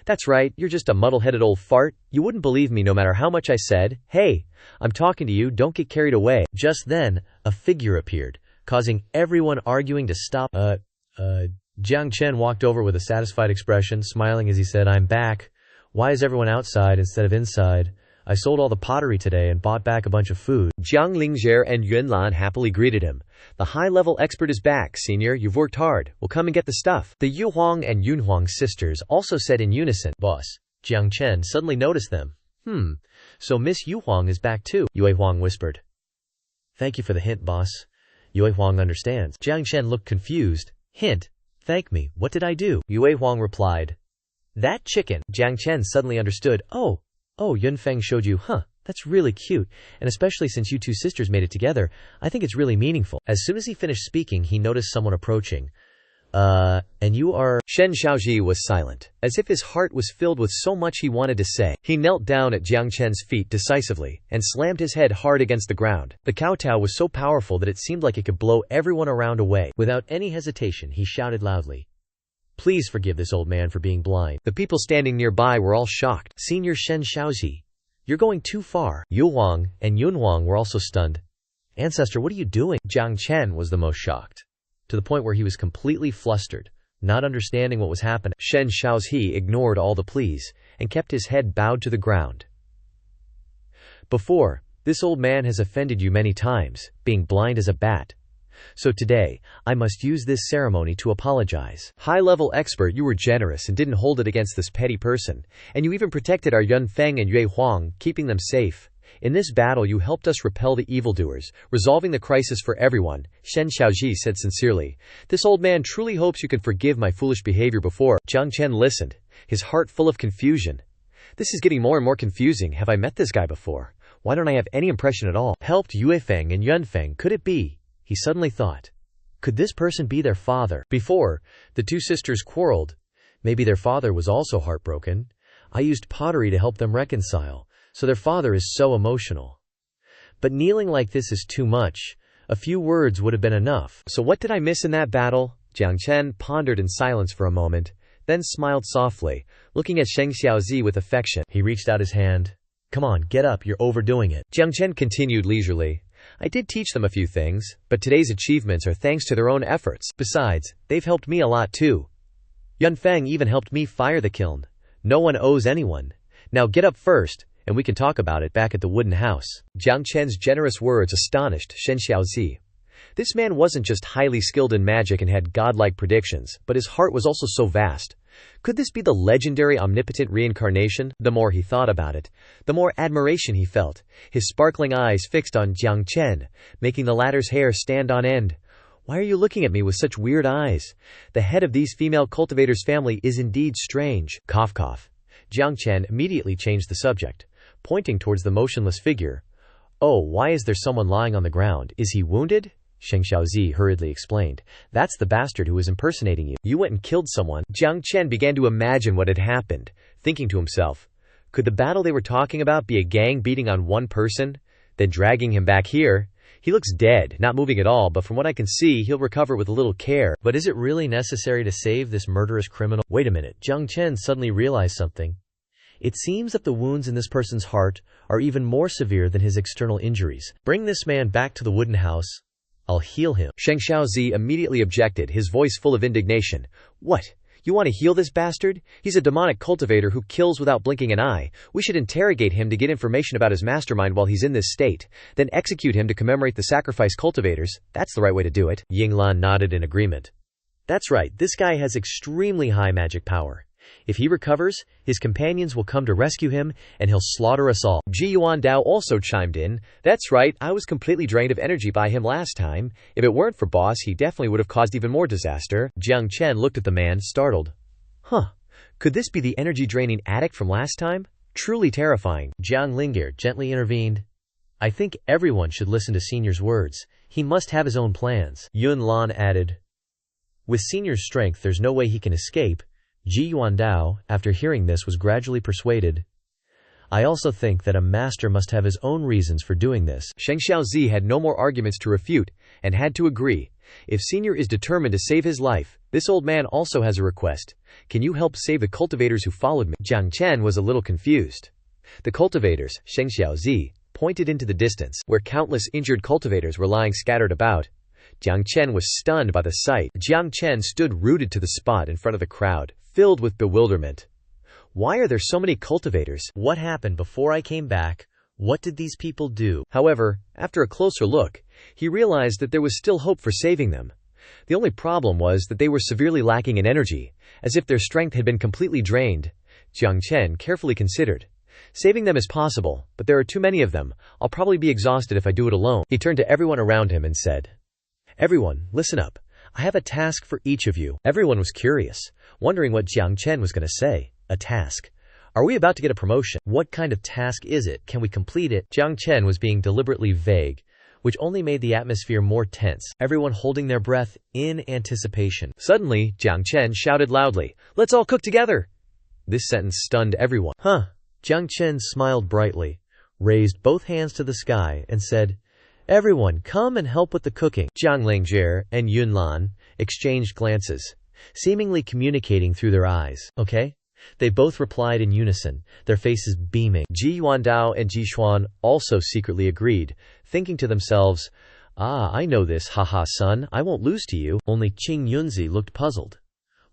That's right, you're just a muddle-headed old fart. You wouldn't believe me no matter how much I said. Hey, I'm talking to you, don't get carried away. Just then, a figure appeared, causing everyone arguing to stop. Jiang Chen walked over with a satisfied expression, smiling as he said, I'm back. Why is everyone outside instead of inside? I sold all the pottery today and bought back a bunch of food. Jiang Lingzhe and Yunlan happily greeted him. The high-level expert is back, senior. You've worked hard. We'll come and get the stuff. The Yu Huang and Yun Huang sisters also said in unison. Boss. Jiang Chen suddenly noticed them. So Miss Yu Huang is back too, Yue Huang whispered. Thank you for the hint, boss. Yue Huang understands. Jiang Chen looked confused. Hint. Thank me. What did I do? Yue Huang replied. That chicken. Jiang Chen suddenly understood. Oh, Yunfeng showed you, huh? That's really cute, and especially since you two sisters made it together, I think it's really meaningful. As soon as he finished speaking, he noticed someone approaching. And you are… Shen Xiaoji was silent, as if his heart was filled with so much he wanted to say. He knelt down at Jiang Chen's feet decisively, and slammed his head hard against the ground. The kowtow was so powerful that it seemed like it could blow everyone around away. Without any hesitation, he shouted loudly, Please forgive this old man for being blind. The people standing nearby were all shocked. Senior Shen Xiaoji, you're going too far. Yu Huang and Yun Huang were also stunned. Ancestor, what are you doing? Jiang Chen was the most shocked, to the point where he was completely flustered, not understanding what was happening. Shen Xiaozi ignored all the pleas and kept his head bowed to the ground. Before, this old man has offended you many times, being blind as a bat. So today, I must use this ceremony to apologize. High-level expert, you were generous and didn't hold it against this petty person, and you even protected our Yun Feng and Yue Huang, keeping them safe. In this battle you helped us repel the evildoers, resolving the crisis for everyone, Shen Xiaoji said sincerely. This old man truly hopes you can forgive my foolish behavior before. Jiang Chen listened, his heart full of confusion. This is getting more and more confusing. Have I met this guy before? Why don't I have any impression at all? Helped Yue Feng and Yun Feng, could it be? He suddenly thought. Could this person be their father? Before, the two sisters quarreled. Maybe their father was also heartbroken. I used pottery to help them reconcile, so their father is so emotional. But kneeling like this is too much. A few words would have been enough. So what did I miss in that battle? Jiang Chen pondered in silence for a moment, then smiled softly, looking at Sheng Xiaozi with affection. He reached out his hand. Come on, get up, you're overdoing it. Jiang Chen continued leisurely. I did teach them a few things, but today's achievements are thanks to their own efforts. Besides, they've helped me a lot too. Yun Feng even helped me fire the kiln. No one owes anyone. Now get up first, and we can talk about it back at the wooden house. Jiang Chen's generous words astonished Shen Xiaozi. This man wasn't just highly skilled in magic and had godlike predictions, but his heart was also so vast. Could this be the legendary omnipotent reincarnation? The more he thought about it, the more admiration he felt, his sparkling eyes fixed on Jiang Chen, making the latter's hair stand on end. Why are you looking at me with such weird eyes? The head of these female cultivators' family is indeed strange. Cough cough. Jiang Chen immediately changed the subject, pointing towards the motionless figure. Oh, why is there someone lying on the ground? Is he wounded? Sheng Xiaozi hurriedly explained. That's the bastard who is impersonating you. You went and killed someone. Jiang Chen began to imagine what had happened, thinking to himself, Could the battle they were talking about be a gang beating on one person, then dragging him back here? He looks dead, not moving at all, but from what I can see, he'll recover with a little care. But is it really necessary to save this murderous criminal? Wait a minute, Jiang Chen suddenly realized something. It seems that the wounds in this person's heart are even more severe than his external injuries. Bring this man back to the wooden house. I'll heal him. Xianxia immediately objected, his voice full of indignation. What? You want to heal this bastard? He's a demonic cultivator who kills without blinking an eye. We should interrogate him to get information about his mastermind while he's in this state, then execute him to commemorate the sacrifice cultivators. That's the right way to do it. Yinglan nodded in agreement. That's right, this guy has extremely high magic power. If he recovers, his companions will come to rescue him, and he'll slaughter us all. Ji Yuandao also chimed in. That's right, I was completely drained of energy by him last time. If it weren't for Boss, he definitely would have caused even more disaster. Jiang Chen looked at the man, startled. Huh, could this be the energy-draining addict from last time? Truly terrifying. Jiang Lingir gently intervened. I think everyone should listen to Senior's words. He must have his own plans. Yun Lan added. With Senior's strength, there's no way he can escape. Ji Yuandao, after hearing this, was gradually persuaded. I also think that a master must have his own reasons for doing this. Xianxia had no more arguments to refute, and had to agree. If Senior is determined to save his life, this old man also has a request. Can you help save the cultivators who followed me? Jiang Chen was a little confused. The cultivators, Xianxia, pointed into the distance, where countless injured cultivators were lying scattered about. Jiang Chen was stunned by the sight. Jiang Chen stood rooted to the spot in front of the crowd, filled with bewilderment. Why are there so many cultivators? What happened before I came back? What did these people do? However, after a closer look, he realized that there was still hope for saving them. The only problem was that they were severely lacking in energy, as if their strength had been completely drained. Jiang Chen carefully considered. Saving them is possible, but there are too many of them. I'll probably be exhausted if I do it alone. He turned to everyone around him and said, Everyone, listen up. I have a task for each of you. Everyone was curious, wondering what Jiang Chen was going to say. A task. Are we about to get a promotion? What kind of task is it? Can we complete it? Jiang Chen was being deliberately vague, which only made the atmosphere more tense, everyone holding their breath in anticipation. Suddenly, Jiang Chen shouted loudly, Let's all cook together! This sentence stunned everyone. Huh. Jiang Chen smiled brightly, raised both hands to the sky, and said, Everyone, come and help with the cooking. Jiang Lingzhi and Yun Lan exchanged glances, seemingly communicating through their eyes. Okay? They both replied in unison, their faces beaming. Ji Yuandao and Ji Xuan also secretly agreed, thinking to themselves, I know this, haha son, I won't lose to you. Only Qing Yunzi looked puzzled.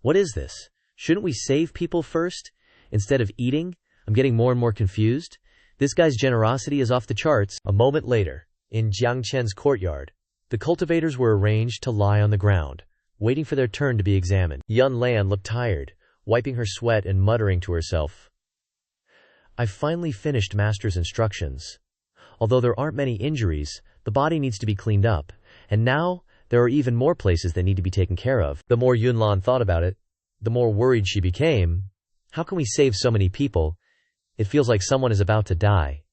What is this? Shouldn't we save people first, instead of eating? I'm getting more and more confused. This guy's generosity is off the charts. A moment later, in Jiang Chen's courtyard, the cultivators were arranged to lie on the ground, waiting for their turn to be examined. Yun Lan looked tired, wiping her sweat and muttering to herself. I've finally finished Master's instructions. Although there aren't many injuries, the body needs to be cleaned up, and now there are even more places that need to be taken care of. The more Yun Lan thought about it, the more worried she became. How can we save so many people? It feels like someone is about to die.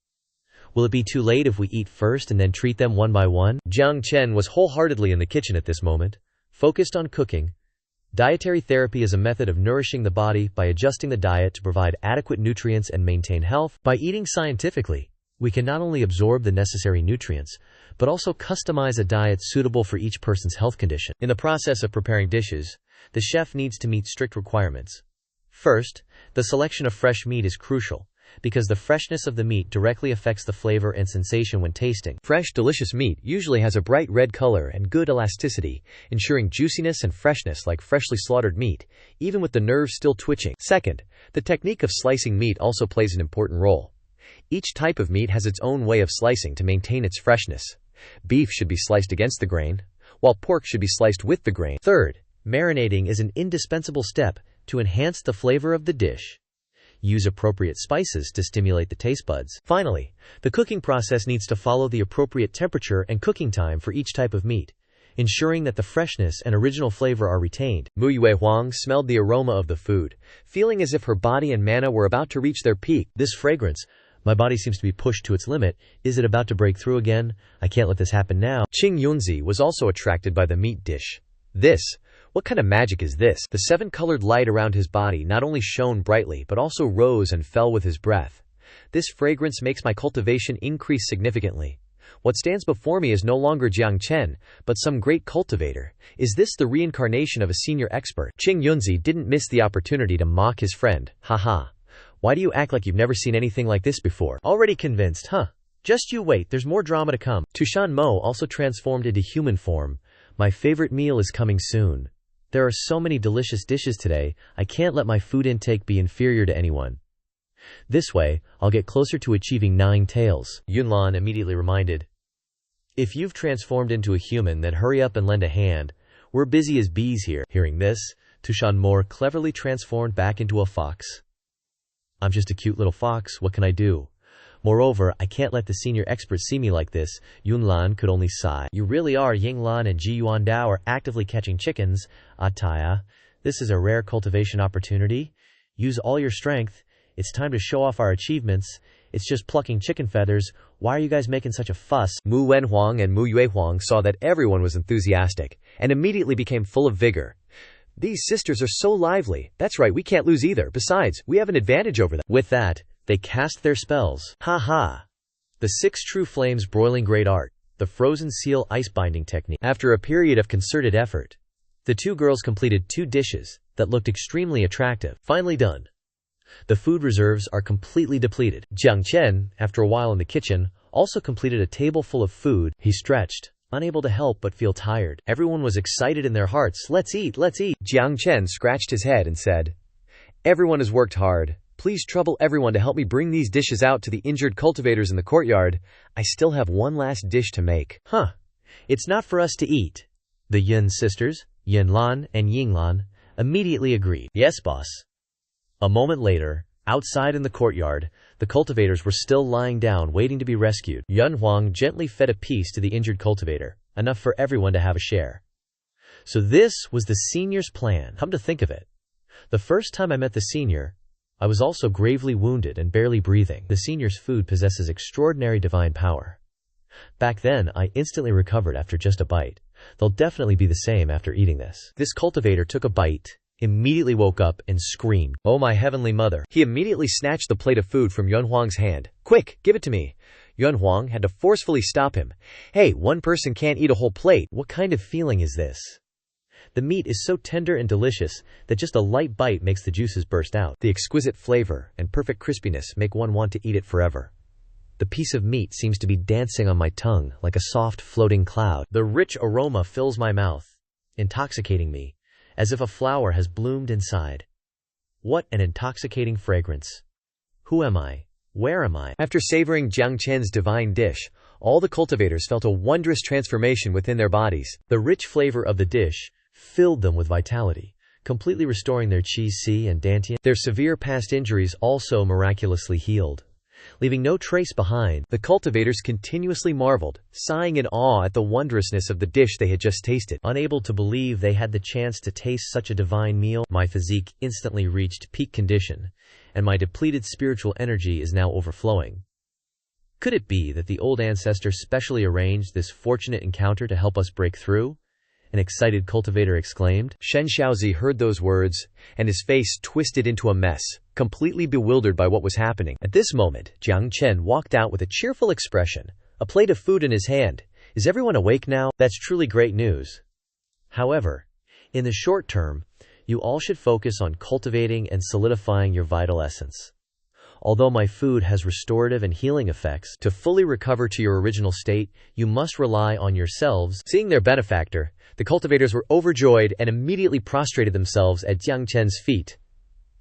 Will it be too late if we eat first and then treat them one by one? Jiang Chen was wholeheartedly in the kitchen at this moment, focused on cooking. Dietary therapy is a method of nourishing the body by adjusting the diet to provide adequate nutrients and maintain health. By eating scientifically, we can not only absorb the necessary nutrients, but also customize a diet suitable for each person's health condition. In the process of preparing dishes, the chef needs to meet strict requirements. First, the selection of fresh meat is crucial, because the freshness of the meat directly affects the flavor and sensation when tasting. Fresh, delicious meat usually has a bright red color and good elasticity, ensuring juiciness and freshness like freshly slaughtered meat, even with the nerves still twitching. Second, the technique of slicing meat also plays an important role. Each type of meat has its own way of slicing to maintain its freshness. Beef should be sliced against the grain, while pork should be sliced with the grain. Third, marinating is an indispensable step to enhance the flavor of the dish. Use appropriate spices to stimulate the taste buds. Finally, the cooking process needs to follow the appropriate temperature and cooking time for each type of meat, ensuring that the freshness and original flavor are retained. Mu Yue Huang smelled the aroma of the food, feeling as if her body and mana were about to reach their peak. This fragrance, my body seems to be pushed to its limit. Is it about to break through again? I can't let this happen now. Qing Yunzi was also attracted by the meat dish. This What kind of magic is this? The seven-colored light around his body not only shone brightly, but also rose and fell with his breath. This fragrance makes my cultivation increase significantly. What stands before me is no longer Jiang Chen, but some great cultivator. Is this the reincarnation of a senior expert? Qing Yunzi didn't miss the opportunity to mock his friend. Haha. Why do you act like you've never seen anything like this before? Already convinced, huh? Just you wait, there's more drama to come. Tushan Mo also transformed into human form. My favorite meal is coming soon. There are so many delicious dishes today, I can't let my food intake be inferior to anyone. This way, I'll get closer to achieving 9 tails. Yunlan immediately reminded. If you've transformed into a human, then hurry up and lend a hand. We're busy as bees here. Hearing this, Tushan Mo cleverly transformed back into a fox. I'm just a cute little fox, what can I do? Moreover, I can't let the senior experts see me like this. Yunlan could only sigh. You really are. Yinglan and Ji Yuandao are actively catching chickens. Ataya, this is a rare cultivation opportunity. Use all your strength. It's time to show off our achievements. It's just plucking chicken feathers. Why are you guys making such a fuss? Mu Wenhuang and Mu Yuehuang saw that everyone was enthusiastic, and immediately became full of vigor. These sisters are so lively. That's right, we can't lose either. Besides, we have an advantage over them. With that, they cast their spells. Ha ha! The 6 true flames broiling great art. The frozen seal ice binding technique. After a period of concerted effort, the 2 girls completed 2 dishes that looked extremely attractive. Finally done. The food reserves are completely depleted. Jiang Chen, after a while in the kitchen, also completed a table full of food. He stretched, unable to help but feel tired. Everyone was excited in their hearts. Let's eat, let's eat. Jiang Chen scratched his head and said, Everyone has worked hard. Please trouble everyone to help me bring these dishes out to the injured cultivators in the courtyard. I still have one last dish to make. Huh. It's not for us to eat. The Yun sisters, Yunlan and Yinglan, immediately agreed. Yes, boss. A moment later, outside in the courtyard, the cultivators were still lying down waiting to be rescued. Yun Huang gently fed a piece to the injured cultivator, enough for everyone to have a share. So this was the senior's plan. Come to think of it, the first time I met the senior, I was also gravely wounded and barely breathing. The senior's food possesses extraordinary divine power. Back then, I instantly recovered after just a bite. They'll definitely be the same after eating this. This cultivator took a bite, immediately woke up and screamed, "Oh my heavenly mother." He immediately snatched the plate of food from Yun Huang's hand. Quick, give it to me. Yun Huang had to forcefully stop him. Hey, one person can't eat a whole plate. What kind of feeling is this? The meat is so tender and delicious that just a light bite makes the juices burst out. The exquisite flavor and perfect crispiness make one want to eat it forever. The piece of meat seems to be dancing on my tongue like a soft floating cloud. The rich aroma fills my mouth, intoxicating me, as if a flower has bloomed inside. What an intoxicating fragrance. Who am I? Where am I? After savoring Jiang Chen's divine dish, all the cultivators felt a wondrous transformation within their bodies. The rich flavor of the dish filled them with vitality, completely restoring their qi and dantian. Their severe past injuries also miraculously healed, leaving no trace behind. The cultivators continuously marveled, sighing in awe at the wondrousness of the dish they had just tasted. Unable to believe they had the chance to taste such a divine meal, my physique instantly reached peak condition, and my depleted spiritual energy is now overflowing. Could it be that the old ancestor specially arranged this fortunate encounter to help us break through? An excited cultivator exclaimed. Shen Xiaozi heard those words, and his face twisted into a mess, completely bewildered by what was happening. At this moment, Jiang Chen walked out with a cheerful expression, a plate of food in his hand. Is everyone awake now? That's truly great news. However, in the short term, you all should focus on cultivating and solidifying your vital essence. Although my food has restorative and healing effects, to fully recover to your original state, you must rely on yourselves. Seeing their benefactor, the cultivators were overjoyed and immediately prostrated themselves at Jiang Chen's feet.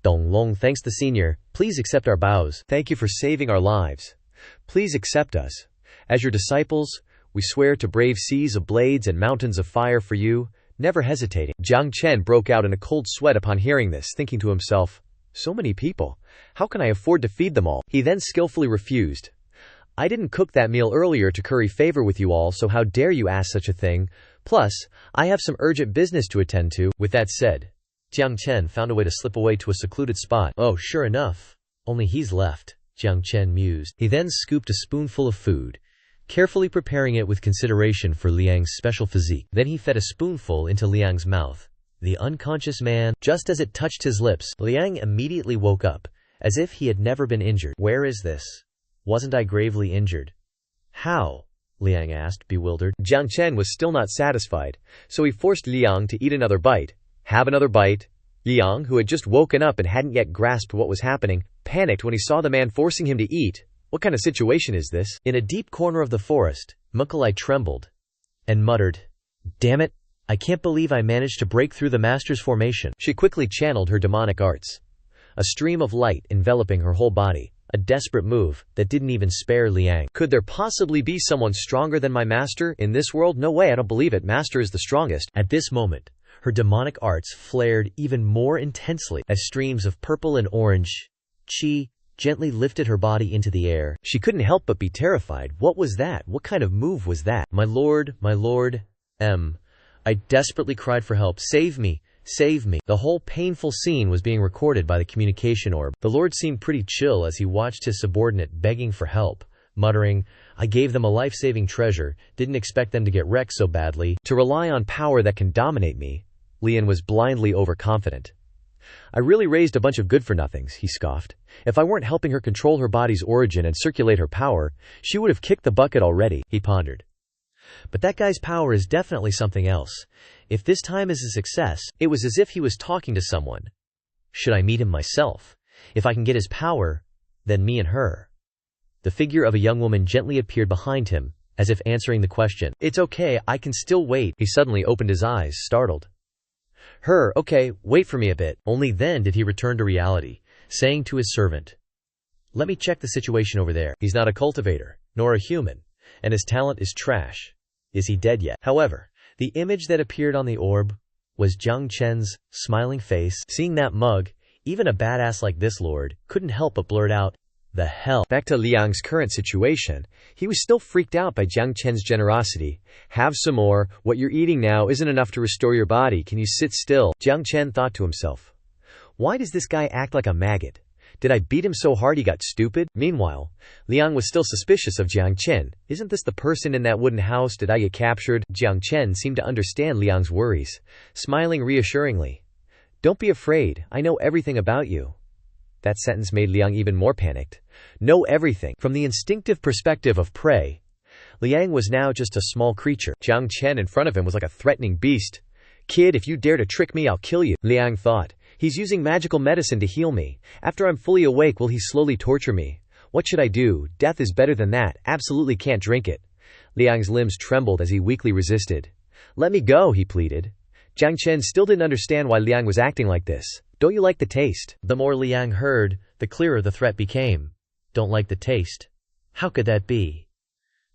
Dong Long thanks the senior. Please accept our bows. Thank you for saving our lives. Please accept us. As your disciples, we swear to brave seas of blades and mountains of fire for you, never hesitating. Jiang Chen broke out in a cold sweat upon hearing this, thinking to himself, so many people. How can I afford to feed them all? He then skillfully refused. I didn't cook that meal earlier to curry favor with you all, so how dare you ask such a thing? Plus, I have some urgent business to attend to. With that said, Jiang Chen found a way to slip away to a secluded spot. Oh, sure enough. Only he's left, Jiang Chen mused. He then scooped a spoonful of food, carefully preparing it with consideration for Liang's special physique. Then he fed a spoonful into Liang's mouth. The unconscious man. Just as it touched his lips, Liang immediately woke up, as if he had never been injured. Where is this? Wasn't I gravely injured? How? Liang asked, bewildered. Jiang Chen was still not satisfied, so he forced Liang to eat another bite. Have another bite. Liang, who had just woken up and hadn't yet grasped what was happening, panicked when he saw the man forcing him to eat. What kind of situation is this? In a deep corner of the forest, Mukulai trembled and muttered, "Damn it, I can't believe I managed to break through the master's formation." She quickly channeled her demonic arts. A stream of light enveloping her whole body. A desperate move that didn't even spare Liang. Could there possibly be someone stronger than my master in this world? No way, I don't believe it. Master is the strongest. At this moment, her demonic arts flared even more intensely as streams of purple and orange chi gently lifted her body into the air. She couldn't help but be terrified. What was that? What kind of move was that? My lord, I desperately cried for help. Save me, save me. The whole painful scene was being recorded by the communication orb. The lord seemed pretty chill as he watched his subordinate begging for help, muttering, "I gave them a life-saving treasure, didn't expect them to get wrecked so badly. To rely on power that can dominate me." Lian was blindly overconfident. "I really raised a bunch of good-for-nothings," he scoffed. "If I weren't helping her control her body's origin and circulate her power, she would have kicked the bucket already," he pondered. But that guy's power is definitely something else. If this time is a success, it was as if he was talking to someone. Should I meet him myself? If I can get his power, then me and her. The figure of a young woman gently appeared behind him, as if answering the question. "It's okay, I can still wait." He suddenly opened his eyes, startled. "Her, okay, wait for me a bit." Only then did he return to reality, saying to his servant, "Let me check the situation over there. He's not a cultivator, nor a human, and his talent is trash. Is he dead yet?" However, the image that appeared on the orb was Jiang Chen's smiling face. Seeing that mug, even a badass like this lord couldn't help but blurt out, "The hell." Back to Liang's current situation, he was still freaked out by Jiang Chen's generosity. "Have some more. What you're eating now isn't enough to restore your body. Can you sit still?" Jiang Chen thought to himself. Why does this guy act like a maggot? Did I beat him so hard he got stupid? Meanwhile, Liang was still suspicious of Jiang Chen. Isn't this the person in that wooden house? Did I get captured? Jiang Chen seemed to understand Liang's worries, smiling reassuringly. "Don't be afraid, I know everything about you." That sentence made Liang even more panicked. Know everything. From the instinctive perspective of prey, Liang was now just a small creature. Jiang Chen in front of him was like a threatening beast. "Kid, if you dare to trick me, I'll kill you," Liang thought. "He's using magical medicine to heal me. After I'm fully awake, will he slowly torture me? What should I do? Death is better than that. Absolutely can't drink it." Liang's limbs trembled as he weakly resisted. "Let me go," he pleaded. Jiang Chen still didn't understand why Liang was acting like this. "Don't you like the taste?" The more Liang heard, the clearer the threat became. Don't like the taste? How could that be?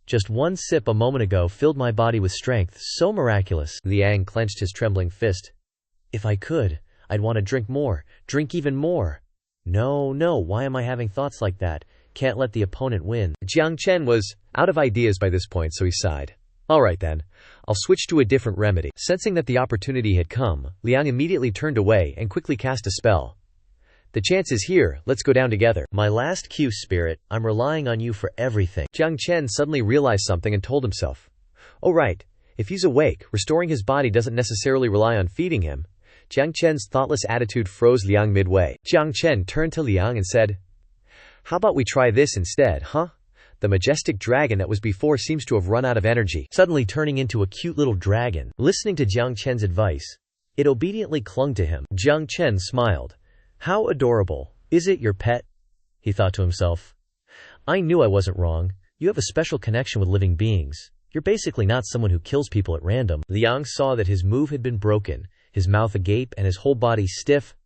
Just one sip a moment ago filled my body with strength so miraculous. Liang clenched his trembling fist. If I could, I'd want to drink more, drink even more. No, why am I having thoughts like that? Can't let the opponent win. Jiang Chen was out of ideas by this point, so he sighed. "All right then, I'll switch to a different remedy." Sensing that the opportunity had come, Liang immediately turned away and quickly cast a spell. "The chance is here, let's go down together." My last cue, spirit, I'm relying on you for everything. Jiang Chen suddenly realized something and told himself, "Oh right, if he's awake, restoring his body doesn't necessarily rely on feeding him." Jiang Chen's thoughtless attitude froze Liang midway. Jiang Chen turned to Liang and said, "How about we try this instead, huh? The majestic dragon that was before seems to have run out of energy." Suddenly turning into a cute little dragon, listening to Jiang Chen's advice, it obediently clung to him. Jiang Chen smiled. How adorable. Is it your pet? He thought to himself. I knew I wasn't wrong. You have a special connection with living beings. You're basically not someone who kills people at random. Liang saw that his move had been broken, his mouth agape and his whole body stiff.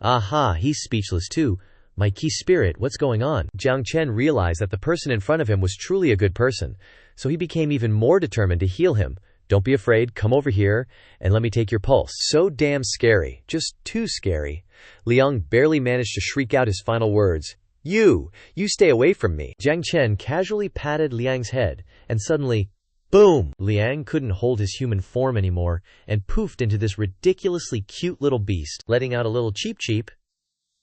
Aha, he's speechless too. My key spirit, what's going on? Jiang Chen realized that the person in front of him was truly a good person, so he became even more determined to heal him. "Don't be afraid, come over here, and let me take your pulse." So damn scary, just too scary. Liang barely managed to shriek out his final words. You stay away from me." Jiang Chen casually patted Liang's head, and suddenly, boom! Liang couldn't hold his human form anymore, and poofed into this ridiculously cute little beast, letting out a little cheep.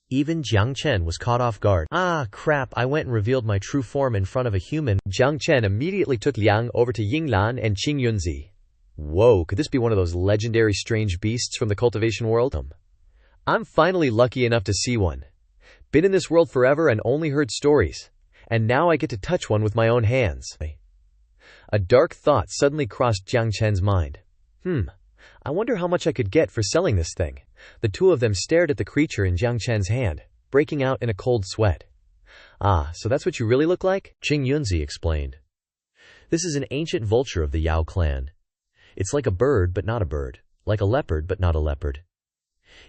Even Jiang Chen was caught off guard. Ah, crap, I went and revealed my true form in front of a human. Jiang Chen immediately took Liang over to Yinglan and Qingyunzi. Whoa, could this be one of those legendary strange beasts from the cultivation world? I'm finally lucky enough to see one. Been in this world forever and only heard stories. And now I get to touch one with my own hands. A dark thought suddenly crossed Jiang Chen's mind. I wonder how much I could get for selling this thing. The two of them stared at the creature in Jiang Chen's hand, breaking out in a cold sweat. Ah, so that's what you really look like? Xianxia explained. This is an ancient vulture of the Yao clan. It's like a bird but not a bird, like a leopard but not a leopard.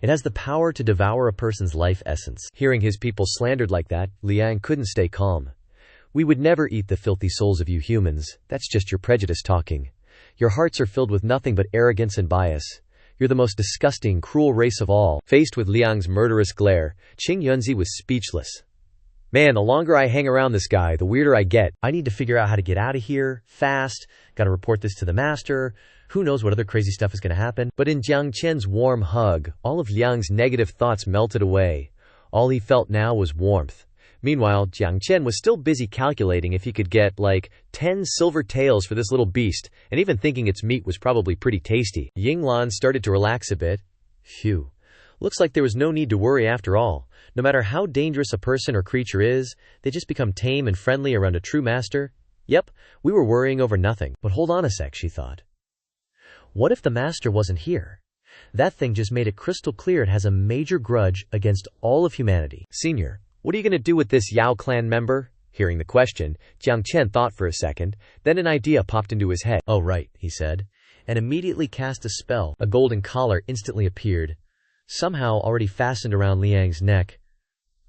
It has the power to devour a person's life essence. Hearing his people slandered like that, Liang couldn't stay calm. We would never eat the filthy souls of you humans. That's just your prejudice talking. Your hearts are filled with nothing but arrogance and bias. You're the most disgusting, cruel race of all. Faced with Liang's murderous glare, Xianxia was speechless. Man, the longer I hang around this guy, the weirder I get. I need to figure out how to get out of here, fast. Gotta report this to the master. Who knows what other crazy stuff is gonna happen? But in Jiang Chen's warm hug, all of Liang's negative thoughts melted away. All he felt now was warmth. Meanwhile, Jiang Chen was still busy calculating if he could get, 10 silver taels for this little beast, and even thinking its meat was probably pretty tasty. Yinglan started to relax a bit. Phew. Looks like there was no need to worry after all. No matter how dangerous a person or creature is, they just become tame and friendly around a true master. Yep, we were worrying over nothing. But hold on a sec, she thought. What if the master wasn't here? That thing just made it crystal clear it has a major grudge against all of humanity. Senior, what are you going to do with this Yao clan member? Hearing the question, Jiang Chen thought for a second, then an idea popped into his head. Oh right, he said, and immediately cast a spell. A golden collar instantly appeared, somehow already fastened around Liang's neck.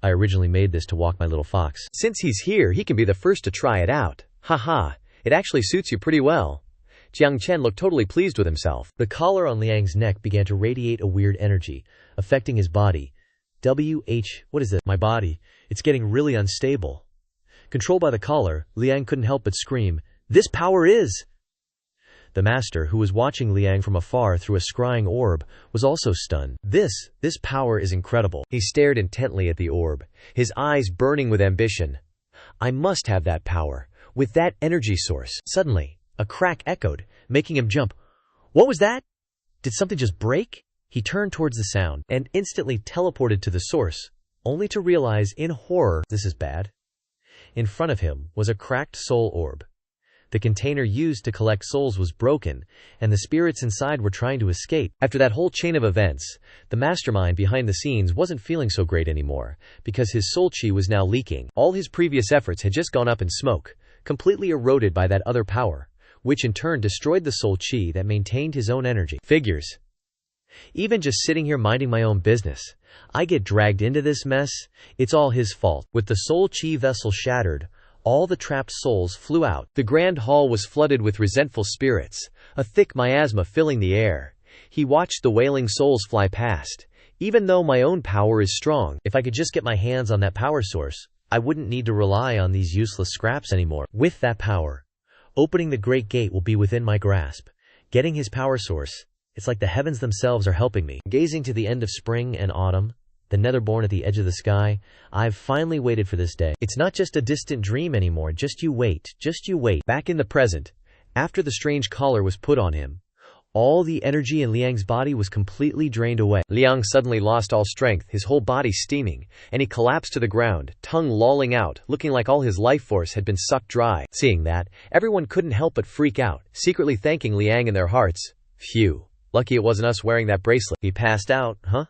I originally made this to walk my little fox. Since he's here, he can be the first to try it out. Haha, it actually suits you pretty well. Jiang Chen looked totally pleased with himself. The collar on Liang's neck began to radiate a weird energy, affecting his body. What is it? My body. It's getting really unstable. Controlled by the collar, Liang couldn't help but scream, "This power is!" The master, who was watching Liang from afar through a scrying orb, was also stunned. This power is incredible. He stared intently at the orb, his eyes burning with ambition. I must have that power, with that energy source. Suddenly, a crack echoed, making him jump. What was that? Did something just break? He turned towards the sound and instantly teleported to the source, only to realize in horror, this is bad. In front of him was a cracked soul orb. The container used to collect souls was broken, and the spirits inside were trying to escape. After that whole chain of events, the mastermind behind the scenes wasn't feeling so great anymore, because his soul chi was now leaking. All his previous efforts had just gone up in smoke, completely eroded by that other power, which in turn destroyed the soul chi that maintained his own energy. Figures. Even just sitting here minding my own business, I get dragged into this mess. It's all his fault. With the soul chi vessel shattered, all the trapped souls flew out. The grand hall was flooded with resentful spirits, a thick miasma filling the air. He watched the wailing souls fly past. Even though my own power is strong, if I could just get my hands on that power source, I wouldn't need to rely on these useless scraps anymore. With that power, opening the great gate will be within my grasp. Getting his power source, it's like the heavens themselves are helping me. Gazing to the end of spring and autumn, the netherborn at the edge of the sky, I've finally waited for this day. It's not just a distant dream anymore, just you wait. Back in the present, after the strange collar was put on him, all the energy in Liang's body was completely drained away. Liang suddenly lost all strength, his whole body steaming, and he collapsed to the ground, tongue lolling out, looking like all his life force had been sucked dry. Seeing that, everyone couldn't help but freak out, secretly thanking Liang in their hearts. Phew. Lucky it wasn't us wearing that bracelet. He passed out, huh?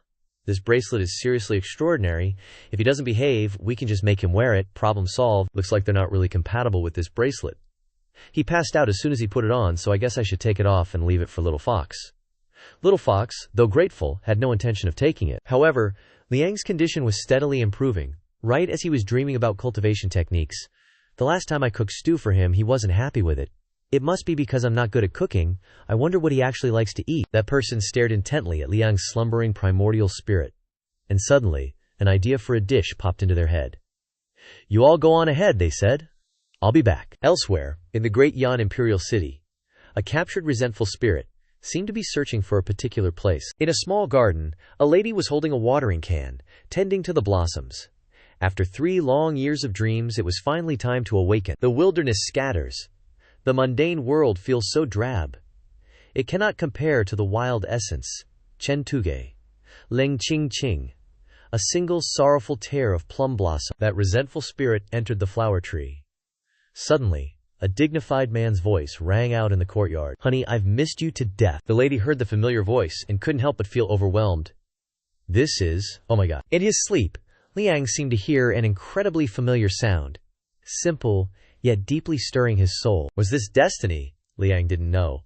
This bracelet is seriously extraordinary. If he doesn't behave, we can just make him wear it. Problem solved. Looks like they're not really compatible with this bracelet. He passed out as soon as he put it on, so I guess I should take it off and leave it for Little Fox. Little Fox, though grateful, had no intention of taking it. However, Liang's condition was steadily improving, right as he was dreaming about cultivation techniques. The last time I cooked stew for him, he wasn't happy with it. It must be because I'm not good at cooking. I wonder what he actually likes to eat. That person stared intently at Liang's slumbering primordial spirit. And suddenly, an idea for a dish popped into their head. You all go on ahead, they said. I'll be back. Elsewhere, in the great Yan imperial city, a captured resentful spirit seemed to be searching for a particular place. In a small garden, a lady was holding a watering can, tending to the blossoms. After 3 long years of dreams, it was finally time to awaken. The wilderness scatters. The mundane world feels so drab. It cannot compare to the wild essence, Chen Tuge, Leng Qing Qing, a single sorrowful tear of plum blossom. That resentful spirit entered the flower tree. Suddenly, a dignified man's voice rang out in the courtyard. "Honey, I've missed you to death." The lady heard the familiar voice and couldn't help but feel overwhelmed. This is, oh my god. In his sleep, Liang seemed to hear an incredibly familiar sound. Simple, yet deeply stirring his soul. Was this destiny? Liang didn't know.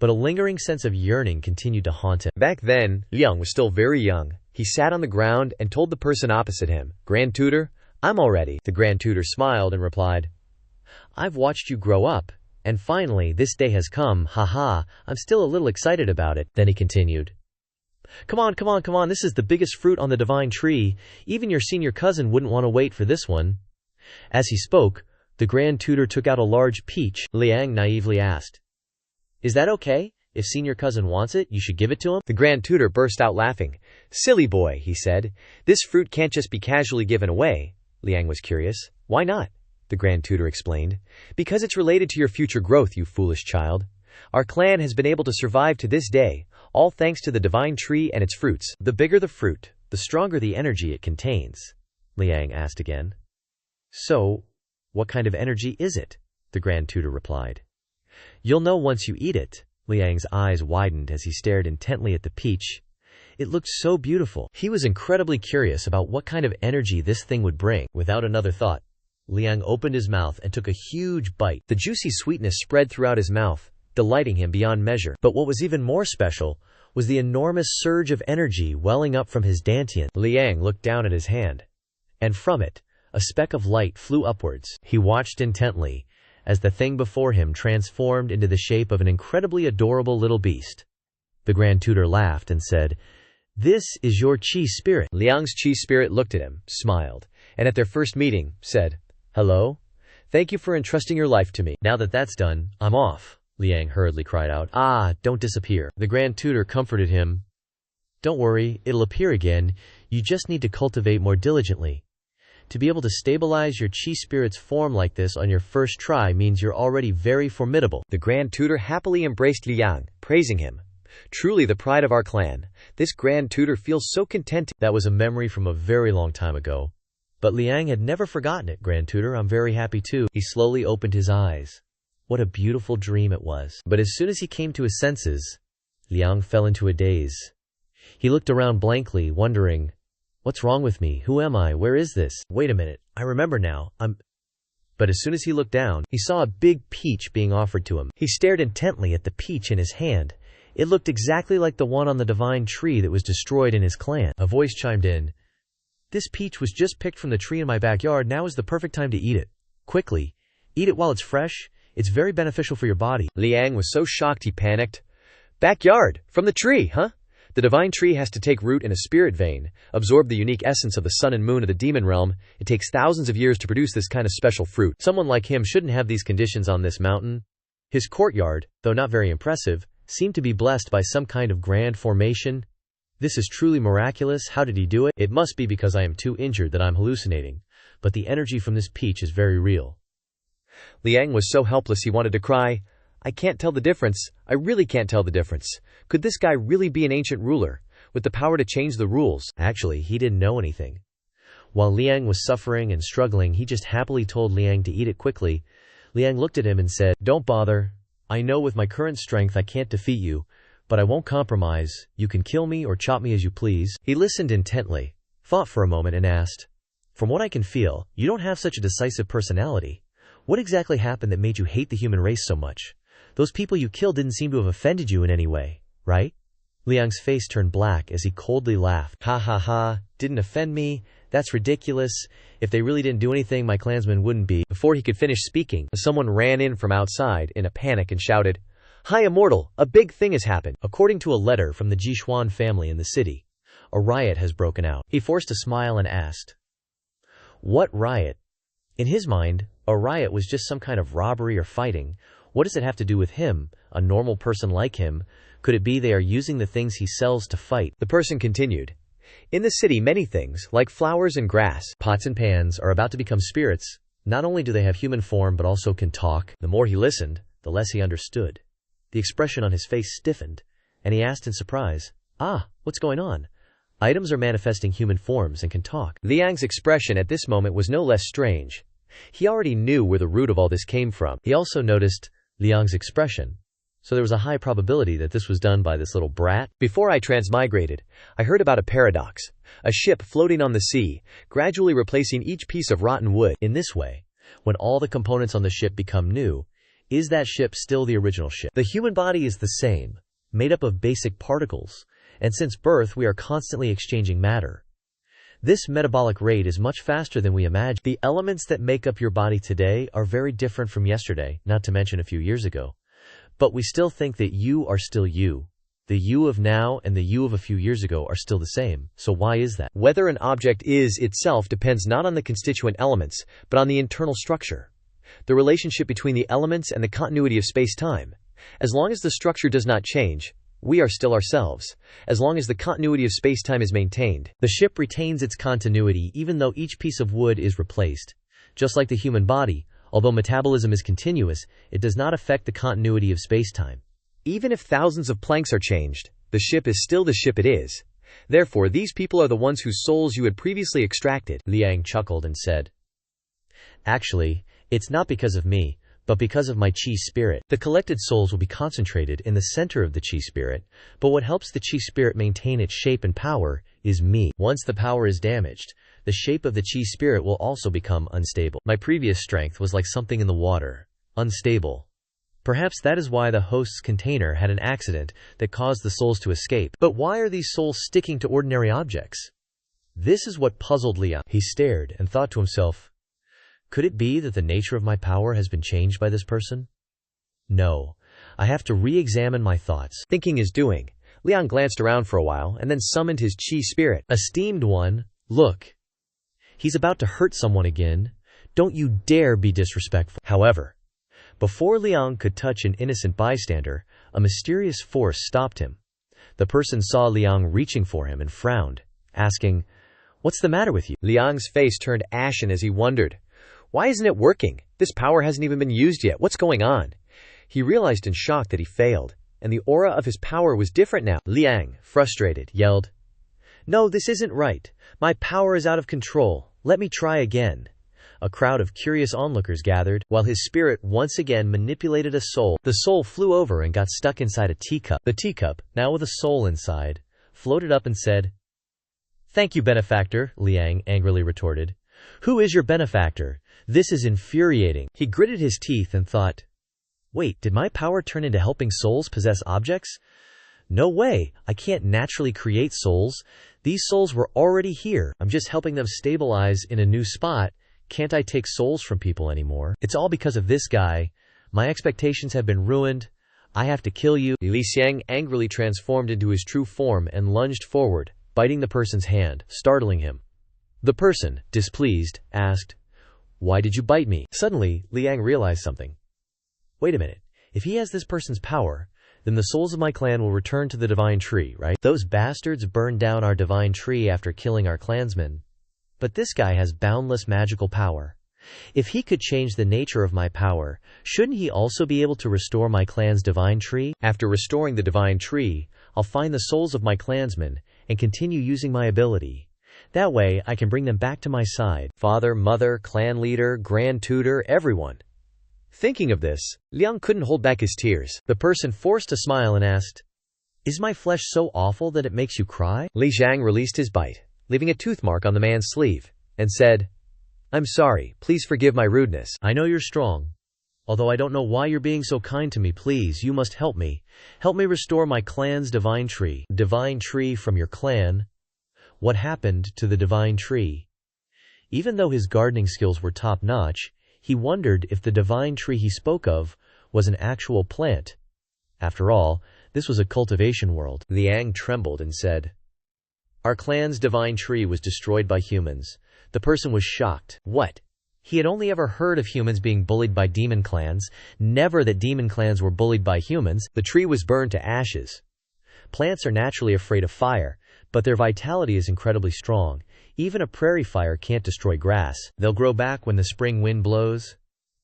But a lingering sense of yearning continued to haunt him. Back then, Liang was still very young. He sat on the ground and told the person opposite him, "Grand Tutor, I'm all ready." The Grand Tutor smiled and replied, "I've watched you grow up, and finally this day has come, haha, I'm still a little excited about it." Then he continued, Come on, this is the biggest fruit on the divine tree. Even your senior cousin wouldn't want to wait for this one." As he spoke, the Grand Tutor took out a large peach. Liang naively asked, "Is that okay? If senior cousin wants it, you should give it to him?" The Grand Tutor burst out laughing. "Silly boy," he said. "This fruit can't just be casually given away." Liang was curious. "Why not?" The Grand Tutor explained. "Because it's related to your future growth, you foolish child. Our clan has been able to survive to this day, all thanks to the divine tree and its fruits." "The bigger the fruit, the stronger the energy it contains?" Liang asked again. "So, what kind of energy is it?" the Grand Tutor replied. "You'll know once you eat it." Liang's eyes widened as he stared intently at the peach. It looked so beautiful. He was incredibly curious about what kind of energy this thing would bring. Without another thought, Liang opened his mouth and took a huge bite. The juicy sweetness spread throughout his mouth, delighting him beyond measure. But what was even more special was the enormous surge of energy welling up from his dantian. Liang looked down at his hand, and from it, a speck of light flew upwards. He watched intently as the thing before him transformed into the shape of an incredibly adorable little beast. The Grand Tutor laughed and said, "This is your Qi spirit." Liang's Qi spirit looked at him, smiled, and at their first meeting, said, "Hello? Thank you for entrusting your life to me. Now that that's done, I'm off." Liang hurriedly cried out, "Ah, don't disappear." The Grand Tutor comforted him. "Don't worry, it'll appear again. You just need to cultivate more diligently. To be able to stabilize your Qi spirit's form like this on your first try means you're already very formidable." The Grand Tutor happily embraced Liang, praising him. "Truly the pride of our clan. This Grand Tutor feels so content." That was a memory from a very long time ago. But Liang had never forgotten it. "Grand Tutor, I'm very happy too." He slowly opened his eyes. What a beautiful dream it was. But as soon as he came to his senses, Liang fell into a daze. He looked around blankly, wondering, "What's wrong with me? Who am I? Where is this? Wait a minute, I remember now, But as soon as he looked down, he saw a big peach being offered to him. He stared intently at the peach in his hand. It looked exactly like the one on the divine tree that was destroyed in his clan. A voice chimed in, "This peach was just picked from the tree in my backyard. Now is the perfect time to eat it. Quickly, eat it while it's fresh. It's very beneficial for your body." Liang was so shocked he panicked. "Backyard? From the tree, huh? The divine tree has to take root in a spirit vein, absorb the unique essence of the sun and moon of the demon realm. It takes thousands of years to produce this kind of special fruit. Someone like him shouldn't have these conditions on this mountain." His courtyard, though not very impressive, seemed to be blessed by some kind of grand formation. "This is truly miraculous. How did he do it? It must be because I am too injured that I'm hallucinating. But the energy from this peach is very real." Liang was so helpless he wanted to cry. "I can't tell the difference. I really can't tell the difference. Could this guy really be an ancient ruler, with the power to change the rules?" Actually, he didn't know anything. While Liang was suffering and struggling, he just happily told Liang to eat it quickly. Liang looked at him and said, "Don't bother. I know with my current strength I can't defeat you, but I won't compromise. You can kill me or chop me as you please." He listened intently, thought for a moment and asked, "From what I can feel, you don't have such a decisive personality. What exactly happened that made you hate the human race so much? Those people you killed didn't seem to have offended you in any way, right?" Liang's face turned black as he coldly laughed. "Ha ha ha, didn't offend me? That's ridiculous. If they really didn't do anything, my clansmen wouldn't be." Before he could finish speaking, someone ran in from outside in a panic and shouted, "Hi, Immortal, a big thing has happened." According to a letter from the Jishuan family in the city, a riot has broken out. He forced a smile and asked, "What riot?" In his mind, a riot was just some kind of robbery or fighting. What does it have to do with him, a normal person like him? Could it be they are using the things he sells to fight? The person continued, "In the city, many things, like flowers and grass, pots and pans, are about to become spirits. Not only do they have human form but also can talk." The more he listened, the less he understood. The expression on his face stiffened, and he asked in surprise, "Ah, what's going on? Items are manifesting human forms and can talk." Liang's expression at this moment was no less strange. He already knew where the root of all this came from. He also noticed Liang's expression, so there was a high probability that this was done by this little brat. Before I transmigrated, I heard about a paradox. A ship floating on the sea, gradually replacing each piece of rotten wood. In this way, when all the components on the ship become new, is that ship still the original ship? The human body is the same, made up of basic particles, and since birth we are constantly exchanging matter. This metabolic rate is much faster than we imagine. The elements that make up your body today are very different from yesterday, not to mention a few years ago. But we still think that you are still you. The you of now and the you of a few years ago are still the same. So why is that? Whether an object is itself depends not on the constituent elements, but on the internal structure. The relationship between the elements and the continuity of space-time. As long as the structure does not change, we are still ourselves. As long as the continuity of space-time is maintained, the ship retains its continuity even though each piece of wood is replaced. Just like the human body, although metabolism is continuous, it does not affect the continuity of space-time. Even if thousands of planks are changed, the ship is still the ship it is. Therefore, these people are the ones whose souls you had previously extracted. Liang chuckled and said, "Actually, it's not because of me, but because of my Qi spirit. The collected souls will be concentrated in the center of the Qi spirit, but what helps the Qi spirit maintain its shape and power is me. Once the power is damaged, the shape of the Qi spirit will also become unstable. My previous strength was like something in the water, unstable. Perhaps that is why the host's container had an accident that caused the souls to escape. But why are these souls sticking to ordinary objects?" This is what puzzled Liang. He stared and thought to himself, could it be that the nature of my power has been changed by this person? No, I have to re-examine my thoughts. Thinking is doing. Liang glanced around for a while and then summoned his Qi spirit. "Esteemed one, look. He's about to hurt someone again. Don't you dare be disrespectful." However, before Liang could touch an innocent bystander, a mysterious force stopped him. The person saw Liang reaching for him and frowned, asking, "What's the matter with you?" Liang's face turned ashen as he wondered, "Why isn't it working? This power hasn't even been used yet. What's going on?" He realized in shock that he failed, and the aura of his power was different now. Liang, frustrated, yelled, "No, this isn't right. My power is out of control. Let me try again." A crowd of curious onlookers gathered, while his spirit once again manipulated a soul. The soul flew over and got stuck inside a teacup. The teacup, now with a soul inside, floated up and said, "Thank you, benefactor," Liang angrily retorted. "Who is your benefactor? This is infuriating." He gritted his teeth and thought, wait, did my power turn into helping souls possess objects? No way, I can't naturally create souls. These souls were already here. I'm just helping them stabilize in a new spot. Can't I take souls from people anymore? It's all because of this guy. My expectations have been ruined. I have to kill you. Li Xiang angrily transformed into his true form and lunged forward, biting the person's hand, startling him. The person, displeased, asked, "Why did you bite me?" Suddenly, Liang realized something. Wait a minute. If he has this person's power, then the souls of my clan will return to the divine tree, right? Those bastards burned down our divine tree after killing our clansmen. But this guy has boundless magical power. If he could change the nature of my power, shouldn't he also be able to restore my clan's divine tree? After restoring the divine tree, I'll find the souls of my clansmen and continue using my ability. That way, I can bring them back to my side. Father, mother, clan leader, grand tutor, everyone. Thinking of this, Liang couldn't hold back his tears. The person forced a smile and asked, "Is my flesh so awful that it makes you cry?" Li Xiang released his bite, leaving a tooth mark on the man's sleeve, and said, "I'm sorry, please forgive my rudeness." "I know you're strong. Although I don't know why you're being so kind to me, please, you must help me. Help me restore my clan's divine tree." Divine tree from your clan? What happened to the divine tree? Even though his gardening skills were top-notch, he wondered if the divine tree he spoke of was an actual plant. After all, this was a cultivation world. Liang trembled and said, "Our clan's divine tree was destroyed by humans." The person was shocked. What? He had only ever heard of humans being bullied by demon clans, never that demon clans were bullied by humans. The tree was burned to ashes. Plants are naturally afraid of fire, but their vitality is incredibly strong. Even a prairie fire can't destroy grass. They'll grow back when the spring wind blows.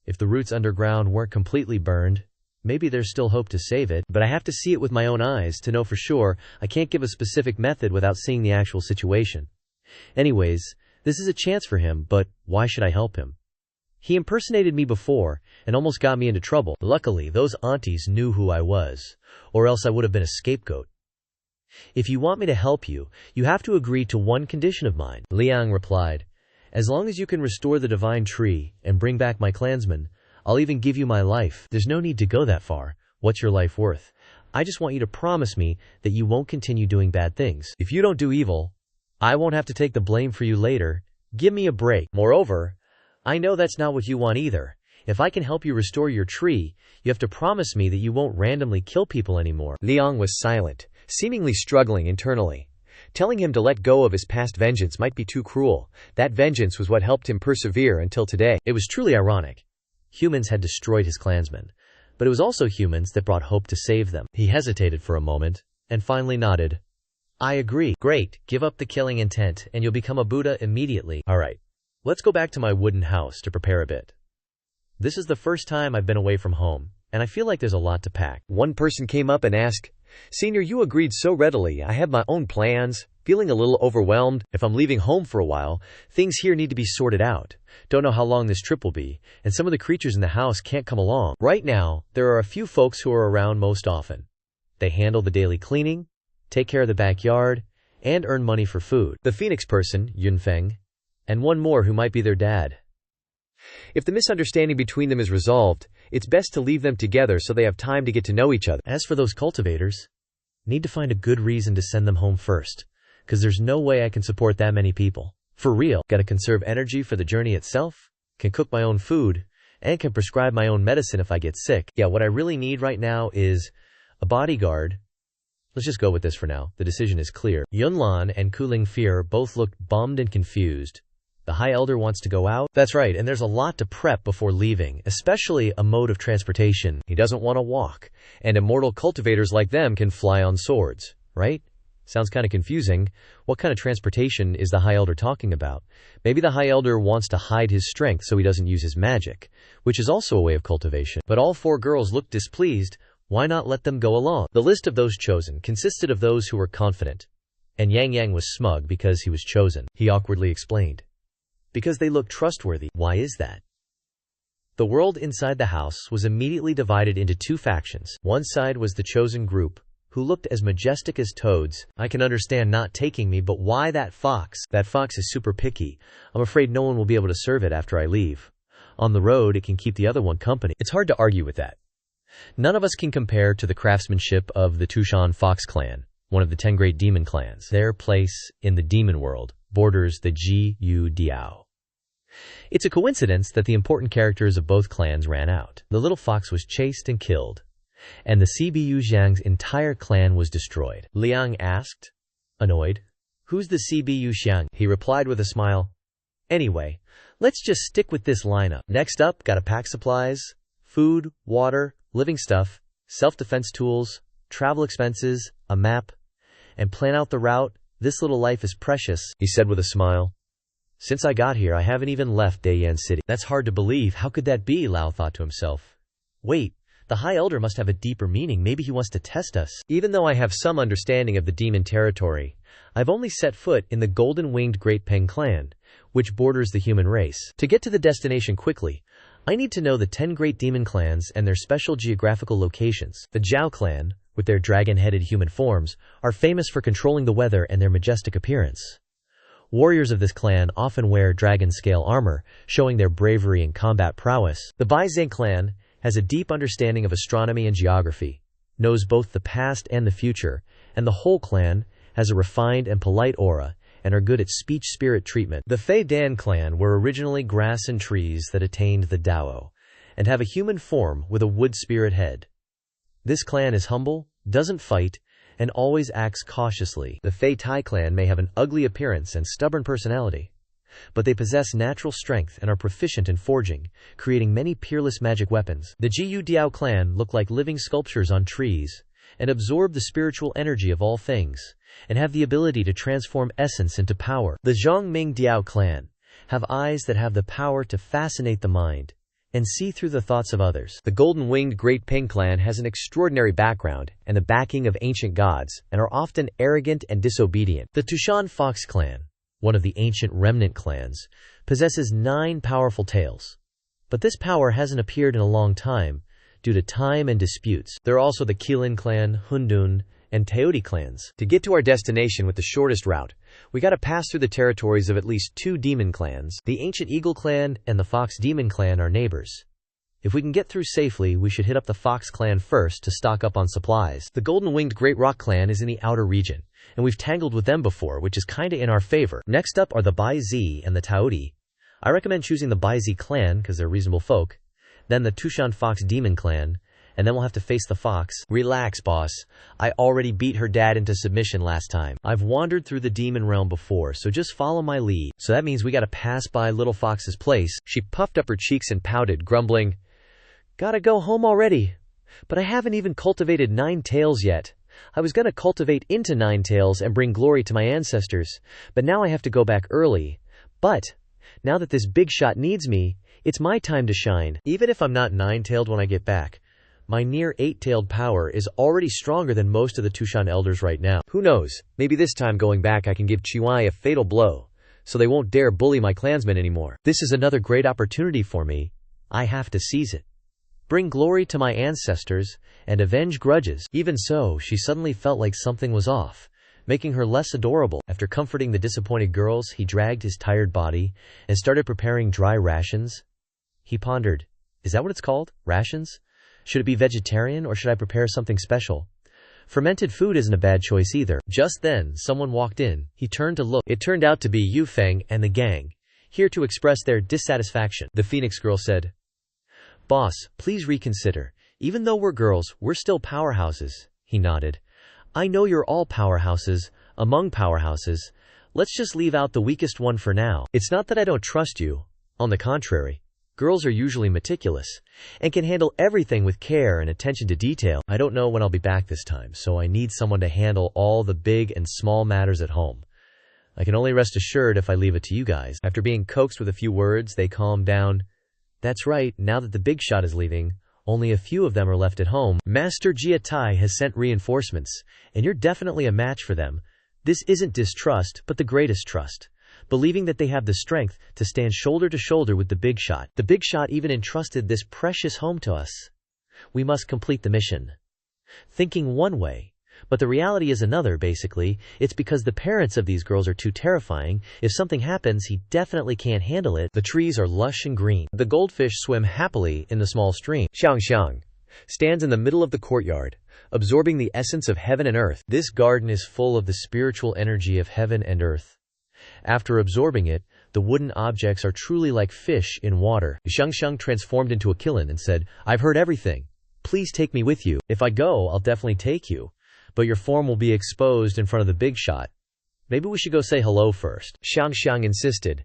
If the roots underground weren't completely burned, Maybe there's still hope to save it, but I have to see it with my own eyes to know for sure. I can't give a specific method without seeing the actual situation. Anyways, this is a chance for him, but why should I help him? He impersonated me before and almost got me into trouble. Luckily, those aunties knew who I was, or else I would have been a scapegoat. If you want me to help you, you have to agree to one condition of mine, Liang replied. As long as you can restore the divine tree and bring back my clansmen, I'll even give you my life. There's no need to go that far. What's your life worth? I just want you to promise me that you won't continue doing bad things. If you don't do evil, I won't have to take the blame for you later. Give me a break. Moreover, I know that's not what you want either. If I can help you restore your tree, you have to promise me that you won't randomly kill people anymore. Liang was silent, seemingly struggling internally. Telling him to let go of his past vengeance might be too cruel. That vengeance was what helped him persevere until today. It was truly ironic. Humans had destroyed his clansmen, but it was also humans that brought hope to save them. He hesitated for a moment, and finally nodded. I agree. Great, give up the killing intent, and you'll become a Buddha immediately. Alright, let's go back to my wooden house to prepare a bit. This is the first time I've been away from home, and I feel like there's a lot to pack. One person came up and asked, Senior, you agreed so readily. I have my own plans. Feeling a little overwhelmed. If I'm leaving home for a while, things here need to be sorted out. Don't know how long this trip will be, and some of the creatures in the house can't come along. Right now, there are a few folks who are around most often. They handle the daily cleaning, take care of the backyard, and earn money for food. The Phoenix person, Yunfeng, and one more who might be their dad. If the misunderstanding between them is resolved, it's best to leave them together so they have time to get to know each other. As for those cultivators, need to find a good reason to send them home first, because there's no way I can support that many people. For real, gotta conserve energy for the journey itself, can cook my own food, and can prescribe my own medicine if I get sick. Yeah, what I really need right now is a bodyguard. Let's just go with this for now. The decision is clear. Yunlan and Kuling Fear both looked bummed and confused. The High Elder wants to go out. That's right, and there's a lot to prep before leaving, especially a mode of transportation. He doesn't want to walk, and immortal cultivators like them can fly on swords, right? Sounds kind of confusing. What kind of transportation is the High Elder talking about? Maybe the High Elder wants to hide his strength so he doesn't use his magic, which is also a way of cultivation. But all four girls looked displeased. Why not let them go along? The list of those chosen consisted of those who were confident, and Yang was smug because he was chosen. He awkwardly explained. Because they look trustworthy. Why is that? The world inside the house was immediately divided into two factions. One side was the chosen group, who looked as majestic as toads. I can understand not taking me, but why that fox? That fox is super picky. I'm afraid no one will be able to serve it after I leave. On the road, it can keep the other one company. It's hard to argue with that. None of us can compare to the craftsmanship of the Tushan Fox clan, one of the 10 great demon clans. Their place in the demon world borders the Jiu Diao. It's a coincidence that the important characters of both clans ran out. The little fox was chased and killed, and the Cbu Zhang's entire clan was destroyed. Liang asked, annoyed. Who's the Cbu Xiang? He replied with a smile. Anyway, let's just stick with this lineup. Next up, gotta pack supplies, food, water, living stuff, self-defense tools, travel expenses, a map, and plan out the route. This little life is precious, he said with a smile. Since I got here, I haven't even left Daiyan City. That's hard to believe. How could that be? Lao thought to himself. Wait, the High Elder must have a deeper meaning. Maybe he wants to test us. Even though I have some understanding of the demon territory, I've only set foot in the golden-winged Great Peng clan, which borders the human race. To get to the destination quickly, I need to know the 10 great demon clans and their special geographical locations. The Zhao clan, with their dragon-headed human forms, are famous for controlling the weather and their majestic appearance. Warriors of this clan often wear dragon-scale armor, showing their bravery and combat prowess. The Baizhang clan has a deep understanding of astronomy and geography, knows both the past and the future, and the whole clan has a refined and polite aura and are good at speech-spirit treatment. The Fei Dan clan were originally grass and trees that attained the Dao, and have a human form with a wood spirit head. This clan is humble, doesn't fight, and always acts cautiously. The Fei Tai clan may have an ugly appearance and stubborn personality, but they possess natural strength and are proficient in forging, creating many peerless magic weapons. The Jiu Diao clan look like living sculptures on trees, and absorb the spiritual energy of all things, and have the ability to transform essence into power. The Zhongming Diao clan have eyes that have the power to fascinate the mind, and see through the thoughts of others. The golden-winged Great Ping clan has an extraordinary background and the backing of ancient gods, and are often arrogant and disobedient. The Tushan Fox clan, one of the ancient remnant clans, possesses 9 powerful tails. But this power hasn't appeared in a long time, due to time and disputes. There are also the Qilin clan, Hundun, and Teodi clans. To get to our destination with the shortest route, we gotta pass through the territories of at least 2 demon clans. The ancient Eagle clan and the Fox Demon clan are neighbors. If we can get through safely, we should hit up the Fox clan first to stock up on supplies. The golden-winged Great Rock clan is in the outer region, and we've tangled with them before, which is kinda in our favor. Next up are the Bai Zi and the Taodi. I recommend choosing the Bai Zi clan because they're reasonable folk, then the Tushan Fox Demon clan, and then we'll have to face the Fox. Relax, boss. I already beat her dad into submission last time. I've wandered through the demon realm before, so just follow my lead. So that means we gotta pass by Little Fox's place. She puffed up her cheeks and pouted, grumbling, "Gotta go home already. But I haven't even cultivated 9 tails yet. I was gonna cultivate into 9 tails and bring glory to my ancestors, but now I have to go back early. But now that this big shot needs me, it's my time to shine. Even if I'm not 9-tailed when I get back, my near 8-tailed power is already stronger than most of the Tushan elders right now. Who knows, maybe this time going back I can give Chihuai a fatal blow, so they won't dare bully my clansmen anymore. This is another great opportunity for me. I have to seize it. Bring glory to my ancestors, and avenge grudges." Even so, she suddenly felt like something was off, making her less adorable. After comforting the disappointed girls, he dragged his tired body and started preparing dry rations. He pondered, is that what it's called? Rations? Should it be vegetarian, or should I prepare something special? Fermented food isn't a bad choice either. Just then, someone walked in. He turned to look. It turned out to be Yufeng and the gang, here to express their dissatisfaction. The Phoenix girl said, "Boss, please reconsider. Even though we're girls, we're still powerhouses." He nodded. "I know you're all powerhouses, among powerhouses. Let's just leave out the weakest one for now. It's not that I don't trust you. On the contrary. Girls are usually meticulous, and can handle everything with care and attention to detail. I don't know when I'll be back this time, so I need someone to handle all the big and small matters at home. I can only rest assured if I leave it to you guys." After being coaxed with a few words, they calmed down. "That's right, now that the big shot is leaving, only a few of them are left at home. Master Jia Tai has sent reinforcements, and you're definitely a match for them. This isn't distrust, but the greatest trust. Believing that they have the strength to stand shoulder to shoulder with the big shot. The big shot even entrusted this precious home to us. We must complete the mission." Thinking one way, but the reality is another. Basically, it's because the parents of these girls are too terrifying. If something happens, he definitely can't handle it. The trees are lush and green. The goldfish swim happily in the small stream. Xianxia stands in the middle of the courtyard, absorbing the essence of heaven and earth. This garden is full of the spiritual energy of heaven and earth. After absorbing it, the wooden objects are truly like fish in water. Xianxia transformed into a Qilin and said, "I've heard everything. Please take me with you. If I go, I'll definitely take you. But your form will be exposed in front of the big shot. Maybe we should go say hello first." Xianxia insisted.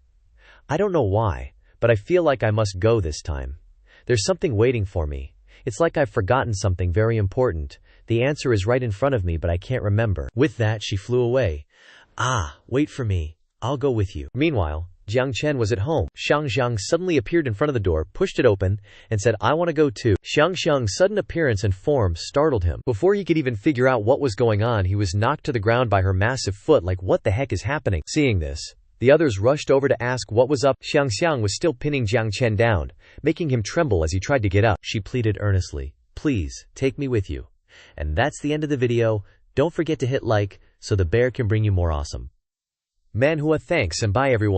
"I don't know why, but I feel like I must go this time. There's something waiting for me. It's like I've forgotten something very important. The answer is right in front of me, but I can't remember." With that, she flew away. Wait for me. I'll go with you." Meanwhile, Jiang Chen was at home. Xianxia suddenly appeared in front of the door, pushed it open, and said, "I want to go too." Xianxia's sudden appearance and form startled him. Before he could even figure out what was going on, he was knocked to the ground by her massive foot like, what the heck is happening? Seeing this, the others rushed over to ask what was up. Xianxia was still pinning Jiang Chen down, making him tremble as he tried to get up. She pleaded earnestly, "Please, take me with you." And that's the end of the video. Don't forget to hit like, so the bear can bring you more awesome. Manhua, thanks and bye everyone.